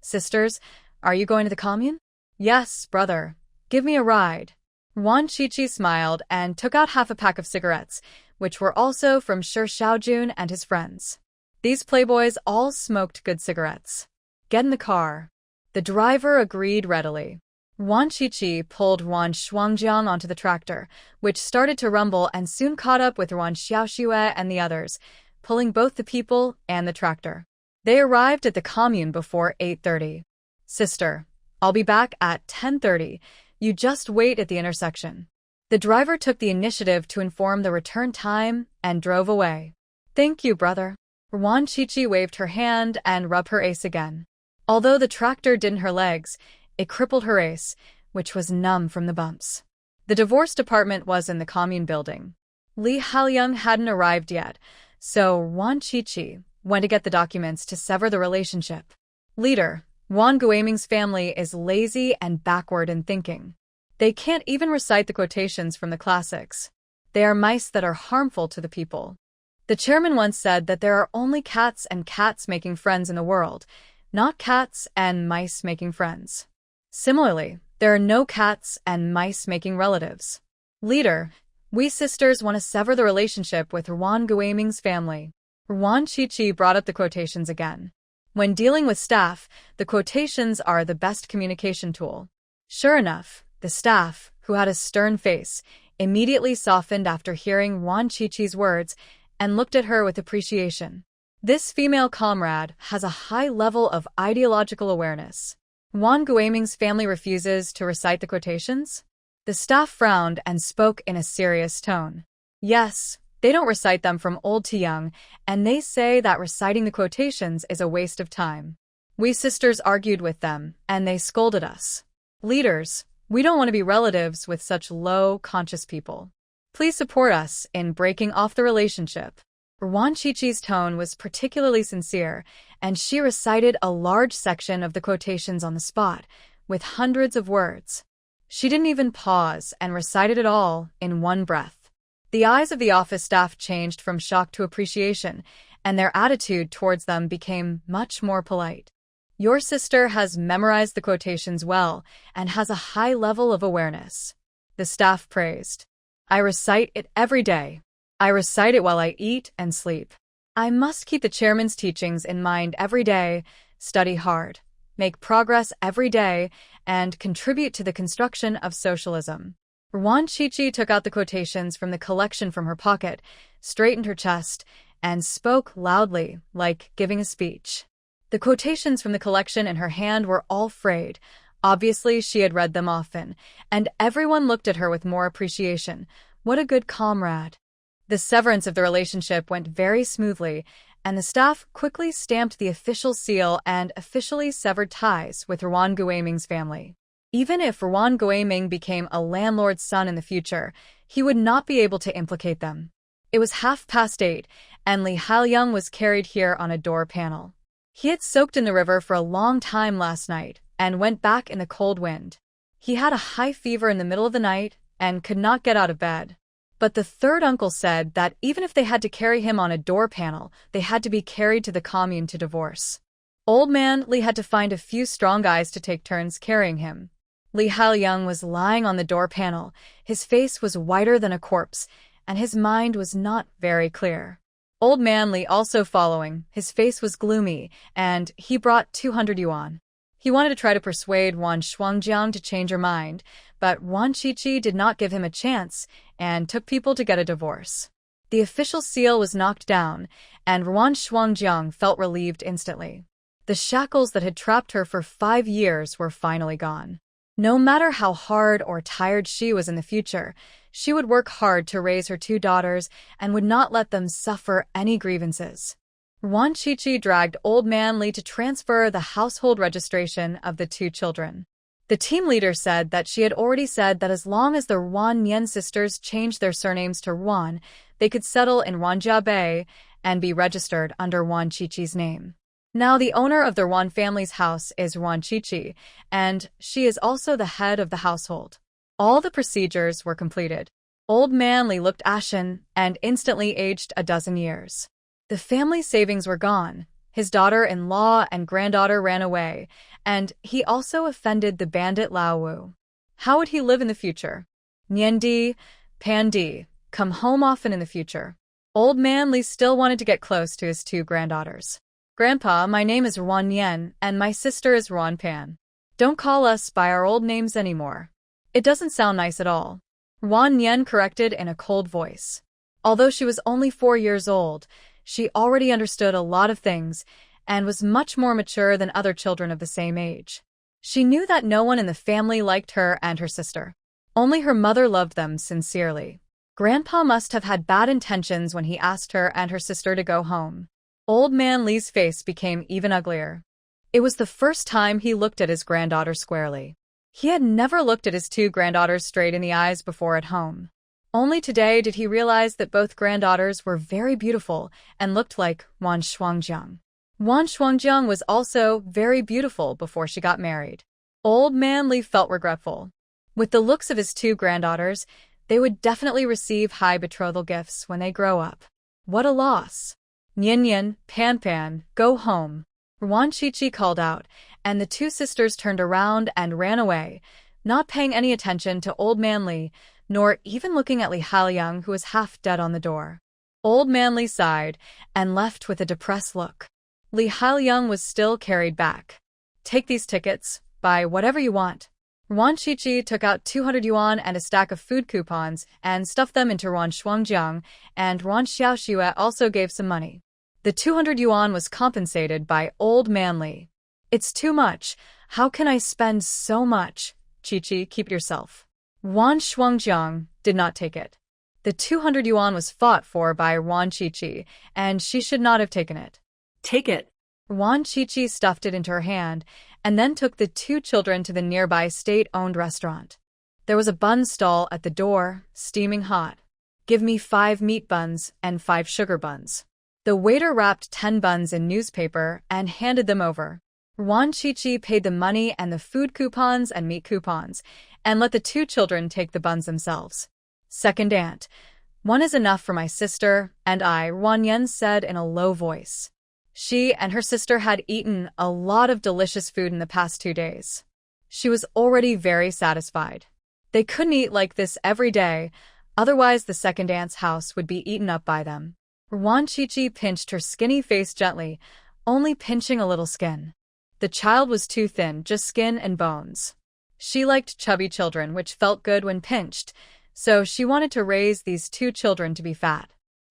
"Sisters, are you going to the commune?" "Yes, brother. Give me a ride." Wan Chichi smiled and took out half a pack of cigarettes, which were also from Shi Xiaojun and his friends. These playboys all smoked good cigarettes. "Get in the car." The driver agreed readily. Wan Chichi pulled Wan Shuangjiang onto the tractor, which started to rumble and soon caught up with Wan Xiaoxue and the others, pulling both the people and the tractor. They arrived at the commune before 8:30. "Sister, I'll be back at 10:30. You just wait at the intersection." The driver took the initiative to inform the return time and drove away. "Thank you, brother." Wan Chichi waved her hand and rubbed her ace again. Although the tractor didn't her legs, it crippled her ace, which was numb from the bumps. The divorce department was in the commune building. Li Haoyang hadn't arrived yet, so Wan Chichi went to get the documents to sever the relationship. Leader, Wan Guaming's family is lazy and backward in thinking. They can't even recite the quotations from the classics. They are mice that are harmful to the people. The chairman once said that there are only cats and cats making friends in the world, not cats and mice making friends. Similarly, There are no cats and mice making relatives. Leader, we sisters want to sever the relationship with Ruan Guaming's family. Ruan Chichi brought up the quotations again. When dealing with staff, the quotations are the best communication tool. Sure enough, the staff, who had a stern face, immediately softened after hearing Ruan Chichi's words and looked at her with appreciation. This female comrade has a high level of ideological awareness. Ruan Guaming's family refuses to recite the quotations? The staff frowned and spoke in a serious tone. Yes, they don't recite them from old to young, and they say that reciting the quotations is a waste of time. We sisters argued with them, and they scolded us. Leaders, we don't want to be relatives with such low, conscious people. Please support us in breaking off the relationship. Ruan Chichi's tone was particularly sincere, and she recited a large section of the quotations on the spot, with hundreds of words. She didn't even pause and recited it all in one breath. The eyes of the office staff changed from shock to appreciation, and their attitude towards them became much more polite. Your sister has memorized the quotations well and has a high level of awareness. The staff praised. I recite it every day. I recite it while I eat and sleep. I must keep the chairman's teachings in mind every day, study hard, make progress every day, and contribute to the construction of socialism. Ruan Chichi took out the quotations from the collection from her pocket, straightened her chest, and spoke loudly, like giving a speech. The quotations from the collection in her hand were all frayed. Obviously, she had read them often, and everyone looked at her with more appreciation. What a good comrade. The severance of the relationship went very smoothly, and the staff quickly stamped the official seal and officially severed ties with Ruan Guaming's family. Even if Ruan Guaming became a landlord's son in the future, he would not be able to implicate them. It was 8:30, and Li Haoyang was carried here on a door panel. He had soaked in the river for a long time last night and went back in the cold wind. He had a high fever in the middle of the night and could not get out of bed. But the third uncle said that even if they had to carry him on a door panel, they had to be carried to the commune to divorce. Old man Li had to find a few strong guys to take turns carrying him. Li Haoyang was lying on the door panel. His face was whiter than a corpse, and his mind was not very clear. Old man Li also following. His face was gloomy, and he brought 200 yuan. He wanted to try to persuade Ruan Shuangjiang to change her mind, but Ruan Chichi did not give him a chance and took people to get a divorce. The official seal was knocked down, and Ruan Shuangjiang felt relieved instantly. The shackles that had trapped her for 5 years were finally gone. No matter how hard or tired she was in the future, she would work hard to raise her 2 daughters and would not let them suffer any grievances. Ruan Chichi dragged Old Man Li to transfer the household registration of the 2 children. The team leader said that she had already said that as long as the Ruan Nian sisters changed their surnames to Ruan, they could settle in Ruanjia Bay and be registered under Ruan Chichi's name. Now the owner of the Ruan family's house is Ruan Chichi, and she is also the head of the household. All the procedures were completed. Old Man Li looked ashen and instantly aged a dozen years. The family savings were gone. His daughter-in-law and granddaughter ran away, and he also offended the bandit Lao Wu. How would he live in the future? Nian Di, Pan Di, come home often in the future. Old Man Li still wanted to get close to his 2 granddaughters. Grandpa, my name is Ruan Nian, and my sister is Ruan Pan. Don't call us by our old names anymore. It doesn't sound nice at all. Ruan Nian corrected in a cold voice. Although she was only 4 years old, she already understood a lot of things and was much more mature than other children of the same age. She knew that no one in the family liked her and her sister. Only her mother loved them sincerely. Grandpa must have had bad intentions when he asked her and her sister to go home. Old Man Li's face became even uglier. It was the first time he looked at his granddaughter squarely. He had never looked at his 2 granddaughters straight in the eyes before at home. Only today did he realize that both granddaughters were very beautiful and looked like Ruan Shuangjiang. Ruan Shuangjiang was also very beautiful before she got married. Old Man Li felt regretful. With the looks of his 2 granddaughters, they would definitely receive high betrothal gifts when they grow up. What a loss. Nian Nian, Pan Pan, go home. Ruan Chichi called out, and the 2 sisters turned around and ran away. not paying any attention to Old Man Li, nor even looking at Li Haoyang, who was half dead on the door. Old Man Li sighed and left with a depressed look. Li Haoyang was still carried back. Take these tickets, buy whatever you want. Wan Qiqi took out 200 yuan and a stack of food coupons and stuffed them into Wan Shuangjiang, and Wan Xiaoxue also gave some money. The 200 yuan was compensated by Old Man Li. It's too much. How can I spend so much? Qiqi, keep it yourself. Wan Shuangjiang did not take it. The 200 yuan was fought for by Wan Qiqi, and she should not have taken it. Take it. Wan Qiqi stuffed it into her hand, and then took the two children to the nearby state-owned restaurant. There was a bun stall at the door, steaming hot. Give me 5 meat buns and 5 sugar buns. The waiter wrapped 10 buns in newspaper and handed them over. Wan Qiqi paid the money and the food coupons and meat coupons, and let the two children take the buns themselves. Second aunt, one is enough for my sister and I, Wan Yan said in a low voice. She and her sister had eaten a lot of delicious food in the past 2 days. She was already very satisfied. They couldn't eat like this every day, otherwise the second aunt's house would be eaten up by them. Wan Qiqi pinched her skinny face gently, only pinching a little skin. The child was too thin, just skin and bones. She liked chubby children, which felt good when pinched, so she wanted to raise these 2 children to be fat.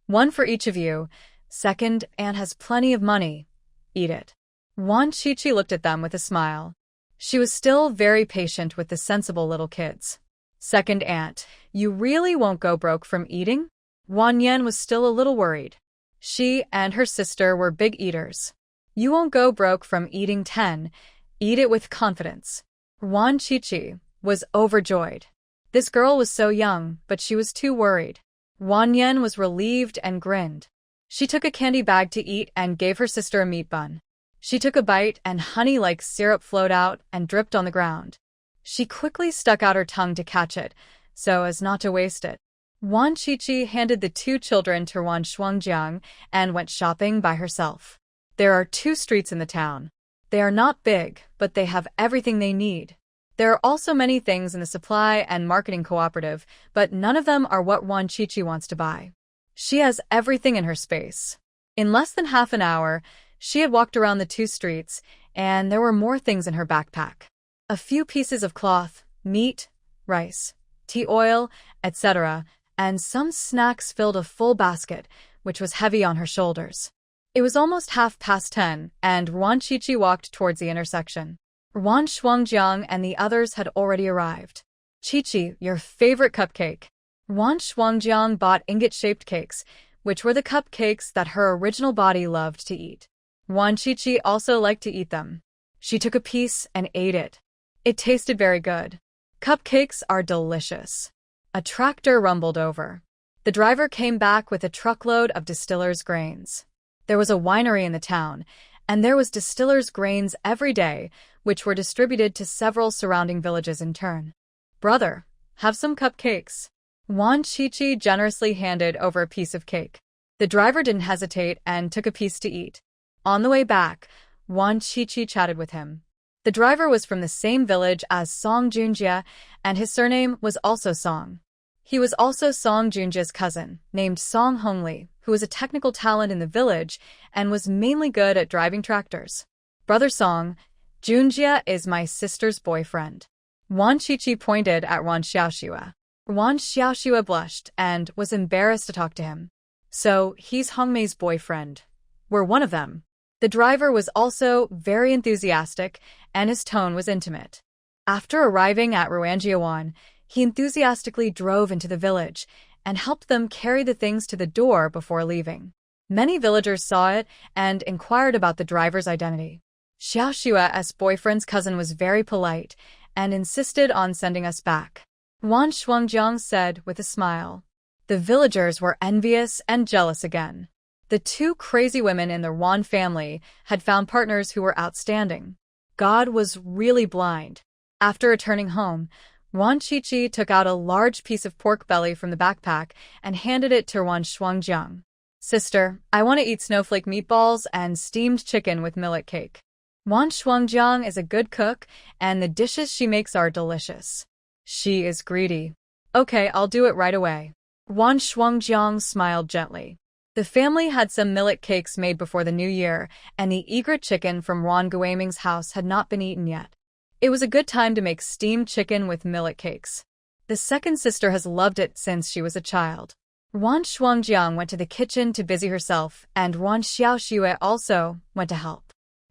One for each of you. Second aunt has plenty of money. Eat it. Wan Qiqi looked at them with a smile. She was still very patient with the sensible little kids. Second aunt, you really won't go broke from eating? Wan Yan was still a little worried. She and her sister were big eaters. You won't go broke from eating 10. Eat it with confidence. Wan Qiqi was overjoyed. This girl was so young, but she was too worried. Wan Yan was relieved and grinned. She took a candy bag to eat and gave her sister a meat bun. She took a bite and honey like syrup flowed out and dripped on the ground. She quickly stuck out her tongue to catch it, so as not to waste it. Wan Qiqi handed the 2 children to Wan Shuangjiang and went shopping by herself. There are 2 streets in the town. They are not big, but they have everything they need. There are also many things in the supply and marketing cooperative, but none of them are what Wan Qiqi wants to buy. She has everything in her space. In less than half an hour, she had walked around the 2 streets, and there were more things in her backpack. A few pieces of cloth, meat, rice, tea oil, etc., and some snacks filled a full basket, which was heavy on her shoulders. It was almost 10:30, and Wan Qiqi walked towards the intersection. Wan Shuangjiang and the others had already arrived. Qiqi, your favorite cupcake. Wan Shuangjiang bought ingot-shaped cakes, which were the cupcakes that her original body loved to eat. Wan Qiqi also liked to eat them. She took a piece and ate it. It tasted very good. Cupcakes are delicious. A tractor rumbled over. The driver came back with a truckload of distiller's grains. There was a winery in the town, and there was distiller's grains every day, which were distributed to several surrounding villages in turn. Brother, have some cupcakes. Wan Qiqi generously handed over a piece of cake. The driver didn't hesitate and took a piece to eat. On the way back, Wan Qiqi chatted with him. The driver was from the same village as Song Junjie, and his surname was also Song. He was also Song Junjie's cousin, named Song Hongli, who was a technical talent in the village and was mainly good at driving tractors. Brother Song, Junjie is my sister's boyfriend. Wan Qiqi pointed at Wan Xiaoxue. Wan Xiaoxue blushed and was embarrassed to talk to him. So, he's Hongmei's boyfriend. We're one of them. The driver was also very enthusiastic, and his tone was intimate. After arriving at Ruanjiawan, he enthusiastically drove into the village and helped them carry the things to the door before leaving. Many villagers saw it and inquired about the driver's identity. Xiaoshua's boyfriend's cousin was very polite and insisted on sending us back. Wan Shuangjiang said with a smile. The villagers were envious and jealous again. The 2 crazy women in the Wan family had found partners who were outstanding. God was really blind. After returning home, Wan Qiqi took out a large piece of pork belly from the backpack and handed it to Wan Shuangjiang. Sister, I want to eat snowflake meatballs and steamed chicken with millet cake. Wan Shuangjiang is a good cook, and the dishes she makes are delicious. She is greedy. Okay, I'll do it right away. Wan Shuangjiang smiled gently. The family had some millet cakes made before the new year, and the egret chicken from Wan Guaming's house had not been eaten yet. It was a good time to make steamed chicken with millet cakes. The second sister has loved it since she was a child. Wan Shuangjiang went to the kitchen to busy herself, and Wan Xiaoxue also went to help.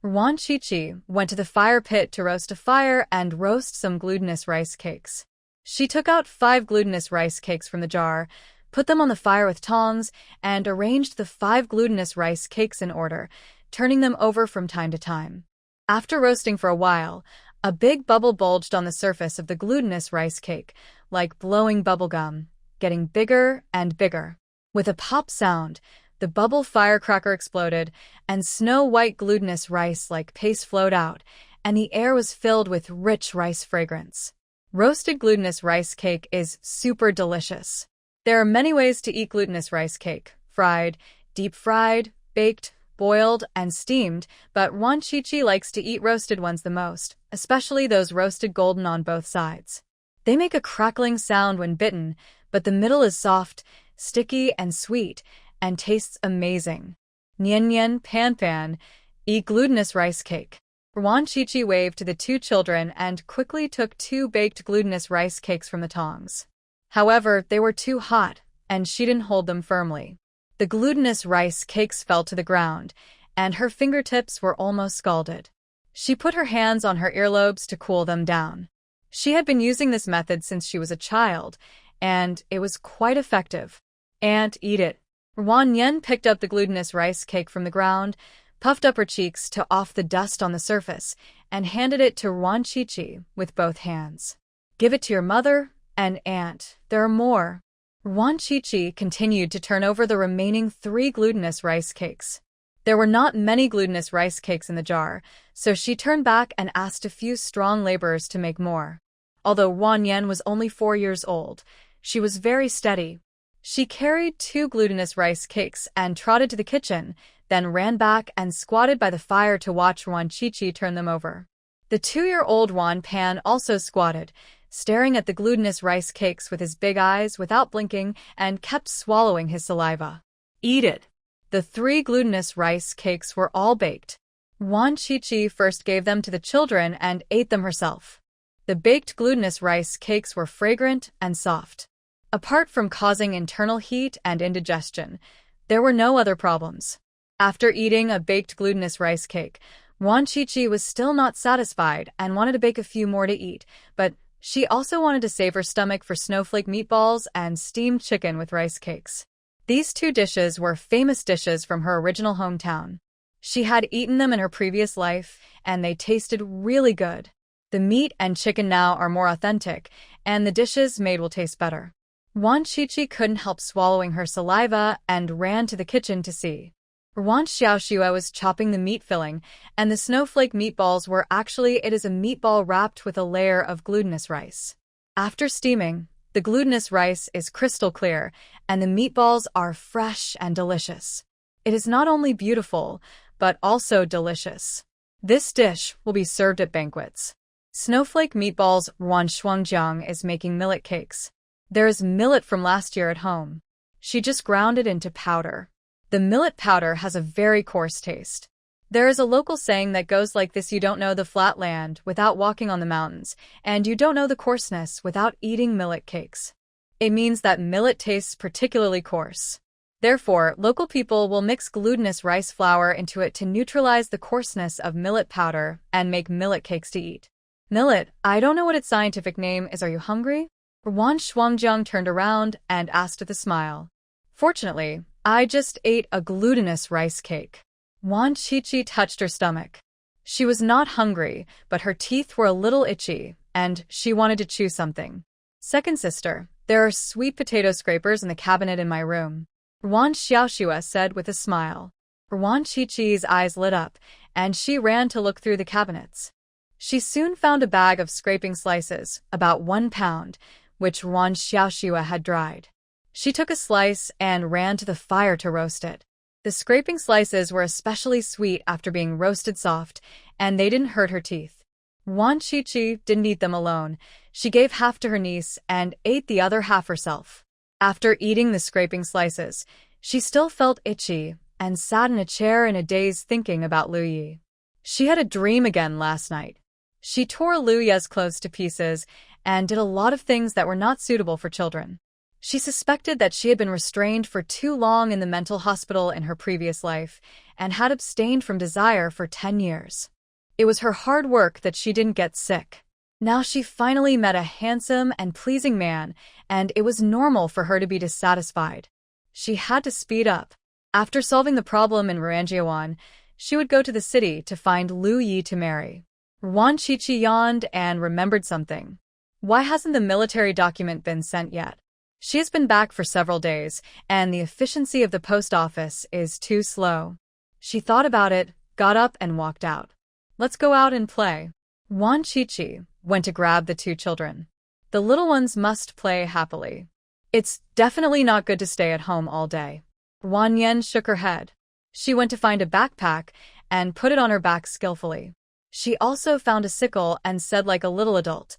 Wan Qiqi went to the fire pit to roast a fire and roast some glutinous rice cakes. She took out 5 glutinous rice cakes from the jar, put them on the fire with tongs, and arranged the 5 glutinous rice cakes in order, turning them over from time to time. After roasting for a while, a big bubble bulged on the surface of the glutinous rice cake, like blowing bubblegum, getting bigger and bigger. With a pop sound, the bubble firecracker exploded, and snow-white glutinous rice-like paste flowed out, and the air was filled with rich rice fragrance. Roasted glutinous rice cake is super delicious. There are many ways to eat glutinous rice cake: fried, deep-fried, baked, boiled, and steamed, but Wan Qiqi likes to eat roasted ones the most, especially those roasted golden on both sides. They make a crackling sound when bitten, but the middle is soft, sticky, and sweet, and tastes amazing. Nian Nian Pan Pan, eat glutinous rice cake. Wan Qiqi waved to the 2 children and quickly took 2 baked glutinous rice cakes from the tongs. However, they were too hot, and she didn't hold them firmly. The glutinous rice cakes fell to the ground, and her fingertips were almost scalded. She put her hands on her earlobes to cool them down. She had been using this method since she was a child, and it was quite effective. "And eat it." Wan Yen picked up the glutinous rice cake from the ground, puffed up her cheeks to off the dust on the surface, and handed it to Wan Qiqi with both hands. "Give it to your mother and aunt. There are more." Wan Qiqi continued to turn over the remaining 3 glutinous rice cakes. There were not many glutinous rice cakes in the jar, so she turned back and asked a few strong laborers to make more. Although Wan Yen was only 4 years old, she was very steady. She carried 2 glutinous rice cakes and trotted to the kitchen, then ran back and squatted by the fire to watch Wan Qiqi turn them over. The 2-year-old Wan Pan also squatted, staring at the glutinous rice cakes with his big eyes without blinking, and kept swallowing his saliva. "Eat it." The 3 glutinous rice cakes were all baked. Wan Qiqi first gave them to the children and ate them herself. The baked glutinous rice cakes were fragrant and soft. Apart from causing internal heat and indigestion, there were no other problems. After eating a baked glutinous rice cake, Wan Qiqi was still not satisfied and wanted to bake a few more to eat, but she also wanted to save her stomach for snowflake meatballs and steamed chicken with rice cakes. These 2 dishes were famous dishes from her original hometown. She had eaten them in her previous life, and they tasted really good. The meat and chicken now are more authentic, and the dishes made will taste better. Wan Qiqi couldn't help swallowing her saliva and ran to the kitchen to see. Wan Xiaoxue was chopping the meat filling, and the snowflake meatballs were actually it is a meatball wrapped with a layer of glutinous rice. After steaming, the glutinous rice is crystal clear, and the meatballs are fresh and delicious. It is not only beautiful, but also delicious. This dish will be served at banquets. Snowflake meatballs. Wan Shuangjiang is making millet cakes. There is millet from last year at home. She just ground it into powder. The millet powder has a very coarse taste. There is a local saying that goes like this: you don't know the flat land without walking on the mountains, and you don't know the coarseness without eating millet cakes. It means that millet tastes particularly coarse. Therefore, local people will mix glutinous rice flour into it to neutralize the coarseness of millet powder and make millet cakes to eat. Millet, I don't know what its scientific name is. Are you hungry? Wan Shuangjiang turned around and asked with a smile. Fortunately, I just ate a glutinous rice cake. Wan Qiqi touched her stomach. She was not hungry, but her teeth were a little itchy, and she wanted to chew something. "Second sister, there are sweet potato scrapers in the cabinet in my room," Wan Xiaoxue said with a smile. Wan Qiqi's eyes lit up, and she ran to look through the cabinets. She soon found a bag of scraping slices, about 1 pound, which Wan Xiaoxue had dried. She took a slice and ran to the fire to roast it. The scraping slices were especially sweet after being roasted soft, and they didn't hurt her teeth. Wan Chi-Chi didn't eat them alone. She gave half to her niece and ate the other half herself. After eating the scraping slices, she still felt itchy and sat in a chair in a daze thinking about Lu Yi. She had a dream again last night. She tore Lu Ye's clothes to pieces and did a lot of things that were not suitable for children. She suspected that she had been restrained for too long in the mental hospital in her previous life and had abstained from desire for 10 years. It was her hard work that she didn't get sick. Now she finally met a handsome and pleasing man, and it was normal for her to be dissatisfied. She had to speed up. After solving the problem in Ranjiawan, she would go to the city to find Lu Yi to marry. Wan Chi-Chi yawned and remembered something. Why hasn't the military document been sent yet? She has been back for several days, and the efficiency of the post office is too slow. She thought about it, got up, and walked out. Let's go out and play. Wan Chi-Chi went to grab the two children. The little ones must play happily. It's definitely not good to stay at home all day. Wan Yen shook her head. She went to find a backpack and put it on her back skillfully. She also found a sickle and said like a little adult,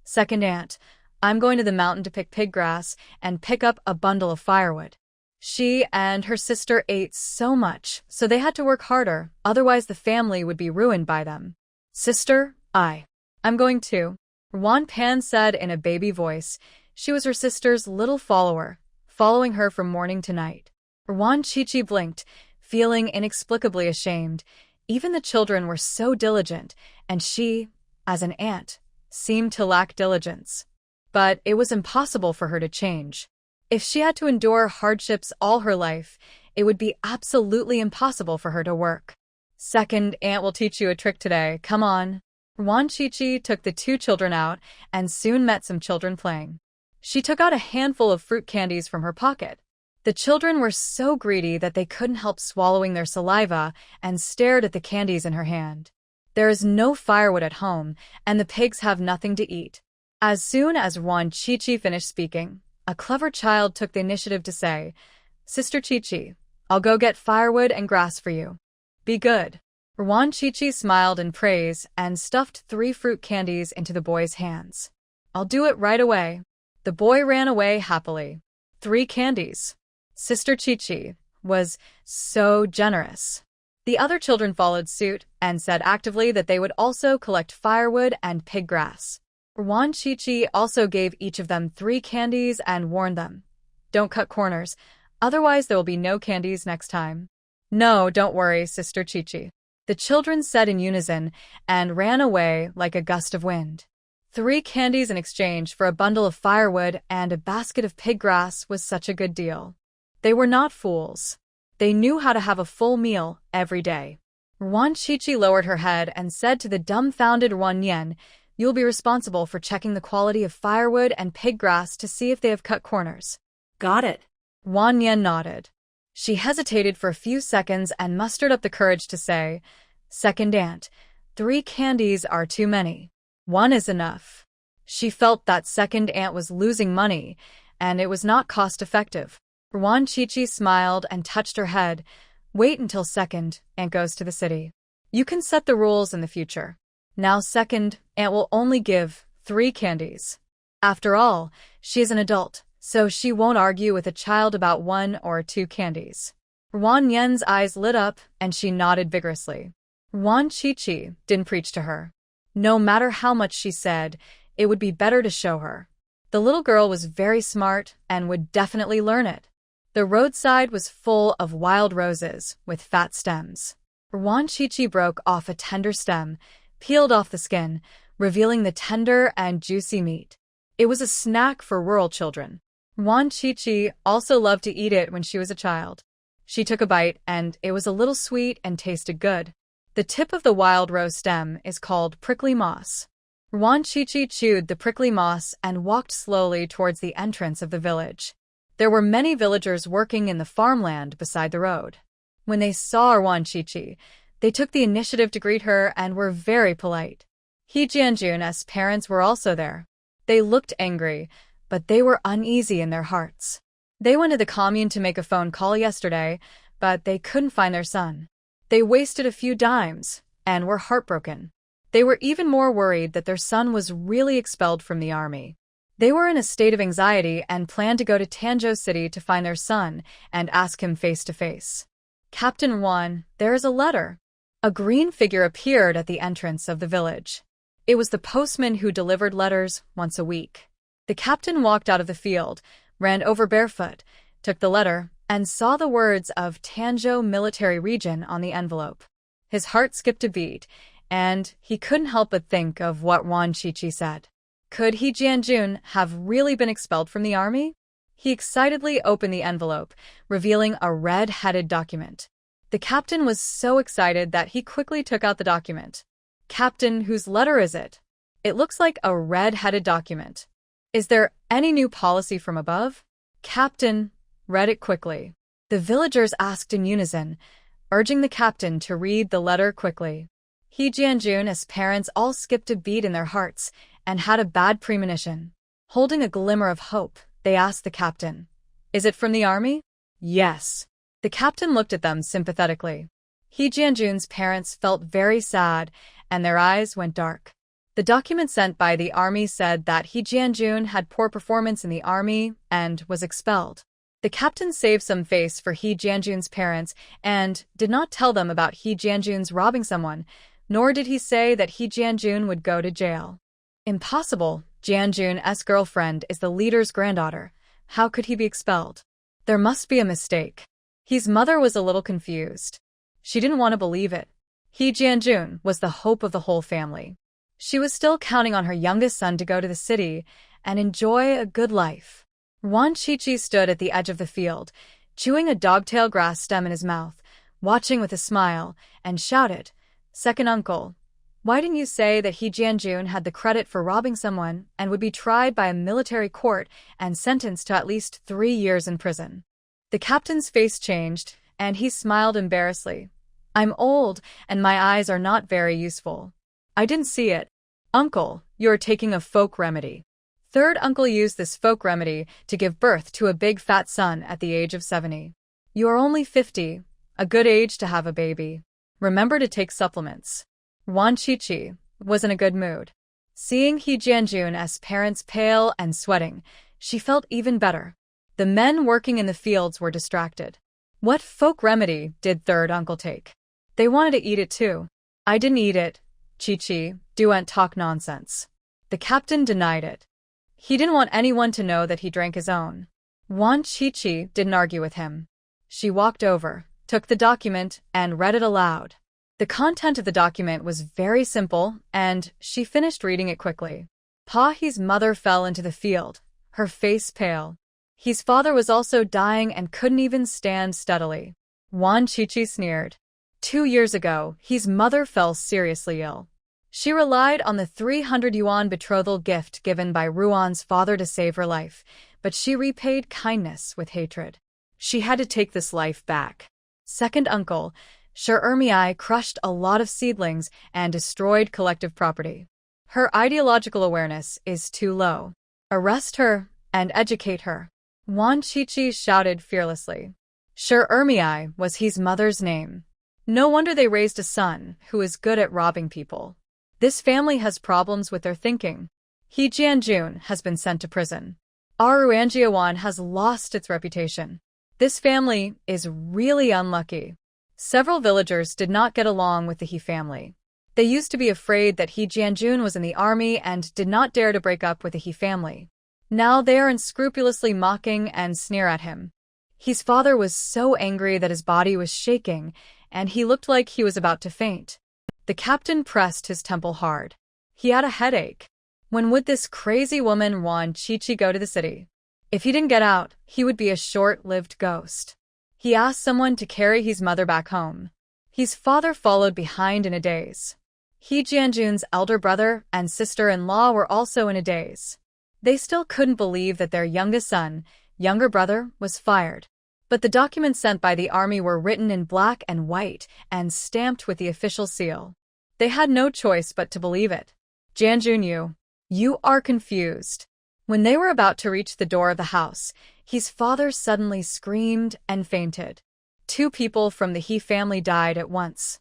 "Second aunt, I'm going to the mountain to pick pig grass and pick up a bundle of firewood." She and her sister ate so much, so they had to work harder, otherwise the family would be ruined by them. "Sister, I'm going too," Wan Pan said in a baby voice. She was her sister's little follower, following her from morning to night. Wan Chi-Chi blinked, feeling inexplicably ashamed. Even the children were so diligent, and she, as an aunt, seemed to lack diligence. But it was impossible for her to change. If she had to endure hardships all her life, it would be absolutely impossible for her to work. "Second aunt will teach you a trick today, come on." Wan Chi-Chi took the two children out and soon met some children playing. She took out a handful of fruit candies from her pocket. The children were so greedy that they couldn't help swallowing their saliva and stared at the candies in her hand. There is no firewood at home, and the pigs have nothing to eat. As soon as Wan Chi-Chi finished speaking, a clever child took the initiative to say, "Sister Chi-Chi, I'll go get firewood and grass for you. Be good." Wan Chi-Chi smiled in praise and stuffed 3 fruit candies into the boy's hands. "I'll do it right away." The boy ran away happily. 3 candies. Sister Chi-Chi was so generous. The other children followed suit and said actively that they would also collect firewood and pig grass. Wan Chi-Chi also gave each of them 3 candies and warned them, "Don't cut corners, otherwise there will be no candies next time." "No, don't worry, Sister Chi-Chi," the children said in unison and ran away like a gust of wind. 3 candies in exchange for a bundle of firewood and a basket of pig grass was such a good deal. They were not fools. They knew how to have a full meal every day. Wan Chi-Chi lowered her head and said to the dumbfounded Wan Yen, "You'll be responsible for checking the quality of firewood and pig grass to see if they have cut corners." Got it. Wan Yen nodded. She hesitated for a few seconds and mustered up the courage to say, "Second aunt, 3 candies are too many. 1 is enough." She felt that second aunt was losing money, and it was not cost-effective. Wan Chi-Chi smiled and touched her head. "Wait until second aunt goes to the city. You can set the rules in the future. Now second aunt will only give 3 candies. After all, she is an adult, so she won't argue with a child about 1 or 2 candies." Wan Yen's eyes lit up and she nodded vigorously. Wan Chi-Chi didn't preach to her. No matter how much she said, it would be better to show her. The little girl was very smart and would definitely learn it. The roadside was full of wild roses with fat stems. Wan Chi-Chi broke off a tender stem, peeled off the skin, revealing the tender and juicy meat. It was a snack for rural children. Wan Chi-Chi also loved to eat it when she was a child. She took a bite and it was a little sweet and tasted good. The tip of the wild rose stem is called prickly moss. Wan Chi-Chi chewed the prickly moss and walked slowly towards the entrance of the village. There were many villagers working in the farmland beside the road. When they saw Wan Chi-Chi, they took the initiative to greet her and were very polite. He Jianjun's parents were also there. They looked angry, but they were uneasy in their hearts. They went to the commune to make a phone call yesterday, but they couldn't find their son. They wasted a few dimes, and were heartbroken. They were even more worried that their son was really expelled from the army. They were in a state of anxiety and planned to go to Tanzhou City to find their son and ask him face to face. Captain 1, there is a letter. A green figure appeared at the entrance of the village. It was the postman who delivered letters once a week. The captain walked out of the field, ran over barefoot, took the letter, and saw the words of Tanzhou Military Region on the envelope. His heart skipped a beat, and he couldn't help but think of what Wan Qiqi said. Could He Jianjun have really been expelled from the army? He excitedly opened the envelope, revealing a red-headed document. The captain was so excited that he quickly took out the document. Captain, whose letter is it? It looks like a red-headed document. Is there any new policy from above? Captain read it quickly. The villagers asked in unison, urging the captain to read the letter quickly. He Jianjun's parents all skipped a beat in their hearts and had a bad premonition. Holding a glimmer of hope, they asked the captain, "Is it from the army?" "Yes." The captain looked at them sympathetically. He Jianjun's parents felt very sad, and their eyes went dark. The document sent by the army said that He Jianjun had poor performance in the army and was expelled. The captain saved some face for He Jianjun's parents and did not tell them about He Jianjun's robbing someone, nor did he say that He Jianjun would go to jail. Impossible. Jianjun's girlfriend is the leader's granddaughter. How could he be expelled? There must be a mistake. His mother was a little confused. She didn't want to believe it. He Jianjun was the hope of the whole family. She was still counting on her youngest son to go to the city and enjoy a good life. Wan Qiqi stood at the edge of the field, chewing a dogtail grass stem in his mouth, watching with a smile, and shouted, "Second uncle, why didn't you say that He Jianjun had the credit for robbing someone and would be tried by a military court and sentenced to at least 3 years in prison?" The captain's face changed, and he smiled embarrassedly. "I'm old, and my eyes are not very useful. I didn't see it. Uncle, you're taking a folk remedy." Third uncle used this folk remedy to give birth to a big fat son at the age of 70. "You are only 50, a good age to have a baby. Remember to take supplements." Wan Qiqi was in a good mood. Seeing He Jianjun's parents pale and sweating, she felt even better. The men working in the fields were distracted. What folk remedy did third uncle take? They wanted to eat it too. "I didn't eat it, Qiqi, don't talk nonsense." The captain denied it. He didn't want anyone to know that he drank his own. Wan Qiqi didn't argue with him. She walked over, took the document, and read it aloud. The content of the document was very simple, and she finished reading it quickly. Pahi's mother fell into the field, her face pale. His father was also dying and couldn't even stand steadily. Wan Qiqi sneered. 2 years ago, his mother fell seriously ill. She relied on the 300 yuan betrothal gift given by Ruan's father to save her life, but she repaid kindness with hatred. She had to take this life back. Second uncle, Shurmei, crushed a lot of seedlings and destroyed collective property. Her ideological awareness is too low. Arrest her and educate her. Wan Qiqi shouted fearlessly. Shurmei was his mother's name. No wonder they raised a son who is good at robbing people. This family has problems with their thinking. He Jianjun has been sent to prison. Aruanjiawan has lost its reputation. This family is really unlucky. Several villagers did not get along with the He family. They used to be afraid that He Jianjun was in the army and did not dare to break up with the He family. Now they are unscrupulously mocking and sneer at him. His father was so angry that his body was shaking, and he looked like he was about to faint. The captain pressed his temple hard. He had a headache. When would this crazy woman Wan Qiqi go to the city? If he didn't get out, he would be a short-lived ghost. He asked someone to carry his mother back home. His father followed behind in a daze. He Jianjun's elder brother and sister-in-law were also in a daze. They still couldn't believe that their youngest son, younger brother, was fired. But the documents sent by the army were written in black and white and stamped with the official seal. They had no choice but to believe it. Jianjun, you are confused. When they were about to reach the door of the house, his father suddenly screamed and fainted. 2 people from the He family died at once.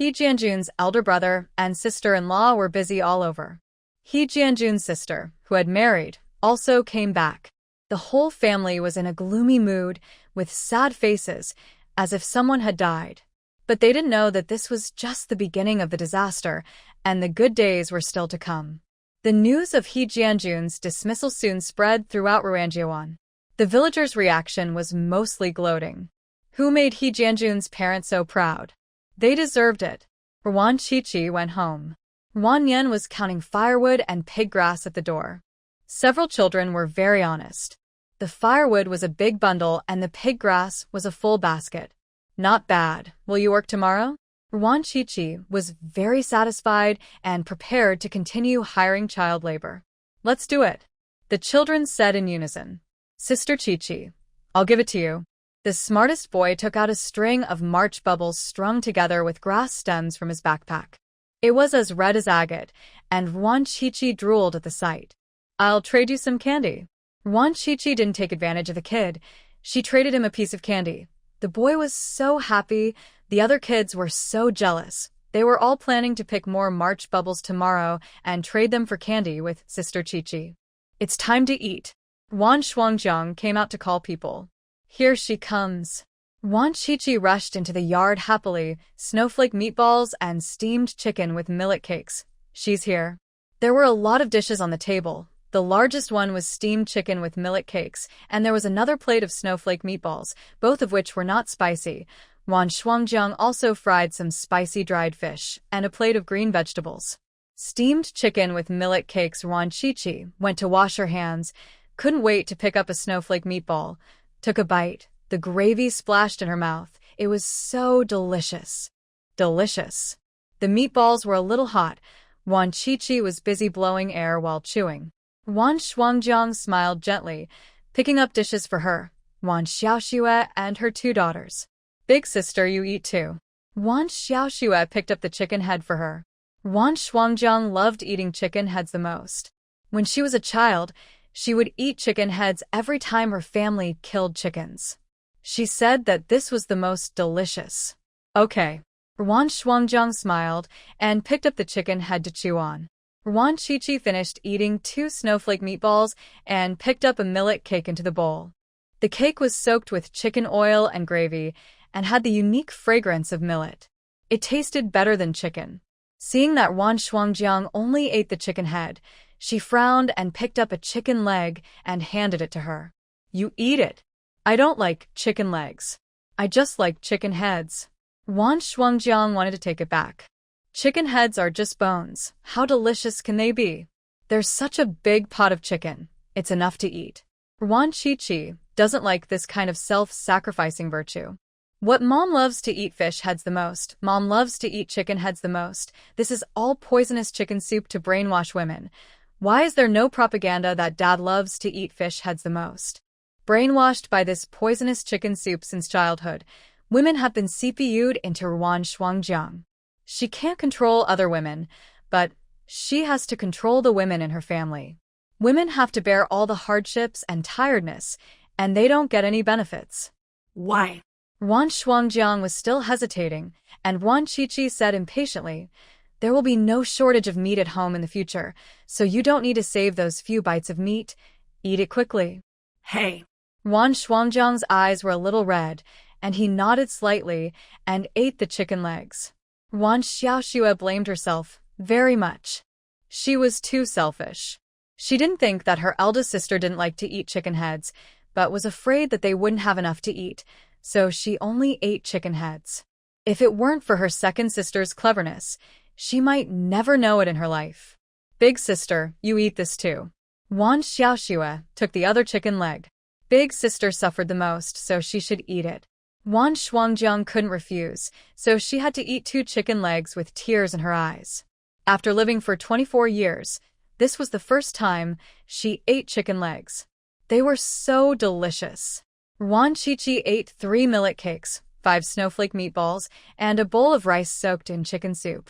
He Jianjun's elder brother and sister-in-law were busy all over. He Jianjun's sister, who had married, also came back. The whole family was in a gloomy mood, with sad faces, as if someone had died. But they didn't know that this was just the beginning of the disaster, and the good days were still to come. The news of He Jianjun's dismissal soon spread throughout Ruanjiawan. The villagers' reaction was mostly gloating. Who made He Jianjun's parents so proud? They deserved it. Ruan Qiqi went home. Ruan Yan was counting firewood and pig grass at the door. Several children were very honest. The firewood was a big bundle and the pig grass was a full basket. Not bad. Will you work tomorrow? Ruan Qiqi was very satisfied and prepared to continue hiring child labor. Let's do it, the children said in unison. Sister Qiqi, I'll give it to you. The smartest boy took out a string of March bubbles strung together with grass stems from his backpack. It was as red as agate, and Ruan Qiqi drooled at the sight. I'll trade you some candy. Ruan Qiqi didn't take advantage of the kid. She traded him a piece of candy. The boy was so happy. The other kids were so jealous. They were all planning to pick more March bubbles tomorrow and trade them for candy with Sister Qiqi. It's time to eat. Ruan Shuangjiang came out to call people. Here she comes. Ruan Qiqi rushed into the yard happily, snowflake meatballs and steamed chicken with millet cakes. She's here. There were a lot of dishes on the table. The largest one was steamed chicken with millet cakes, and there was another plate of snowflake meatballs, both of which were not spicy. Ruan Shuangjiang also fried some spicy dried fish, and a plate of green vegetables. Steamed chicken with millet cakes. Ruan Qiqi went to wash her hands, couldn't wait to pick up a snowflake meatball, took a bite. The gravy splashed in her mouth. It was so delicious. Delicious. The meatballs were a little hot. Ruan Qiqi was busy blowing air while chewing. Ruan Shuangjiang smiled gently, picking up dishes for her, Ruan Xiaoxue and her two daughters. Big sister, you eat too. Ruan Xiaoxue picked up the chicken head for her. Ruan Shuangjiang loved eating chicken heads the most. When she was a child, she would eat chicken heads every time her family killed chickens. She said that this was the most delicious. Okay. Ruan Shuangjiang smiled and picked up the chicken head to chew on. Ruan Qiqi finished eating 2 snowflake meatballs and picked up a millet cake into the bowl. The cake was soaked with chicken oil and gravy and had the unique fragrance of millet. It tasted better than chicken. Seeing that Ruan Shuangjiang only ate the chicken head, she frowned and picked up a chicken leg and handed it to her. You eat it. I don't like chicken legs. I just like chicken heads. Ruan Shuangjiang wanted to take it back. Chicken heads are just bones. How delicious can they be? There's such a big pot of chicken. It's enough to eat. Ruan Qiqi doesn't like this kind of self-sacrificing virtue. What mom loves to eat fish heads the most, mom loves to eat chicken heads the most. This is all poisonous chicken soup to brainwash women. Why is there no propaganda that dad loves to eat fish heads the most? Brainwashed by this poisonous chicken soup since childhood, women have been CPU'd into Ruan Shuangjiang. She can't control other women, but she has to control the women in her family. Women have to bear all the hardships and tiredness, and they don't get any benefits. Why? Ruan Shuangjiang was still hesitating, and Ruan Qiqi said impatiently, there will be no shortage of meat at home in the future, so you don't need to save those few bites of meat. Eat it quickly. Hey. Ruan Shuangjiang's eyes were a little red, and he nodded slightly and ate the chicken legs. Ruan Xiaoxue blamed herself very much. She was too selfish. She didn't think that her eldest sister didn't like to eat chicken heads, but was afraid that they wouldn't have enough to eat, so she only ate chicken heads. If it weren't for her second sister's cleverness, she might never know it in her life. Big sister, you eat this too. Ruan Xiaoxue took the other chicken leg. Big sister suffered the most, so she should eat it. Ruan Shuangjiang couldn't refuse, so she had to eat 2 chicken legs with tears in her eyes. After living for 24 years, this was the first time she ate chicken legs. They were so delicious. Ruan Qiqi ate 3 millet cakes, 5 snowflake meatballs, and a bowl of rice soaked in chicken soup.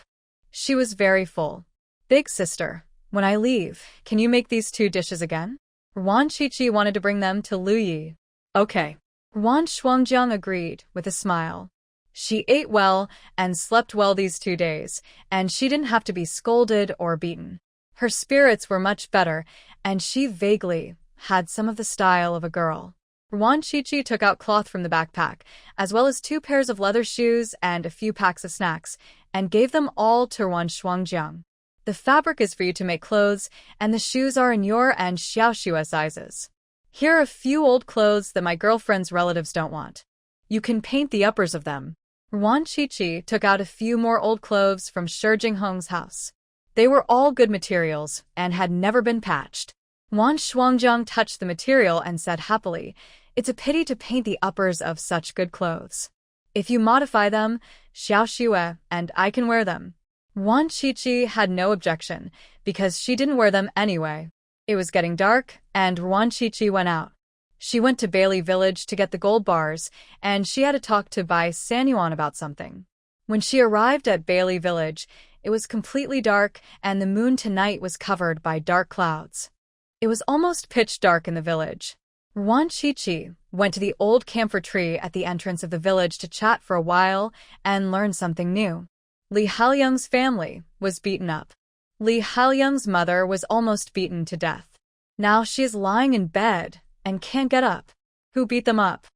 She was very full. Big sister, when I leave, can you make these 2 dishes again? Ruan Qiqi wanted to bring them to Lu Yi. Okay. Ruan Shuangjiang agreed, with a smile. She ate well and slept well these 2 days, and she didn't have to be scolded or beaten. Her spirits were much better, and she vaguely had some of the style of a girl. Wan Qiqi took out cloth from the backpack, as well as 2 pairs of leather shoes and a few packs of snacks, and gave them all to Wan Shuangjiang. The fabric is for you to make clothes, and the shoes are in your and Xiaoxue's sizes. Here are a few old clothes that my girlfriend's relatives don't want. You can paint the uppers of them. Wan Qiqi took out a few more old clothes from Shi Jinghong's house. They were all good materials and had never been patched. Wan Shuangjiang touched the material and said happily, "It's a pity to paint the uppers of such good clothes. If you modify them, Xiaoxue and I can wear them." Wan Qiqi had no objection, because she didn't wear them anyway. It was getting dark, and Wan Qiqi went out. She went to Bailey Village to get the gold bars, and she had a talk to Bai Sanyuan about something. When she arrived at Bailey Village, it was completely dark, and the moon tonight was covered by dark clouds. It was almost pitch dark in the village. Wan Qiqi went to the old camphor tree at the entrance of the village to chat for a while and learn something new. Li Haoliang's family was beaten up. Li Haoliang's mother was almost beaten to death. Now she is lying in bed and can't get up. Who beat them up?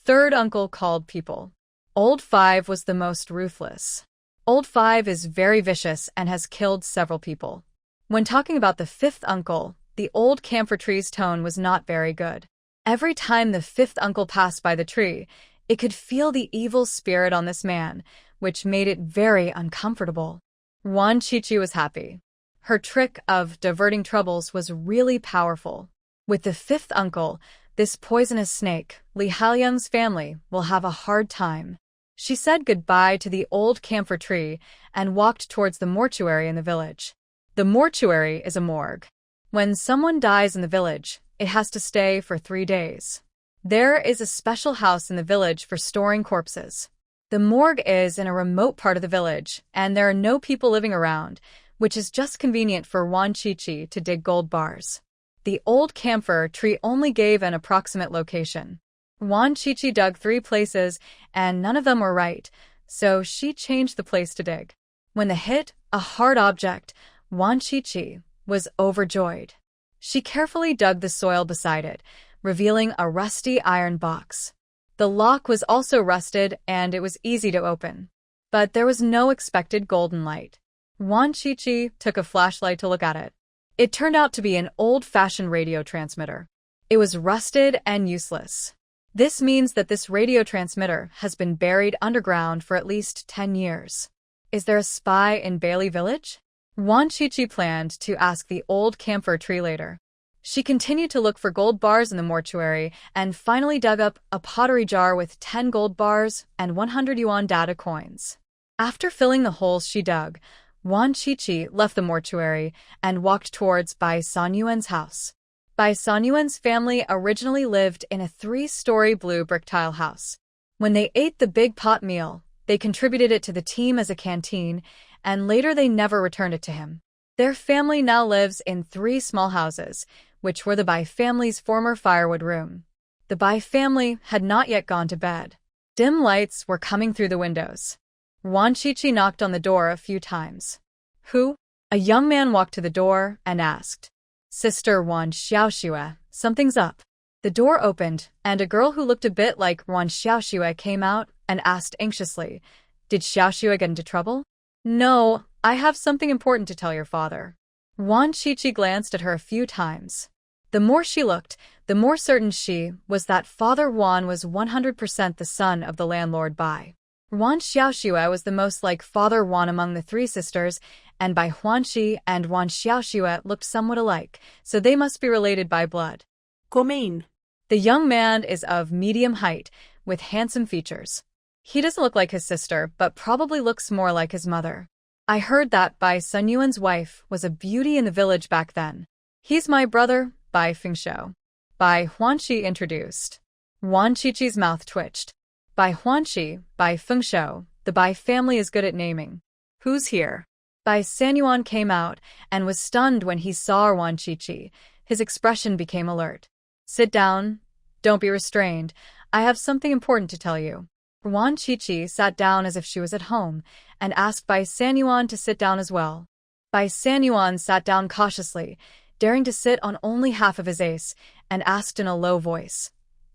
Third uncle called people. Old Five was the most ruthless. Old Five is very vicious and has killed several people. When talking about the fifth uncle, the old camphor tree's tone was not very good. Every time the fifth uncle passed by the tree, it could feel the evil spirit on this man, which made it very uncomfortable. Wan Qiqi was happy. Her trick of diverting troubles was really powerful. With the fifth uncle, this poisonous snake, Li Haoliang's family will have a hard time. She said goodbye to the old camphor tree and walked towards the mortuary in the village. The mortuary is a morgue. When someone dies in the village, it has to stay for 3 days. There is a special house in the village for storing corpses. The morgue is in a remote part of the village, and there are no people living around, which is just convenient for Wan Qiqi to dig gold bars. The old camphor tree only gave an approximate location. Wan Qiqi dug 3 places, and none of them were right, so she changed the place to dig. When they hit a hard object, Wan Qiqi was overjoyed. She carefully dug the soil beside it, revealing a rusty iron box. The lock was also rusted, and it was easy to open. But there was no expected golden light. Wan Qiqi took a flashlight to look at it. It turned out to be an old-fashioned radio transmitter. It was rusted and useless. This means that this radio transmitter has been buried underground for at least 10 years. Is there a spy in Bailey Village? Wan Qiqi planned to ask the old camphor tree later. She continued to look for gold bars in the mortuary and finally dug up a pottery jar with 10 gold bars and 100 yuan data coins. After filling the holes she dug, Wan Qiqi left the mortuary and walked towards Bai Sanyuan's house. Bai Sanyuan's family originally lived in a 3-story blue brick tile house. When they ate the big pot meal, they contributed it to the team as a canteen, and later they never returned it to him. Their family now lives in 3 small houses, which were the Bai family's former firewood room. The Bai family had not yet gone to bed. Dim lights were coming through the windows. Wan Qiqi knocked on the door a few times. Who? A young man walked to the door and asked, "Sister Wan Xiaoxue, something's up." The door opened, and a girl who looked a bit like Wan Xiaoxue came out and asked anxiously, "Did Xiaoxue get into trouble?" "No, I have something important to tell your father." Wan Qiqi glanced at her a few times. The more she looked, the more certain she was that Father Wan was 100% the son of the landlord Bai. Wan Xiaoxue was the most like Father Wan among the 3 sisters, and Bai Huanxi and Wan Xiaoxue looked somewhat alike, so they must be related by blood. Gomain. The young man is of medium height, with handsome features. He doesn't look like his sister, but probably looks more like his mother. I heard that Bai Sunyuan's wife was a beauty in the village back then. He's my brother, Bai Fengshou. Bai Huanxi introduced. Wan Qiqi's mouth twitched. Bai Huanxi, Bai Fengshou, the Bai family is good at naming. Who's here? Bai Sanyuan came out and was stunned when he saw Wan Qiqi. His expression became alert. Sit down. Don't be restrained. I have something important to tell you. Wan Qiqi sat down as if she was at home, and asked Bai Sanyuan to sit down as well. Bai Sanyuan sat down cautiously, daring to sit on only half of his ace, and asked in a low voice,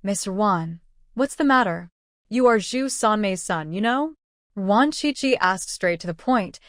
"Mr. Wan, what's the matter? You are Zhu Sanmei's son, you know?" Wan Qiqi asked straight to the point.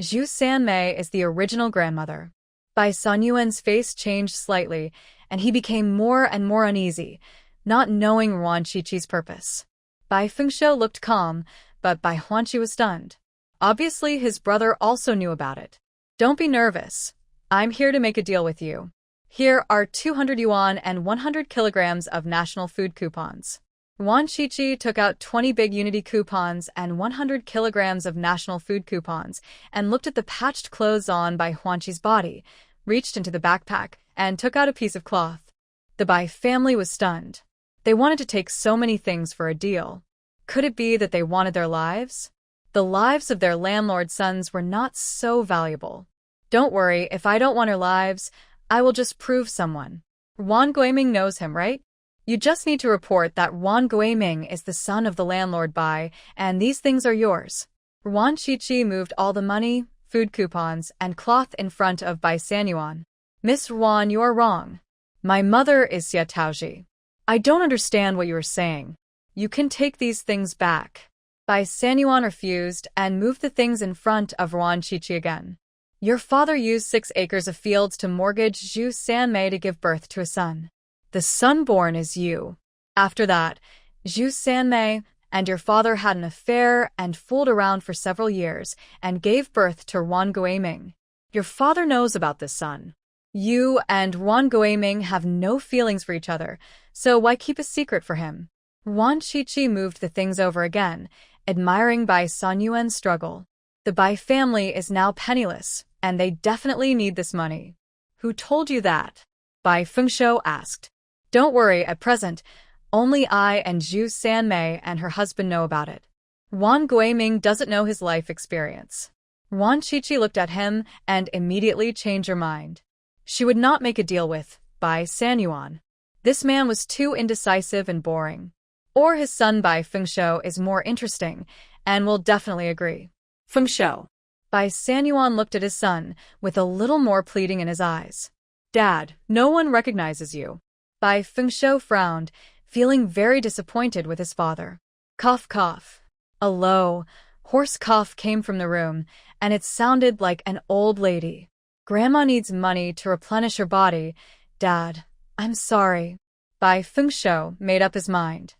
Zhu Sanmei is the original grandmother. Bai Sanyuan's face changed slightly, and he became more and more uneasy, not knowing Wan Qiqi's purpose. Bai Fengshou looked calm, but Bai Huanqi was stunned. Obviously, his brother also knew about it. "Don't be nervous. I'm here to make a deal with you. Here are 200 yuan and 100 kilograms of national food coupons." Wan Qiqi took out 20 big Unity coupons and 100 kilograms of national food coupons and looked at the patched clothes on Bai Huanqi's body, reached into the backpack, and took out a piece of cloth. The Bai family was stunned. They wanted to take so many things for a deal. Could it be that they wanted their lives? The lives of their landlord's sons were not so valuable. "Don't worry, if I don't want her lives, I will just prove someone. Wan Guiming knows him, right? You just need to report that Wan Guiming is the son of the landlord Bai, and these things are yours." Wan Qiqi moved all the money, food coupons, and cloth in front of Bai Sanyuan. "Miss Wan, you are wrong. My mother is Xia Taoji. I don't understand what you are saying. You can take these things back." Bai Sanyuan refused and moved the things in front of Wan Qiqi again. "Your father used 6 acres of fields to mortgage Zhu Sanmei to give birth to a son. The son born is you. After that, Zhu Sanmei and your father had an affair and fooled around for several years and gave birth to Wan Guiming. Your father knows about this son. You and Wan Guiming have no feelings for each other, so why keep a secret for him?" Wan Qiqi moved the things over again, admiring Bai Sanyuan's struggle. The Bai family is now penniless, and they definitely need this money. "Who told you that?" Bai Fengshou asked. "Don't worry, at present, only I and Zhu Sanmei and her husband know about it. Wan Guiming doesn't know his life experience." Wan Qiqi looked at him and immediately changed her mind. She would not make a deal with Bai Sanyuan. This man was too indecisive and boring. Or his son Bai Fengshou is more interesting, and will definitely agree. Fengshou. Bai Sanyuan looked at his son, with a little more pleading in his eyes. "Dad, no one recognizes you." Bai Fengshou frowned, feeling very disappointed with his father. Cough, cough. A low, hoarse cough came from the room, and it sounded like an old lady. "Grandma needs money to replenish her body. Dad, I'm sorry." Bai Fengshou made up his mind.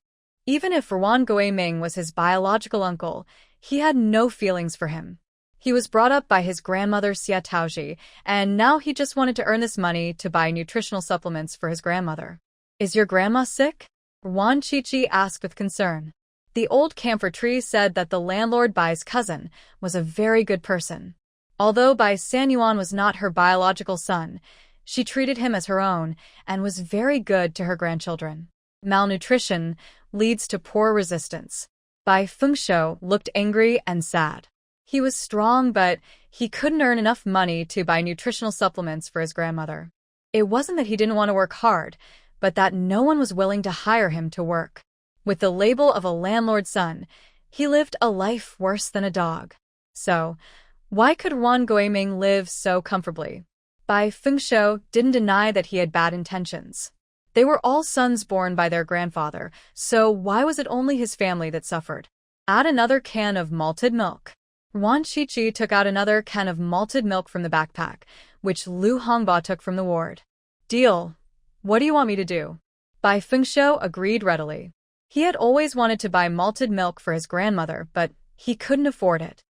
Even if Wan Guiming was his biological uncle, he had no feelings for him. He was brought up by his grandmother Xia Taoji, and now he just wanted to earn this money to buy nutritional supplements for his grandmother. "Is your grandma sick?" Wan Qiqi asked with concern. The old camphor tree said that the landlord Bai's cousin was a very good person. Although Bai Sanyuan was not her biological son, she treated him as her own and was very good to her grandchildren. Malnutrition leads to poor resistance. Bai Fengshou looked angry and sad. He was strong, but he couldn't earn enough money to buy nutritional supplements for his grandmother. It wasn't that he didn't want to work hard, but that no one was willing to hire him to work. With the label of a landlord's son, he lived a life worse than a dog. So, why could Wan Guiming live so comfortably? Bai Fengshou didn't deny that he had bad intentions. They were all sons born by their grandfather, so why was it only his family that suffered? "Add another can of malted milk." Wan Qiqi took out another can of malted milk from the backpack, which Lu Hongba took from the ward. "Deal. What do you want me to do?" Bai Fengshou agreed readily. He had always wanted to buy malted milk for his grandmother, but he couldn't afford it.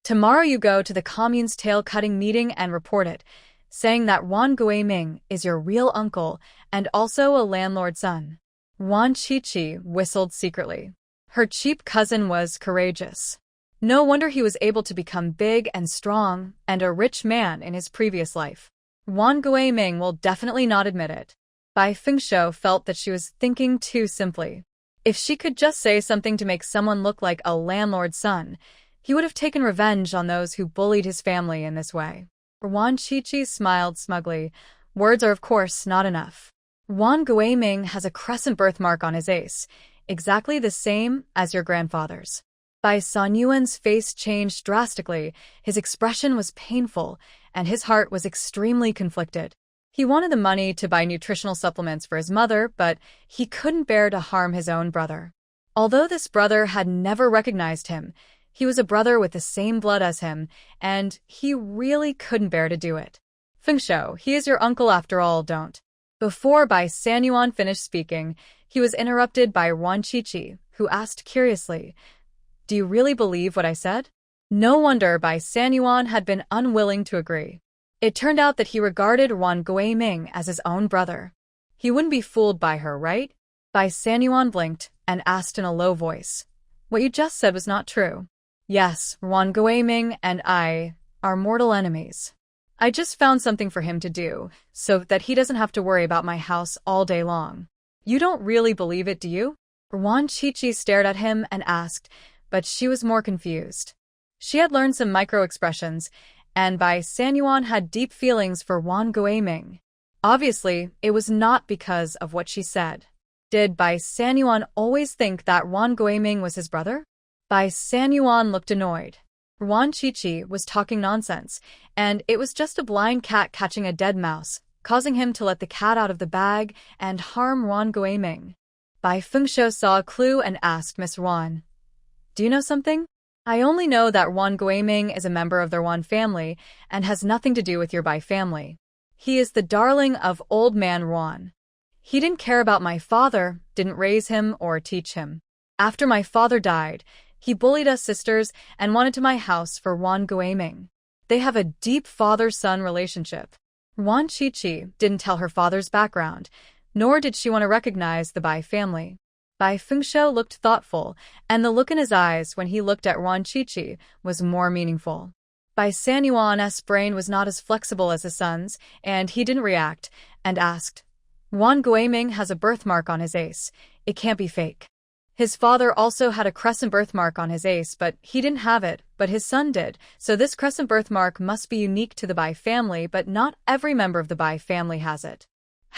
"Tomorrow you go to the commune's tail-cutting meeting and report it, saying that Wan Guiming is your real uncle and also a landlord's son." Wan Qiqi whistled secretly. Her cheap cousin was courageous. No wonder he was able to become big and strong and a rich man in his previous life. Wan Guiming will definitely not admit it. Bai Fengshou felt that she was thinking too simply. If she could just say something to make someone look like a landlord's son, he would have taken revenge on those who bullied his family in this way. Wan Qiqi smiled smugly. Words are of course not enough. Wan Guiming has a crescent birthmark on his ace. exactly the same as your grandfather's. Bai Sanyuan's face changed drastically, his expression was painful, and his heart was extremely conflicted. He wanted the money to buy nutritional supplements for his mother, but he couldn't bear to harm his own brother. Although this brother had never recognized him, he was a brother with the same blood as him, and he really couldn't bear to do it. Fengsho, he is your uncle after all, don't. Before Bai Sanyuan finished speaking, he was interrupted by Wan Qiqi, who asked curiously, "Do you really believe what I said?" No wonder Bai Sanyuan had been unwilling to agree. It turned out that he regarded Wan Guiming as his own brother. He wouldn't be fooled by her, right? Bai Sanyuan blinked and asked in a low voice, "What you just said was not true." "Yes, Wan Guiming and I are mortal enemies. I just found something for him to do, so that he doesn't have to worry about my house all day long." "You don't really believe it, do you?" Wan Qiqi stared at him and asked, but she was more confused. She had learned some micro-expressions, and Bai Sanyuan had deep feelings for Wan Guiming. Obviously, it was not because of what she said. Did Bai Sanyuan always think that Wan Guiming was his brother? Bai Sanyuan looked annoyed. Wan Qiqi was talking nonsense, and it was just a blind cat catching a dead mouse, causing him to let the cat out of the bag and harm Wan Guiming. Bai Fengsho saw a clue and asked Miss Wan, "Do you know something?" "I only know that Wan Guiming is a member of their Wan family and has nothing to do with your Bai family. He is the darling of old man Wan. He didn't care about my father, didn't raise him or teach him. After my father died, he bullied us sisters and wanted to my house for Wan Guiming. They have a deep father-son relationship." Wan Qiqi didn't tell her father's background, nor did she want to recognize the Bai family. Bai Fengsho looked thoughtful, and the look in his eyes when he looked at Wan Qiqi was more meaningful. Bai Sanyuan's brain was not as flexible as his son's, and he didn't react, and asked, "Wan Guiming has a birthmark on his ace. It can't be fake." His father also had a crescent birthmark on his ace, but he didn't have it, but his son did, so this crescent birthmark must be unique to the Bai family, but not every member of the Bai family has it.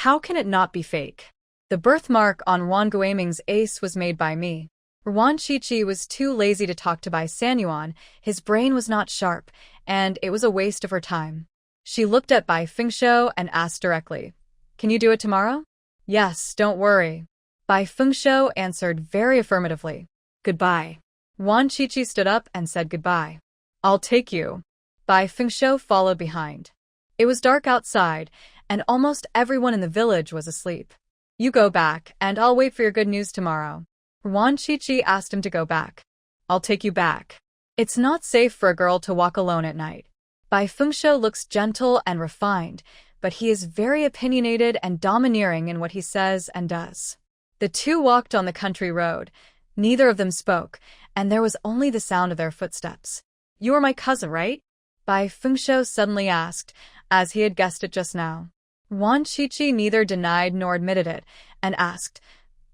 How can it not be fake? The birthmark on Wan Guiming's ace was made by me. Wan Qiqi was too lazy to talk to Bai Sanyuan, his brain was not sharp, and it was a waste of her time. She looked at Bai Fengsho and asked directly, "Can you do it tomorrow?" "Yes, don't worry." Bai Fengsho answered very affirmatively. "Goodbye." Wan Qiqi stood up and said goodbye. "I'll take you." Bai Fengsho followed behind. It was dark outside, and almost everyone in the village was asleep. "You go back, and I'll wait for your good news tomorrow." Wan Qiqi asked him to go back. "I'll take you back. It's not safe for a girl to walk alone at night." Bai Fengsho looks gentle and refined, but he is very opinionated and domineering in what he says and does. The two walked on the country road. Neither of them spoke, and there was only the sound of their footsteps. "You are my cousin, right?" Bai Fengsho suddenly asked, as he had guessed it just now. Wan Qiqi neither denied nor admitted it, and asked,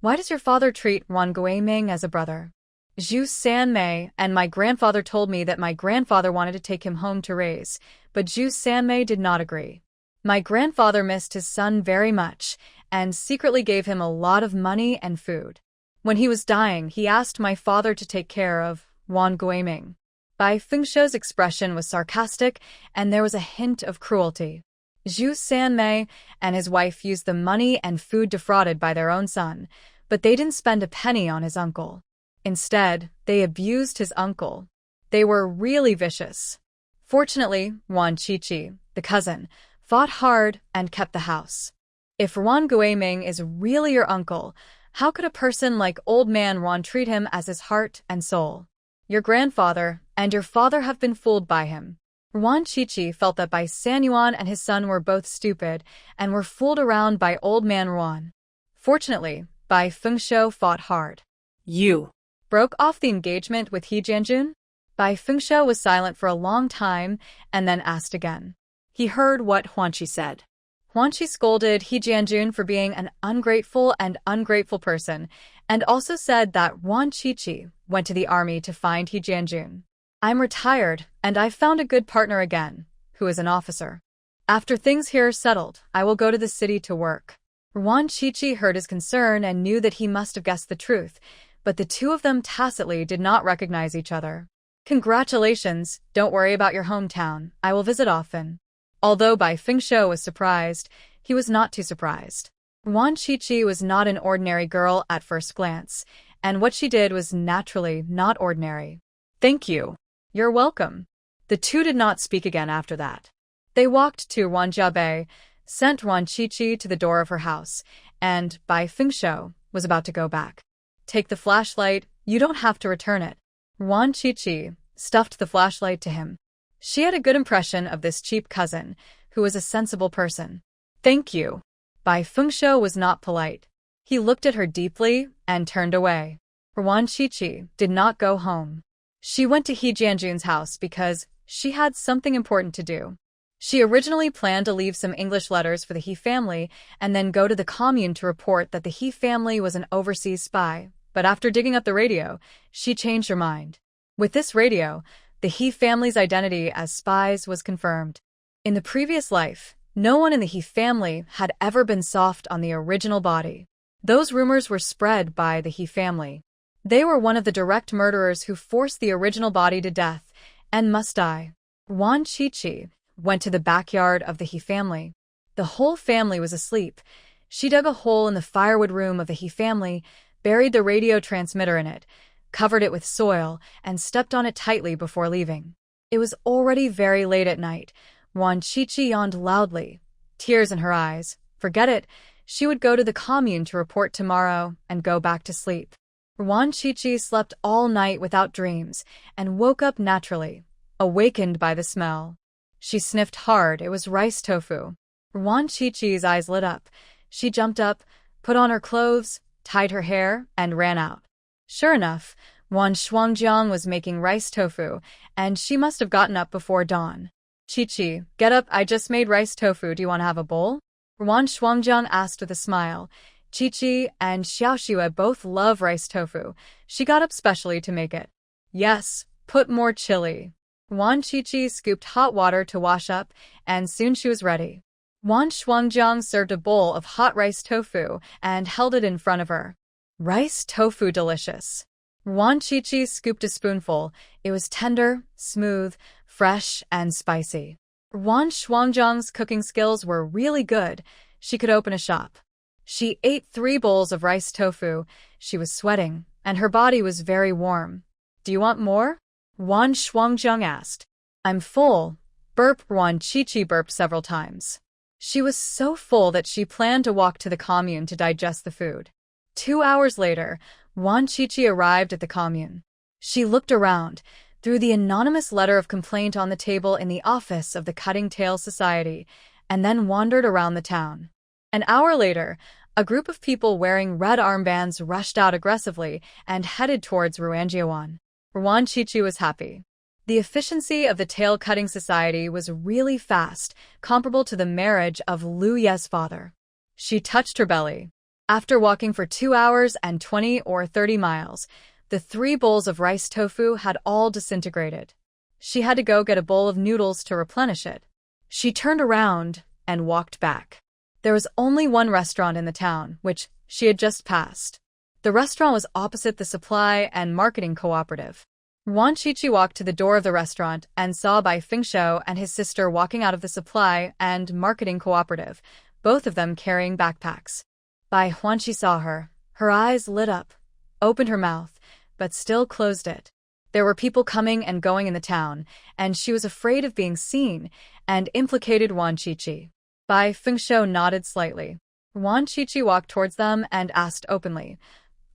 "Why does your father treat Wan Guiming as a brother?" "Zhu Sanmei and my grandfather told me that my grandfather wanted to take him home to raise, but Zhu Sanmei did not agree. My grandfather missed his son very much, and secretly gave him a lot of money and food. When he was dying, he asked my father to take care of Wan Guiming." Bai Fengsho's expression was sarcastic, and there was a hint of cruelty. Zhu Sanmei and his wife used the money and food defrauded by their own son, but they didn't spend a penny on his uncle. Instead, they abused his uncle. They were really vicious. Fortunately, Wan Qiqi, the cousin, fought hard and kept the house. If Wan Guiming is really your uncle, how could a person like old man Wan treat him as his heart and soul? Your grandfather and your father have been fooled by him. Wan Qiqi felt that Bai Sanyuan and his son were both stupid and were fooled around by old man Wan. Fortunately, Bai Fengsho fought hard. "You broke off the engagement with He Jianjun?" Bai Fengsho was silent for a long time and then asked again. He heard what Huanqi said. Huanqi scolded He Jianjun for being an ungrateful person, and also said that Wan Qiqi went to the army to find He Jianjun. "I'm retired, and I've found a good partner again, who is an officer. After things here are settled, I will go to the city to work." Wan Chichi heard his concern and knew that he must have guessed the truth, but the two of them tacitly did not recognize each other. Congratulations, don't worry about your hometown, I will visit often. Although Bai Fengshou was surprised, he was not too surprised. Wan Chichi was not an ordinary girl at first glance, and what she did was naturally not ordinary. Thank you. You're welcome. The two did not speak again after that. They walked to Wanjiabei, sent Wan Chichi to the door of her house, and Bai Fengshou was about to go back. Take the flashlight, you don't have to return it. Wan Chichi stuffed the flashlight to him. She had a good impression of this cheap cousin, who was a sensible person. Thank you. Bai Fengshou was not polite. He looked at her deeply and turned away. Wan Chichi did not go home. She went to He Jianjun's house because she had something important to do. She originally planned to leave some English letters for the He family and then go to the commune to report that the He family was an overseas spy, but after digging up the radio, she changed her mind. With this radio, the He family's identity as spies was confirmed. In the previous life, no one in the He family had ever been soft on the original body. Those rumors were spread by the He family. They were one of the direct murderers who forced the original body to death and must die. Wan Chichi went to the backyard of the He family. The whole family was asleep. She dug a hole in the firewood room of the He family, buried the radio transmitter in it, covered it with soil, and stepped on it tightly before leaving. It was already very late at night. Wan Chichi yawned loudly, tears in her eyes. Forget it. She would go to the commune to report tomorrow and go back to sleep. Wan Chichi slept all night without dreams and woke up naturally, awakened by the smell. She sniffed hard. It was rice tofu. Wan Chichi's eyes lit up. She jumped up, put on her clothes, tied her hair, and ran out. Sure enough, Wan Shuangjiang was making rice tofu, and she must have gotten up before dawn. Chichi, get up, I just made rice tofu, do you want to have a bowl? Wan Shuangjiang asked with a smile. Chichi and Xiaoxue both love rice tofu. She got up specially to make it. Yes, put more chili. Wan Chichi scooped hot water to wash up, and soon she was ready. Wan Shuangjiang served a bowl of hot rice tofu and held it in front of her. Rice tofu delicious. Wan Chichi scooped a spoonful. It was tender, smooth, fresh, and spicy. Wan Shuangjiang's cooking skills were really good. She could open a shop. She ate 3 bowls of rice tofu. She was sweating, and her body was very warm. Do you want more? Wan Shuangjiang asked. I'm full. Burp. Wan Chichi burped several times. She was so full that she planned to walk to the commune to digest the food. 2 hours later, Wan Chichi arrived at the commune. She looked around, threw the anonymous letter of complaint on the table in the office of the Cutting Tail Society, and then wandered around the town. An hour later, a group of people wearing red armbands rushed out aggressively and headed towards Ruanjiawan. Wan Chichi was happy. The efficiency of the Tail Cutting Society was really fast, comparable to the marriage of Lu Ye's father. She touched her belly. After walking for 2 hours and 20 or 30 miles, the 3 bowls of rice tofu had all disintegrated. She had to go get a bowl of noodles to replenish it. She turned around and walked back. There was only one restaurant in the town, which she had just passed. The restaurant was opposite the supply and marketing cooperative. Wan Chichi walked to the door of the restaurant and saw Bai Fengshou and his sister walking out of the supply and marketing cooperative, both of them carrying backpacks. Bai Huanqi saw her. Her eyes lit up, opened her mouth, but still closed it. There were people coming and going in the town, and she was afraid of being seen and implicated Wan Chichi. Bai Fengshou nodded slightly. Wan Chichi walked towards them and asked openly,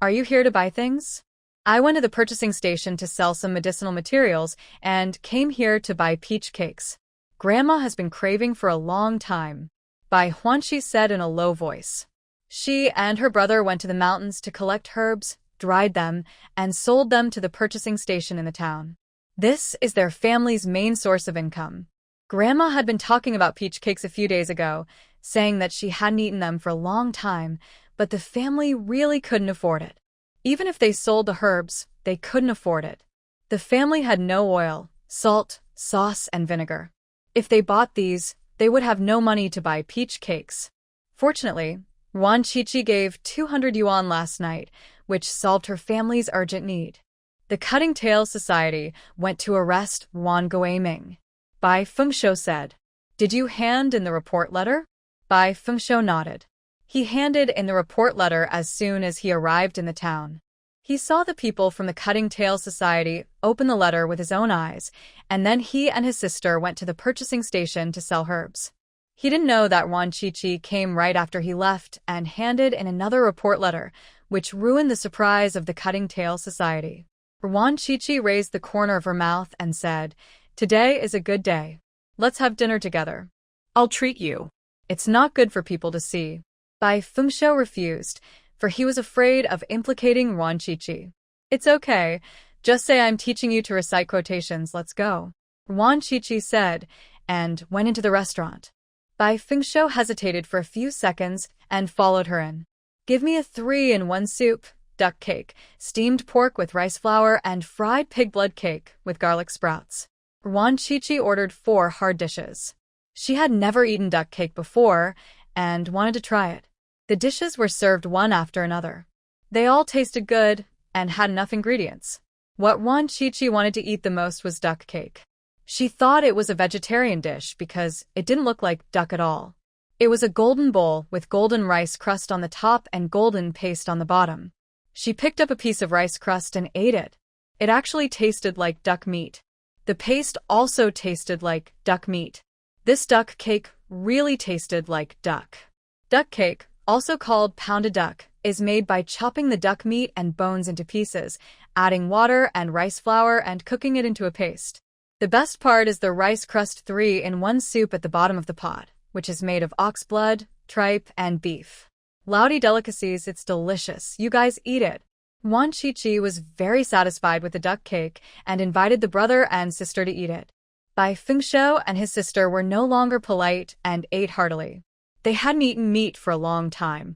Are you here to buy things? I went to the purchasing station to sell some medicinal materials and came here to buy peach cakes. Grandma has been craving for a long time, Bai Huanqi said in a low voice. She and her brother went to the mountains to collect herbs, dried them, and sold them to the purchasing station in the town. This is their family's main source of income. Grandma had been talking about peach cakes a few days ago, saying that she hadn't eaten them for a long time, but the family really couldn't afford it. Even if they sold the herbs, they couldn't afford it. The family had no oil, salt, sauce, and vinegar. If they bought these, they would have no money to buy peach cakes. Fortunately, Wan Qiqi gave 200 yuan last night, which solved her family's urgent need. The Cutting Tail Society went to arrest Wan Guiming. Bai Fengshou said. Did you hand in the report letter? Bai Fengshou nodded. He handed in the report letter as soon as he arrived in the town. He saw the people from the Cutting Tail Society open the letter with his own eyes, and then he and his sister went to the purchasing station to sell herbs. He didn't know that Wan Qiqi came right after he left and handed in another report letter, which ruined the surprise of the Cutting Tail Society. Wan Qiqi raised the corner of her mouth and said, "Today is a good day. Let's have dinner together. I'll treat you." It's not good for people to see. Bai Fengshou refused, for he was afraid of implicating Wan Qiqi. It's okay. Just say I'm teaching you to recite quotations. Let's go. Wan Qiqi said, and went into the restaurant. Bai Fengshou hesitated for a few seconds and followed her in. Give me a 3-in-1 soup, duck cake, steamed pork with rice flour, and fried pig blood cake with garlic sprouts. Wan Qiqi ordered 4 hard dishes. She had never eaten duck cake before and wanted to try it. The dishes were served one after another. They all tasted good and had enough ingredients. What Wan Qiqi wanted to eat the most was duck cake. She thought it was a vegetarian dish because it didn't look like duck at all. It was a golden bowl with golden rice crust on the top and golden paste on the bottom. She picked up a piece of rice crust and ate it. It actually tasted like duck meat. The paste also tasted like duck meat. This duck cake really tasted like duck. Duck cake, also called pounded duck, is made by chopping the duck meat and bones into pieces, adding water and rice flour and cooking it into a paste. The best part is the rice crust 3-in-1 soup at the bottom of the pot, which is made of ox blood, tripe, and beef. Laudi delicacies, it's delicious. You guys eat it. Wan Qiqi was very satisfied with the duck cake and invited the brother and sister to eat it. Bai Fengshou and his sister were no longer polite and ate heartily. They hadn't eaten meat for a long time.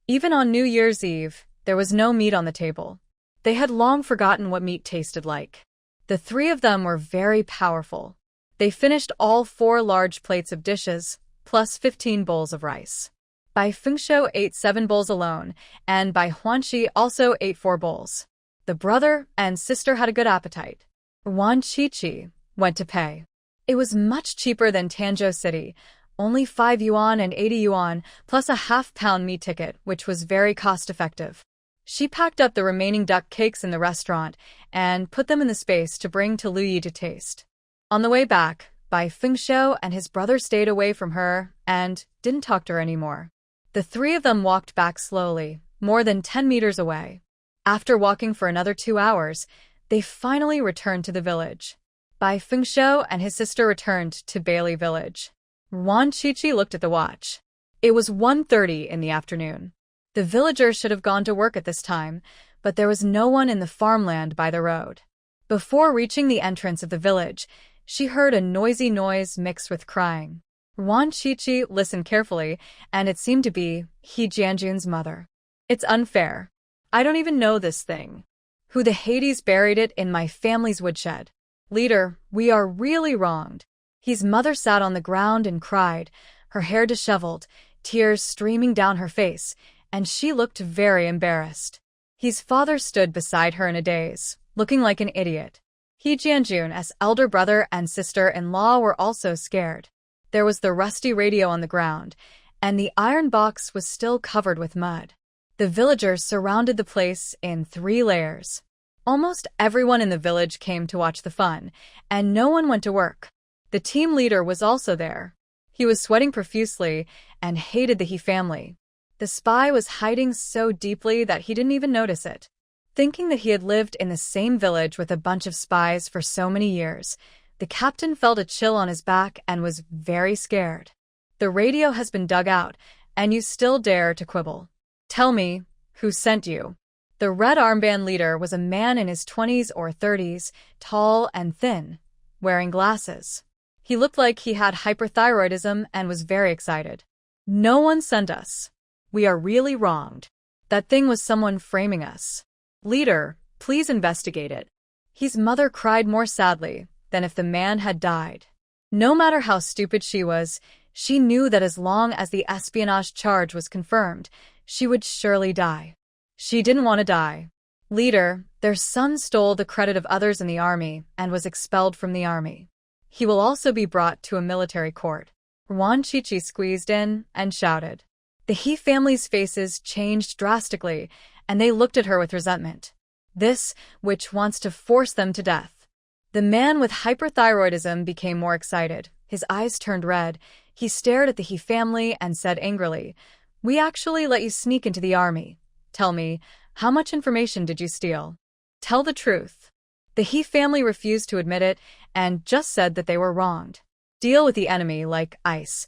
Even on New Year's Eve, there was no meat on the table. They had long forgotten what meat tasted like. The 3 of them were very powerful. They finished all 4 large plates of dishes, plus 15 bowls of rice. Bai Fengshou ate 7 bowls alone, and Bai Huanxi also ate 4 bowls. The brother and sister had a good appetite. Wan Qiqi went to pay. It was much cheaper than Tanzhou City, only 5 yuan and 80 yuan, plus a half-pound meat ticket, which was very cost-effective. She packed up the remaining duck cakes in the restaurant and put them in the space to bring to Lu Yi to taste. On the way back, Bai Fengshou and his brother stayed away from her and didn't talk to her anymore. The 3 of them walked back slowly, more than 10 meters away. After walking for another 2 hours, they finally returned to the village. Bai Fengshou and his sister returned to Bailey Village. Wan Qiqi looked at the watch. It was 1:30 in the afternoon. The villagers should have gone to work at this time, but there was no one in the farmland by the road. Before reaching the entrance of the village, she heard a noisy noise mixed with crying. Wan Qiqi listened carefully, and it seemed to be He Jianjun's mother. It's unfair. I don't even know this thing. Who the Hades buried it in my family's woodshed. Leader, we are really wronged. His mother sat on the ground and cried, her hair disheveled, tears streaming down her face, and she looked very embarrassed. His father stood beside her in a daze, looking like an idiot. He Jianjun's elder brother and sister-in-law were also scared. There was the rusty radio on the ground, and the iron box was still covered with mud. The villagers surrounded the place in 3 layers. Almost everyone in the village came to watch the fun, and no one went to work. The team leader was also there. He was sweating profusely and hated the He family. The spy was hiding so deeply that he didn't even notice it. Thinking that he had lived in the same village with a bunch of spies for so many years, the captain felt a chill on his back and was very scared. The radio has been dug out, and you still dare to quibble. Tell me, who sent you? The red armband leader was a man in his 20s or 30s, tall and thin, wearing glasses. He looked like he had hyperthyroidism and was very excited. No one sent us. We are really wronged. That thing was someone framing us. Leader, please investigate it. His mother cried more sadly than if the man had died. No matter how stupid she was, She knew that as long as the espionage charge was confirmed, she would surely die. She didn't want to die. Leader, their son stole the credit of others in the army and was expelled from the army. He will also be brought to a military court. Yuan Qiqi squeezed in and shouted. The He family's faces changed drastically, and they looked at her with resentment. This, which wants to force them to death. The man with hyperthyroidism became more excited. His eyes turned red. He stared at the He family and said angrily, "We actually let you sneak into the army. Tell me, how much information did you steal? Tell the truth." The He family refused to admit it and just said that they were wronged. Deal with the enemy like ice.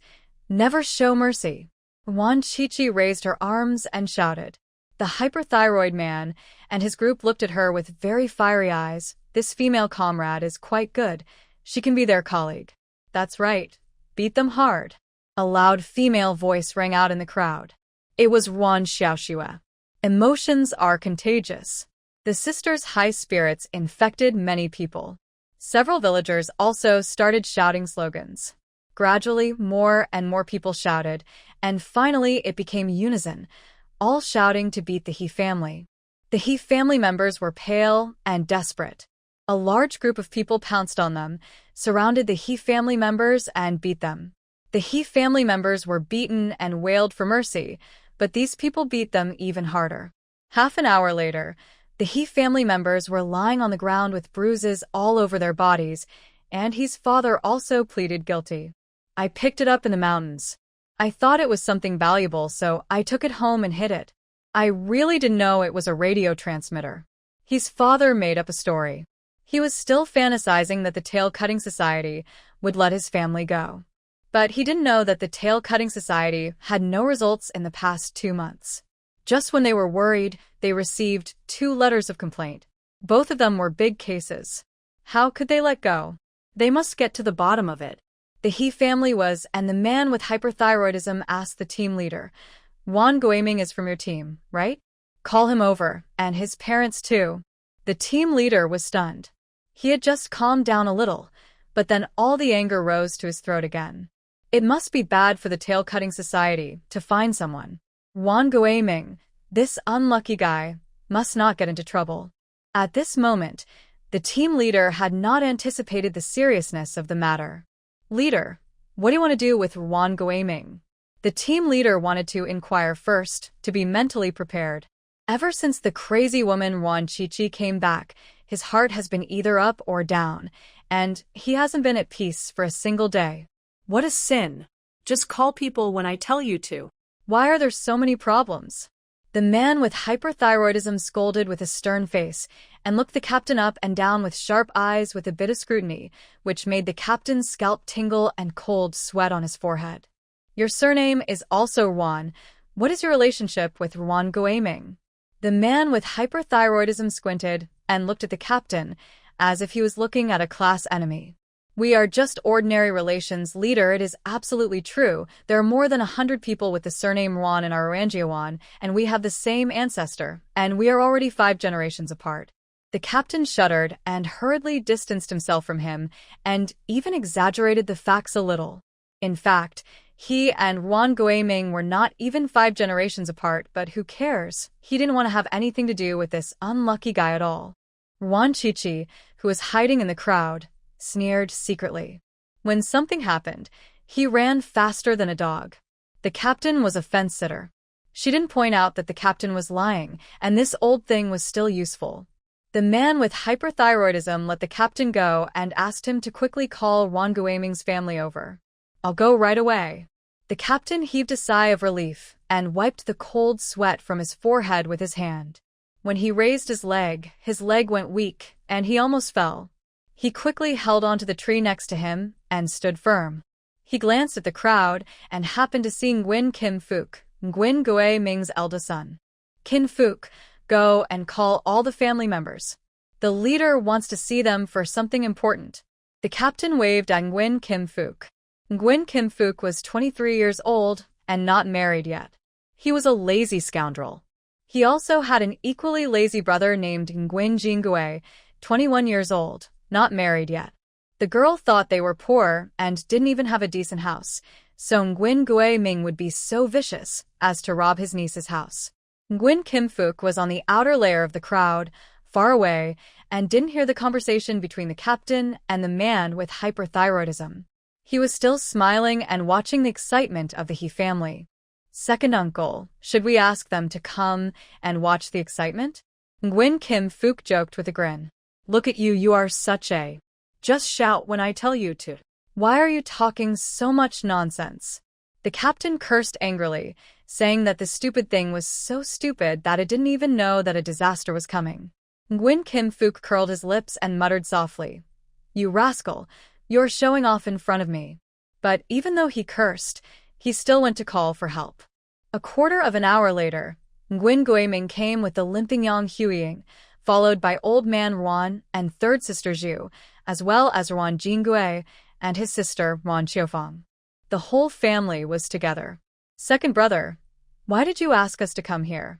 Never show mercy. Yuan Qiqi raised her arms and shouted. The hyperthyroid man and his group looked at her with very fiery eyes. This female comrade is quite good. She can be their colleague. That's right. Beat them hard. A loud female voice rang out in the crowd. It was Yuan Xiaoxue. Emotions are contagious. The sisters' high spirits infected many people. Several villagers also started shouting slogans. Gradually, more and more people shouted, and finally it became unison, all shouting to beat the He family. The He family members were pale and desperate. A large group of people pounced on them, surrounded the He family members, and beat them. The He family members were beaten and wailed for mercy, but these people beat them even harder. Half an hour later, the He family members were lying on the ground with bruises all over their bodies, and He's father also pleaded guilty. I picked it up in the mountains. I thought it was something valuable, so I took it home and hid it. I really didn't know it was a radio transmitter. His father made up a story. He was still fantasizing that the tail-cutting society would let his family go. But he didn't know that the tail-cutting society had no results in the past 2 months. Just when they were worried, they received 2 letters of complaint. Both of them were big cases. How could they let go? They must get to the bottom of it. The He family was, and the man with hyperthyroidism asked the team leader, "Wang Guiming is from your team, right? Call him over, and his parents too." The team leader was stunned. He had just calmed down a little, but then all the anger rose to his throat again. It must be bad for the tail-cutting society to find someone. Wang Guiming, this unlucky guy, must not get into trouble. At this moment, the team leader had not anticipated the seriousness of the matter. Leader, what do you want to do with Wang Guiming? The team leader wanted to inquire first, to be mentally prepared. Ever since the crazy woman Yuan Qiqi came back, his heart has been either up or down, and he hasn't been at peace for a single day. What a sin. Just call people when I tell you to. Why are there so many problems? The man with hyperthyroidism scolded with a stern face and looked the captain up and down with sharp eyes with a bit of scrutiny, which made the captain's scalp tingle and cold sweat on his forehead. Your surname is also Yuan. What is your relationship with Wang Guiming? The man with hyperthyroidism squinted and looked at the captain as if he was looking at a class enemy. We are just ordinary relations, leader. It is absolutely true. There are more than 100 people with the surname Yuan in our Orangiawan, and we have the same ancestor, and we are already 5 generations apart. The captain shuddered and hurriedly distanced himself from him, and even exaggerated the facts a little. In fact, he and Wang Guiming were not even 5 generations apart, but who cares? He didn't want to have anything to do with this unlucky guy at all. Yuan Qiqi, who was hiding in the crowd, sneered secretly. When something happened, he ran faster than a dog. The captain was a fence-sitter. She didn't point out that the captain was lying, and this old thing was still useful. The man with hyperthyroidism let the captain go and asked him to quickly call Wang Guiming's family over. I'll go right away. The captain heaved a sigh of relief and wiped the cold sweat from his forehead with his hand. When he raised his leg went weak, and he almost fell. He quickly held onto the tree next to him and stood firm. He glanced at the crowd and happened to see Nguyen Kim Phuc, Nguyen Guiming's eldest son. Kim Phuc, go and call all the family members. The leader wants to see them for something important. The captain waved at Nguyen Kim Phuc. Nguyen Kim Phuc was 23 years old and not married yet. He was a lazy scoundrel. He also had an equally lazy brother named Nguyen Jingui, 21 years old, not married yet. The girl thought they were poor and didn't even have a decent house, So Nguyen Gui Ming would be so vicious as to rob his niece's house. Nguyen Kim Phuc was on the outer layer of the crowd, far away, and didn't hear the conversation between the captain and the man with hyperthyroidism. He was still smiling and watching the excitement of the He family. Second uncle, should we ask them to come and watch the excitement? Nguyen Kim Phuc joked with a grin. Look at you, you are such a... Just shout when I tell you to. Why are you talking so much nonsense? The captain cursed angrily, saying that the stupid thing was so stupid that it didn't even know that a disaster was coming. Nguyen Kim Phuc curled his lips and muttered softly, You rascal, you're showing off in front of me. But even though he cursed, he still went to call for help. A quarter of an hour later, Nguyen Gui Ming came with the limping young Huiying, followed by old man Ruan and third sister Zhu, as well as Ruan Jingui and his sister Ruan Qiufang. The whole family was together. Second brother, why did you ask us to come here?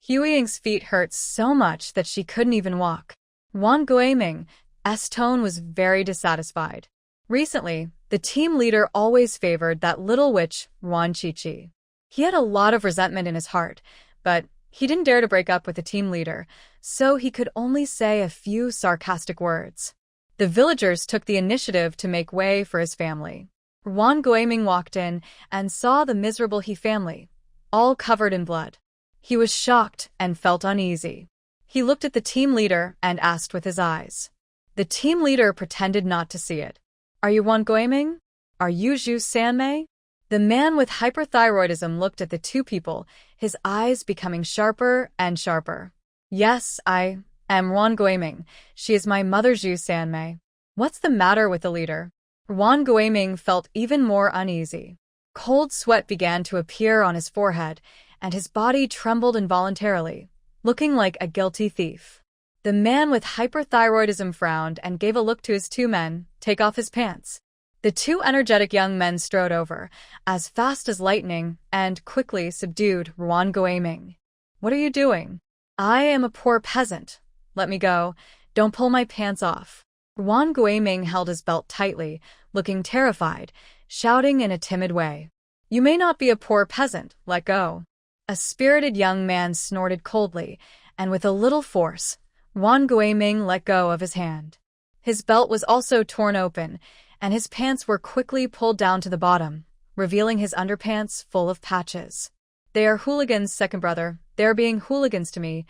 Huiying's feet hurt so much that she couldn't even walk. Ruan Gui Ming's tone was very dissatisfied. Recently, the team leader always favored that little witch, Ruan Qiqi. He had a lot of resentment in his heart, but he didn't dare to break up with the team leader, so he could only say a few sarcastic words. The villagers took the initiative to make way for his family. Ruan Gui Ming walked in and saw the miserable He family, all covered in blood. He was shocked and felt uneasy. He looked at the team leader and asked with his eyes. The team leader pretended not to see it. Are you Ruan Gui Ming? Are you Zhu Sanmei? The man with hyperthyroidism looked at the two people, his eyes becoming sharper and sharper. Yes, I am Ruan Gui Ming. She is my mother, Zhu Sanmei. What's the matter with the leader? Ruan Gui Ming felt even more uneasy. Cold sweat began to appear on his forehead, and his body trembled involuntarily, looking like a guilty thief. The man with hyperthyroidism frowned and gave a look to his two men, take off his pants. The two energetic young men strode over, as fast as lightning, and quickly subdued Ruan Gui Ming. What are you doing? I am a poor peasant. Let me go. Don't pull my pants off. Ruan Gui Ming held his belt tightly, looking terrified, shouting in a timid way. You may not be a poor peasant. Let go. A spirited young man snorted coldly, and with a little force, Ruan Gui Ming let go of his hand. His belt was also torn open, and his pants were quickly pulled down to the bottom, revealing his underpants full of patches. They are hooligans, second brother. They are being hooligans to me.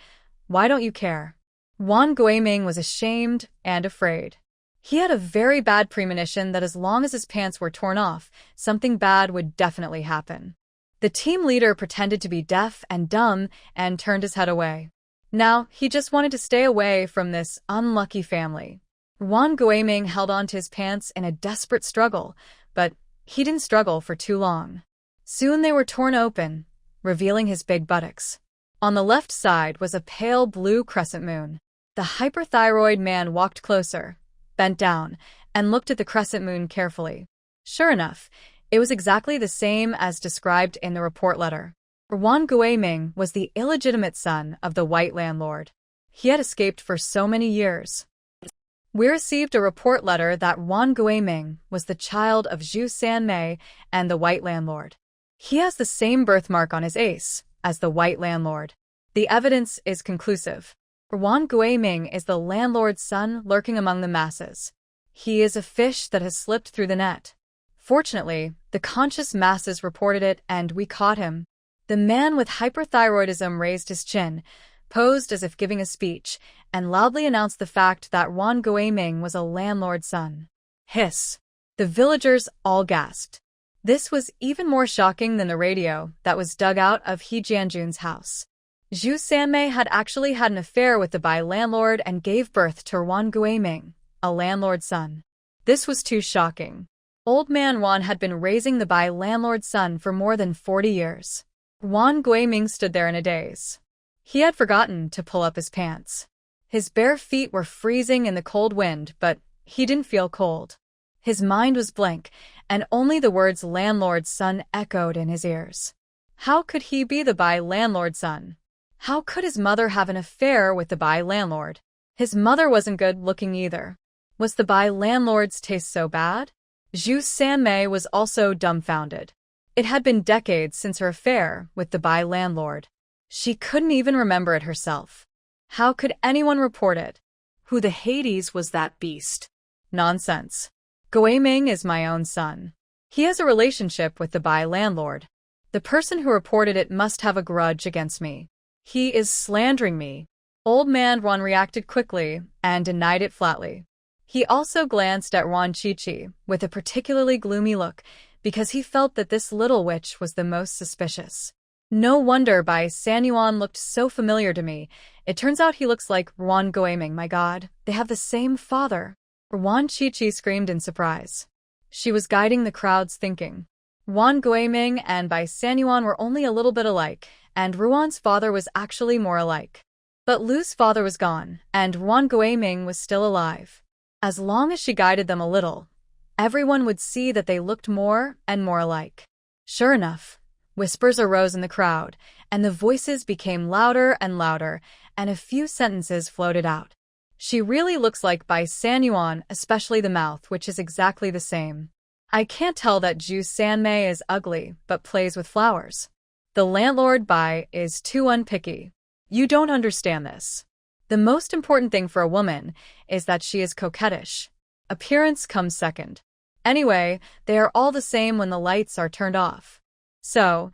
Why don't you care? Ruan Gui Ming was ashamed and afraid. He had a very bad premonition that as long as his pants were torn off, something bad would definitely happen. The team leader pretended to be deaf and dumb and turned his head away. Now, he just wanted to stay away from this unlucky family. Ruan Gui Ming held on to his pants in a desperate struggle, but he didn't struggle for too long. Soon they were torn open, revealing his big buttocks. On the left side was a pale blue crescent moon. The hyperthyroid man walked closer, bent down, and looked at the crescent moon carefully. Sure enough, it was exactly the same as described in the report letter. Ruan Gui Ming was the illegitimate son of the white landlord. He had escaped for so many years. We received a report letter that Ruan Gui Ming was the child of Zhu Sanmei and the white landlord. He has the same birthmark on his ace as the white landlord. The evidence is conclusive. Ruan Gui Ming is the landlord's son lurking among the masses. He is a fish that has slipped through the net. Fortunately, the conscious masses reported it and we caught him. The man with hyperthyroidism raised his chin, posed as if giving a speech, and loudly announced the fact that Ruan Gui Ming was a landlord's son. Hiss! The villagers all gasped. This was even more shocking than the radio that was dug out of He Jianjun's house. Zhu Sanmei had actually had an affair with the Bai landlord and gave birth to Ruan Gui Ming, a landlord's son. This was too shocking. Old man Ruan had been raising the Bai landlord's son for more than 40 years. Ruan Gui Ming stood there in a daze. He had forgotten to pull up his pants. His bare feet were freezing in the cold wind, but he didn't feel cold. His mind was blank, and only the words landlord's son echoed in his ears. How could he be the Bai landlord's son? How could his mother have an affair with the Bai landlord? His mother wasn't good looking either. Was the Bai landlord's taste so bad? Zhu Sanmei was also dumbfounded. It had been decades since her affair with the Bai landlord. She couldn't even remember it herself. How could anyone report it? Who the Hades was that beast? Nonsense. Guiming is my own son. He has a relationship with the Bai landlord. The person who reported it must have a grudge against me. He is slandering me. Old man Ron reacted quickly and denied it flatly. He also glanced at Ron Chi-Chi with a particularly gloomy look because he felt that this little witch was the most suspicious. No wonder Bai Sanyuan looked so familiar to me. It turns out he looks like Ron Guiming. My God, they have the same father. Ron Chi-Chi screamed in surprise. She was guiding the crowd's thinking. Ron Guiming and Bai Sanyuan were only a little bit alike, and Ruan's father was actually more alike. But Lu's father was gone, and Ron Guiming was still alive. As long as she guided them a little, everyone would see that they looked more and more alike. Sure enough, whispers arose in the crowd, and the voices became louder and louder, and a few sentences floated out. She really looks like Bai Sanyuan, especially the mouth, which is exactly the same. I can't tell that Zhu Sanmei is ugly, but plays with flowers. The landlord Bai is too unpicky. You don't understand this. The most important thing for a woman is that she is coquettish. Appearance comes second. Anyway, they are all the same when the lights are turned off. So,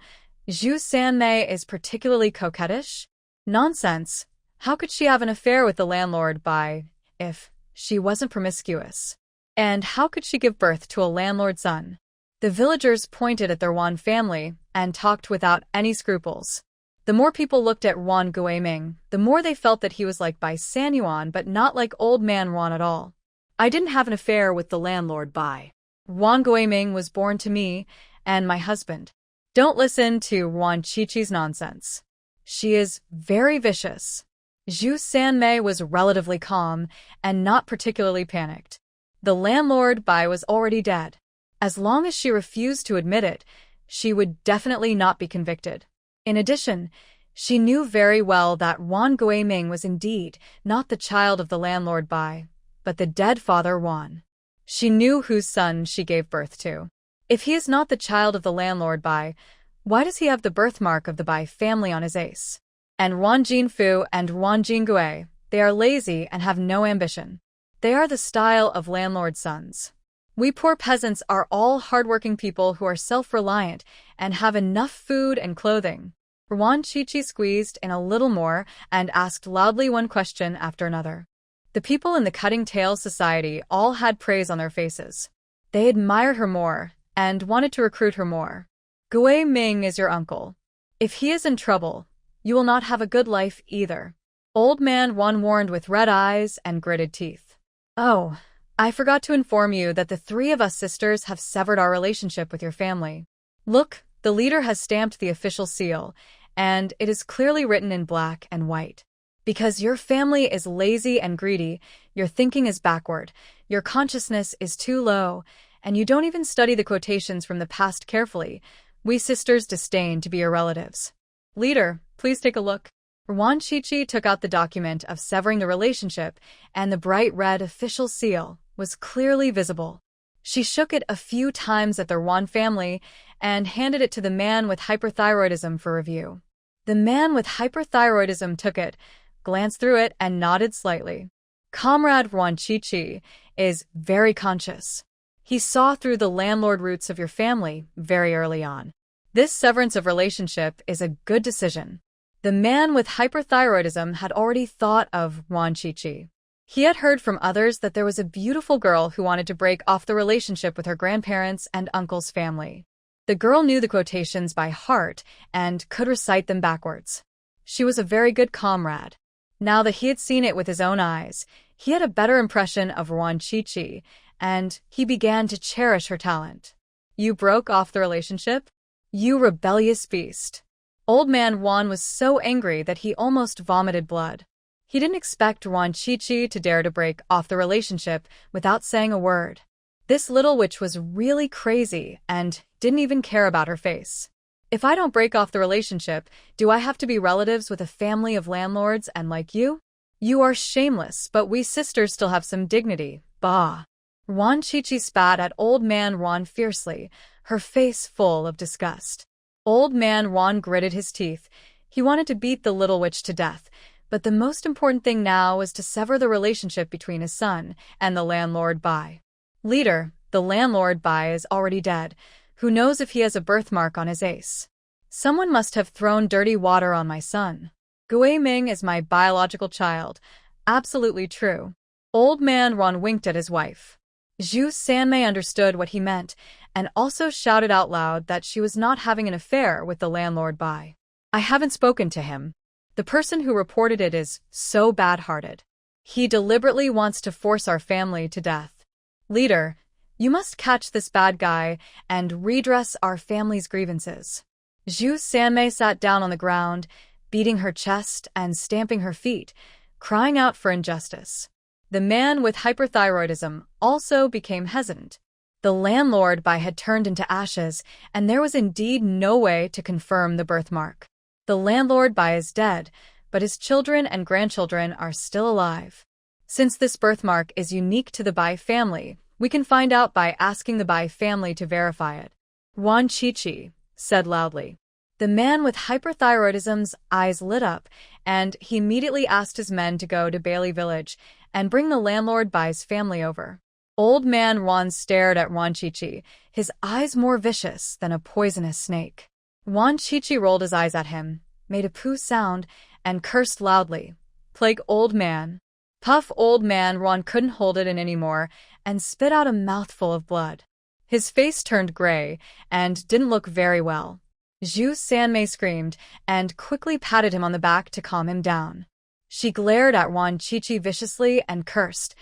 Zhu Sanmei is particularly coquettish? Nonsense. How could she have an affair with the landlord Bai if she wasn't promiscuous? And how could she give birth to a landlord's son? The villagers pointed at their Wan family and talked without any scruples. The more people looked at Wan Guiming, the more they felt that he was like Bai Sanyuan but not like old man Wan at all. I didn't have an affair with the landlord Bai. Wan Guiming was born to me and my husband. Don't listen to Wan Chi-Chi's nonsense. She is very vicious. Zhu Sanmei was relatively calm and not particularly panicked. The landlord Bai was already dead. As long as she refused to admit it, she would definitely not be convicted. In addition, she knew very well that Wan Guiming was indeed not the child of the landlord Bai, but the dead father Wan. She knew whose son she gave birth to. If he is not the child of the landlord Bai, why does he have the birthmark of the Bai family on his ace? And Wan Jinfu and Wan Jingui, they are lazy and have no ambition. They are the style of landlord sons. We poor peasants are all hardworking people who are self-reliant and have enough food and clothing. Wan Chi-Chi squeezed in a little more and asked loudly one question after another. The people in the Cutting Tail Society all had praise on their faces. They admired her more and wanted to recruit her more. Gui Ming is your uncle. If he is in trouble, you will not have a good life either. Old man Wan warned with red eyes and gritted teeth. Oh, I forgot to inform you that the three of us sisters have severed our relationship with your family. Look, the leader has stamped the official seal, and it is clearly written in black and white. Because your family is lazy and greedy, your thinking is backward, your consciousness is too low, and you don't even study the quotations from the past carefully, we sisters disdain to be your relatives. Leader, please take a look. Wan Chi-Chi took out the document of severing the relationship, and the bright red official seal was clearly visible. She shook it a few times at the Wan family and handed it to the man with hyperthyroidism for review. The man with hyperthyroidism took it, glanced through it, and nodded slightly. Comrade Wan Chi-Chi is very conscious. He saw through the landlord roots of your family very early on. This severance of relationship is a good decision. The man with hyperthyroidism had already thought of Wan Chi-Chi. He had heard from others that there was a beautiful girl who wanted to break off the relationship with her grandparents and uncle's family. The girl knew the quotations by heart and could recite them backwards. She was a very good comrade. Now that he had seen it with his own eyes, he had a better impression of Wan Chi-Chi, and he began to cherish her talent. You broke off the relationship? You rebellious beast. Old man Wan was so angry that he almost vomited blood. He didn't expect Wan Chi-Chi to dare to break off the relationship without saying a word. This little witch was really crazy and didn't even care about her face. If I don't break off the relationship, do I have to be relatives with a family of landlords and like you? You are shameless, but we sisters still have some dignity. Bah. Wan Chichi spat at Old Man Wan fiercely, her face full of disgust. Old Man Wan gritted his teeth. He wanted to beat the little witch to death, but the most important thing now was to sever the relationship between his son and the landlord Bai. Leader, the landlord Bai is already dead. Who knows if he has a birthmark on his ace? Someone must have thrown dirty water on my son. Gui Ming is my biological child. Absolutely true. Old Man Ron winked at his wife. Zhu Sanmei understood what he meant and also shouted out loud that she was not having an affair with the landlord Bai. I haven't spoken to him. The person who reported it is so bad-hearted. He deliberately wants to force our family to death. Leader, you must catch this bad guy and redress our family's grievances. Zhu Sanmei sat down on the ground, beating her chest and stamping her feet, crying out for injustice. The man with hyperthyroidism also became hesitant. The landlord Bai had turned into ashes, and there was indeed no way to confirm the birthmark. The landlord Bai is dead, but his children and grandchildren are still alive. Since this birthmark is unique to the Bai family, we can find out by asking the Bai family to verify it. Wan Chichi said loudly. The man with hyperthyroidism's eyes lit up, and he immediately asked his men to go to Bailey Village and bring the landlord Bai's family over. Old Man Wan stared at Wan Chichi, his eyes more vicious than a poisonous snake. Wan Chichi rolled his eyes at him, made a poo sound, and cursed loudly. Plague old man. Puff Old Man Wan couldn't hold it in anymore and spit out a mouthful of blood. His face turned gray and didn't look very well. Zhu Sanmei screamed and quickly patted him on the back to calm him down. She glared at Wan Chichi viciously and cursed,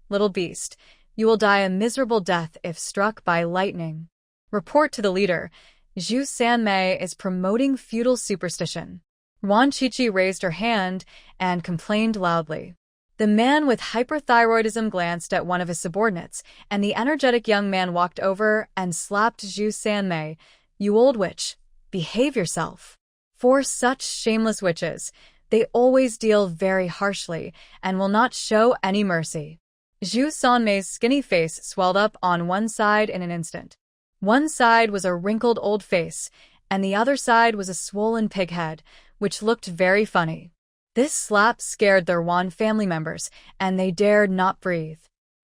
"Little beast, you will die a miserable death if struck by lightning." Report to the leader. Zhu Sanmei is promoting feudal superstition. Wan Chichi raised her hand and complained loudly. The man with hyperthyroidism glanced at one of his subordinates, and the energetic young man walked over and slapped Zhu Sanmei. "You old witch, behave yourself." For such shameless witches, they always deal very harshly and will not show any mercy. Zhu Sanmei's skinny face swelled up on one side in an instant. One side was a wrinkled old face, and the other side was a swollen pig head, which looked very funny. This slap scared their Wan family members, and they dared not breathe.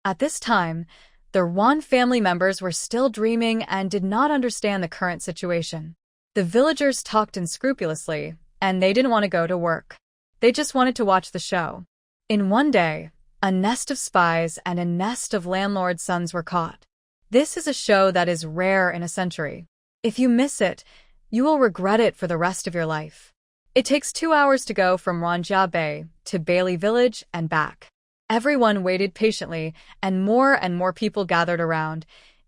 At this time, their Wan family members were still dreaming and did not understand the current situation. The villagers talked unscrupulously, and they didn't want to go to work. They just wanted to watch the show. In one day, a nest of spies and a nest of landlord sons were caught. This is a show that is rare in a century. If you miss it, you will regret it for the rest of your life. It takes 2 hours to go from Ranjia Bay to Bailey Village and back. Everyone waited patiently, and more people gathered around.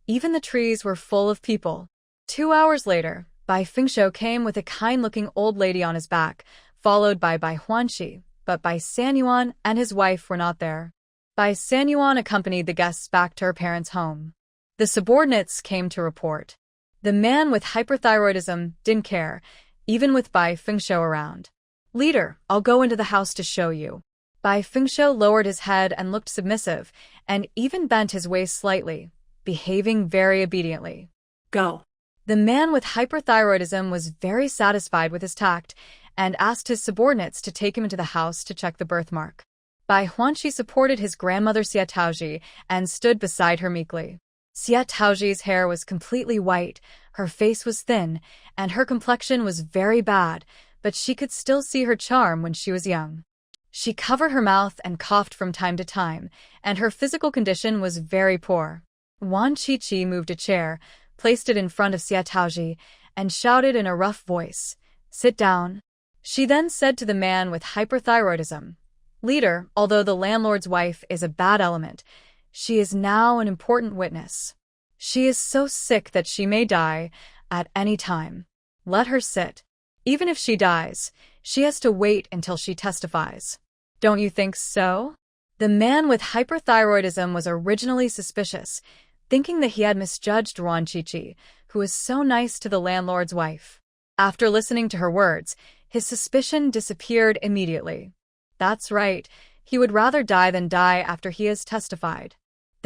Even the trees were full of people. 2 hours later, Bai Fengshou came with a kind-looking old lady on his back, followed by Bai Huanxi, but Bai Sanyuan and his wife were not there. Bai Sanyuan accompanied the guests back to her parents' home. The subordinates came to report. The man with hyperthyroidism didn't care, even with Bai Fengshou around. "Leader, I'll go into the house to show you." Bai Fengshou lowered his head and looked submissive, and even bent his waist slightly, behaving very obediently. Go. The man with hyperthyroidism was very satisfied with his tact and asked his subordinates to take him into the house to check the birthmark. Bai Huanxi supported his grandmother Xia Taoji and stood beside her meekly. Xia Taoji's hair was completely white, her face was thin, and her complexion was very bad, but she could still see her charm when she was young. She covered her mouth and coughed from time to time, and her physical condition was very poor. Wan Chichi moved a chair, placed it in front of Xia Taoji, and shouted in a rough voice, "Sit down." She then said to the man with hyperthyroidism, "Leader, although the landlord's wife is a bad element, she is now an important witness. She is so sick that she may die at any time. Let her sit. Even if she dies, she has to wait until she testifies. Don't you think so?" The man with hyperthyroidism was originally suspicious, thinking that he had misjudged Wan Chichi, who was so nice to the landlord's wife. After listening to her words, his suspicion disappeared immediately. That's right, he would rather die than die after he has testified.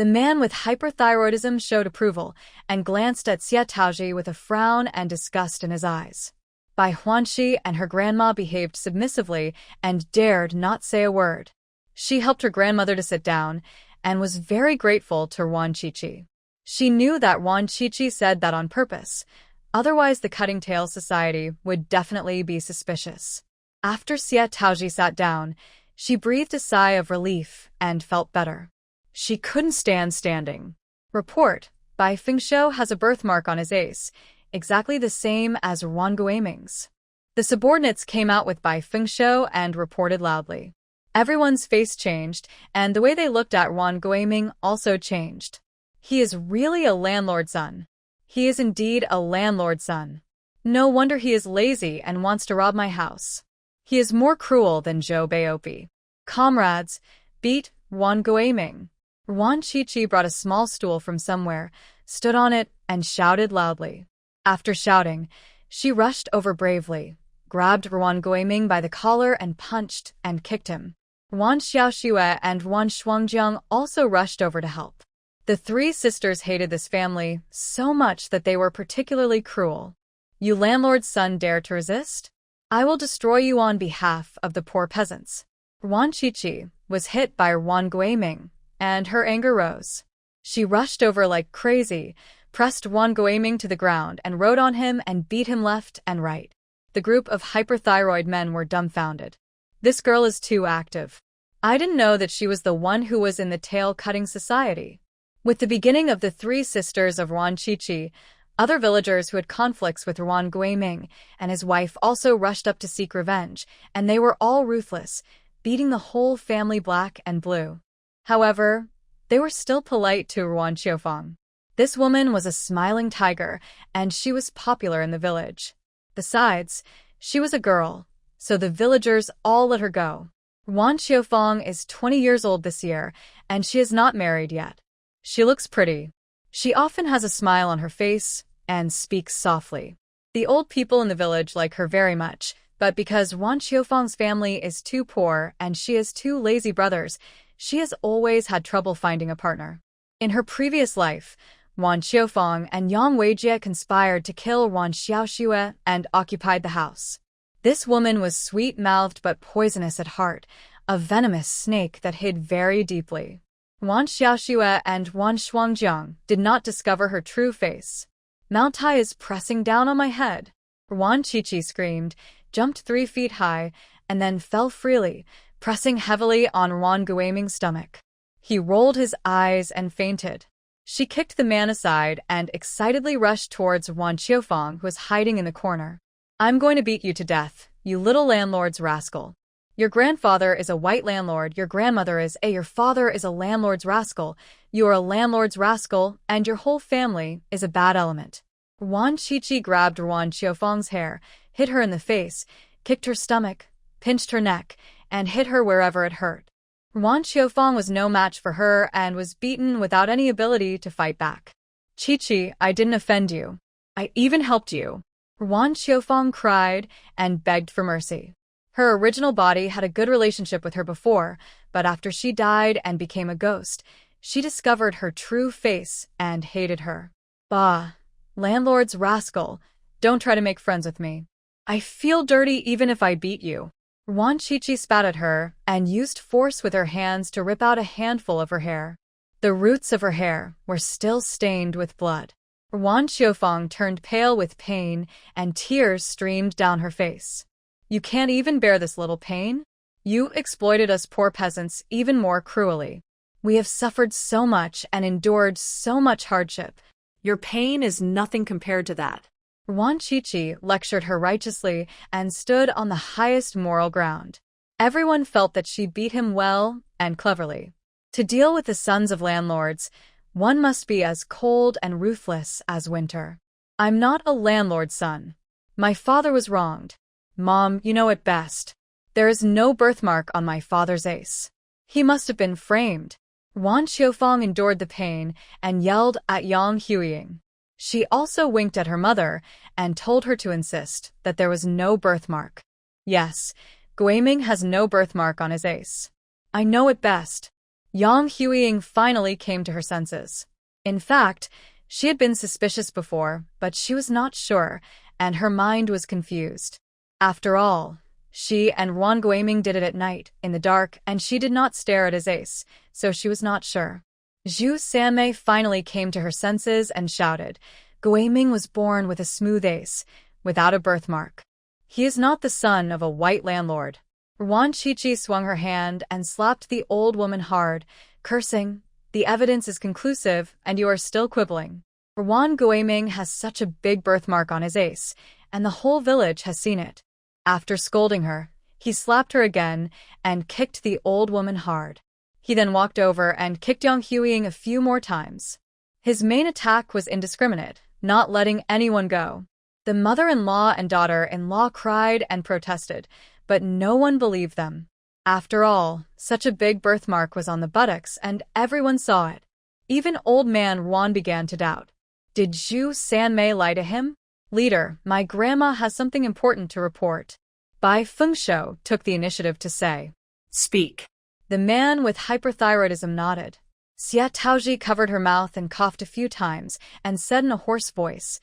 The man with hyperthyroidism showed approval and glanced at Xia Taoji with a frown and disgust in his eyes. Bai Huanxi and her grandma behaved submissively and dared not say a word. She helped her grandmother to sit down and was very grateful to Wan Qiqi. She knew that Wan Qiqi said that on purpose, otherwise the Cutting Tail Society would definitely be suspicious. After Xia Taoji sat down, she breathed a sigh of relief and felt better. She couldn't stand standing. Report: Bai Fengshou has a birthmark on his ace, exactly the same as Wan Guiming's. The subordinates came out with Bai Fengshou and reported loudly. Everyone's face changed, and the way they looked at Wan Guiming also changed. He is really a landlord's son. He is indeed a landlord's son. No wonder he is lazy and wants to rob my house. He is more cruel than Zhou Baopi. Comrades, beat Wan Guiming. Wan Qiqi brought a small stool from somewhere, stood on it, and shouted loudly. After shouting, she rushed over bravely, grabbed Wan Guiming by the collar and punched and kicked him. Wan Xiaoxue and Wan Shuangjiang also rushed over to help. The three sisters hated this family so much that they were particularly cruel. You landlord's son dare to resist? I will destroy you on behalf of the poor peasants. Wan Qiqi was hit by Wan Guiming, and her anger rose. She rushed over like crazy, pressed Wan Guiming to the ground and rode on him and beat him left and right. The group of hyperthyroid men were dumbfounded. This girl is too active. I didn't know that she was the one who was in the tail-cutting society. With the beginning of the three sisters of Wan Qiqi, other villagers who had conflicts with Wan Guiming and his wife also rushed up to seek revenge, and they were all ruthless, beating the whole family black and blue. However, they were still polite to Wan Qiufang. This woman was a smiling tiger, and she was popular in the village. Besides, she was a girl, so the villagers all let her go. Wan Qiufang is 20 years old this year, and she is not married yet. She looks pretty. She often has a smile on her face and speaks softly. The old people in the village like her very much, but because Wan Qiufang's family is too poor and she has two lazy brothers, she has always had trouble finding a partner. In her previous life, Wan Qiufang and Yang Weijie conspired to kill Wan Xiaoxue and occupied the house. This woman was sweet-mouthed but poisonous at heart, a venomous snake that hid very deeply. Wan Xiaoxue and Wan Shuangjiang did not discover her true face. Mount Tai is pressing down on my head. Wan Qiqi screamed, jumped 3 feet high, and then fell freely, pressing heavily on Wan Guiming's stomach. He rolled his eyes and fainted. She kicked the man aside and excitedly rushed towards Wan Qiufang, who was hiding in the corner. I'm going to beat you to death, you little landlord's rascal. Your grandfather is a white landlord, your grandmother is your father is a landlord's rascal, you are a landlord's rascal, and your whole family is a bad element. Wan Qiqi grabbed Wan Qiufang's hair, hit her in the face, kicked her stomach, pinched her neck, and hit her wherever it hurt. Wan Qiufang was no match for her and was beaten without any ability to fight back. Qiqi, I didn't offend you. I even helped you. Wan Qiufang cried and begged for mercy. Her original body had a good relationship with her before, but after she died and became a ghost, she discovered her true face and hated her. Bah, landlord's rascal, don't try to make friends with me. I feel dirty even if I beat you. Wan Qiqi spat at her and used force with her hands to rip out a handful of her hair. The roots of her hair were still stained with blood. Wan Qiufang turned pale with pain and tears streamed down her face. You can't even bear this little pain? You exploited us poor peasants even more cruelly. We have suffered so much and endured so much hardship. Your pain is nothing compared to that. Wan Qiqi lectured her righteously and stood on the highest moral ground. Everyone felt that she beat him well and cleverly. To deal with the sons of landlords, one must be as cold and ruthless as winter. I'm not a landlord's son. My father was wronged. Mom, you know it best. There is no birthmark on my father's ace. He must have been framed. Wan Qiufang endured the pain and yelled at Yang Huiying. She also winked at her mother and told her to insist that there was no birthmark. Yes, Guiming has no birthmark on his ace. I know it best. Yang Huiying finally came to her senses. In fact, she had been suspicious before, but she was not sure, and her mind was confused. After all, she and Wan Guiming did it at night, in the dark, and she did not stare at his ace, so she was not sure. Zhu Sanmei finally came to her senses and shouted, Guiming was born with a smooth ace, without a birthmark. He is not the son of a white landlord. Wan Qiqi swung her hand and slapped the old woman hard, cursing, the evidence is conclusive, and you are still quibbling. Wan Guiming has such a big birthmark on his ace, and the whole village has seen it. After scolding her, he slapped her again and kicked the old woman hard. He then walked over and kicked Yang Huiying a few more times. His main attack was indiscriminate, not letting anyone go. The mother-in-law and daughter-in-law cried and protested, but no one believed them. After all, such a big birthmark was on the buttocks and everyone saw it. Even old man Wan began to doubt. Did Zhu Sanmei lie to him? Leader, my grandma has something important to report. Bai Fengshou took the initiative to say. Speak. The man with hyperthyroidism nodded. Xia Taoji covered her mouth and coughed a few times and said in a hoarse voice,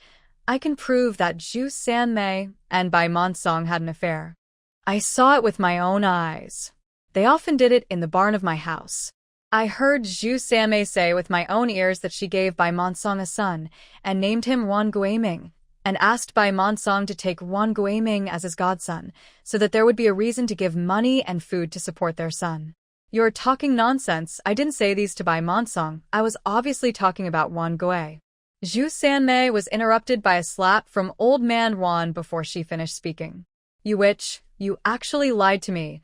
I can prove that Zhu Sanmei and Bai Monsong had an affair. I saw it with my own eyes. They often did it in the barn of my house. I heard Zhu Sanmei say with my own ears that she gave Bai Monsong a son and named him Wan Guiming, and asked Bai Monsong to take Wan Guiming as his godson, so that there would be a reason to give money and food to support their son. You're talking nonsense. I didn't say these to Bai Monsong. I was obviously talking about Wan Gui. Zhu Sanmei was interrupted by a slap from old man Wan before she finished speaking. You witch, you actually lied to me.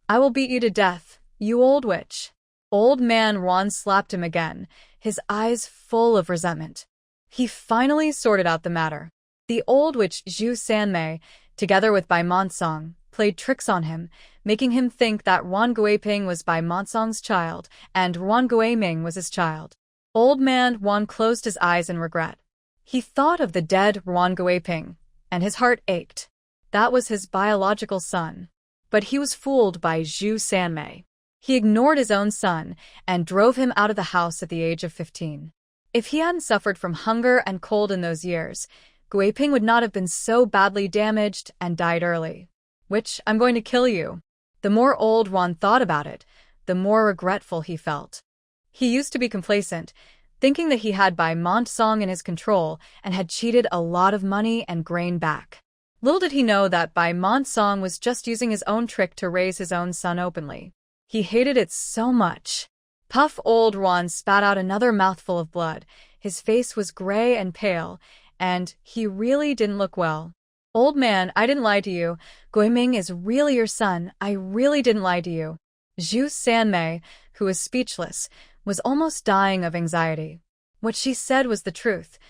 I will beat you to death, you old witch. Old man Wan slapped him again, his eyes full of resentment. He finally sorted out the matter. The old witch Zhu Sanmei, together with Bai Monsong, played tricks on him, making him think that Wan Guiping was Bai Monsong's child and Wan Guiming was his child. Old man Wan closed his eyes in regret. He thought of the dead Wan Guiping, and his heart ached. That was his biological son. But he was fooled by Zhu Sanmei. He ignored his own son and drove him out of the house at the age of 15. If he hadn't suffered from hunger and cold in those years, Guiping would not have been so badly damaged and died early. Which, I'm going to kill you. The more old Wan thought about it, the more regretful he felt. He used to be complacent, thinking that he had Bai Monsong in his control and had cheated a lot of money and grain back. Little did he know that Bai Monsong was just using his own trick to raise his own son openly. He hated it so much. Puff old Wan spat out another mouthful of blood. His face was gray and pale, and he really didn't look well. Old man, I didn't lie to you. Guiming is really your son. I really didn't lie to you. Zhu Sanmei, who was speechless, was almost dying of anxiety. What she said was the truth.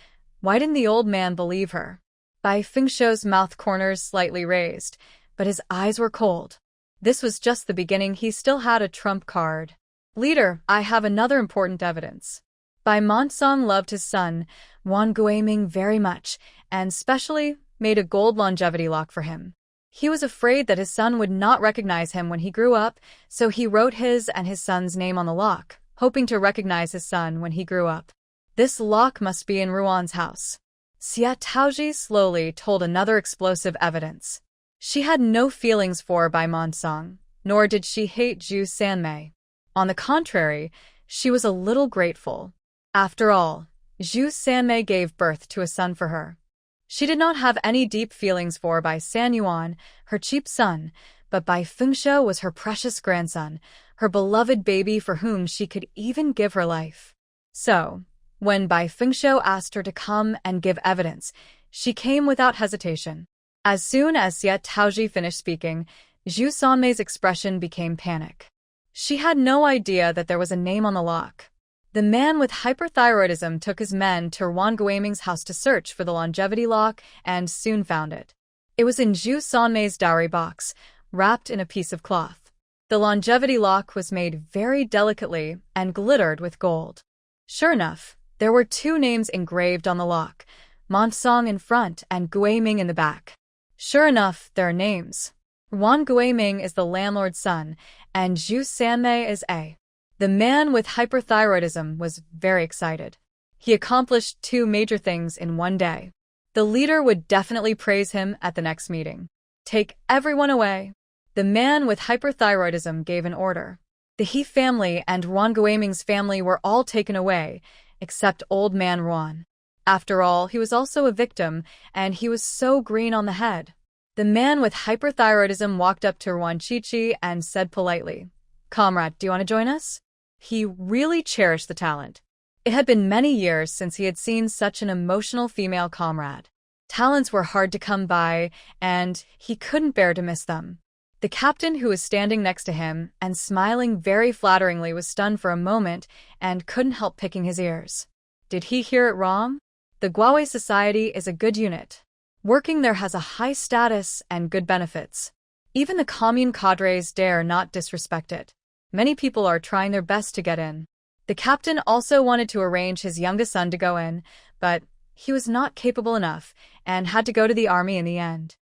Why didn't the old man believe her? Bai Fengshou's mouth corners slightly raised, but his eyes were cold. This was just the beginning. He still had a trump card. Leader, I have another important evidence. Bai Monsong loved his son, Wan Guiming, very much, and specially made a gold longevity lock for him. He was afraid that his son would not recognize him when he grew up, so he wrote his and his son's name on the lock, hoping to recognize his son when he grew up. This lock must be in Ruan's house. Xia Taoji slowly told another explosive evidence. She had no feelings for Bai Monsong, nor did she hate Zhu Sanmei. On the contrary, she was a little grateful. After all, Zhu Sanmei gave birth to a son for her. She did not have any deep feelings for Bai Sanyuan, her cheap son, but Bai Fengshou was her precious grandson, her beloved baby for whom she could even give her life. So, when Bai Fengshou asked her to come and give evidence, she came without hesitation. As soon as Xia Taoji finished speaking, Zhu Sanmei's expression became panic. She had no idea that there was a name on the lock. The man with hyperthyroidism took his men to Wan Guiming's house to search for the longevity lock and soon found it. It was in Zhu Sanmei's dowry box, wrapped in a piece of cloth. The longevity lock was made very delicately and glittered with gold. Sure enough, there were two names engraved on the lock, Monsong in front and Guiming in the back. Sure enough, their names. Wan Guiming is the landlord's son, and Zhu Sanmei is a. The man with hyperthyroidism was very excited. He accomplished 2 major things in one day. The leader would definitely praise him at the next meeting. Take everyone away. The man with hyperthyroidism gave an order. The He family and Ruan Guaming's family were all taken away, except old man Ruan. After all, he was also a victim, and he was so green on the head. The man with hyperthyroidism walked up to Ruan Chichi and said politely, "Comrade, do you want to join us?" He really cherished the talent. It had been many years since he had seen such an emotional female comrade. Talents were hard to come by, and he couldn't bear to miss them. The captain, who was standing next to him and smiling very flatteringly, was stunned for a moment and couldn't help picking his ears. Did he hear it wrong? The Guawei Society is a good unit. Working there has a high status and good benefits. Even the commune cadres dare not disrespect it. Many people are trying their best to get in. The captain also wanted to arrange his youngest son to go in, but he was not capable enough and had to go to the army in the end.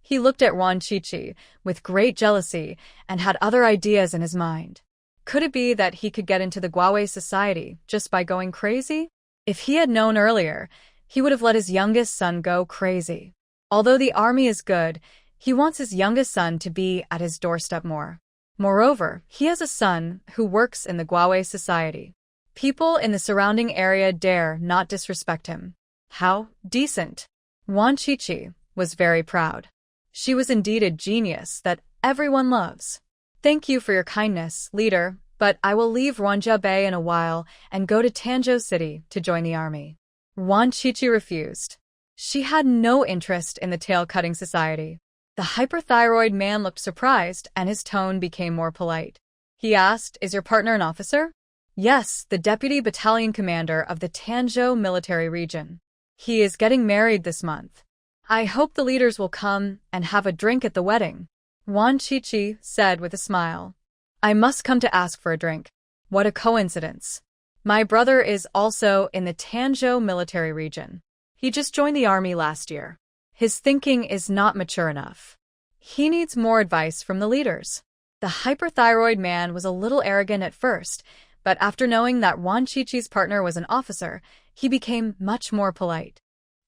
He looked at Ruan Chichi with great jealousy and had other ideas in his mind. Could it be that he could get into the Guawei Society just by going crazy? If he had known earlier, he would have let his youngest son go crazy. Although the army is good, he wants his youngest son to be at his doorstep more. Moreover, he has a son who works in the Guawei Society. People in the surrounding area dare not disrespect him. How decent! Ruan Chichi was very proud. She was indeed a genius that everyone loves. Thank you for your kindness, leader, but I will leave Ruanja Bay in a while and go to Tanzhou City to join the army. Ruan Chichi refused. She had no interest in the tail-cutting society. The hyperthyroid man looked surprised and his tone became more polite. He asked, "Is your partner an officer?" "Yes, the deputy battalion commander of the Tanzhou military region. He is getting married this month. I hope the leaders will come and have a drink at the wedding," Ruan Chichi said with a smile. "I must come to ask for a drink. What a coincidence. My brother is also in the Tanzhou military region. He just joined the army last year. His thinking is not mature enough. He needs more advice from the leaders." The hyperthyroid man was a little arrogant at first, but after knowing that Ruan Chichi's partner was an officer, he became much more polite.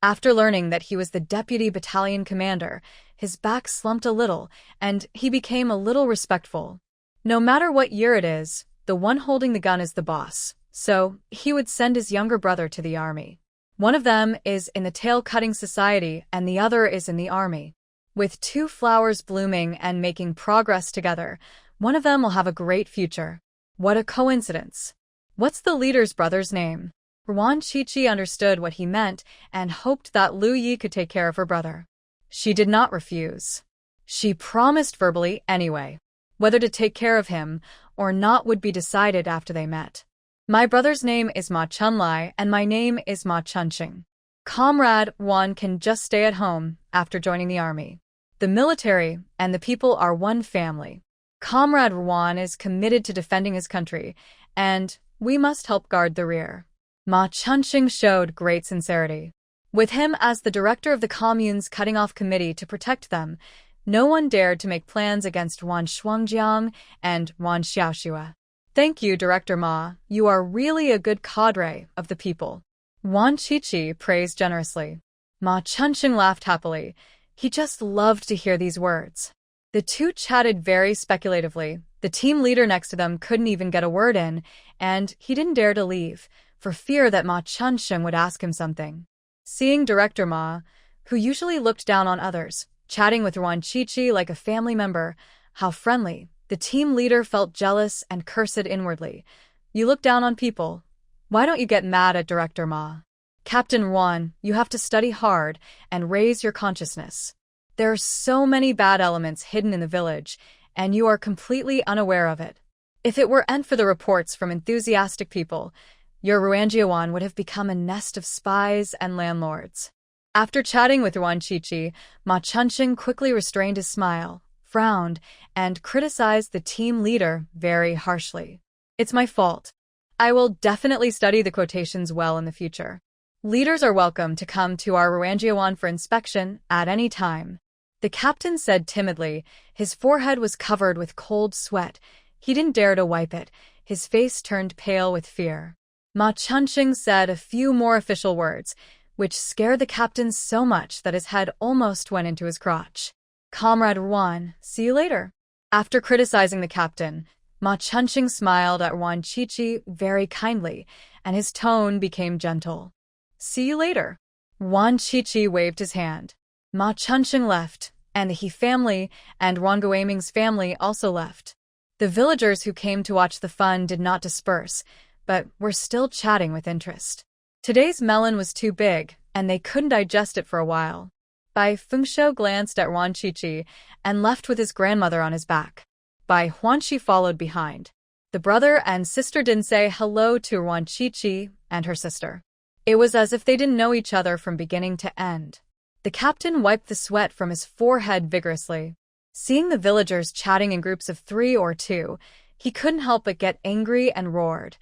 After learning that he was the deputy battalion commander, his back slumped a little, and he became a little respectful. No matter what year it is, the one holding the gun is the boss, so he would send his younger brother to the army. One of them is in the tail-cutting society and the other is in the army. With 2 flowers blooming and making progress together, one of them will have a great future. What a coincidence. What's the leader's brother's name? Ruan Chichi understood what he meant and hoped that Lu Yi could take care of her brother. She did not refuse. She promised verbally anyway. Whether to take care of him or not would be decided after they met. "My brother's name is Ma Chunlai and my name is Ma Chunqing. Comrade Ruan can just stay at home after joining the army. The military and the people are one family. Comrade Ruan is committed to defending his country, and we must help guard the rear." Ma Chunqing showed great sincerity. With him as the director of the commune's cutting-off committee to protect them, no one dared to make plans against Ruan Shuangjiang and Ruan Xiaoxua. "Thank you, Director Ma. You are really a good cadre of the people," Ruan Chichi praised generously. Ma Chunqing laughed happily. He just loved to hear these words. The two chatted very speculatively. The team leader next to them couldn't even get a word in, and he didn't dare to leave, for fear that Ma Chunqing would ask him something. Seeing Director Ma, who usually looked down on others, chatting with Ruan Chichi like a family member, how friendly, the team leader felt jealous and cursed inwardly. "You look down on people. Why don't you get mad at Director Ma? Captain Ruan, you have to study hard and raise your consciousness. There are so many bad elements hidden in the village, and you are completely unaware of it. If it weren't for the reports from enthusiastic people, your Ruanjiawan would have become a nest of spies and landlords." After chatting with Ruan Chichi, Ma Chunqing quickly restrained his smile, frowned, and criticized the team leader very harshly. "It's my fault. I will definitely study the quotations well in the future. Leaders are welcome to come to our Ruanjiawan for inspection at any time," the captain said timidly. His forehead was covered with cold sweat. He didn't dare to wipe it. His face turned pale with fear. Ma Chunqing said a few more official words, which scared the captain so much that his head almost went into his crotch. Comrade Ruan, see you later. After criticizing the captain, Ma Chunqing smiled at Ruan Chichi very kindly, and his tone became gentle. See you later. Ruan Chichi waved his hand. Ma Chunqing left, and the He family and Ruan Guaming's family also left. The villagers who came to watch the fun did not disperse, but were still chatting with interest. Today's melon was too big, and they couldn't digest it for a while. Bai Fengshou glanced at Ruan Chichi and left with his grandmother on his back. Bai Huanxi followed behind. The brother and sister didn't say hello to Ruan Chichi and her sister. It was as if they didn't know each other from beginning to end. The captain wiped the sweat from his forehead vigorously. Seeing the villagers chatting in groups of 3 or 2, he couldn't help but get angry and roared.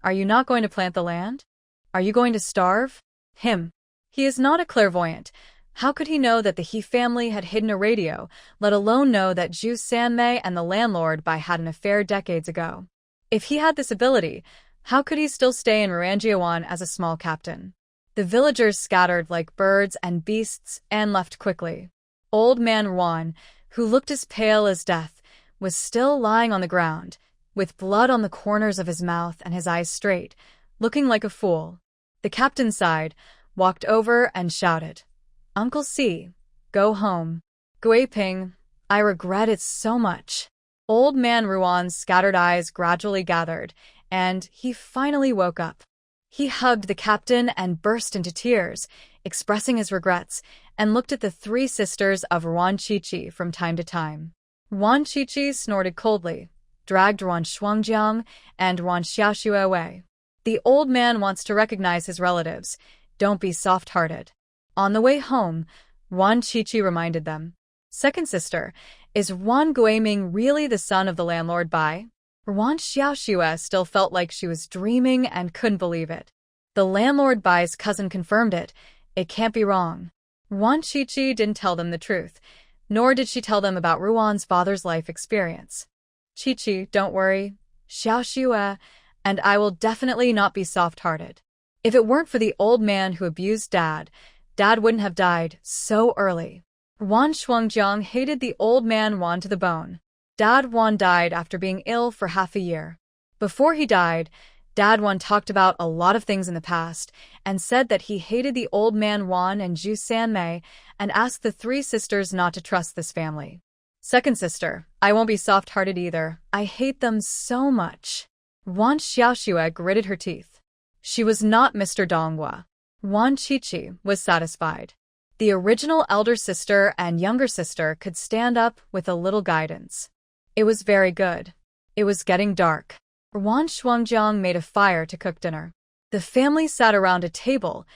Are you not going to plant the land? Are you going to starve? Him. He is not a clairvoyant. How could he know that the He family had hidden a radio, let alone know that Zhu Sanmei and the landlord Bai had an affair decades ago? If he had this ability, how could he still stay in Ruanjiawan as a small captain? The villagers scattered like birds and beasts and left quickly. Old man Ruan, who looked as pale as death, was still lying on the ground, with blood on the corners of his mouth and his eyes straight, looking like a fool. The captain sighed, walked over and shouted, Uncle C, go home. Guiping, I regret it so much. Old man Ruan's scattered eyes gradually gathered, and he finally woke up. He hugged the captain and burst into tears, expressing his regrets, and looked at the 3 sisters of Ruan Chichi from time to time. Ruan Chichi snorted coldly, dragged Ruan Shuangjiang and Ruan Xiaoxue away. The old man wants to recognize his relatives. Don't be soft-hearted. On the way home, Ruan Chichi reminded them. Second sister, is Ruan Guaming really the son of the landlord Bai? Ruan Xiaoxue still felt like she was dreaming and couldn't believe it. The landlord Bai's cousin confirmed it. It can't be wrong. Ruan Chichi didn't tell them the truth, nor did she tell them about Ruan's father's life experience. Chichi, don't worry. Xiaoxue and I will definitely not be soft-hearted. If it weren't for the old man who abused Dad wouldn't have died so early. Ruan Shuangjiang hated the old man Ruan to the bone. Dad Ruan died after being ill for half a year. Before he died, Dad Ruan talked about a lot of things in the past and said that he hated the old man Ruan and Zhu Sanmei and asked the 3 sisters not to trust this family. Second sister, I won't be soft-hearted either. I hate them so much. Ruan Xiaoxue gritted her teeth. She was not Mr. Donghua. Ruan Chichi was satisfied. The original elder sister and younger sister could stand up with a little guidance. It was very good. It was getting dark. Ruan Shuangjiang made a fire to cook dinner. The family sat around a table,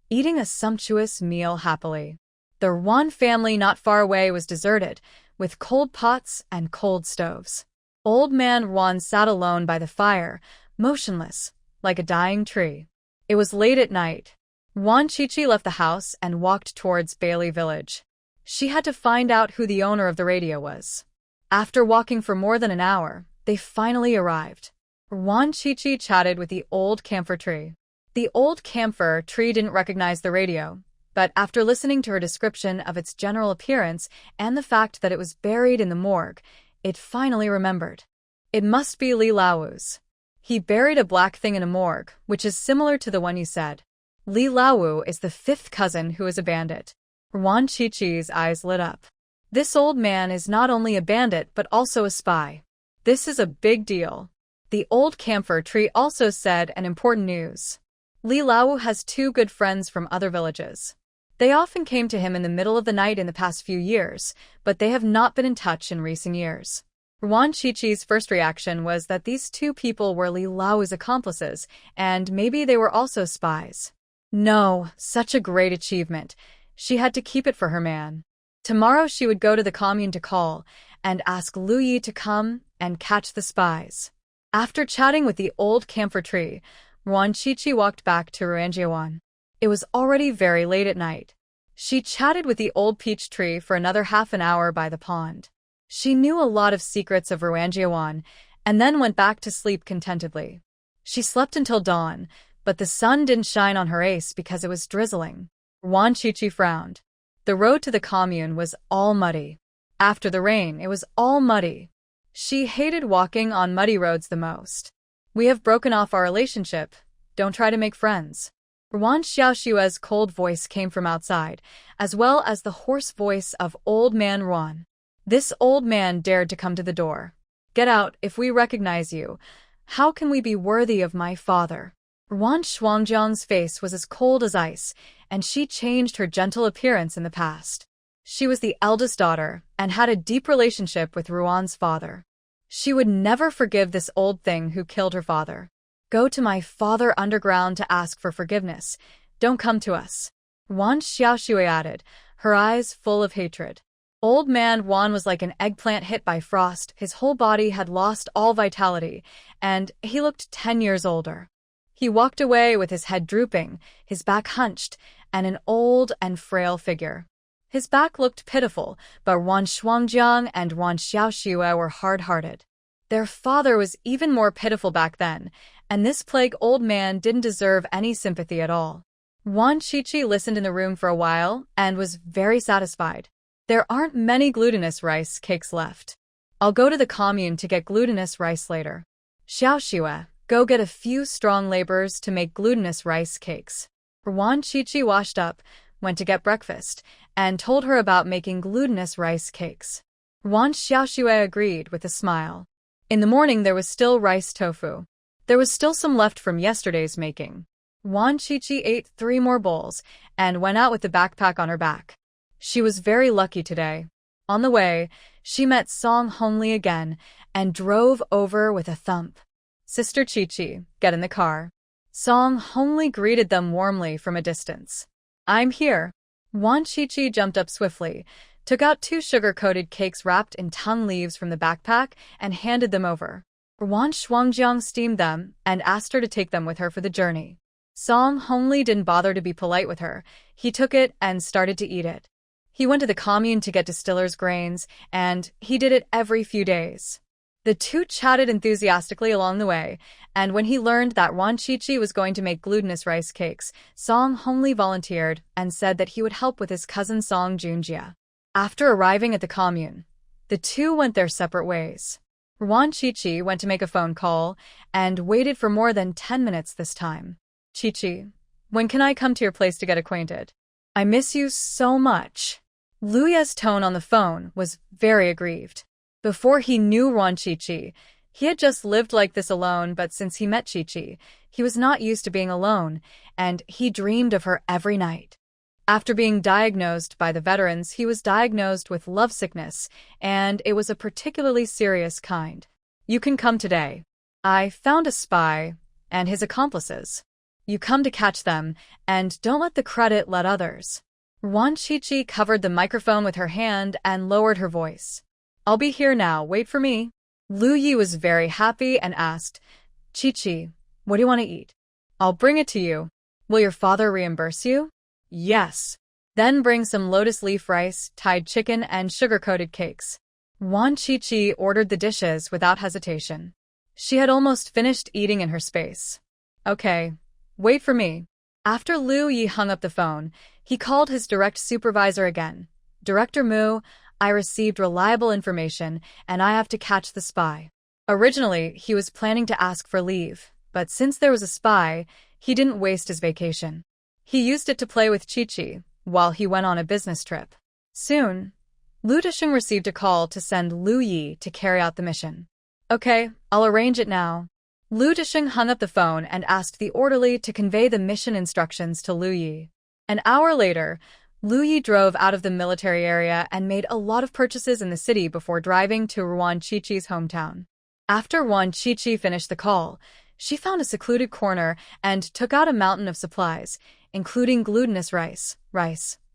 eating a sumptuous meal happily. The Ruan family not far away was deserted, with cold pots and cold stoves. Old man Ruan sat alone by the fire, motionless, like a dying tree. It was late at night. Ruan Chichi left the house and walked towards Bailey Village. She had to find out who the owner of the radio was. After walking for more than an hour, they finally arrived. Ruan Chichi chatted with the old camphor tree. The old camphor tree didn't recognize the radio, but after listening to her description of its general appearance and the fact that it was buried in the morgue, it finally remembered. It must be Li Lao's. He buried a black thing in a morgue, which is similar to the one you said. Li Lao is the 5th cousin who is a bandit. Ruan Chichi's eyes lit up. This old man is not only a bandit but also a spy. This is a big deal. The old camphor tree also said an important news. Li Lao has 2 good friends from other villages. They often came to him in the middle of the night in the past few years, but they have not been in touch in recent years. Ruan Chichi's first reaction was that these 2 people were Li Lao's accomplices, and maybe they were also spies. No, such a great achievement. She had to keep it for her man. Tomorrow she would go to the commune to call and ask Lu Yi to come and catch the spies. After chatting with the old camphor tree, Ruan Chichi walked back to Ruanjiawan. It was already very late at night. She chatted with the old peach tree for another half an hour by the pond. She knew a lot of secrets of Ruanjiawan, and then went back to sleep contentedly. She slept until dawn, but the sun didn't shine on her ace because it was drizzling. Wan Qiqi frowned. The road to the commune was all muddy. After the rain, it was all muddy. She hated walking on muddy roads the most. We have broken off our relationship. Don't try to make friends. Wan Xiaoshua's cold voice came from outside, as well as the hoarse voice of Old Man Ruan. This old man dared to come to the door. Get out if we recognize you. How can we be worthy of my father? Ruan Shuangjiang's face was as cold as ice, and she changed her gentle appearance in the past. She was the eldest daughter and had a deep relationship with Ruan's father. She would never forgive this old thing who killed her father. Go to my father underground to ask for forgiveness. Don't come to us. Wan Xiaoshui added, her eyes full of hatred. Old man Wan was like an eggplant hit by frost. His whole body had lost all vitality, and he looked 10 years older. He walked away with his head drooping, his back hunched, and an old and frail figure. His back looked pitiful, but Wan Shuangjiang and Wan Xiaoshua were hard-hearted. Their father was even more pitiful back then, and this plague old man didn't deserve any sympathy at all. Wan Qiqi listened in the room for a while and was very satisfied. There aren't many glutinous rice cakes left. I'll go to the commune to get glutinous rice later. Xiaoshua, go get a few strong laborers to make glutinous rice cakes. Wan Qiqi washed up, went to get breakfast, and told her about making glutinous rice cakes. Wan Xiaoshua agreed with a smile. In the morning there was still rice tofu. There was still some left from yesterday's making. Wan Qiqi ate 3 more bowls and went out with the backpack on her back. She was very lucky today. On the way, she met Song Hongli again and drove over with a thump. Sister Qiqi, get in the car. Song Hongli greeted them warmly from a distance. I'm here. Wan Qiqi jumped up swiftly, took out 2 sugar-coated cakes wrapped in tung leaves from the backpack, and handed them over. Wan Shuangjiang steamed them and asked her to take them with her for the journey. Song Hongli didn't bother to be polite with her. He took it and started to eat it. He went to the commune to get distiller's grains, and he did it every few days. The two chatted enthusiastically along the way, and when he learned that Wan Qiqi was going to make glutinous rice cakes, Song Hongli volunteered and said that he would help with his cousin Song Junjia. After arriving at the commune, the two went their separate ways. Wan Qiqi went to make a phone call and waited for more than 10 minutes this time. Qiqi, when can I come to your place to get acquainted? I miss you so much. Luya's tone on the phone was very aggrieved. Before he knew Wan Qiqi, he had just lived like this alone, but since he met Qiqi, he was not used to being alone, and he dreamed of her every night. After being diagnosed by the veterans, he was diagnosed with lovesickness, and it was a particularly serious kind. You can come today. I found a spy and his accomplices. You come to catch them, and don't let the credit let others. Wan Qiqi covered the microphone with her hand and lowered her voice. I'll be here now, wait for me. Lu Yi was very happy and asked, Qiqi, what do you want to eat? I'll bring it to you. Will your father reimburse you? Yes. Then bring some lotus leaf rice, tied chicken, and sugar-coated cakes. Wan Qiqi ordered the dishes without hesitation. She had almost finished eating in her space. Okay, wait for me. After Lu Yi hung up the phone, he called his direct supervisor again. Director Mu, I received reliable information, and I have to catch the spy. Originally, he was planning to ask for leave, but since there was a spy, he didn't waste his vacation. He used it to play with Qiqi while he went on a business trip. Soon, Lu Disheng received a call to send Lu Yi to carry out the mission. Okay, I'll arrange it now. Lu Disheng hung up the phone and asked the orderly to convey the mission instructions to Lu Yi. An hour later, Lu Yi drove out of the military area and made a lot of purchases in the city before driving to Wan Qiqi's hometown. After Wan Qiqi finished the call, she found a secluded corner and took out a mountain of supplies, including glutinous rice,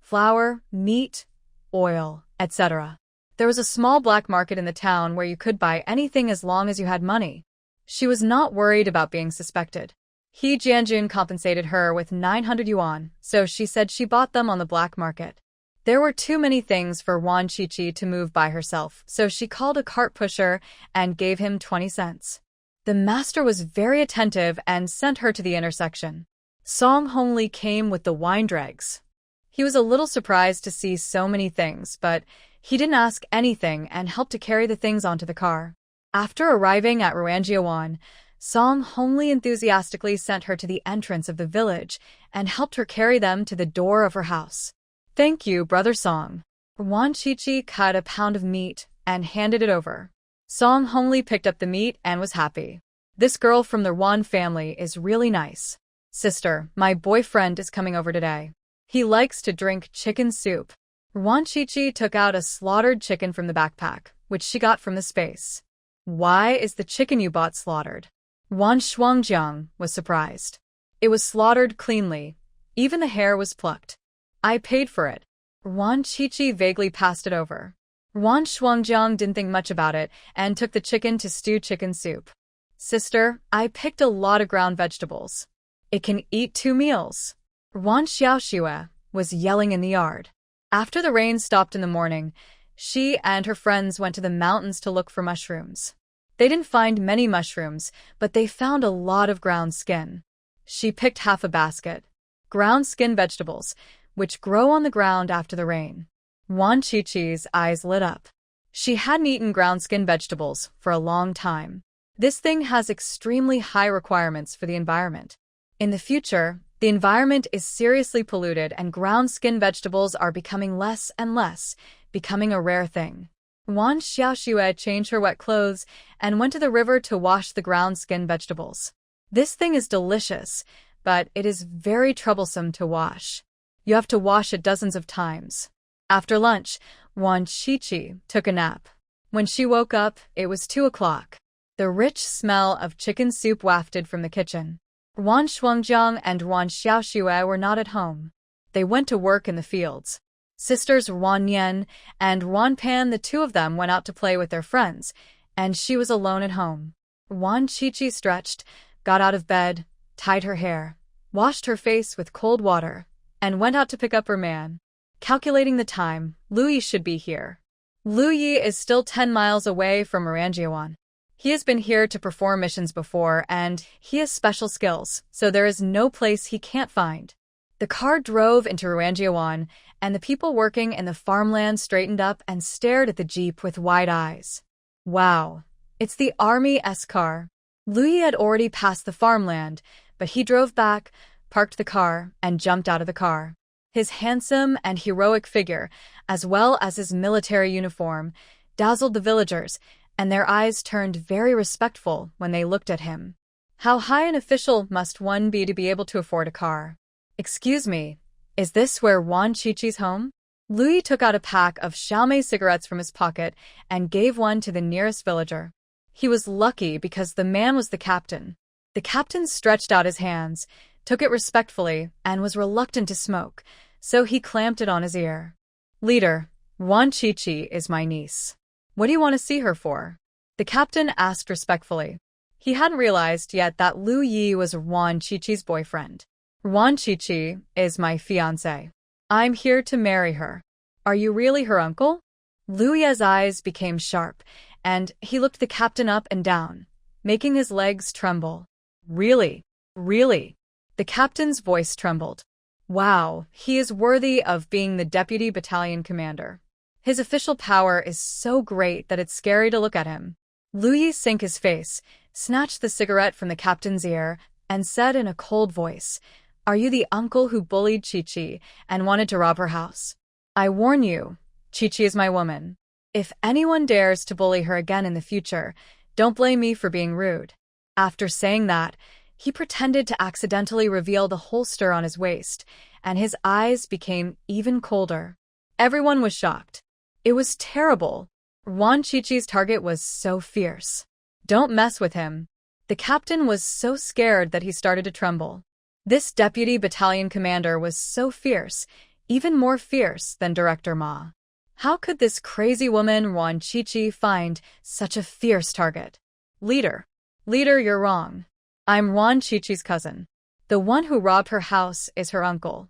flour, meat, oil, etc. There was a small black market in the town where you could buy anything as long as you had money. She was not worried about being suspected. He Jianjun compensated her with 900 yuan, so she said she bought them on the black market. There were too many things for Wan Qiqi to move by herself, so she called a cart pusher and gave him 20 cents. The master was very attentive and sent her to the intersection. Song Hongli came with the wine dregs. He was a little surprised to see so many things, but he didn't ask anything and helped to carry the things onto the car. After arriving at Ruanjiawan, Song Hongli enthusiastically sent her to the entrance of the village and helped her carry them to the door of her house. Thank you, Brother Song. Wan Qiqi cut a pound of meat and handed it over. Song Hongli picked up the meat and was happy. This girl from the Wan family is really nice. Sister, my boyfriend is coming over today. He likes to drink chicken soup. Wan Qiqi took out a slaughtered chicken from the backpack, which she got from the space. Why is the chicken you bought slaughtered? Wan Shuangjiang was surprised. It was slaughtered cleanly. Even the hair was plucked. I paid for it. Wan Qiqi vaguely passed it over. Wan Shuangjiang didn't think much about it and took the chicken to stew chicken soup. Sister, I picked a lot of ground vegetables. It can eat 2 meals. Wan Xiaoxue was yelling in the yard. After the rain stopped in the morning, she and her friends went to the mountains to look for mushrooms. They didn't find many mushrooms, but they found a lot of ground skin. She picked half a basket. Ground skin vegetables, which grow on the ground after the rain. Wan Qiqi's eyes lit up. She hadn't eaten ground skin vegetables for a long time. This thing has extremely high requirements for the environment. In the future, the environment is seriously polluted and ground skin vegetables are becoming less and less, becoming a rare thing. Wan Xiaoxue changed her wet clothes and went to the river to wash the ground skin vegetables. This thing is delicious, but it is very troublesome to wash. You have to wash it dozens of times. After lunch, Wan Qiqi took a nap. When she woke up, it was 2 o'clock. The rich smell of chicken soup wafted from the kitchen. Wan Shuangjiang and Wan Xiaoxue were not at home. They went to work in the fields. Sisters Wan Nian and Wan Pan, the two of them, went out to play with their friends, and she was alone at home. Wan Qiqi stretched, got out of bed, tied her hair, washed her face with cold water, and went out to pick up her man. Calculating the time, Lu Yi should be here. Lu Yi is still 10 miles away from Ruanjiawan. He has been here to perform missions before, and he has special skills, so there is no place he can't find. The car drove into Ruanjiawan, and the people working in the farmland straightened up and stared at the jeep with wide eyes. Wow, it's the Army S car. Lu Yi had already passed the farmland, but he drove back, parked the car, and jumped out of the car. His handsome and heroic figure, as well as his military uniform, dazzled the villagers, and their eyes turned very respectful when they looked at him. How high an official must one be to be able to afford a car? Excuse me, is this where Wan Qiqi's home? Lu Yi took out a pack of Xiaomei cigarettes from his pocket and gave one to the nearest villager. He was lucky because the man was the captain. The captain stretched out his hands, took it respectfully, and was reluctant to smoke, so he clamped it on his ear. Leader, Wan Qiqi is my niece. What do you want to see her for? The captain asked respectfully. He hadn't realized yet that Lu Yi was Wan Qiqi's boyfriend. Wan Qiqi is my fiancé. I'm here to marry her. Are you really her uncle? Lu Yi's eyes became sharp, and he looked the captain up and down, making his legs tremble. Really? Really? The captain's voice trembled. Wow, he is worthy of being the deputy battalion commander. His official power is so great that it's scary to look at him. Lu Yi sank his face, snatched the cigarette from the captain's ear, and said in a cold voice, "Are you the uncle who bullied Qiqi and wanted to rob her house? I warn you, Qiqi is my woman. If anyone dares to bully her again in the future, don't blame me for being rude." After saying that, he pretended to accidentally reveal the holster on his waist, and his eyes became even colder. Everyone was shocked. It was terrible. Wan Qiqi's target was so fierce. Don't mess with him. The captain was so scared that he started to tremble. This deputy battalion commander was so fierce, even more fierce than Director Ma. How could this crazy woman Wan Qiqi find such a fierce target? Leader, you're wrong. I'm Wan Qiqi's cousin. The one who robbed her house is her uncle.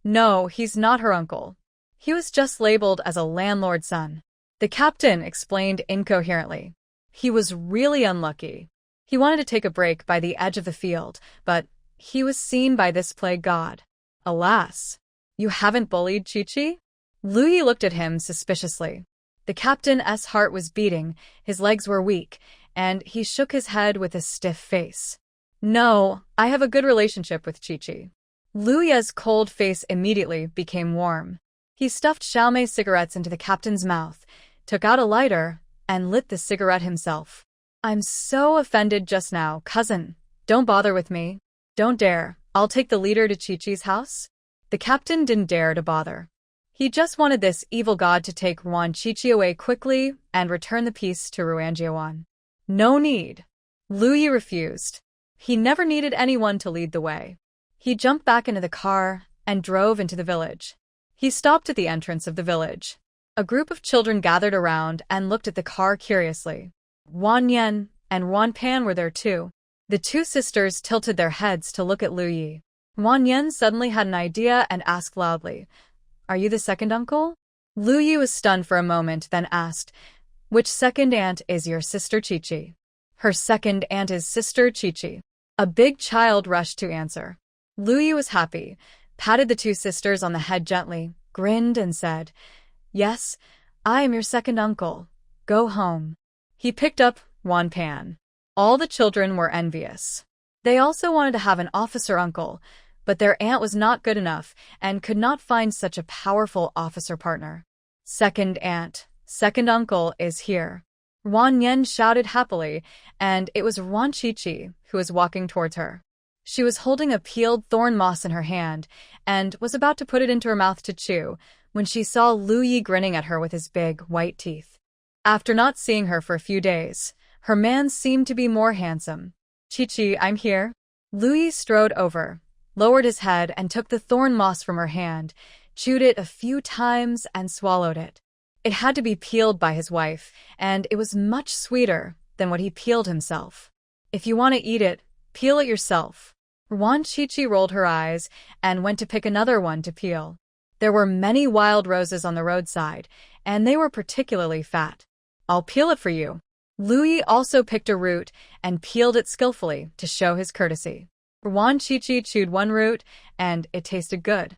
No, he's not her uncle. He was just labeled as a landlord's son. The captain explained incoherently. He was really unlucky. He wanted to take a break by the edge of the field, but he was seen by this plague god. Alas, you haven't bullied Chi-Chi? Lu Yi looked at him suspiciously. The captain's heart was beating, his legs were weak, and he shook his head with a stiff face. No, I have a good relationship with Chi-Chi. Lu Yi's cold face immediately became warm. He stuffed Xiaomei's cigarettes into the captain's mouth, took out a lighter, and lit the cigarette himself. I'm so offended just now, cousin. Don't bother with me. Don't dare. I'll take the leader to Chi-Chi's house. The captain didn't dare to bother. He just wanted this evil god to take Ruan Chi-Chi away quickly and return the peace to Ruanjiawan. No need. Lu Yi refused. He never needed anyone to lead the way. He jumped back into the car and drove into the village. He stopped at the entrance of the village. A group of children gathered around and looked at the car curiously. Wan Yan and Wan Pan were there too. The two sisters tilted their heads to look at Lu Yi. Wan Yan suddenly had an idea and asked loudly, "Are you the second uncle?" Lu Yi was stunned for a moment, then asked, "Which second aunt is your sister Chi-Chi?" "Her second aunt is sister Chi-Chi." A big child rushed to answer. Lu Yi was happy, patted the two sisters on the head gently, grinned and said, "Yes, I am your second uncle. Go home." He picked up Wan Pan. All the children were envious. They also wanted to have an officer uncle, but their aunt was not good enough and could not find such a powerful officer partner. "Second aunt, second uncle is here." Wan Yen shouted happily, and it was Ruan Chi-Chi who was walking towards her. She was holding a peeled thorn moss in her hand and was about to put it into her mouth to chew when she saw Lu Yi grinning at her with his big, white teeth. After not seeing her for a few days, her man seemed to be more handsome. "Chi-Chi, I'm here." Lu Yi strode over, lowered his head and took the thorn moss from her hand, chewed it a few times and swallowed it. It had to be peeled by his wife, and it was much sweeter than what he peeled himself. "If you want to eat it, peel it yourself." Ruan Chi-Chi rolled her eyes and went to pick another one to peel. There were many wild roses on the roadside, and they were particularly fat. "I'll peel it for you." Lu Yi also picked a root and peeled it skillfully to show his courtesy. Ruan Chi-Chi chewed one root, and it tasted good.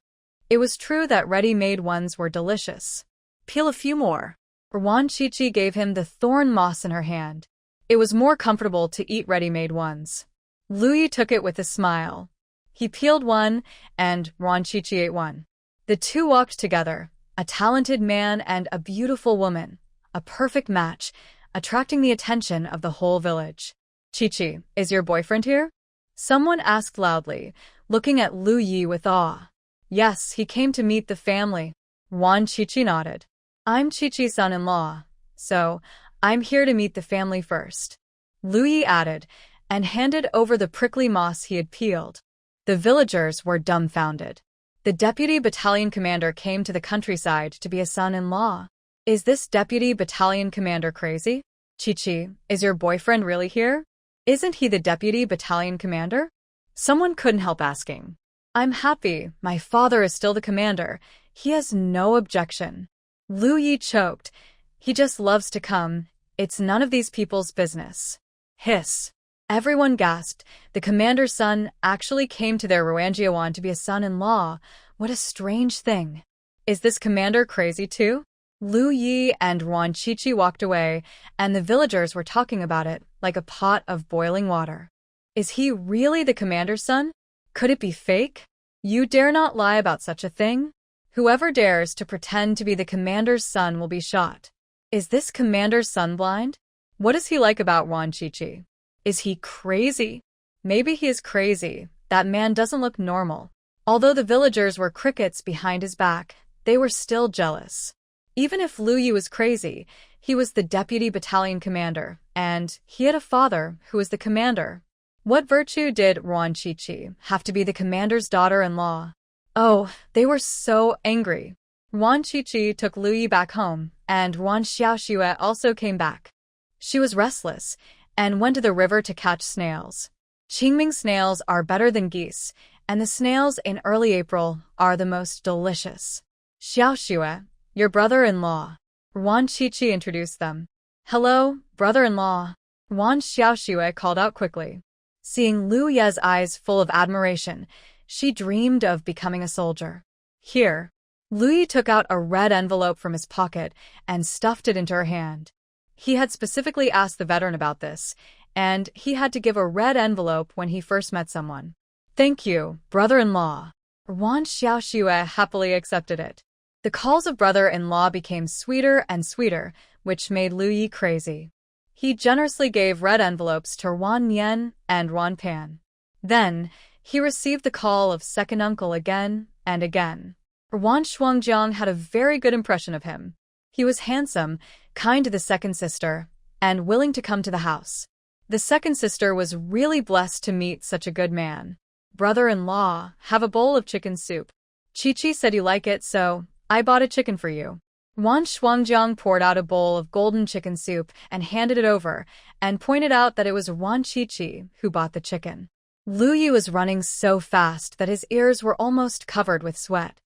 It was true that ready-made ones were delicious. "Peel a few more." Ruan Chi-Chi gave him the thorn moss in her hand. It was more comfortable to eat ready-made ones. Lu Yi took it with a smile. He peeled one, and Ruan Chi-Chi ate one. The two walked together, a talented man and a beautiful woman, a perfect match, attracting the attention of the whole village. "Chi-Chi, is your boyfriend here?" Someone asked loudly, looking at Lu Yi with awe. "Yes, he came to meet the family." Ruan Chi-Chi nodded. "I'm Chi-Chi's son-in-law, so I'm here to meet the family first." Lu Yi added, and handed over the prickly moss he had peeled. The villagers were dumbfounded. The deputy battalion commander came to the countryside to be a son-in-law. Is this deputy battalion commander crazy? "Chi-Chi, is your boyfriend really here? Isn't he the deputy battalion commander?" Someone couldn't help asking. "I'm happy. My father is still the commander. He has no objection." Lu Yi choked. "He just loves to come. It's none of these people's business." Hiss. Everyone gasped. The commander's son actually came to their Ruanjiawan to be a son-in-law. What a strange thing. Is this commander crazy too? Lu Yi and Ruan Chi-Chi walked away, and the villagers were talking about it like a pot of boiling water. Is he really the commander's son? Could it be fake? You dare not lie about such a thing? Whoever dares to pretend to be the commander's son will be shot. Is this commander's son blind? What is he like about Ruan Chi-Chi? Is he crazy? Maybe he is crazy. That man doesn't look normal. Although the villagers were crickets behind his back, they were still jealous. Even if Lu Yi was crazy, he was the deputy battalion commander, and he had a father who was the commander. What virtue did Ruan Chi-Chi have to be the commander's daughter-in-law? Oh, they were so angry. Ruan Chi-Chi took Lu Yi back home, and Ruan Xiaoxue also came back. She was restless, and went to the river to catch snails. Qingming snails are better than geese, and the snails in early April are the most delicious. Xiaoxue, your brother-in-law. Wan Qiqi introduced them. Hello, brother-in-law. Wan Xiaoxue called out quickly. Seeing Lu Ye's eyes full of admiration, she dreamed of becoming a soldier. Here. Lu Yi took out a red envelope from his pocket and stuffed it into her hand. He had specifically asked the veteran about this, and he had to give a red envelope when he first met someone. Thank you, brother-in-law. Wan Xiaoxue happily accepted it. The calls of brother-in-law became sweeter and sweeter, which made Lu Yi crazy. He generously gave red envelopes to Wan Nian and Wan Pan. Then, he received the call of second uncle again and again. Wan Shuangjiang had a very good impression of him. He was handsome, kind to the second sister, and willing to come to the house. The second sister was really blessed to meet such a good man. Brother-in-law, have a bowl of chicken soup. Qiqi said you like it, so I bought a chicken for you. Wan Shuangjiang poured out a bowl of golden chicken soup and handed it over, and pointed out that it was Wan Qiqi who bought the chicken. Lu Yi was running so fast that his ears were almost covered with sweat.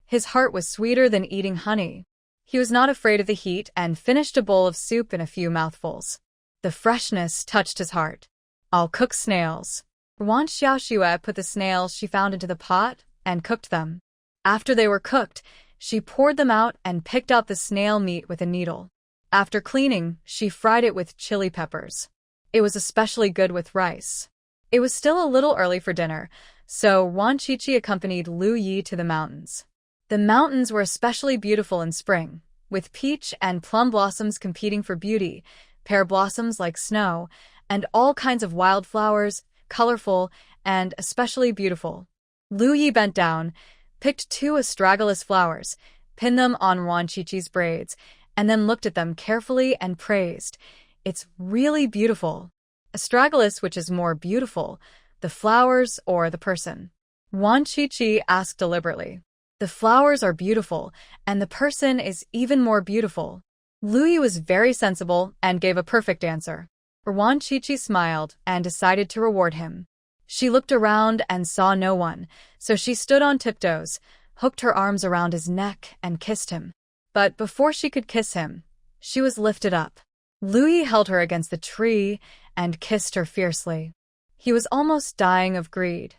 His heart was sweeter than eating honey. He was not afraid of the heat and finished a bowl of soup in a few mouthfuls. The freshness touched his heart. I'll cook snails. Wan Xiaoxue put the snails she found into the pot and cooked them. After they were cooked, she poured them out and picked out the snail meat with a needle. After cleaning, she fried it with chili peppers. It was especially good with rice. It was still a little early for dinner, so Wan Qiqi accompanied Lu Yi to the mountains. The mountains were especially beautiful in spring, with peach and plum blossoms competing for beauty, pear blossoms like snow, and all kinds of wildflowers, colorful and especially beautiful. Lu Yi bent down, picked 2 astragalus flowers, pinned them on Wan Qiqi's braids, and then looked at them carefully and praised. It's really beautiful. Astragalus, which is more beautiful, the flowers or the person? Wan Qiqi asked deliberately. The flowers are beautiful, and the person is even more beautiful. Lu Yi was very sensible and gave a perfect answer. Wan Qiqi smiled and decided to reward him. She looked around and saw no one, so she stood on tiptoes, hooked her arms around his neck and kissed him. But before she could kiss him, she was lifted up. Lu Yi held her against the tree and kissed her fiercely. He was almost dying of greed.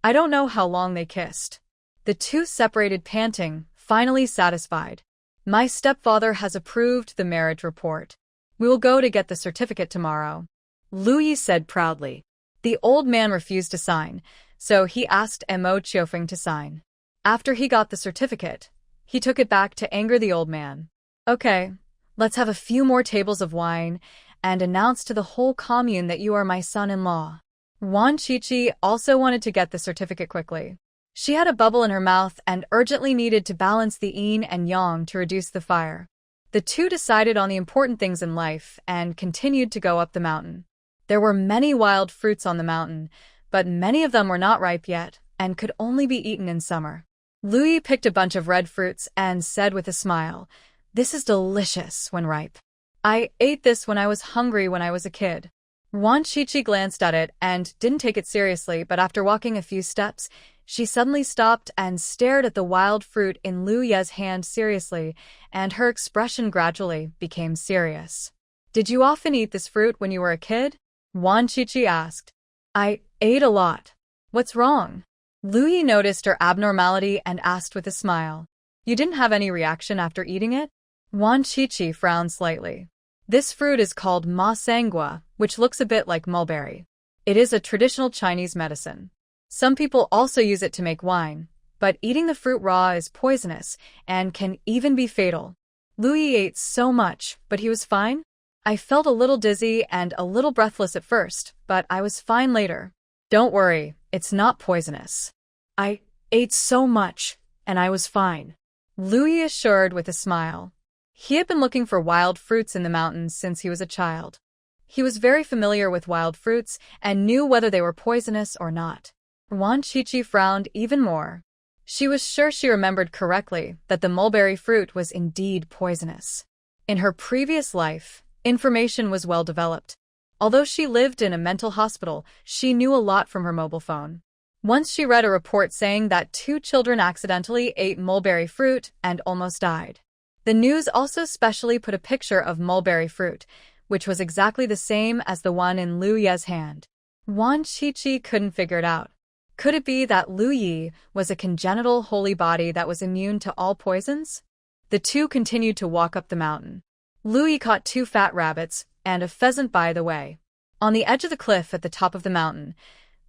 I don't know how long they kissed. The two separated panting, finally satisfied. My stepfather has approved the marriage report. We will go to get the certificate tomorrow. Lu Yi said proudly. The old man refused to sign, so he asked Mo Qiufeng to sign. After he got the certificate, he took it back to anger the old man. Okay, let's have a few more tables of wine and announce to the whole commune that you are my son-in-law. Wan Qiqi also wanted to get the certificate quickly. She had a bubble in her mouth and urgently needed to balance the yin and yang to reduce the fire. The two decided on the important things in life and continued to go up the mountain. There were many wild fruits on the mountain, but many of them were not ripe yet and could only be eaten in summer. Lu Yi picked a bunch of red fruits and said with a smile, "This is delicious when ripe. I ate this when I was hungry when I was a kid." Wan Qiqi glanced at it and didn't take it seriously, but after walking a few steps, she suddenly stopped and stared at the wild fruit in Lu Ye's hand seriously, and her expression gradually became serious. "Did you often eat this fruit when you were a kid?" Wan Qiqi asked. "I ate a lot. What's wrong?" Lu Yi noticed her abnormality and asked with a smile. "You didn't have any reaction after eating it?" Wan Qiqi frowned slightly. This fruit is called ma sangua, which looks a bit like mulberry. It is a traditional Chinese medicine. Some people also use it to make wine, but eating the fruit raw is poisonous and can even be fatal. Lu Yi ate so much, but he was fine. I felt a little dizzy and a little breathless at first, but I was fine later. Don't worry, it's not poisonous. I ate so much, and I was fine. Lu Yi assured with a smile. He had been looking for wild fruits in the mountains since he was a child. He was very familiar with wild fruits and knew whether they were poisonous or not. Wan Qiqi frowned even more. She was sure she remembered correctly that the mulberry fruit was indeed poisonous. In her previous life, information was well developed. Although she lived in a mental hospital, she knew a lot from her mobile phone. Once she read a report saying that 2 children accidentally ate mulberry fruit and almost died. The news also specially put a picture of mulberry fruit, which was exactly the same as the one in Lu Ye's hand. Wan Qiqi couldn't figure it out. Could it be that Lu Yi was a congenital holy body that was immune to all poisons? The two continued to walk up the mountain. Lu Yi caught 2 fat rabbits and a pheasant by the way. On the edge of the cliff at the top of the mountain,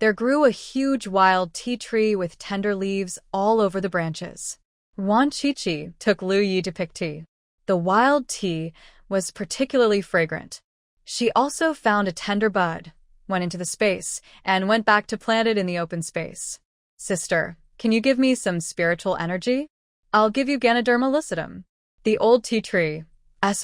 there grew a huge wild tea tree with tender leaves all over the branches. Wan Qiqi took Lu Yi to pick tea. The wild tea was particularly fragrant. She also found a tender bud, went into the space, and went back to plant it in the open space. Sister, can you give me some spiritual energy? I'll give you Ganoderma lucidum. The old tea tree's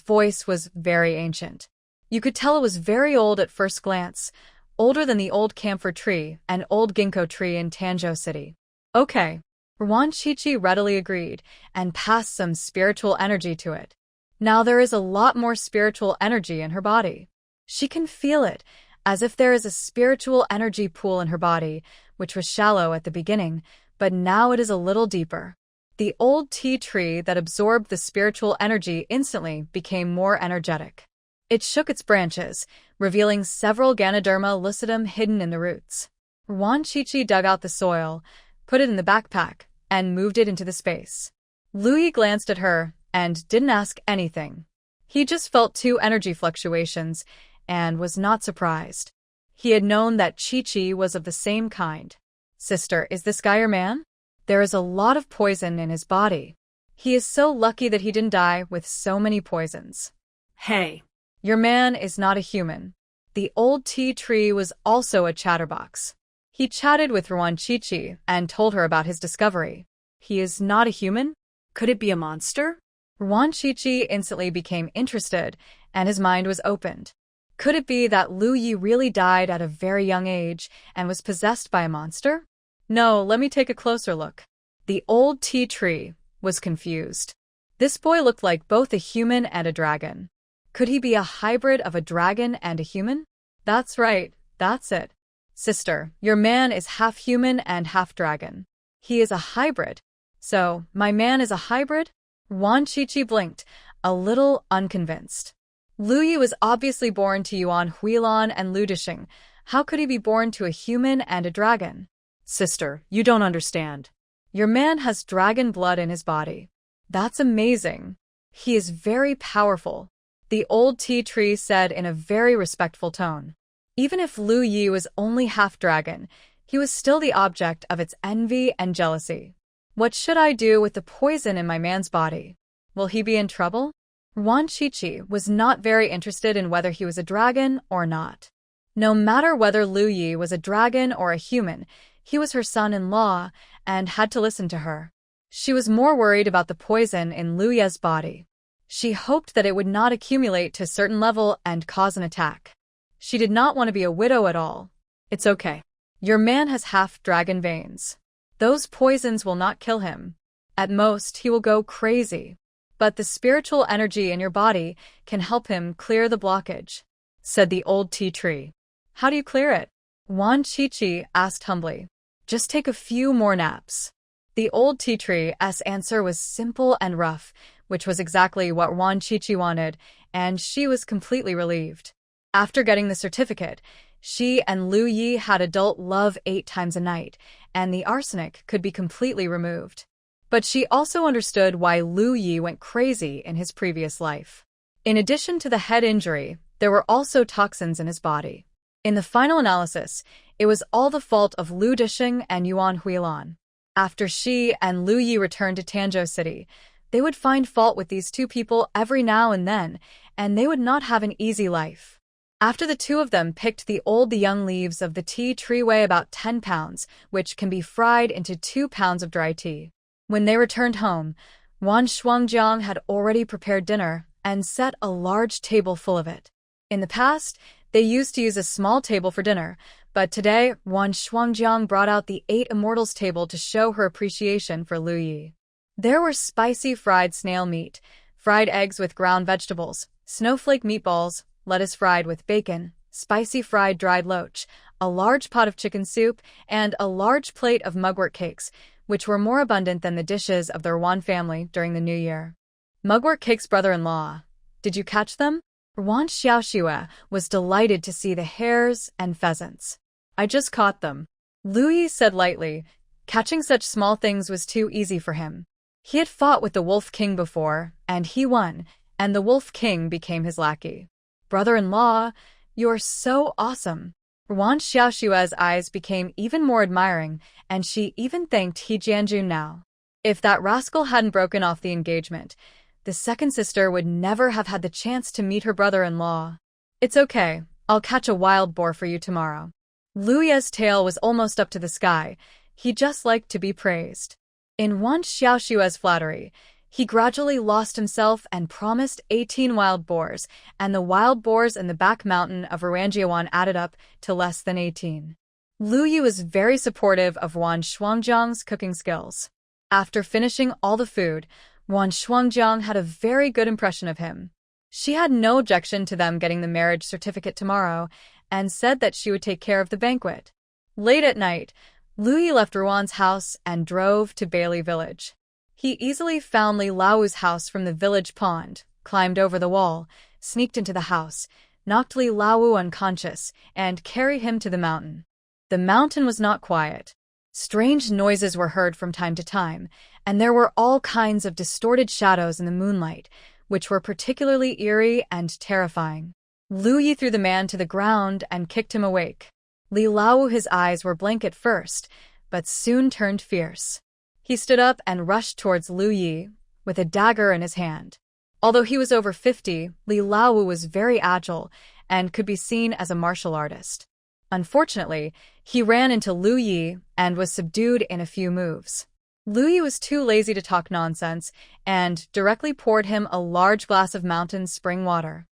voice was very ancient. You could tell it was very old at first glance, older than the old camphor tree and old ginkgo tree in Tanzhou City. Okay. Wan Qiqi readily agreed and passed some spiritual energy to it. Now there is a lot more spiritual energy in her body. She can feel it, as if there is a spiritual energy pool in her body, which was shallow at the beginning, but now it is a little deeper. The old tea tree that absorbed the spiritual energy instantly became more energetic. It shook its branches, revealing several Ganoderma lucidum hidden in the roots. Wan Qiqi dug out the soil, put it in the backpack, and moved it into the space. Lu Yi glanced at her and didn't ask anything. He just felt 2 energy fluctuations and was not surprised. He had known that Qiqi was of the same kind. Sister, is this guy your man? There is a lot of poison in his body. He is so lucky that he didn't die with so many poisons. Hey. Your man is not a human. The old tea tree was also a chatterbox. He chatted with Wan Qiqi and told her about his discovery. He is not a human? Could it be a monster? Wan Qiqi instantly became interested, and his mind was opened. Could it be that Lu Yi really died at a very young age and was possessed by a monster? No, let me take a closer look. The old tea tree was confused. This boy looked like both a human and a dragon. Could he be a hybrid of a dragon and a human? That's right, that's it. Sister, your man is half human and half dragon. He is a hybrid. So, my man is a hybrid? Wan Qiqi blinked, a little unconvinced. Lu Yi was obviously born to Yuan Huilan and Lu Disheng. How could he be born to a human and a dragon? Sister, you don't understand. Your man has dragon blood in his body. That's amazing. He is very powerful, the old tea tree said in a very respectful tone. Even if Lu Yi was only half dragon, he was still the object of its envy and jealousy. What should I do with the poison in my man's body? Will he be in trouble? Wan Qiqi was not very interested in whether he was a dragon or not. No matter whether Lu Yi was a dragon or a human, he was her son-in-law and had to listen to her. She was more worried about the poison in Lu Ye's body. She hoped that it would not accumulate to a certain level and cause an attack. She did not want to be a widow at all. It's okay. Your man has half dragon veins. Those poisons will not kill him. At most, he will go crazy. But the spiritual energy in your body can help him clear the blockage, said the old tea tree. How do you clear it? Wan Qiqi asked humbly. Just take a few more naps. The old tea tree's answer was simple and rough, which was exactly what Wan Qiqi wanted, and she was completely relieved. After getting the certificate, she and Lu Yi had adult love 8 times a night, and the arsenic could be completely removed. But she also understood why Lu Yi went crazy in his previous life. In addition to the head injury, there were also toxins in his body. In the final analysis, it was all the fault of Lu Disheng and Yuan Huilan. After she and Lu Yi returned to Tanzhou City, they would find fault with these 2 people every now and then, and they would not have an easy life. After the 2 of them picked the young leaves of the tea tree weigh about 10 pounds, which can be fried into 2 pounds of dry tea. When they returned home, Wan Shuangjiang had already prepared dinner and set a large table full of it. In the past, they used to use a small table for dinner, but today Wan Shuangjiang brought out the 8 immortals table to show her appreciation for Lu Yi. There were spicy fried snail meat, fried eggs with ground vegetables, snowflake meatballs, lettuce fried with bacon, spicy fried dried loach, a large pot of chicken soup, and a large plate of mugwort cakes, which were more abundant than the dishes of the Rwan family during the New Year. Mugwort Cake's brother-in-law. Did you catch them? Rwan Xiaoxue was delighted to see the hares and pheasants. I just caught them, Louis said lightly. Catching such small things was too easy for him. He had fought with the Wolf King before, and he won, and the Wolf King became his lackey. Brother-in-law, you're so awesome. Rwan Xiaoxue's eyes became even more admiring, and she even thanked He Jianjun now. If that rascal hadn't broken off the engagement, the second sister would never have had the chance to meet her brother-in-law. It's okay, I'll catch a wild boar for you tomorrow. Louis's tail was almost up to the sky. He just liked to be praised. In Rwan Xiaoxue's flattery, he gradually lost himself and promised 18 wild boars, and the wild boars in the back mountain of Oranjiawan added up to less than 18. Louis was very supportive of Rwan Shuangjiang's cooking skills. After finishing all the food, Rwan Shuangjiang had a very good impression of him. She had no objection to them getting the marriage certificate tomorrow, and said that she would take care of the banquet. Late at night, Louis left Rwan's house and drove to Bailey village. He easily found Li Lao's house from the village pond, climbed over the wall, sneaked into the house, knocked Li Lao unconscious, and carried him to the mountain. The mountain was not quiet. Strange noises were heard from time to time, and there were all kinds of distorted shadows in the moonlight, which were particularly eerie and terrifying. Louis threw the man to the ground and kicked him awake. Li Lao, his eyes were blank at first, but soon turned fierce. He stood up and rushed towards Liu Yi, with a dagger in his hand. Although he was over 50, Li Lao was very agile and could be seen as a martial artist. Unfortunately, he ran into Liu Yi and was subdued in a few moves. Liu Yi was too lazy to talk nonsense and directly poured him a large glass of mountain spring water.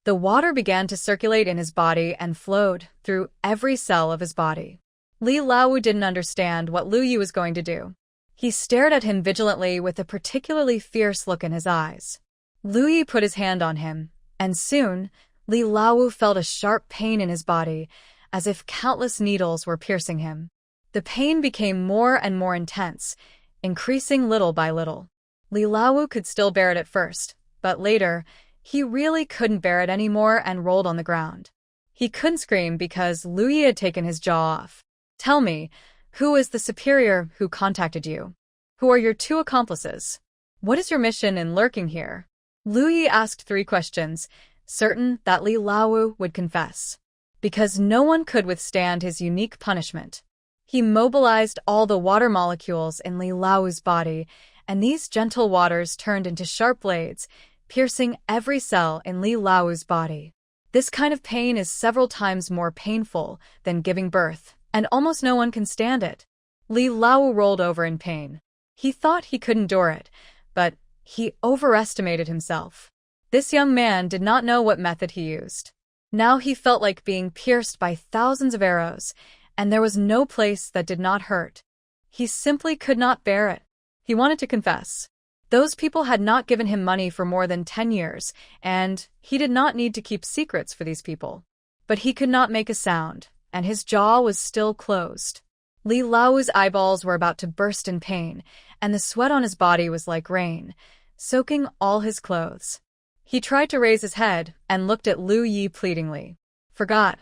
The water began to circulate in his body and flowed through every cell of his body. Li Lao didn't understand what Liu Yi was going to do. He stared at him vigilantly with a particularly fierce look in his eyes. Liu Yi put his hand on him, and soon, Li Lao felt a sharp pain in his body, as if countless needles were piercing him. The pain became more and more intense, increasing little by little. Li Lao could still bear it at first, but later, he really couldn't bear it anymore and rolled on the ground. He couldn't scream because Liu Yi had taken his jaw off. Tell me, who is the superior who contacted you? Who are your two accomplices? What is your mission in lurking here? Liu Yi asked 3 questions, certain that Li Lao would confess. Because no one could withstand his unique punishment. He mobilized all the water molecules in Li Lao's body, and these gentle waters turned into sharp blades, piercing every cell in Li Lao's body. This kind of pain is several times more painful than giving birth, and almost no one can stand it. Li Lao rolled over in pain. He thought he could endure it, but he overestimated himself. This young man did not know what method he used. Now he felt like being pierced by thousands of arrows, and there was no place that did not hurt. He simply could not bear it. He wanted to confess. Those people had not given him money for more than 10 years, and he did not need to keep secrets for these people. But he could not make a sound, and his jaw was still closed. Li Lao's eyeballs were about to burst in pain, and the sweat on his body was like rain, soaking all his clothes. He tried to raise his head and looked at Liu Yi pleadingly. Forgot.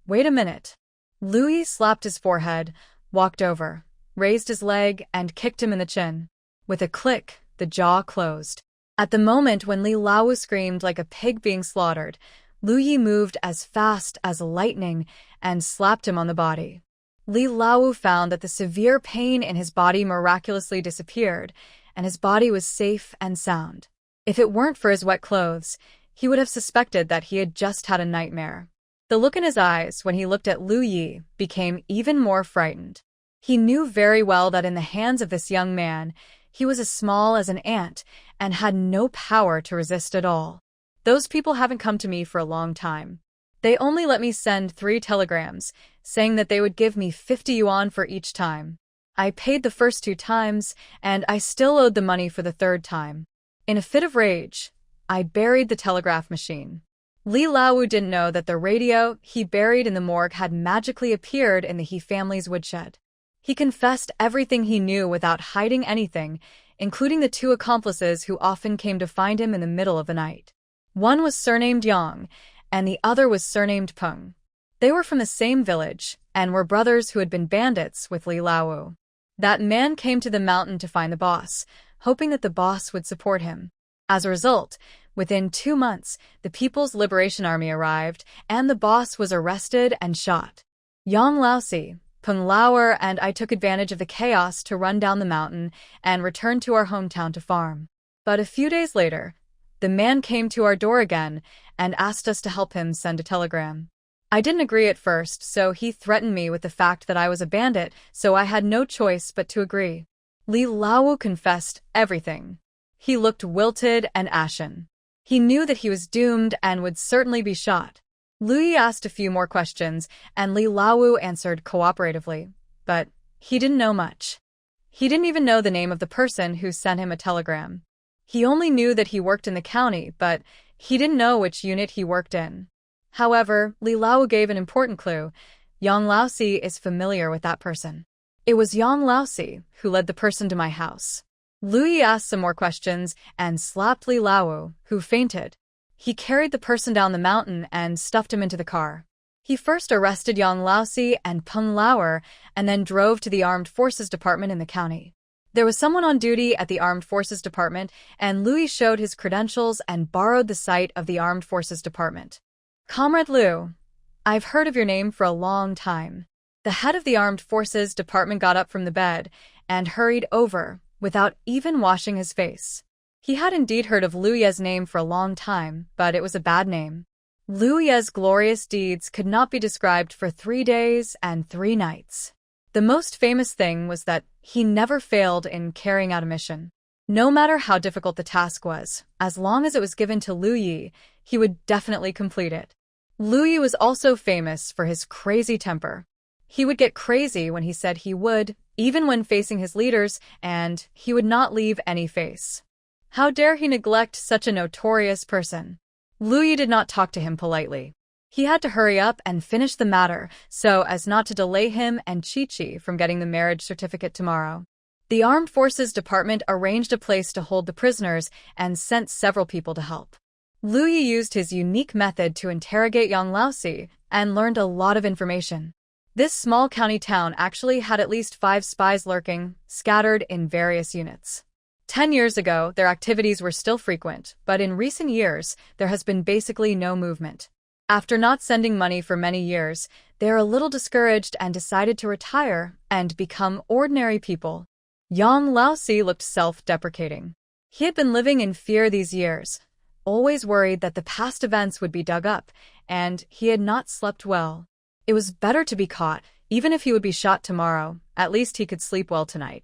Wait a minute. Liu Yi slapped his forehead, walked over, raised his leg, and kicked him in the chin. With a click, the jaw closed. At the moment when Li Lao screamed like a pig being slaughtered, Liu Yi moved as fast as lightning and slapped him on the body. Li Lao found that the severe pain in his body miraculously disappeared, and his body was safe and sound. If it weren't for his wet clothes, he would have suspected that he had just had a nightmare. The look in his eyes when he looked at Liu Yi became even more frightened. He knew very well that in the hands of this young man, he was as small as an ant and had no power to resist at all. Those people haven't come to me for a long time. They only let me send 3 telegrams, saying that they would give me 50 yuan for each time. I paid the first 2 times, and I still owed the money for the 3rd time. In a fit of rage, I buried the telegraph machine. Li Laowu didn't know that the radio he buried in the morgue had magically appeared in the He family's woodshed. He confessed everything he knew without hiding anything, including the two accomplices who often came to find him in the middle of the night. One was surnamed Yang, and the other was surnamed Peng. They were from the same village, and were brothers who had been bandits with Li Laowu. That man came to the mountain to find the boss, hoping that the boss would support him. As a result, within 2 months, the People's Liberation Army arrived, and the boss was arrested and shot. Yang Laosi, Peng Lauer, and I took advantage of the chaos to run down the mountain and return to our hometown to farm. But a few days later, the man came to our door again and asked us to help him send a telegram. I didn't agree at first, so he threatened me with the fact that I was a bandit, so I had no choice but to agree. Li Laowu confessed everything. He looked wilted and ashen. He knew that he was doomed and would certainly be shot. Lui asked a few more questions, and Li Laowu answered cooperatively, but he didn't know much. He didn't even know the name of the person who sent him a telegram. He only knew that he worked in the county, but he didn't know which unit he worked in. However, Li Laowu gave an important clue. Yang Laosi is familiar with that person. It was Yang Laosi who led the person to my house. Lui asked some more questions and slapped Li Laowu, who fainted. He carried the person down the mountain and stuffed him into the car. He first arrested Yang Laosi and Peng Lauer and then drove to the Armed Forces Department in the county. There was someone on duty at the Armed Forces Department, and Lui showed his credentials and borrowed the site of the Armed Forces Department. Comrade Liu, I've heard of your name for a long time. The head of the Armed Forces Department got up from the bed and hurried over, without even washing his face. He had indeed heard of Liu Ye's name for a long time, but it was a bad name. Liu Ye's glorious deeds could not be described for 3 days and 3 nights. The most famous thing was that he never failed in carrying out a mission. No matter how difficult the task was, as long as it was given to Liu Yi, he would definitely complete it. Liu Yi was also famous for his crazy temper. He would get crazy when he said he would, even when facing his leaders, and he would not leave any face. How dare he neglect such a notorious person? Liu Yi did not talk to him politely. He had to hurry up and finish the matter so as not to delay him and Chi-Chi from getting the marriage certificate tomorrow. The Armed Forces Department arranged a place to hold the prisoners and sent several people to help. Liu Yi used his unique method to interrogate Yang Laosi and learned a lot of information. This small county town actually had at least 5 spies lurking, scattered in various units. 10 years ago, their activities were still frequent, but in recent years, there has been basically no movement. After not sending money for many years, they are a little discouraged and decided to retire and become ordinary people. Yang Laosi looked self-deprecating. He had been living in fear these years, always worried that the past events would be dug up, and he had not slept well. It was better to be caught, even if he would be shot tomorrow. At least he could sleep well tonight.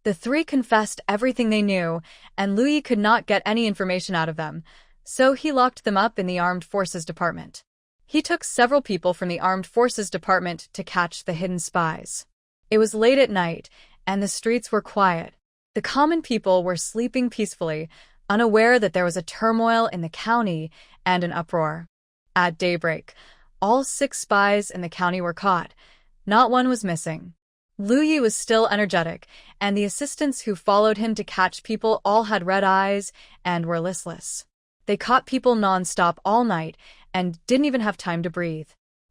The 3 confessed everything they knew, and Liu Yi could not get any information out of them, so he locked them up in the Armed Forces Department. He took several people from the Armed Forces Department to catch the hidden spies. It was late at night, and the streets were quiet. The common people were sleeping peacefully, unaware that there was a turmoil in the county and an uproar. At daybreak, all 6 spies in the county were caught. Not one was missing. Liu Yi was still energetic, and the assistants who followed him to catch people all had red eyes and were listless. They caught people non-stop all night and didn't even have time to breathe.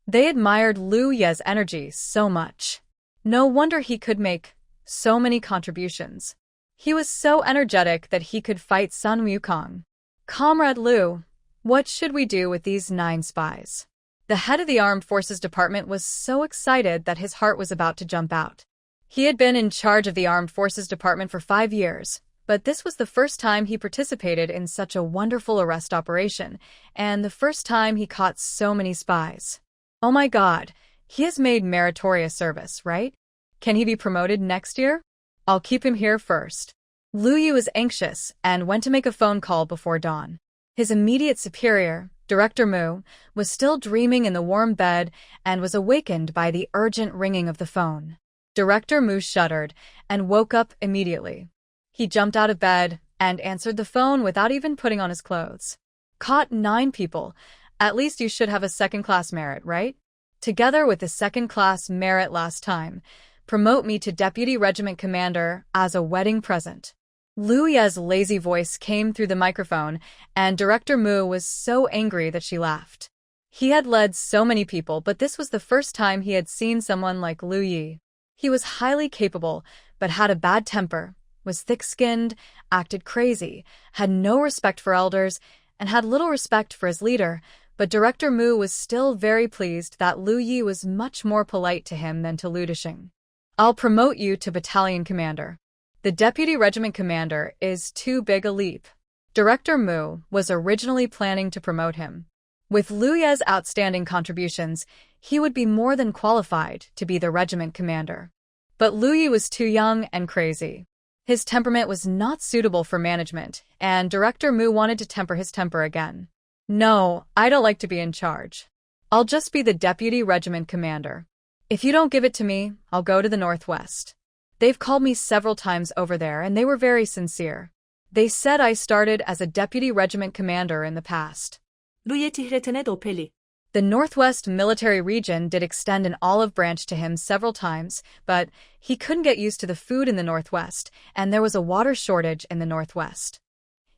They admired Liu Ye's energy so much. No wonder he could make so many contributions. He was so energetic that he could fight Sun Wukong. Comrade Liu, what should we do with these 9 spies? The head of the Armed Forces Department was so excited that his heart was about to jump out. He had been in charge of the Armed Forces Department for 5 years, but this was the first time he participated in such a wonderful arrest operation, and the first time he caught so many spies. Oh my God, he has made meritorious service, right? Can he be promoted next year? I'll keep him here first. Liu Yi was anxious and went to make a phone call before dawn. His immediate superior, Director Mu, was still dreaming in the warm bed and was awakened by the urgent ringing of the phone. Director Mu shuddered and woke up immediately. He jumped out of bed and answered the phone without even putting on his clothes. Caught 9 people. At least you should have a second-class merit, right? Together with the second-class merit last time, promote me to Deputy Regiment Commander as a wedding present. Lu Ye's lazy voice came through the microphone, and Director Mu was so angry that she laughed. He had led so many people, but this was the first time he had seen someone like Lu Yi. He was highly capable, but had a bad temper, was thick-skinned, acted crazy, had no respect for elders, and had little respect for his leader, but Director Mu was still very pleased that Lu Yi was much more polite to him than to Lu Dishing. I'll promote you to Battalion Commander. The Deputy Regiment Commander is too big a leap. Director Mu was originally planning to promote him. With Lu Ye's outstanding contributions, he would be more than qualified to be the regiment commander. But Lu Yi was too young and crazy. His temperament was not suitable for management, and Director Mu wanted to temper his temper again. No, I don't like to be in charge. I'll just be the Deputy Regiment Commander. If you don't give it to me, I'll go to the Northwest. They've called me several times over there, and they were very sincere. They said I started as a Deputy Regiment Commander in the past. The Northwest Military Region did extend an olive branch to him several times, but he couldn't get used to the food in the Northwest, and there was a water shortage in the Northwest.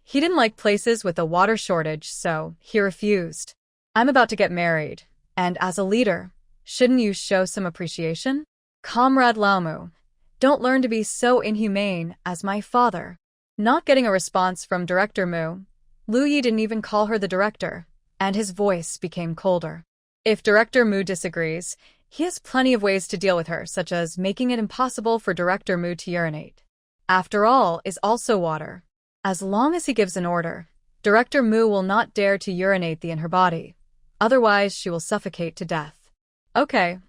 He didn't like places with a water shortage, so he refused. I'm about to get married, and as a leader, shouldn't you show some appreciation? Comrade Laomu, don't learn to be so inhumane as my father. Not getting a response from Director Mu, Lu Yi didn't even call her the director, and his voice became colder. If Director Mu disagrees, he has plenty of ways to deal with her, such as making it impossible for Director Mu to urinate. After all, is also water. As long as he gives an order, Director Mu will not dare to urinate in her body. Otherwise, she will suffocate to death. Okay,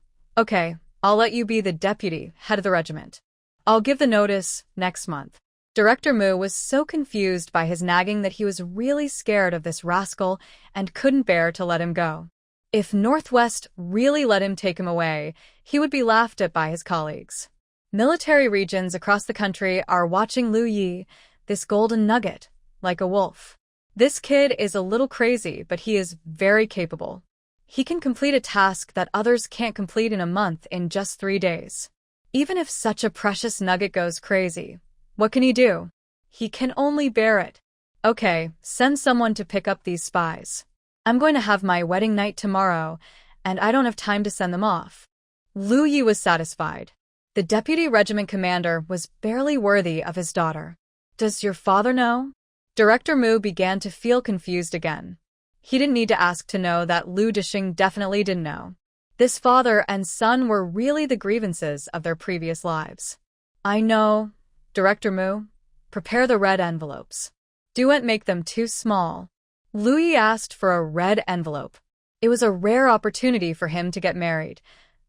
I'll let you be the deputy head of the regiment. I'll give the notice next month. Director Mu was so confused by his nagging that he was really scared of this rascal and couldn't bear to let him go. If Northwest really let him take him away, he would be laughed at by his colleagues. Military regions across the country are watching Lu Yi, this golden nugget, like a wolf. This kid is a little crazy, but he is very capable. He can complete a task that others can't complete in a month in just 3 days. Even if such a precious nugget goes crazy, what can he do? He can only bear it. Okay, send someone to pick up these spies. I'm going to have my wedding night tomorrow, and I don't have time to send them off. Lu Yi was satisfied. The deputy regiment commander was barely worthy of his daughter. Does your father know? Director Mu began to feel confused again. He didn't need to ask to know that Lu Dishing definitely didn't know. This father and son were really the grievances of their previous lives. I know. Director Mu, prepare the red envelopes. Don't make them too small. Lu Yi asked for a red envelope. It was a rare opportunity for him to get married,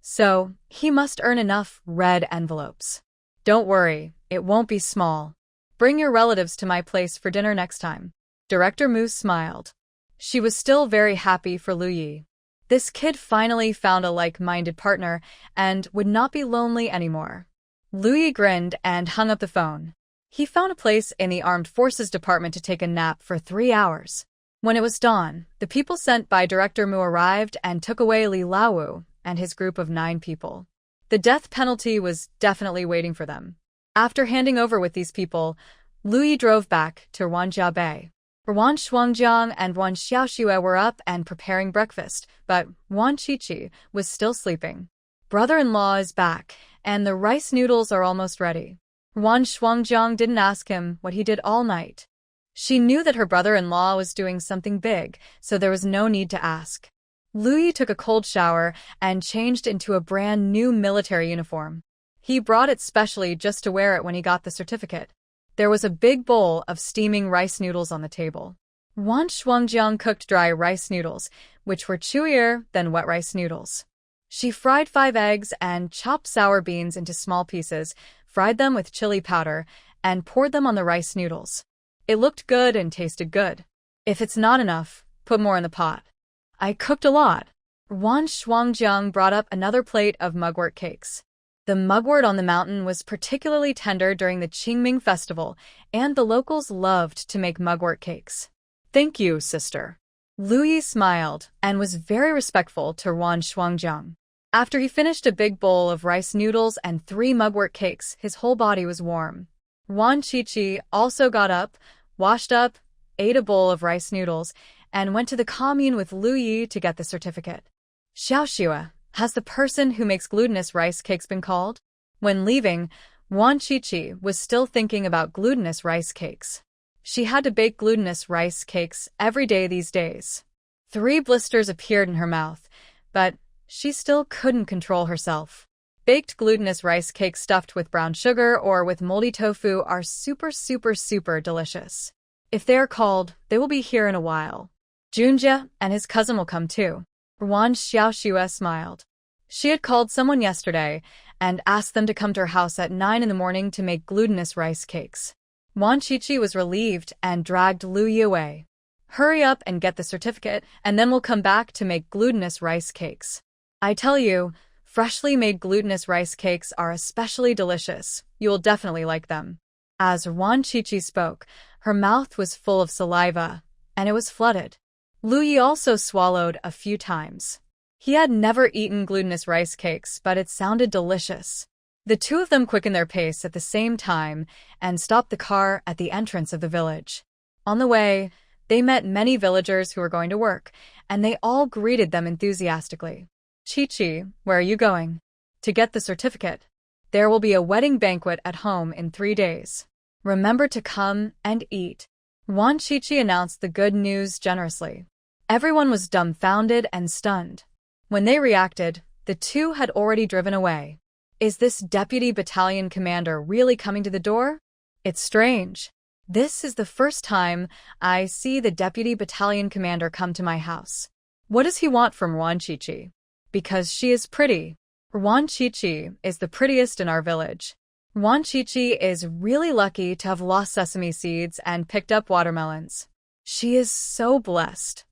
so he must earn enough red envelopes. Don't worry, it won't be small. Bring your relatives to my place for dinner next time. Director Mu smiled. She was still very happy for Lu Yi. This kid finally found a like-minded partner and would not be lonely anymore. Lu Yi grinned and hung up the phone. He found a place in the Armed Forces Department to take a nap for 3 hours. When it was dawn, the people sent by Director Mu arrived and took away Li Laowu and his group of 9 people. The death penalty was definitely waiting for them. After handing over with these people, Lu Yi drove back to Wanjia Bay. Wan Shuangjiang and Wan Xiaoxue were up and preparing breakfast, but Wan Qiqi was still sleeping. Brother-in-law is back, and the rice noodles are almost ready. Wan Shuangjiang didn't ask him what he did all night. She knew that her brother-in-law was doing something big, so there was no need to ask. Lu Yi took a cold shower and changed into a brand new military uniform. He brought it specially just to wear it when he got the certificate. There was a big bowl of steaming rice noodles on the table. Wan Shuangjiang cooked dry rice noodles, which were chewier than wet rice noodles. She fried 5 eggs and chopped sour beans into small pieces, fried them with chili powder, and poured them on the rice noodles. It looked good and tasted good. If it's not enough, put more in the pot. I cooked a lot. Wan Shuangjiang brought up another plate of mugwort cakes. The mugwort on the mountain was particularly tender during the Qingming festival, and the locals loved to make mugwort cakes. Thank you, sister. Lu Yi smiled and was very respectful to Wan Shuangjiang. After he finished a big bowl of rice noodles and 3 mugwort cakes, his whole body was warm. Wan Qiqi also got up, washed up, ate a bowl of rice noodles, and went to the commune with Lu Yi to get the certificate. Xiaoxue, has the person who makes glutinous rice cakes been called? When leaving, Wan Qiqi was still thinking about glutinous rice cakes. She had to bake glutinous rice cakes every day these days. 3 blisters appeared in her mouth, but she still couldn't control herself. Baked glutinous rice cakes stuffed with brown sugar or with moldy tofu are super delicious. If they are called, they will be here in a while. Junjie and his cousin will come too. Wan Xiaoxue smiled. She had called someone yesterday and asked them to come to her house at 9 in the morning to make glutinous rice cakes. Wan Qiqi was relieved and dragged Lu Yi away. Hurry up and get the certificate, and then we'll come back to make glutinous rice cakes. I tell you, freshly made glutinous rice cakes are especially delicious. You will definitely like them. As Wan Qiqi spoke, her mouth was full of saliva, and it was flooded. Lu Yi also swallowed a few times. He had never eaten glutinous rice cakes, but it sounded delicious. The 2 of them quickened their pace at the same time and stopped the car at the entrance of the village. On the way, they met many villagers who were going to work, and they all greeted them enthusiastically. Qiqi, where are you going? To get the certificate. There will be a wedding banquet at home in 3 days. Remember to come and eat. Wan Qiqi announced the good news generously. Everyone was dumbfounded and stunned. When they reacted, the 2 had already driven away. Is this deputy battalion commander really coming to the door? It's strange. This is the first time I see the deputy battalion commander come to my house. What does he want from Wan Qiqi? Because she is pretty. Wan Qiqi is the prettiest in our village. Wan Qiqi is really lucky to have lost sesame seeds and picked up watermelons. She is so blessed.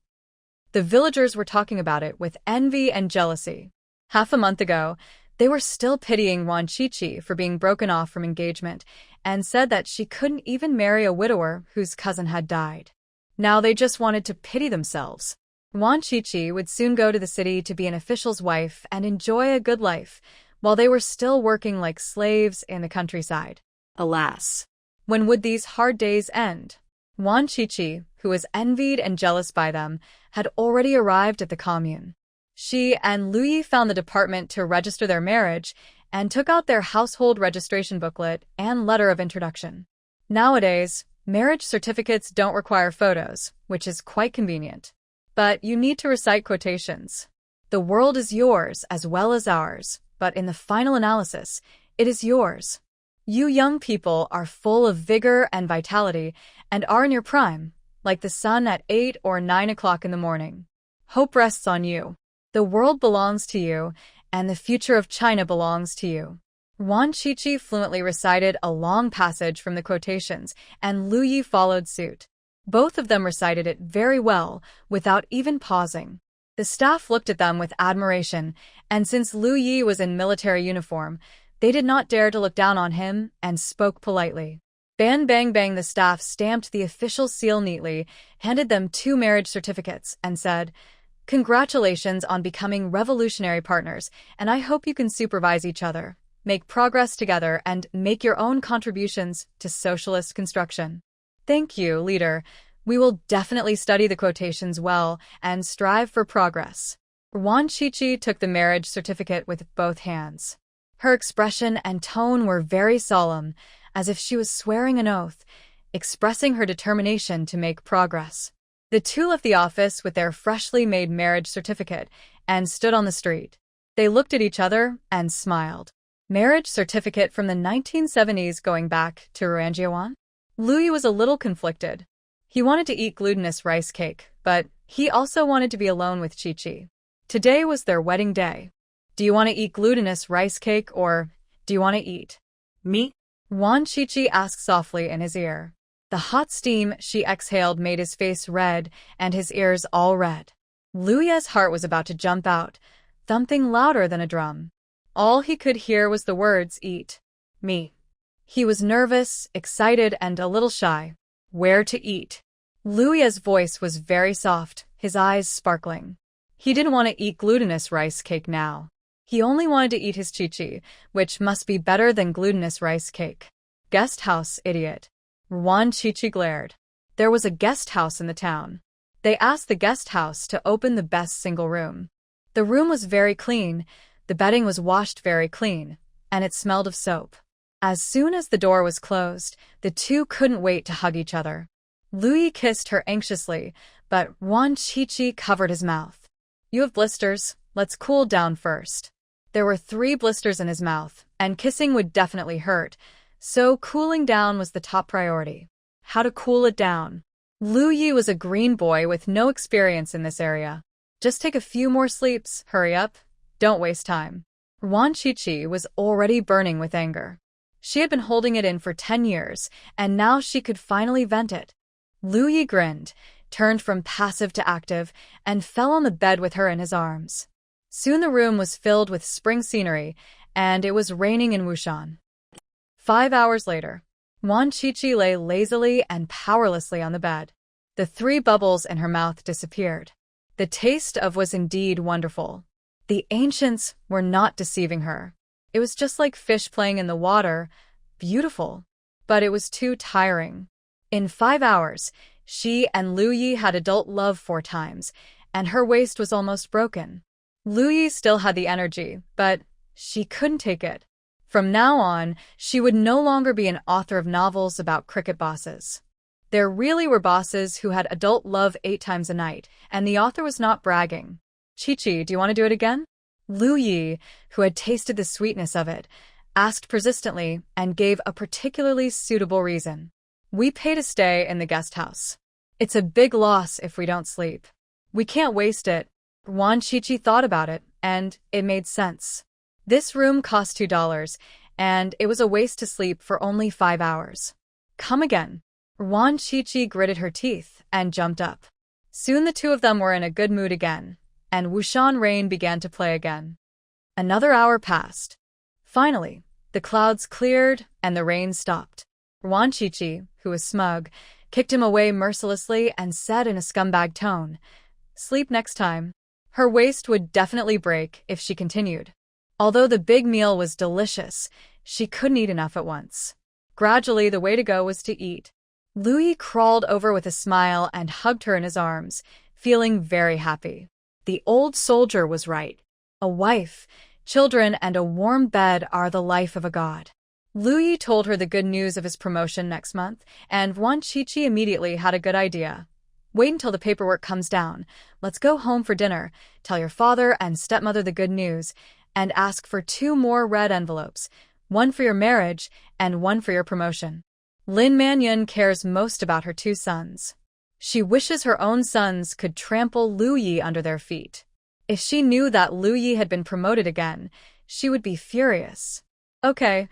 The villagers were talking about it with envy and jealousy. Half a month ago, they were still pitying Wan Qiqi for being broken off from engagement and said that she couldn't even marry a widower whose cousin had died. Now they just wanted to pity themselves. Wan Qiqi would soon go to the city to be an official's wife and enjoy a good life, while they were still working like slaves in the countryside. Alas, when would these hard days end? Wan Qiqi, who was envied and jealous by them, had already arrived at the commune. She and Lu Yi found the department to register their marriage and took out their household registration booklet and letter of introduction. Nowadays, marriage certificates don't require photos, which is quite convenient. But you need to recite quotations. The world is yours as well as ours, but in the final analysis, it is yours. You young people are full of vigor and vitality and are in your prime, like the sun at 8 or 9 o'clock in the morning. Hope rests on you. The world belongs to you, and the future of China belongs to you. Wan Qiqi fluently recited a long passage from the quotations, and Lu Yi followed suit. Both of them recited it very well, without even pausing. The staff looked at them with admiration, and since Lu Yi was in military uniform, they did not dare to look down on him and spoke politely. Bang bang bang, the staff stamped the official seal neatly, handed them 2 marriage certificates, and said, "Congratulations on becoming revolutionary partners, and I hope you can supervise each other, make progress together, and make your own contributions to socialist construction." Thank you, leader. We will definitely study the quotations well and strive for progress. Wan Qiqi took the marriage certificate with both hands. Her expression and tone were very solemn, as if she was swearing an oath, expressing her determination to make progress. The 2 left the office with their freshly made marriage certificate and stood on the street. They looked at each other and smiled. Marriage certificate from the 1970s going back to Ruanjiawan? Lu Yi was a little conflicted. He wanted to eat glutinous rice cake, but he also wanted to be alone with Qiqi. Today was their wedding day. Do you want to eat glutinous rice cake or do you want to eat me? Wan Qiqi asked softly in his ear. The hot steam she exhaled made his face red and his ears all red. Lu Yi's heart was about to jump out, thumping louder than a drum. All he could hear was the words, "Eat me." He was nervous, excited, and a little shy. Where to eat? Lu Yi's voice was very soft, his eyes sparkling. He didn't want to eat glutinous rice cake now. He only wanted to eat his chi-chi, which must be better than glutinous rice cake. Guest house, idiot. Wan Chi-Chi glared. There was a guest house in the town. They asked the guest house to open the best single room. The room was very clean, the bedding was washed very clean, and it smelled of soap. As soon as the door was closed, the two couldn't wait to hug each other. Lu Yi kissed her anxiously, but Wan Chi-Chi covered his mouth. You have blisters, let's cool down first. There were 3 blisters in his mouth, and kissing would definitely hurt, so cooling down was the top priority. How to cool it down? Lu Yi was a green boy with no experience in this area. Just take a few more sleeps, hurry up, don't waste time. Wan Chi-Chi was already burning with anger. She had been holding it in for 10 years, and now she could finally vent it. Lu Yi grinned, turned from passive to active, and fell on the bed with her in his arms. Soon the room was filled with spring scenery, and it was raining in Wushan. 5 hours later, Wan Chi-Chi lay lazily and powerlessly on the bed. The 3 bubbles in her mouth disappeared. The taste of was indeed wonderful. The ancients were not deceiving her. It was just like fish playing in the water, beautiful. But it was too tiring. In 5 hours, she and Lu Yi had adult love 4 times, and her waist was almost broken. Lu Yi still had the energy, but she couldn't take it. From now on, she would no longer be an author of novels about cricket bosses. There really were bosses who had adult love 8 times a night, and the author was not bragging. Chi-Chi, do you want to do it again? Lu Yi, who had tasted the sweetness of it, asked persistently and gave a particularly suitable reason. We pay to stay in the guest house. It's a big loss if we don't sleep. We can't waste it. Wan Chi-Chi thought about it, and it made sense. This room cost $2, and it was a waste to sleep for only 5 hours. Come again. Wan Chi-Chi gritted her teeth and jumped up. Soon the 2 of them were in a good mood again, and Wushan rain began to play again. Another hour passed. Finally, the clouds cleared and the rain stopped. Wan Chi-Chi, who was smug, kicked him away mercilessly and said in a scumbag tone, "Sleep next time." Her waist would definitely break if she continued. Although the big meal was delicious, she couldn't eat enough at once. Gradually, the way to go was to eat. Lu Yi crawled over with a smile and hugged her in his arms, feeling very happy. The old soldier was right. A wife, children, and a warm bed are the life of a god. Lu Yi told her the good news of his promotion next month, and Wan Chi-Chi immediately had a good idea. Wait until the paperwork comes down. Let's go home for dinner, tell your father and stepmother the good news, and ask for 2 more red envelopes, 1 for your marriage and 1 for your promotion. Lin Manyun cares most about her 2 sons. She wishes her own sons could trample Lu Yi under their feet. If she knew that Lu Yi had been promoted again, she would be furious. Okay,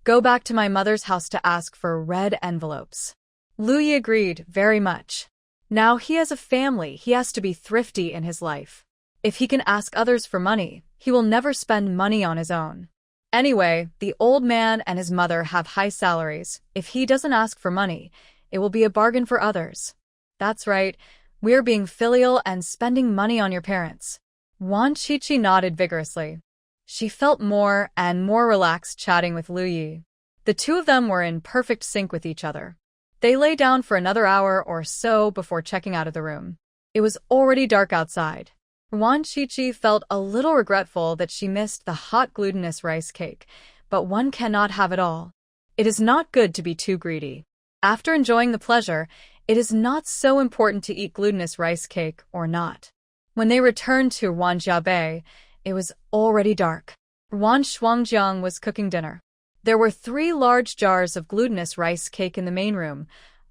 go back to my mother's house to ask for red envelopes. Lu Yi agreed very much. Now he has a family, he has to be thrifty in his life. If he can ask others for money, he will never spend money on his own. Anyway, the old man and his mother have high salaries. If he doesn't ask for money, it will be a bargain for others. That's right, we're being filial and spending money on your parents. Wan Chi-Chi nodded vigorously. She felt more and more relaxed chatting with Lu Yi. The 2 of them were in perfect sync with each other. They lay down for another hour or so before checking out of the room. It was already dark outside. Wan Chi-Chi felt a little regretful that she missed the hot glutinous rice cake, but one cannot have it all. It is not good to be too greedy. After enjoying the pleasure, it is not so important to eat glutinous rice cake or not. When they returned to Wanjiabei, it was already dark. Wan Shuangjiang was cooking dinner. There were 3 large jars of glutinous rice cake in the main room,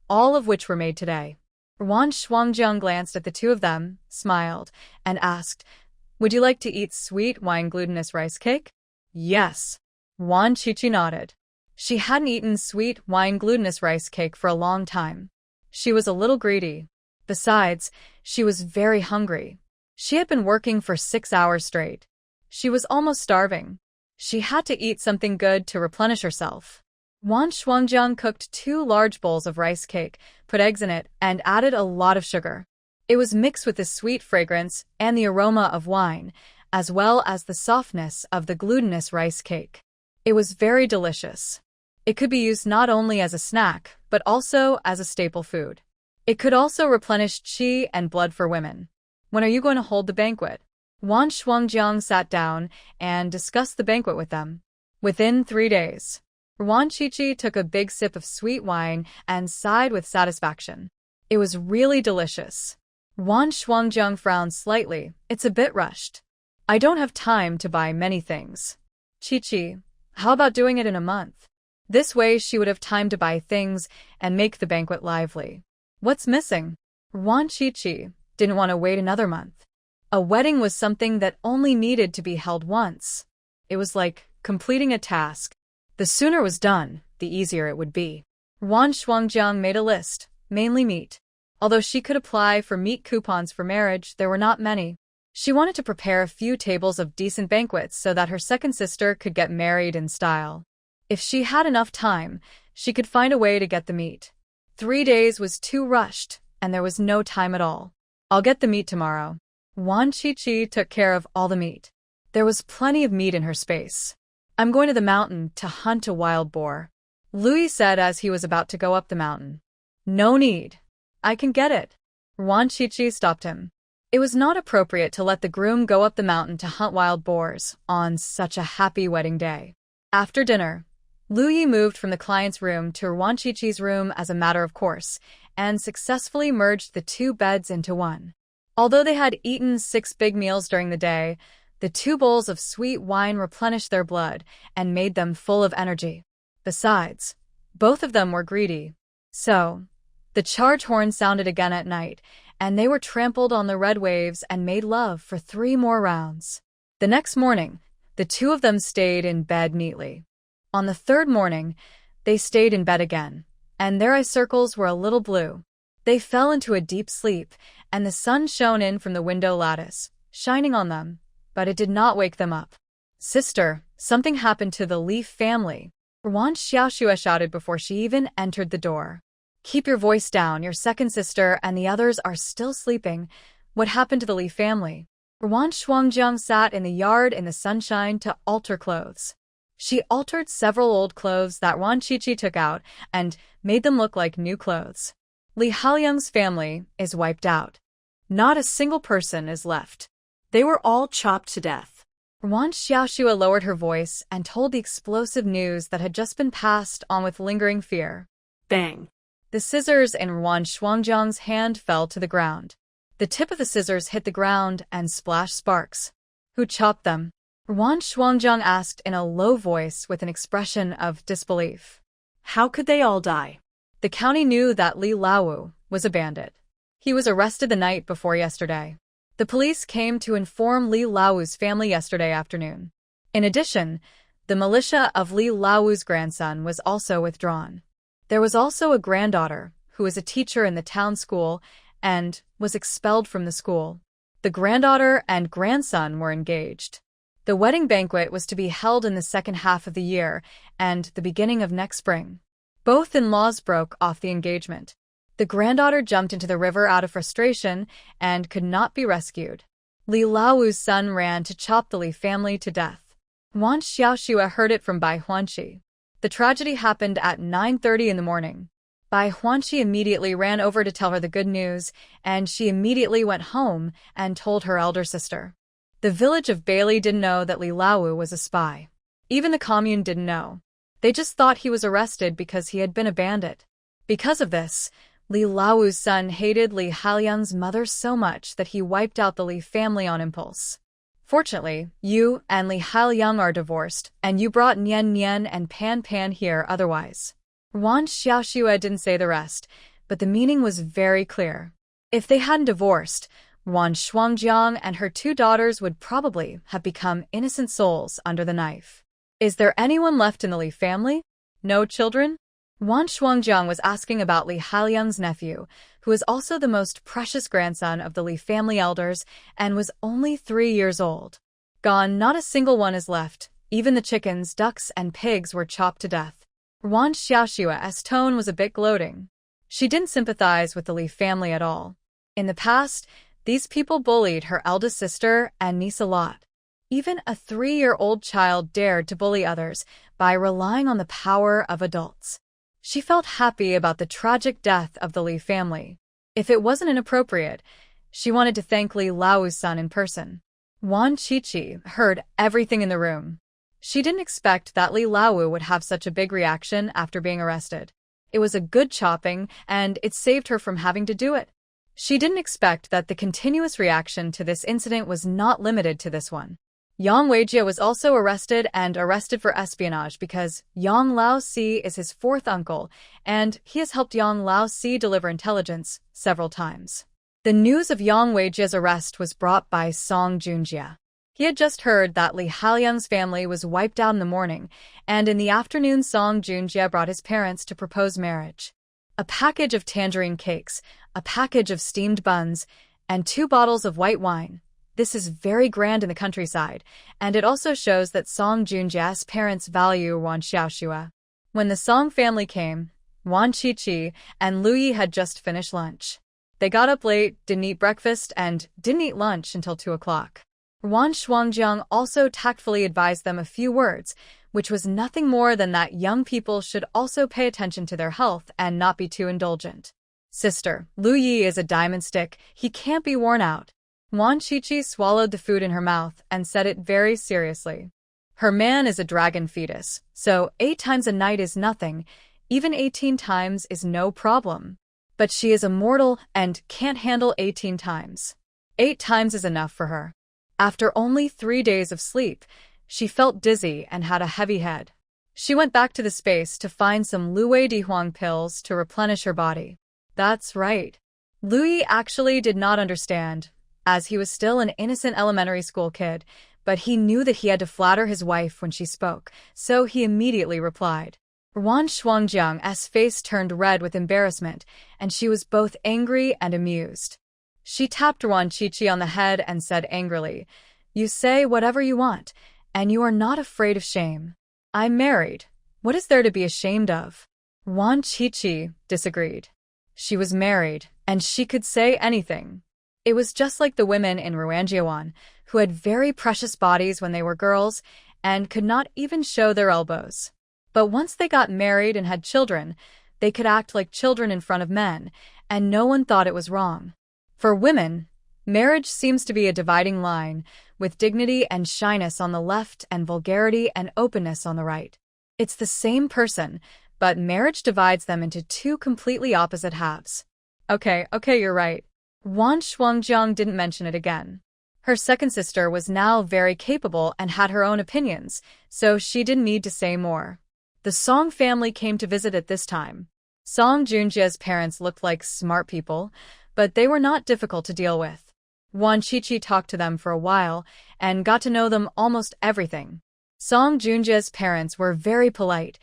all of which were made today. Wan Shuangjiang glanced at the 2 of them, smiled, and asked, "Would you like to eat sweet wine glutinous rice cake?" "Yes." Wan Chi-Chi nodded. She hadn't eaten sweet wine glutinous rice cake for a long time. She was a little greedy. Besides, she was very hungry. She had been working for 6 hours straight. She was almost starving. She had to eat something good to replenish herself. Wan Shuangjiang cooked 2 large bowls of rice cake, put eggs in it, and added a lot of sugar. It was mixed with the sweet fragrance and the aroma of wine, as well as the softness of the glutinous rice cake. It was very delicious. It could be used not only as a snack, but also as a staple food. It could also replenish qi and blood for women. When are you going to hold the banquet? Wan Shuangjiang sat down and discussed the banquet with them. Within 3 days, Wan Qiqi took a big sip of sweet wine and sighed with satisfaction. It was really delicious. Wan Shuangjiang frowned slightly. It's a bit rushed. I don't have time to buy many things. Qiqi, how about doing it in a month? This way she would have time to buy things and make the banquet lively. What's missing? Wan Qiqi didn't want to wait another month. A wedding was something that only needed to be held once. It was like completing a task. The sooner it was done, the easier it would be. Wan Shuangjiang made a list, mainly meat. Although she could apply for meat coupons for marriage, there were not many. She wanted to prepare a few tables of decent banquets so that her second sister could get married in style. If she had enough time, she could find a way to get the meat. 3 days was too rushed, and there was no time at all. I'll get the meat tomorrow. Wan Qiqi took care of all the meat. There was plenty of meat in her space. I'm going to the mountain to hunt a wild boar, Louis said as he was about to go up the mountain. No need. I can get it. Wan Qiqi stopped him. It was not appropriate to let the groom go up the mountain to hunt wild boars on such a happy wedding day. After dinner, Louis moved from the client's room to Wan Qiqi's room as a matter of course, and successfully merged the 2 beds into one. Although they had eaten 6 big meals during the day, the 2 bowls of sweet wine replenished their blood and made them full of energy. Besides, both of them were greedy. So, the charge horn sounded again at night, and they were trampled on the red waves and made love for 3 more rounds. The next morning, the 2 of them stayed in bed neatly. On the 3rd morning, they stayed in bed again, and their eye circles were a little blue. They fell into a deep sleep, and the sun shone in from the window lattice, shining on them, but it did not wake them up. Sister, something happened to the Li family, Wan Xiaoxue shouted before she even entered the door. Keep your voice down, your second sister and the others are still sleeping. What happened to the Li family? Wan Shuangjiang sat in the yard in the sunshine to alter clothes. She altered several old clothes that Wan Qiqi took out and made them look like new clothes. Li Haoliang's family is wiped out. Not a single person is left. They were all chopped to death. Wan Xiaoxue lowered her voice and told the explosive news that had just been passed on with lingering fear. Bang! The scissors in Wan Shuangjiang's hand fell to the ground. The tip of the scissors hit the ground and splashed sparks. Who chopped them? Wan Shuangjiang asked in a low voice with an expression of disbelief. How could they all die? The county knew that Li Laowu was a bandit. He was arrested the night before yesterday. The police came to inform Li Laowu's family yesterday afternoon. In addition, the militia of Li Laowu's grandson was also withdrawn. There was also a granddaughter, who was a teacher in the town school, and was expelled from the school. The granddaughter and grandson were engaged. The wedding banquet was to be held in the second half of the year and the beginning of next spring. Both in-laws broke off the engagement. The granddaughter jumped into the river out of frustration and could not be rescued. Li Laowu's son ran to chop the Li family to death. Wan Xiaoxue heard it from Bai Huanqi. The tragedy happened at 9:30 in the morning. Bai Huanqi immediately ran over to tell her the good news, and she immediately went home and told her elder sister. The village of Bailey didn't know that Li Laowu was a spy. Even the commune didn't know. They just thought he was arrested because he had been a bandit. Because of this, Li Laowu's son hated Li Haoliang's mother so much that he wiped out the Li family on impulse. Fortunately, you and Li Haoliang are divorced, and you brought Nian Nian and Pan Pan here otherwise. Wan Xiaoxue didn't say the rest, but the meaning was very clear. If they hadn't divorced, Wan Shuangjiang and her 2 daughters would probably have become innocent souls under the knife. Is there anyone left in the Li family? No children? Wan Shuangjiang was asking about Li Haoliang's nephew, who is also the most precious grandson of the Li family elders and was only 3 years old. Gone, not a single one is left. Even the chickens, ducks, and pigs were chopped to death. Wan Xiaoxue's tone was a bit gloating. She didn't sympathize with the Li family at all. In the past, these people bullied her eldest sister and niece a lot. Even a 3-year-old child dared to bully others by relying on the power of adults. She felt happy about the tragic death of the Li family. If it wasn't inappropriate, she wanted to thank Li Lao's son in person. Wan Qiqi heard everything in the room. She didn't expect that Li Lao would have such a big reaction after being arrested. It was a good chopping, and it saved her from having to do it. She didn't expect that the continuous reaction to this incident was not limited to this one. Yang Weijie was also arrested for espionage because Yang Laosi is his fourth uncle, and he has helped Yang Laosi deliver intelligence several times. The news of Yang Weijie's arrest was brought by Song Junjie. He had just heard that Li Haoliang's family was wiped out in the morning, and in the afternoon Song Junjie brought his parents to propose marriage. A package of tangerine cakes, a package of steamed buns, and 2 bottles of white wine. This is very grand in the countryside, and it also shows that Song Junjie's parents value Wan Xiaoxue. When the Song family came, Wan Qiqi and Lu Yi had just finished lunch. They got up late, didn't eat breakfast, and didn't eat lunch until 2 o'clock. Wan Shuangjiang also tactfully advised them a few words, which was nothing more than that young people should also pay attention to their health and not be too indulgent. Sister, Lu Yi is a diamond stick, he can't be worn out. Wan Qiqi swallowed the food in her mouth and said it very seriously. Her man is a dragon fetus, so 8 times a night is nothing, even 18 times is no problem. But she is immortal and can't handle 18 times. 8 times is enough for her. After only 3 days of sleep, she felt dizzy and had a heavy head. She went back to the space to find some Luwei Dihuang pills to replenish her body. That's right. Lu Yi actually did not understand, as he was still an innocent elementary school kid, but he knew that he had to flatter his wife when she spoke, so he immediately replied. Wan Shuangjiang's face turned red with embarrassment, and she was both angry and amused. She tapped Wan Qiqi on the head and said angrily, "You say whatever you want, and you are not afraid of shame. I'm married. What is there to be ashamed of?" Wan Qiqi disagreed. She was married, and she could say anything. It was just like the women in Ruanjiawan, who had very precious bodies when they were girls and could not even show their elbows. But once they got married and had children, they could act like children in front of men, and no one thought it was wrong. For women, marriage seems to be a dividing line, with dignity and shyness on the left and vulgarity and openness on the right. It's the same person, but marriage divides them into 2 completely opposite halves. Okay, you're right. Wan Shuangjiang didn't mention it again. Her second sister was now very capable and had her own opinions, so she didn't need to say more. The Song family came to visit at this time. Song Junjie's parents looked like smart people, but they were not difficult to deal with. Wan Qiqi talked to them for a while and got to know them almost everything. Song Junjie's parents were very polite,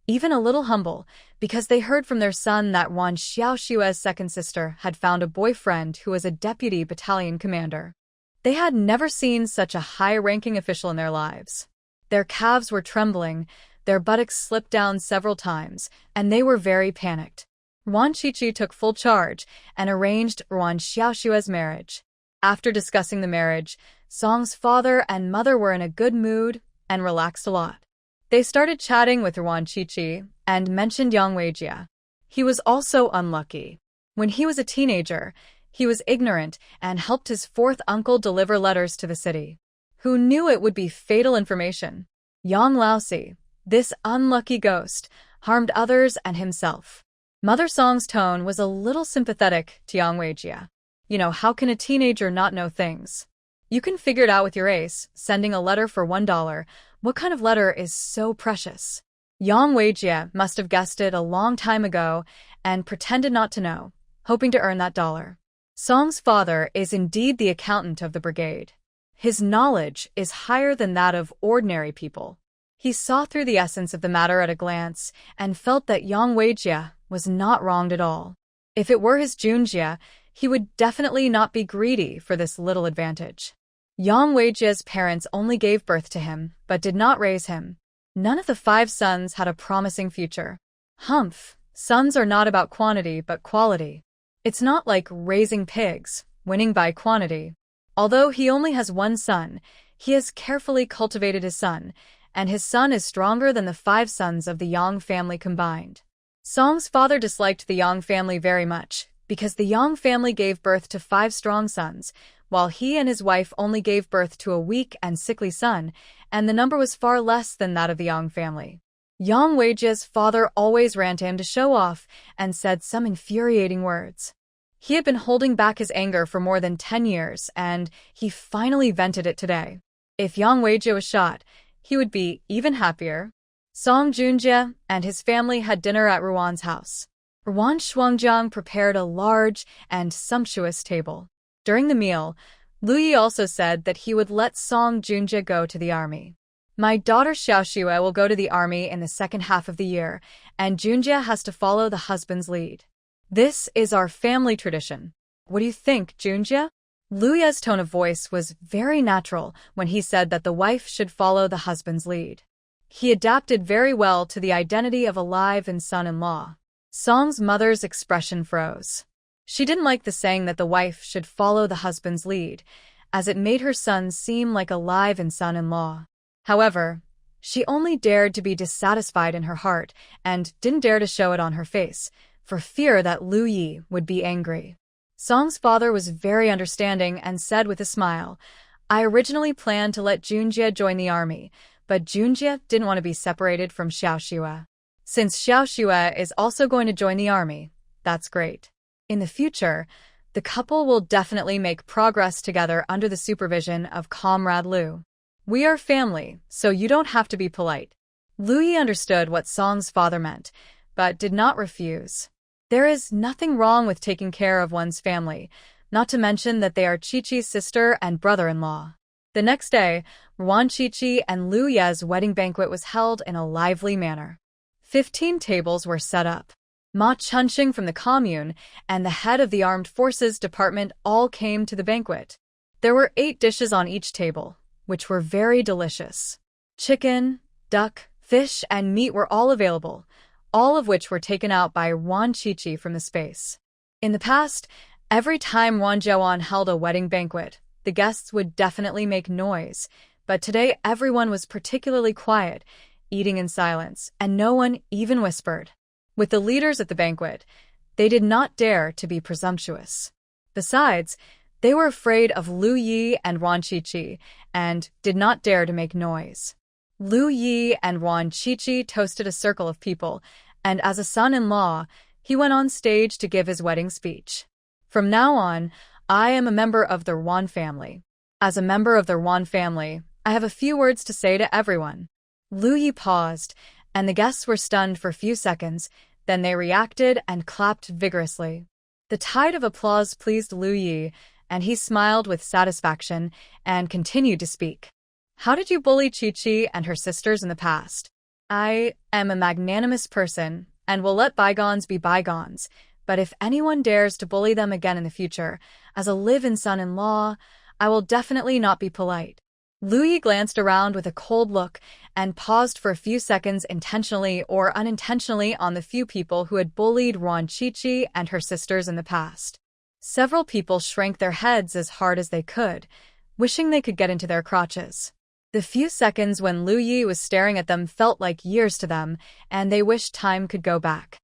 even a little humble, because they heard from their son that Wan Xiaoxue's second sister had found a boyfriend who was a deputy battalion commander. They had never seen such a high-ranking official in their lives. Their calves were trembling, their buttocks slipped down several times, and they were very panicked. Wan Qiqi took full charge and arranged Wan Xiaoxue's marriage. After discussing the marriage, Song's father and mother were in a good mood and relaxed a lot. They started chatting with Wan Qiqi and mentioned Yang Weijie. He was also unlucky. When he was a teenager, he was ignorant and helped his fourth uncle deliver letters to the city. Who knew it would be fatal information? Yang Laosi, this unlucky ghost, harmed others and himself. Mother Song's tone was a little sympathetic to Yang Weijie. How can a teenager not know things? You can figure it out with your ace, sending a letter for $1. What kind of letter is so precious? Yang Weijie must have guessed it a long time ago and pretended not to know, hoping to earn that dollar. Song's father is indeed the accountant of the brigade. His knowledge is higher than that of ordinary people. He saw through the essence of the matter at a glance and felt that Yang Weijie was not wronged at all. If it were his Junjie, he would definitely not be greedy for this little advantage. Yang Weijie's parents only gave birth to him, but did not raise him. None of the 5 sons had a promising future. Humph, sons are not about quantity but quality. It's not like raising pigs, winning by quantity. Although he only has one son, he has carefully cultivated his son, and his son is stronger than the 5 sons of the Yang family combined. Song's father disliked the Yang family very much, because the Yang family gave birth to 5 strong sons, while he and his wife only gave birth to a weak and sickly son, and the number was far less than that of the Yang family. Yang Weijia's father always ran to him to show off and said some infuriating words. He had been holding back his anger for more than 10 years, and he finally vented it today. If Yang Weijia was shot, he would be even happier. Song Junjie and his family had dinner at Ruan's house. Ruan Shuangjiang prepared a large and sumptuous table. During the meal, Lu Yi also said that he would let Song Junjie go to the army. My daughter Xiaoxue will go to the army in the second half of the year, and Junjie has to follow the husband's lead. This is our family tradition. What do you think, Junjie? Lu Yi's tone of voice was very natural when he said that the wife should follow the husband's lead. He adapted very well to the identity of a live-in son-in-law. Song's mother's expression froze. She didn't like the saying that the wife should follow the husband's lead, as it made her son seem like a live-in son-in-law. However, she only dared to be dissatisfied in her heart and didn't dare to show it on her face, for fear that Lu Yi would be angry. Song's father was very understanding and said with a smile, I originally planned to let Junjie join the army, but Junjie didn't want to be separated from Xiaoxue. Since Xiaoxue is also going to join the army, that's great. In the future, the couple will definitely make progress together under the supervision of Comrade Lu. We are family, so you don't have to be polite. Lu Yi understood what Song's father meant, but did not refuse. There is nothing wrong with taking care of one's family, not to mention that they are Qiqi's sister and brother-in-law. The next day, Ruan Qiqi and Lu Ye's wedding banquet was held in a lively manner. 15 tables were set up. Ma Chunxing from the commune and the head of the armed forces department all came to the banquet. There were 8 dishes on each table, which were very delicious. Chicken, duck, fish, and meat were all available, all of which were taken out by Ruan Qiqi from the space. In the past, every time Ruan Jiawan held a wedding banquet, the guests would definitely make noise, but today everyone was particularly quiet, eating in silence, and no one even whispered. With the leaders at the banquet, they did not dare to be presumptuous. Besides, they were afraid of Lu Yi and Ruan Qiqi and did not dare to make noise. Lu Yi and Ruan Qiqi toasted a circle of people, and as a son-in-law, he went on stage to give his wedding speech. From now on, I am a member of the Ruan family. As a member of the Ruan family, I have a few words to say to everyone. Lu Yi paused, and the guests were stunned for a few seconds, then they reacted and clapped vigorously. The tide of applause pleased Lu Yi, and he smiled with satisfaction and continued to speak. How did you bully Qiqi and her sisters in the past? I am a magnanimous person and will let bygones be bygones, but if anyone dares to bully them again in the future, as a live-in son-in-law, I will definitely not be polite. Lu Yi glanced around with a cold look and paused for a few seconds intentionally or unintentionally on the few people who had bullied Ruan Qiqi and her sisters in the past. Several people shrank their heads as hard as they could, wishing they could get into their crotches. The few seconds when Lu Yi was staring at them felt like years to them, and they wished time could go back.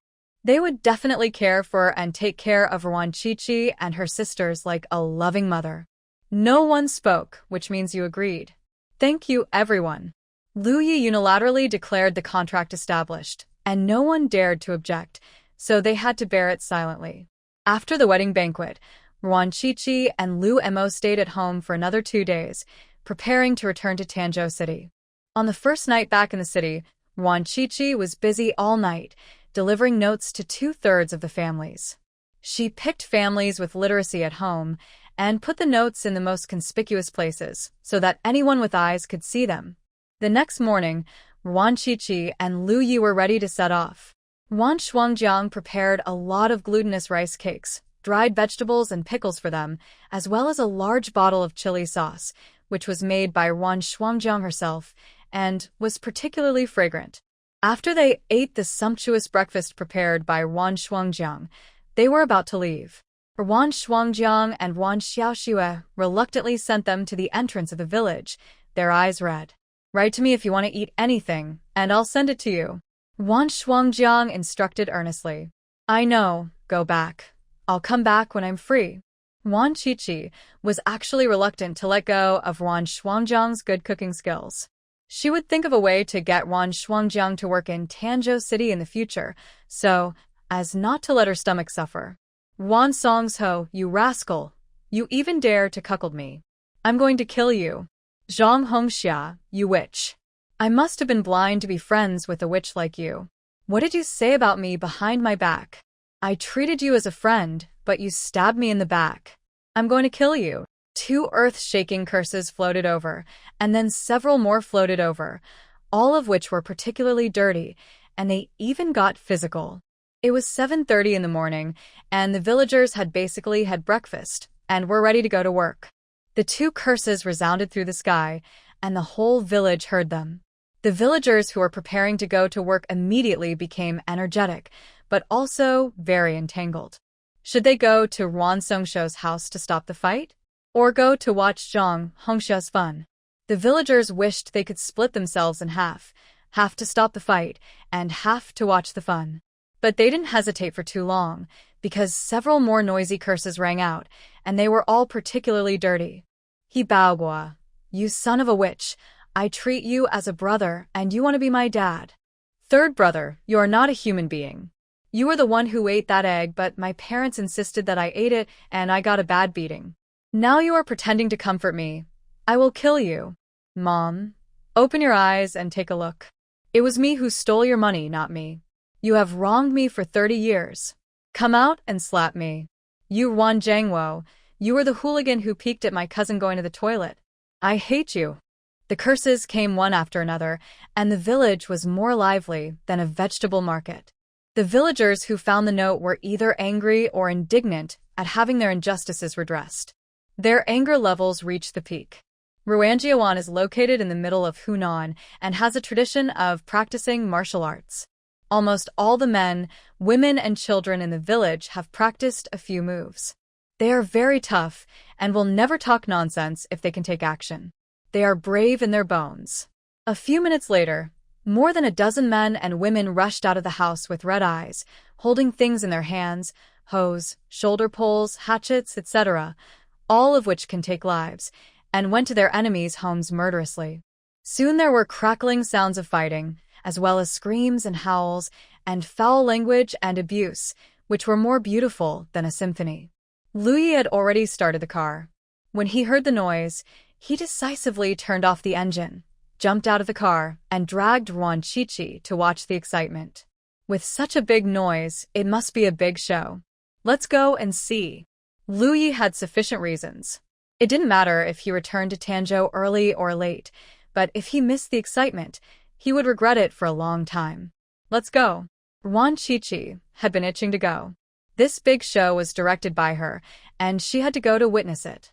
They would definitely care for and take care of Ruan Qiqi and her sisters like a loving mother. No one spoke, which means you agreed. Thank you, everyone. Lu Yi unilaterally declared the contract established, and no one dared to object, so they had to bear it silently. After the wedding banquet, Ruan Qiqi and Lu Mo stayed at home for another 2 days, preparing to return to Tanzhou City. On the first night back in the city, Ruan Qiqi was busy all night, delivering notes to 2/3 of the families. She picked families with literacy at home and put the notes in the most conspicuous places so that anyone with eyes could see them. The next morning, Ruan Qiqi and Lu Yi were ready to set off. Ruan Shuangjiang prepared a lot of glutinous rice cakes, dried vegetables and pickles for them, as well as a large bottle of chili sauce, which was made by Ruan Shuangjiang herself and was particularly fragrant. After they ate the sumptuous breakfast prepared by Ruan Shuangjiang, they were about to leave. Wan Shuangjiang and Wan Xiaoxue reluctantly sent them to the entrance of the village, their eyes red. "Write to me if you want to eat anything, and I'll send it to you," Wan Shuangjiang instructed earnestly. "I know, go back. I'll come back when I'm free." Wan Qiqi was actually reluctant to let go of Wan Shuangjiang's good cooking skills. She would think of a way to get Wan Shuangjiang to work in Tanzhou City in the future, so as not to let her stomach suffer. "Wan Songsho, you rascal! You even dare to cuckold me. I'm going to kill you. Zhang Hongxia, you witch. I must have been blind to be friends with a witch like you. What did you say about me behind my back? I treated you as a friend, but you stabbed me in the back. I'm going to kill you." 2 earth-shaking curses floated over, and then several more floated over, all of which were particularly dirty, and they even got physical. It was 7:30 in the morning, and the villagers had basically had breakfast, and were ready to go to work. The 2 curses resounded through the sky, and the whole village heard them. The villagers who were preparing to go to work immediately became energetic, but also very entangled. Should they go to Wan Songsho's house to stop the fight? Or go to watch Zhang Hongxia's fun? The villagers wished they could split themselves in half to stop the fight, and half to watch the fun. But they didn't hesitate for too long, because several more noisy curses rang out, and they were all particularly dirty. "He Baogua, you son of a witch, I treat you as a brother, and you want to be my dad. Third brother, you are not a human being. You were the one who ate that egg, but my parents insisted that I ate it, and I got a bad beating. Now you are pretending to comfort me. I will kill you. Mom, open your eyes and take a look. It was me who stole your money, not me. You have wronged me for 30 years. Come out and slap me. You Wan Zhangwo, you were the hooligan who peeked at my cousin going to the toilet. I hate you." The curses came one after another, and the village was more lively than a vegetable market. The villagers who found the note were either angry or indignant at having their injustices redressed. Their anger levels reached the peak. Ruanjiawan is located in the middle of Hunan and has a tradition of practicing martial arts. Almost all the men, women, and children in the village have practiced a few moves. They are very tough and will never talk nonsense if they can take action. They are brave in their bones. A few minutes later, more than a dozen men and women rushed out of the house with red eyes, holding things in their hands, hoes, shoulder poles, hatchets, etc., all of which can take lives, and went to their enemies' homes murderously. Soon there were crackling sounds of fighting, as well as screams and howls, and foul language and abuse, which were more beautiful than a symphony. Luyi had already started the car. When he heard the noise, he decisively turned off the engine, jumped out of the car, and dragged Wan Qiqi to watch the excitement. With such a big noise, it must be a big show. Let's go and see. Luyi had sufficient reasons. It didn't matter if he returned to Tanzhou early or late, but if he missed the excitement, he would regret it for a long time. Let's go. Wan Qiqi had been itching to go. This big show was directed by her, and she had to go to witness it.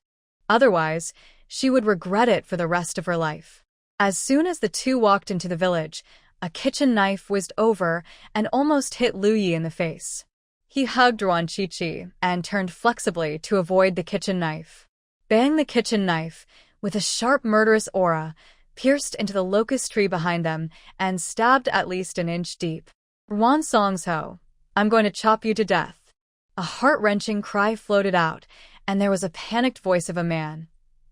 Otherwise, she would regret it for the rest of her life. As soon as the 2 walked into the village, a kitchen knife whizzed over and almost hit Luyi in the face. He hugged Wan Qiqi and turned flexibly to avoid the kitchen knife. Bang! The kitchen knife, with a sharp murderous aura, pierced into the locust tree behind them and stabbed at least an inch deep. "Wan Songsho, I'm going to chop you to death." A heart-wrenching cry floated out, and there was a panicked voice of a man.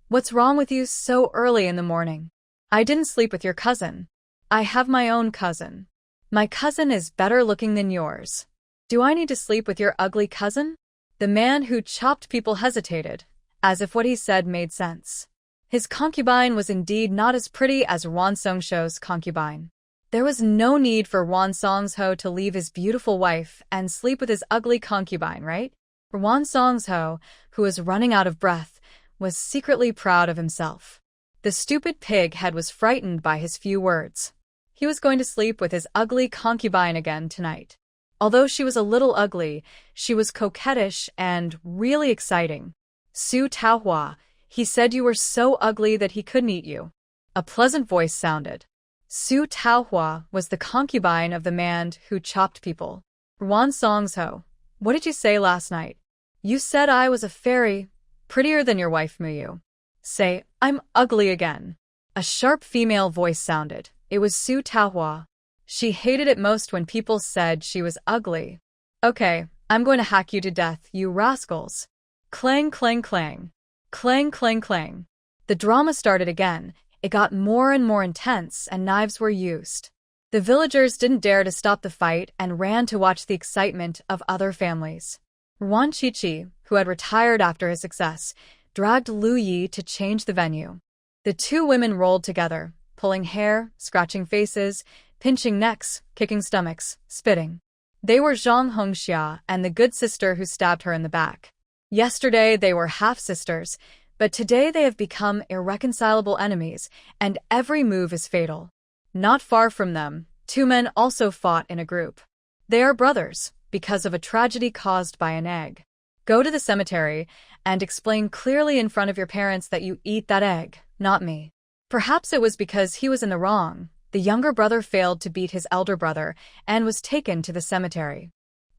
"What's wrong with you so early in the morning?" "I didn't sleep with your cousin. I have my own cousin. My cousin is better looking than yours. Do I need to sleep with your ugly cousin?" The man who chopped people hesitated, as if what he said made sense. His concubine was indeed not as pretty as Wan Songsho's concubine. There was no need for Wan Songsho to leave his beautiful wife and sleep with his ugly concubine, right? Wan Songsho, who was running out of breath, was secretly proud of himself. The stupid pig head was frightened by his few words. He was going to sleep with his ugly concubine again tonight. Although she was a little ugly, she was coquettish and really exciting. "Su Taohua, he said you were so ugly that he couldn't eat you." A pleasant voice sounded. Su Taohua was the concubine of the man who chopped people. "Wan Songsho, what did you say last night? You said I was a fairy, prettier than your wife Muyu. Say, I'm ugly again. A sharp female voice sounded. It was Su Taohua. She hated it most when people said she was ugly. Okay, I'm going to hack you to death, you rascals. Clang, clang, clang. Clang, clang, clang. The drama started again. It got more and more intense, and knives were used. The villagers didn't dare to stop the fight and ran to watch the excitement of other families. Wan Qiqi, who had retired after his success, dragged Lu Yi to change the venue. The two women rolled together, pulling hair, scratching faces, pinching necks, kicking stomachs, spitting. They were Zhang Hongxia and the good sister who stabbed her in the back. Yesterday they were half-sisters, but today they have become irreconcilable enemies, and every move is fatal. Not far from them, two men also fought in a group. They are brothers, because of a tragedy caused by an egg. Go to the cemetery and explain clearly in front of your parents that you eat that egg, not me. Perhaps it was because he was in the wrong. The younger brother failed to beat his elder brother and was taken to the cemetery.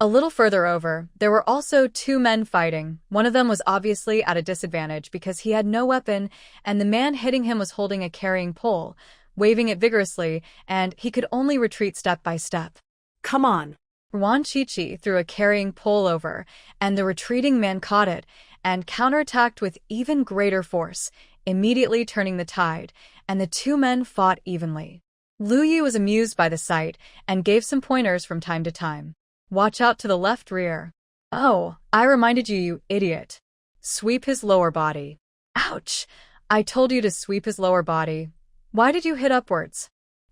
A little further over, there were also two men fighting. One of them was obviously at a disadvantage because he had no weapon, and the man hitting him was holding a carrying pole, waving it vigorously, and he could only retreat step by step. Come on. Wan Qiqi threw a carrying pole over, and the retreating man caught it and counterattacked with even greater force, immediately turning the tide, and the two men fought evenly. Lu Yi was amused by the sight and gave some pointers from time to time. Watch out to the left rear. Oh, I reminded you, you idiot. Sweep his lower body. Ouch! I told you to sweep his lower body. Why did you hit upwards?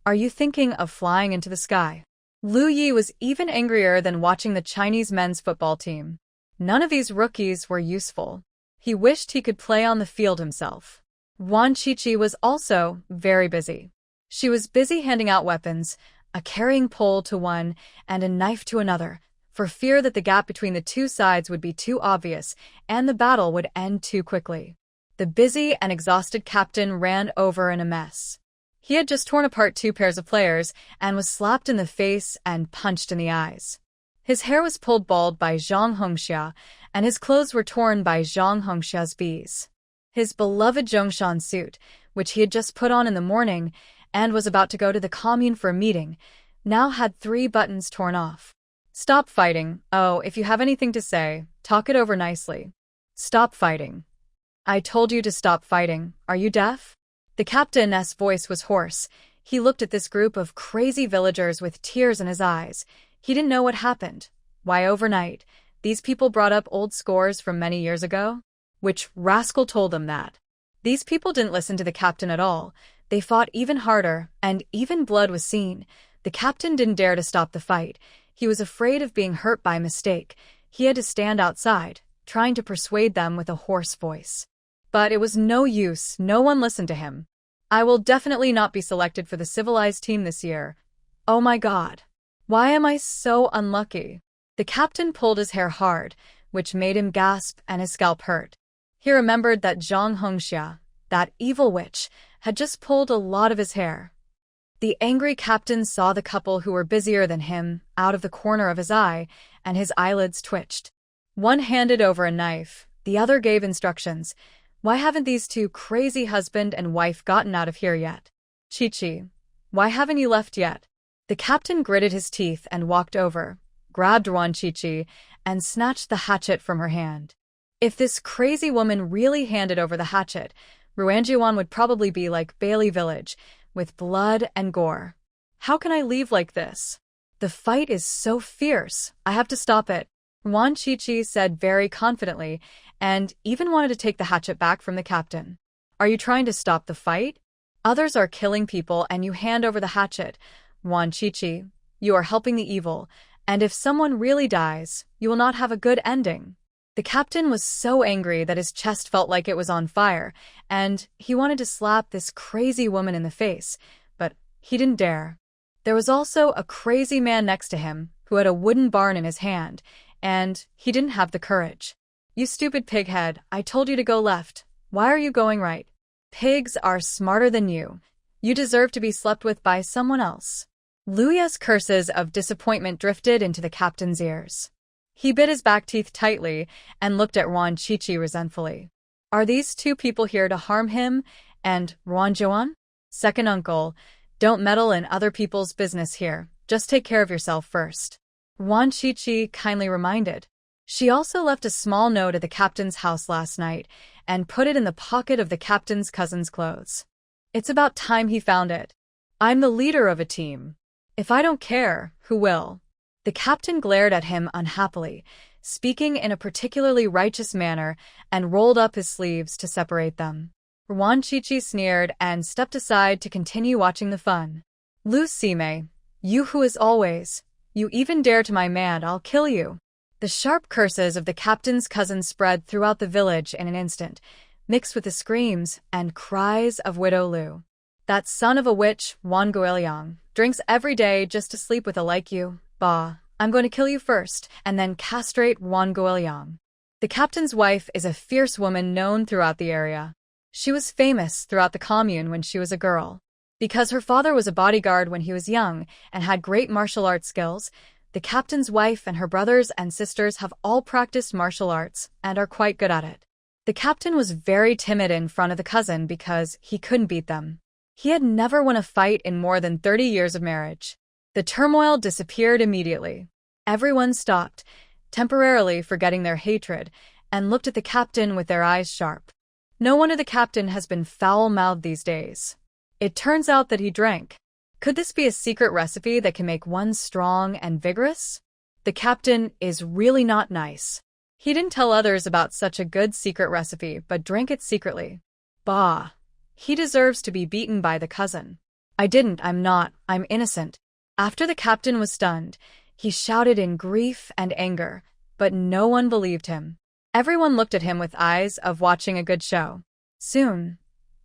Are you thinking of flying into the sky? Lu Yi was even angrier than watching the Chinese men's football team. None of these rookies were useful. He wished he could play on the field himself. Wan Qiqi was also very busy. She was busy handing out weapons, a carrying pole to one and a knife to another, for fear that the gap between the two sides would be too obvious and the battle would end too quickly. The busy and exhausted captain ran over in a mess. He had just torn apart two pairs of players and was slapped in the face and punched in the eyes. His hair was pulled bald by Zhang Hongxia, and his clothes were torn by Zhang Hongxia's bees. His beloved Zhongshan suit, which he had just put on in the morning and was about to go to the commune for a meeting, now had 3 buttons torn off. Stop fighting. Oh, if you have anything to say, talk it over nicely. Stop fighting. I told you to stop fighting. Are you deaf? The captain's voice was hoarse. He looked at this group of crazy villagers with tears in his eyes. He didn't know what happened. Why overnight? These people brought up old scores from many years ago? Which rascal told them that? These people didn't listen to the captain at all. They fought even harder, and even blood was seen. The captain didn't dare to stop the fight. He was afraid of being hurt by mistake. He had to stand outside, trying to persuade them with a hoarse voice. But it was no use. No one listened to him. I will definitely not be selected for the civilized team this year. Oh my God. Why am I so unlucky? The captain pulled his hair hard, which made him gasp and his scalp hurt. He remembered that Zhang Hongxia, that evil witch, had just pulled a lot of his hair. The angry captain saw the couple who were busier than him out of the corner of his eye, and his eyelids twitched. One handed over a knife, the other gave instructions. Why haven't these two crazy husband and wife gotten out of here yet? Qiqi, why haven't you left yet? The captain gritted his teeth and walked over, grabbed Wan Qiqi, and snatched the hatchet from her hand. If this crazy woman really handed over the hatchet, Ruanjiwan would probably be like Bailey Village, with blood and gore. How can I leave like this? The fight is so fierce. I have to stop it. Wan Qiqi said very confidently, and even wanted to take the hatchet back from the captain. Are you trying to stop the fight? Others are killing people and you hand over the hatchet. Wan Qiqi, you are helping the evil, and if someone really dies, you will not have a good ending. The captain was so angry that his chest felt like it was on fire, and he wanted to slap this crazy woman in the face, but he didn't dare. There was also a crazy man next to him who had a wooden barn in his hand, and he didn't have the courage. You stupid pighead, I told you to go left. Why are you going right? Pigs are smarter than you. You deserve to be slept with by someone else. Luya's curses of disappointment drifted into the captain's ears. He bit his back teeth tightly and looked at Ruan Chichi resentfully. Are these two people here to harm him and Ruan Joan? Second uncle, don't meddle in other people's business here. Just take care of yourself first. Ruan Chichi kindly reminded. She also left a small note at the captain's house last night and put it in the pocket of the captain's cousin's clothes. It's about time he found it. I'm the leader of a team. If I don't care, who will? The captain glared at him unhappily, speaking in a particularly righteous manner, and rolled up his sleeves to separate them. Ruan Chichi sneered and stepped aside to continue watching the fun. Lu Sime, you who as always, you even dare to my man, I'll kill you. The sharp curses of the captain's cousin spread throughout the village in an instant, mixed with the screams and cries of Widow Lu. That son of a witch, Wan Guiliang, drinks every day just to sleep with a like you. Bah, I'm going to kill you first, and then castrate Wan Guiliang. The captain's wife is a fierce woman known throughout the area. She was famous throughout the commune when she was a girl. Because her father was a bodyguard when he was young and had great martial arts skills, the captain's wife and her brothers and sisters have all practiced martial arts and are quite good at it. The captain was very timid in front of the cousin because he couldn't beat them. He had never won a fight in more than 30 years of marriage. The turmoil disappeared immediately. Everyone stopped, temporarily forgetting their hatred, and looked at the captain with their eyes sharp. No wonder the captain has been foul-mouthed these days. It turns out that he drank. Could this be a secret recipe that can make one strong and vigorous? The captain is really not nice. He didn't tell others about such a good secret recipe, but drank it secretly. Bah! He deserves to be beaten by the cousin. I'm innocent. After the captain was stunned, he shouted in grief and anger, but no one believed him. Everyone looked at him with eyes of watching a good show. Soon,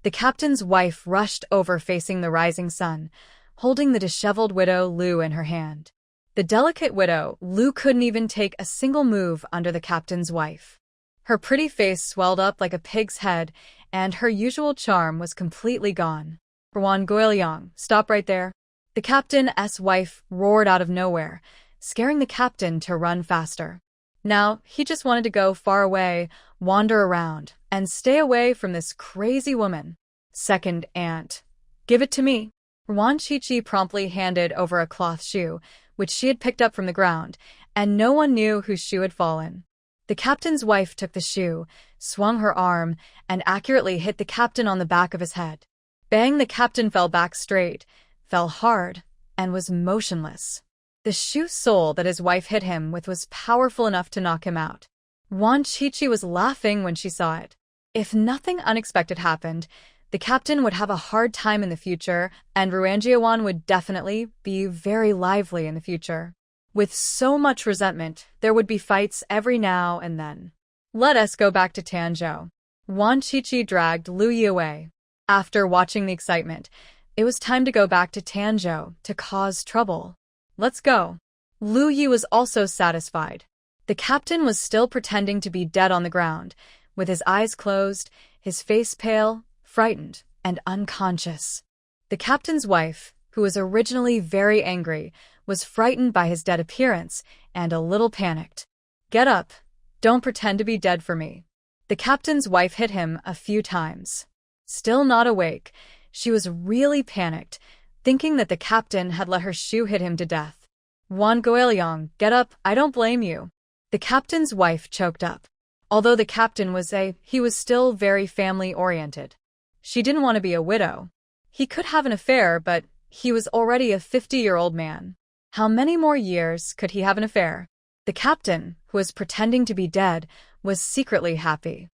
the captain's wife rushed over facing the rising sun, holding the disheveled widow Lu in her hand. The delicate widow Lu couldn't even take a single move under the captain's wife. Her pretty face swelled up like a pig's head, and her usual charm was completely gone. Ruan Guiliang, stop right there. The captain's wife roared out of nowhere, scaring the captain to run faster. Now, he just wanted to go far away, wander around, and stay away from this crazy woman. Second aunt. Give it to me. Ruan Chichi promptly handed over a cloth shoe, which she had picked up from the ground, and no one knew whose shoe had fallen. The captain's wife took the shoe, swung her arm, and accurately hit the captain on the back of his head. Bang! The captain fell back straight, fell hard, and was motionless. The shoe sole that his wife hit him with was powerful enough to knock him out. Ruan Chichi was laughing when she saw it. If nothing unexpected happened, the captain would have a hard time in the future, and Ruanjiawan would definitely be very lively in the future. With so much resentment, there would be fights every now and then. Let us go back to Tanzhou. Ruan Chichi dragged Lu Yi away. After watching the excitement, it was time to go back to Tanzhou to cause trouble. Let's go. Lu Yi was also satisfied. The captain was still pretending to be dead on the ground, with his eyes closed, his face pale, frightened, and unconscious. The captain's wife, who was originally very angry, was frightened by his dead appearance and a little panicked. Get up. Don't pretend to be dead for me. The captain's wife hit him a few times. Still not awake, she was really panicked, thinking that the captain had let her shoe hit him to death. Wan Guiliang, get up, I don't blame you. The captain's wife choked up. Although the captain was he was still very family-oriented. She didn't want to be a widow. He could have an affair, but he was already a 50-year-old man. How many more years could he have an affair? The captain, who was pretending to be dead, was secretly happy.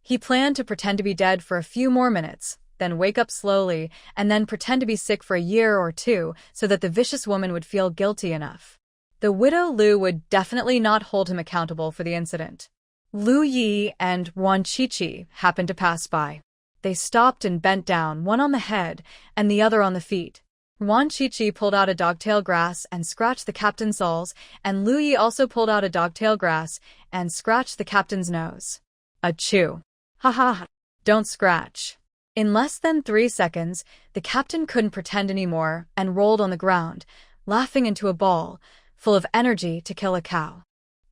He planned to pretend to be dead for a few more minutes, then wake up slowly, and then pretend to be sick for a year or two so that the vicious woman would feel guilty enough. The widow Lu would definitely not hold him accountable for the incident. Lu Yi and Ruan Chichi happened to pass by. They stopped and bent down, one on the head and the other on the feet. Ruan Chichi pulled out a dogtail grass and scratched the captain's soles, and Lu Yi also pulled out a dogtail grass and scratched the captain's nose. Achoo. Ha ha ha. Don't scratch. In less than 3 seconds, the captain couldn't pretend anymore and rolled on the ground, laughing into a ball, full of energy to kill a cow.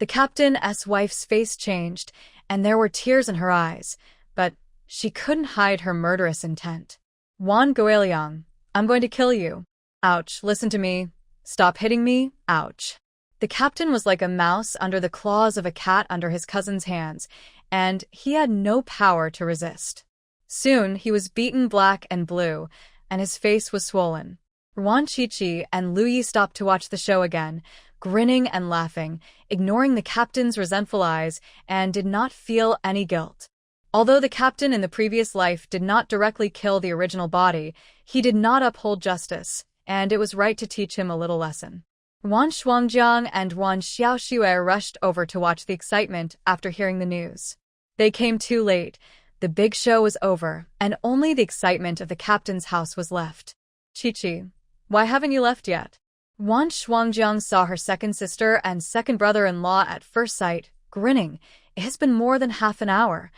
The captain's wife's face changed, and there were tears in her eyes, but she couldn't hide her murderous intent. Wan Goeliang, I'm going to kill you. Ouch, listen to me. Stop hitting me, ouch. The captain was like a mouse under the claws of a cat under his cousin's hands, and he had no power to resist. Soon, he was beaten black and blue, and his face was swollen. Wan Qiqi and Lu Yi stopped to watch the show again, grinning and laughing, ignoring the captain's resentful eyes, and did not feel any guilt. Although the captain in the previous life did not directly kill the original body, he did not uphold justice, and it was right to teach him a little lesson. Wan Shuangjiang and Wan Xiaoxue rushed over to watch the excitement after hearing the news. They came too late. The big show was over, and only the excitement of the captain's house was left. Qiqi, why haven't you left yet? Wan Shuangjiang saw her second sister and second brother-in-law at first sight, grinning. It has been more than half an hour.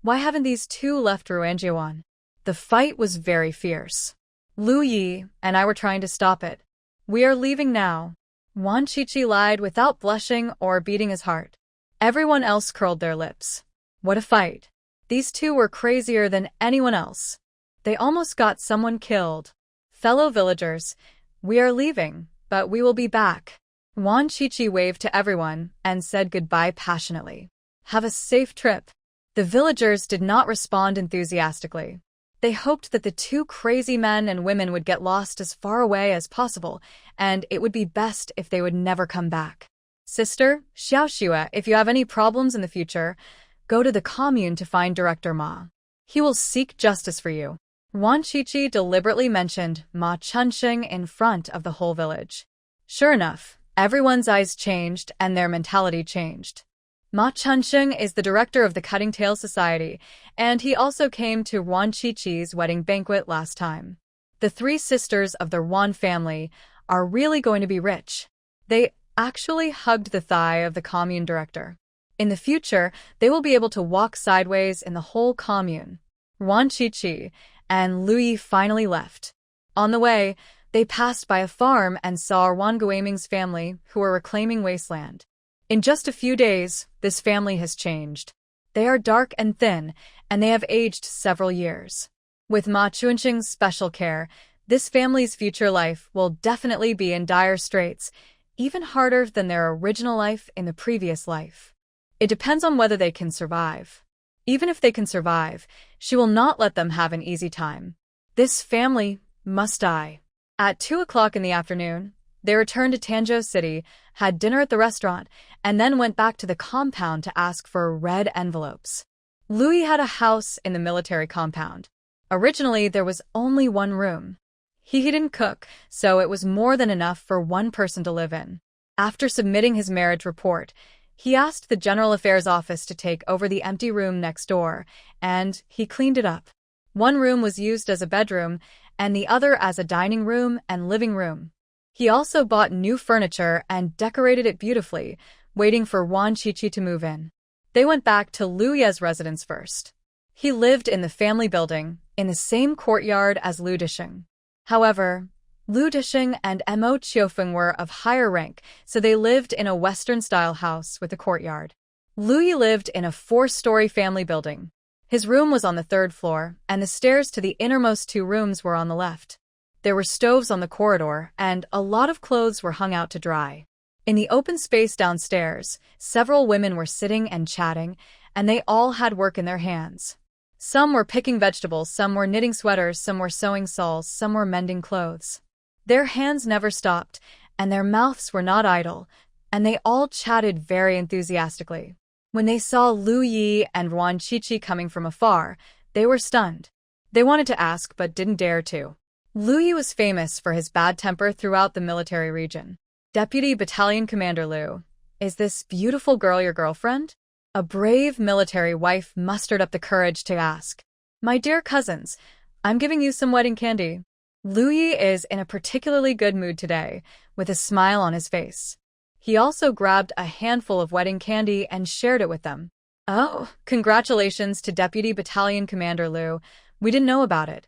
Why haven't these two left Ruanjiwan? The fight was very fierce. Lu Yi and I were trying to stop it. We are leaving now. Wan Qiqi lied without blushing or beating his heart. Everyone else curled their lips. What a fight. These two were crazier than anyone else. They almost got someone killed. Fellow villagers, we are leaving, but we will be back. Wan Qiqi waved to everyone and said goodbye passionately. Have a safe trip. The villagers did not respond enthusiastically. They hoped that the two crazy men and women would get lost as far away as possible, and it would be best if they would never come back. Sister, Xiaoxue, if you have any problems in the future, go to the commune to find Director Ma. He will seek justice for you. Wan Qiqi deliberately mentioned Ma Chunxing in front of the whole village. Sure enough, everyone's eyes changed and their mentality changed. Ma Chunxing is the director of the Cutting Tail Society, and he also came to Wan Qiqi's wedding banquet last time. The three sisters of the Wan family are really going to be rich. They actually hugged the thigh of the commune director. In the future, they will be able to walk sideways in the whole commune. Wan Qiqi and Lu Yi finally left. On the way, they passed by a farm and saw Wan Guiming's family, who were reclaiming wasteland. In just a few days, this family has changed. They are dark and thin, and they have aged several years. With Ma Chunxing's special care, this family's future life will definitely be in dire straits, even harder than their original life in the previous life. It depends on whether they can survive. Even if they can survive, she will not let them have an easy time. This family must die. At 2 o'clock in the afternoon, they returned to Tanzhou City, had dinner at the restaurant, and then went back to the compound to ask for red envelopes. Louis had a house in the military compound. Originally, there was only one room. He didn't cook, so it was more than enough for one person to live in. After submitting his marriage report, he asked the General Affairs Office to take over the empty room next door, and he cleaned it up. One room was used as a bedroom, and the other as a dining room and living room. He also bought new furniture and decorated it beautifully, waiting for Wan Qiqi to move in. They went back to Lu Ye's residence first. He lived in the family building, in the same courtyard as Lu Disheng. However, Lu Disheng and Mo Qiufeng were of higher rank, so they lived in a Western-style house with a courtyard. Lu Yi lived in a 4-story family building. His room was on the 3rd floor, and the stairs to the innermost 2 rooms were on the left. There were stoves on the corridor, and a lot of clothes were hung out to dry. In the open space downstairs, several women were sitting and chatting, and they all had work in their hands. Some were picking vegetables, some were knitting sweaters, some were sewing shawls, some were mending clothes. Their hands never stopped, and their mouths were not idle, and they all chatted very enthusiastically. When they saw Lu Yi and Wan Qiqi coming from afar, they were stunned. They wanted to ask but didn't dare to. Lu Yi was famous for his bad temper throughout the military region. Deputy Battalion Commander Lu, is this beautiful girl your girlfriend? A brave military wife mustered up the courage to ask. My dear cousins, I'm giving you some wedding candy. Lu Yi is in a particularly good mood today, with a smile on his face. He also grabbed a handful of wedding candy and shared it with them. Oh, congratulations to Deputy Battalion Commander Lu. We didn't know about it.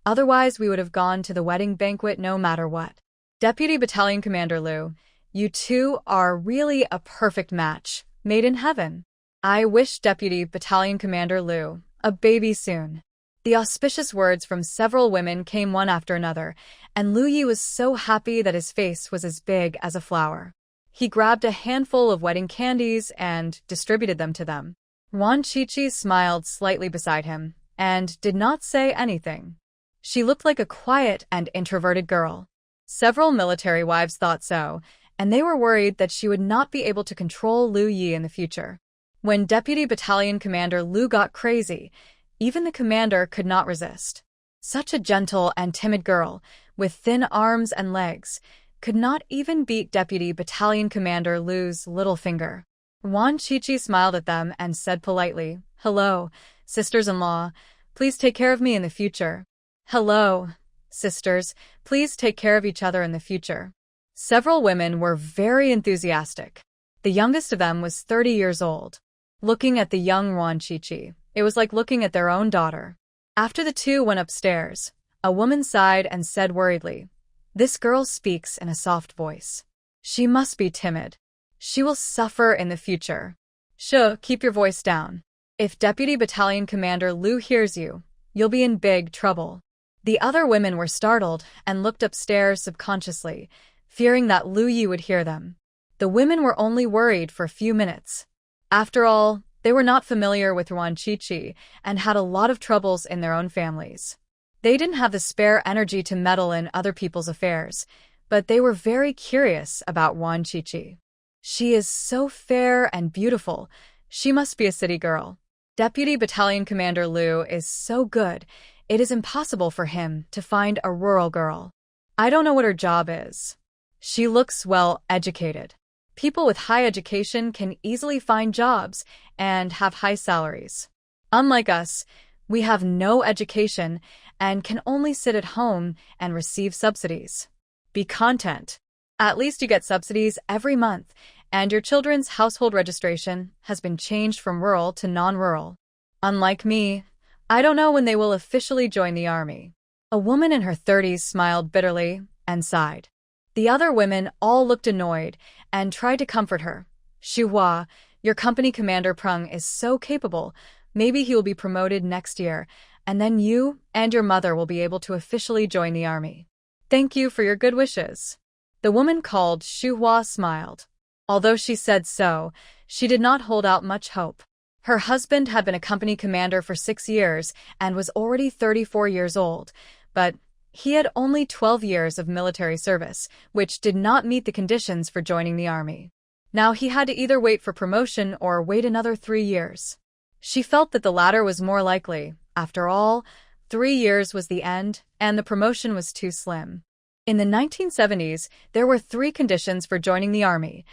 Otherwise, we would have gone to the wedding banquet no matter what. Deputy Battalion Commander Lu, You two are really a perfect match, made in heaven. I wish Deputy Battalion Commander Liu a baby soon." The auspicious words from several women came one after another, and Lu Yi was so happy that his face was as big as a flower. He grabbed a handful of wedding candies and distributed them to them. Wan Qiqi smiled slightly beside him and did not say anything. She looked like a quiet and introverted girl. Several military wives thought so, and they were worried that she would not be able to control Lu Yi in the future. When Deputy Battalion Commander Lu got crazy, even the commander could not resist. Such a gentle and timid girl, with thin arms and legs, could not even beat Deputy Battalion Commander Lu's little finger. Wan Qiqi smiled at them and said politely, "Hello, sisters-in-law. Please take care of me in the future." "Hello, sisters. Please take care of each other in the future." Several women were very enthusiastic. The youngest of them was 30 years old. Looking at the young Wan Qiqi, it was like looking at their own daughter. After the two went upstairs, a woman sighed and said worriedly, "This girl speaks in a soft voice. She must be timid. She will suffer in the future. Shh, keep your voice down. If Deputy Battalion Commander Lu hears you, you'll be in big trouble." The other women were startled and looked upstairs subconsciously, fearing that Lu Yi would hear them. The women were only worried for a few minutes. After all, they were not familiar with Wan Qiqi and had a lot of troubles in their own families. They didn't have the spare energy to meddle in other people's affairs, but they were very curious about Wan Qiqi. She is so fair and beautiful. She must be a city girl. Deputy Battalion Commander Liu is so good, it is impossible for him to find a rural girl. I don't know what her job is. She looks well educated. People with high education can easily find jobs and have high salaries. Unlike us, we have no education and can only sit at home and receive subsidies. Be content. At least you get subsidies every month, and your children's household registration has been changed from rural to non-rural. Unlike me, I don't know when they will officially join the army." A woman in her 30s smiled bitterly and sighed. The other women all looked annoyed and tried to comfort her. "Xu Hua, your company commander Prung is so capable. Maybe he will be promoted next year, and then you and your mother will be able to officially join the army. Thank you for your good wishes." The woman called Xu Hua smiled. Although she said so, she did not hold out much hope. Her husband had been a company commander for 6 years and was already 34 years old, but he had only 12 years of military service, which did not meet the conditions for joining the army. Now he had to either wait for promotion or wait another 3 years. She felt that the latter was more likely. After all, 3 years was the end, and the promotion was too slim. In the 1970s, there were 3 conditions for joining the army: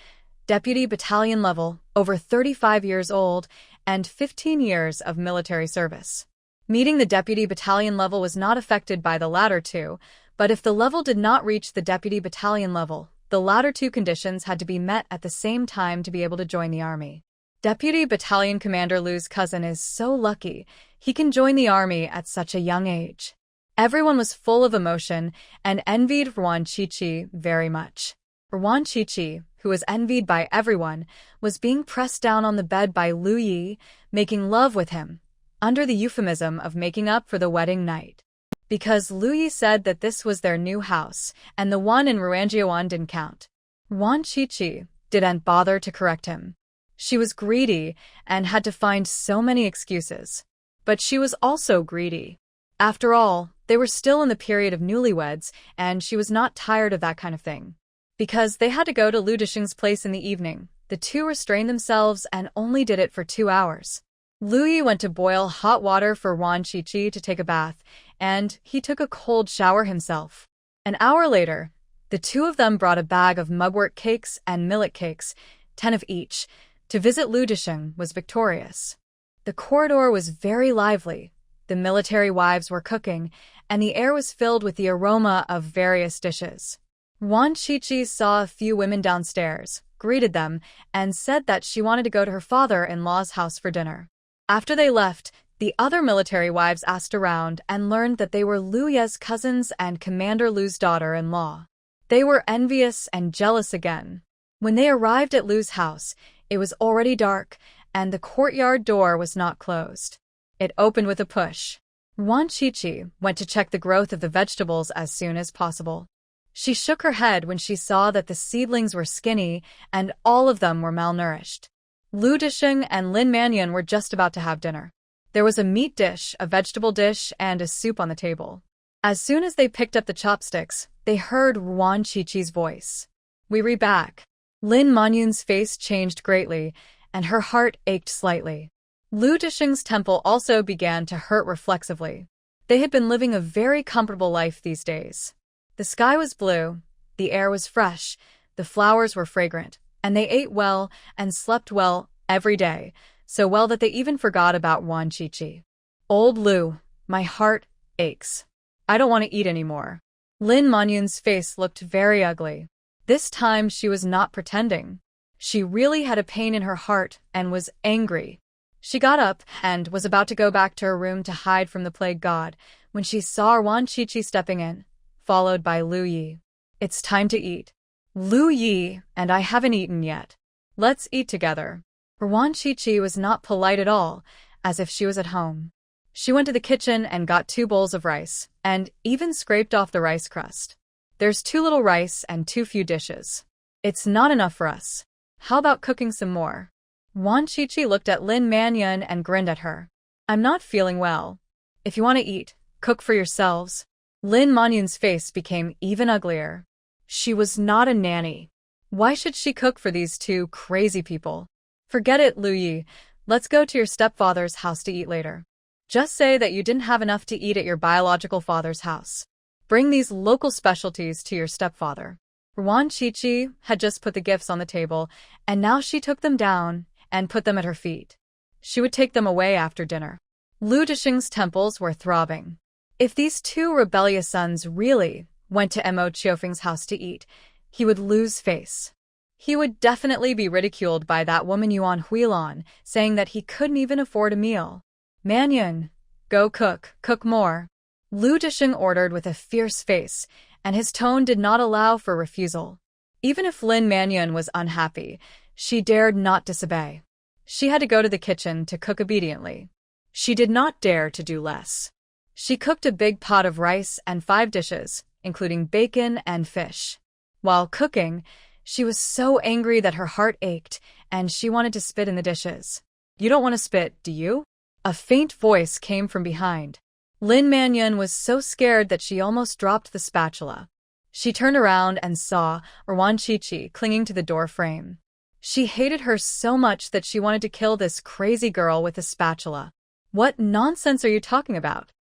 deputy battalion level, over 35 years old, and 15 years of military service. Meeting the deputy battalion level was not affected by the latter two, but if the level did not reach the deputy battalion level, the latter 2 conditions had to be met at the same time to be able to join the army. Deputy Battalion Commander Lu's cousin is so lucky, he can join the army at such a young age. Everyone was full of emotion and envied Wan Qiqi very much. Wan Qiqi, who was envied by everyone, was being pressed down on the bed by Lu Yi, making love with him, under the euphemism of making up for the wedding night. Because Lu Yi said that this was their new house, and the one in Ruanjiawan didn't count. Wan Qiqi didn't bother to correct him. She was greedy and had to find so many excuses. But she was also greedy. After all, they were still in the period of newlyweds, and she was not tired of that kind of thing. Because they had to go to Lu Disheng's place in the evening, the two restrained themselves and only did it for 2 hours. Lu Yi went to boil hot water for Wan Qiqi to take a bath, and he took a cold shower himself. An hour later, the two of them brought a bag of mugwort cakes and millet cakes, 10 of each. To visit Lu Disheng was victorious. The corridor was very lively. The military wives were cooking, and the air was filled with the aroma of various dishes. Wan Qiqi saw a few women downstairs, greeted them, and said that she wanted to go to her father-in-law's house for dinner. After they left, the other military wives asked around and learned that they were Lu Ye's cousins and Commander Lu's daughter-in-law. They were envious and jealous again. When they arrived at Lu's house, it was already dark, and the courtyard door was not closed. It opened with a push. Wan Qiqi went to check the growth of the vegetables as soon as possible. She shook her head when she saw that the seedlings were skinny and all of them were malnourished. Lu Disheng and Lin Manyan were just about to have dinner. There was a meat dish, a vegetable dish, and a soup on the table. As soon as they picked up the chopsticks, they heard Wan Qiqi's voice. "We re back." Lin Manyan's face changed greatly, and her heart ached slightly. Lu Disheng's temple also began to hurt reflexively. They had been living a very comfortable life these days. The sky was blue, the air was fresh, the flowers were fragrant, and they ate well and slept well every day, so well that they even forgot about Wan Qiqi. "Old Lu, my heart aches. I don't want to eat anymore." Lin Manyan's face looked very ugly. This time she was not pretending. She really had a pain in her heart and was angry. She got up and was about to go back to her room to hide from the plague god when she saw Wan Qiqi stepping in, followed by Lu Yi. "It's time to eat." "Lu Yi and I haven't eaten yet. Let's eat together." Wan Qiqi was not polite at all, as if she was at home. She went to the kitchen and got 2 bowls of rice, and even scraped off the rice crust. "There's too little rice and too few dishes. It's not enough for us. How about cooking some more?" Wan Qiqi looked at Lin Manyan and grinned at her. "I'm not feeling well. If you want to eat, cook for yourselves." Lin Manyan's face became even uglier. She was not a nanny. Why should she cook for these 2 crazy people? "Forget it, Lu Yi. Let's go to your stepfather's house to eat later. Just say that you didn't have enough to eat at your biological father's house. Bring these local specialties to your stepfather." Wan Qiqi had just put the gifts on the table, and now she took them down and put them at her feet. She would take them away after dinner. Lu Disheng's temples were throbbing. If these 2 rebellious sons really went to Mo Qiufeng's house to eat, he would lose face. He would definitely be ridiculed by that woman Yuan Huilan, saying that he couldn't even afford a meal. "Manyan, go cook more." Lu Disheng ordered with a fierce face, and his tone did not allow for refusal. Even if Lin Manyan was unhappy, she dared not disobey. She had to go to the kitchen to cook obediently. She did not dare to do less. She cooked a big pot of rice and 5 dishes, including bacon and fish. While cooking, she was so angry that her heart ached, and she wanted to spit in the dishes. "You don't want to spit, do you?" A faint voice came from behind. Lin Manyan was so scared that she almost dropped the spatula. She turned around and saw Wan Qiqi clinging to the door frame. She hated her so much that she wanted to kill this crazy girl with a spatula. "What nonsense are you talking about?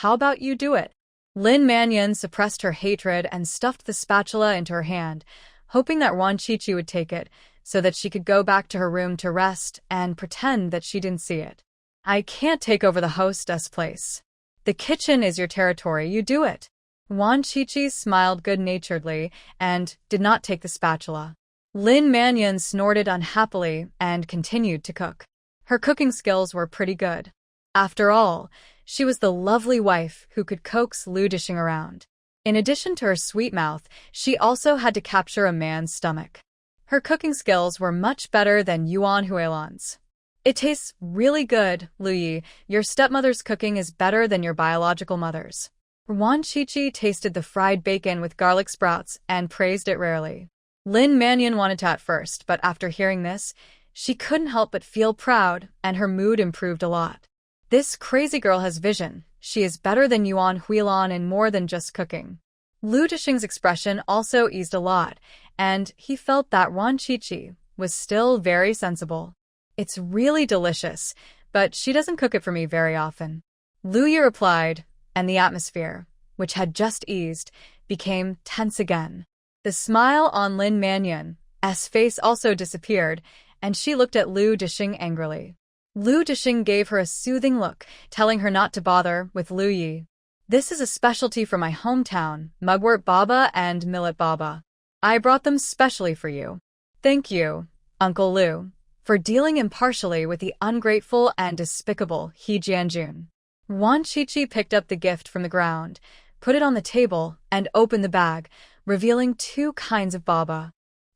How about you do it?" Lin Manyan suppressed her hatred and stuffed the spatula into her hand, hoping that Wan Qiqi would take it so that she could go back to her room to rest and pretend that she didn't see it. "I can't take over the hostess place. The kitchen is your territory, you do it." Wan Qiqi smiled good-naturedly and did not take the spatula. Lin Manyan snorted unhappily and continued to cook. Her cooking skills were pretty good. After all, she was the lovely wife who could coax Lu Disheng around. In addition to her sweet mouth, she also had to capture a man's stomach. Her cooking skills were much better than Yuan Huilan's. "It tastes really good, Lu Yi. Your stepmother's cooking is better than your biological mother's." Wan Qiqi tasted the fried bacon with garlic sprouts and praised it rarely. Lin Manyan wanted to at first, but after hearing this, she couldn't help but feel proud, and her mood improved a lot. This crazy girl has vision. She is better than Yuan Huilan in more than just cooking. Lu Disheng's expression also eased a lot, and he felt that Wan Qiqi was still very sensible. "It's really delicious, but she doesn't cook it for me very often." Lu Yi replied, and the atmosphere, which had just eased, became tense again. The smile on Lin Manyan's face also disappeared, and she looked at Lu Disheng angrily. Lu Disheng gave her a soothing look, telling her not to bother with Lu Yi. "This is a specialty from my hometown, mugwort baba and millet baba. I brought them specially for you." "Thank you, Uncle Lu, for dealing impartially with the ungrateful and despicable He Jianjun." Wan Qiqi picked up the gift from the ground, put it on the table, and opened the bag, revealing 2 kinds of baba.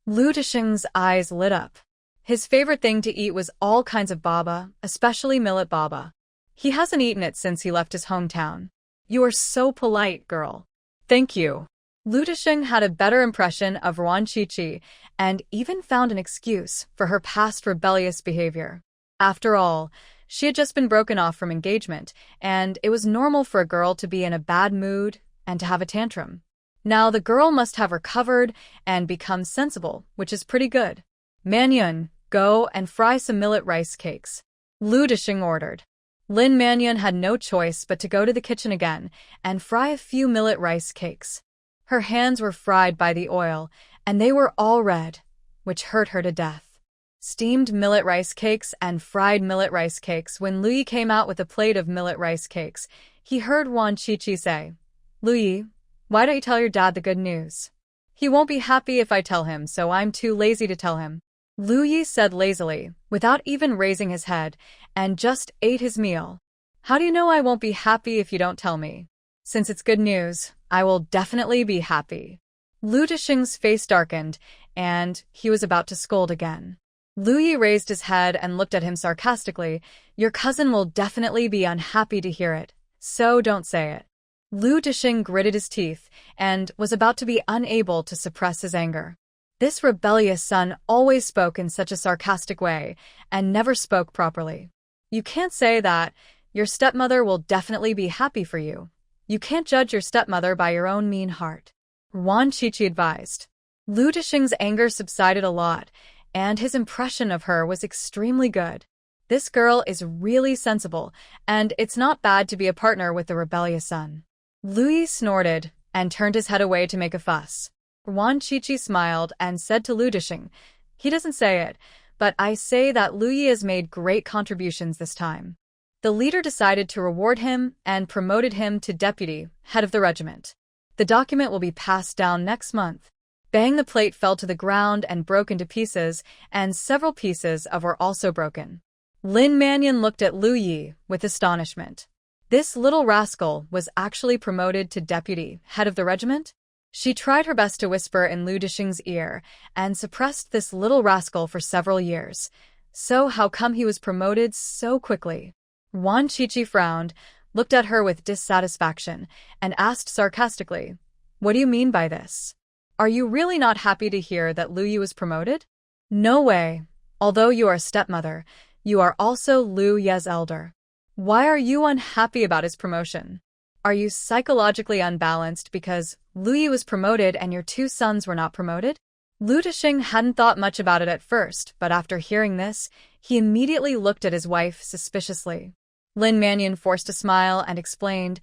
Lu Disheng's eyes lit up. His favorite thing to eat was all kinds of baba, especially millet baba. He hasn't eaten it since he left his hometown. You are so polite, girl. Thank you. Lu Disheng had a better impression of Ruan Qiqi and even found an excuse for her past rebellious behavior. After all, she had just been broken off from engagement, and it was normal for a girl to be in a bad mood and to have a tantrum. Now the girl must have recovered and become sensible, which is pretty good. Manyun, go and fry some millet rice cakes. Lu Disheng ordered. Lin Manyun had no choice but to go to the kitchen again and fry a few millet rice cakes. Her hands were fried by the oil, and they were all red, which hurt her to death. Steamed millet rice cakes and fried millet rice cakes. When Lu Yi came out with a plate of millet rice cakes, he heard Ruan Qiqi say, Lu Yi, why don't you tell your dad the good news? He won't be happy if I tell him, so I'm too lazy to tell him. Lu Yi said lazily, without even raising his head, and just ate his meal. How do you know I won't be happy if you don't tell me? Since it's good news, I will definitely be happy. Lu Disheng's face darkened, and he was about to scold again. Lu Yi raised his head and looked at him sarcastically. Your cousin will definitely be unhappy to hear it, so don't say it. Lu Disheng gritted his teeth and was about to be unable to suppress his anger. This rebellious son always spoke in such a sarcastic way and never spoke properly. You can't say that. Your stepmother will definitely be happy for you. You can't judge your stepmother by your own mean heart. Ruan Qiqi advised. Lu Disheng's anger subsided a lot, and his impression of her was extremely good. This girl is really sensible, and it's not bad to be a partner with the rebellious son. Lu Yi snorted and turned his head away to make a fuss. Ruan Qiqi smiled and said to Lu Disheng, he doesn't say it, but I say that Lu Yi has made great contributions this time. The leader decided to reward him and promoted him to deputy, head of the regiment. The document will be passed down next month. Bang, the plate fell to the ground and broke into pieces, and several pieces of were also broken. Lin Manyun looked at Lu Yi with astonishment. This little rascal was actually promoted to deputy, head of the regiment? She tried her best to whisper in Lu Disheng's ear and suppressed this little rascal for several years. So how come he was promoted so quickly? Ruan Qiqi frowned, looked at her with dissatisfaction, and asked sarcastically, what do you mean by this? Are you really not happy to hear that Lu Yi was promoted? No way. Although you are a stepmother, you are also Lu Ye's elder. Why are you unhappy about his promotion? Are you psychologically unbalanced because Lu Yi was promoted and your two sons were not promoted? Lu Disheng hadn't thought much about it at first, but after hearing this, he immediately looked at his wife suspiciously. Lin Manyun forced a smile and explained,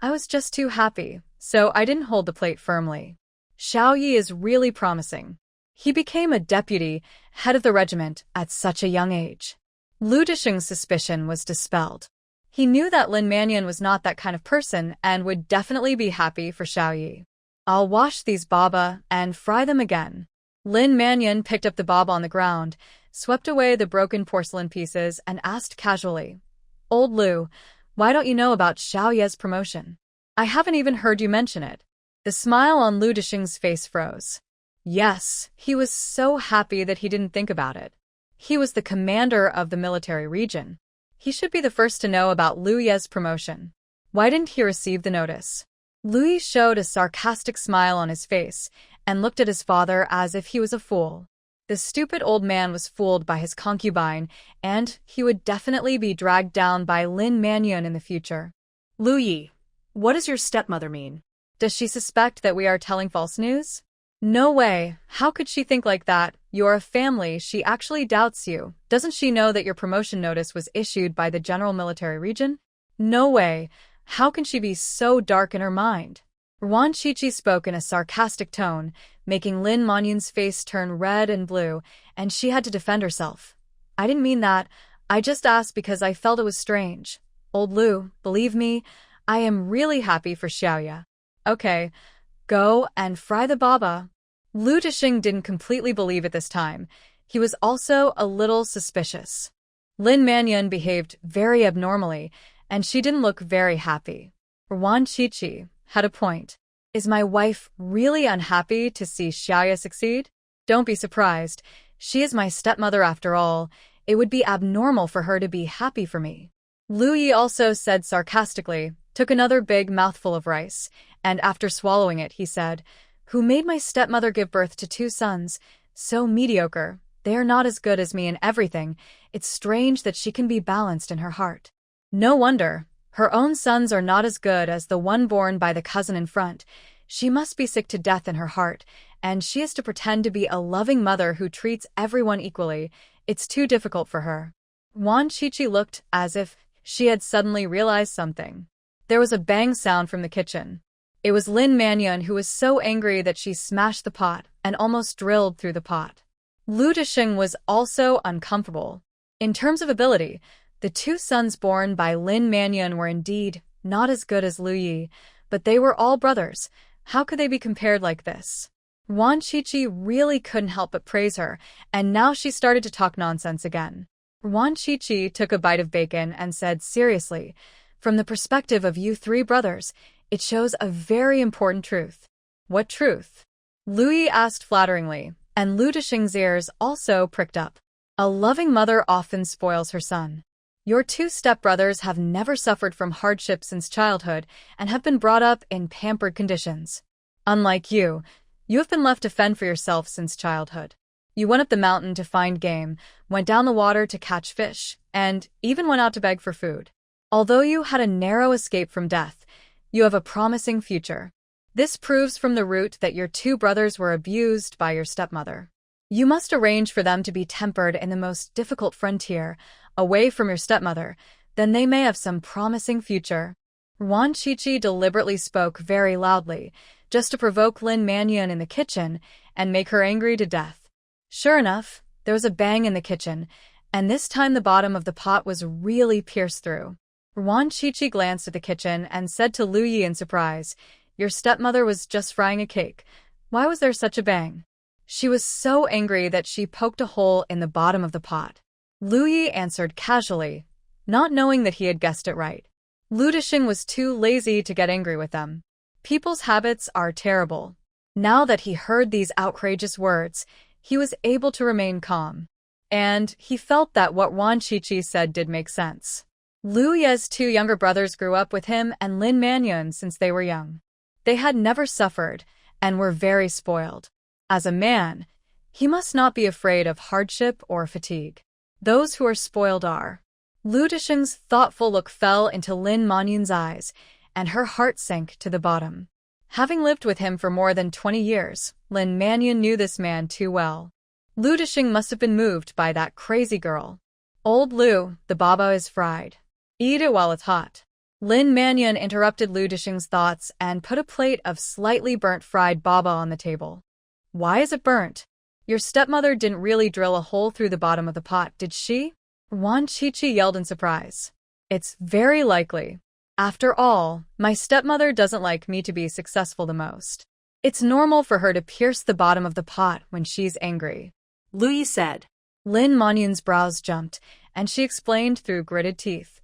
I was just too happy, so I didn't hold the plate firmly. Xiao Yi is really promising. He became a deputy, head of the regiment, at such a young age. Lu Disheng's suspicion was dispelled. He knew that Lin Manyun was not that kind of person and would definitely be happy for Xiao Yi. I'll wash these baba and fry them again. Lin Manyun picked up the baba on the ground, swept away the broken porcelain pieces, and asked casually, Old Lu, why don't you know about Xiao Ye's promotion? I haven't even heard you mention it. The smile on Lu Disheng's face froze. Yes, he was so happy that he didn't think about it. He was the commander of the military region. He should be the first to know about Lu Ye's promotion. Why didn't he receive the notice? Lu Yi showed a sarcastic smile on his face and looked at his father as if he was a fool. The stupid old man was fooled by his concubine, and he would definitely be dragged down by Lin Manyun in the future. Lu Yi, what does your stepmother mean? Does she suspect that we are telling false news? No way. How could she think like that? You're a family. She actually doubts you. Doesn't she know that your promotion notice was issued by the general military region? No way. How can she be so dark in her mind? Ruan Qiqi spoke in a sarcastic tone, making Lin Manyun's face turn red and blue, and she had to defend herself. I didn't mean that. I just asked because I felt it was strange. Old Lu, believe me, I am really happy for Xiaoya. Okay, go and fry the baba. Lu Disheng didn't completely believe it this time. He was also a little suspicious. Lin Manyun behaved very abnormally, and she didn't look very happy. Ruan Qiqi had a point. Is my wife really unhappy to see Xiaoya succeed? Don't be surprised. She is my stepmother after all. It would be abnormal for her to be happy for me. Lu Yi also said sarcastically, took another big mouthful of rice, and after swallowing it, he said, "Who made my stepmother give birth to 2 sons? So mediocre. They are not as good as me in everything. It's strange that she can be balanced in her heart. No wonder. Her own sons are not as good as the one born by the cousin in front. She must be sick to death in her heart, and she is to pretend to be a loving mother who treats everyone equally. It's too difficult for her." Wan Qiqi looked as if she had suddenly realized something. There was a bang sound from the kitchen. It was Lin Manyan, who was so angry that she smashed the pot and almost drilled through the pot. Lu Disheng was also uncomfortable. In terms of ability, the 2 sons born by Lin Manyan were indeed not as good as Lu Yi, but they were all brothers. How could they be compared like this? Wan Qiqi really couldn't help but praise her, and now she started to talk nonsense again. Wan Qiqi took a bite of bacon and said seriously, "From the perspective of you 3 brothers, it shows a very important truth." "What truth?" Lu Yi asked flatteringly, and Lu Disheng's ears also pricked up. "A loving mother often spoils her son. Your 2 stepbrothers have never suffered from hardship since childhood and have been brought up in pampered conditions. Unlike you, you have been left to fend for yourself since childhood. You went up the mountain to find game, went down the water to catch fish, and even went out to beg for food. Although you had a narrow escape from death, you have a promising future. This proves from the root that your 2 brothers were abused by your stepmother. You must arrange for them to be tempered in the most difficult frontier, away from your stepmother, then they may have some promising future." Wan Qiqi deliberately spoke very loudly, just to provoke Lin Manyan in the kitchen and make her angry to death. Sure enough, there was a bang in the kitchen, and this time the bottom of the pot was really pierced through. Wan Qiqi glanced at the kitchen and said to Lu Yi in surprise, "Your stepmother was just frying a cake. Why was there such a bang?" She was so angry that she poked a hole in the bottom of the pot. Lu Yi answered casually, not knowing that he had guessed it right. Lu Disheng was too lazy to get angry with them. People's habits are terrible. Now that he heard these outrageous words, he was able to remain calm. And he felt that what Wan Qiqi said did make sense. Lu Ye's 2 younger brothers grew up with him and Lin Manyan since they were young. They had never suffered and were very spoiled. As a man, he must not be afraid of hardship or fatigue. Those who are spoiled are. Lu Disheng's thoughtful look fell into Lin Manyan's eyes, and her heart sank to the bottom. Having lived with him for more than 20 years, Lin Manyan knew this man too well. Lu Disheng must have been moved by that crazy girl. "Old Lu, the baba is fried. Eat it while it's hot." Lin Manyan interrupted Lu Disheng's thoughts and put a plate of slightly burnt fried baba on the table. "Why is it burnt? Your stepmother didn't really drill a hole through the bottom of the pot, did she?" Wan Qiqi yelled in surprise. "It's very likely. After all, my stepmother doesn't like me to be successful the most. It's normal for her to pierce the bottom of the pot when she's angry," Lu Yi said. Lin Manyan's brows jumped, and she explained through gritted teeth.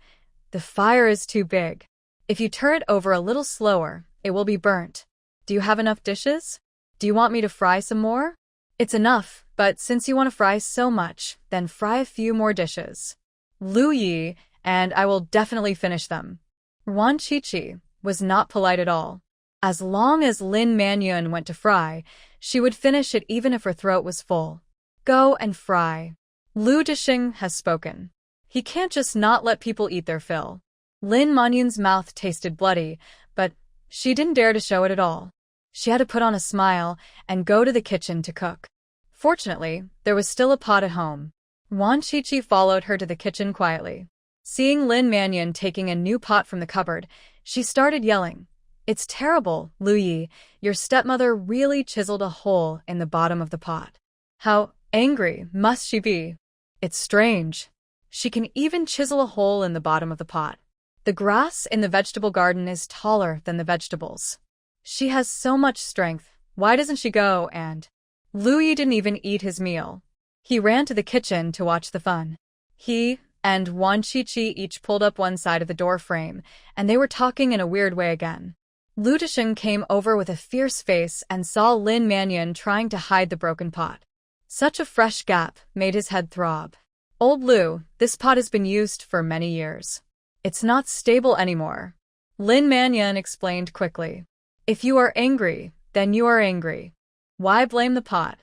"The fire is too big. If you turn it over a little slower, it will be burnt. Do you have enough dishes? Do you want me to fry some more?" "It's enough, but since you want to fry so much, then fry a few more dishes." "Lu Yi, and I will definitely finish them." Wan Qiqi was not polite at all. As long as Lin Manyan went to fry, she would finish it even if her throat was full. "Go and fry. Lu Disheng has spoken. He can't just not let people eat their fill." Lin Manyan's mouth tasted bloody, but she didn't dare to show it at all. She had to put on a smile and go to the kitchen to cook. Fortunately, there was still a pot at home. Wan Qiqi followed her to the kitchen quietly. Seeing Lin Manyan taking a new pot from the cupboard, she started yelling, "It's terrible, Lu Yi. Your stepmother really chiseled a hole in the bottom of the pot. How angry must she be? It's strange. She can even chisel a hole in the bottom of the pot. The grass in the vegetable garden is taller than the vegetables. She has so much strength. Why doesn't she go and—" Lu Yi didn't even eat his meal. He ran to the kitchen to watch the fun. He and Wan Qiqi each pulled up one side of the door frame, and they were talking in a weird way again. Lu Disheng came over with a fierce face and saw Lin Manyan trying to hide the broken pot. Such a fresh gap made his head throb. Old Lu, this pot has been used for many years. It's not stable anymore. Lin Mannion explained quickly. If you are angry, then you are angry. Why blame the pot?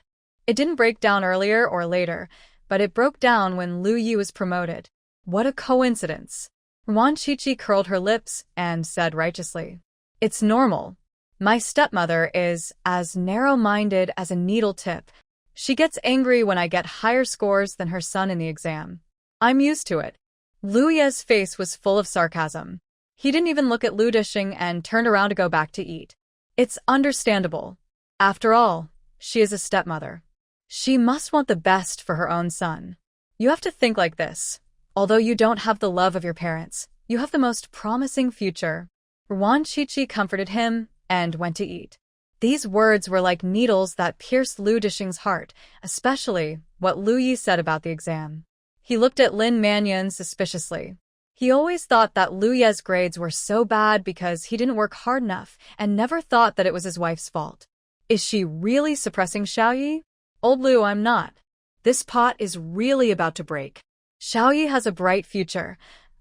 It didn't break down earlier or later, but it broke down when Lu Yi was promoted. What a coincidence. Wan Qiqi curled her lips and said righteously. It's normal. My stepmother is as narrow-minded as a needle tip. She gets angry when I get higher scores than her son in the exam. I'm used to it. Lu Ye's face was full of sarcasm. He didn't even look at Lu Dishing and turned around to go back to eat. It's understandable. After all, she is a stepmother. She must want the best for her own son. You have to think like this. Although you don't have the love of your parents, you have the most promising future. Wan Qiqi comforted him and went to eat. These words were like needles that pierced Lu Dishing's heart, especially what Lu Yi said about the exam. He looked at Lin Mannion suspiciously. He always thought that Lu Ye's grades were so bad because he didn't work hard enough and never thought that it was his wife's fault. Is she really suppressing Xiaoyi? Old Lu, I'm not. This pot is really about to break. Xiaoyi has a bright future.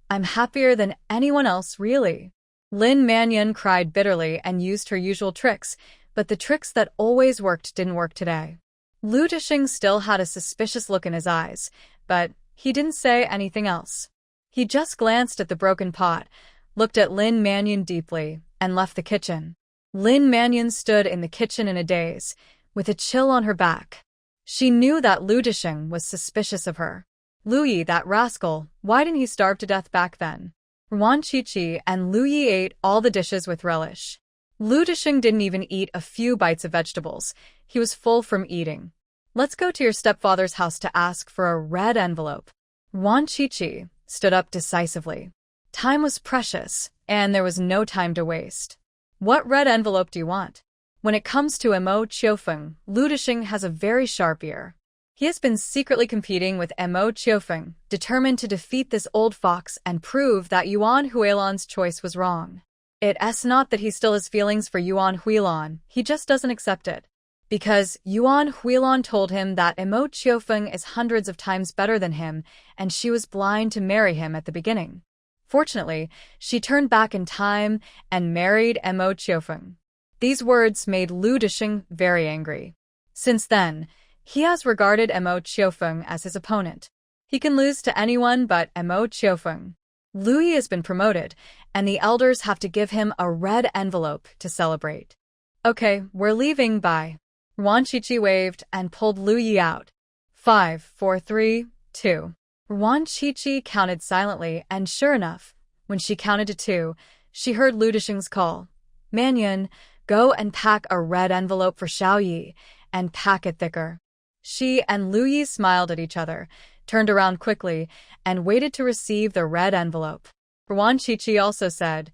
I'm happier than anyone else, really. Lin Mannion cried bitterly and used her usual tricks, but the tricks that always worked didn't work today. Lu Dishing still had a suspicious look in his eyes, but he didn't say anything else. He just glanced at the broken pot, looked at Lin Mannion deeply, and left the kitchen. Lin Mannion stood in the kitchen in a daze, with a chill on her back. She knew that Lu Dishing was suspicious of her. Lu Yi, that rascal, why didn't he starve to death back then? Wan Qiqi and Lu Yi ate all the dishes with relish. Lu Dishing didn't even eat a few bites of vegetables. He was full from eating. Let's go to your stepfather's house to ask for a red envelope. Wan Qiqi stood up decisively. Time was precious, and there was no time to waste. What red envelope do you want? When it comes to Mo Qiufeng, Lu Dishing has a very sharp ear. He has been secretly competing with Mo Qiufeng, determined to defeat this old fox and prove that Yuan Huilan's choice was wrong. It's not that he still has feelings for Yuan Huilan, he just doesn't accept it. Because Yuan Huilan told him that Mo Qiufeng is hundreds of times better than him, and she was blind to marry him at the beginning. Fortunately, she turned back in time and married Mo Qiufeng. These words made Lu Dishing very angry. Since then, he has regarded Mo Qiufeng as his opponent. He can lose to anyone but Mo Qiufeng. Lu Yi has been promoted, and the elders have to give him a red envelope to celebrate. Okay, we're leaving, bye. Wan Qiqi waved and pulled Lu Yi out. 5, 4, 3, 2. Wan Qiqi counted silently, and sure enough, when she counted to 2, she heard Lu Dishing's call. Mannion, go and pack a red envelope for Xiaoyi, and pack it thicker. She and Lu Yi smiled at each other, turned around quickly, and waited to receive the red envelope. Wan Qiqi also said,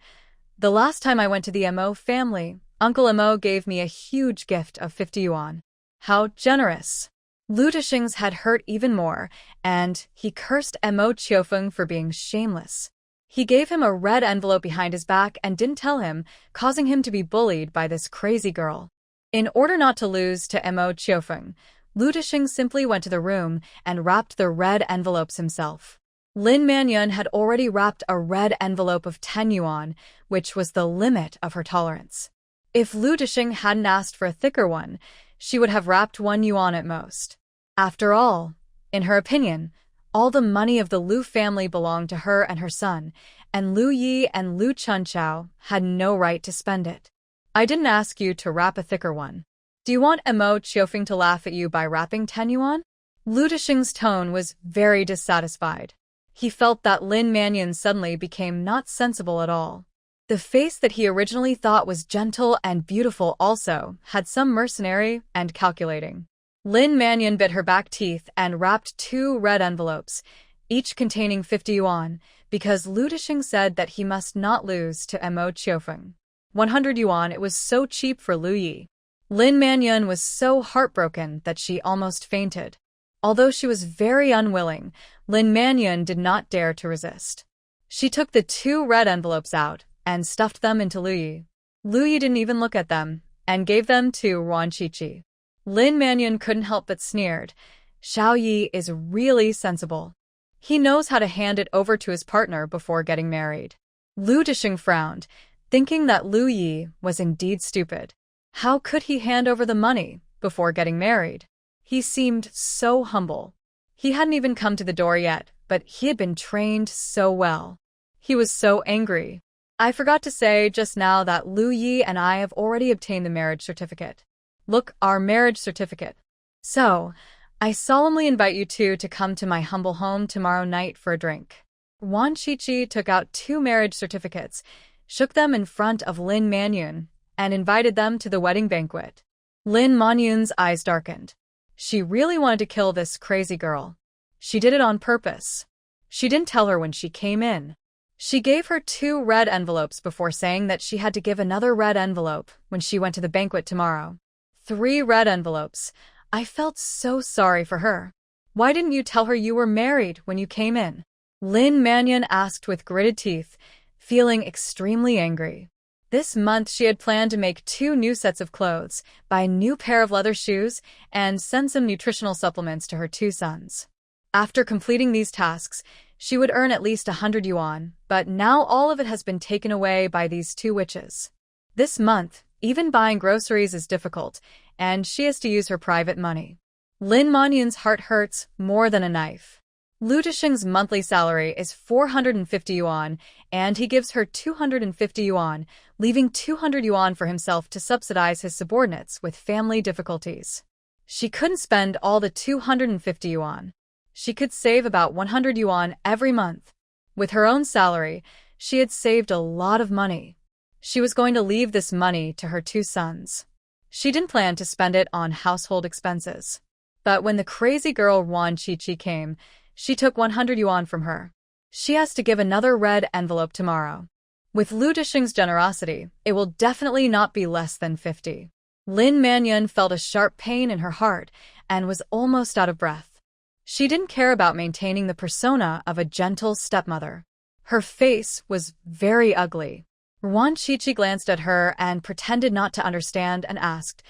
the last time I went to the Mo family, Uncle Mo gave me a huge gift of 50 yuan. How generous. Lu Dishing's head hurt even more, and he cursed Mo Qiufeng for being shameless. He gave him a red envelope behind his back and didn't tell him, causing him to be bullied by this crazy girl. In order not to lose to Mo Qiufeng, Lu Dishing simply went to the room and wrapped the red envelopes himself. Lin Mannion had already wrapped a red envelope of 10 yuan, which was the limit of her tolerance. If Lu Dishing hadn't asked for a thicker one, she would have wrapped 1 yuan at most. After all, in her opinion, all the money of the Lu family belonged to her and her son, and Lu Yi and Lu Chunqiao had no right to spend it. I didn't ask you to wrap a thicker one. Do you want Mo Qiufeng to laugh at you by wrapping 10 yuan? Lu Dishing's tone was very dissatisfied. He felt that Lin Mannion suddenly became not sensible at all. The face that he originally thought was gentle and beautiful also had some mercenary and calculating. Lin Mannion bit her back teeth and wrapped 2 red envelopes, each containing 50 yuan, because Lu Dishing said that he must not lose to Mo Qiufeng. 100 yuan, it was so cheap for Lu Yi. Lin Mannion was so heartbroken that she almost fainted. Although she was very unwilling, Lin Mannion did not dare to resist. She took the 2 red envelopes out and stuffed them into Lu Yi. Lu Yi didn't even look at them and gave them to Wan Qiqi. Lin Mannion couldn't help but sneered. Xiao Yi is really sensible. He knows how to hand it over to his partner before getting married. Lu Disheng frowned, thinking that Lu Yi was indeed stupid. How could he hand over the money before getting married? He seemed so humble. He hadn't even come to the door yet, but he had been trained so well. He was so angry. I forgot to say just now that Lu Yi and I have already obtained the marriage certificate. Look, our marriage certificate. So, I solemnly invite you two to come to my humble home tomorrow night for a drink. Wan Qiqi took out 2 marriage certificates, shook them in front of Lin Mannion, and invited them to the wedding banquet. Lin Mannion's eyes darkened. She really wanted to kill this crazy girl. She did it on purpose. She didn't tell her when she came in. She gave her 2 red envelopes before saying that she had to give another red envelope when she went to the banquet tomorrow. 3 red envelopes. I felt so sorry for her. Why didn't you tell her you were married when you came in? Lin Mannion asked with gritted teeth, feeling extremely angry. This month she had planned to make 2 new sets of clothes, buy a new pair of leather shoes, and send some nutritional supplements to her 2 sons. After completing these tasks, she would earn at least 100 yuan, but now all of it has been taken away by these 2 witches. This month, even buying groceries is difficult, and she has to use her private money. Lin Mannion's heart hurts more than a knife. Lu Disheng's monthly salary is 450 yuan, and he gives her 250 yuan, leaving 200 yuan for himself to subsidize his subordinates with family difficulties. She couldn't spend all the 250 yuan. She could save about 100 yuan every month. With her own salary, she had saved a lot of money. She was going to leave this money to her 2 sons. She didn't plan to spend it on household expenses. But when the crazy girl Wan Qiqi came, she took 100 yuan from her. She has to give another red envelope tomorrow. With Lu Disheng's generosity, it will definitely not be less than 50. Lin Mannion felt a sharp pain in her heart and was almost out of breath. She didn't care about maintaining the persona of a gentle stepmother. Her face was very ugly. Wan Qiqi glanced at her and pretended not to understand and asked,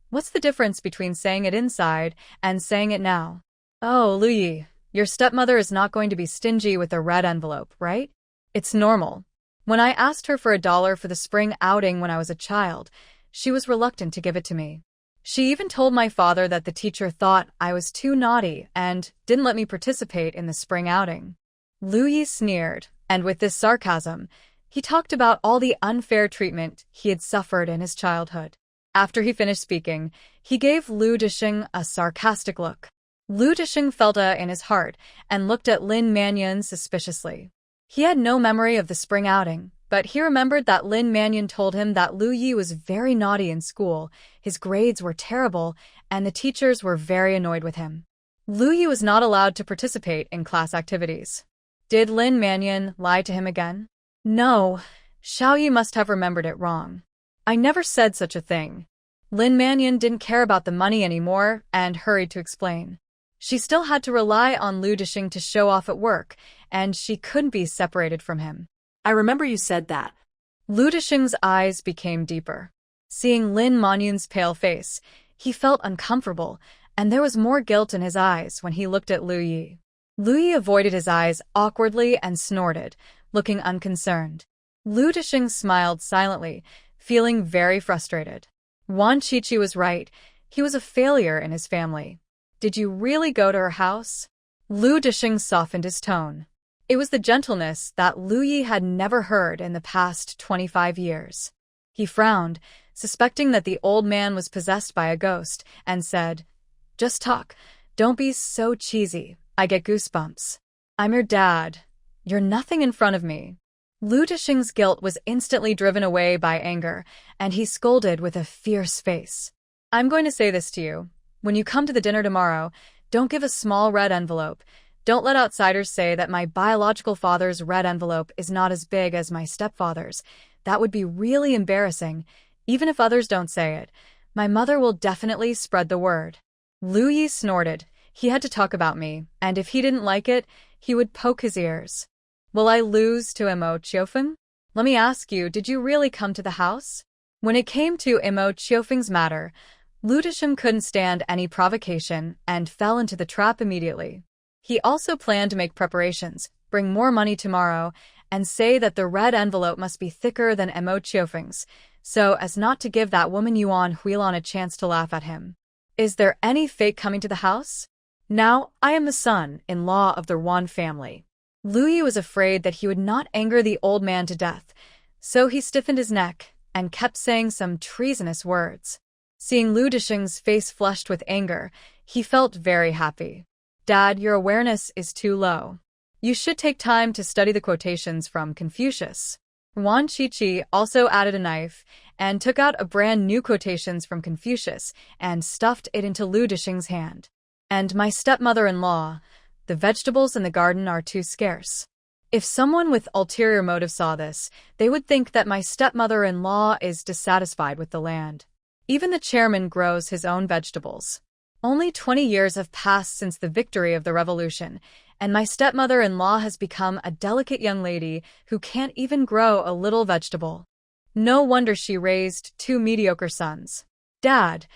"What's the difference between saying it inside and saying it now?" "Oh, Lu Yi, your stepmother is not going to be stingy with a red envelope, right? It's normal. When I asked her for $1 for the spring outing when I was a child, she was reluctant to give it to me. She even told my father that the teacher thought I was too naughty and didn't let me participate in the spring outing." Lu Yi sneered, and with this sarcasm, he talked about all the unfair treatment he had suffered in his childhood. After he finished speaking, he gave Lu Disheng a sarcastic look. Lu Disheng felt in his heart and looked at Lin Mannion suspiciously. He had no memory of the spring outing, but he remembered that Lin Mannion told him that Lu Yi was very naughty in school, his grades were terrible, and the teachers were very annoyed with him. Lu Yi was not allowed to participate in class activities. Did Lin Mannion lie to him again? No, Xiao Yi must have remembered it wrong. I never said such a thing. Lin Mannion didn't care about the money anymore and hurried to explain. She still had to rely on Lu Disheng to show off at work, and she couldn't be separated from him. I remember you said that. Lu Disheng's eyes became deeper. Seeing Lin Mannion's pale face, he felt uncomfortable, and there was more guilt in his eyes when he looked at Lu Yi. Lu Yi avoided his eyes awkwardly and snorted, looking unconcerned. Lu Disheng smiled silently, feeling very frustrated. Wan Qiqi was right. He was a failure in his family. Did you really go to her house? Lu Disheng softened his tone. It was the gentleness that Lu Yi had never heard in the past 25 years. He frowned, suspecting that the old man was possessed by a ghost, and said, "Just talk. Don't be so cheesy. I get goosebumps. I'm your dad. You're nothing in front of me." Lu Disheng's guilt was instantly driven away by anger, and he scolded with a fierce face. "I'm going to say this to you. When you come to the dinner tomorrow, don't give a small red envelope. Don't let outsiders say that my biological father's red envelope is not as big as my stepfather's. That would be really embarrassing. Even if others don't say it, my mother will definitely spread the word." Lu Yi snorted. He had to talk about me, and if he didn't like it, he would poke his ears. "Will I lose to Imo Qiufeng? Let me ask you, did you really come to the house?" When it came to Imo Qiufeng's matter, Lu Disheng couldn't stand any provocation and fell into the trap immediately. He also planned to make preparations, bring more money tomorrow, and say that the red envelope must be thicker than Mo Chiofeng's, so as not to give that woman Yuan Huilan a chance to laugh at him. Is there any fate coming to the house? Now, I am the son-in-law of the Yuan family. Lu Yi was afraid that he would not anger the old man to death, so he stiffened his neck and kept saying some treasonous words. Seeing Lu Disheng's face flushed with anger, he felt very happy. Dad, your awareness is too low. You should take time to study the quotations from Confucius. Wan Qiqi also added a knife and took out a brand new quotations from Confucius and stuffed it into Lu Disheng's hand. And my stepmother-in-law, the vegetables in the garden are too scarce. If someone with ulterior motive saw this, they would think that my stepmother-in-law is dissatisfied with the land. Even the chairman grows his own vegetables. Only 20 years have passed since the victory of the revolution, and my stepmother-in-law has become a delicate young lady who can't even grow a little vegetable. No wonder she raised 2 mediocre sons. Dad,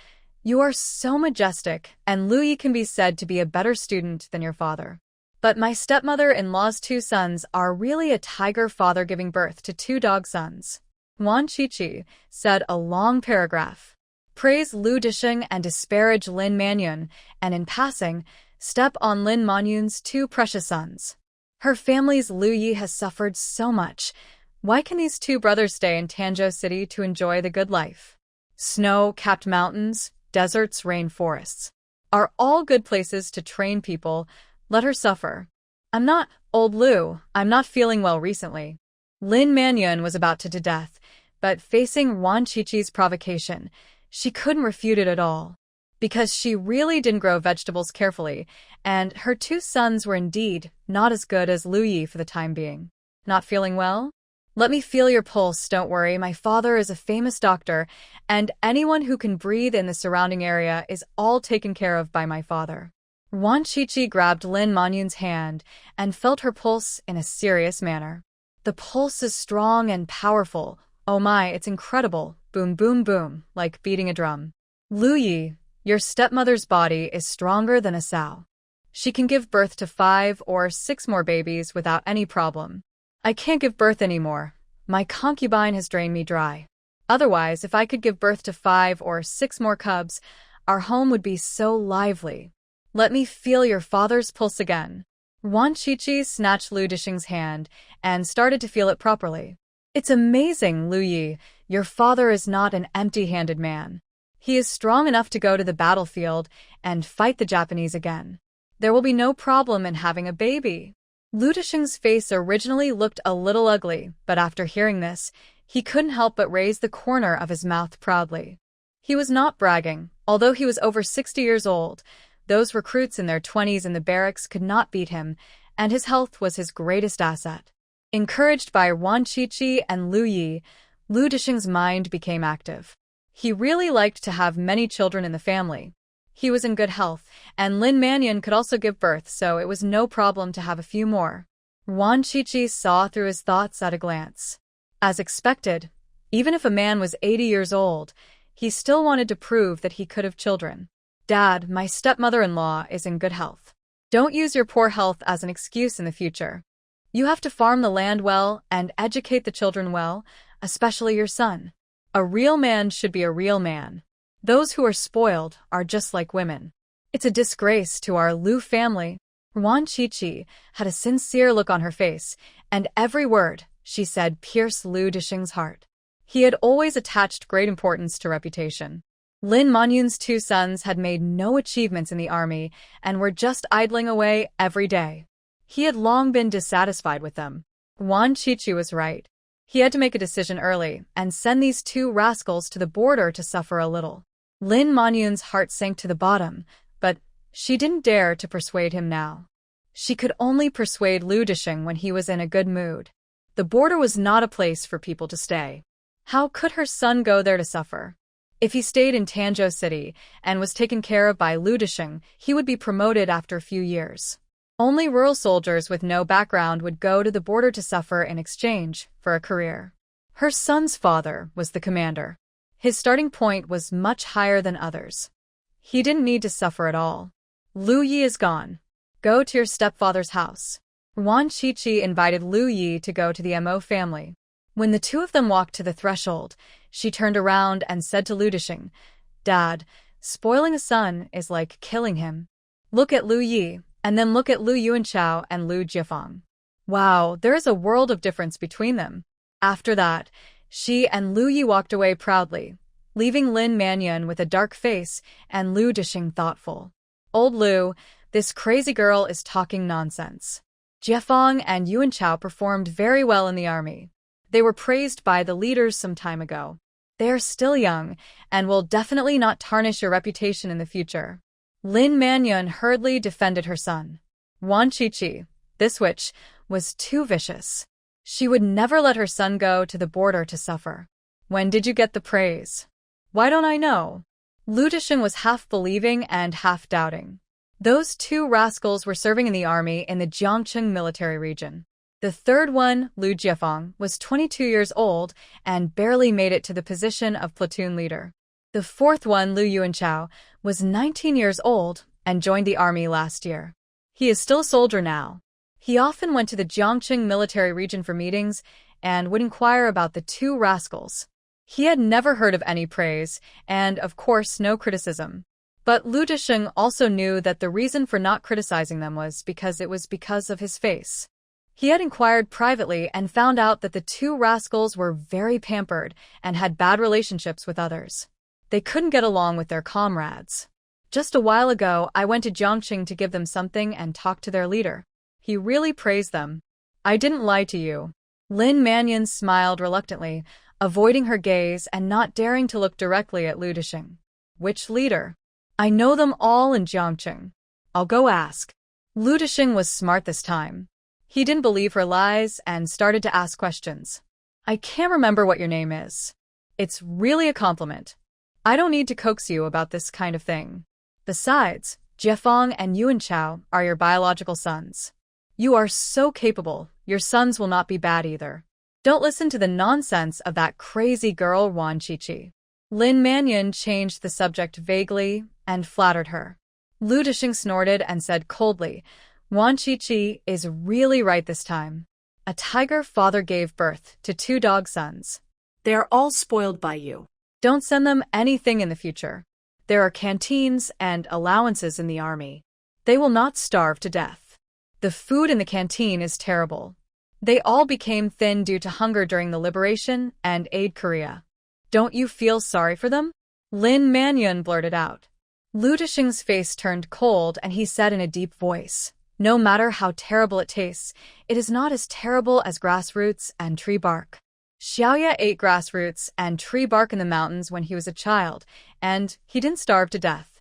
you are so majestic, and Lu Yi can be said to be a better student than your father. But my stepmother-in-law's 2 sons are really a tiger father giving birth to 2 dog sons. Wan Qiqi said a long paragraph. Praise Lu Disheng and disparage Lin Manyun, and in passing, step on Lin Manyun's 2 precious sons. Her family's Lu Yi has suffered so much. Why can these 2 brothers stay in Tanzhou City to enjoy the good life? Snow-capped mountains, deserts, rainforests are all good places to train people. Let her suffer. I'm not, old Lu, I'm not feeling well recently. Lin Manyun was about to death, but facing Wan Qiqi's provocation, she couldn't refute it at all. Because she really didn't grow vegetables carefully, and her 2 sons were indeed not as good as Lu Yi for the time being. Not feeling well? Let me feel your pulse, don't worry, my father is a famous doctor, and anyone who can breathe in the surrounding area is all taken care of by my father. Wan Qiqi grabbed Lin Manyun's hand and felt her pulse in a serious manner. The pulse is strong and powerful. Oh my, it's incredible. Boom, boom, boom, like beating a drum. Lu Yi, your stepmother's body is stronger than a sow. She can give birth to 5 or 6 more babies without any problem. I can't give birth anymore. My concubine has drained me dry. Otherwise, if I could give birth to 5 or 6 more cubs, our home would be so lively. Let me feel your father's pulse again. Wan Qiqi snatched Lu Disheng's hand and started to feel it properly. It's amazing, Lu Yi. Your father is not an empty-handed man. He is strong enough to go to the battlefield and fight the Japanese again. There will be no problem in having a baby. Lu Disheng's face originally looked a little ugly, but after hearing this, he couldn't help but raise the corner of his mouth proudly. He was not bragging. Although he was over 60 years old, those recruits in their 20s in the barracks could not beat him, and his health was his greatest asset. Encouraged by Wan Qiqi and Lu Yi, Lu Disheng's mind became active. He really liked to have many children in the family. He was in good health, and Lin Manyun could also give birth, so it was no problem to have a few more. Wan Qiqi saw through his thoughts at a glance. As expected, even if a man was 80 years old, he still wanted to prove that he could have children. Dad, my stepmother-in-law is in good health. Don't use your poor health as an excuse in the future. You have to farm the land well and educate the children well, especially your son. A real man should be a real man. Those who are spoiled are just like women. It's a disgrace to our Lu family. Wan Qiqi had a sincere look on her face, and every word she said pierced Lu Disheng's heart. He had always attached great importance to reputation. Lin Manyun's 2 sons had made no achievements in the army and were just idling away every day. He had long been dissatisfied with them. Wan Qiqi was right. He had to make a decision early and send these 2 rascals to the border to suffer a little. Lin Manyun's heart sank to the bottom, but she didn't dare to persuade him now. She could only persuade Lu Disheng when he was in a good mood. The border was not a place for people to stay. How could her son go there to suffer? If he stayed in Tanzhou City and was taken care of by Lu Disheng, he would be promoted after a few years. Only rural soldiers with no background would go to the border to suffer in exchange for a career. Her son's father was the commander. His starting point was much higher than others. He didn't need to suffer at all. Lu Yi is gone. Go to your stepfather's house. Wan Qiqi invited Lu Yi to go to the Mo family. When the two of them walked to the threshold, she turned around and said to Lu Disheng, "Dad, spoiling a son is like killing him. Look at Lu Yi, and then look at Lu Yuanchao and Lu Jiafeng. Wow, there is a world of difference between them." After that, she and Lu Yi walked away proudly, leaving Lin Manyan with a dark face and Lu Disheng thoughtful. Old Lu, this crazy girl is talking nonsense. Jiafeng and Yuanchao performed very well in the army. They were praised by the leaders some time ago. They are still young and will definitely not tarnish your reputation in the future. Lin Manyan hurriedly defended her son. Wan Qiqi, this witch, was too vicious. She would never let her son go to the border to suffer. When did you get the praise? Why don't I know? Lu Disheng was half believing and half doubting. Those two rascals were serving in the army in the Jiangcheng military region. The third one, Lu Jiafeng, was 22 years old and barely made it to the position of platoon leader. The fourth one, Lu Yuanchao, was 19 years old and joined the army last year. He is still a soldier now. He often went to the Jiangcheng military region for meetings and would inquire about the two rascals. He had never heard of any praise and, of course, no criticism. But Lu Disheng also knew that the reason for not criticizing them was because of his face. He had inquired privately and found out that the two rascals were very pampered and had bad relationships with others. They couldn't get along with their comrades. Just a while ago, I went to Jiangcheng to give them something and talk to their leader. He really praised them. I didn't lie to you. Lin Manyan smiled reluctantly, avoiding her gaze and not daring to look directly at Lu Disheng. Which leader? I know them all in Jiangcheng. I'll go ask. Lu Disheng was smart this time. He didn't believe her lies and started to ask questions. I can't remember what your name is. It's really a compliment. I don't need to coax you about this kind of thing. Besides, Jiafeng and Yuanchao are your biological sons. You are so capable, your sons will not be bad either. Don't listen to the nonsense of that crazy girl Wan Qiqi. Lin Manyan changed the subject vaguely and flattered her. Lu Disheng snorted and said coldly, Wan Qiqi is really right this time. A tiger father gave birth to two dog sons. They are all spoiled by you. Don't send them anything in the future. There are canteens and allowances in the army. They will not starve to death. The food in the canteen is terrible. They all became thin due to hunger during the liberation and aid Korea. Don't you feel sorry for them? Lin Manyan blurted out. Lu Disheng's face turned cold and he said in a deep voice, no matter how terrible it tastes, it is not as terrible as grass roots and tree bark. Xiaoya ate grass roots and tree bark in the mountains when he was a child, and he didn't starve to death.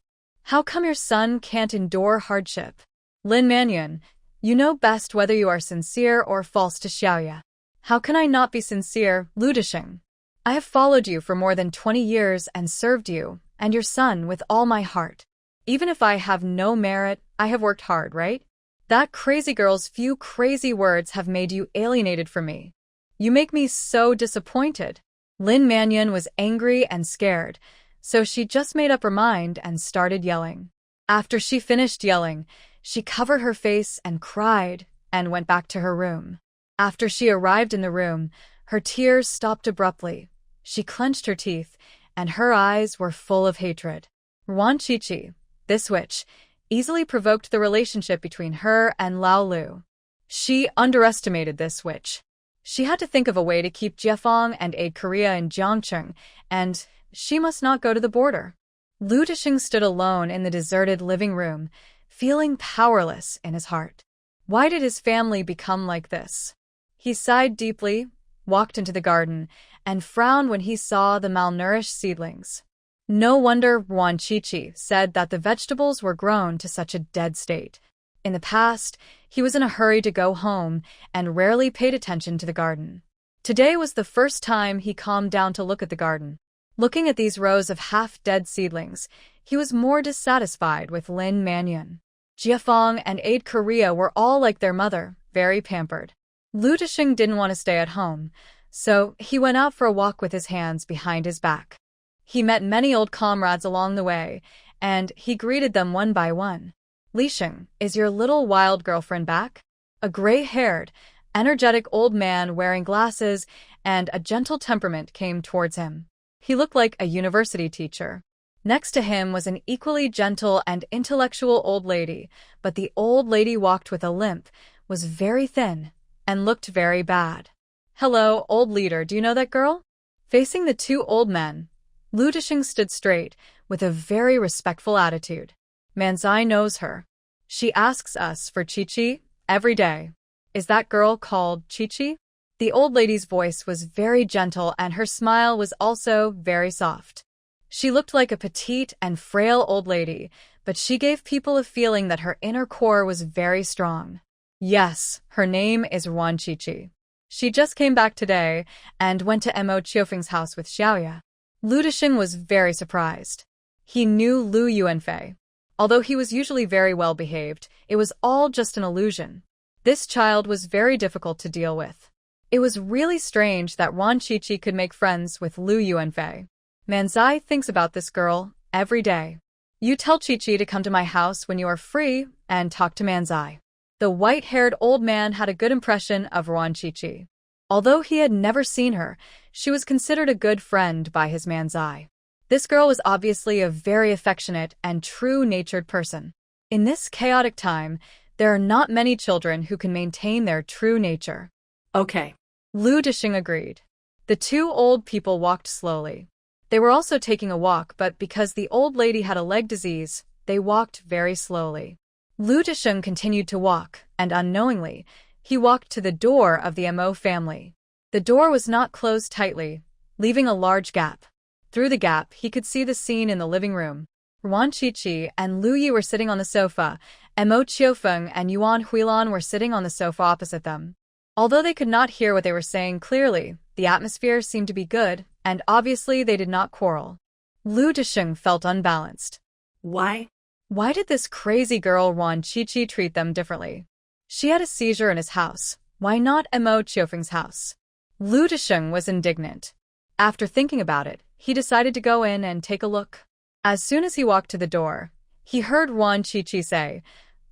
How come your son can't endure hardship? Lin Manyan, you know best whether you are sincere or false to Xiaoya. How can I not be sincere, Lu Disheng? I have followed you for more than 20 years and served you and your son with all my heart. Even if I have no merit, I have worked hard, right? That crazy girl's few crazy words have made you alienated from me. You make me so disappointed. Lin Manyan was angry and scared, so she just made up her mind and started yelling. After she finished yelling, she covered her face and cried and went back to her room. After she arrived in the room, her tears stopped abruptly. She clenched her teeth, and her eyes were full of hatred. Wan Qiqi, this witch, easily provoked the relationship between her and Lao Lu. She underestimated this witch. She had to think of a way to keep Jiafeng and aid Korea in Jiangcheng, and she must not go to the border. Lu Disheng stood alone in the deserted living room, feeling powerless in his heart. Why did his family become like this? He sighed deeply, walked into the garden, and frowned when he saw the malnourished seedlings. No wonder Wan Qiqi said that the vegetables were grown to such a dead state. In the past, he was in a hurry to go home and rarely paid attention to the garden. Today was the first time he calmed down to look at the garden. Looking at these rows of half-dead seedlings, he was more dissatisfied with Lin Manyan. Jiafeng and aid Korea were all like their mother, very pampered. Lu Disheng didn't want to stay at home, so he went out for a walk with his hands behind his back. He met many old comrades along the way, and he greeted them one by one. Lixing, is your little wild girlfriend back? A gray-haired, energetic old man wearing glasses and a gentle temperament came towards him. He looked like a university teacher. Next to him was an equally gentle and intellectual old lady, but the old lady walked with a limp, was very thin, and looked very bad. Hello, old leader, do you know that girl? Facing the two old men, Lu Disheng stood straight, with a very respectful attitude. Manzai knows her. She asks us for Chi-Chi every day. Is that girl called Chi-Chi? The old lady's voice was very gentle and her smile was also very soft. She looked like a petite and frail old lady, but she gave people a feeling that her inner core was very strong. Yes, her name is Ruan Chi-Chi. She just came back today and went to Mo Qiufeng's house with Xiaoya. Lu Disheng was very surprised. He knew Lu Yuanfei. Although he was usually very well behaved, it was all just an illusion. This child was very difficult to deal with. It was really strange that Ruan Chi-Chi could make friends with Lu Yuanfei. Manzai thinks about this girl every day. You tell Chi-Chi to come to my house when you are free and talk to Manzai. The white-haired old man had a good impression of Ruan Chi-Chi. Although he had never seen her, she was considered a good friend by his Manzai. This girl was obviously a very affectionate and true-natured person. In this chaotic time, there are not many children who can maintain their true nature. Okay. Lu Disheng agreed. The two old people walked slowly. They were also taking a walk, but because the old lady had a leg disease, they walked very slowly. Lu Disheng continued to walk, and unknowingly, he walked to the door of the Mo family. The door was not closed tightly, leaving a large gap. Through the gap, he could see the scene in the living room. Ruan Chi-Chi and Lu Yi were sitting on the sofa, and Mo Qiufeng and Yuan Huilan were sitting on the sofa opposite them. Although they could not hear what they were saying clearly, the atmosphere seemed to be good, and obviously they did not quarrel. Lu Disheng felt unbalanced. Why? Why did this crazy girl Ruan Chi-Chi treat them differently? She had a seizure in his house. Why not Mo Qiufeng's house? Lu Disheng was indignant. After thinking about it, he decided to go in and take a look. As soon as he walked to the door, he heard Ruan Chi-Chi say,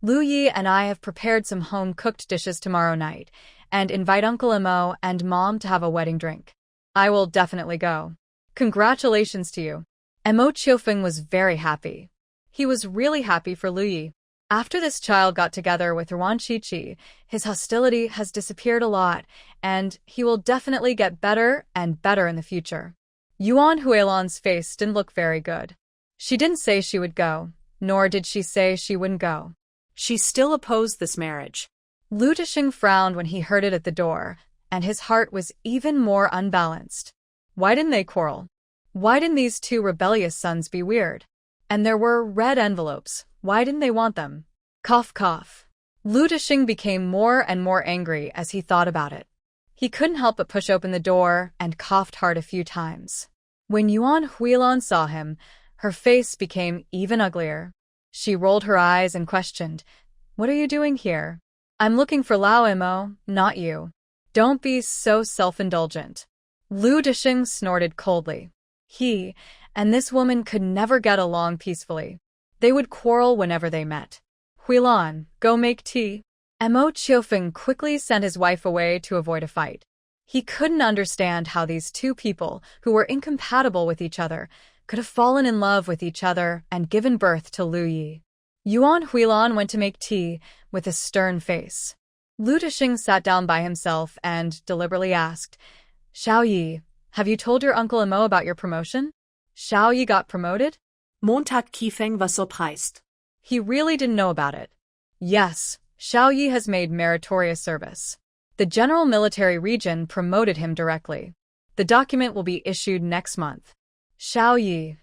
Lu Yi and I have prepared some home-cooked dishes tomorrow night, and invite Uncle Mo and Mom to have a wedding drink. I will definitely go. Congratulations to you. Mo Qiufeng was very happy. He was really happy for Lu Yi. After this child got together with Ruan Chi-Chi, his hostility has disappeared a lot, and he will definitely get better and better in the future. Yuan Huilan's face didn't look very good. She didn't say she would go, nor did she say she wouldn't go. She still opposed this marriage. Lu Disheng frowned when he heard it at the door, and his heart was even more unbalanced. Why didn't they quarrel? Why didn't these two rebellious sons be weird? And there were red envelopes. Why didn't they want them? Cough, cough. Lu Disheng became more and more angry as he thought about it. He couldn't help but push open the door and coughed hard a few times. When Yuan Huilan saw him, her face became even uglier. She rolled her eyes and questioned, What are you doing here? I'm looking for Lao Mo, not you. Don't be so self-indulgent. Lu Disheng snorted coldly. He and this woman could never get along peacefully. They would quarrel whenever they met. Huilan, go make tea. Mo Qiufeng quickly sent his wife away to avoid a fight. He couldn't understand how these two people, who were incompatible with each other, could have fallen in love with each other and given birth to Lu Yi. Yuan Huilan went to make tea with a stern face. Lu Disheng sat down by himself and deliberately asked, Xiao Yi, have you told your Uncle Mo about your promotion? Xiao Yi got promoted? Montag Qiufeng was surprised. He really didn't know about it. Yes, Xiao Yi has made meritorious service. The General Military Region promoted him directly. The document will be issued next month. Xiao Yi,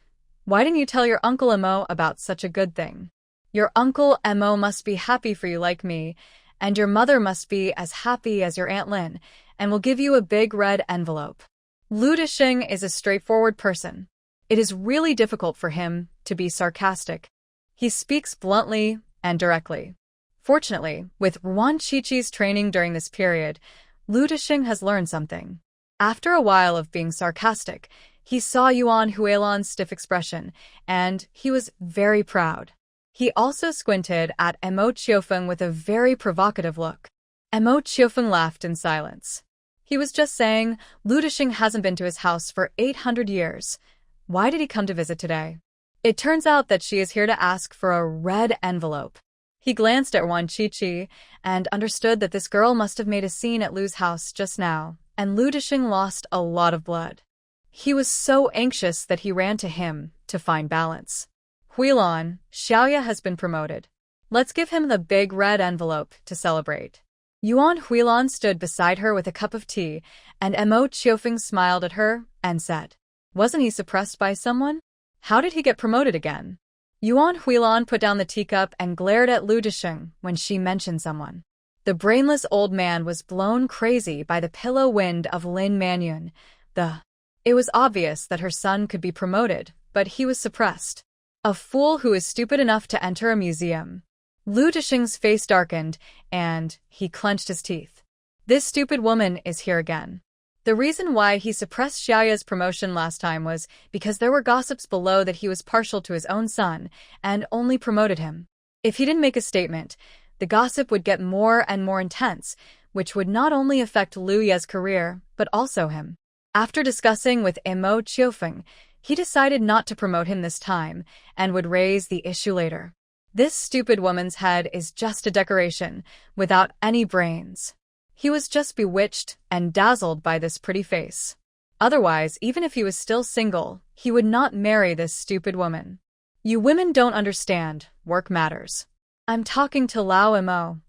why didn't you tell your Uncle Mo about such a good thing? Your Uncle Mo must be happy for you like me, and your mother must be as happy as your Aunt Lin, and will give you a big red envelope. Lu Disheng is a straightforward person. It is really difficult for him to be sarcastic. He speaks bluntly and directly. Fortunately, with Ruan Chi-Chi's training during this period, Lu Disheng has learned something. After a while of being sarcastic, He saw Yuan Huilan's stiff expression, and he was very proud. He also squinted at Mo Qiufeng with a very provocative look. Mo Qiufeng laughed in silence. He was just saying, Lu Disheng hasn't been to his house for 800 years. Why did he come to visit today? It turns out that she is here to ask for a red envelope. He glanced at Wan Qiqi and understood that this girl must have made a scene at Lu's house just now, and Lu Disheng lost a lot of blood. He was so anxious that he ran to him to find balance. Huilan, Xiaoya has been promoted. Let's give him the big red envelope to celebrate. Yuan Huilan stood beside her with a cup of tea, and Mo Qiufeng smiled at her and said, "Wasn't he suppressed by someone? How did he get promoted again?" Yuan Huilan put down the teacup and glared at Lu Disheng when she mentioned someone. The brainless old man was blown crazy by the pillow wind of Lin Manyun. It was obvious that her son could be promoted, but he was suppressed. A fool who is stupid enough to enter a museum. Lu Disheng's face darkened, and he clenched his teeth. This stupid woman is here again. The reason why he suppressed Xiaoya's promotion last time was because there were gossips below that he was partial to his own son and only promoted him. If he didn't make a statement, the gossip would get more and more intense, which would not only affect Lu Ye's career, but also him. After discussing with Mo Qiufeng, he decided not to promote him this time and would raise the issue later. This stupid woman's head is just a decoration, without any brains. He was just bewitched and dazzled by this pretty face. Otherwise, even if he was still single, he would not marry this stupid woman. You women don't understand, work matters. I'm talking to Lao Mo.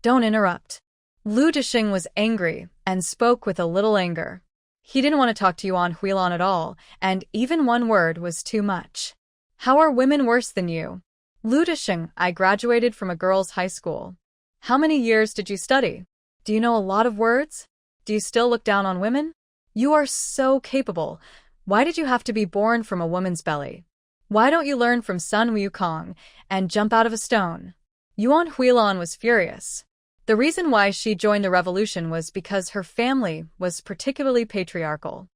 Don't interrupt. Lu Disheng was angry and spoke with a little anger. He didn't want to talk to Yuan Huilan at all, and even one word was too much. How are women worse than you? Lu Disheng, I graduated from a girls' high school. How many years did you study? Do you know a lot of words? Do you still look down on women? You are so capable. Why did you have to be born from a woman's belly? Why don't you learn from Sun Wukong and jump out of a stone? Yuan Huilan was furious. The reason why she joined the revolution was because her family was particularly patriarchal.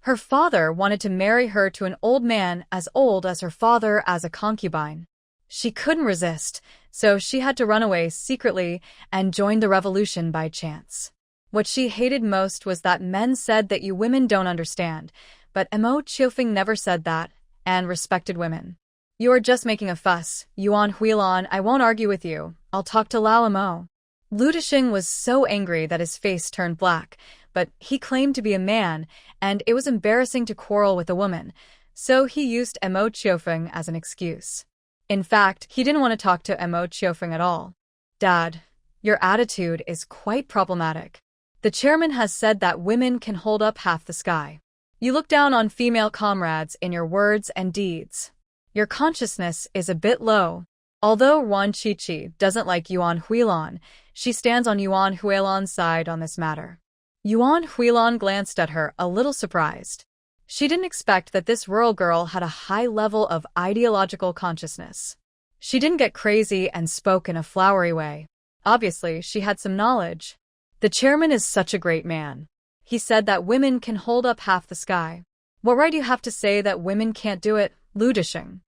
Her father wanted to marry her to an old man as old as her father as a concubine. She couldn't resist, so she had to run away secretly and join the revolution by chance. What she hated most was that men said that you women don't understand, but Mo Qiufeng never said that and respected women. You are just making a fuss, Yuan Huilan. I won't argue with you. I'll talk to Lao Mo. Lu Disheng was so angry that his face turned black, but he claimed to be a man, and it was embarrassing to quarrel with a woman, so he used Mo Qiufeng as an excuse. In fact, he didn't want to talk to Mo Qiufeng at all. Dad, your attitude is quite problematic. The chairman has said that women can hold up half the sky. You look down on female comrades in your words and deeds. Your consciousness is a bit low. Although Wan Qiqi doesn't like Yuan Huilan, she stands on Yuan Huilan's side on this matter. Yuan Huilan glanced at her, a little surprised. She didn't expect that this rural girl had a high level of ideological consciousness. She didn't get crazy and spoke in a flowery way. Obviously, she had some knowledge. The chairman is such a great man. He said that women can hold up half the sky. What right do you have to say that women can't do it, Lu Disheng?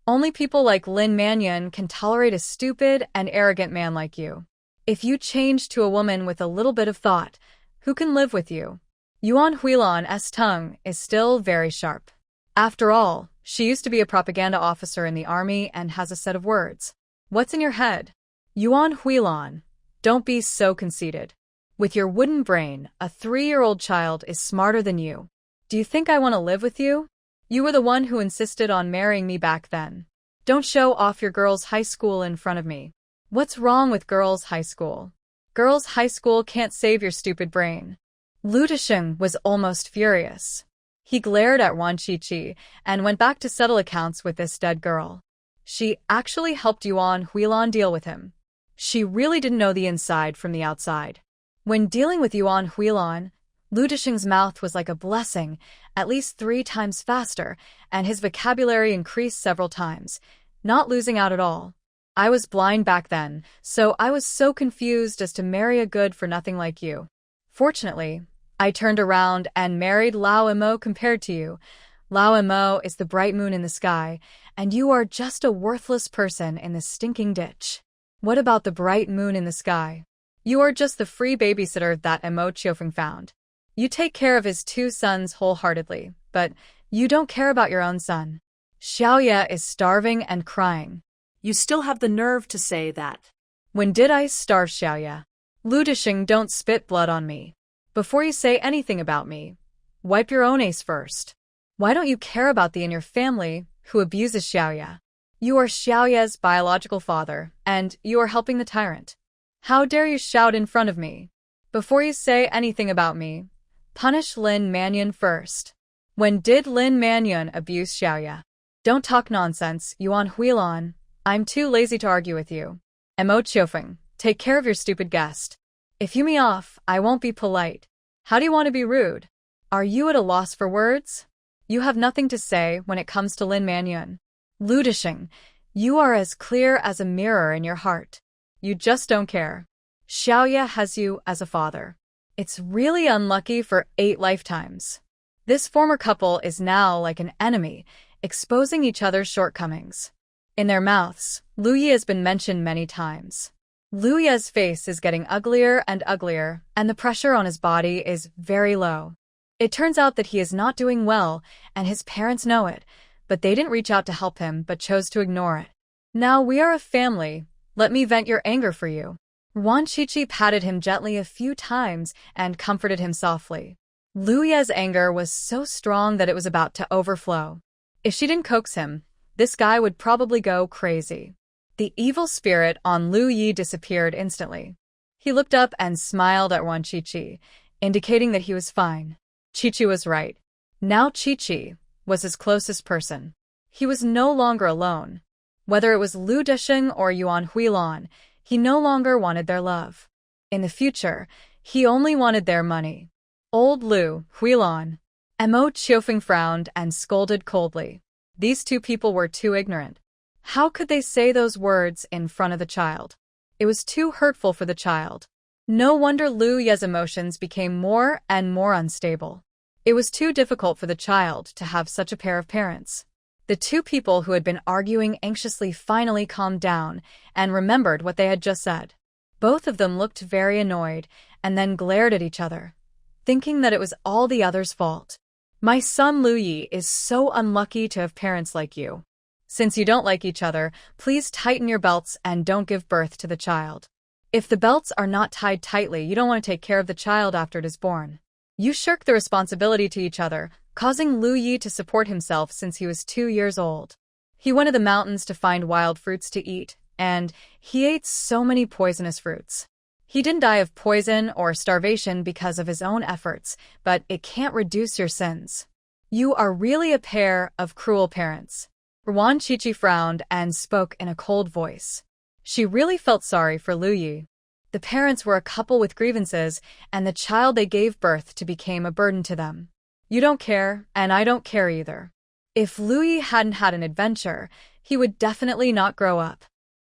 Only people like Lin Manyun can tolerate a stupid and arrogant man like you. If you change to a woman with a little bit of thought, who can live with you? Yuan Huilan's tongue is still very sharp. After all, she used to be a propaganda officer in the army and has a set of words. What's in your head? Yuan Huilan, don't be so conceited. With your wooden brain, a 3-year-old child is smarter than you. Do you think I want to live with you? You were the one who insisted on marrying me back then. Don't show off your girls' high school in front of me. What's wrong with girls' high school? Girls' high school can't save your stupid brain. Lu Disheng was almost furious. He glared at Wan Qiqi and went back to settle accounts with this dead girl. She actually helped Yuan Huilan deal with him. She really didn't know the inside from the outside. When dealing with Yuan Huilan, Lu Disheng's mouth was like a blessing, at least 3 times faster, and his vocabulary increased several times, not losing out at all. I was blind back then, so I was so confused as to marry a good-for-nothing like you. Fortunately, I turned around and married Lao Mo compared to you. Lao Mo is the bright moon in the sky, and you are just a worthless person in the stinking ditch. What about the bright moon in the sky? You are just the free babysitter that Mo Chiofeng found. You take care of his 2 sons wholeheartedly, but you don't care about your own son. Xiaoya is starving and crying. You still have the nerve to say that. When did I starve, Xiaoya? Lu Disheng, don't spit blood on me. Before you say anything about me, wipe your own ace first. Why don't you care about the in your family who abuses Xiaoya? You are Xiaoya's biological father, and you are helping the tyrant. How dare you shout in front of me? Before you say anything about me, punish Lin Manyun first. When did Lin Manyun abuse Xiaoya? Don't talk nonsense, Yuan Huilan. I'm too lazy to argue with you. Mo Chiofeng, take care of your stupid guest. If you me off, I won't be polite. How do you want to be rude? Are you at a loss for words? You have nothing to say when it comes to Lin Manyun. Lu Disheng, you are as clear as a mirror in your heart. You just don't care. Xiaoya has you as a father. It's really unlucky for 8 lifetimes. This former couple is now like an enemy, exposing each other's shortcomings. In their mouths, Lu Yi has been mentioned many times. Lu Ye's face is getting uglier and uglier, and the pressure on his body is very low. It turns out that he is not doing well, and his parents know it, but they didn't reach out to help him but chose to ignore it. Now we are a family. Let me vent your anger for you. Wan Qiqi patted him gently a few times and comforted him softly. Lu Ye's anger was so strong that it was about to overflow. If she didn't coax him, this guy would probably go crazy. The evil spirit on Lu Yi disappeared instantly. He looked up and smiled at Wan Qiqi, indicating that he was fine. Qiqi was right. Now Qiqi was his closest person. He was no longer alone. Whether it was Lu Disheng or Yuan Huilan, he no longer wanted their love. In the future, he only wanted their money. Old Lu Huilan. Mo Chiofeng frowned and scolded coldly. These 2 people were too ignorant. How could they say those words in front of the child? It was too hurtful for the child. No wonder Lu Ye's emotions became more and more unstable. It was too difficult for the child to have such a pair of parents. The 2 people who had been arguing anxiously finally calmed down and remembered what they had just said. Both of them looked very annoyed and then glared at each other, thinking that it was all the other's fault. My son Lu Yi is so unlucky to have parents like you. Since you don't like each other, please tighten your belts and don't give birth to the child. If the belts are not tied tightly, you don't want to take care of the child after it is born. You shirk the responsibility to each other, causing Lu Yi to support himself since he was 2 years old. He went to the mountains to find wild fruits to eat, and he ate so many poisonous fruits. He didn't die of poison or starvation because of his own efforts, but it can't reduce your sins. You are really a pair of cruel parents. Wan Qiqi frowned and spoke in a cold voice. She really felt sorry for Lu Yi. The parents were a couple with grievances, and the child they gave birth to became a burden to them. You don't care, and I don't care either. If Lu Yi hadn't had an adventure, he would definitely not grow up.